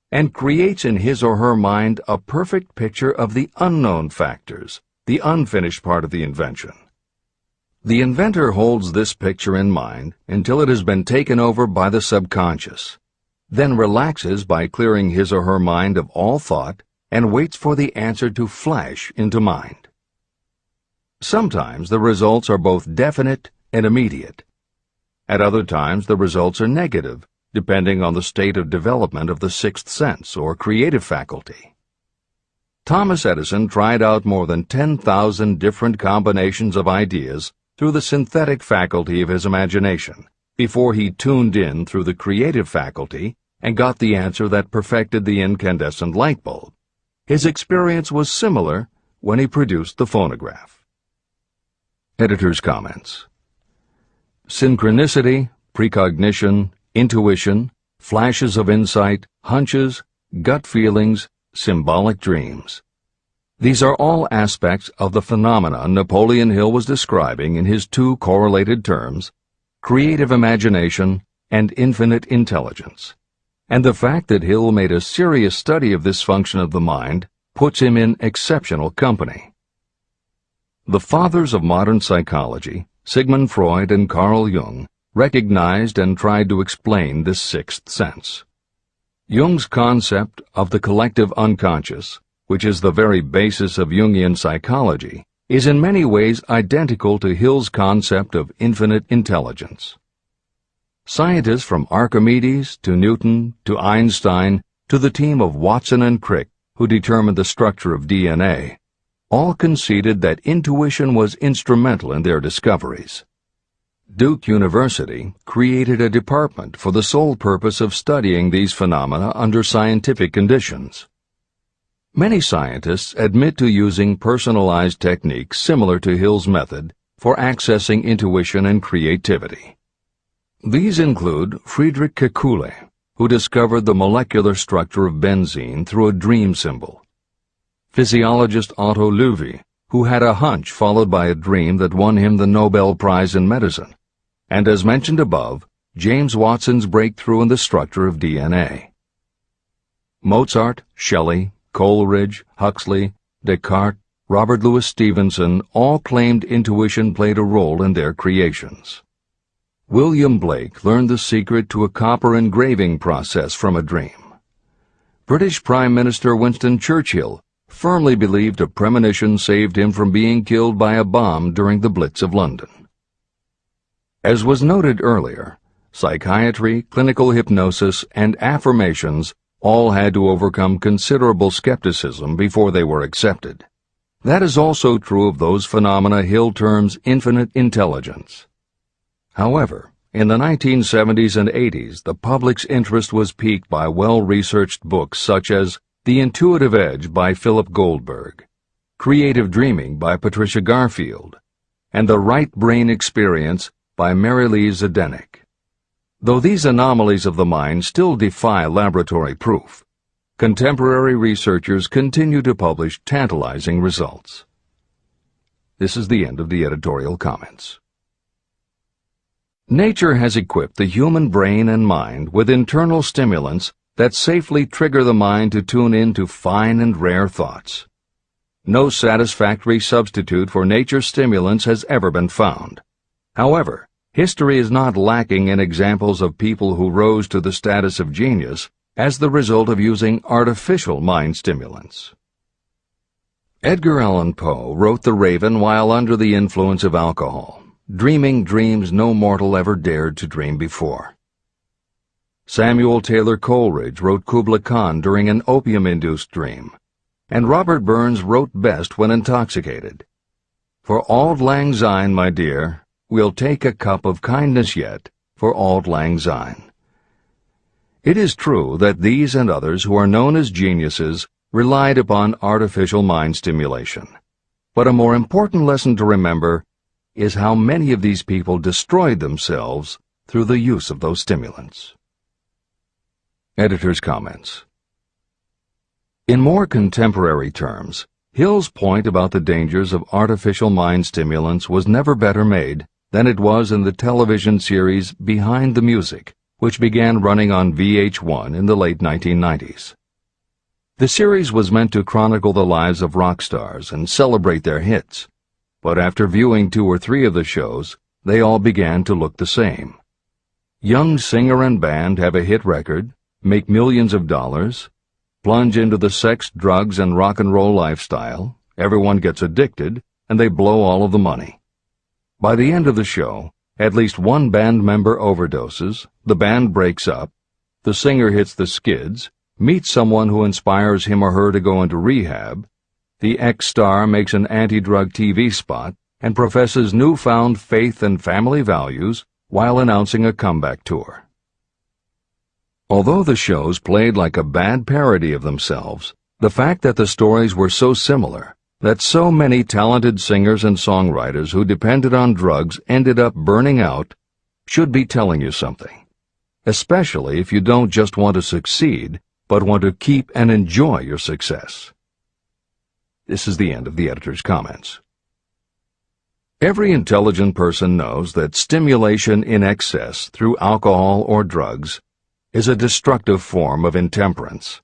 and creates in his or her mind a perfect picture of the unknown factors, the unfinished part of the invention. The inventor holds this picture in mind until it has been taken over by the subconscious, then relaxes by clearing his or her mind of all thought and waits for the answer to flash into mind. Sometimes the results are both definite and immediate. At other times the results are negative, depending on the state of development of the sixth sense or creative faculty. Thomas Edison tried out more than 10,000 different combinations of ideas through the synthetic faculty of his imagination before he tuned in through the creative faculty and got the answer that perfected the incandescent light bulb. His experience was similar when he produced the phonograph. Editor's comments. Synchronicity, precognition, intuition, flashes of insight, hunches, gut feelings, symbolic dreams. These are all aspects of the phenomena Napoleon Hill was describing in his two correlated terms, creative imagination and infinite intelligence. And the fact that Hill made a serious study of this function of the mind puts him in exceptional company. The fathers of modern psychology, Sigmund Freud and Carl Jung, recognized and tried to explain this sixth sense. Jung's concept of the collective unconscious, which is the very basis of Jungian psychology, is in many ways identical to Hill's concept of infinite intelligence. Scientists from Archimedes to Newton to Einstein to the team of Watson and Crick, who determined the structure of DNA, all conceded that intuition was instrumental in their discoveries. Duke University created a department for the sole purpose of studying these phenomena under scientific conditions. Many scientists admit to using personalized techniques similar to Hill's method for accessing intuition and creativity. These include Friedrich Kekule, who discovered the molecular structure of benzene through a dream symbol; physiologist Otto Loewi, who had a hunch followed by a dream that won him the Nobel Prize in Medicine; and as mentioned above, James Watson's breakthrough in the structure of DNA. Mozart, Shelley, Coleridge, Huxley, Descartes, Robert Louis Stevenson all claimed intuition played a role in their creations. William Blake learned the secret to a copper engraving process from a dream. British Prime Minister Winston Churchill firmly believed a premonition saved him from being killed by a bomb during the Blitz of London. As was noted earlier, psychiatry, clinical hypnosis, and affirmations all had to overcome considerable skepticism before they were accepted. That is also true of those phenomena Hill terms infinite intelligence. However, in the 1970s and 80s, the public's interest was piqued by well-researched books such as The Intuitive Edge by Philip Goldberg, Creative Dreaming by Patricia Garfield, and The Right Brain Experience by Mary-Lee Zdenek. Though these anomalies of the mind still defy laboratory proof, contemporary researchers continue to publish tantalizing results. This is the end of the editorial comments. Nature has equipped the human brain and mind with internal stimulants that safely trigger the mind to tune in to fine and rare thoughts. No satisfactory substitute for nature's stimulants has ever been found. However, history is not lacking in examples of people who rose to the status of genius as the result of using artificial mind stimulants. Edgar Allan Poe wrote The Raven while under the influence of alcohol, dreaming dreams no mortal ever dared to dream before. Samuel Taylor Coleridge wrote Kubla Khan during an opium-induced dream, and Robert Burns wrote best when intoxicated. For auld lang syne, my dear, we'll take a cup of kindness yet for auld lang syne. It is true that these and others who are known as geniuses relied upon artificial mind stimulation. But a more important lesson to remember is how many of these people destroyed themselves through the use of those stimulants. Editor's comments. In more contemporary terms, Hill's point about the dangers of artificial mind stimulants was never better made than it was in the television series Behind the Music, which began running on VH1 in the late 1990s. The series was meant to chronicle the lives of rock stars and celebrate their hits, but after viewing 2 or 3 of the shows, they all began to look the same. Young singer and band have a hit record, make millions of dollars, plunge into the sex, drugs, and rock and roll lifestyle, everyone gets addicted, and they blow all of the money. By the end of the show, at least one band member overdoses, the band breaks up, the singer hits the skids, meets someone who inspires him or her to go into rehab, the ex-star makes an anti-drug TV spot and professes newfound faith and family values while announcing a comeback tour. Although the shows played like a bad parody of themselves, the fact that the stories were so similar, that so many talented singers and songwriters who depended on drugs ended up burning out, should be telling you something, especially if you don't just want to succeed, but want to keep and enjoy your success. This is the end of the editor's comments. Every intelligent person knows that stimulation in excess through alcohol or drugs is a destructive form of intemperance.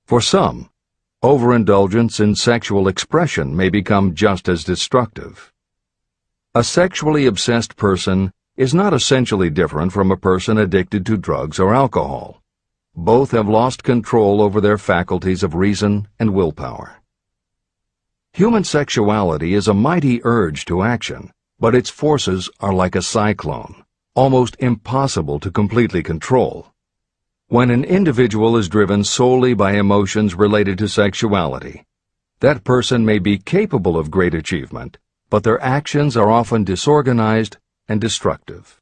For some, overindulgence in sexual expression may become just as destructive. A sexually obsessed person is not essentially different from a person addicted to drugs or alcohol. Both have lost control over their faculties of reason and willpower. Human sexuality is a mighty urge to action, but its forces are like a cyclone, almost impossible to completely control. When an individual is driven solely by emotions related to sexuality, that person may be capable of great achievement, but their actions are often disorganized and destructive.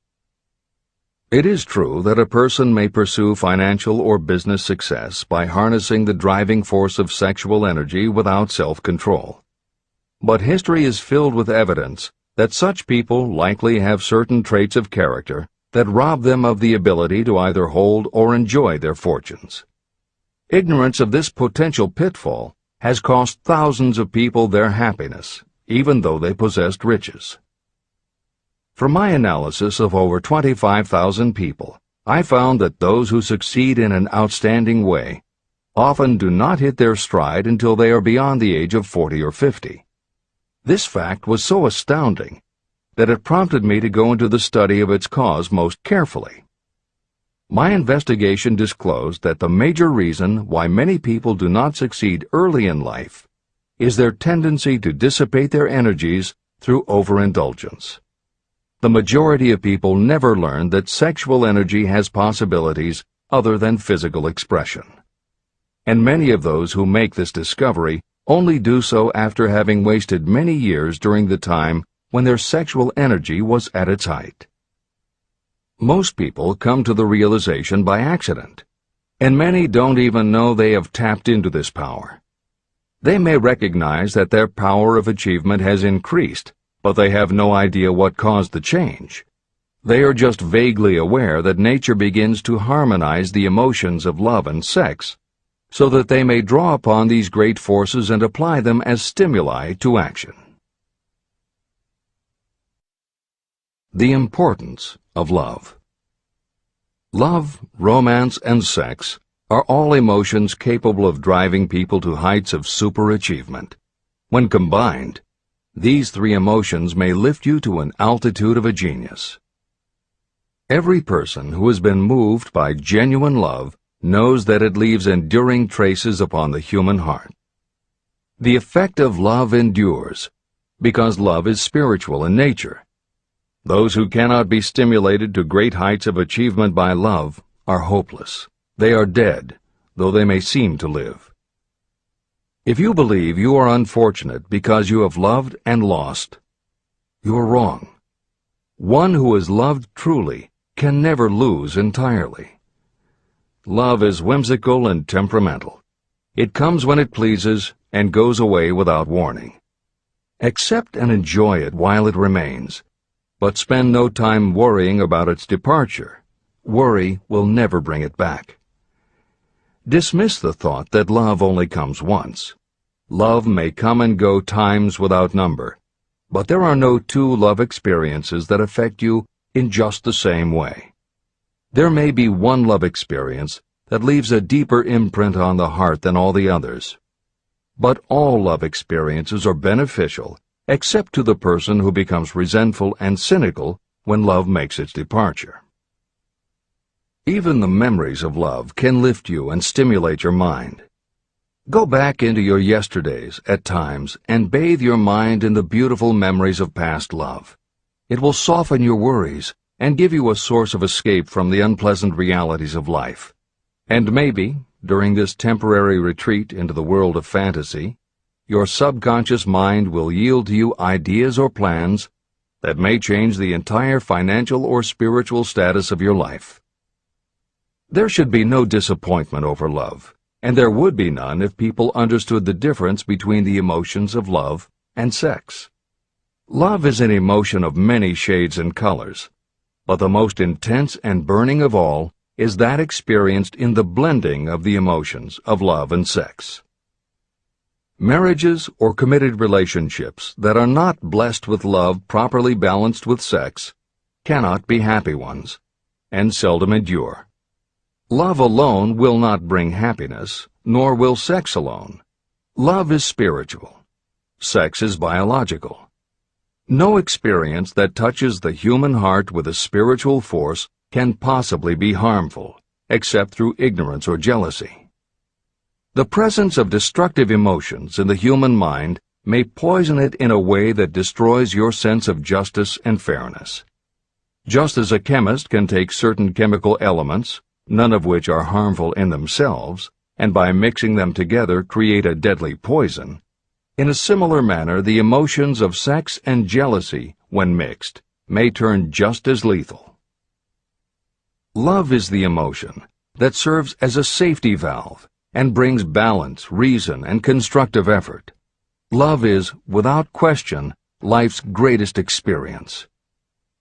It is true that a person may pursue financial or business success by harnessing the driving force of sexual energy without self-control. But history is filled with evidence that such people likely have certain traits of character that rob them of the ability to either hold or enjoy their fortunes. Ignorance of this potential pitfall has cost thousands of people their happiness, even though they possessed riches. From my analysis of over 25,000 people, I found that those who succeed in an outstanding way often do not hit their stride until they are beyond the age of 40 or 50. This fact was so astounding that it prompted me to go into the study of its cause most carefully. My investigation disclosed that the major reason why many people do not succeed early in life is their tendency to dissipate their energies through overindulgence. The majority of people never learn that sexual energy has possibilities other than physical expression. And many of those who make this discovery only do so after having wasted many years during the time when their sexual energy was at its height. Most people come to the realization by accident, and many don't even know they have tapped into this power. They may recognize that their power of achievement has increased, but they have no idea what caused the change. They are just vaguely aware that nature begins to harmonize the emotions of love and sex, so that they may draw upon these great forces and apply them as stimuli to action. The importance of love. Love, romance, and sex are all emotions capable of driving people to heights of superachievement. When combined, these three emotions may lift you to an altitude of a genius. Every person who has been moved by genuine love knows that it leaves enduring traces upon the human heart. The effect of love endures, because love is spiritual in nature. Those who cannot be stimulated to great heights of achievement by love are hopeless. They are dead, though they may seem to live. If you believe you are unfortunate because you have loved and lost, you are wrong. One who has loved truly can never lose entirely. Love is whimsical and temperamental. It comes when it pleases and goes away without warning. Accept and enjoy it while it remains, but spend no time worrying about its departure. Worry will never bring it back. Dismiss the thought that love only comes once. Love may come and go times without number, but there are no two love experiences that affect you in just the same way. There may be one love experience that leaves a deeper imprint on the heart than all the others. But all love experiences are beneficial, except to the person who becomes resentful and cynical when love makes its departure. Even the memories of love can lift you and stimulate your mind. Go back into your yesterdays at times and bathe your mind in the beautiful memories of past love. It will soften your worries and give you a source of escape from the unpleasant realities of life. And maybe, during this temporary retreat into the world of fantasy, your subconscious mind will yield to you ideas or plans that may change the entire financial or spiritual status of your life. There should be no disappointment over love, and there would be none if people understood the difference between the emotions of love and sex. Love is an emotion of many shades and colors, but the most intense and burning of all is that experienced in the blending of the emotions of love and sex. Marriages or committed relationships that are not blessed with love properly balanced with sex cannot be happy ones, and seldom endure. Love alone will not bring happiness, nor will sex alone. Love is spiritual. Sex is biological. No experience that touches the human heart with a spiritual force can possibly be harmful, except through ignorance or jealousy. The presence of destructive emotions in the human mind may poison it in a way that destroys your sense of justice and fairness. Just as a chemist can take certain chemical elements, none of which are harmful in themselves, and by mixing them together create a deadly poison, in a similar manner the emotions of sex and jealousy, when mixed, may turn just as lethal. Love is the emotion that serves as a safety valve and brings balance, reason, and constructive effort. Love is, without question, life's greatest experience.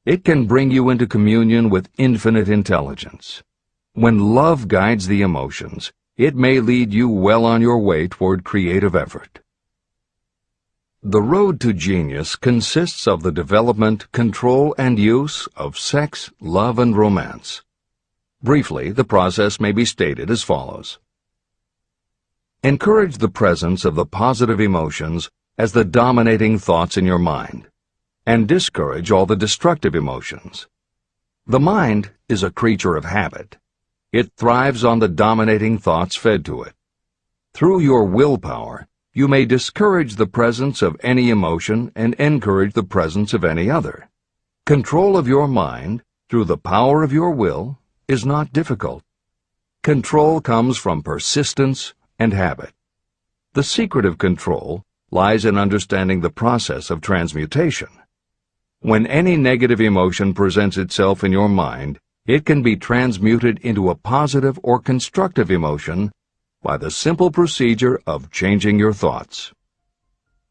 It can bring you into communion with infinite intelligence. When love guides the emotions, it may lead you well on your way toward creative effort. The road to genius consists of the development, control, and use of sex, love, and romance. Briefly, the process may be stated as follows. Encourage the presence of the positive emotions as the dominating thoughts in your mind, and discourage all the destructive emotions. The mind is a creature of habit. It thrives on the dominating thoughts fed to it. Through your willpower, you may discourage the presence of any emotion and encourage the presence of any other. Control of your mind, through the power of your will, is not difficult. Control comes from persistence and habit. The secret of control lies in understanding the process of transmutation. When any negative emotion presents itself in your mind, it can be transmuted into a positive or constructive emotion by the simple procedure of changing your thoughts.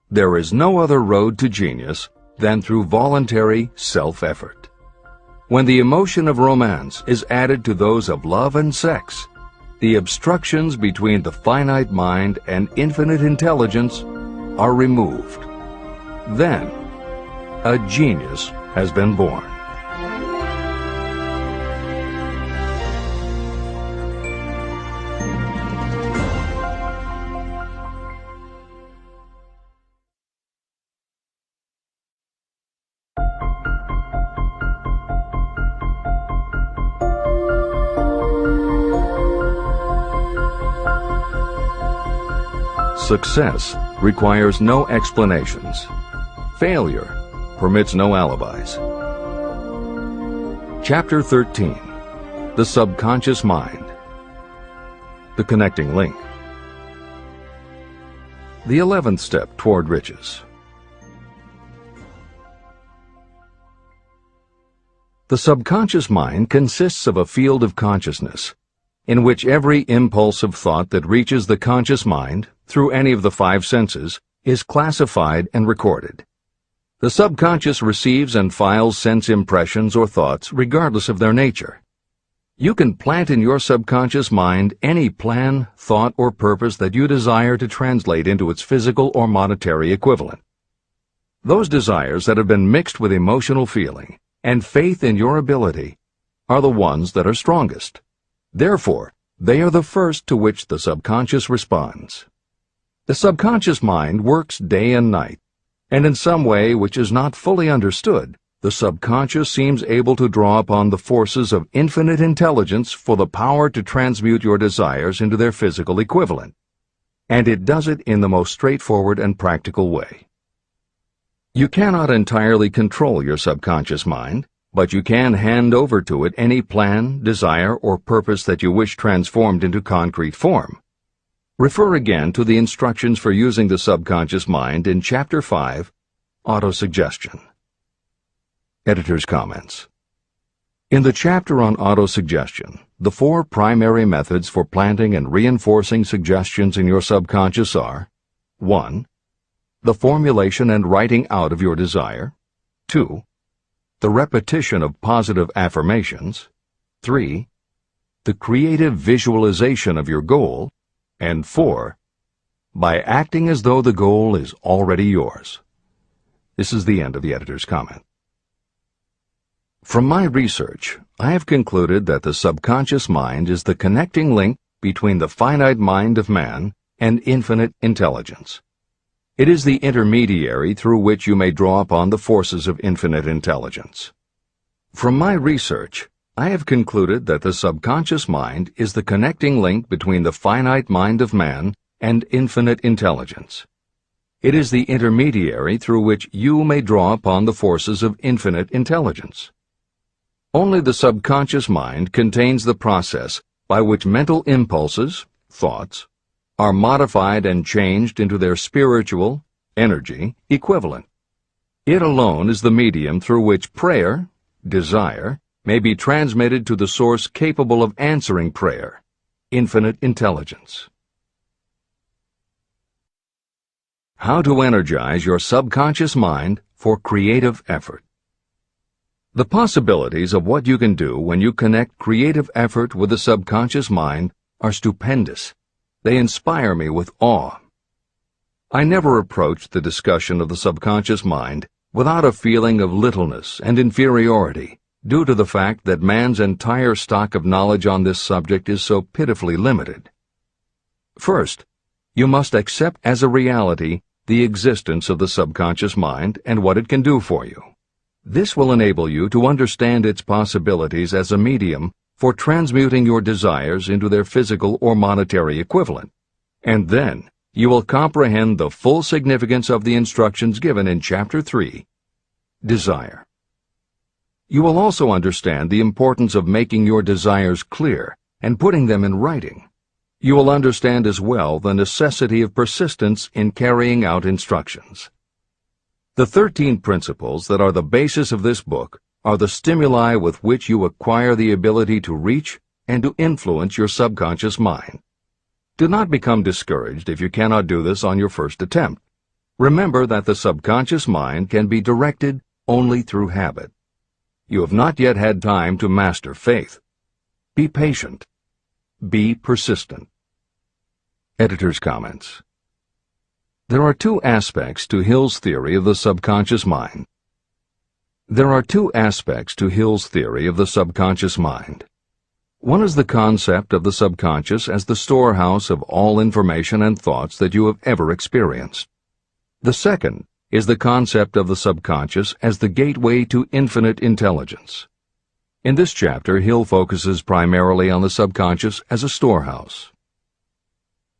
There is no other road to genius than through voluntary self-effort. When the emotion of romance is added to those of love and sex, the obstructions between the finite mind and infinite intelligence are removed. Then, a genius has been born. Success requires no explanations. Failure permits no alibis. Chapter 13. The Subconscious Mind. The Connecting Link. The 11th Step Toward Riches. The subconscious mind consists of a field of consciousness, in which every impulse of thought that reaches the conscious mind, through any of the five senses, is classified and recorded. The subconscious receives and files sense impressions or thoughts regardless of their nature. You can plant in your subconscious mind any plan, thought, or purpose that you desire to translate into its physical or monetary equivalent. Those desires that have been mixed with emotional feeling and faith in your ability are the ones that are strongest. Therefore, they are the first to which the subconscious responds. The subconscious mind works day and night, and in some way which is not fully understood, the subconscious seems able to draw upon the forces of infinite intelligence for the power to transmute your desires into their physical equivalent. And it does it in the most straightforward and practical way. You cannot entirely control your subconscious mind, but you can hand over to it any plan, desire, or purpose that you wish transformed into concrete form. Refer again to the instructions for using the subconscious mind in Chapter 5, Autosuggestion. Editor's comments. In the chapter on autosuggestion, the four primary methods for planting and reinforcing suggestions in your subconscious are: 1. The formulation and writing out of your desire. 2. The repetition of positive affirmations. 3. The creative visualization of your goal. And 4. By acting as though the goal is already yours. This is the end of the editor's comment. From my research, I have concluded that the subconscious mind is the connecting link between the finite mind of man and infinite intelligence. It is the intermediary through which you may draw upon the forces of infinite intelligence. From my research, I have concluded that the subconscious mind is the connecting link between the finite mind of man and infinite intelligence. It is the intermediary through which you may draw upon the forces of infinite intelligence. Only the subconscious mind contains the process by which mental impulses, thoughts, are modified and changed into their spiritual, energy, equivalent. It alone is the medium through which prayer, desire, may be transmitted to the source capable of answering prayer, infinite intelligence. How to energize your subconscious mind for creative effort. The possibilities of what you can do when you connect creative effort with the subconscious mind are stupendous. They inspire me with awe. I never approach the discussion of the subconscious mind without a feeling of littleness and inferiority, due to the fact that man's entire stock of knowledge on this subject is so pitifully limited. First, you must accept as a reality the existence of the subconscious mind and what it can do for you. This will enable you to understand its possibilities as a medium for transmuting your desires into their physical or monetary equivalent, and then you will comprehend the full significance of the instructions given in Chapter 3, Desire. You will also understand the importance of making your desires clear and putting them in writing. You will understand as well the necessity of persistence in carrying out instructions. The 13 principles that are the basis of this book are the stimuli with which you acquire the ability to reach and to influence your subconscious mind. Do not become discouraged if you cannot do this on your first attempt. Remember that the subconscious mind can be directed only through habit. You have not yet had time to master faith. Be patient. Be persistent. Editor's comments. There are two aspects to Hill's theory of the subconscious mind. There are two aspects to Hill's theory of the subconscious mind. One is the concept of the subconscious as the storehouse of all information and thoughts that you have ever experienced. The second is the concept of the subconscious as the gateway to infinite intelligence. In this chapter, Hill focuses primarily on the subconscious as a storehouse.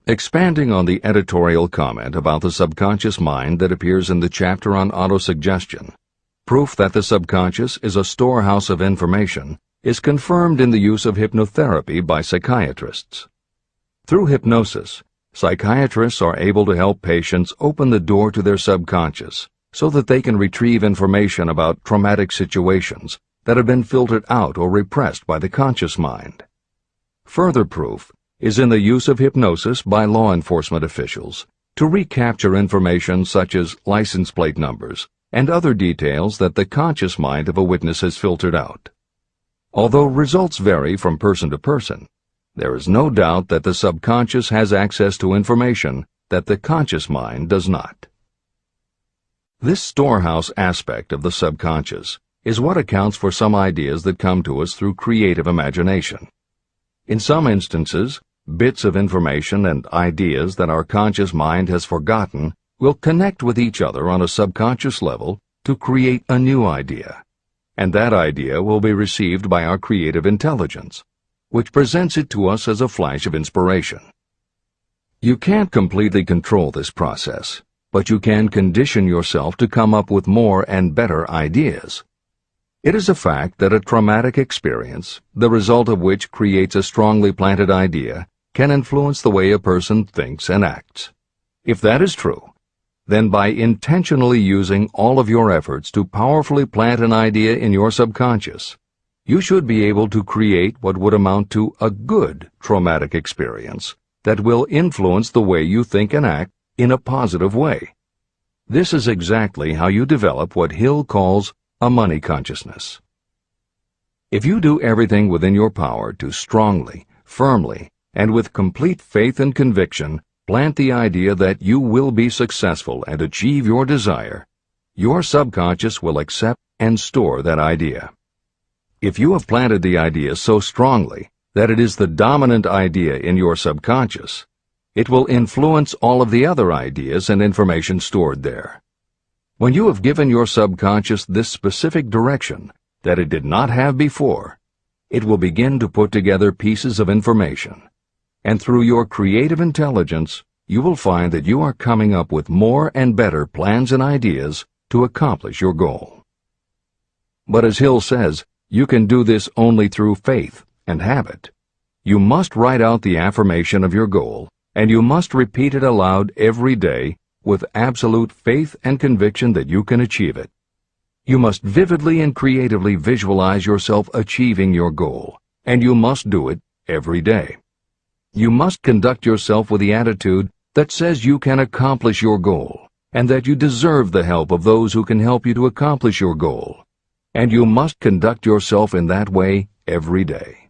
Expanding on the editorial comment about the subconscious mind that appears in the chapter on autosuggestion, proof that the subconscious is a storehouse of information is confirmed in the use of hypnotherapy by psychiatrists. Through hypnosis, psychiatrists are able to help patients open the door to their subconscious so that they can retrieve information about traumatic situations that have been filtered out or repressed by the conscious mind. Further proof is in the use of hypnosis by law enforcement officials to recapture information such as license plate numbers and other details that the conscious mind of a witness has filtered out. Although results vary from person to person, there is no doubt that the subconscious has access to information that the conscious mind does not. This storehouse aspect of the subconscious is what accounts for some ideas that come to us through creative imagination. In some instances, bits of information and ideas that our conscious mind has forgotten will connect with each other on a subconscious level to create a new idea, and that idea will be received by our creative intelligence, which presents it to us as a flash of inspiration. You can't completely control this process, but you can condition yourself to come up with more and better ideas. It is a fact that a traumatic experience, the result of which creates a strongly planted idea, can influence the way a person thinks and acts. If that is true, then by intentionally using all of your efforts to powerfully plant an idea in your subconscious, you should be able to create what would amount to a good traumatic experience that will influence the way you think and act in a positive way. This is exactly how you develop what Hill calls a money consciousness. If you do everything within your power to strongly, firmly, and with complete faith and conviction plant the idea that you will be successful and achieve your desire, your subconscious will accept and store that idea. If you have planted the idea so strongly that it is the dominant idea in your subconscious, it will influence all of the other ideas and information stored there. When you have given your subconscious this specific direction that it did not have before, it will begin to put together pieces of information, and through your creative intelligence, you will find that you are coming up with more and better plans and ideas to accomplish your goal. But as Hill says, you can do this only through faith and habit. You must write out the affirmation of your goal, and you must repeat it aloud every day with absolute faith and conviction that you can achieve it. You must vividly and creatively visualize yourself achieving your goal, and you must do it every day. You must conduct yourself with the attitude that says you can accomplish your goal, and that you deserve the help of those who can help you to accomplish your goal. And you must conduct yourself in that way every day.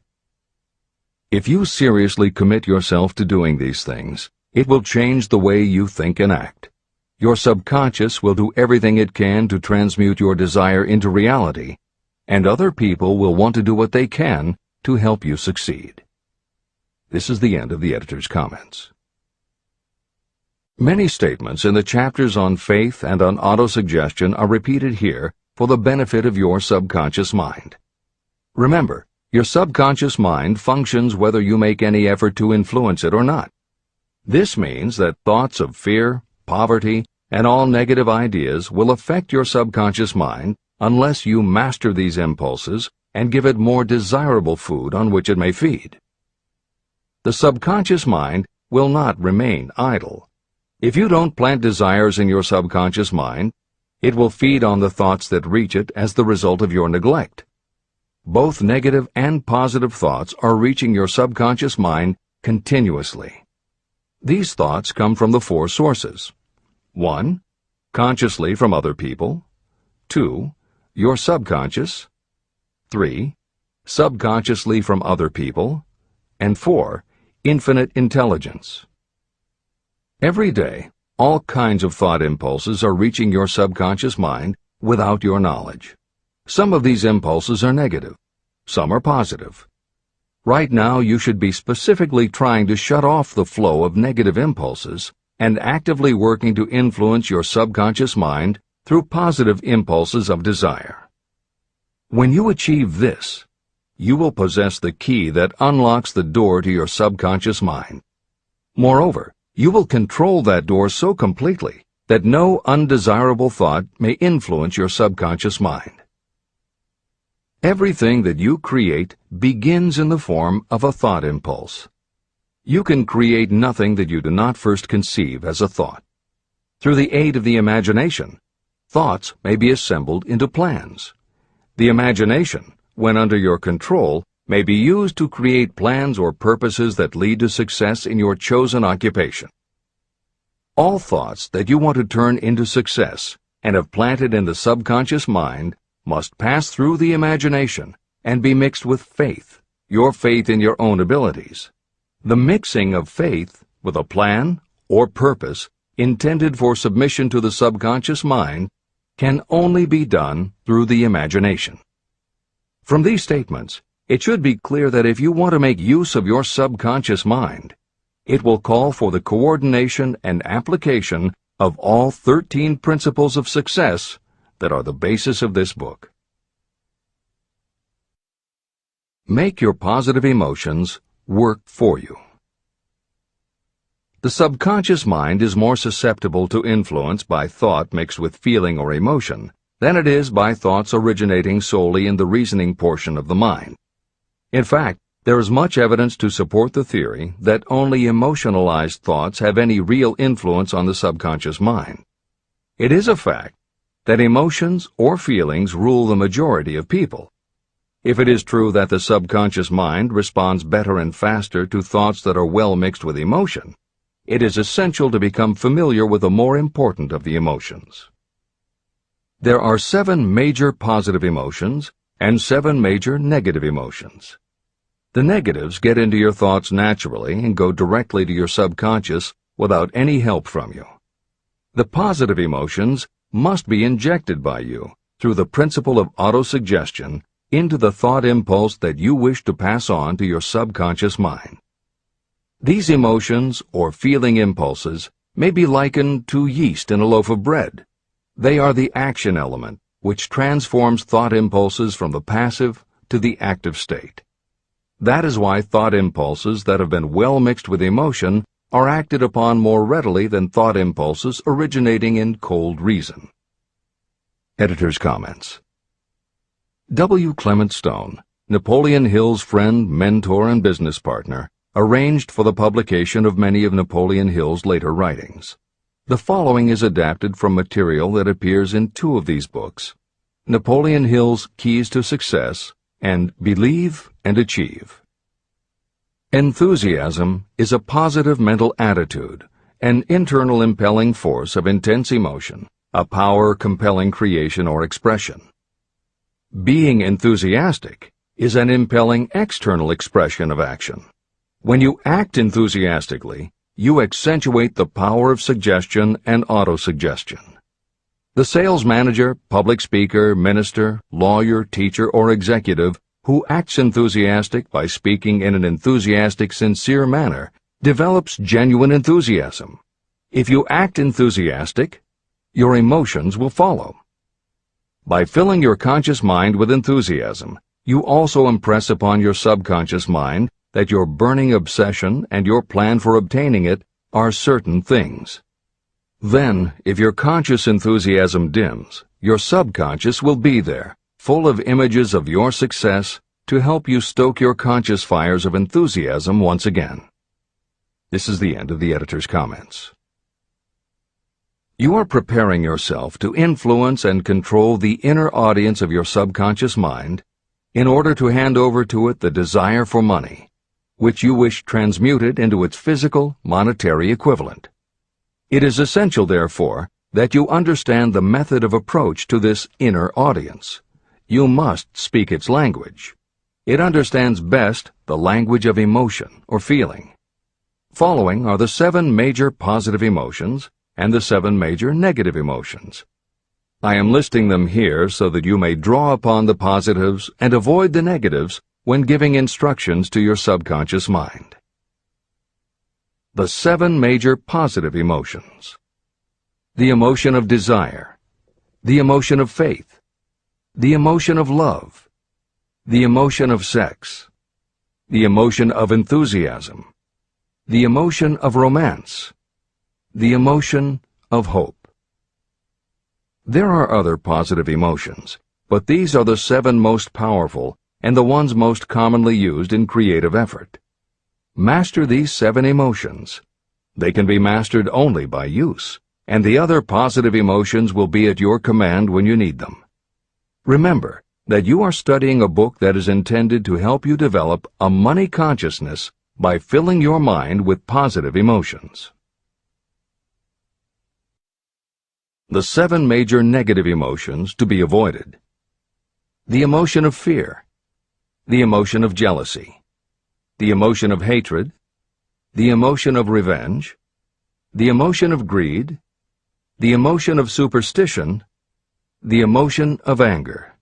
If you seriously commit yourself to doing these things, it will change the way you think and act. Your subconscious will do everything it can to transmute your desire into reality, and other people will want to do what they can to help you succeed. This is the end of the editor's comments. Many statements in the chapters on faith and on autosuggestion are repeated here for the benefit of your subconscious mind. Remember, your subconscious mind functions whether you make any effort to influence it or not. This means that thoughts of fear, poverty, and all negative ideas will affect your subconscious mind unless you master these impulses and give it more desirable food on which it may feed. the subconscious mind will not remain idle. If you don't plant desires in your subconscious mind, it will feed on the thoughts that reach it as the result of your neglect. Both negative and positive thoughts are reaching your subconscious mind continuously. These thoughts come from the four sources. 1. Consciously from other people. 2. Your subconscious. 3. Subconsciously from other people. And 4. Infinite intelligence. Every day, all kinds of thought impulses are reaching your subconscious mind without your knowledge. Some of these impulses are negative. Some are positive. Right now, you should be specifically trying to shut off the flow of negative impulses and actively working to influence your subconscious mind through positive impulses of desire. When you achieve this, you will possess the key that unlocks the door to your subconscious mind. Moreover, you will control that door so completely that no undesirable thought may influence your subconscious mind. Everything that you create begins in the form of a thought impulse. You can create nothing that you do not first conceive as a thought. Through the aid of the imagination, thoughts may be assembled into plans. The imagination, when under your control, may be used to create plans or purposes that lead to success in your chosen occupation. All thoughts that you want to turn into success and have planted in the subconscious mind must pass through the imagination and be mixed with faith, your faith in your own abilities. The mixing of faith with a plan or purpose intended for submission to the subconscious mind can only be done through the imagination. From these statements, it should be clear that if you want to make use of your subconscious mind, it will call for the coordination and application of all 13 principles of success that are the basis of this book. Make your positive emotions work for you. The subconscious mind is more susceptible to influence by thought mixed with feeling or emotion than it is by thoughts originating solely in the reasoning portion of the mind. In fact, there is much evidence to support the theory that only emotionalized thoughts have any real influence on the subconscious mind. It is a fact that emotions or feelings rule the majority of people. If it is true that the subconscious mind responds better and faster to thoughts that are well mixed with emotion, it is essential to become familiar with the more important of the emotions. There are 7 major positive emotions and 7 major negative emotions. The negatives get into your thoughts naturally and go directly to your subconscious without any help from you. The positive emotions must be injected by you through the principle of autosuggestion into the thought impulse that you wish to pass on to your subconscious mind. These emotions or feeling impulses may be likened to yeast in a loaf of bread. They are the action element which transforms thought impulses from the passive to the active state. That is why thought impulses that have been well mixed with emotion are acted upon more readily than thought impulses originating in cold reason. Editor's comments. W. Clement Stone, Napoleon Hill's friend, mentor, and business partner, arranged for the publication of many of Napoleon Hill's later writings. The following is adapted from material that appears in 2 of these books, Napoleon Hill's Keys to Success and Believe and Achieve. Enthusiasm is a positive mental attitude, an internal impelling force of intense emotion, a power compelling creation or expression. Being enthusiastic is an impelling external expression of action. When you act enthusiastically, you accentuate the power of suggestion and autosuggestion. The sales manager, public speaker, minister, lawyer, teacher, or executive who acts enthusiastic by speaking in an enthusiastic, sincere manner develops genuine enthusiasm. If you act enthusiastic, your emotions will follow. By filling your conscious mind with enthusiasm, you also impress upon your subconscious mind that your burning obsession and your plan for obtaining it are certain things. Then, if your conscious enthusiasm dims, your subconscious will be there, full of images of your success, to help you stoke your conscious fires of enthusiasm once again. This is the end of the editor's comments. You are preparing yourself to influence and control the inner audience of your subconscious mind in order to hand over to it the desire for money, which you wish transmuted into its physical, monetary equivalent. It is essential, therefore, that you understand the method of approach to this inner audience. You must speak its language. It understands best the language of emotion or feeling. Following are the 7 major positive emotions and the 7 major negative emotions. I am listing them here so that you may draw upon the positives and avoid the negatives when giving instructions to your subconscious mind. The 7 major positive emotions. The emotion of desire, the emotion of faith, the emotion of love, the emotion of sex, the emotion of enthusiasm, the emotion of romance, the emotion of hope. There are other positive emotions, but these are the 7 most powerful and the ones most commonly used in creative effort. Master these 7 emotions. They can be mastered only by use, and the other positive emotions will be at your command when you need them. Remember that you are studying a book that is intended to help you develop a money consciousness by filling your mind with positive emotions. The 7 major negative emotions to be avoided. The emotion of fear, the emotion of jealousy, the emotion of hatred, the emotion of revenge, the emotion of greed, the emotion of superstition, the emotion of anger.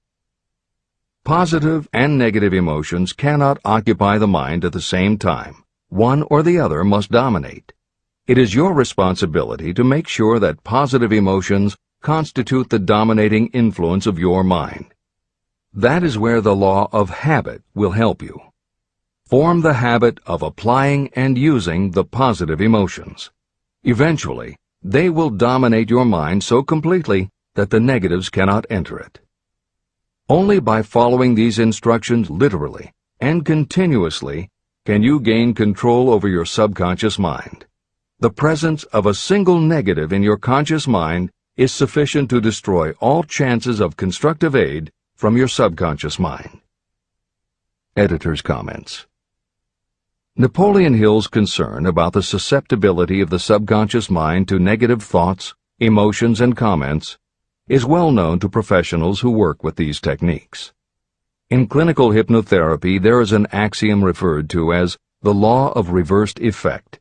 Positive and negative emotions cannot occupy the mind at the same time. One or the other must dominate. It is your responsibility to make sure that positive emotions constitute the dominating influence of your mind. That is where the law of habit will help you. Form the habit of applying and using the positive emotions. Eventually, they will dominate your mind so completely that the negatives cannot enter it. Only by following these instructions literally and continuously can you gain control over your subconscious mind. The presence of a single negative in your conscious mind is sufficient to destroy all chances of constructive aid from your subconscious mind. Editor's comments. Napoleon Hill's concern about the susceptibility of the subconscious mind to negative thoughts, emotions, and comments is well known to professionals who work with these techniques. In clinical hypnotherapy, there is an axiom referred to as the law of reversed effect,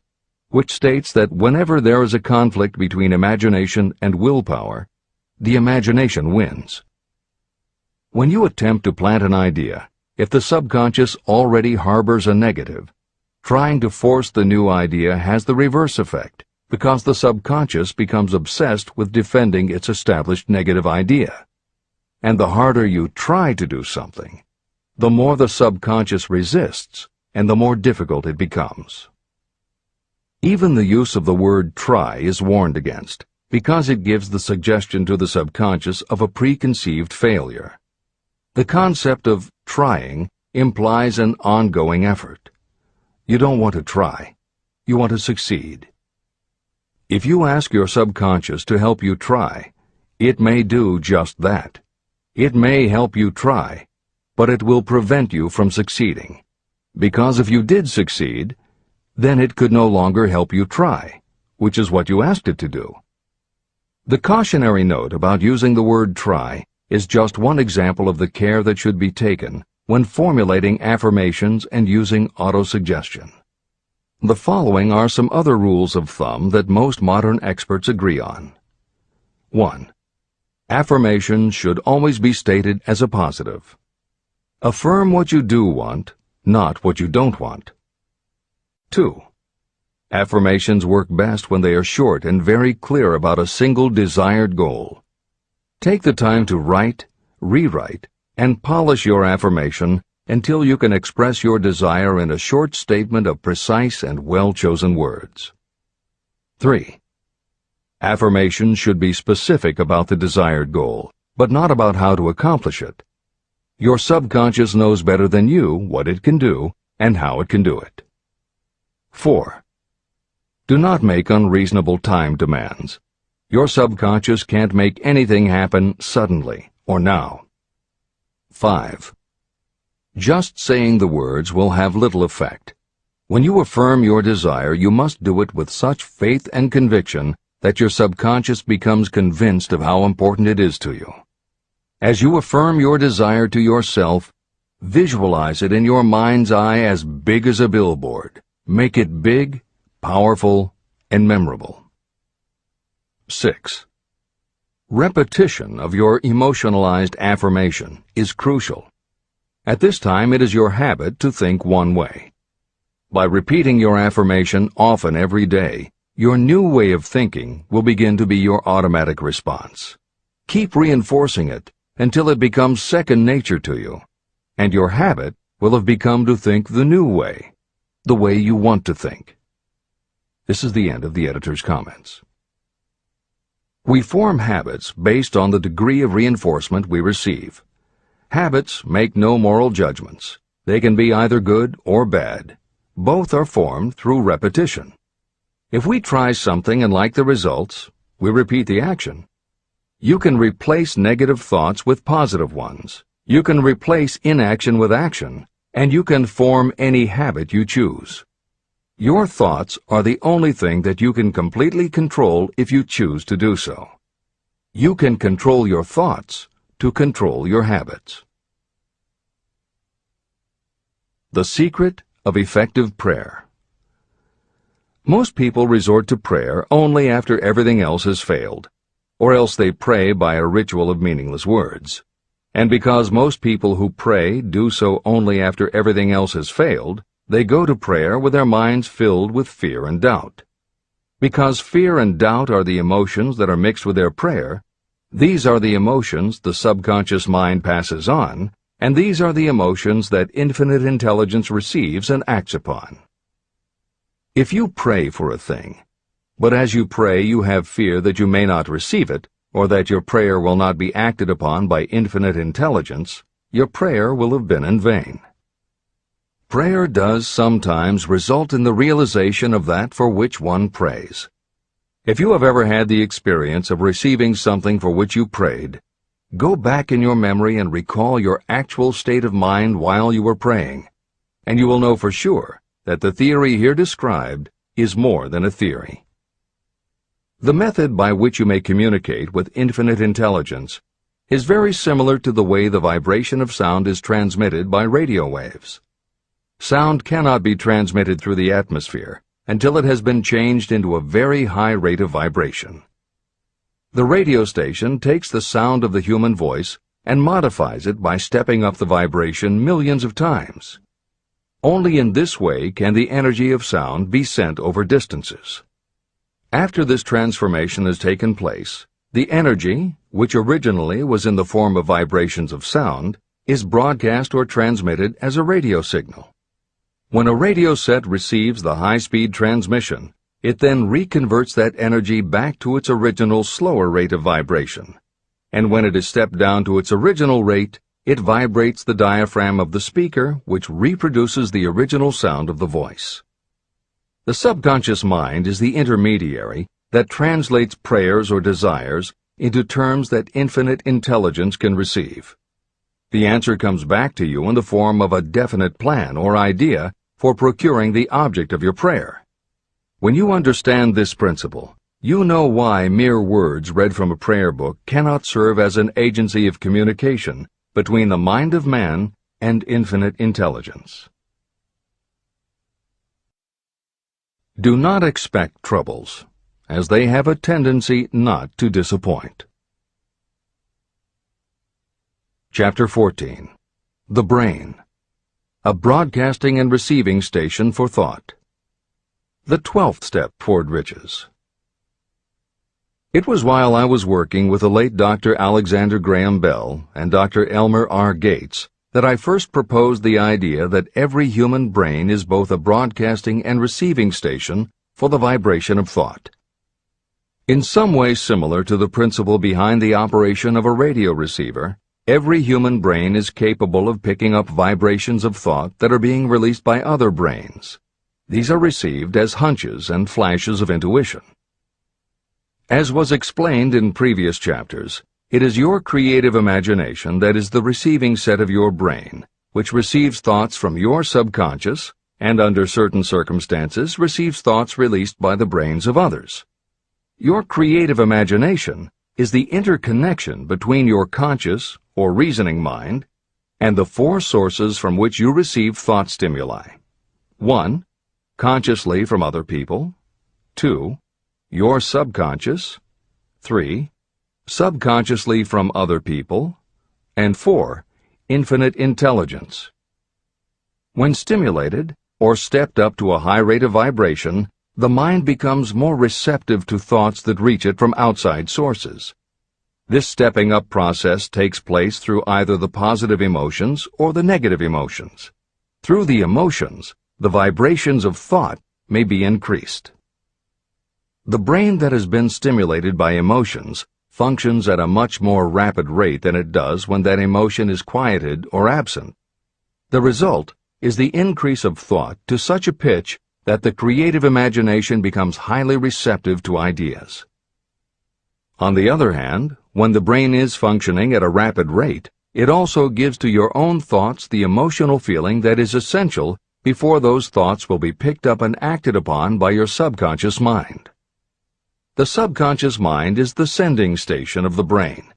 which states that whenever there is a conflict between imagination and willpower, the imagination wins. When you attempt to plant an idea, if the subconscious already harbors a negative, trying to force the new idea has the reverse effect, because the subconscious becomes obsessed with defending its established negative idea. And the harder you try to do something, the more the subconscious resists, and the more difficult it becomes. Even the use of the word try is warned against, because it gives the suggestion to the subconscious of a preconceived failure. The concept of trying implies an ongoing effort. You don't want to try. You want to succeed. If you ask your subconscious to help you try, it may do just that. It may help you try, but it will prevent you from succeeding. Because if you did succeed, then it could no longer help you try, which is what you asked it to do. The cautionary note about using the word try is just one example of the care that should be taken when formulating affirmations and using autosuggestion. The following are some other rules of thumb that most modern experts agree on. 1. Affirmations should always be stated as a positive. Affirm what you do want, not what you don't want. 2. Affirmations work best when they are short and very clear about a single desired goal. Take the time to write, rewrite, and polish your affirmation until you can express your desire in a short statement of precise and well-chosen words. 3. Affirmations should be specific about the desired goal, but not about how to accomplish it. Your subconscious knows better than you what it can do and how it can do it. 4. Do not make unreasonable time demands. Your subconscious can't make anything happen suddenly or now. 5. Just saying the words will have little effect. When you affirm your desire, you must do it with such faith and conviction that your subconscious becomes convinced of how important it is to you. As you affirm your desire to yourself, visualize it in your mind's eye as big as a billboard. Make it big, powerful, and memorable. 6. Repetition of your emotionalized affirmation is crucial. At this time, it is your habit to think one way. By repeating your affirmation often every day, your new way of thinking will begin to be your automatic response. Keep reinforcing it until it becomes second nature to you, and your habit will have become to think the new way, the way you want to think. This is the end of the editor's comments. We form habits based on the degree of reinforcement we receive. Habits make no moral judgments. They can be either good or bad. Both are formed through repetition. If we try something and like the results, we repeat the action. You can replace negative thoughts with positive ones. You can replace inaction with action, and you can form any habit you choose. Your thoughts are the only thing that you can completely control if you choose to do so. You can control your thoughts to control your habits. The secret of effective prayer. Most people resort to prayer only after everything else has failed, or else they pray by a ritual of meaningless words. And because most people who pray do so only after everything else has failed, they go to prayer with their minds filled with fear and doubt. Because fear and doubt are the emotions that are mixed with their prayer, these are the emotions the subconscious mind passes on, and these are the emotions that infinite intelligence receives and acts upon. If you pray for a thing, but as you pray you have fear that you may not receive it, or that your prayer will not be acted upon by infinite intelligence, your prayer will have been in vain. Prayer does sometimes result in the realization of that for which one prays. If you have ever had the experience of receiving something for which you prayed, go back in your memory and recall your actual state of mind while you were praying, and you will know for sure that the theory here described is more than a theory. The method by which you may communicate with infinite intelligence is very similar to the way the vibration of sound is transmitted by radio waves. Sound cannot be transmitted through the atmosphere until it has been changed into a very high rate of vibration. The radio station takes the sound of the human voice and modifies it by stepping up the vibration millions of times. Only in this way can the energy of sound be sent over distances. After this transformation has taken place, the energy, which originally was in the form of vibrations of sound, is broadcast or transmitted as a radio signal. When a radio set receives the high-speed transmission, it then reconverts that energy back to its original slower rate of vibration. And when it is stepped down to its original rate, it vibrates the diaphragm of the speaker, which reproduces the original sound of the voice. The subconscious mind is the intermediary that translates prayers or desires into terms that infinite intelligence can receive. The answer comes back to you in the form of a definite plan or idea for procuring the object of your prayer. When you understand this principle, you know why mere words read from a prayer book cannot serve as an agency of communication between the mind of man and infinite intelligence. Do not expect troubles, as they have a tendency not to disappoint. Chapter 14. The Brain. A broadcasting and receiving station for thought. The 12th step toward riches. It was while I was working with the late Dr. Alexander Graham Bell and Dr. Elmer R. Gates that I first proposed the idea that every human brain is both a broadcasting and receiving station for the vibration of thought. In some way similar to the principle behind the operation of a radio receiver, every human brain is capable of picking up vibrations of thought that are being released by other brains. These are received as hunches and flashes of intuition. As was explained in previous chapters, it is your creative imagination that is the receiving set of your brain, which receives thoughts from your subconscious and, under certain circumstances, receives thoughts released by the brains of others. Your creative imagination is the interconnection between your conscious or reasoning mind and the four sources from which you receive thought stimuli. 1. Consciously from other people. 2. Your subconscious. 3. Subconsciously from other people. And 4. Infinite intelligence. When stimulated or stepped up to a high rate of vibration, the mind becomes more receptive to thoughts that reach it from outside sources. This stepping up process takes place through either the positive emotions or the negative emotions. Through the emotions, the vibrations of thought may be increased. The brain that has been stimulated by emotions functions at a much more rapid rate than it does when that emotion is quieted or absent. The result is the increase of thought to such a pitch that the creative imagination becomes highly receptive to ideas. On the other hand, when the brain is functioning at a rapid rate, it also gives to your own thoughts the emotional feeling that is essential before those thoughts will be picked up and acted upon by your subconscious mind. The subconscious mind is the sending station of the brain,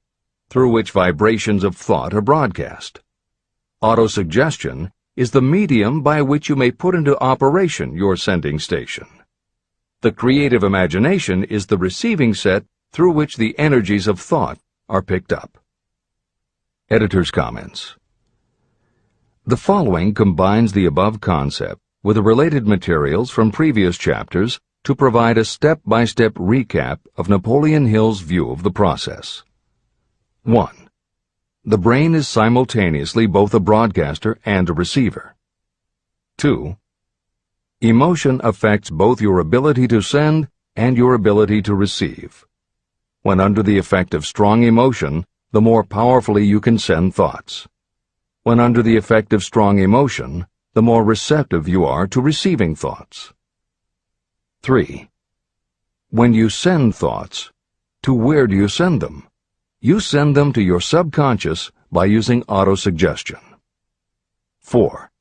through which vibrations of thought are broadcast. Autosuggestion is the medium by which you may put into operation your sending station. The creative imagination is the receiving set through which the energies of thought are picked up. Editor's comments. The following combines the above concept with the related materials from previous chapters to provide a step-by-step recap of Napoleon Hill's view of the process. 1. The brain is simultaneously both a broadcaster and a receiver. 2. Emotion affects both your ability to send and your ability to receive. When under the effect of strong emotion, the more powerfully you can send thoughts. When under the effect of strong emotion, the more receptive you are to receiving thoughts. 3. When you send thoughts, to where do you send them? You send them to your subconscious by using autosuggestion. 4.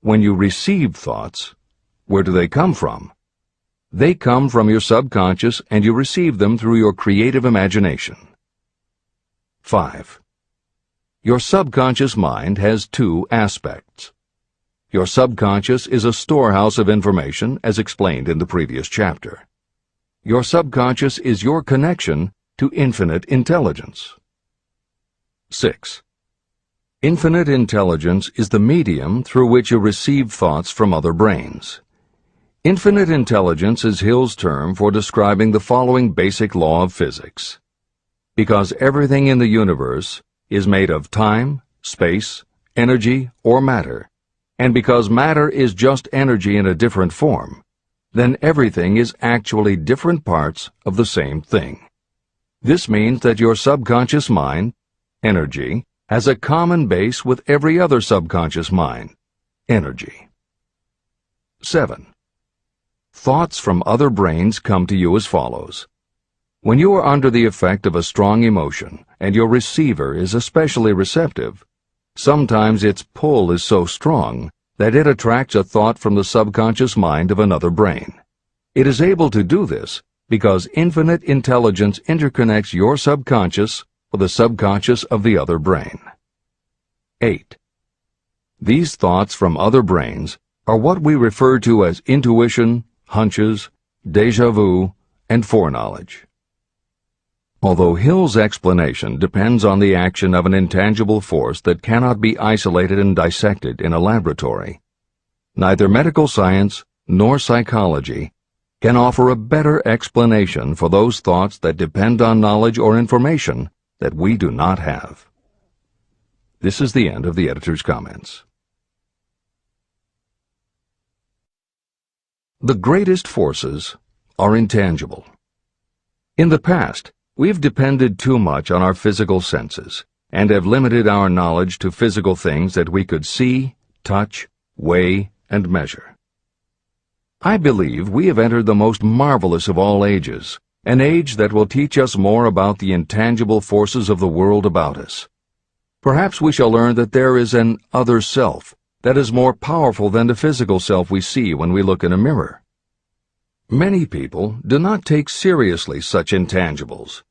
When you receive thoughts, where do they come from? They come from your subconscious and you receive them through your creative imagination. 5. Your subconscious mind has two aspects. Your subconscious is a storehouse of information, as explained in the previous chapter. Your subconscious is your connection to infinite intelligence. 6. Infinite intelligence is the medium through which you receive thoughts from other brains. Infinite intelligence is Hill's term for describing the following basic law of physics. Because everything in the universe is made of time, space, energy, or matter, and because matter is just energy in a different form, then everything is actually different parts of the same thing. This means that your subconscious mind, energy, has a common base with every other subconscious mind, energy. 7. Thoughts from other brains come to you as follows. When you are under the effect of a strong emotion and your receiver is especially receptive, sometimes its pull is so strong that it attracts a thought from the subconscious mind of another brain. It is able to do this because infinite intelligence interconnects your subconscious with the subconscious of the other brain. 8. These thoughts from other brains are what we refer to as intuition, hunches, déjà vu, and foreknowledge. Although Hill's explanation depends on the action of an intangible force that cannot be isolated and dissected in a laboratory, neither medical science nor psychology can offer a better explanation for those thoughts that depend on knowledge or information that we do not have. This is the end of the editor's comments. The greatest forces are intangible. In the past, we've depended too much on our physical senses and have limited our knowledge to physical things that we could see, touch, weigh, and measure. I believe we have entered the most marvelous of all ages, an age that will teach us more about the intangible forces of the world about us. Perhaps we shall learn that there is an other self that is more powerful than the physical self we see when we look in a mirror. Many people do not take seriously such intangibles,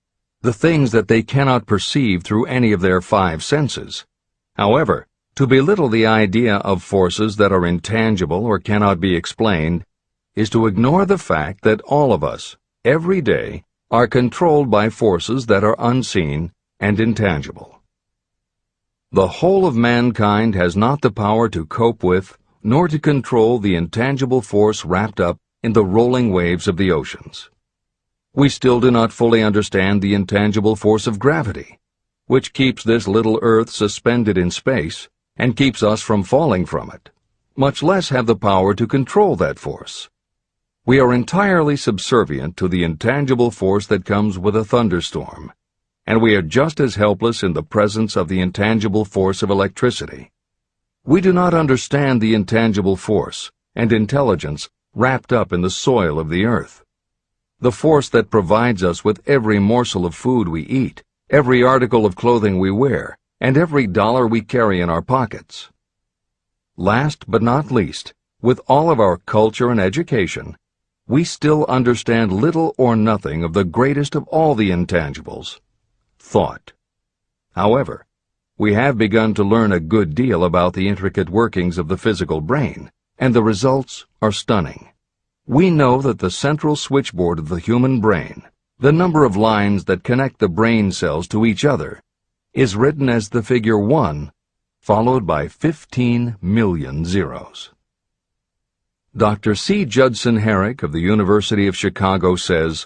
the things that they cannot perceive through any of their five senses. However, to belittle the idea of forces that are intangible or cannot be explained is to ignore the fact that all of us, every day, are controlled by forces that are unseen and intangible. The whole of mankind has not the power to cope with nor to control the intangible force wrapped up in the rolling waves of the oceans. We still do not fully understand the intangible force of gravity, which keeps this little Earth suspended in space and keeps us from falling from it, much less have the power to control that force. We are entirely subservient to the intangible force that comes with a thunderstorm, and we are just as helpless in the presence of the intangible force of electricity. We do not understand the intangible force and intelligence wrapped up in the soil of the earth, the force that provides us with every morsel of food we eat, every article of clothing we wear, and every dollar we carry in our pockets. Last but not least, with all of our culture and education, we still understand little or nothing of the greatest of all the intangibles, thought. However, we have begun to learn a good deal about the intricate workings of the physical brain, and the results are stunning. We know that the central switchboard of the human brain, the number of lines that connect the brain cells to each other, is written as the figure 1, followed by 15 million zeros. Dr. C. Judson Herrick of the University of Chicago says,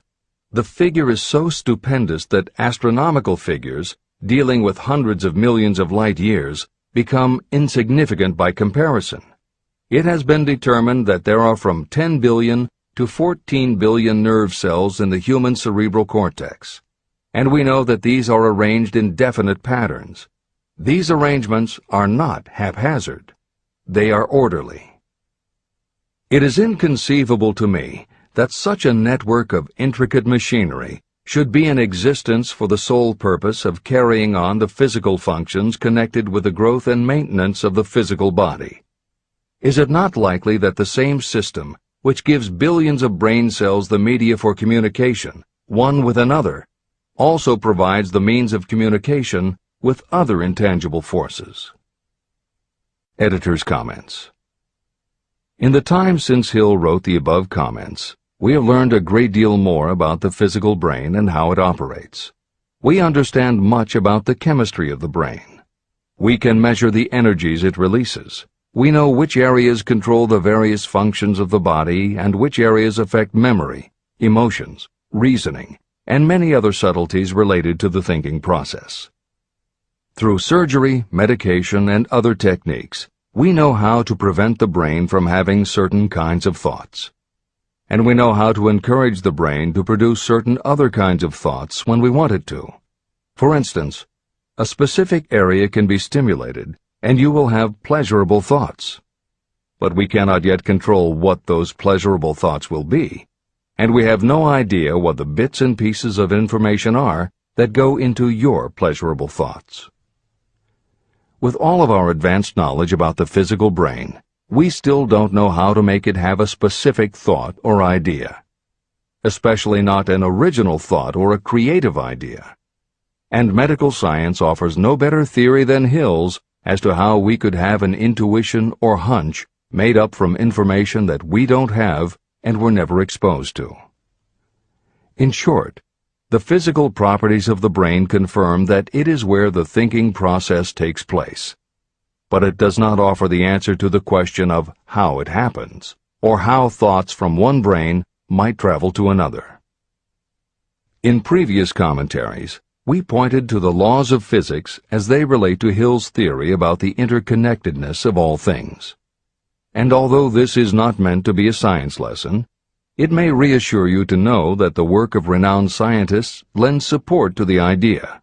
"The figure is so stupendous that astronomical figures, dealing with hundreds of millions of light years, become insignificant by comparison. It has been determined that there are from 10 billion to 14 billion nerve cells in the human cerebral cortex, and we know that these are arranged in definite patterns. These arrangements are not haphazard. They are orderly. It is inconceivable to me that such a network of intricate machinery should be in existence for the sole purpose of carrying on the physical functions connected with the growth and maintenance of the physical body. Is it not likely that the same system, which gives billions of brain cells the media for communication, one with another, also provides the means of communication with other intangible forces?" Editor's comments. In the time since Hill wrote the above comments, we have learned a great deal more about the physical brain and how it operates. We understand much about the chemistry of the brain. We can measure the energies it releases. We know which areas control the various functions of the body and which areas affect memory, emotions, reasoning, and many other subtleties related to the thinking process. Through surgery, medication, and other techniques, we know how to prevent the brain from having certain kinds of thoughts. And we know how to encourage the brain to produce certain other kinds of thoughts when we want it to. For instance, a specific area can be stimulated, and you will have pleasurable thoughts. But we cannot yet control what those pleasurable thoughts will be, and we have no idea what the bits and pieces of information are that go into your pleasurable thoughts. With all of our advanced knowledge about the physical brain, we still don't know how to make it have a specific thought or idea, especially not an original thought or a creative idea. And medical science offers no better theory than Hill's as to how we could have an intuition or hunch made up from information that we don't have and were never exposed to. In short, the physical properties of the brain confirm that it is where the thinking process takes place. But it does not offer the answer to the question of how it happens, or how thoughts from one brain might travel to another. In previous commentaries, we pointed to the laws of physics as they relate to Hill's theory about the interconnectedness of all things. And although this is not meant to be a science lesson, it may reassure you to know that the work of renowned scientists lends support to the idea.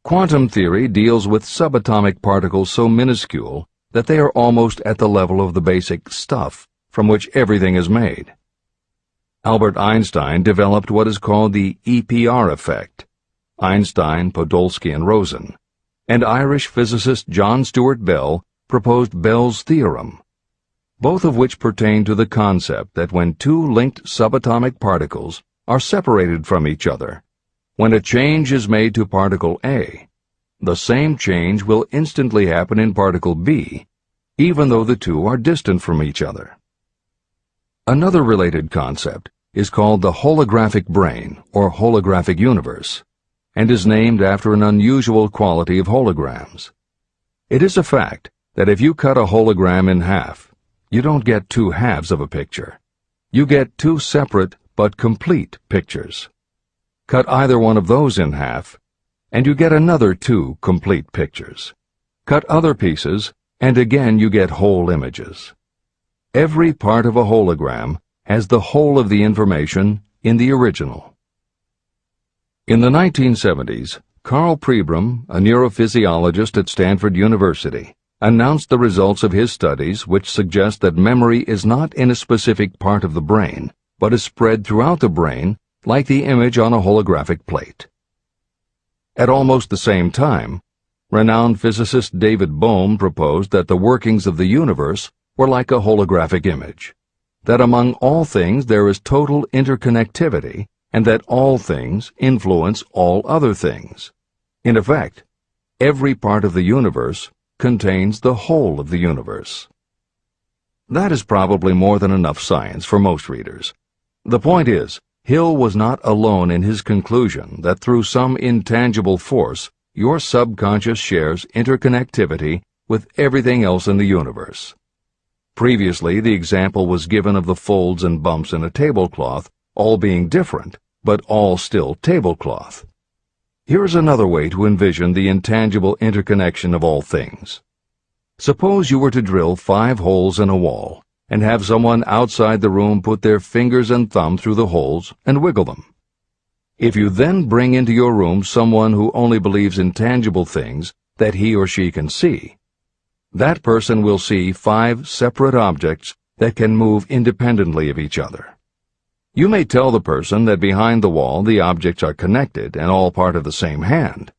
Quantum theory deals with subatomic particles so minuscule that they are almost at the level of the basic stuff from which everything is made. Albert Einstein developed what is called the EPR effect. Einstein, Podolsky, and Rosen, and Irish physicist John Stuart Bell proposed Bell's theorem, both of which pertain to the concept that when two linked subatomic particles are separated from each other, when a change is made to particle A, the same change will instantly happen in particle B, even though the two are distant from each other. Another related concept is called the holographic brain or holographic universe, and is named after an unusual quality of holograms. It is a fact that if you cut a hologram in half, you don't get two halves of a picture. You get two separate but complete pictures. Cut either one of those in half, and you get another two complete pictures. Cut other pieces, and again you get whole images. Every part of a hologram has the whole of the information in the original. In the 1970s, Carl Pribram, a neurophysiologist at Stanford University, announced the results of his studies which suggest that memory is not in a specific part of the brain, but is spread throughout the brain like the image on a holographic plate. At almost the same time, renowned physicist David Bohm proposed that the workings of the universe were like a holographic image, that among all things there is total interconnectivity, and that all things influence all other things. In effect, every part of the universe contains the whole of the universe. That is probably more than enough science for most readers. The point is, Hill was not alone in his conclusion that through some intangible force, your subconscious shares interconnectivity with everything else in the universe. Previously, the example was given of the folds and bumps in a tablecloth, all being different, but all still tablecloth. Here is another way to envision the intangible interconnection of all things. Suppose you were to drill 5 holes in a wall, and have someone outside the room put their fingers and thumb through the holes and wiggle them. If you then bring into your room someone who only believes in tangible things that he or she can see, that person will see 5 separate objects that can move independently of each other. You may tell the person that behind the wall the objects are connected and all part of the same hand,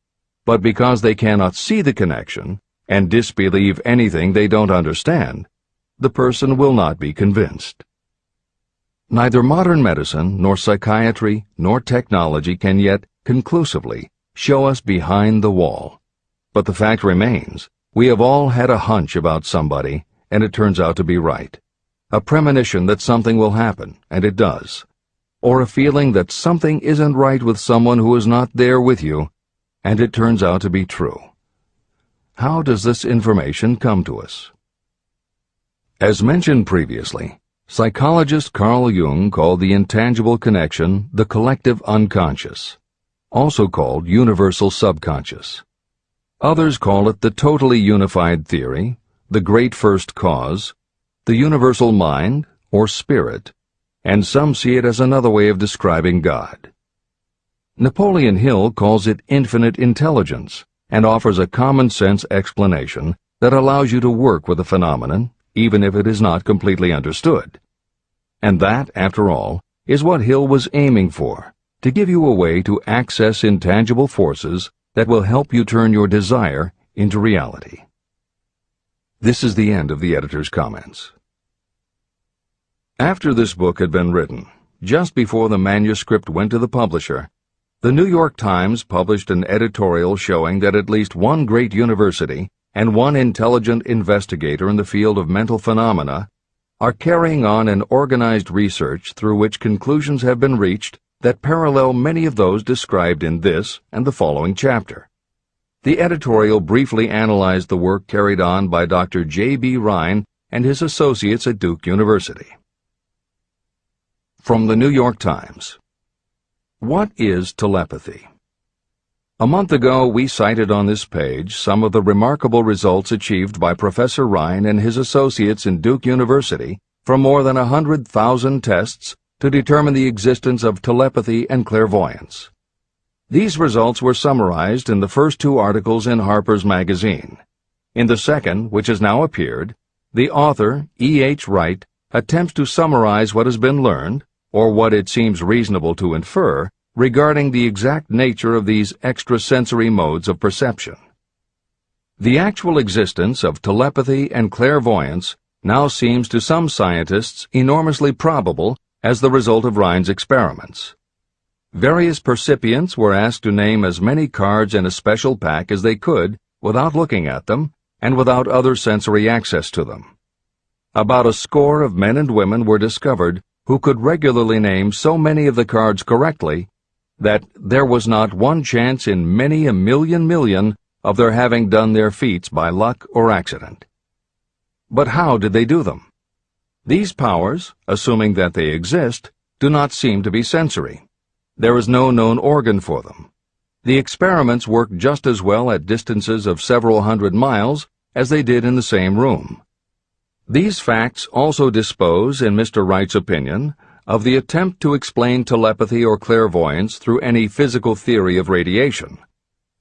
but because they cannot see the connection and disbelieve anything they don't understand, the person will not be convinced. Neither modern medicine, nor psychiatry, nor technology can yet conclusively show us behind the wall. But the fact remains, we have all had a hunch about somebody, and it turns out to be right. A premonition that something will happen, and it does. Or a feeling that something isn't right with someone who is not there with you, and it turns out to be true. How does this information come to us? As mentioned previously, psychologist Carl Jung called the intangible connection the collective unconscious, also called universal subconscious. Others call it the totally unified theory, the great first cause, the universal mind, or spirit, and some see it as another way of describing God. Napoleon Hill calls it infinite intelligence and offers a common-sense explanation that allows you to work with a phenomenon, even if it is not completely understood. And that, after all, is what Hill was aiming for, to give you a way to access intangible forces that will help you turn your desire into reality. This is the end of the editor's comments. After this book had been written, just before the manuscript went to the publisher, the New York Times published an editorial showing that at least one great university and one intelligent investigator in the field of mental phenomena are carrying on an organized research through which conclusions have been reached that parallel many of those described in this and the following chapter. The editorial briefly analyzed the work carried on by Dr. J.B. Rhine and his associates at Duke University. From the New York Times. What is telepathy? A month ago, we cited on this page some of the remarkable results achieved by Professor Rhine and his associates in Duke University from more than 100,000 tests to determine the existence of telepathy and clairvoyance. These results were summarized in the first 2 articles in Harper's Magazine. In the second, which has now appeared, the author, E.H. Wright, attempts to summarize what has been learned, or what it seems reasonable to infer, regarding the exact nature of these extrasensory modes of perception. The actual existence of telepathy and clairvoyance now seems to some scientists enormously probable as the result of Rhine's experiments. Various percipients were asked to name as many cards in a special pack as they could without looking at them and without other sensory access to them. About a score of men and women were discovered who could regularly name so many of the cards correctly that there was not one chance in many a million of their having done their feats by luck or accident. But how did they do them? These powers, assuming that they exist, do not seem to be sensory. There is no known organ for them. The experiments work just as well at distances of several hundred miles as they did in the same room. These facts also dispose, in Mr. Wright's opinion, of the attempt to explain telepathy or clairvoyance through any physical theory of radiation.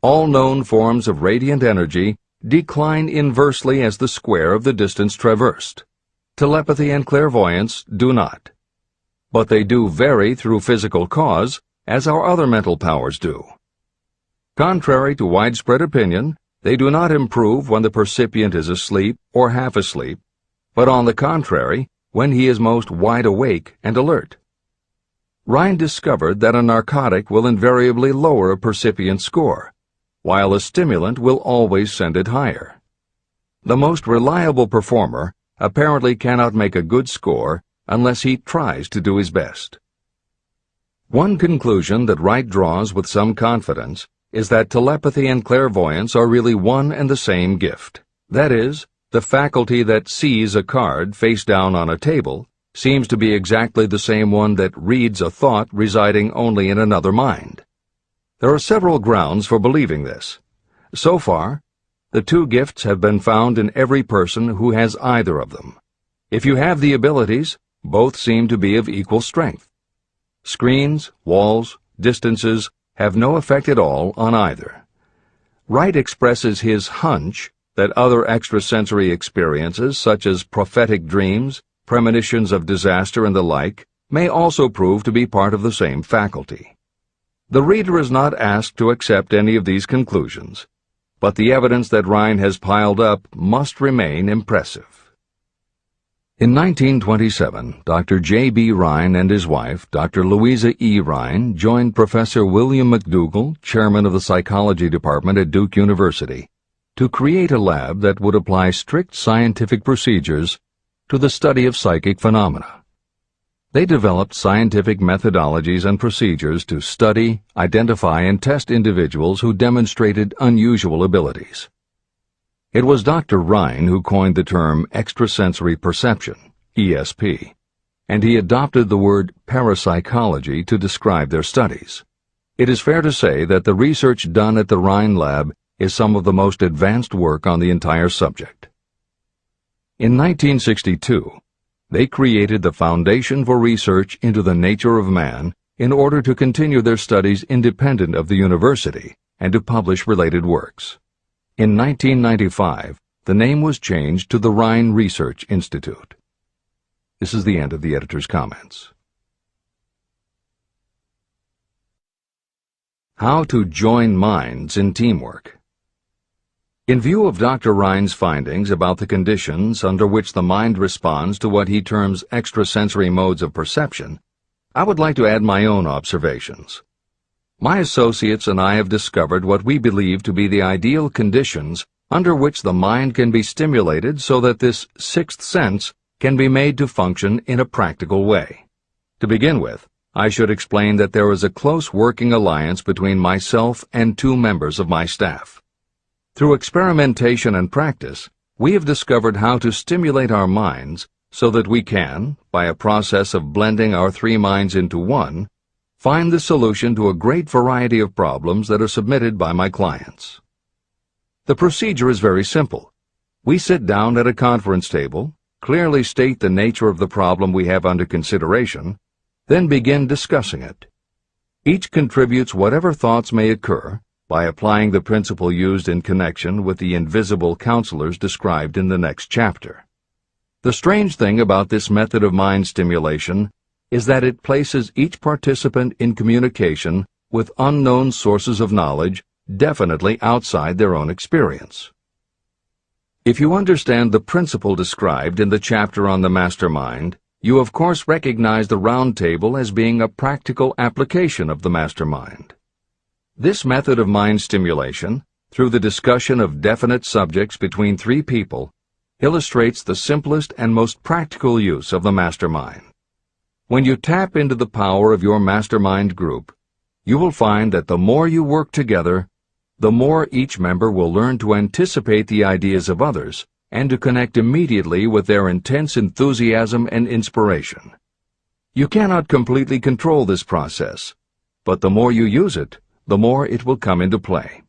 All known forms of radiant energy decline inversely as the square of the distance traversed. Telepathy and clairvoyance do not. But they do vary through physical cause, as our other mental powers do. Contrary to widespread opinion, they do not improve when the percipient is asleep or half asleep, but on the contrary, when he is most wide awake and alert. Rhine discovered that a narcotic will invariably lower a percipient score, while a stimulant will always send it higher. The most reliable performer apparently cannot make a good score unless he tries to do his best. One conclusion that Wright draws with some confidence is that telepathy and clairvoyance are really one and the same gift. That is, the faculty that sees a card face down on a table seems to be exactly the same one that reads a thought residing only in another mind. There are several grounds for believing this. So far, the two gifts have been found in every person who has either of them. If you have the abilities, both seem to be of equal strength. Screens, walls, distances have no effect at all on either. Wright expresses his hunch that other extrasensory experiences, such as prophetic dreams, premonitions of disaster, and the like, may also prove to be part of the same faculty. The reader is not asked to accept any of these conclusions, but the evidence that Rhine has piled up must remain impressive. In 1927, Dr. J.B. Rhine and his wife, Dr. Louisa E. Rhine, joined Professor William McDougall, chairman of the psychology department at Duke University, to create a lab that would apply strict scientific procedures to the study of psychic phenomena. They developed scientific methodologies and procedures to study, identify, and test individuals who demonstrated unusual abilities. It was Dr. Rhine who coined the term extrasensory perception, ESP, and he adopted the word parapsychology to describe their studies. It is fair to say that the research done at the Rhine lab is some of the most advanced work on the entire subject. In 1962, they created the Foundation for Research into the Nature of Man in order to continue their studies independent of the university and to publish related works. In 1995, the name was changed to the Rhine Research Institute. This is the end of the editor's comments. How to join minds in teamwork. In view of Dr. Rhine's findings about the conditions under which the mind responds to what he terms extrasensory modes of perception, I would like to add my own observations. My associates and I have discovered what we believe to be the ideal conditions under which the mind can be stimulated so that this sixth sense can be made to function in a practical way. To begin with, I should explain that there is a close working alliance between myself and two members of my staff. Through experimentation and practice, we have discovered how to stimulate our minds so that we can, by a process of blending our three minds into one, find the solution to a great variety of problems that are submitted by my clients. The procedure is very simple. We sit down at a conference table, clearly state the nature of the problem we have under consideration, then begin discussing it. Each contributes whatever thoughts may occur by applying the principle used in connection with the invisible counselors described in the next chapter. The strange thing about this method of mind stimulation is that it places each participant in communication with unknown sources of knowledge definitely outside their own experience. If you understand the principle described in the chapter on the mastermind, you of course recognize the round table as being a practical application of the mastermind. This method of mind stimulation, through the discussion of definite subjects between three people, illustrates the simplest and most practical use of the mastermind. When you tap into the power of your mastermind group, you will find that the more you work together, the more each member will learn to anticipate the ideas of others and to connect immediately with their intense enthusiasm and inspiration. You cannot completely control this process, but the more you use it, the more it will come into play.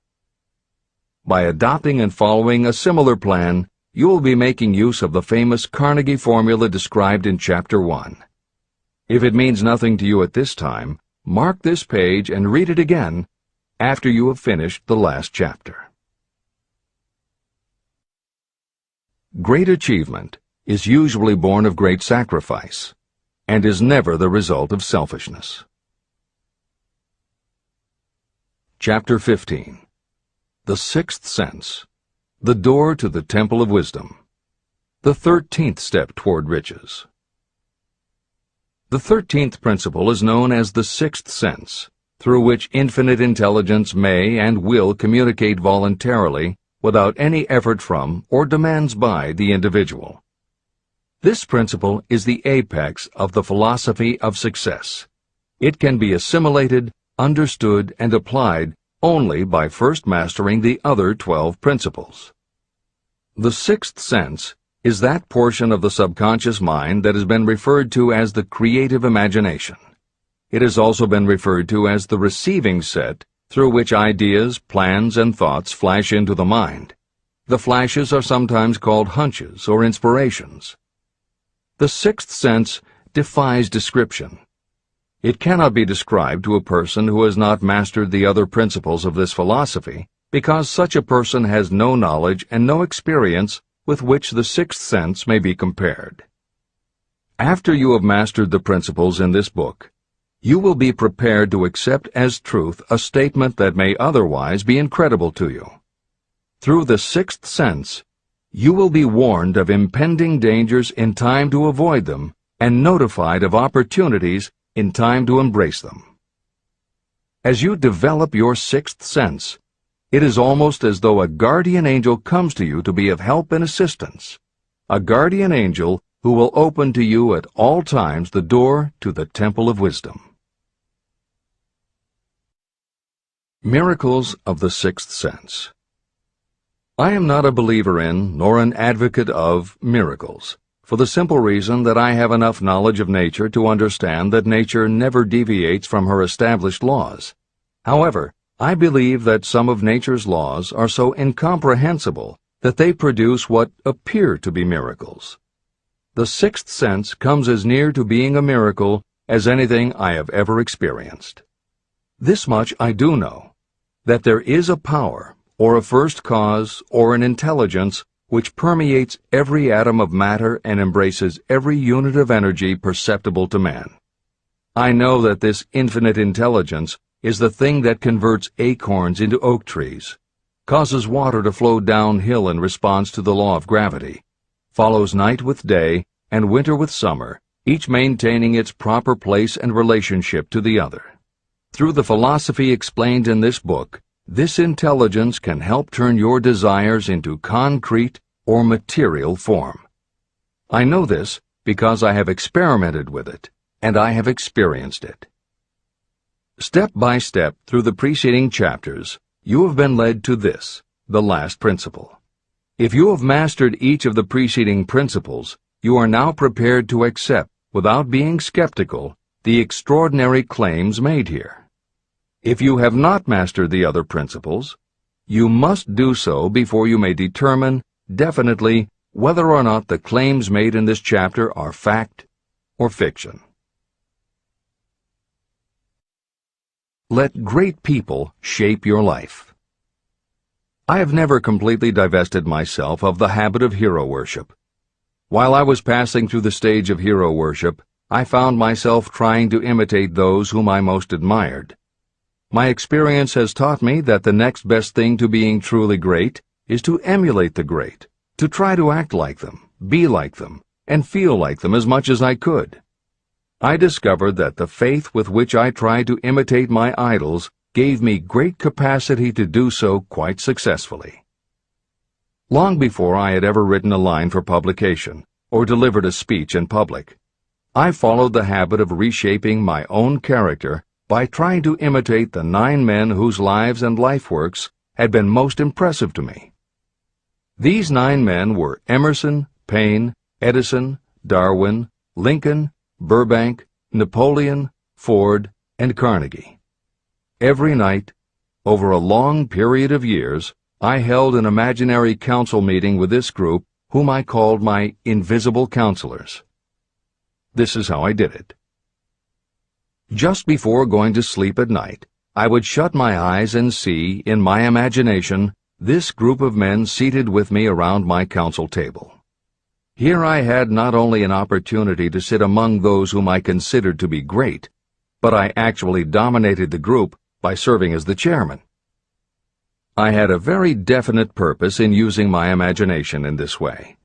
By adopting and following a similar plan, you will be making use of the famous Carnegie formula described in Chapter 1. If it means nothing to you at this time, mark this page and read it again after you have finished the last chapter. Great achievement is usually born of great sacrifice and is never the result of selfishness. Chapter 15. The Sixth Sense. The Door to the Temple of Wisdom. The 13th Step Toward Riches. The 13th principle is known as the Sixth Sense, through which infinite intelligence may and will communicate voluntarily without any effort from or demands by the individual. This principle is the apex of the philosophy of success. It can be assimilated, understood, and applied only by first mastering the other 12 principles. The sixth sense is that portion of the subconscious mind that has been referred to as the creative imagination. It has also been referred to as the receiving set through which ideas, plans, and thoughts flash into the mind. The flashes are sometimes called hunches or inspirations. The sixth sense defies description. It cannot be described to a person who has not mastered the other principles of this philosophy, because such a person has no knowledge and no experience with which the sixth sense may be compared. After you have mastered the principles in this book, you will be prepared to accept as truth a statement that may otherwise be incredible to you. Through the sixth sense, you will be warned of impending dangers in time to avoid them and notified of opportunities in time to embrace them. As you develop your sixth sense, it is almost as though a guardian angel comes to you to be of help and assistance, a guardian angel who will open to you at all times the door to the Temple of Wisdom. Miracles of the Sixth Sense. I am not a believer in, nor an advocate of, miracles, for the simple reason that I have enough knowledge of nature to understand that nature never deviates from her established laws. However, I believe that some of nature's laws are so incomprehensible that they produce what appear to be miracles. The sixth sense comes as near to being a miracle as anything I have ever experienced. This much I do know, that there is a power, or a first cause, or an intelligence which permeates every atom of matter and embraces every unit of energy perceptible to man. I know that this infinite intelligence is the thing that converts acorns into oak trees, causes water to flow downhill in response to the law of gravity, follows night with day and winter with summer, each maintaining its proper place and relationship to the other. Through the philosophy explained in this book, this intelligence can help turn your desires into concrete or material form. I know this because I have experimented with it, and I have experienced it. Step by step through the preceding chapters, you have been led to this, the last principle. If you have mastered each of the preceding principles, you are now prepared to accept, without being skeptical, the extraordinary claims made here. If you have not mastered the other principles, you must do so before you may determine definitely whether or not the claims made in this chapter are fact or fiction. Let great people shape your life. I have never completely divested myself of the habit of hero worship. While I was passing through the stage of hero worship, I found myself trying to imitate those whom I most admired. My experience has taught me that the next best thing to being truly great is to emulate the great, to try to act like them, be like them, and feel like them as much as I could. I discovered that the faith with which I tried to imitate my idols gave me great capacity to do so quite successfully. Long before I had ever written a line for publication or delivered a speech in public, I followed the habit of reshaping my own character by trying to imitate the 9 men whose lives and life works had been most impressive to me. These 9 men were Emerson, Paine, Edison, Darwin, Lincoln, Burbank, Napoleon, Ford, and Carnegie. Every night, over a long period of years, I held an imaginary council meeting with this group, whom I called my invisible counselors. This is how I did it. Just before going to sleep at night, I would shut my eyes and see, in my imagination, this group of men seated with me around my council table. Here I had not only an opportunity to sit among those whom I considered to be great, but I actually dominated the group by serving as the chairman. I had a very definite purpose in using my imagination in this way.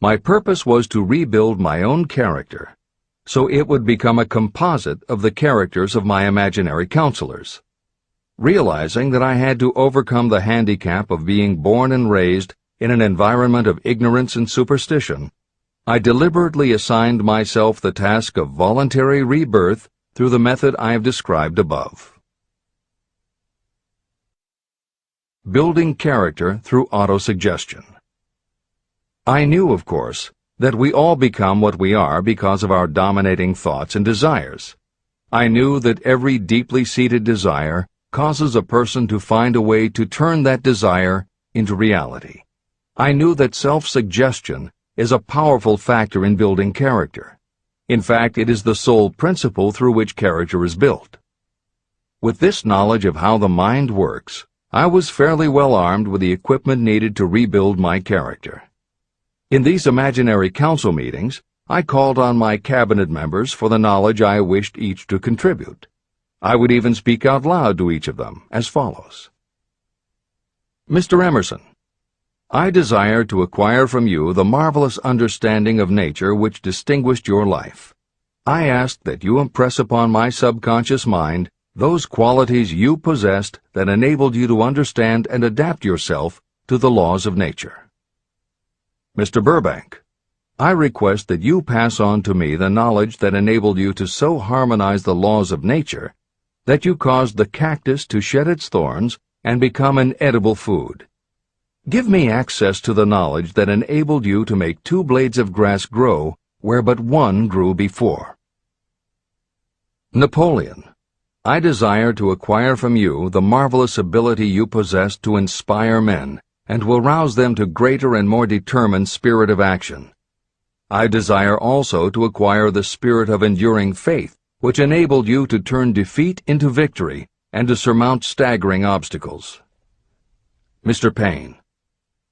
My purpose was to rebuild my own character, so it would become a composite of the characters of my imaginary counselors. Realizing that I had to overcome the handicap of being born and raised in an environment of ignorance and superstition, I deliberately assigned myself the task of voluntary rebirth through the method I have described above. Building character through autosuggestion. I knew, of course, that we all become what we are because of our dominating thoughts and desires. I knew that every deeply seated desire causes a person to find a way to turn that desire into reality. I knew that self-suggestion is a powerful factor in building character. In fact, it is the sole principle through which character is built. With this knowledge of how the mind works, I was fairly well armed with the equipment needed to rebuild my character. In these imaginary council meetings, I called on my cabinet members for the knowledge I wished each to contribute. I would even speak out loud to each of them as follows. Mr. Emerson, I desire to acquire from you the marvelous understanding of nature which distinguished your life. I ask that you impress upon my subconscious mind those qualities you possessed that enabled you to understand and adapt yourself to the laws of nature. Mr. Burbank, I request that you pass on to me the knowledge that enabled you to so harmonize the laws of nature that you caused the cactus to shed its thorns and become an edible food. Give me access to the knowledge that enabled you to make 2 blades of grass grow where but 1 grew before. Napoleon, I desire to acquire from you the marvelous ability you possess to inspire men and will rouse them to greater and more determined spirit of action. I desire also to acquire the spirit of enduring faith, which enabled you to turn defeat into victory and to surmount staggering obstacles. Mr. Paine,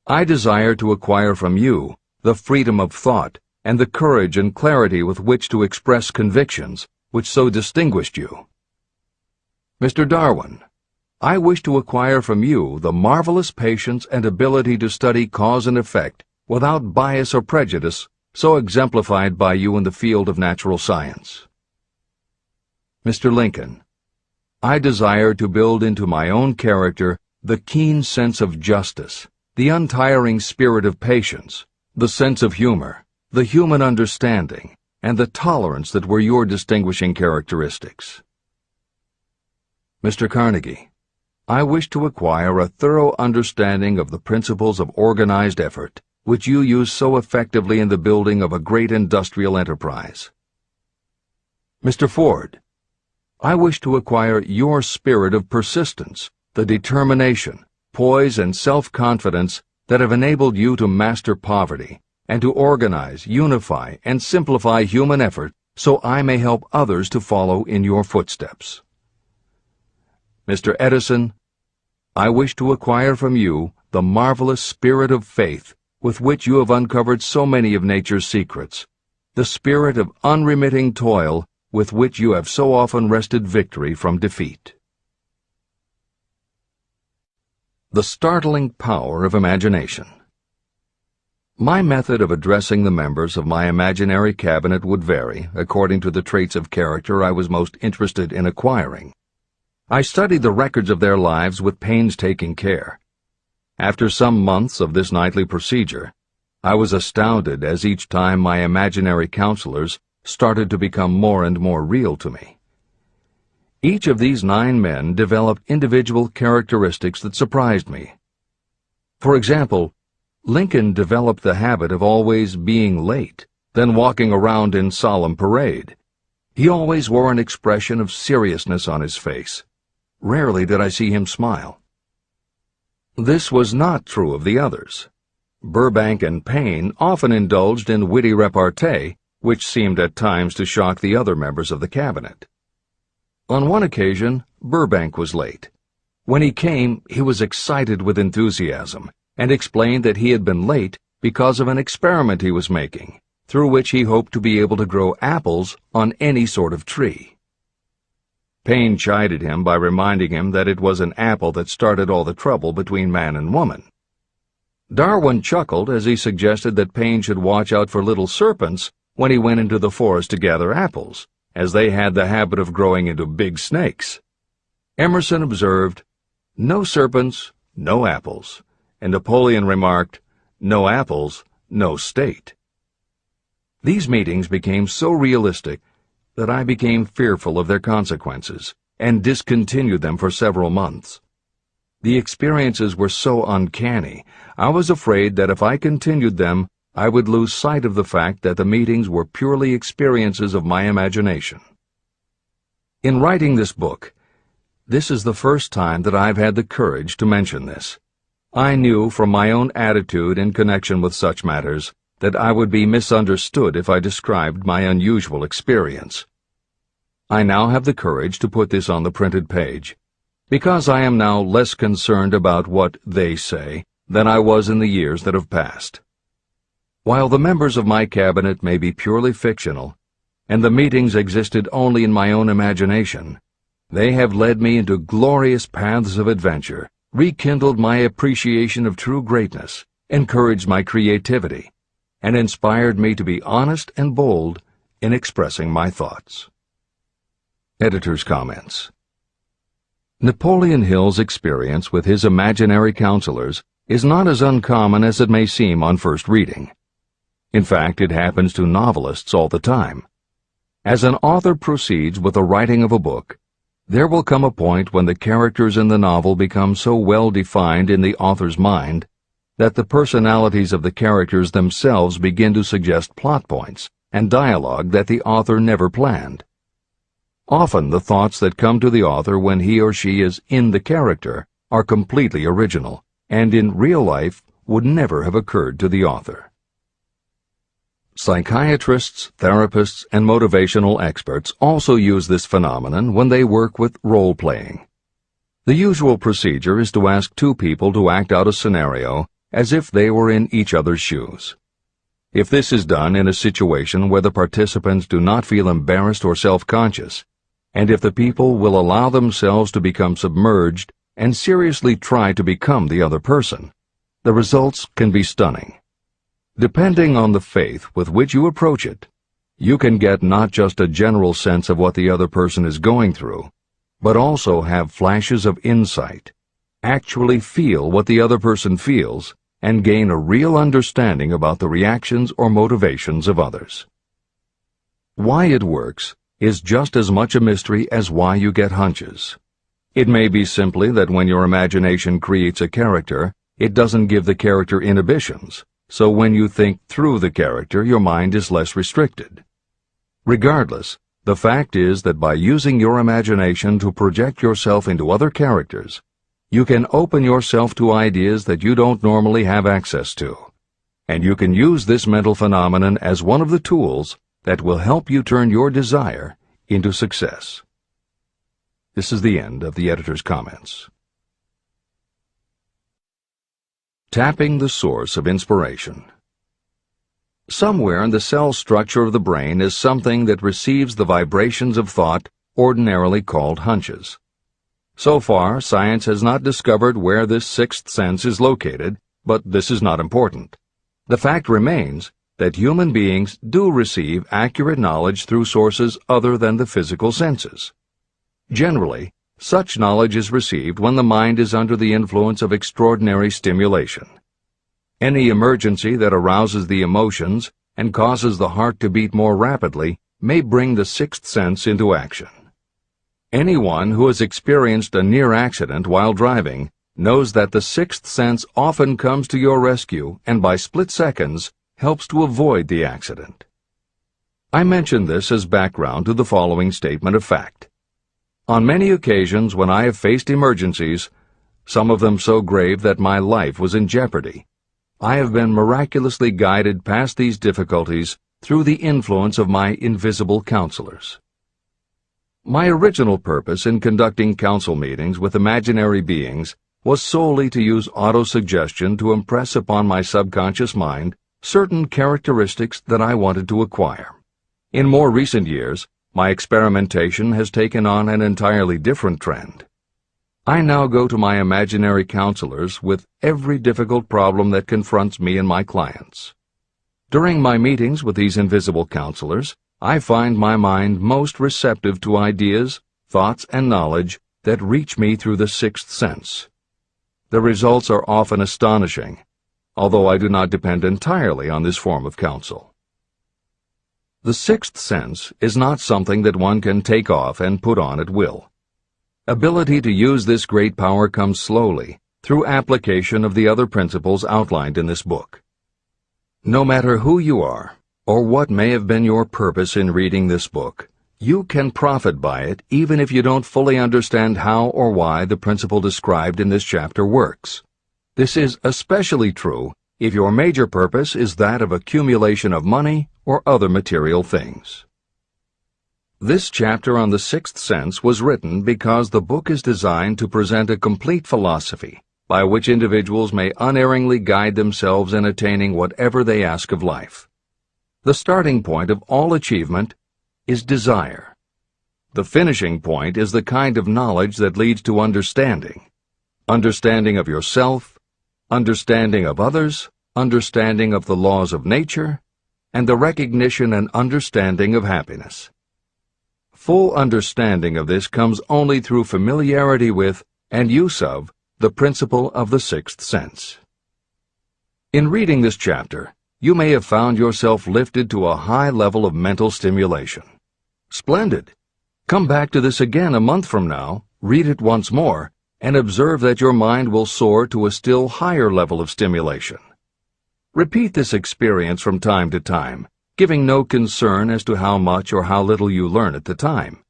I desire to acquire from you the freedom of thought and the courage and clarity with which to express convictions which so distinguished you. Mr. Darwin, I wish to acquire from you the marvelous patience and ability to study cause and effect without bias or prejudice, so exemplified by you in the field of natural science. Mr. Lincoln, I desire to build into my own character the keen sense of justice, the untiring spirit of patience, the sense of humor, the human understanding, and the tolerance that were your distinguishing characteristics. Mr. Carnegie, I wish to acquire a thorough understanding of the principles of organized effort, which you use so effectively in the building of a great industrial enterprise. Mr. Ford, I wish to acquire your spirit of persistence, the determination, poise, and self-confidence that have enabled you to master poverty and to organize, unify, and simplify human effort so I may help others to follow in your footsteps. Mr. Edison, I wish to acquire from you the marvelous spirit of faith with which you have uncovered so many of nature's secrets, the spirit of unremitting toil with which you have so often wrested victory from defeat. The startling power of imagination. My method of addressing the members of my imaginary cabinet would vary according to the traits of character I was most interested in acquiring. I studied the records of their lives with painstaking care. After some months of this nightly procedure, I was astounded as each time my imaginary counselors started to become more and more real to me. Each of these 9 men developed individual characteristics that surprised me. For example, Lincoln developed the habit of always being late, then walking around in solemn parade. He always wore an expression of seriousness on his face. Rarely did I see him smile. This was not true of the others. Burbank and Payne often indulged in witty repartee, which seemed at times to shock the other members of the cabinet. On one occasion, Burbank was late. When he came, he was excited with enthusiasm, and explained that he had been late because of an experiment he was making, through which he hoped to be able to grow apples on any sort of tree. Payne chided him by reminding him that it was an apple that started all the trouble between man and woman. Darwin chuckled as he suggested that Payne should watch out for little serpents when he went into the forest to gather apples, as they had the habit of growing into big snakes. Emerson observed, "No serpents, no apples," and Napoleon remarked, "No apples, no state." These meetings became so realistic that I became fearful of their consequences and discontinued them for several months. The experiences were so uncanny, I was afraid that if I continued them, I would lose sight of the fact that the meetings were purely experiences of my imagination. In writing this book, this is the first time that I've had the courage to mention this. I knew from my own attitude in connection with such matters that I would be misunderstood if I described my unusual experience. I now have the courage to put this on the printed page, because I am now less concerned about what they say than I was in the years that have passed. While the members of my cabinet may be purely fictional, and the meetings existed only in my own imagination, they have led me into glorious paths of adventure, rekindled my appreciation of true greatness, encouraged my creativity, and inspired me to be honest and bold in expressing my thoughts. Editor's comments. Napoleon Hill's experience with his imaginary counselors is not as uncommon as it may seem on first reading. In fact, it happens to novelists all the time. As an author proceeds with the writing of a book, there will come a point when the characters in the novel become so well defined in the author's mind that the personalities of the characters themselves begin to suggest plot points and dialogue that the author never planned. Often the thoughts that come to the author when he or she is in the character are completely original, and in real life would never have occurred to the author. Psychiatrists, therapists, and motivational experts also use this phenomenon when they work with role-playing. The usual procedure is to ask 2 people to act out a scenario as if they were in each other's shoes. If this is done in a situation where the participants do not feel embarrassed or self-conscious, and if the people will allow themselves to become submerged and seriously try to become the other person, the results can be stunning. Depending on the faith with which you approach it, you can get not just a general sense of what the other person is going through, but also have flashes of insight, actually feel what the other person feels, and gain a real understanding about the reactions or motivations of others. Why it works is just as much a mystery as why you get hunches. It may be simply that when your imagination creates a character, it doesn't give the character inhibitions. So when you think through the character, your mind is less restricted. Regardless, the fact is that by using your imagination to project yourself into other characters, you can open yourself to ideas that you don't normally have access to, and you can use this mental phenomenon as one of the tools that will help you turn your desire into success. This is the end of the editor's comments. Tapping the source of inspiration. Somewhere in the cell structure of the brain is something that receives the vibrations of thought ordinarily called hunches. So far, science has not discovered where this sixth sense is located, but this is not important. The fact remains that human beings do receive accurate knowledge through sources other than the physical senses. Generally, such knowledge is received when the mind is under the influence of extraordinary stimulation. Any emergency that arouses the emotions and causes the heart to beat more rapidly may bring the sixth sense into action. Anyone who has experienced a near accident while driving knows that the sixth sense often comes to your rescue and by split seconds helps to avoid the accident. I mention this as background to the following statement of fact. On many occasions when I have faced emergencies, some of them so grave that my life was in jeopardy, I have been miraculously guided past these difficulties through the influence of my invisible counselors. My original purpose in conducting council meetings with imaginary beings was solely to use autosuggestion to impress upon my subconscious mind certain characteristics that I wanted to acquire. In more recent years, my experimentation has taken on an entirely different trend. I now go to my imaginary counselors with every difficult problem that confronts me and my clients. During my meetings with these invisible counselors, I find my mind most receptive to ideas, thoughts, and knowledge that reach me through the sixth sense. The results are often astonishing, although I do not depend entirely on this form of counsel. The sixth sense is not something that one can take off and put on at will. Ability to use this great power comes slowly through application of the other principles outlined in this book. No matter who you are, or what may have been your purpose in reading this book, you can profit by it even if you don't fully understand how or why the principle described in this chapter works. This is especially true if your major purpose is that of accumulation of money or other material things. This chapter on the sixth sense was written because the book is designed to present a complete philosophy by which individuals may unerringly guide themselves in attaining whatever they ask of life. The starting point of all achievement is desire. The finishing point is the kind of knowledge that leads to understanding. Understanding of yourself, understanding of others, understanding of the laws of nature, and the recognition and understanding of happiness. Full understanding of this comes only through familiarity with and use of the principle of the sixth sense. In reading this chapter, you may have found yourself lifted to a high level of mental stimulation. Splendid! Come back to this again a month from now, read it once more, and observe that your mind will soar to a still higher level of stimulation. Repeat this experience from time to time, giving no concern as to how much or how little you learn at the time.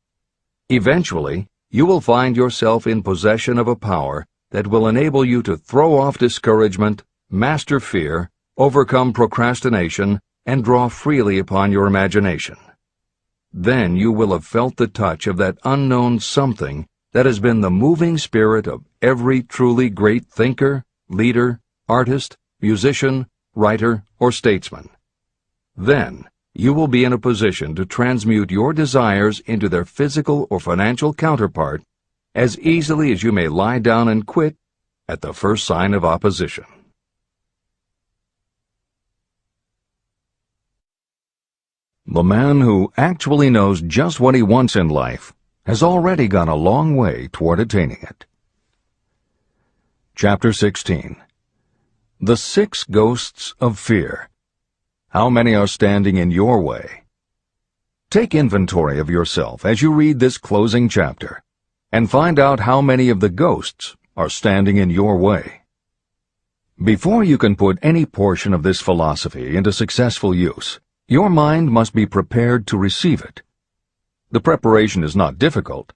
Eventually, you will find yourself in possession of a power that will enable you to throw off discouragement, master fear, overcome procrastination, and draw freely upon your imagination. Then you will have felt the touch of that unknown something that has been the moving spirit of every truly great thinker, leader, artist, musician, writer, or statesman. Then you will be in a position to transmute your desires into their physical or financial counterpart as easily as you may lie down and quit at the first sign of opposition. The man who actually knows just what he wants in life has already gone a long way toward attaining it. Chapter 16. The Six Ghosts of Fear. How many are standing in your way? Take inventory of yourself as you read this closing chapter, and find out how many of the ghosts are standing in your way. Before you can put any portion of this philosophy into successful use, your mind must be prepared to receive it. The preparation is not difficult.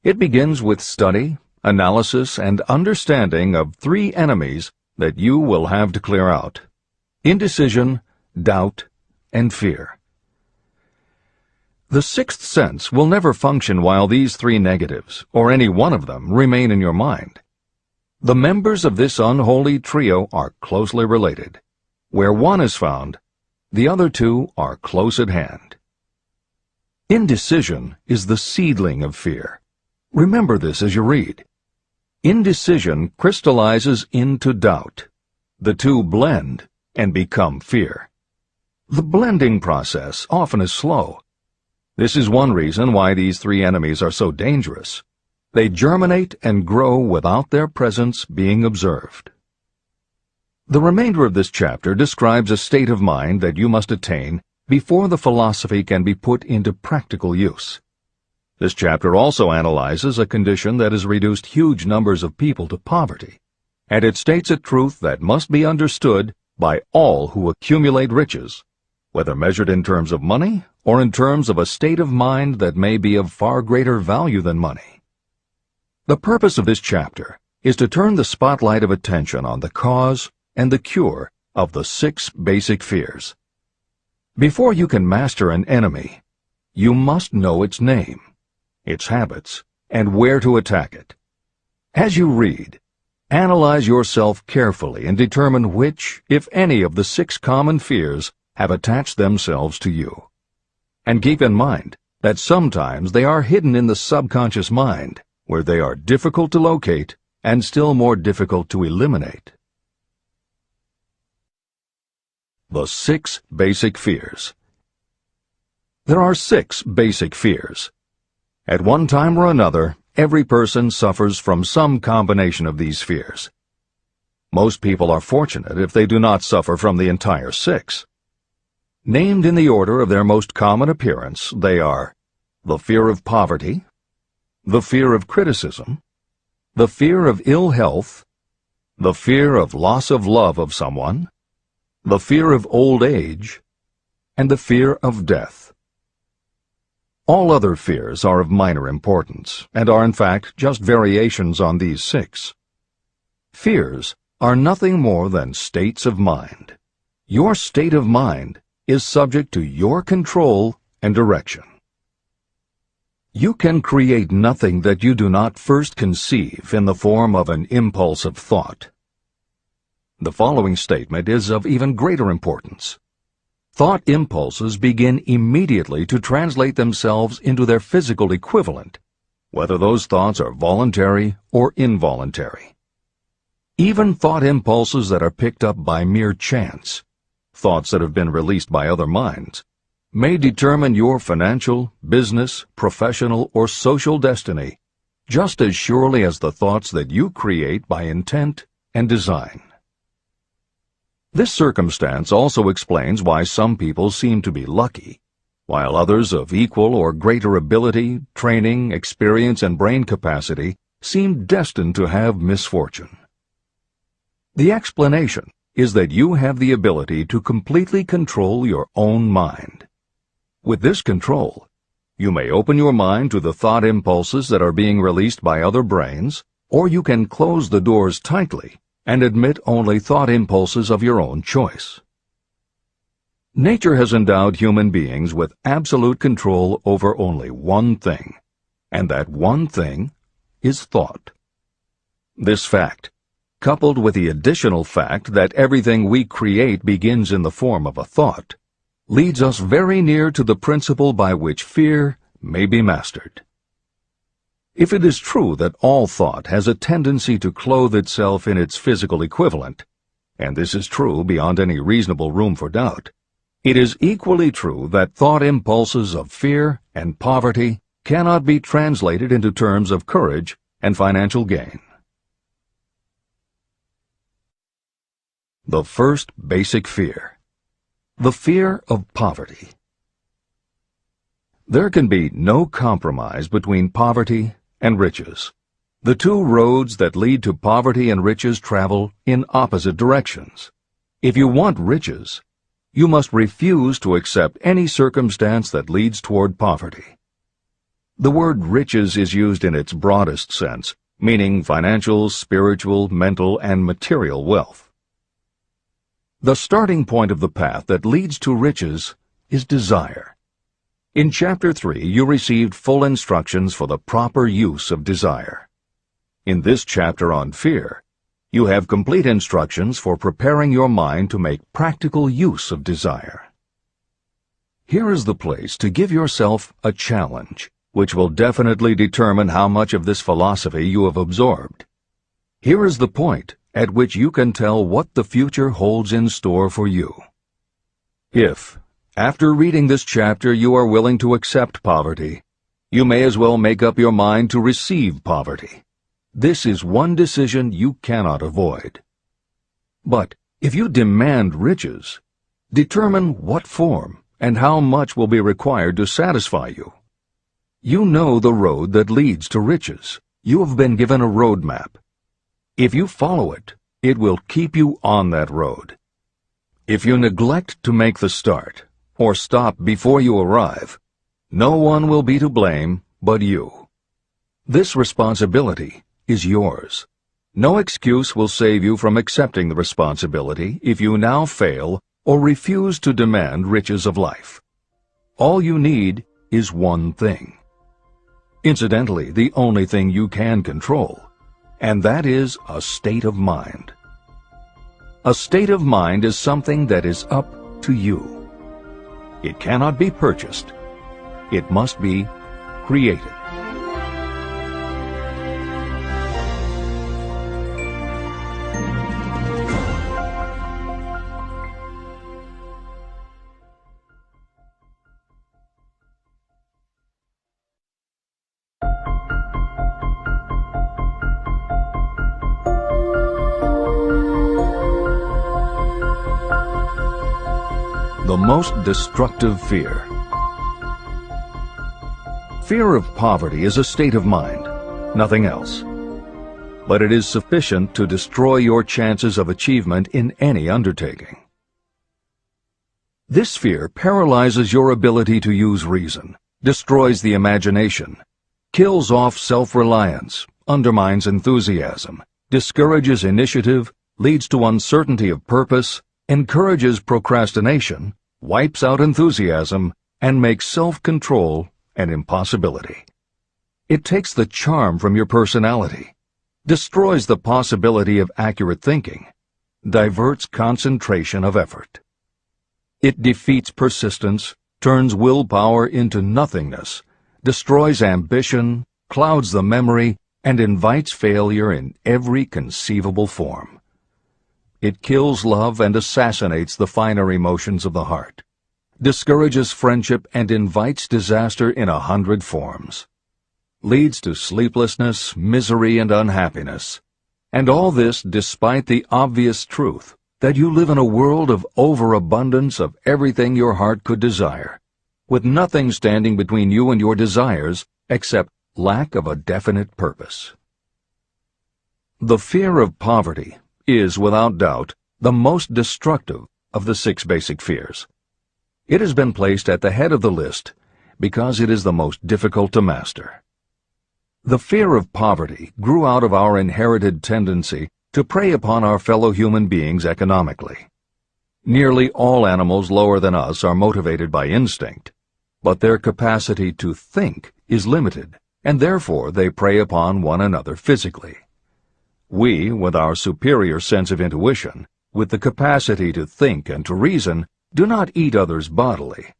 It begins with study, analysis, and understanding of three enemies that you will have to clear out: indecision, doubt, and fear. The sixth sense will never function while these three negatives, or any one of them, remain in your mind. The members of this unholy trio are closely related. Where one is found, the other two are close at hand. Indecision is the seedling of fear. Remember this as you read. Indecision crystallizes into doubt. The two blend and become fear. The blending process often is slow. This is one reason why these three enemies are so dangerous. They germinate and grow without their presence being observed. The remainder of this chapter describes a state of mind that you must attain before the philosophy can be put into practical use. This chapter also analyzes a condition that has reduced huge numbers of people to poverty, and it states a truth that must be understood by all who accumulate riches, whether measured in terms of money or in terms of a state of mind that may be of far greater value than money. The purpose of this chapter is to turn the spotlight of attention on the cause and the cure of the 6 basic fears. Before you can master an enemy, you must know its name, its habits, and where to attack it. As you read, analyze yourself carefully and determine which, if any, of the 6 common fears have attached themselves to you. And keep in mind that sometimes they are hidden in the subconscious mind, where they are difficult to locate and still more difficult to eliminate. The 6 basic fears. There are 6 basic fears. At one time or another, every person suffers from some combination of these fears. Most people are fortunate if they do not suffer from the entire 6. Named in the order of their most common appearance, they are the fear of poverty, the fear of criticism, the fear of ill health, the fear of loss of love of someone, the fear of old age, and the fear of death. All other fears are of minor importance, and are in fact just variations on these 6. Fears are nothing more than states of mind. Your state of mind is subject to your control and direction. You can create nothing that you do not first conceive in the form of an impulse of thought. The following statement is of even greater importance. Thought impulses begin immediately to translate themselves into their physical equivalent, whether those thoughts are voluntary or involuntary. Even thought impulses that are picked up by mere chance, thoughts that have been released by other minds, may determine your financial, business, professional, or social destiny just as surely as the thoughts that you create by intent and design. This circumstance also explains why some people seem to be lucky, while others of equal or greater ability, training, experience, and brain capacity seem destined to have misfortune. The explanation is that you have the ability to completely control your own mind. With this control, you may open your mind to the thought impulses that are being released by other brains, or you can close the doors tightly and admit only thought impulses of your own choice. Nature has endowed human beings with absolute control over only one thing, and that one thing is thought. This fact, coupled with the additional fact that everything we create begins in the form of a thought, leads us very near to the principle by which fear may be mastered. If it is true that all thought has a tendency to clothe itself in its physical equivalent, and this is true beyond any reasonable room for doubt, it is equally true that thought impulses of fear and poverty cannot be translated into terms of courage and financial gain. The first basic fear. The fear of poverty. There can be no compromise between poverty and riches. The two roads that lead to poverty and riches travel in opposite directions. If you want riches, you must refuse to accept any circumstance that leads toward poverty. The word riches is used in its broadest sense, meaning financial, spiritual, mental, and material wealth. The starting point of the path that leads to riches is desire. In Chapter 3, you received full instructions for the proper use of desire. In this chapter on fear, You have complete instructions for preparing your mind to make practical use of desire. Here is the place to give yourself a challenge, which will definitely determine how much of this philosophy you have absorbed. Here is the point at which you can tell what the future holds in store for you. If, after reading this chapter, you are willing to accept poverty, you may as well make up your mind to receive poverty. This is one decision you cannot avoid. But if you demand riches, determine what form and how much will be required to satisfy you. You know the road that leads to riches. You have been given a roadmap. If you follow it, it will keep you on that road. If you neglect to make the start, or stop before you arrive, no one will be to blame but you. This responsibility is yours. No excuse will save you from accepting the responsibility if you now fail or refuse to demand riches of life. All you need is one thing. Incidentally, the only thing you can control, and that is a state of mind. A state of mind is something that is up to you. It cannot be purchased. It must be created. The most destructive fear. Fear of poverty is a state of mind, nothing else. But it is sufficient to destroy your chances of achievement in any undertaking. This fear paralyzes your ability to use reason, destroys the imagination, kills off self-reliance, undermines enthusiasm, discourages initiative, leads to uncertainty of purpose, encourages procrastination, wipes out enthusiasm, and makes self-control an impossibility. It takes the charm from your personality, destroys the possibility of accurate thinking, diverts concentration of effort. It defeats persistence, turns willpower into nothingness, destroys ambition, clouds the memory, and invites failure in every conceivable form. It kills love and assassinates the finer emotions of the heart, discourages friendship and invites disaster in 100 forms, leads to sleeplessness, misery, and unhappiness. And all this despite the obvious truth that you live in a world of overabundance of everything your heart could desire, with nothing standing between you and your desires except lack of a definite purpose. The fear of poverty is, without doubt, the most destructive of the 6 basic fears. It has been placed at the head of the list because it is the most difficult to master. The fear of poverty grew out of our inherited tendency to prey upon our fellow human beings economically. Nearly all animals lower than us are motivated by instinct, but their capacity to think is limited, and therefore they prey upon one another physically. We, with our superior sense of intuition, with the capacity to think and to reason, do not eat others bodily.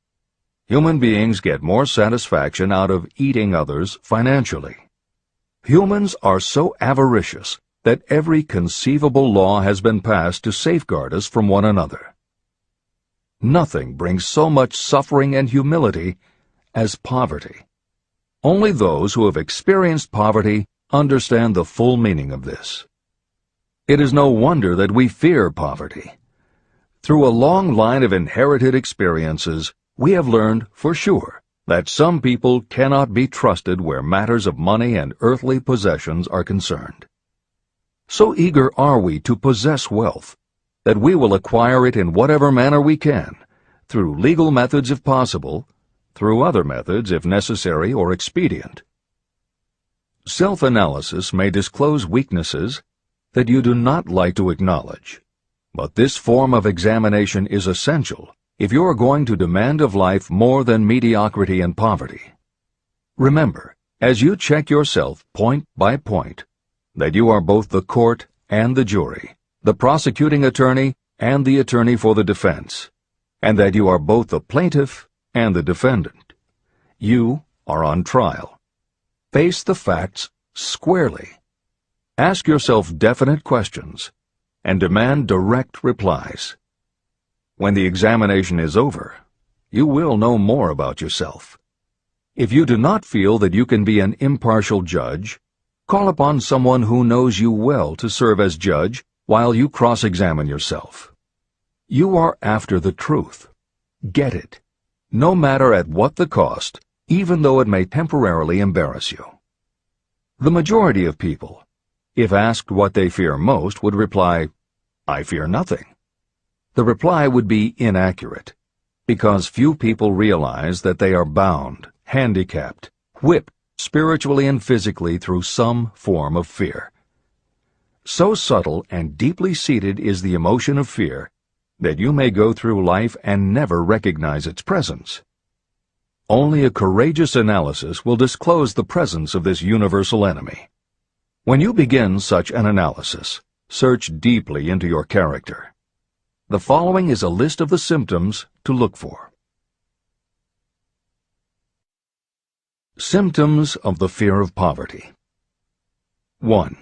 Human beings get more satisfaction out of eating others financially. Humans are so avaricious that every conceivable law has been passed to safeguard us from one another. Nothing brings so much suffering and humility as poverty. Only those who have experienced poverty understand the full meaning of this. It is no wonder that we fear poverty. Through a long line of inherited experiences, we have learned for sure that some people cannot be trusted where matters of money and earthly possessions are concerned. So eager are we to possess wealth that we will acquire it in whatever manner we can, through legal methods if possible, through other methods if necessary or expedient. Self-analysis may disclose weaknesses that you do not like to acknowledge, but this form of examination is essential if you are going to demand of life more than mediocrity and poverty. Remember, as you check yourself point by point, that you are both the court and the jury, the prosecuting attorney and the attorney for the defense, and that you are both the plaintiff and the defendant. You are on trial. Face the facts squarely. Ask yourself definite questions and demand direct replies. When the examination is over, you will know more about yourself. If you do not feel that you can be an impartial judge, call upon someone who knows you well to serve as judge while you cross-examine yourself. You are after the truth. Get it, no matter at what the cost, even though it may temporarily embarrass you. The majority of people, if asked what they fear most, would reply, "I fear nothing." The reply would be inaccurate, because few people realize that they are bound, handicapped, whipped spiritually and physically through some form of fear. So subtle and deeply seated is the emotion of fear that you may go through life and never recognize its presence. Only a courageous analysis will disclose the presence of this universal enemy. When you begin such an analysis, search deeply into your character. The following is a list of the symptoms to look for. Symptoms of the fear of poverty. 1.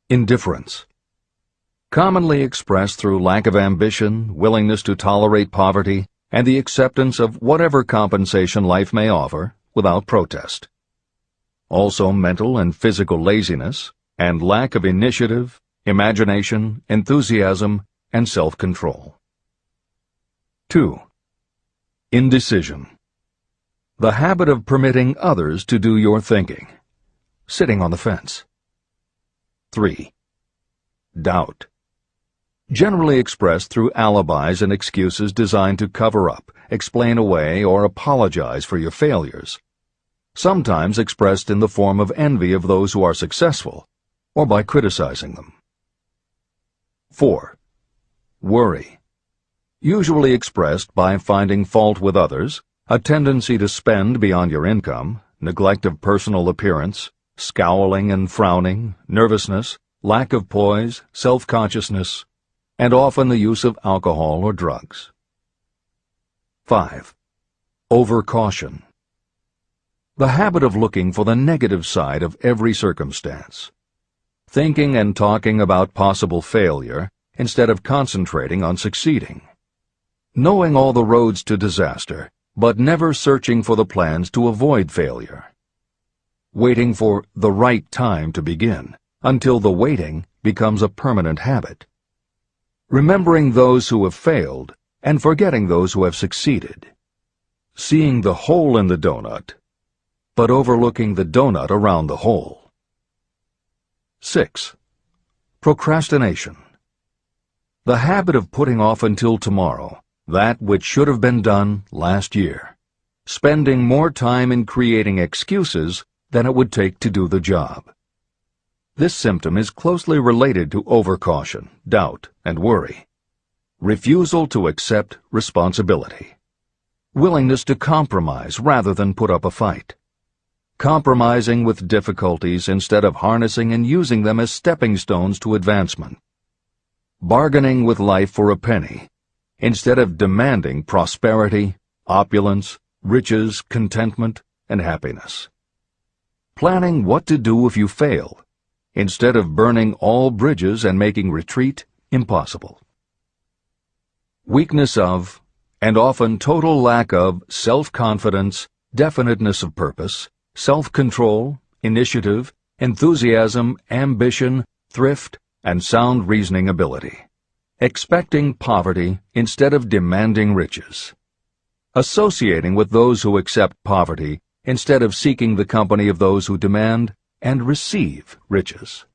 Indifference. Commonly expressed through lack of ambition, willingness to tolerate poverty, and the acceptance of whatever compensation life may offer without protest. Also mental and physical laziness, and lack of initiative, imagination, enthusiasm, and self-control. 2. Indecision. The habit of permitting others to do your thinking. Sitting on the fence. 3. Doubt. Generally expressed through alibis and excuses designed to cover up, explain away, or apologize for your failures. Sometimes expressed in the form of envy of those who are successful, or by criticizing them. 4. Worry. Usually expressed by finding fault with others, a tendency to spend beyond your income, neglect of personal appearance, scowling and frowning, nervousness, lack of poise, self-consciousness, and often the use of alcohol or drugs. 5. Overcaution. The habit of looking for the negative side of every circumstance. Thinking and talking about possible failure instead of concentrating on succeeding. Knowing all the roads to disaster, but never searching for the plans to avoid failure. Waiting for the right time to begin, until the waiting becomes a permanent habit. Remembering those who have failed and forgetting those who have succeeded. Seeing the hole in the donut, but overlooking the donut around the hole. 6. Procrastination. The habit of putting off until tomorrow that which should have been done last year, spending more time in creating excuses than it would take to do the job. This symptom is closely related to overcaution, doubt, and worry. Refusal to accept responsibility. Willingness to compromise rather than put up a fight. Compromising with difficulties instead of harnessing and using them as stepping stones to advancement. Bargaining with life for a penny instead of demanding prosperity, opulence, riches, contentment, and happiness. Planning what to do if you fail, instead of burning all bridges and making retreat impossible. Weakness of, and often total lack of, self-confidence, definiteness of purpose, self-control, initiative, enthusiasm, ambition, thrift, and sound reasoning ability. Expecting poverty instead of demanding riches. Associating with those who accept poverty instead of seeking the company of those who demand and receive riches.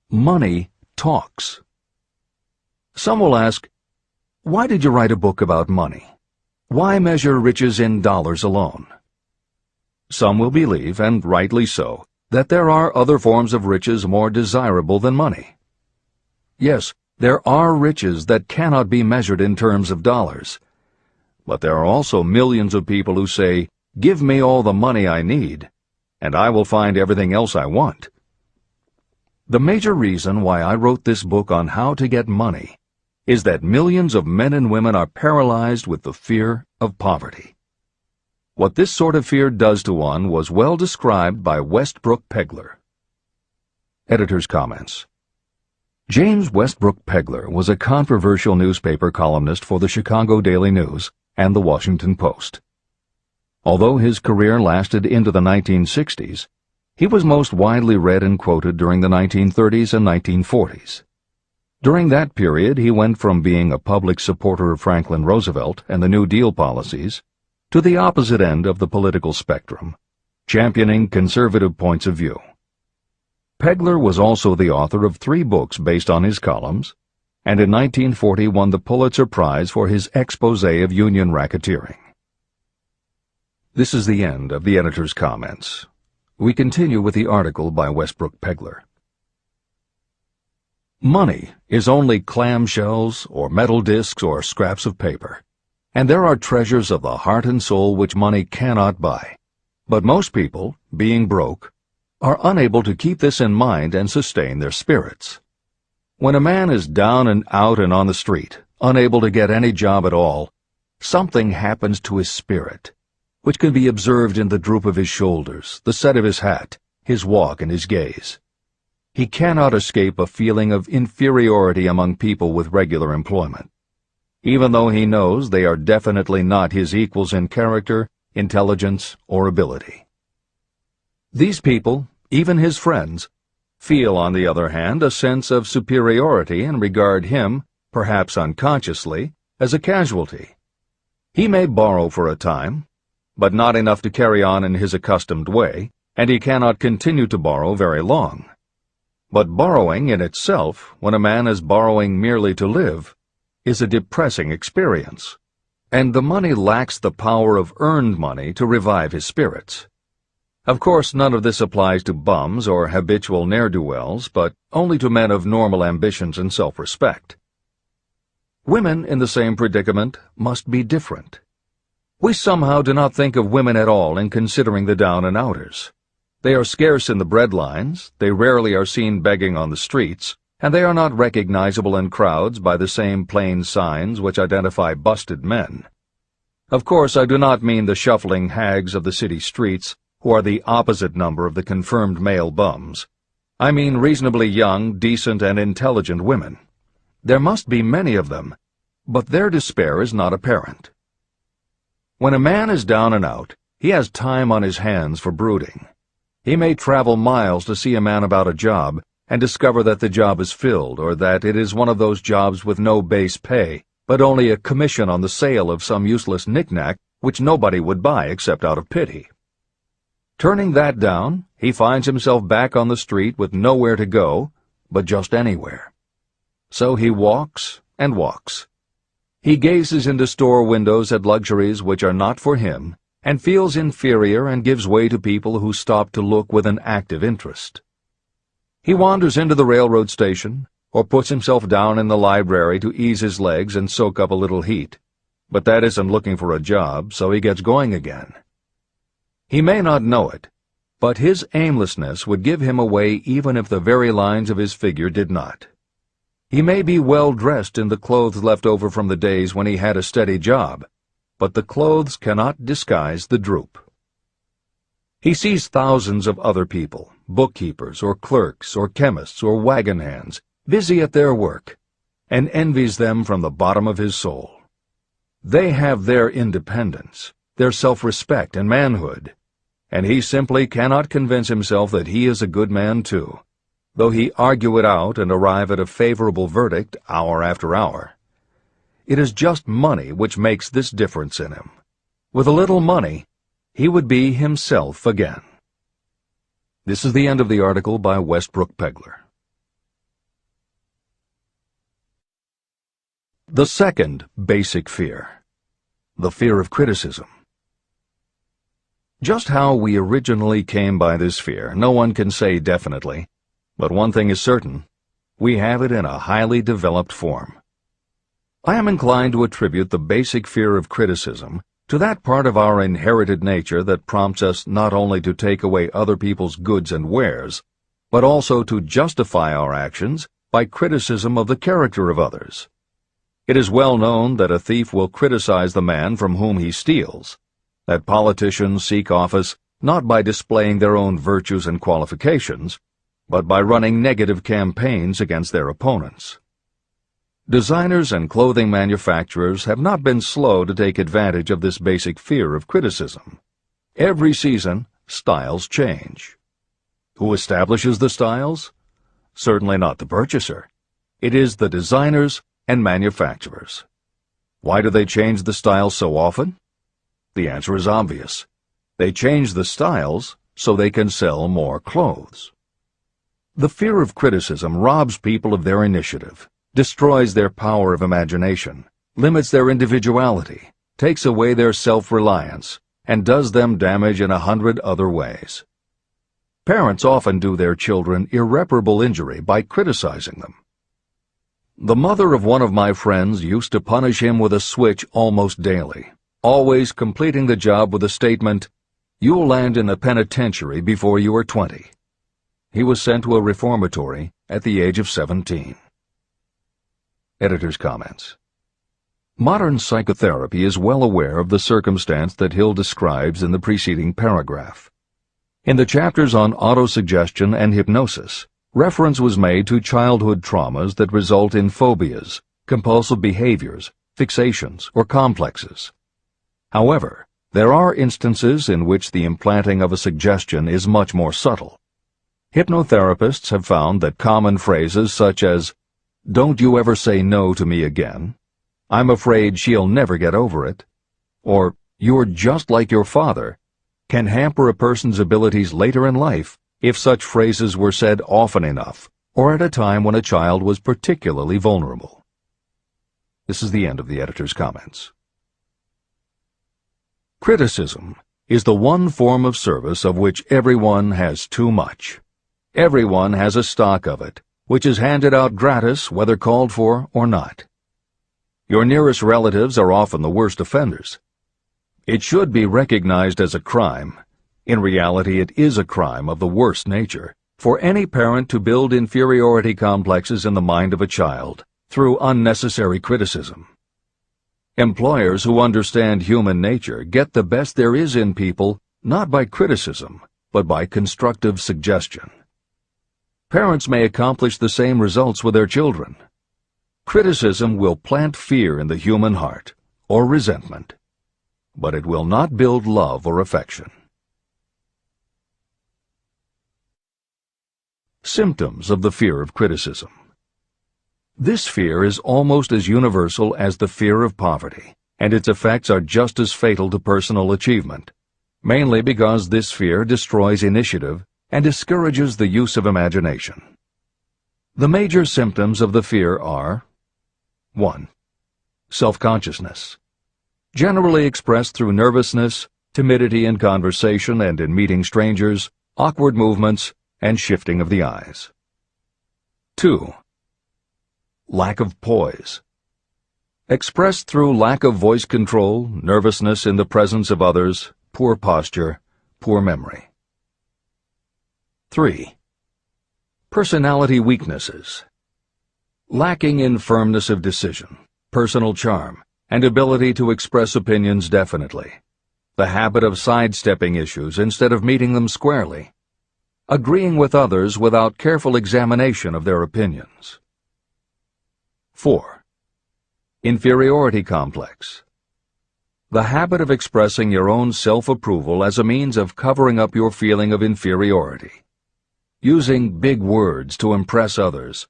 Money talks. Some will ask, why did you write a book about money? Why measure riches in dollars alone? Some will believe, and rightly so, that there are other forms of riches more desirable than money. Yes, there are riches that cannot be measured in terms of dollars. But there are also millions of people who say, "Give me all the money I need," and I will find everything else I want. The major reason why I wrote this book on how to get money is that millions of men and women are paralyzed with the fear of poverty. What this sort of fear does to one was well described by Westbrook Pegler. Editor's comments. James Westbrook Pegler was a controversial newspaper columnist for the Chicago Daily News and the Washington Post. Although his career lasted into the 1960s, he was most widely read and quoted during the 1930s and 1940s. During that period, he went from being a public supporter of Franklin Roosevelt and the New Deal policies to the opposite end of the political spectrum, championing conservative points of view. Pegler was also the author of 3 books based on his columns, and in 1940 won the Pulitzer Prize for his exposé of union racketeering. This is the end of the editor's comments. We continue with the article by Westbrook Pegler. Money is only clamshells or metal discs or scraps of paper, and there are treasures of the heart and soul which money cannot buy. But most people, being broke, are unable to keep this in mind and sustain their spirits. When a man is down and out and on the street, unable to get any job at all, something happens to his spirit, which can be observed in the droop of his shoulders, the set of his hat, his walk, and his gaze. He cannot escape a feeling of inferiority among people with regular employment, even though he knows they are definitely not his equals in character, intelligence, or ability. These people, even his friends, feel, on the other hand, a sense of superiority and regard him, perhaps unconsciously, as a casualty. He may borrow for a time, but not enough to carry on in his accustomed way, and he cannot continue to borrow very long. But borrowing in itself, when a man is borrowing merely to live, is a depressing experience, and the money lacks the power of earned money to revive his spirits. Of course, none of this applies to bums or habitual ne'er-do-wells, but only to men of normal ambitions and self-respect. Women in the same predicament must be different. We somehow do not think of women at all in considering the down-and-outers. They are scarce in the breadlines, they rarely are seen begging on the streets, and they are not recognizable in crowds by the same plain signs which identify busted men. Of course, I do not mean the shuffling hags of the city streets, who are the opposite number of the confirmed male bums. I mean reasonably young, decent, and intelligent women. There must be many of them, but their despair is not apparent. When a man is down and out, he has time on his hands for brooding. He may travel miles to see a man about a job and discover that the job is filled, or that it is one of those jobs with no base pay, but only a commission on the sale of some useless knick-knack which nobody would buy except out of pity. Turning that down, he finds himself back on the street with nowhere to go, but just anywhere. So he walks and walks. He gazes into store windows at luxuries which are not for him, and feels inferior and gives way to people who stop to look with an active interest. He wanders into the railroad station, or puts himself down in the library to ease his legs and soak up a little heat, but that isn't looking for a job, so he gets going again. He may not know it, but his aimlessness would give him away even if the very lines of his figure did not. He may be well dressed in the clothes left over from the days when he had a steady job, but the clothes cannot disguise the droop. He sees thousands of other people, bookkeepers or clerks or chemists or wagon hands, busy at their work, and envies them from the bottom of his soul. They have their independence, their self-respect and manhood, and he simply cannot convince himself that he is a good man too, though he argue it out and arrive at a favorable verdict hour after hour. It is just money which makes this difference in him. With a little money, he would be himself again. This is the end of the article by Westbrook Pegler. The second basic fear, the fear of criticism. Just how we originally came by this fear, no one can say definitely, but one thing is certain: we have it in a highly developed form. I am inclined to attribute the basic fear of criticism to that part of our inherited nature that prompts us not only to take away other people's goods and wares, but also to justify our actions by criticism of the character of others. It is well known that a thief will criticize the man from whom he steals, that politicians seek office not by displaying their own virtues and qualifications, but by running negative campaigns against their opponents. Designers and clothing manufacturers have not been slow to take advantage of this basic fear of criticism. Every season, styles change. Who establishes the styles? Certainly not the purchaser. It is the designers and manufacturers. Why do they change the styles so often? The answer is obvious. They change the styles so they can sell more clothes. The fear of criticism robs people of their initiative, destroys their power of imagination, limits their individuality, takes away their self-reliance, and does them damage in 100 other ways. Parents often do their children irreparable injury by criticizing them. The mother of one of my friends used to punish him with a switch almost daily, always completing the job with the statement, "You'll land in the penitentiary before you are 20. He was sent to a reformatory at the age of 17. Editor's comments. Modern psychotherapy is well aware of the circumstance that Hill describes in the preceding paragraph. In the chapters on autosuggestion and hypnosis, reference was made to childhood traumas that result in phobias, compulsive behaviors, fixations, or complexes. However, there are instances in which the implanting of a suggestion is much more subtle. Hypnotherapists have found that common phrases such as, "Don't you ever say no to me again," "I'm afraid she'll never get over it," or "You're just like your father," can hamper a person's abilities later in life if such phrases were said often enough, or at a time when a child was particularly vulnerable. This is the end of the editor's comments. Criticism is the one form of service of which everyone has too much. Everyone has a stock of it, which is handed out gratis whether called for or not. Your nearest relatives are often the worst offenders. It should be recognized as a crime. In reality, it is a crime of the worst nature for any parent to build inferiority complexes in the mind of a child through unnecessary criticism. Employers who understand human nature get the best there is in people not by criticism, but by constructive suggestion. Parents may accomplish the same results with their children. Criticism will plant fear in the human heart, or resentment, but it will not build love or affection. Symptoms of the fear of criticism. This fear is almost as universal as the fear of poverty, and its effects are just as fatal to personal achievement, mainly because this fear destroys initiative and discourages the use of imagination. The major symptoms of the fear are 1. Self-consciousness, generally expressed through nervousness, timidity in conversation and in meeting strangers, awkward movements, and shifting of the eyes. 2. Lack of poise, expressed through lack of voice control, nervousness in the presence of others, poor posture, poor memory. 3. Personality weaknesses, lacking in firmness of decision, personal charm, and ability to express opinions definitely, the habit of sidestepping issues instead of meeting them squarely, agreeing with others without careful examination of their opinions. 4. Inferiority complex, the habit of expressing your own self-approval as a means of covering up your feeling of inferiority, using big words to impress others,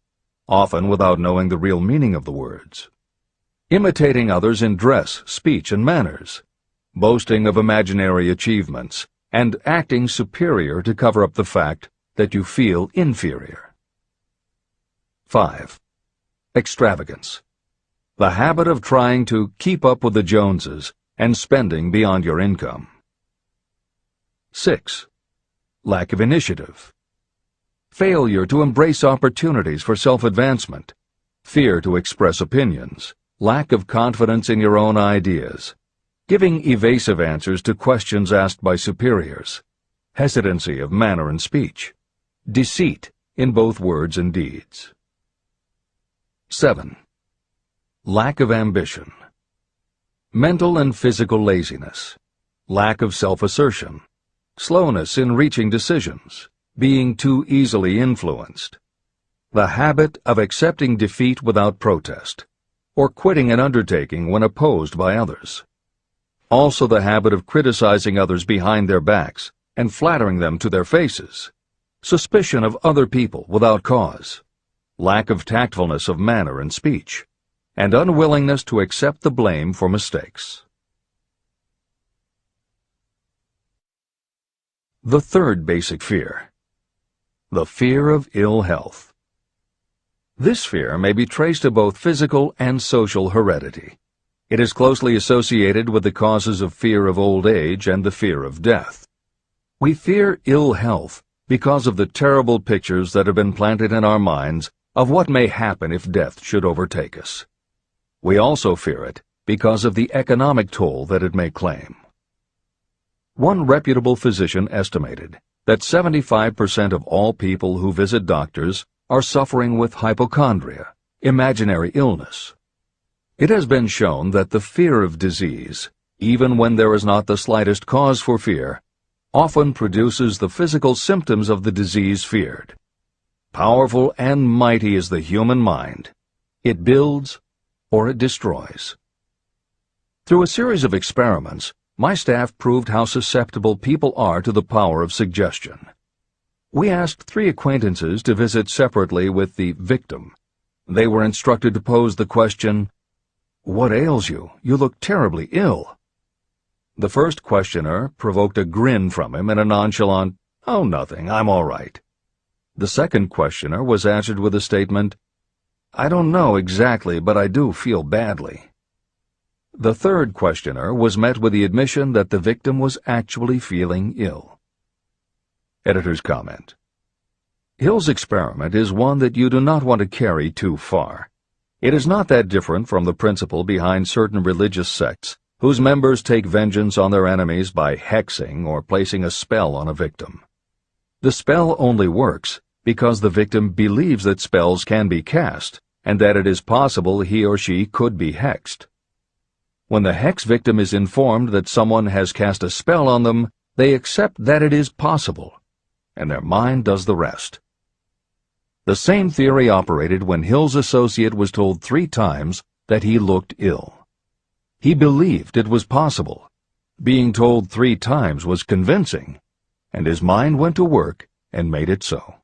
often without knowing the real meaning of the words, imitating others in dress, speech, and manners, boasting of imaginary achievements, and acting superior to cover up the fact that you feel inferior. 5. Extravagance, the habit of trying to keep up with the Joneses and spending beyond your income. 6. Lack of initiative, failure to embrace opportunities for self-advancement, fear to express opinions, lack of confidence in your own ideas, giving evasive answers to questions asked by superiors, hesitancy of manner and speech, deceit in both words and deeds. 7. Lack of ambition. Mental and physical laziness, lack of self-assertion, slowness in reaching decisions, being too easily influenced, the habit of accepting defeat without protest, or quitting an undertaking when opposed by others. Also the habit of criticizing others behind their backs and flattering them to their faces, suspicion of other people without cause, lack of tactfulness of manner and speech, and unwillingness to accept the blame for mistakes. The third basic fear, the fear of ill health. This fear may be traced to both physical and social heredity. It is closely associated with the causes of fear of old age and the fear of death. We fear ill health because of the terrible pictures that have been planted in our minds of what may happen if death should overtake us. We also fear it because of the economic toll that it may claim. One reputable physician estimated that 75% of all people who visit doctors are suffering with hypochondria, imaginary illness. It has been shown that the fear of disease, even when there is not the slightest cause for fear, often produces the physical symptoms of the disease feared. Powerful and mighty is the human mind. It builds or it destroys. Through a series of experiments, my staff proved how susceptible people are to the power of suggestion. We asked 3 acquaintances to visit separately with the victim. They were instructed to pose the question, "What ails you? You look terribly ill." The first questioner provoked a grin from him and a nonchalant, "Oh, nothing, I'm all right." The second questioner was answered with a statement, "I don't know exactly, but I do feel badly." The third questioner was met with the admission that the victim was actually feeling ill. Editor's comment. Hill's experiment is one that you do not want to carry too far. It is not that different from the principle behind certain religious sects whose members take vengeance on their enemies by hexing or placing a spell on a victim. The spell only works because the victim believes that spells can be cast and that it is possible he or she could be hexed. When the hex victim is informed that someone has cast a spell on them, they accept that it is possible, and their mind does the rest. The same theory operated when Hill's associate was told 3 times that he looked ill. He believed it was possible. Being told 3 times was convincing, and his mind went to work and made it so.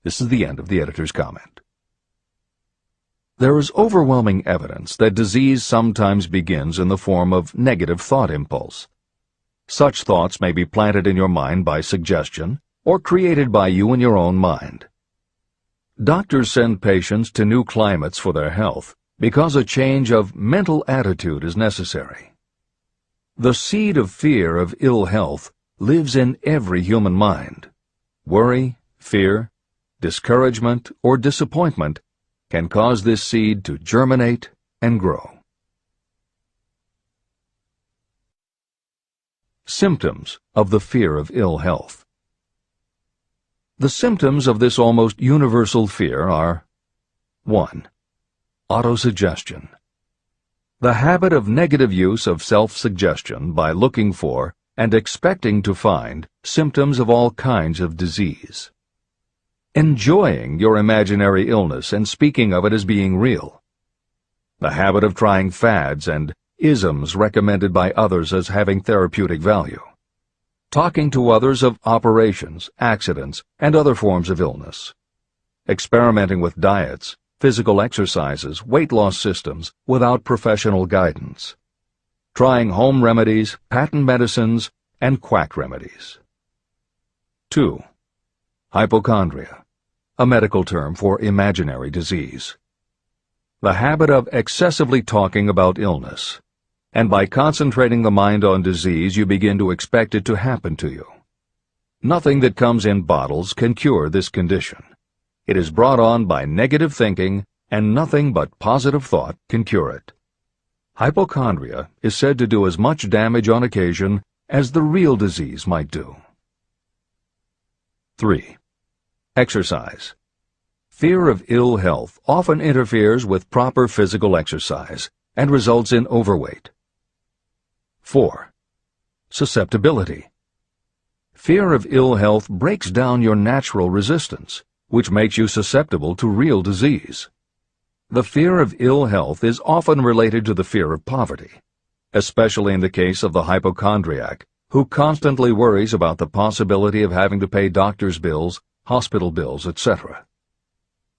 This is the end of the editor's comment. There is overwhelming evidence that disease sometimes begins in the form of negative thought impulse. Such thoughts may be planted in your mind by suggestion or created by you in your own mind. Doctors send patients to new climates for their health because a change of mental attitude is necessary. The seed of fear of ill health lives in every human mind. Worry, fear, discouragement, or disappointment can cause this seed to germinate and grow. Symptoms of the fear of ill health. The symptoms of this almost universal fear are 1. Autosuggestion. The habit of negative use of self-suggestion by looking for and expecting to find symptoms of all kinds of disease. Enjoying your imaginary illness and speaking of it as being real. The habit of trying fads and isms recommended by others as having therapeutic value. Talking to others of operations, accidents, and other forms of illness. Experimenting with diets, physical exercises, weight loss systems without professional guidance. Trying home remedies, patent medicines, and quack remedies. 2. Hypochondria, a medical term for imaginary disease. The habit of excessively talking about illness, and by concentrating the mind on disease you begin to expect it to happen to you. Nothing that comes in bottles can cure this condition. It is brought on by negative thinking, and nothing but positive thought can cure it. Hypochondria is said to do as much damage on occasion as the real disease might do. 3. Exercise. Fear of ill health often interferes with proper physical exercise and results in overweight. 4. Susceptibility. Fear of ill health breaks down your natural resistance, which makes you susceptible to real disease. The fear of ill health is often related to the fear of poverty, especially in the case of the hypochondriac, who constantly worries about the possibility of having to pay doctor's bills, hospital bills, etc.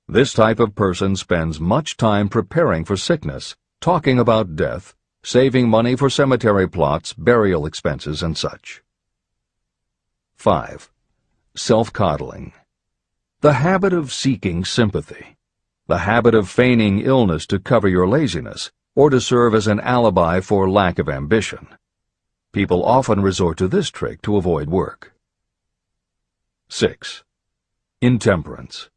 This type of person spends much time preparing for sickness, talking about death, saving money for cemetery plots, burial expenses, and such. 5. Self-coddling. The habit of seeking sympathy. The habit of feigning illness to cover your laziness or to serve as an alibi for lack of ambition. People often resort to this trick to avoid work. 6. Intemperance.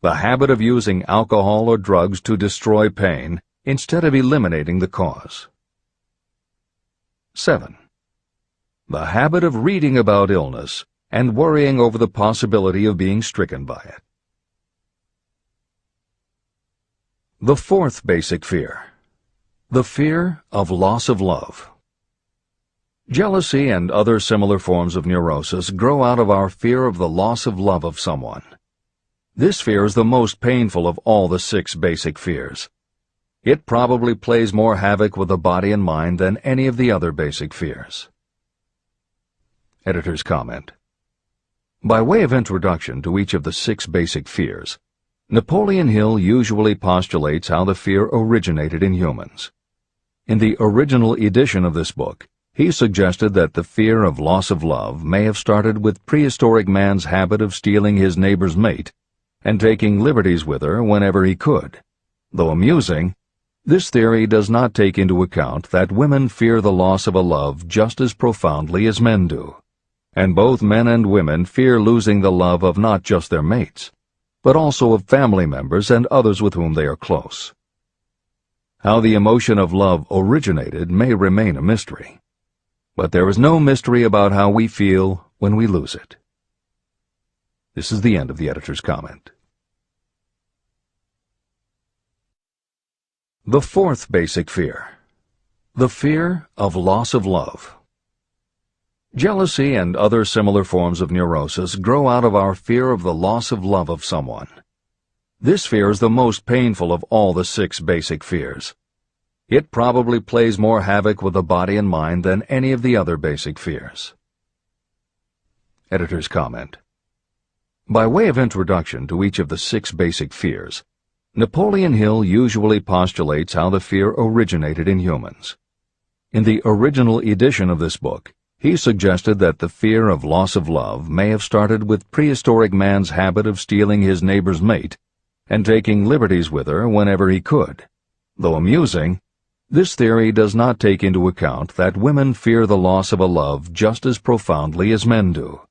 The habit of using alcohol or drugs to destroy pain instead of eliminating the cause. 7. The habit of reading about illness and worrying over the possibility of being stricken by it. The fourth basic fear. The fear of loss of love. Jealousy and other similar forms of neurosis grow out of our fear of the loss of love of someone. This fear is the most painful of all the 6 basic fears. It probably plays more havoc with the body and mind than any of the other basic fears. Editor's comment. By way of introduction to each of the 6 basic fears, Napoleon Hill usually postulates how the fear originated in humans. In the original edition of this book, he suggested that the fear of loss of love may have started with prehistoric man's habit of stealing his neighbor's mate and taking liberties with her whenever he could. Though amusing, this theory does not take into account that women fear the loss of a love just as profoundly as men do, and both men and women fear losing the love of not just their mates, but also of family members and others with whom they are close. How the emotion of love originated may remain a mystery, but there is no mystery about how we feel when we lose it. This is the end of the editor's comment. The fourth basic fear. The fear of loss of love. Jealousy and other similar forms of neurosis grow out of our fear of the loss of love of someone. This fear is the most painful of all the 6 basic fears. It probably plays more havoc with the body and mind than any of the other basic fears. Editor's comment. By way of introduction to each of the 6 basic fears, Napoleon Hill usually postulates how the fear originated in humans. In the original edition of this book, he suggested that the fear of loss of love may have started with prehistoric man's habit of stealing his neighbor's mate and taking liberties with her whenever he could. Though amusing, this theory does not take into account that women fear the loss of a love just as profoundly as men do,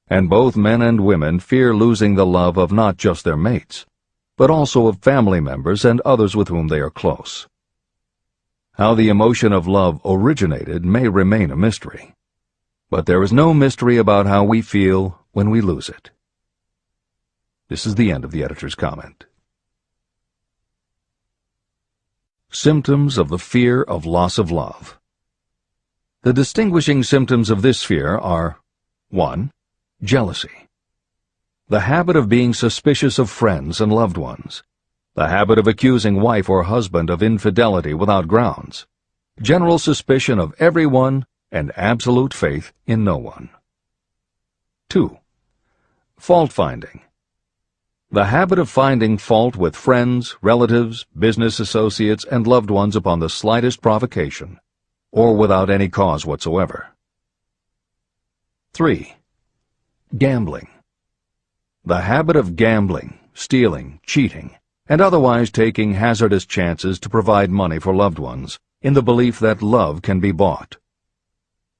and both men and women fear losing the love of not just their mates, but also of family members and others with whom they are close. How the emotion of love originated may remain a mystery, but there is no mystery about how we feel when we lose it. This is the end of the editor's comment. Symptoms of the fear of loss of love. The distinguishing symptoms of this fear are 1. Jealousy. The habit of being suspicious of friends and loved ones. The habit of accusing wife or husband of infidelity without grounds. General suspicion of everyone and absolute faith in no one. 2. Fault-finding. The habit of finding fault with friends, relatives, business associates, and loved ones upon the slightest provocation, or without any cause whatsoever. 3. Gambling. The habit of gambling, stealing, cheating, and otherwise taking hazardous chances to provide money for loved ones, in the belief that love can be bought.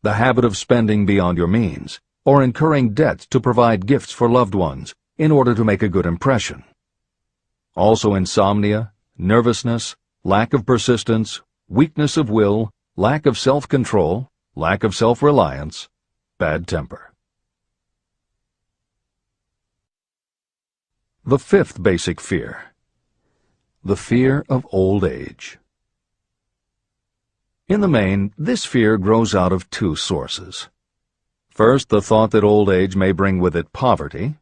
The habit of spending beyond your means, or incurring debts to provide gifts for loved ones, in order to make a good impression. Also insomnia, nervousness, lack of persistence, weakness of will, lack of self-control, lack of self-reliance, bad temper. The fifth basic fear: the fear of old age. In the main, this fear grows out of two sources. First, the thought that old age may bring with it poverty.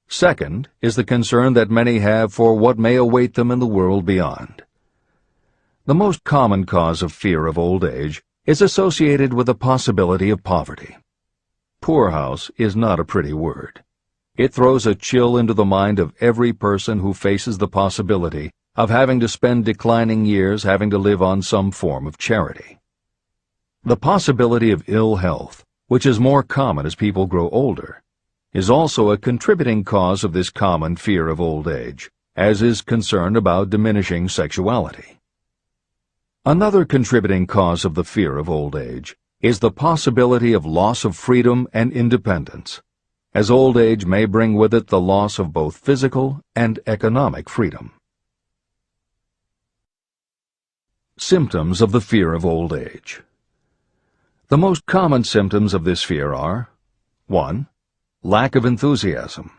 Second is the concern that many have for what may await them in the world beyond. The most common cause of fear of old age is associated with the possibility of poverty. Poorhouse is not a pretty word. It throws a chill into the mind of every person who faces the possibility of having to spend declining years having to live on some form of charity. The possibility of ill health, which is more common as people grow older, is also a contributing cause of this common fear of old age, as is concern about diminishing sexuality. Another contributing cause of the fear of old age is the possibility of loss of freedom and independence, as old age may bring with it the loss of both physical and economic freedom. Symptoms of the fear of old age. The most common symptoms of this fear are: 1. Lack of enthusiasm.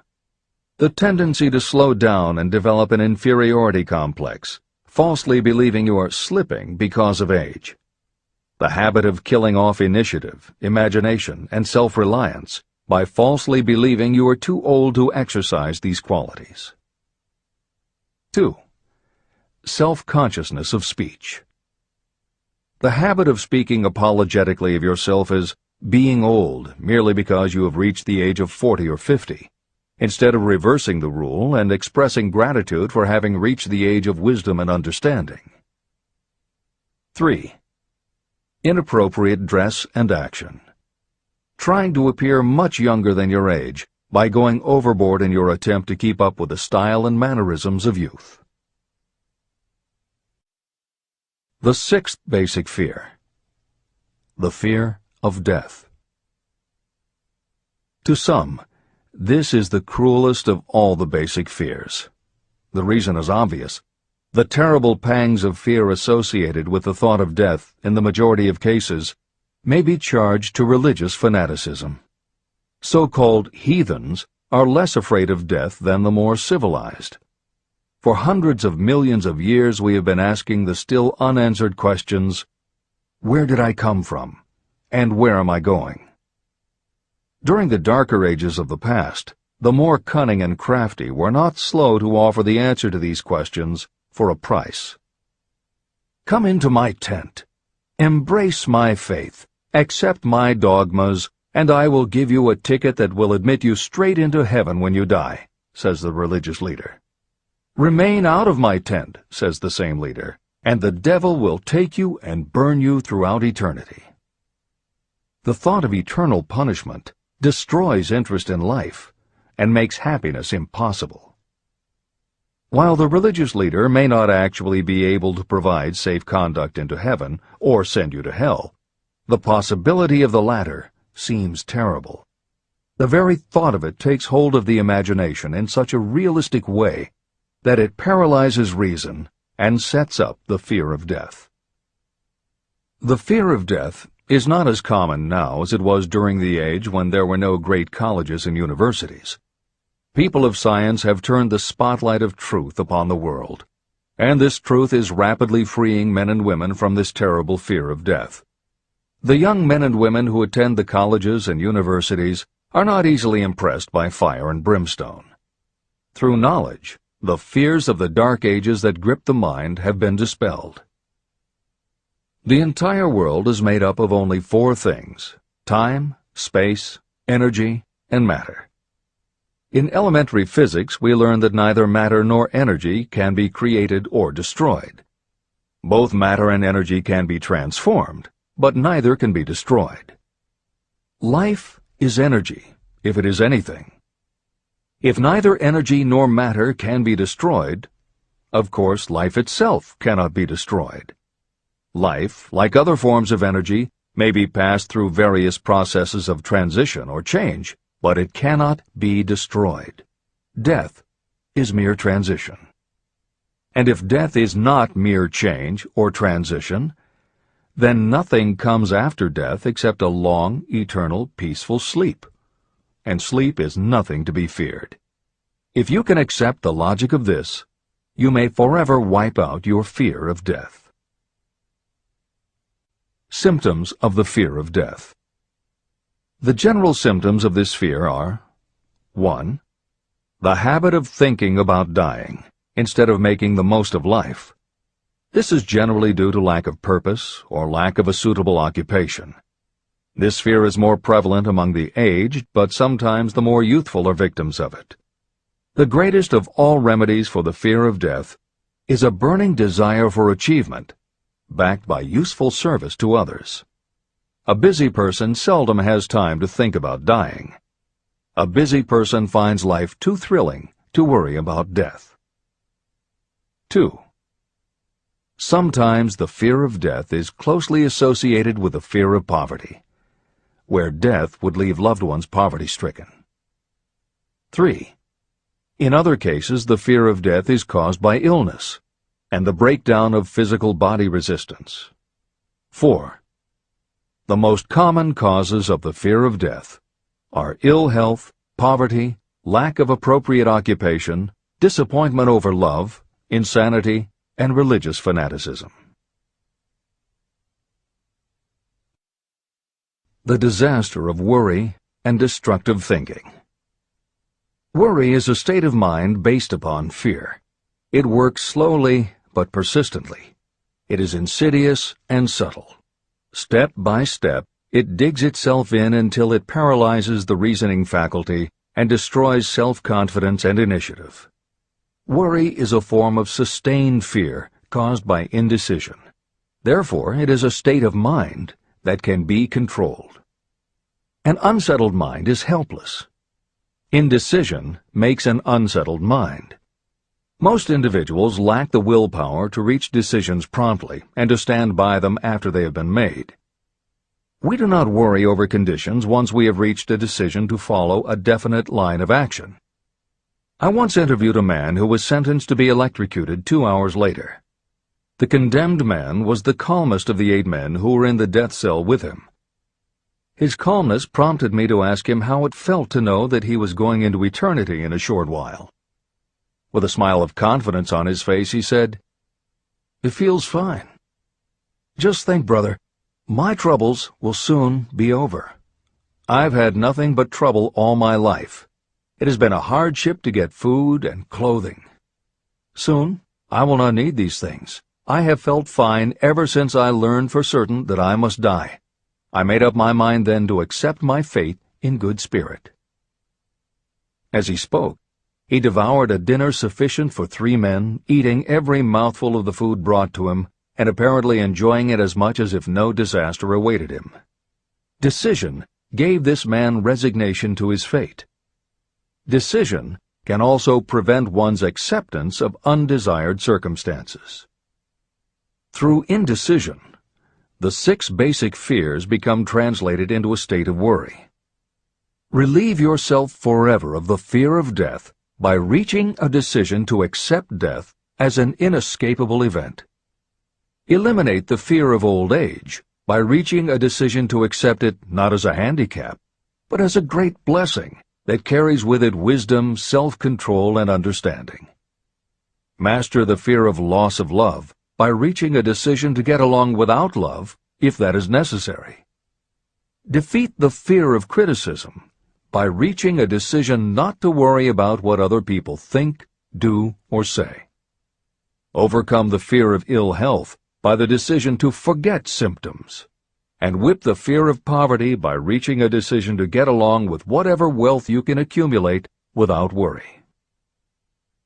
The tendency to slow down and develop an inferiority complex, falsely believing you are slipping because of age. The habit of killing off initiative, imagination, and self-reliance by falsely believing you are too old to exercise these qualities. 2. Self-consciousness of speech. The habit of speaking apologetically of yourself as being old merely because you have reached the age of 40 or 50, instead of reversing the rule and expressing gratitude for having reached the age of wisdom and understanding. 3. Inappropriate dress and action. Trying to appear much younger than your age by going overboard in your attempt to keep up with the style and mannerisms of youth. The sixth basic fear: the fear of death. To some, this is the cruelest of all the basic fears. The reason is obvious. The terrible pangs of fear associated with the thought of death, in the majority of cases, may be charged to religious fanaticism. So-called heathens are less afraid of death than the more civilized. For hundreds of millions of years we have been asking the still unanswered questions: where did I come from? And where am I going? During the darker ages of the past, the more cunning and crafty were not slow to offer the answer to these questions for a price. Come into my tent, embrace my faith, accept my dogmas, and I will give you a ticket that will admit you straight into heaven when you die, says the religious leader. Remain out of my tent, says the same leader, and the devil will take you and burn you throughout eternity. The thought of eternal punishment destroys interest in life and makes happiness impossible. While the religious leader may not actually be able to provide safe conduct into heaven or send you to hell, the possibility of the latter seems terrible. The very thought of it takes hold of the imagination in such a realistic way that it paralyzes reason and sets up the fear of death. The fear of death is not as common now as it was during the age when there were no great colleges and universities. People of science have turned the spotlight of truth upon the world, and this truth is rapidly freeing men and women from this terrible fear of death. The young men and women who attend the colleges and universities are not easily impressed by fire and brimstone. Through knowledge, the fears of the dark ages that grip the mind have been dispelled. The entire world is made up of only four things: time, space, energy, and matter. In elementary physics, we learn that neither matter nor energy can be created or destroyed. Both matter and energy can be transformed, but neither can be destroyed. Life is energy, if it is anything. If neither energy nor matter can be destroyed, of course life itself cannot be destroyed. Life, like other forms of energy, may be passed through various processes of transition or change, but it cannot be destroyed. Death is mere transition. And if death is not mere change or transition, then nothing comes after death except a long, eternal, peaceful sleep. And sleep is nothing to be feared. If you can accept the logic of this, you may forever wipe out your fear of death. Symptoms of the fear of death. The general symptoms of this fear are: 1. The habit of thinking about dying, instead of making the most of life. This is generally due to lack of purpose or lack of a suitable occupation. This fear is more prevalent among the aged, but sometimes the more youthful are victims of it. The greatest of all remedies for the fear of death is a burning desire for achievement, backed by useful service to others. A busy person seldom has time to think about dying. A busy person finds life too thrilling to worry about death. 2. Sometimes the fear of death is closely associated with the fear of poverty, where death would leave loved ones poverty-stricken. 3. In other cases, the fear of death is caused by illness and the breakdown of physical body resistance. 4. The most common causes of the fear of death are ill health, poverty, lack of appropriate occupation, disappointment over love, insanity, and religious fanaticism. The disaster of worry and destructive thinking. Worry is a state of mind based upon fear. It works slowly but persistently. It is insidious and subtle. Step by step, it digs itself in until it paralyzes the reasoning faculty and destroys self-confidence and initiative. Worry is a form of sustained fear caused by indecision. Therefore, it is a state of mind that can be controlled. An unsettled mind is helpless. Indecision makes an unsettled mind. Most individuals lack the willpower to reach decisions promptly and to stand by them after they have been made. We do not worry over conditions once we have reached a decision to follow a definite line of action. I once interviewed a man who was sentenced to be electrocuted 2 hours later. The condemned man was the calmest of the 8 men who were in the death cell with him. His calmness prompted me to ask him how it felt to know that he was going into eternity in a short while. With a smile of confidence on his face, he said, "It feels fine. Just think, brother, my troubles will soon be over. I've had nothing but trouble all my life. It has been a hardship to get food and clothing. Soon, I will not need these things. I have felt fine ever since I learned for certain that I must die. I made up my mind then to accept my fate in good spirit." As he spoke, he devoured a dinner sufficient for 3 men, eating every mouthful of the food brought to him, and apparently enjoying it as much as if no disaster awaited him. Decision gave this man resignation to his fate. Decision can also prevent one's acceptance of undesired circumstances. Through indecision, the 6 basic fears become translated into a state of worry. Relieve yourself forever of the fear of death by reaching a decision to accept death as an inescapable event. Eliminate the fear of old age by reaching a decision to accept it not as a handicap, but as a great blessing that carries with it wisdom, self-control, and understanding. Master the fear of loss of love by reaching a decision to get along without love, if that is necessary. Defeat the fear of criticism by reaching a decision not to worry about what other people think, do, or say. Overcome the fear of ill health by the decision to forget symptoms, and whip the fear of poverty by reaching a decision to get along with whatever wealth you can accumulate without worry.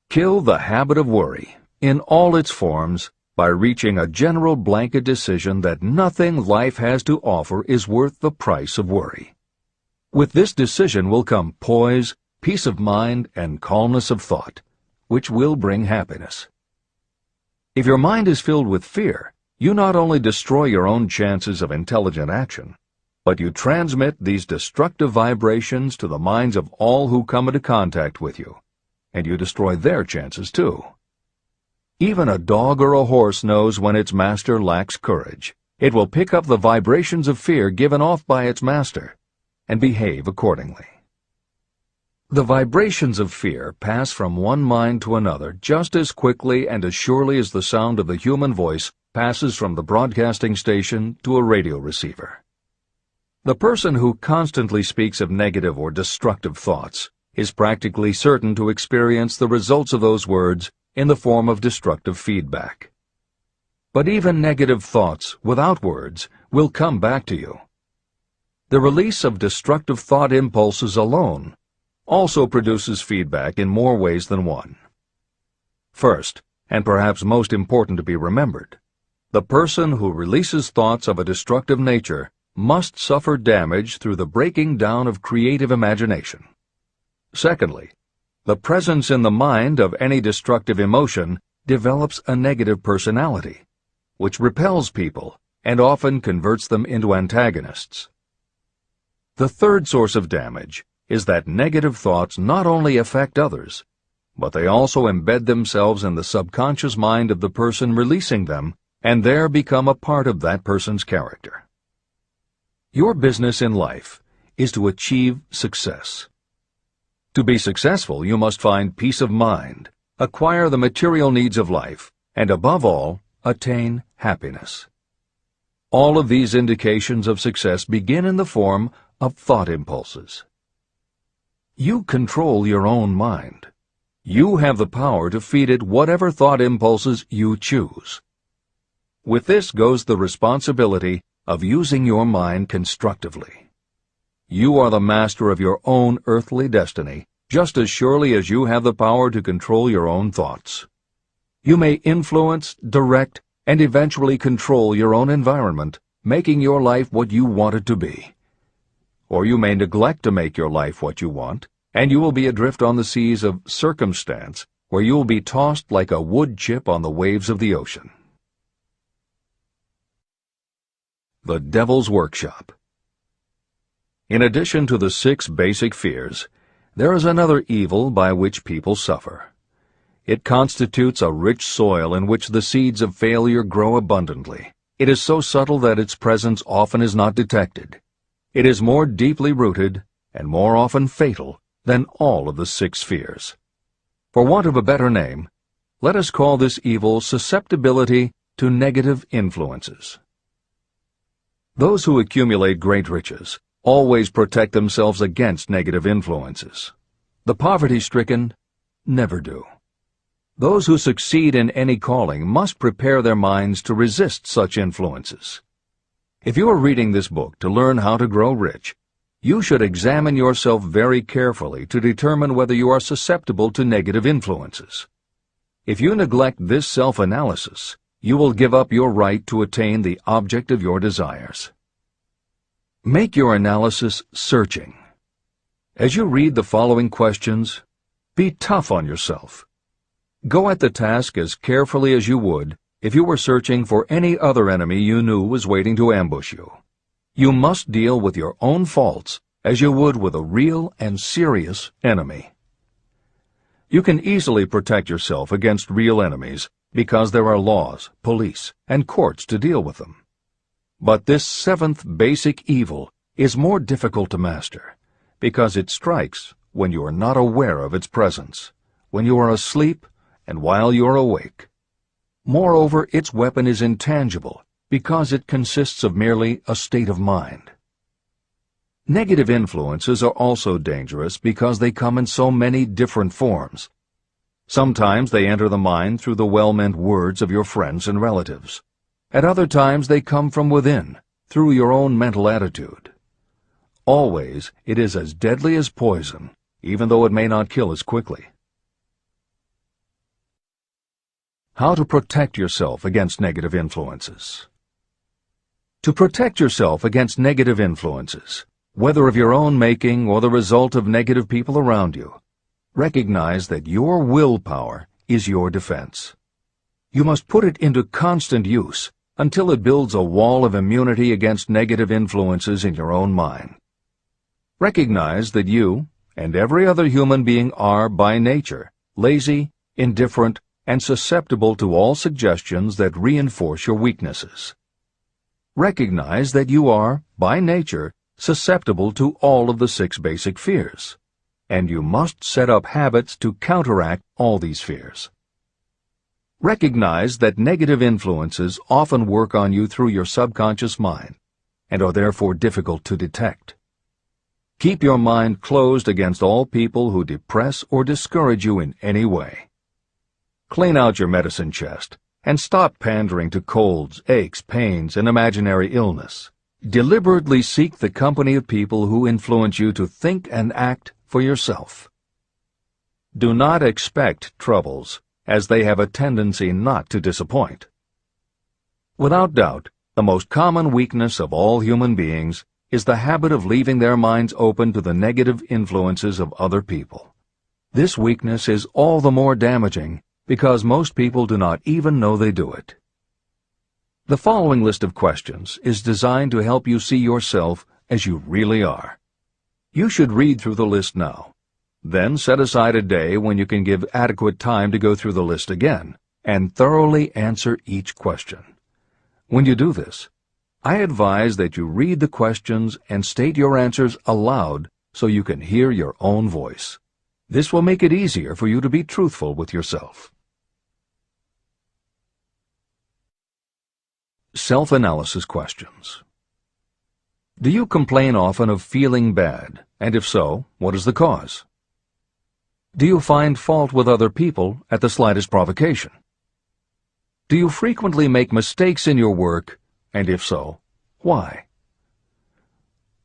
Kill the habit of worry in all its forms by reaching a general blanket decision that nothing life has to offer is worth the price of worry. With this decision will come poise, peace of mind, and calmness of thought, which will bring happiness. If your mind is filled with fear, you not only destroy your own chances of intelligent action, but you transmit these destructive vibrations to the minds of all who come into contact with you, and you destroy their chances too. Even a dog or a horse knows when its master lacks courage, It will pick up the vibrations of fear given off by its master and behave accordingly. The vibrations of fear pass from one mind to another just as quickly and as surely as the sound of the human voice passes from the broadcasting station to a radio receiver. The person who constantly speaks of negative or destructive thoughts is practically certain to experience the results of those words in the form of destructive feedback. But even negative thoughts without words will come back to you. The release of destructive thought impulses alone also produces feedback in more ways than one. First, and perhaps most important to be remembered, the person who releases thoughts of a destructive nature must suffer damage through the breaking down of creative imagination. Secondly, the presence in the mind of any destructive emotion develops a negative personality, which repels people and often converts them into antagonists. The third source of damage is that negative thoughts not only affect others, but they also embed themselves in the subconscious mind of the person releasing them and there become a part of that person's character. Your business in life is to achieve success. To be successful, you must find peace of mind, acquire the material needs of life, and above all, attain happiness. All of these indications of success begin in the form of thought impulses. You control your own mind. You have the power to feed it whatever thought impulses you choose. With this goes the responsibility of using your mind constructively. You are the master of your own earthly destiny, just as surely as you have the power to control your own thoughts. You may influence, direct, and eventually control your own environment, making your life what you want it to be. Or you may neglect to make your life what you want, and you will be adrift on the seas of circumstance, where you will be tossed like a wood chip on the waves of the ocean. The Devil's Workshop. In addition to the 6 basic fears, there is another evil by which people suffer. It constitutes a rich soil in which the seeds of failure grow abundantly. It is so subtle that its presence often is not detected. It is more deeply rooted and more often fatal than all of the 6 fears. For want of a better name, let us call this evil susceptibility to negative influences. Those who accumulate great riches always protect themselves against negative influences. The poverty-stricken never do. Those who succeed in any calling must prepare their minds to resist such influences. If you are reading this book to learn how to grow rich, you should examine yourself very carefully to determine whether you are susceptible to negative influences. If you neglect this self-analysis, you will give up your right to attain the object of your desires. Make your analysis searching. As you read the following questions, be tough on yourself. Go at the task as carefully as you would if you were searching for any other enemy you knew was waiting to ambush you. You must deal with your own faults as you would with a real and serious enemy. You can easily protect yourself against real enemies because there are laws, police, and courts to deal with them. But this 7th basic evil is more difficult to master because it strikes when you are not aware of its presence, when you are asleep and while you are awake. Moreover, its weapon is intangible because it consists of merely a state of mind. Negative influences are also dangerous because they come in so many different forms. Sometimes they enter the mind through the well-meant words of your friends and relatives. At other times they come from within, through your own mental attitude. Always it is as deadly as poison, even though it may not kill as quickly. How to protect yourself against negative influences. To protect yourself against negative influences, whether of your own making or the result of negative people around you, recognize that your willpower is your defense. You must put it into constant use until it builds a wall of immunity against negative influences in your own mind. Recognize that you and every other human being are, by nature, lazy, indifferent, and susceptible to all suggestions that reinforce your weaknesses. Recognize that you are, by nature, susceptible to all of the 6 basic fears, and you must set up habits to counteract all these fears. Recognize that negative influences often work on you through your subconscious mind and are therefore difficult to detect. Keep your mind closed against all people who depress or discourage you in any way. Clean out your medicine chest and stop pandering to colds, aches, pains, and imaginary illness. Deliberately seek the company of people who influence you to think and act for yourself. Do not expect troubles, as they have a tendency not to disappoint. Without doubt, the most common weakness of all human beings is the habit of leaving their minds open to the negative influences of other people. This weakness is all the more damaging because most people do not even know they do it. The following list of questions is designed to help you see yourself as you really are. You should read through the list now. Then set aside a day when you can give adequate time to go through the list again and thoroughly answer each question. When you do this, I advise that you read the questions and state your answers aloud so you can hear your own voice. This will make it easier for you to be truthful with yourself. Self-analysis questions. Do you complain often of feeling bad, and if so, what is the cause? Do you find fault with other people at the slightest provocation? Do you frequently make mistakes in your work, and if so, why?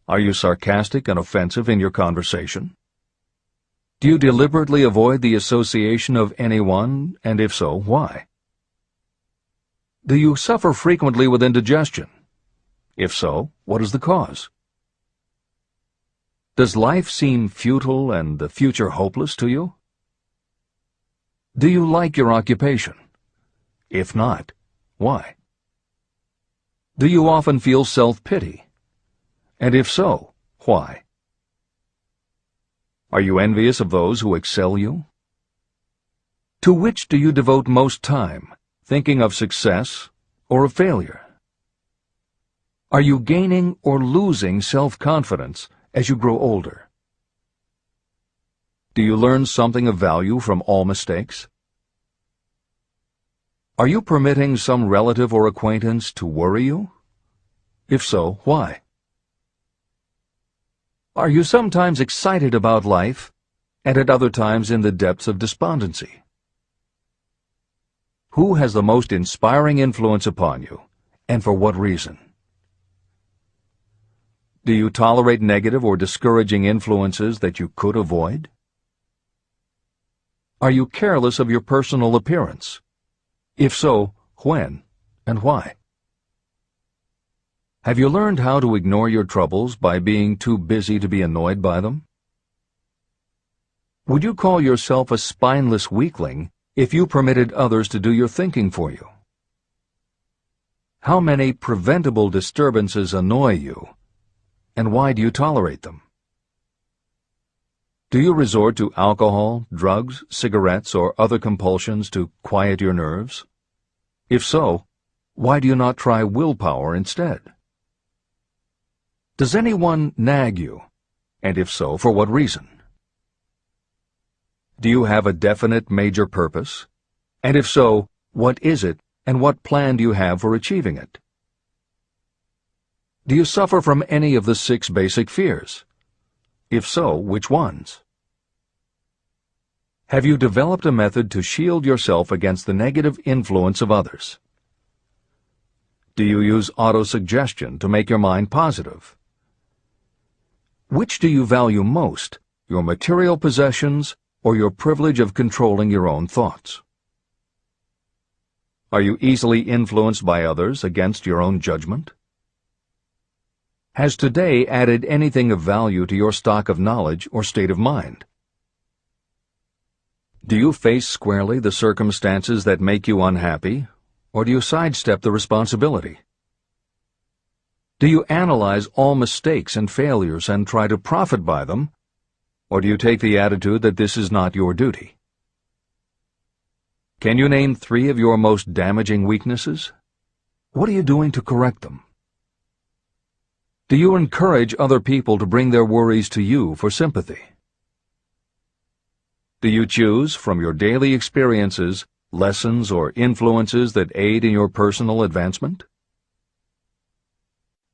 Are you sarcastic and offensive in your conversation? Do you deliberately avoid the association of anyone, and if so, why? Do you suffer frequently with indigestion? If so, what is the cause? Does life seem futile and the future hopeless to you? Do you like your occupation? If not, why? Do you often feel self-pity? And if so, why? Are you envious of those who excel you? To which do you devote most time, thinking of success or of failure? Are you gaining or losing self-confidence as you grow older? Do you learn something of value from all mistakes? Are you permitting some relative or acquaintance to worry you? If so, why? Are you sometimes excited about life, and at other times in the depths of despondency? Who has the most inspiring influence upon you, and for what reason? Do you tolerate negative or discouraging influences that you could avoid? Are you careless of your personal appearance? If so, when and why? Have you learned how to ignore your troubles by being too busy to be annoyed by them? Would you call yourself a spineless weakling if you permitted others to do your thinking for you? How many preventable disturbances annoy you, and why do you tolerate them? Do you resort to alcohol, drugs, cigarettes, or other compulsions to quiet your nerves? If so, why do you not try willpower instead? Does anyone nag you, and if so, for what reason? Do you have a definite major purpose? And if so, what is it, and what plan do you have for achieving it? Do you suffer from any of the 6 basic fears? If so, which ones? Have you developed a method to shield yourself against the negative influence of others? Do you use autosuggestion to make your mind positive? Which do you value most, your material possessions or your privilege of controlling your own thoughts? Are you easily influenced by others against your own judgment? Has today added anything of value to your stock of knowledge or state of mind? Do you face squarely the circumstances that make you unhappy, or do you sidestep the responsibility? Do you analyze all mistakes and failures and try to profit by them, or do you take the attitude that this is not your duty? Can you name 3 of your most damaging weaknesses? What are you doing to correct them? Do you encourage other people to bring their worries to you for sympathy? Do you choose from your daily experiences lessons or influences that aid in your personal advancement?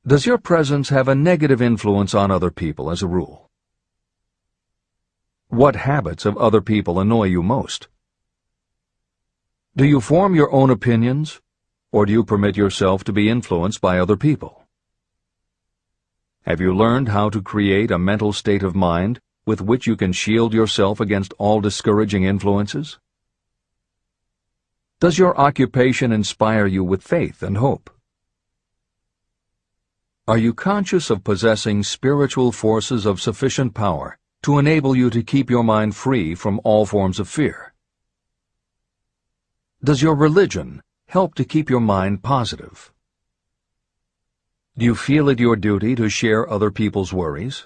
Does your presence have a negative influence on other people as a rule? What habits of other people annoy you most? Do you form your own opinions, or do you permit yourself to be influenced by other people? Have you learned how to create a mental state of mind with which you can shield yourself against all discouraging influences? Does your occupation inspire you with faith and hope? Are you conscious of possessing spiritual forces of sufficient power to enable you to keep your mind free from all forms of fear? Does your religion help to keep your mind positive? Do you feel it your duty to share other people's worries?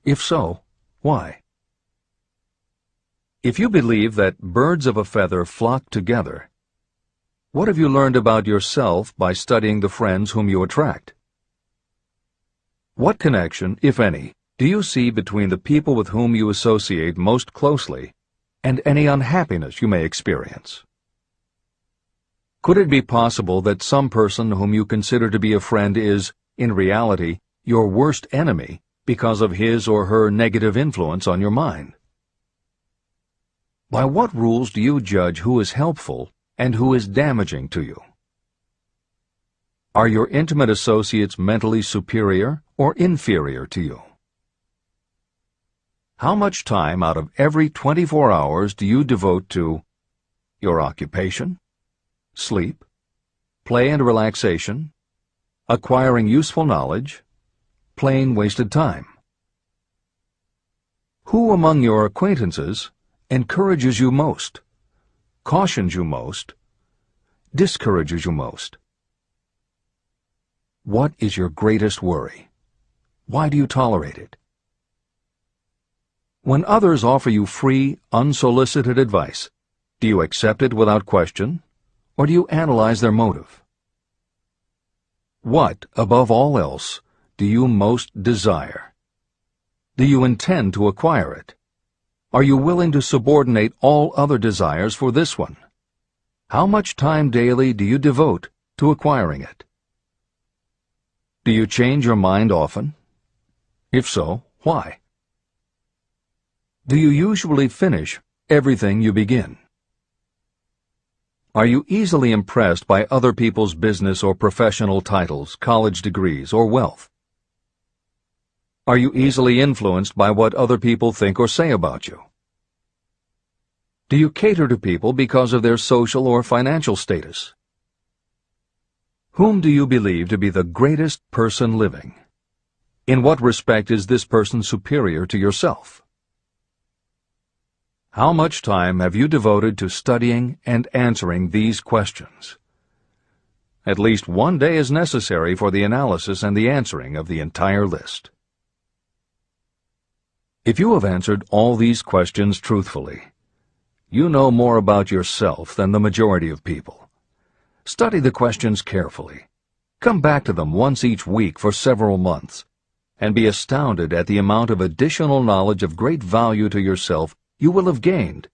If so, why? If you believe that birds of a feather flock together, what have you learned about yourself by studying the friends whom you attract? What connection, if any, do you see between the people with whom you associate most closely and any unhappiness you may experience? Could it be possible that some person whom you consider to be a friend is, in reality, your worst enemy because of his or her negative influence on your mind? By what rules do you judge who is helpful and who is damaging to you? Are your intimate associates mentally superior or inferior to you? How much time out of every 24 hours do you devote to your occupation, sleep, play and relaxation, acquiring useful knowledge, plain wasted time? Who among your acquaintances encourages you most, cautions you most, discourages you most? What is your greatest worry? Why do you tolerate it? When others offer you free, unsolicited advice, do you accept it without question, or do you analyze their motive? What, above all else, do you most desire? Do you intend to acquire it? Are you willing to subordinate all other desires for this one? How much time daily do you devote to acquiring it? Do you change your mind often? If so, why? Do you usually finish everything you begin? Are you easily impressed by other people's business or professional titles, college degrees, or wealth? Are you easily influenced by what other people think or say about you? Do you cater to people because of their social or financial status? Whom do you believe to be the greatest person living? In what respect is this person superior to yourself? How much time have you devoted to studying and answering these questions? At least one day is necessary for the analysis and the answering of the entire list. If you have answered all these questions truthfully, you know more about yourself than the majority of people. Study the questions carefully. Come back to them once each week for several months, and be astounded at the amount of additional knowledge of great value to yourself you will have gained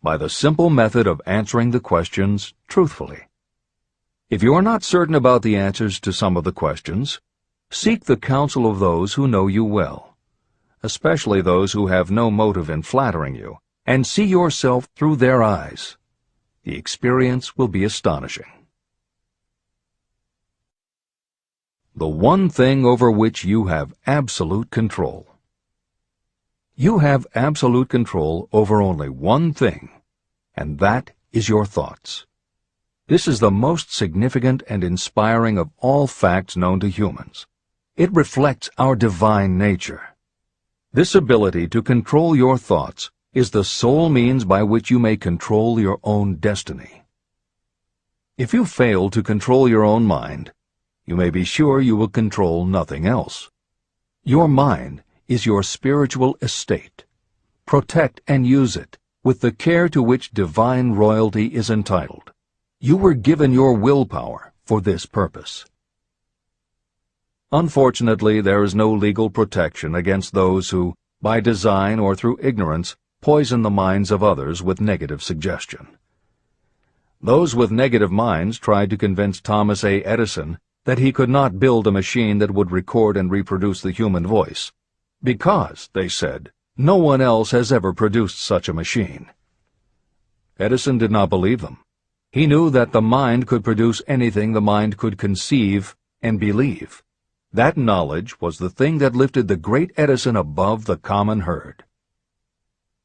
by the simple method of answering the questions truthfully. If you are not certain about the answers to some of the questions, seek the counsel of those who know you well, especially those who have no motive in flattering you, and see yourself through their eyes. The experience will be astonishing. The one thing over which you have absolute control. You have absolute control over only one thing, and that is your thoughts. This is the most significant and inspiring of all facts known to humans. It reflects our divine nature. This ability to control your thoughts is the sole means by which you may control your own destiny. If you fail to control your own mind, you may be sure you will control nothing else. Your mind is your spiritual estate. Protect and use it with the care to which divine royalty is entitled. You were given your willpower for this purpose. Unfortunately, there is no legal protection against those who, by design or through ignorance, poison the minds of others with negative suggestion. Those with negative minds tried to convince Thomas A. Edison that he could not build a machine that would record and reproduce the human voice, because, they said, no one else has ever produced such a machine. Edison did not believe them. He knew that the mind could produce anything the mind could conceive and believe. That knowledge was the thing that lifted the great Edison above the common herd.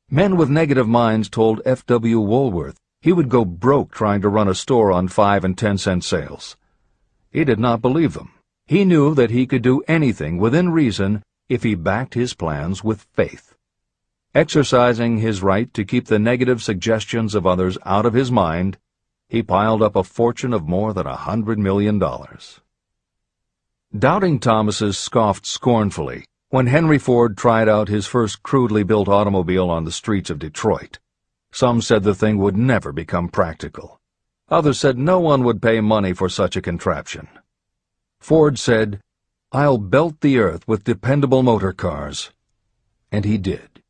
Men with negative minds told F.W. Woolworth he would go broke trying to run a store on 5 and 10-cent sales. He did not believe them. He knew that he could do anything within reason if he backed his plans with faith. Exercising his right to keep the negative suggestions of others out of his mind, he piled up a fortune of more than $100 million. Doubting Thomases scoffed scornfully when Henry Ford tried out his first crudely built automobile on the streets of Detroit. Some said the thing would never become practical. Others said no one would pay money for such a contraption. Ford said, "I'll belt the earth with dependable motor cars." And he did.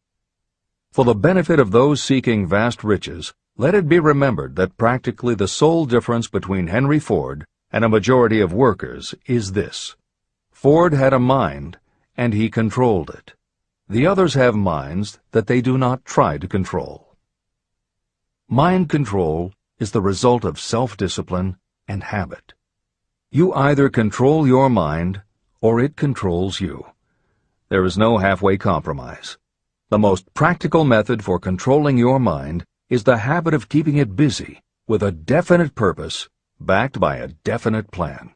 For the benefit of those seeking vast riches, let it be remembered that practically the sole difference between Henry Ford and a majority of workers is this: Ford had a mind, and he controlled it. The others have minds that they do not try to control. Mind control is the result of self-discipline and habit. You either control your mind, or it controls you. There is no halfway compromise. The most practical method for controlling your mind is the habit of keeping it busy with a definite purpose, backed by a definite plan.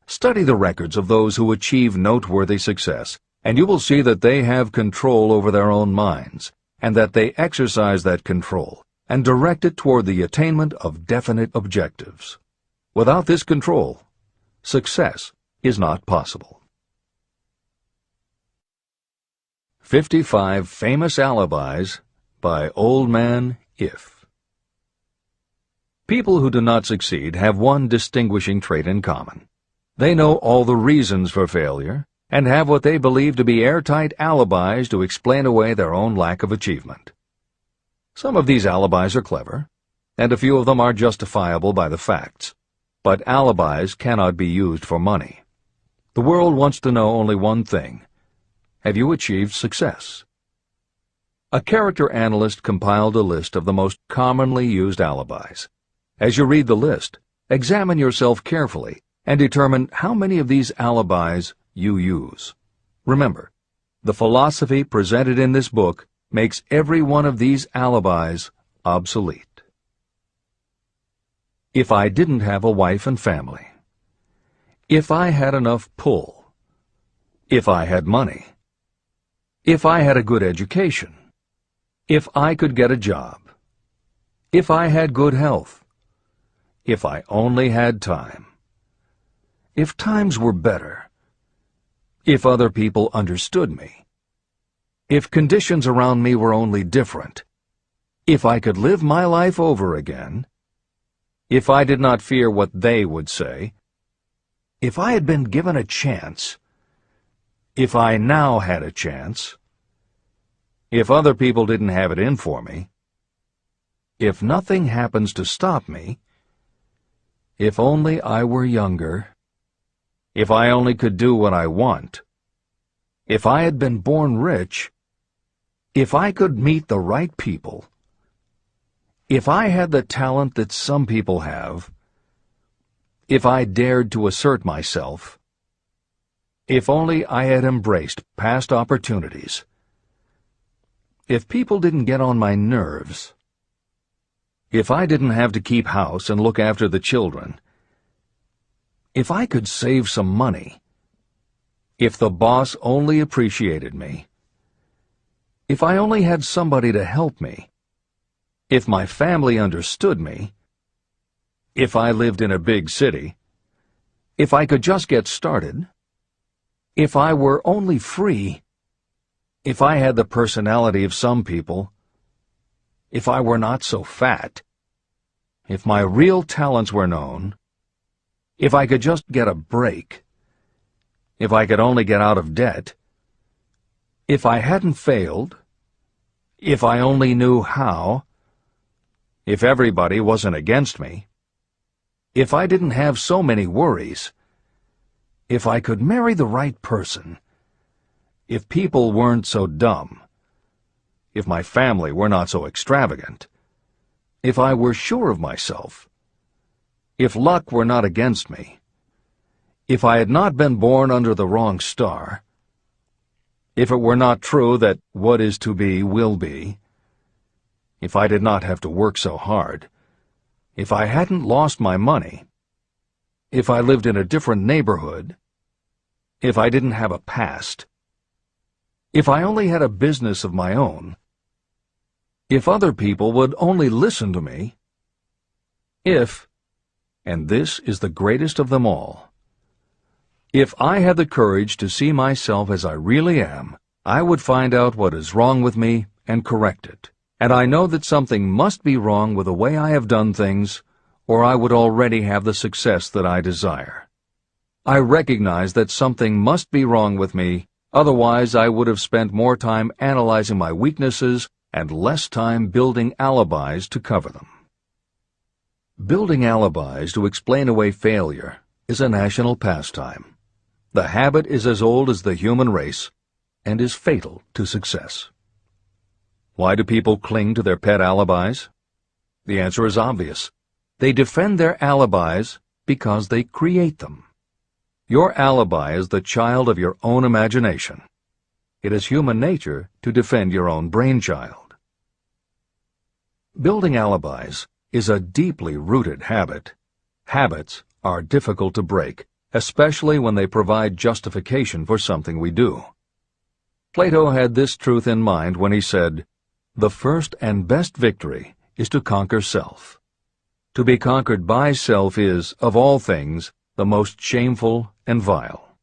Study the records of those who achieve noteworthy success, and you will see that they have control over their own minds, and that they exercise that control and direct it toward the attainment of definite objectives. Without this control, success is not possible. 55 Famous Alibis by Old Man If. People who do not succeed have one distinguishing trait in common. They know all the reasons for failure and have what they believe to be airtight alibis to explain away their own lack of achievement. Some of these alibis are clever, and a few of them are justifiable by the facts, but alibis cannot be used for money. The world wants to know only one thing: have you achieved success? A character analyst compiled a list of the most commonly used alibis. As you read the list, examine yourself carefully and determine how many of these alibis you use. Remember, the philosophy presented in this book makes every one of these alibis obsolete. If I didn't have a wife and family. If I had enough pull. If I had money. If I had a good education. If I could get a job. If I had good health. If I only had time. If times were better. If other people understood me. If conditions around me were only different. If I could live my life over again. If I did not fear what they would say. If I had been given a chance. If I now had a chance. If other people didn't have it in for me. If nothing happens to stop me. If only I were younger. If I only could do what I want. If I had been born rich. If I could meet the right people. If I had the talent that some people have. If I dared to assert myself. If only I had embraced past opportunities. If people didn't get on my nerves. If I didn't have to keep house and look after the children. If I could save some money. If the boss only appreciated me. If I only had somebody to help me. If my family understood me. If I lived in a big city. If I could just get started. If I were only free. If I had the personality of some people. If I were not so fat. If my real talents were known. If I could just get a break. if I could only get out of debt, if I hadn't failed, if I only knew how, if everybody wasn't against me, if I didn't have so many worries, if I could marry the right person, if people weren't so dumb, if my family were not so extravagant, if I were sure of myself, if luck were not against me, if I had not been born under the wrong star, if it were not true that what is to be will be, if I did not have to work so hard, if I hadn't lost my money, if I lived in a different neighborhood, if I didn't have a past, if I only had a business of my own, if other people would only listen to me, if, and this is the greatest of them all, if I had the courage to see myself as I really am, I would find out what is wrong with me and correct it. And I know that something must be wrong with the way I have done things, or I would already have the success that I desire. I recognize that something must be wrong with me, otherwise I would have spent more time analyzing my weaknesses and less time building alibis to cover them. Building alibis to explain away failure is a national pastime. The habit is as old as the human race and is fatal to success. Why do people cling to their pet alibis? The answer is obvious. They defend their alibis because they create them. Your alibi is the child of your own imagination. It is human nature to defend your own brainchild. Building alibis is a deeply rooted habit. Habits are difficult to break, especially when they provide justification for something we do. Plato had this truth in mind when he said, "The first and best victory is to conquer self. To be conquered by self is, of all things, the most shameful and vile."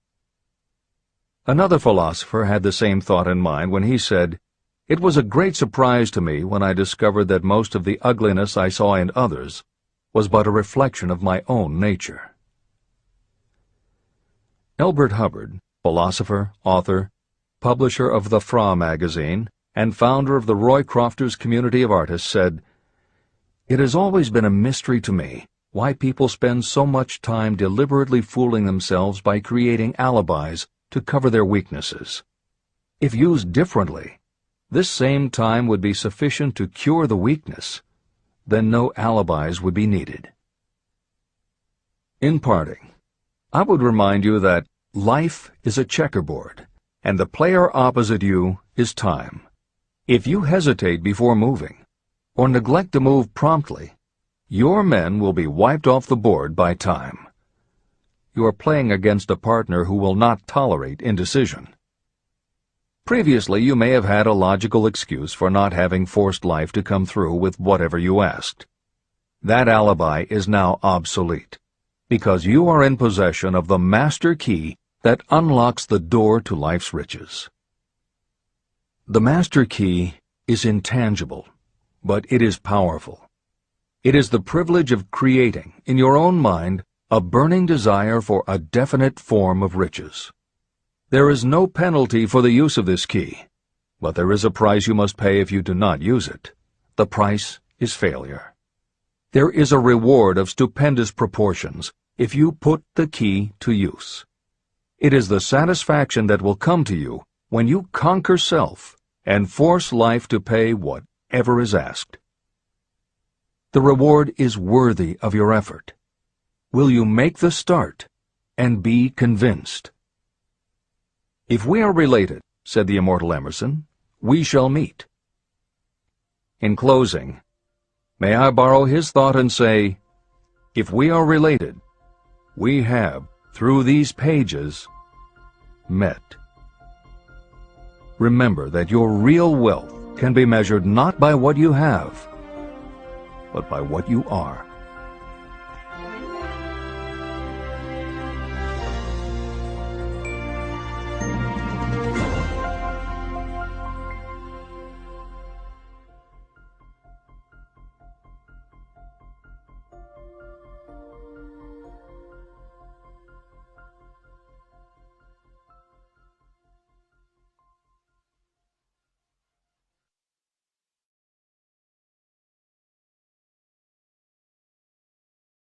Another philosopher had the same thought in mind when he said, "It was a great surprise to me when I discovered that most of the ugliness I saw in others was but a reflection of my own nature." Elbert Hubbard, philosopher, author, publisher of the Fra magazine, and founder of the Roycrofters community of artists, said, "It has always been a mystery to me why people spend so much time deliberately fooling themselves by creating alibis to cover their weaknesses. If used differently, this same time would be sufficient to cure the weakness. Then no alibis would be needed." In parting, I would remind you that life is a checkerboard, and the player opposite you is time. If you hesitate before moving, or neglect to move promptly, your men will be wiped off the board by time. You are playing against a partner who will not tolerate indecision. Previously, you may have had a logical excuse for not having forced life to come through with whatever you asked. That alibi is now obsolete, because you are in possession of the master key that unlocks the door to life's riches. The master key is intangible, but it is powerful. It is the privilege of creating, in your own mind, a burning desire for a definite form of riches. There is no penalty for the use of this key, but there is a price you must pay if you do not use it. The price is failure. There is a reward of stupendous proportions if you put the key to use. It is the satisfaction that will come to you when you conquer self and force life to pay whatever is asked. The reward is worthy of your effort. Will you make the start and be convinced? "If we are related," said the immortal Emerson, "we shall meet." In closing, may I borrow his thought and say, if we are related, we have, through these pages, met. Remember that your real wealth can be measured not by what you have, but by what you are.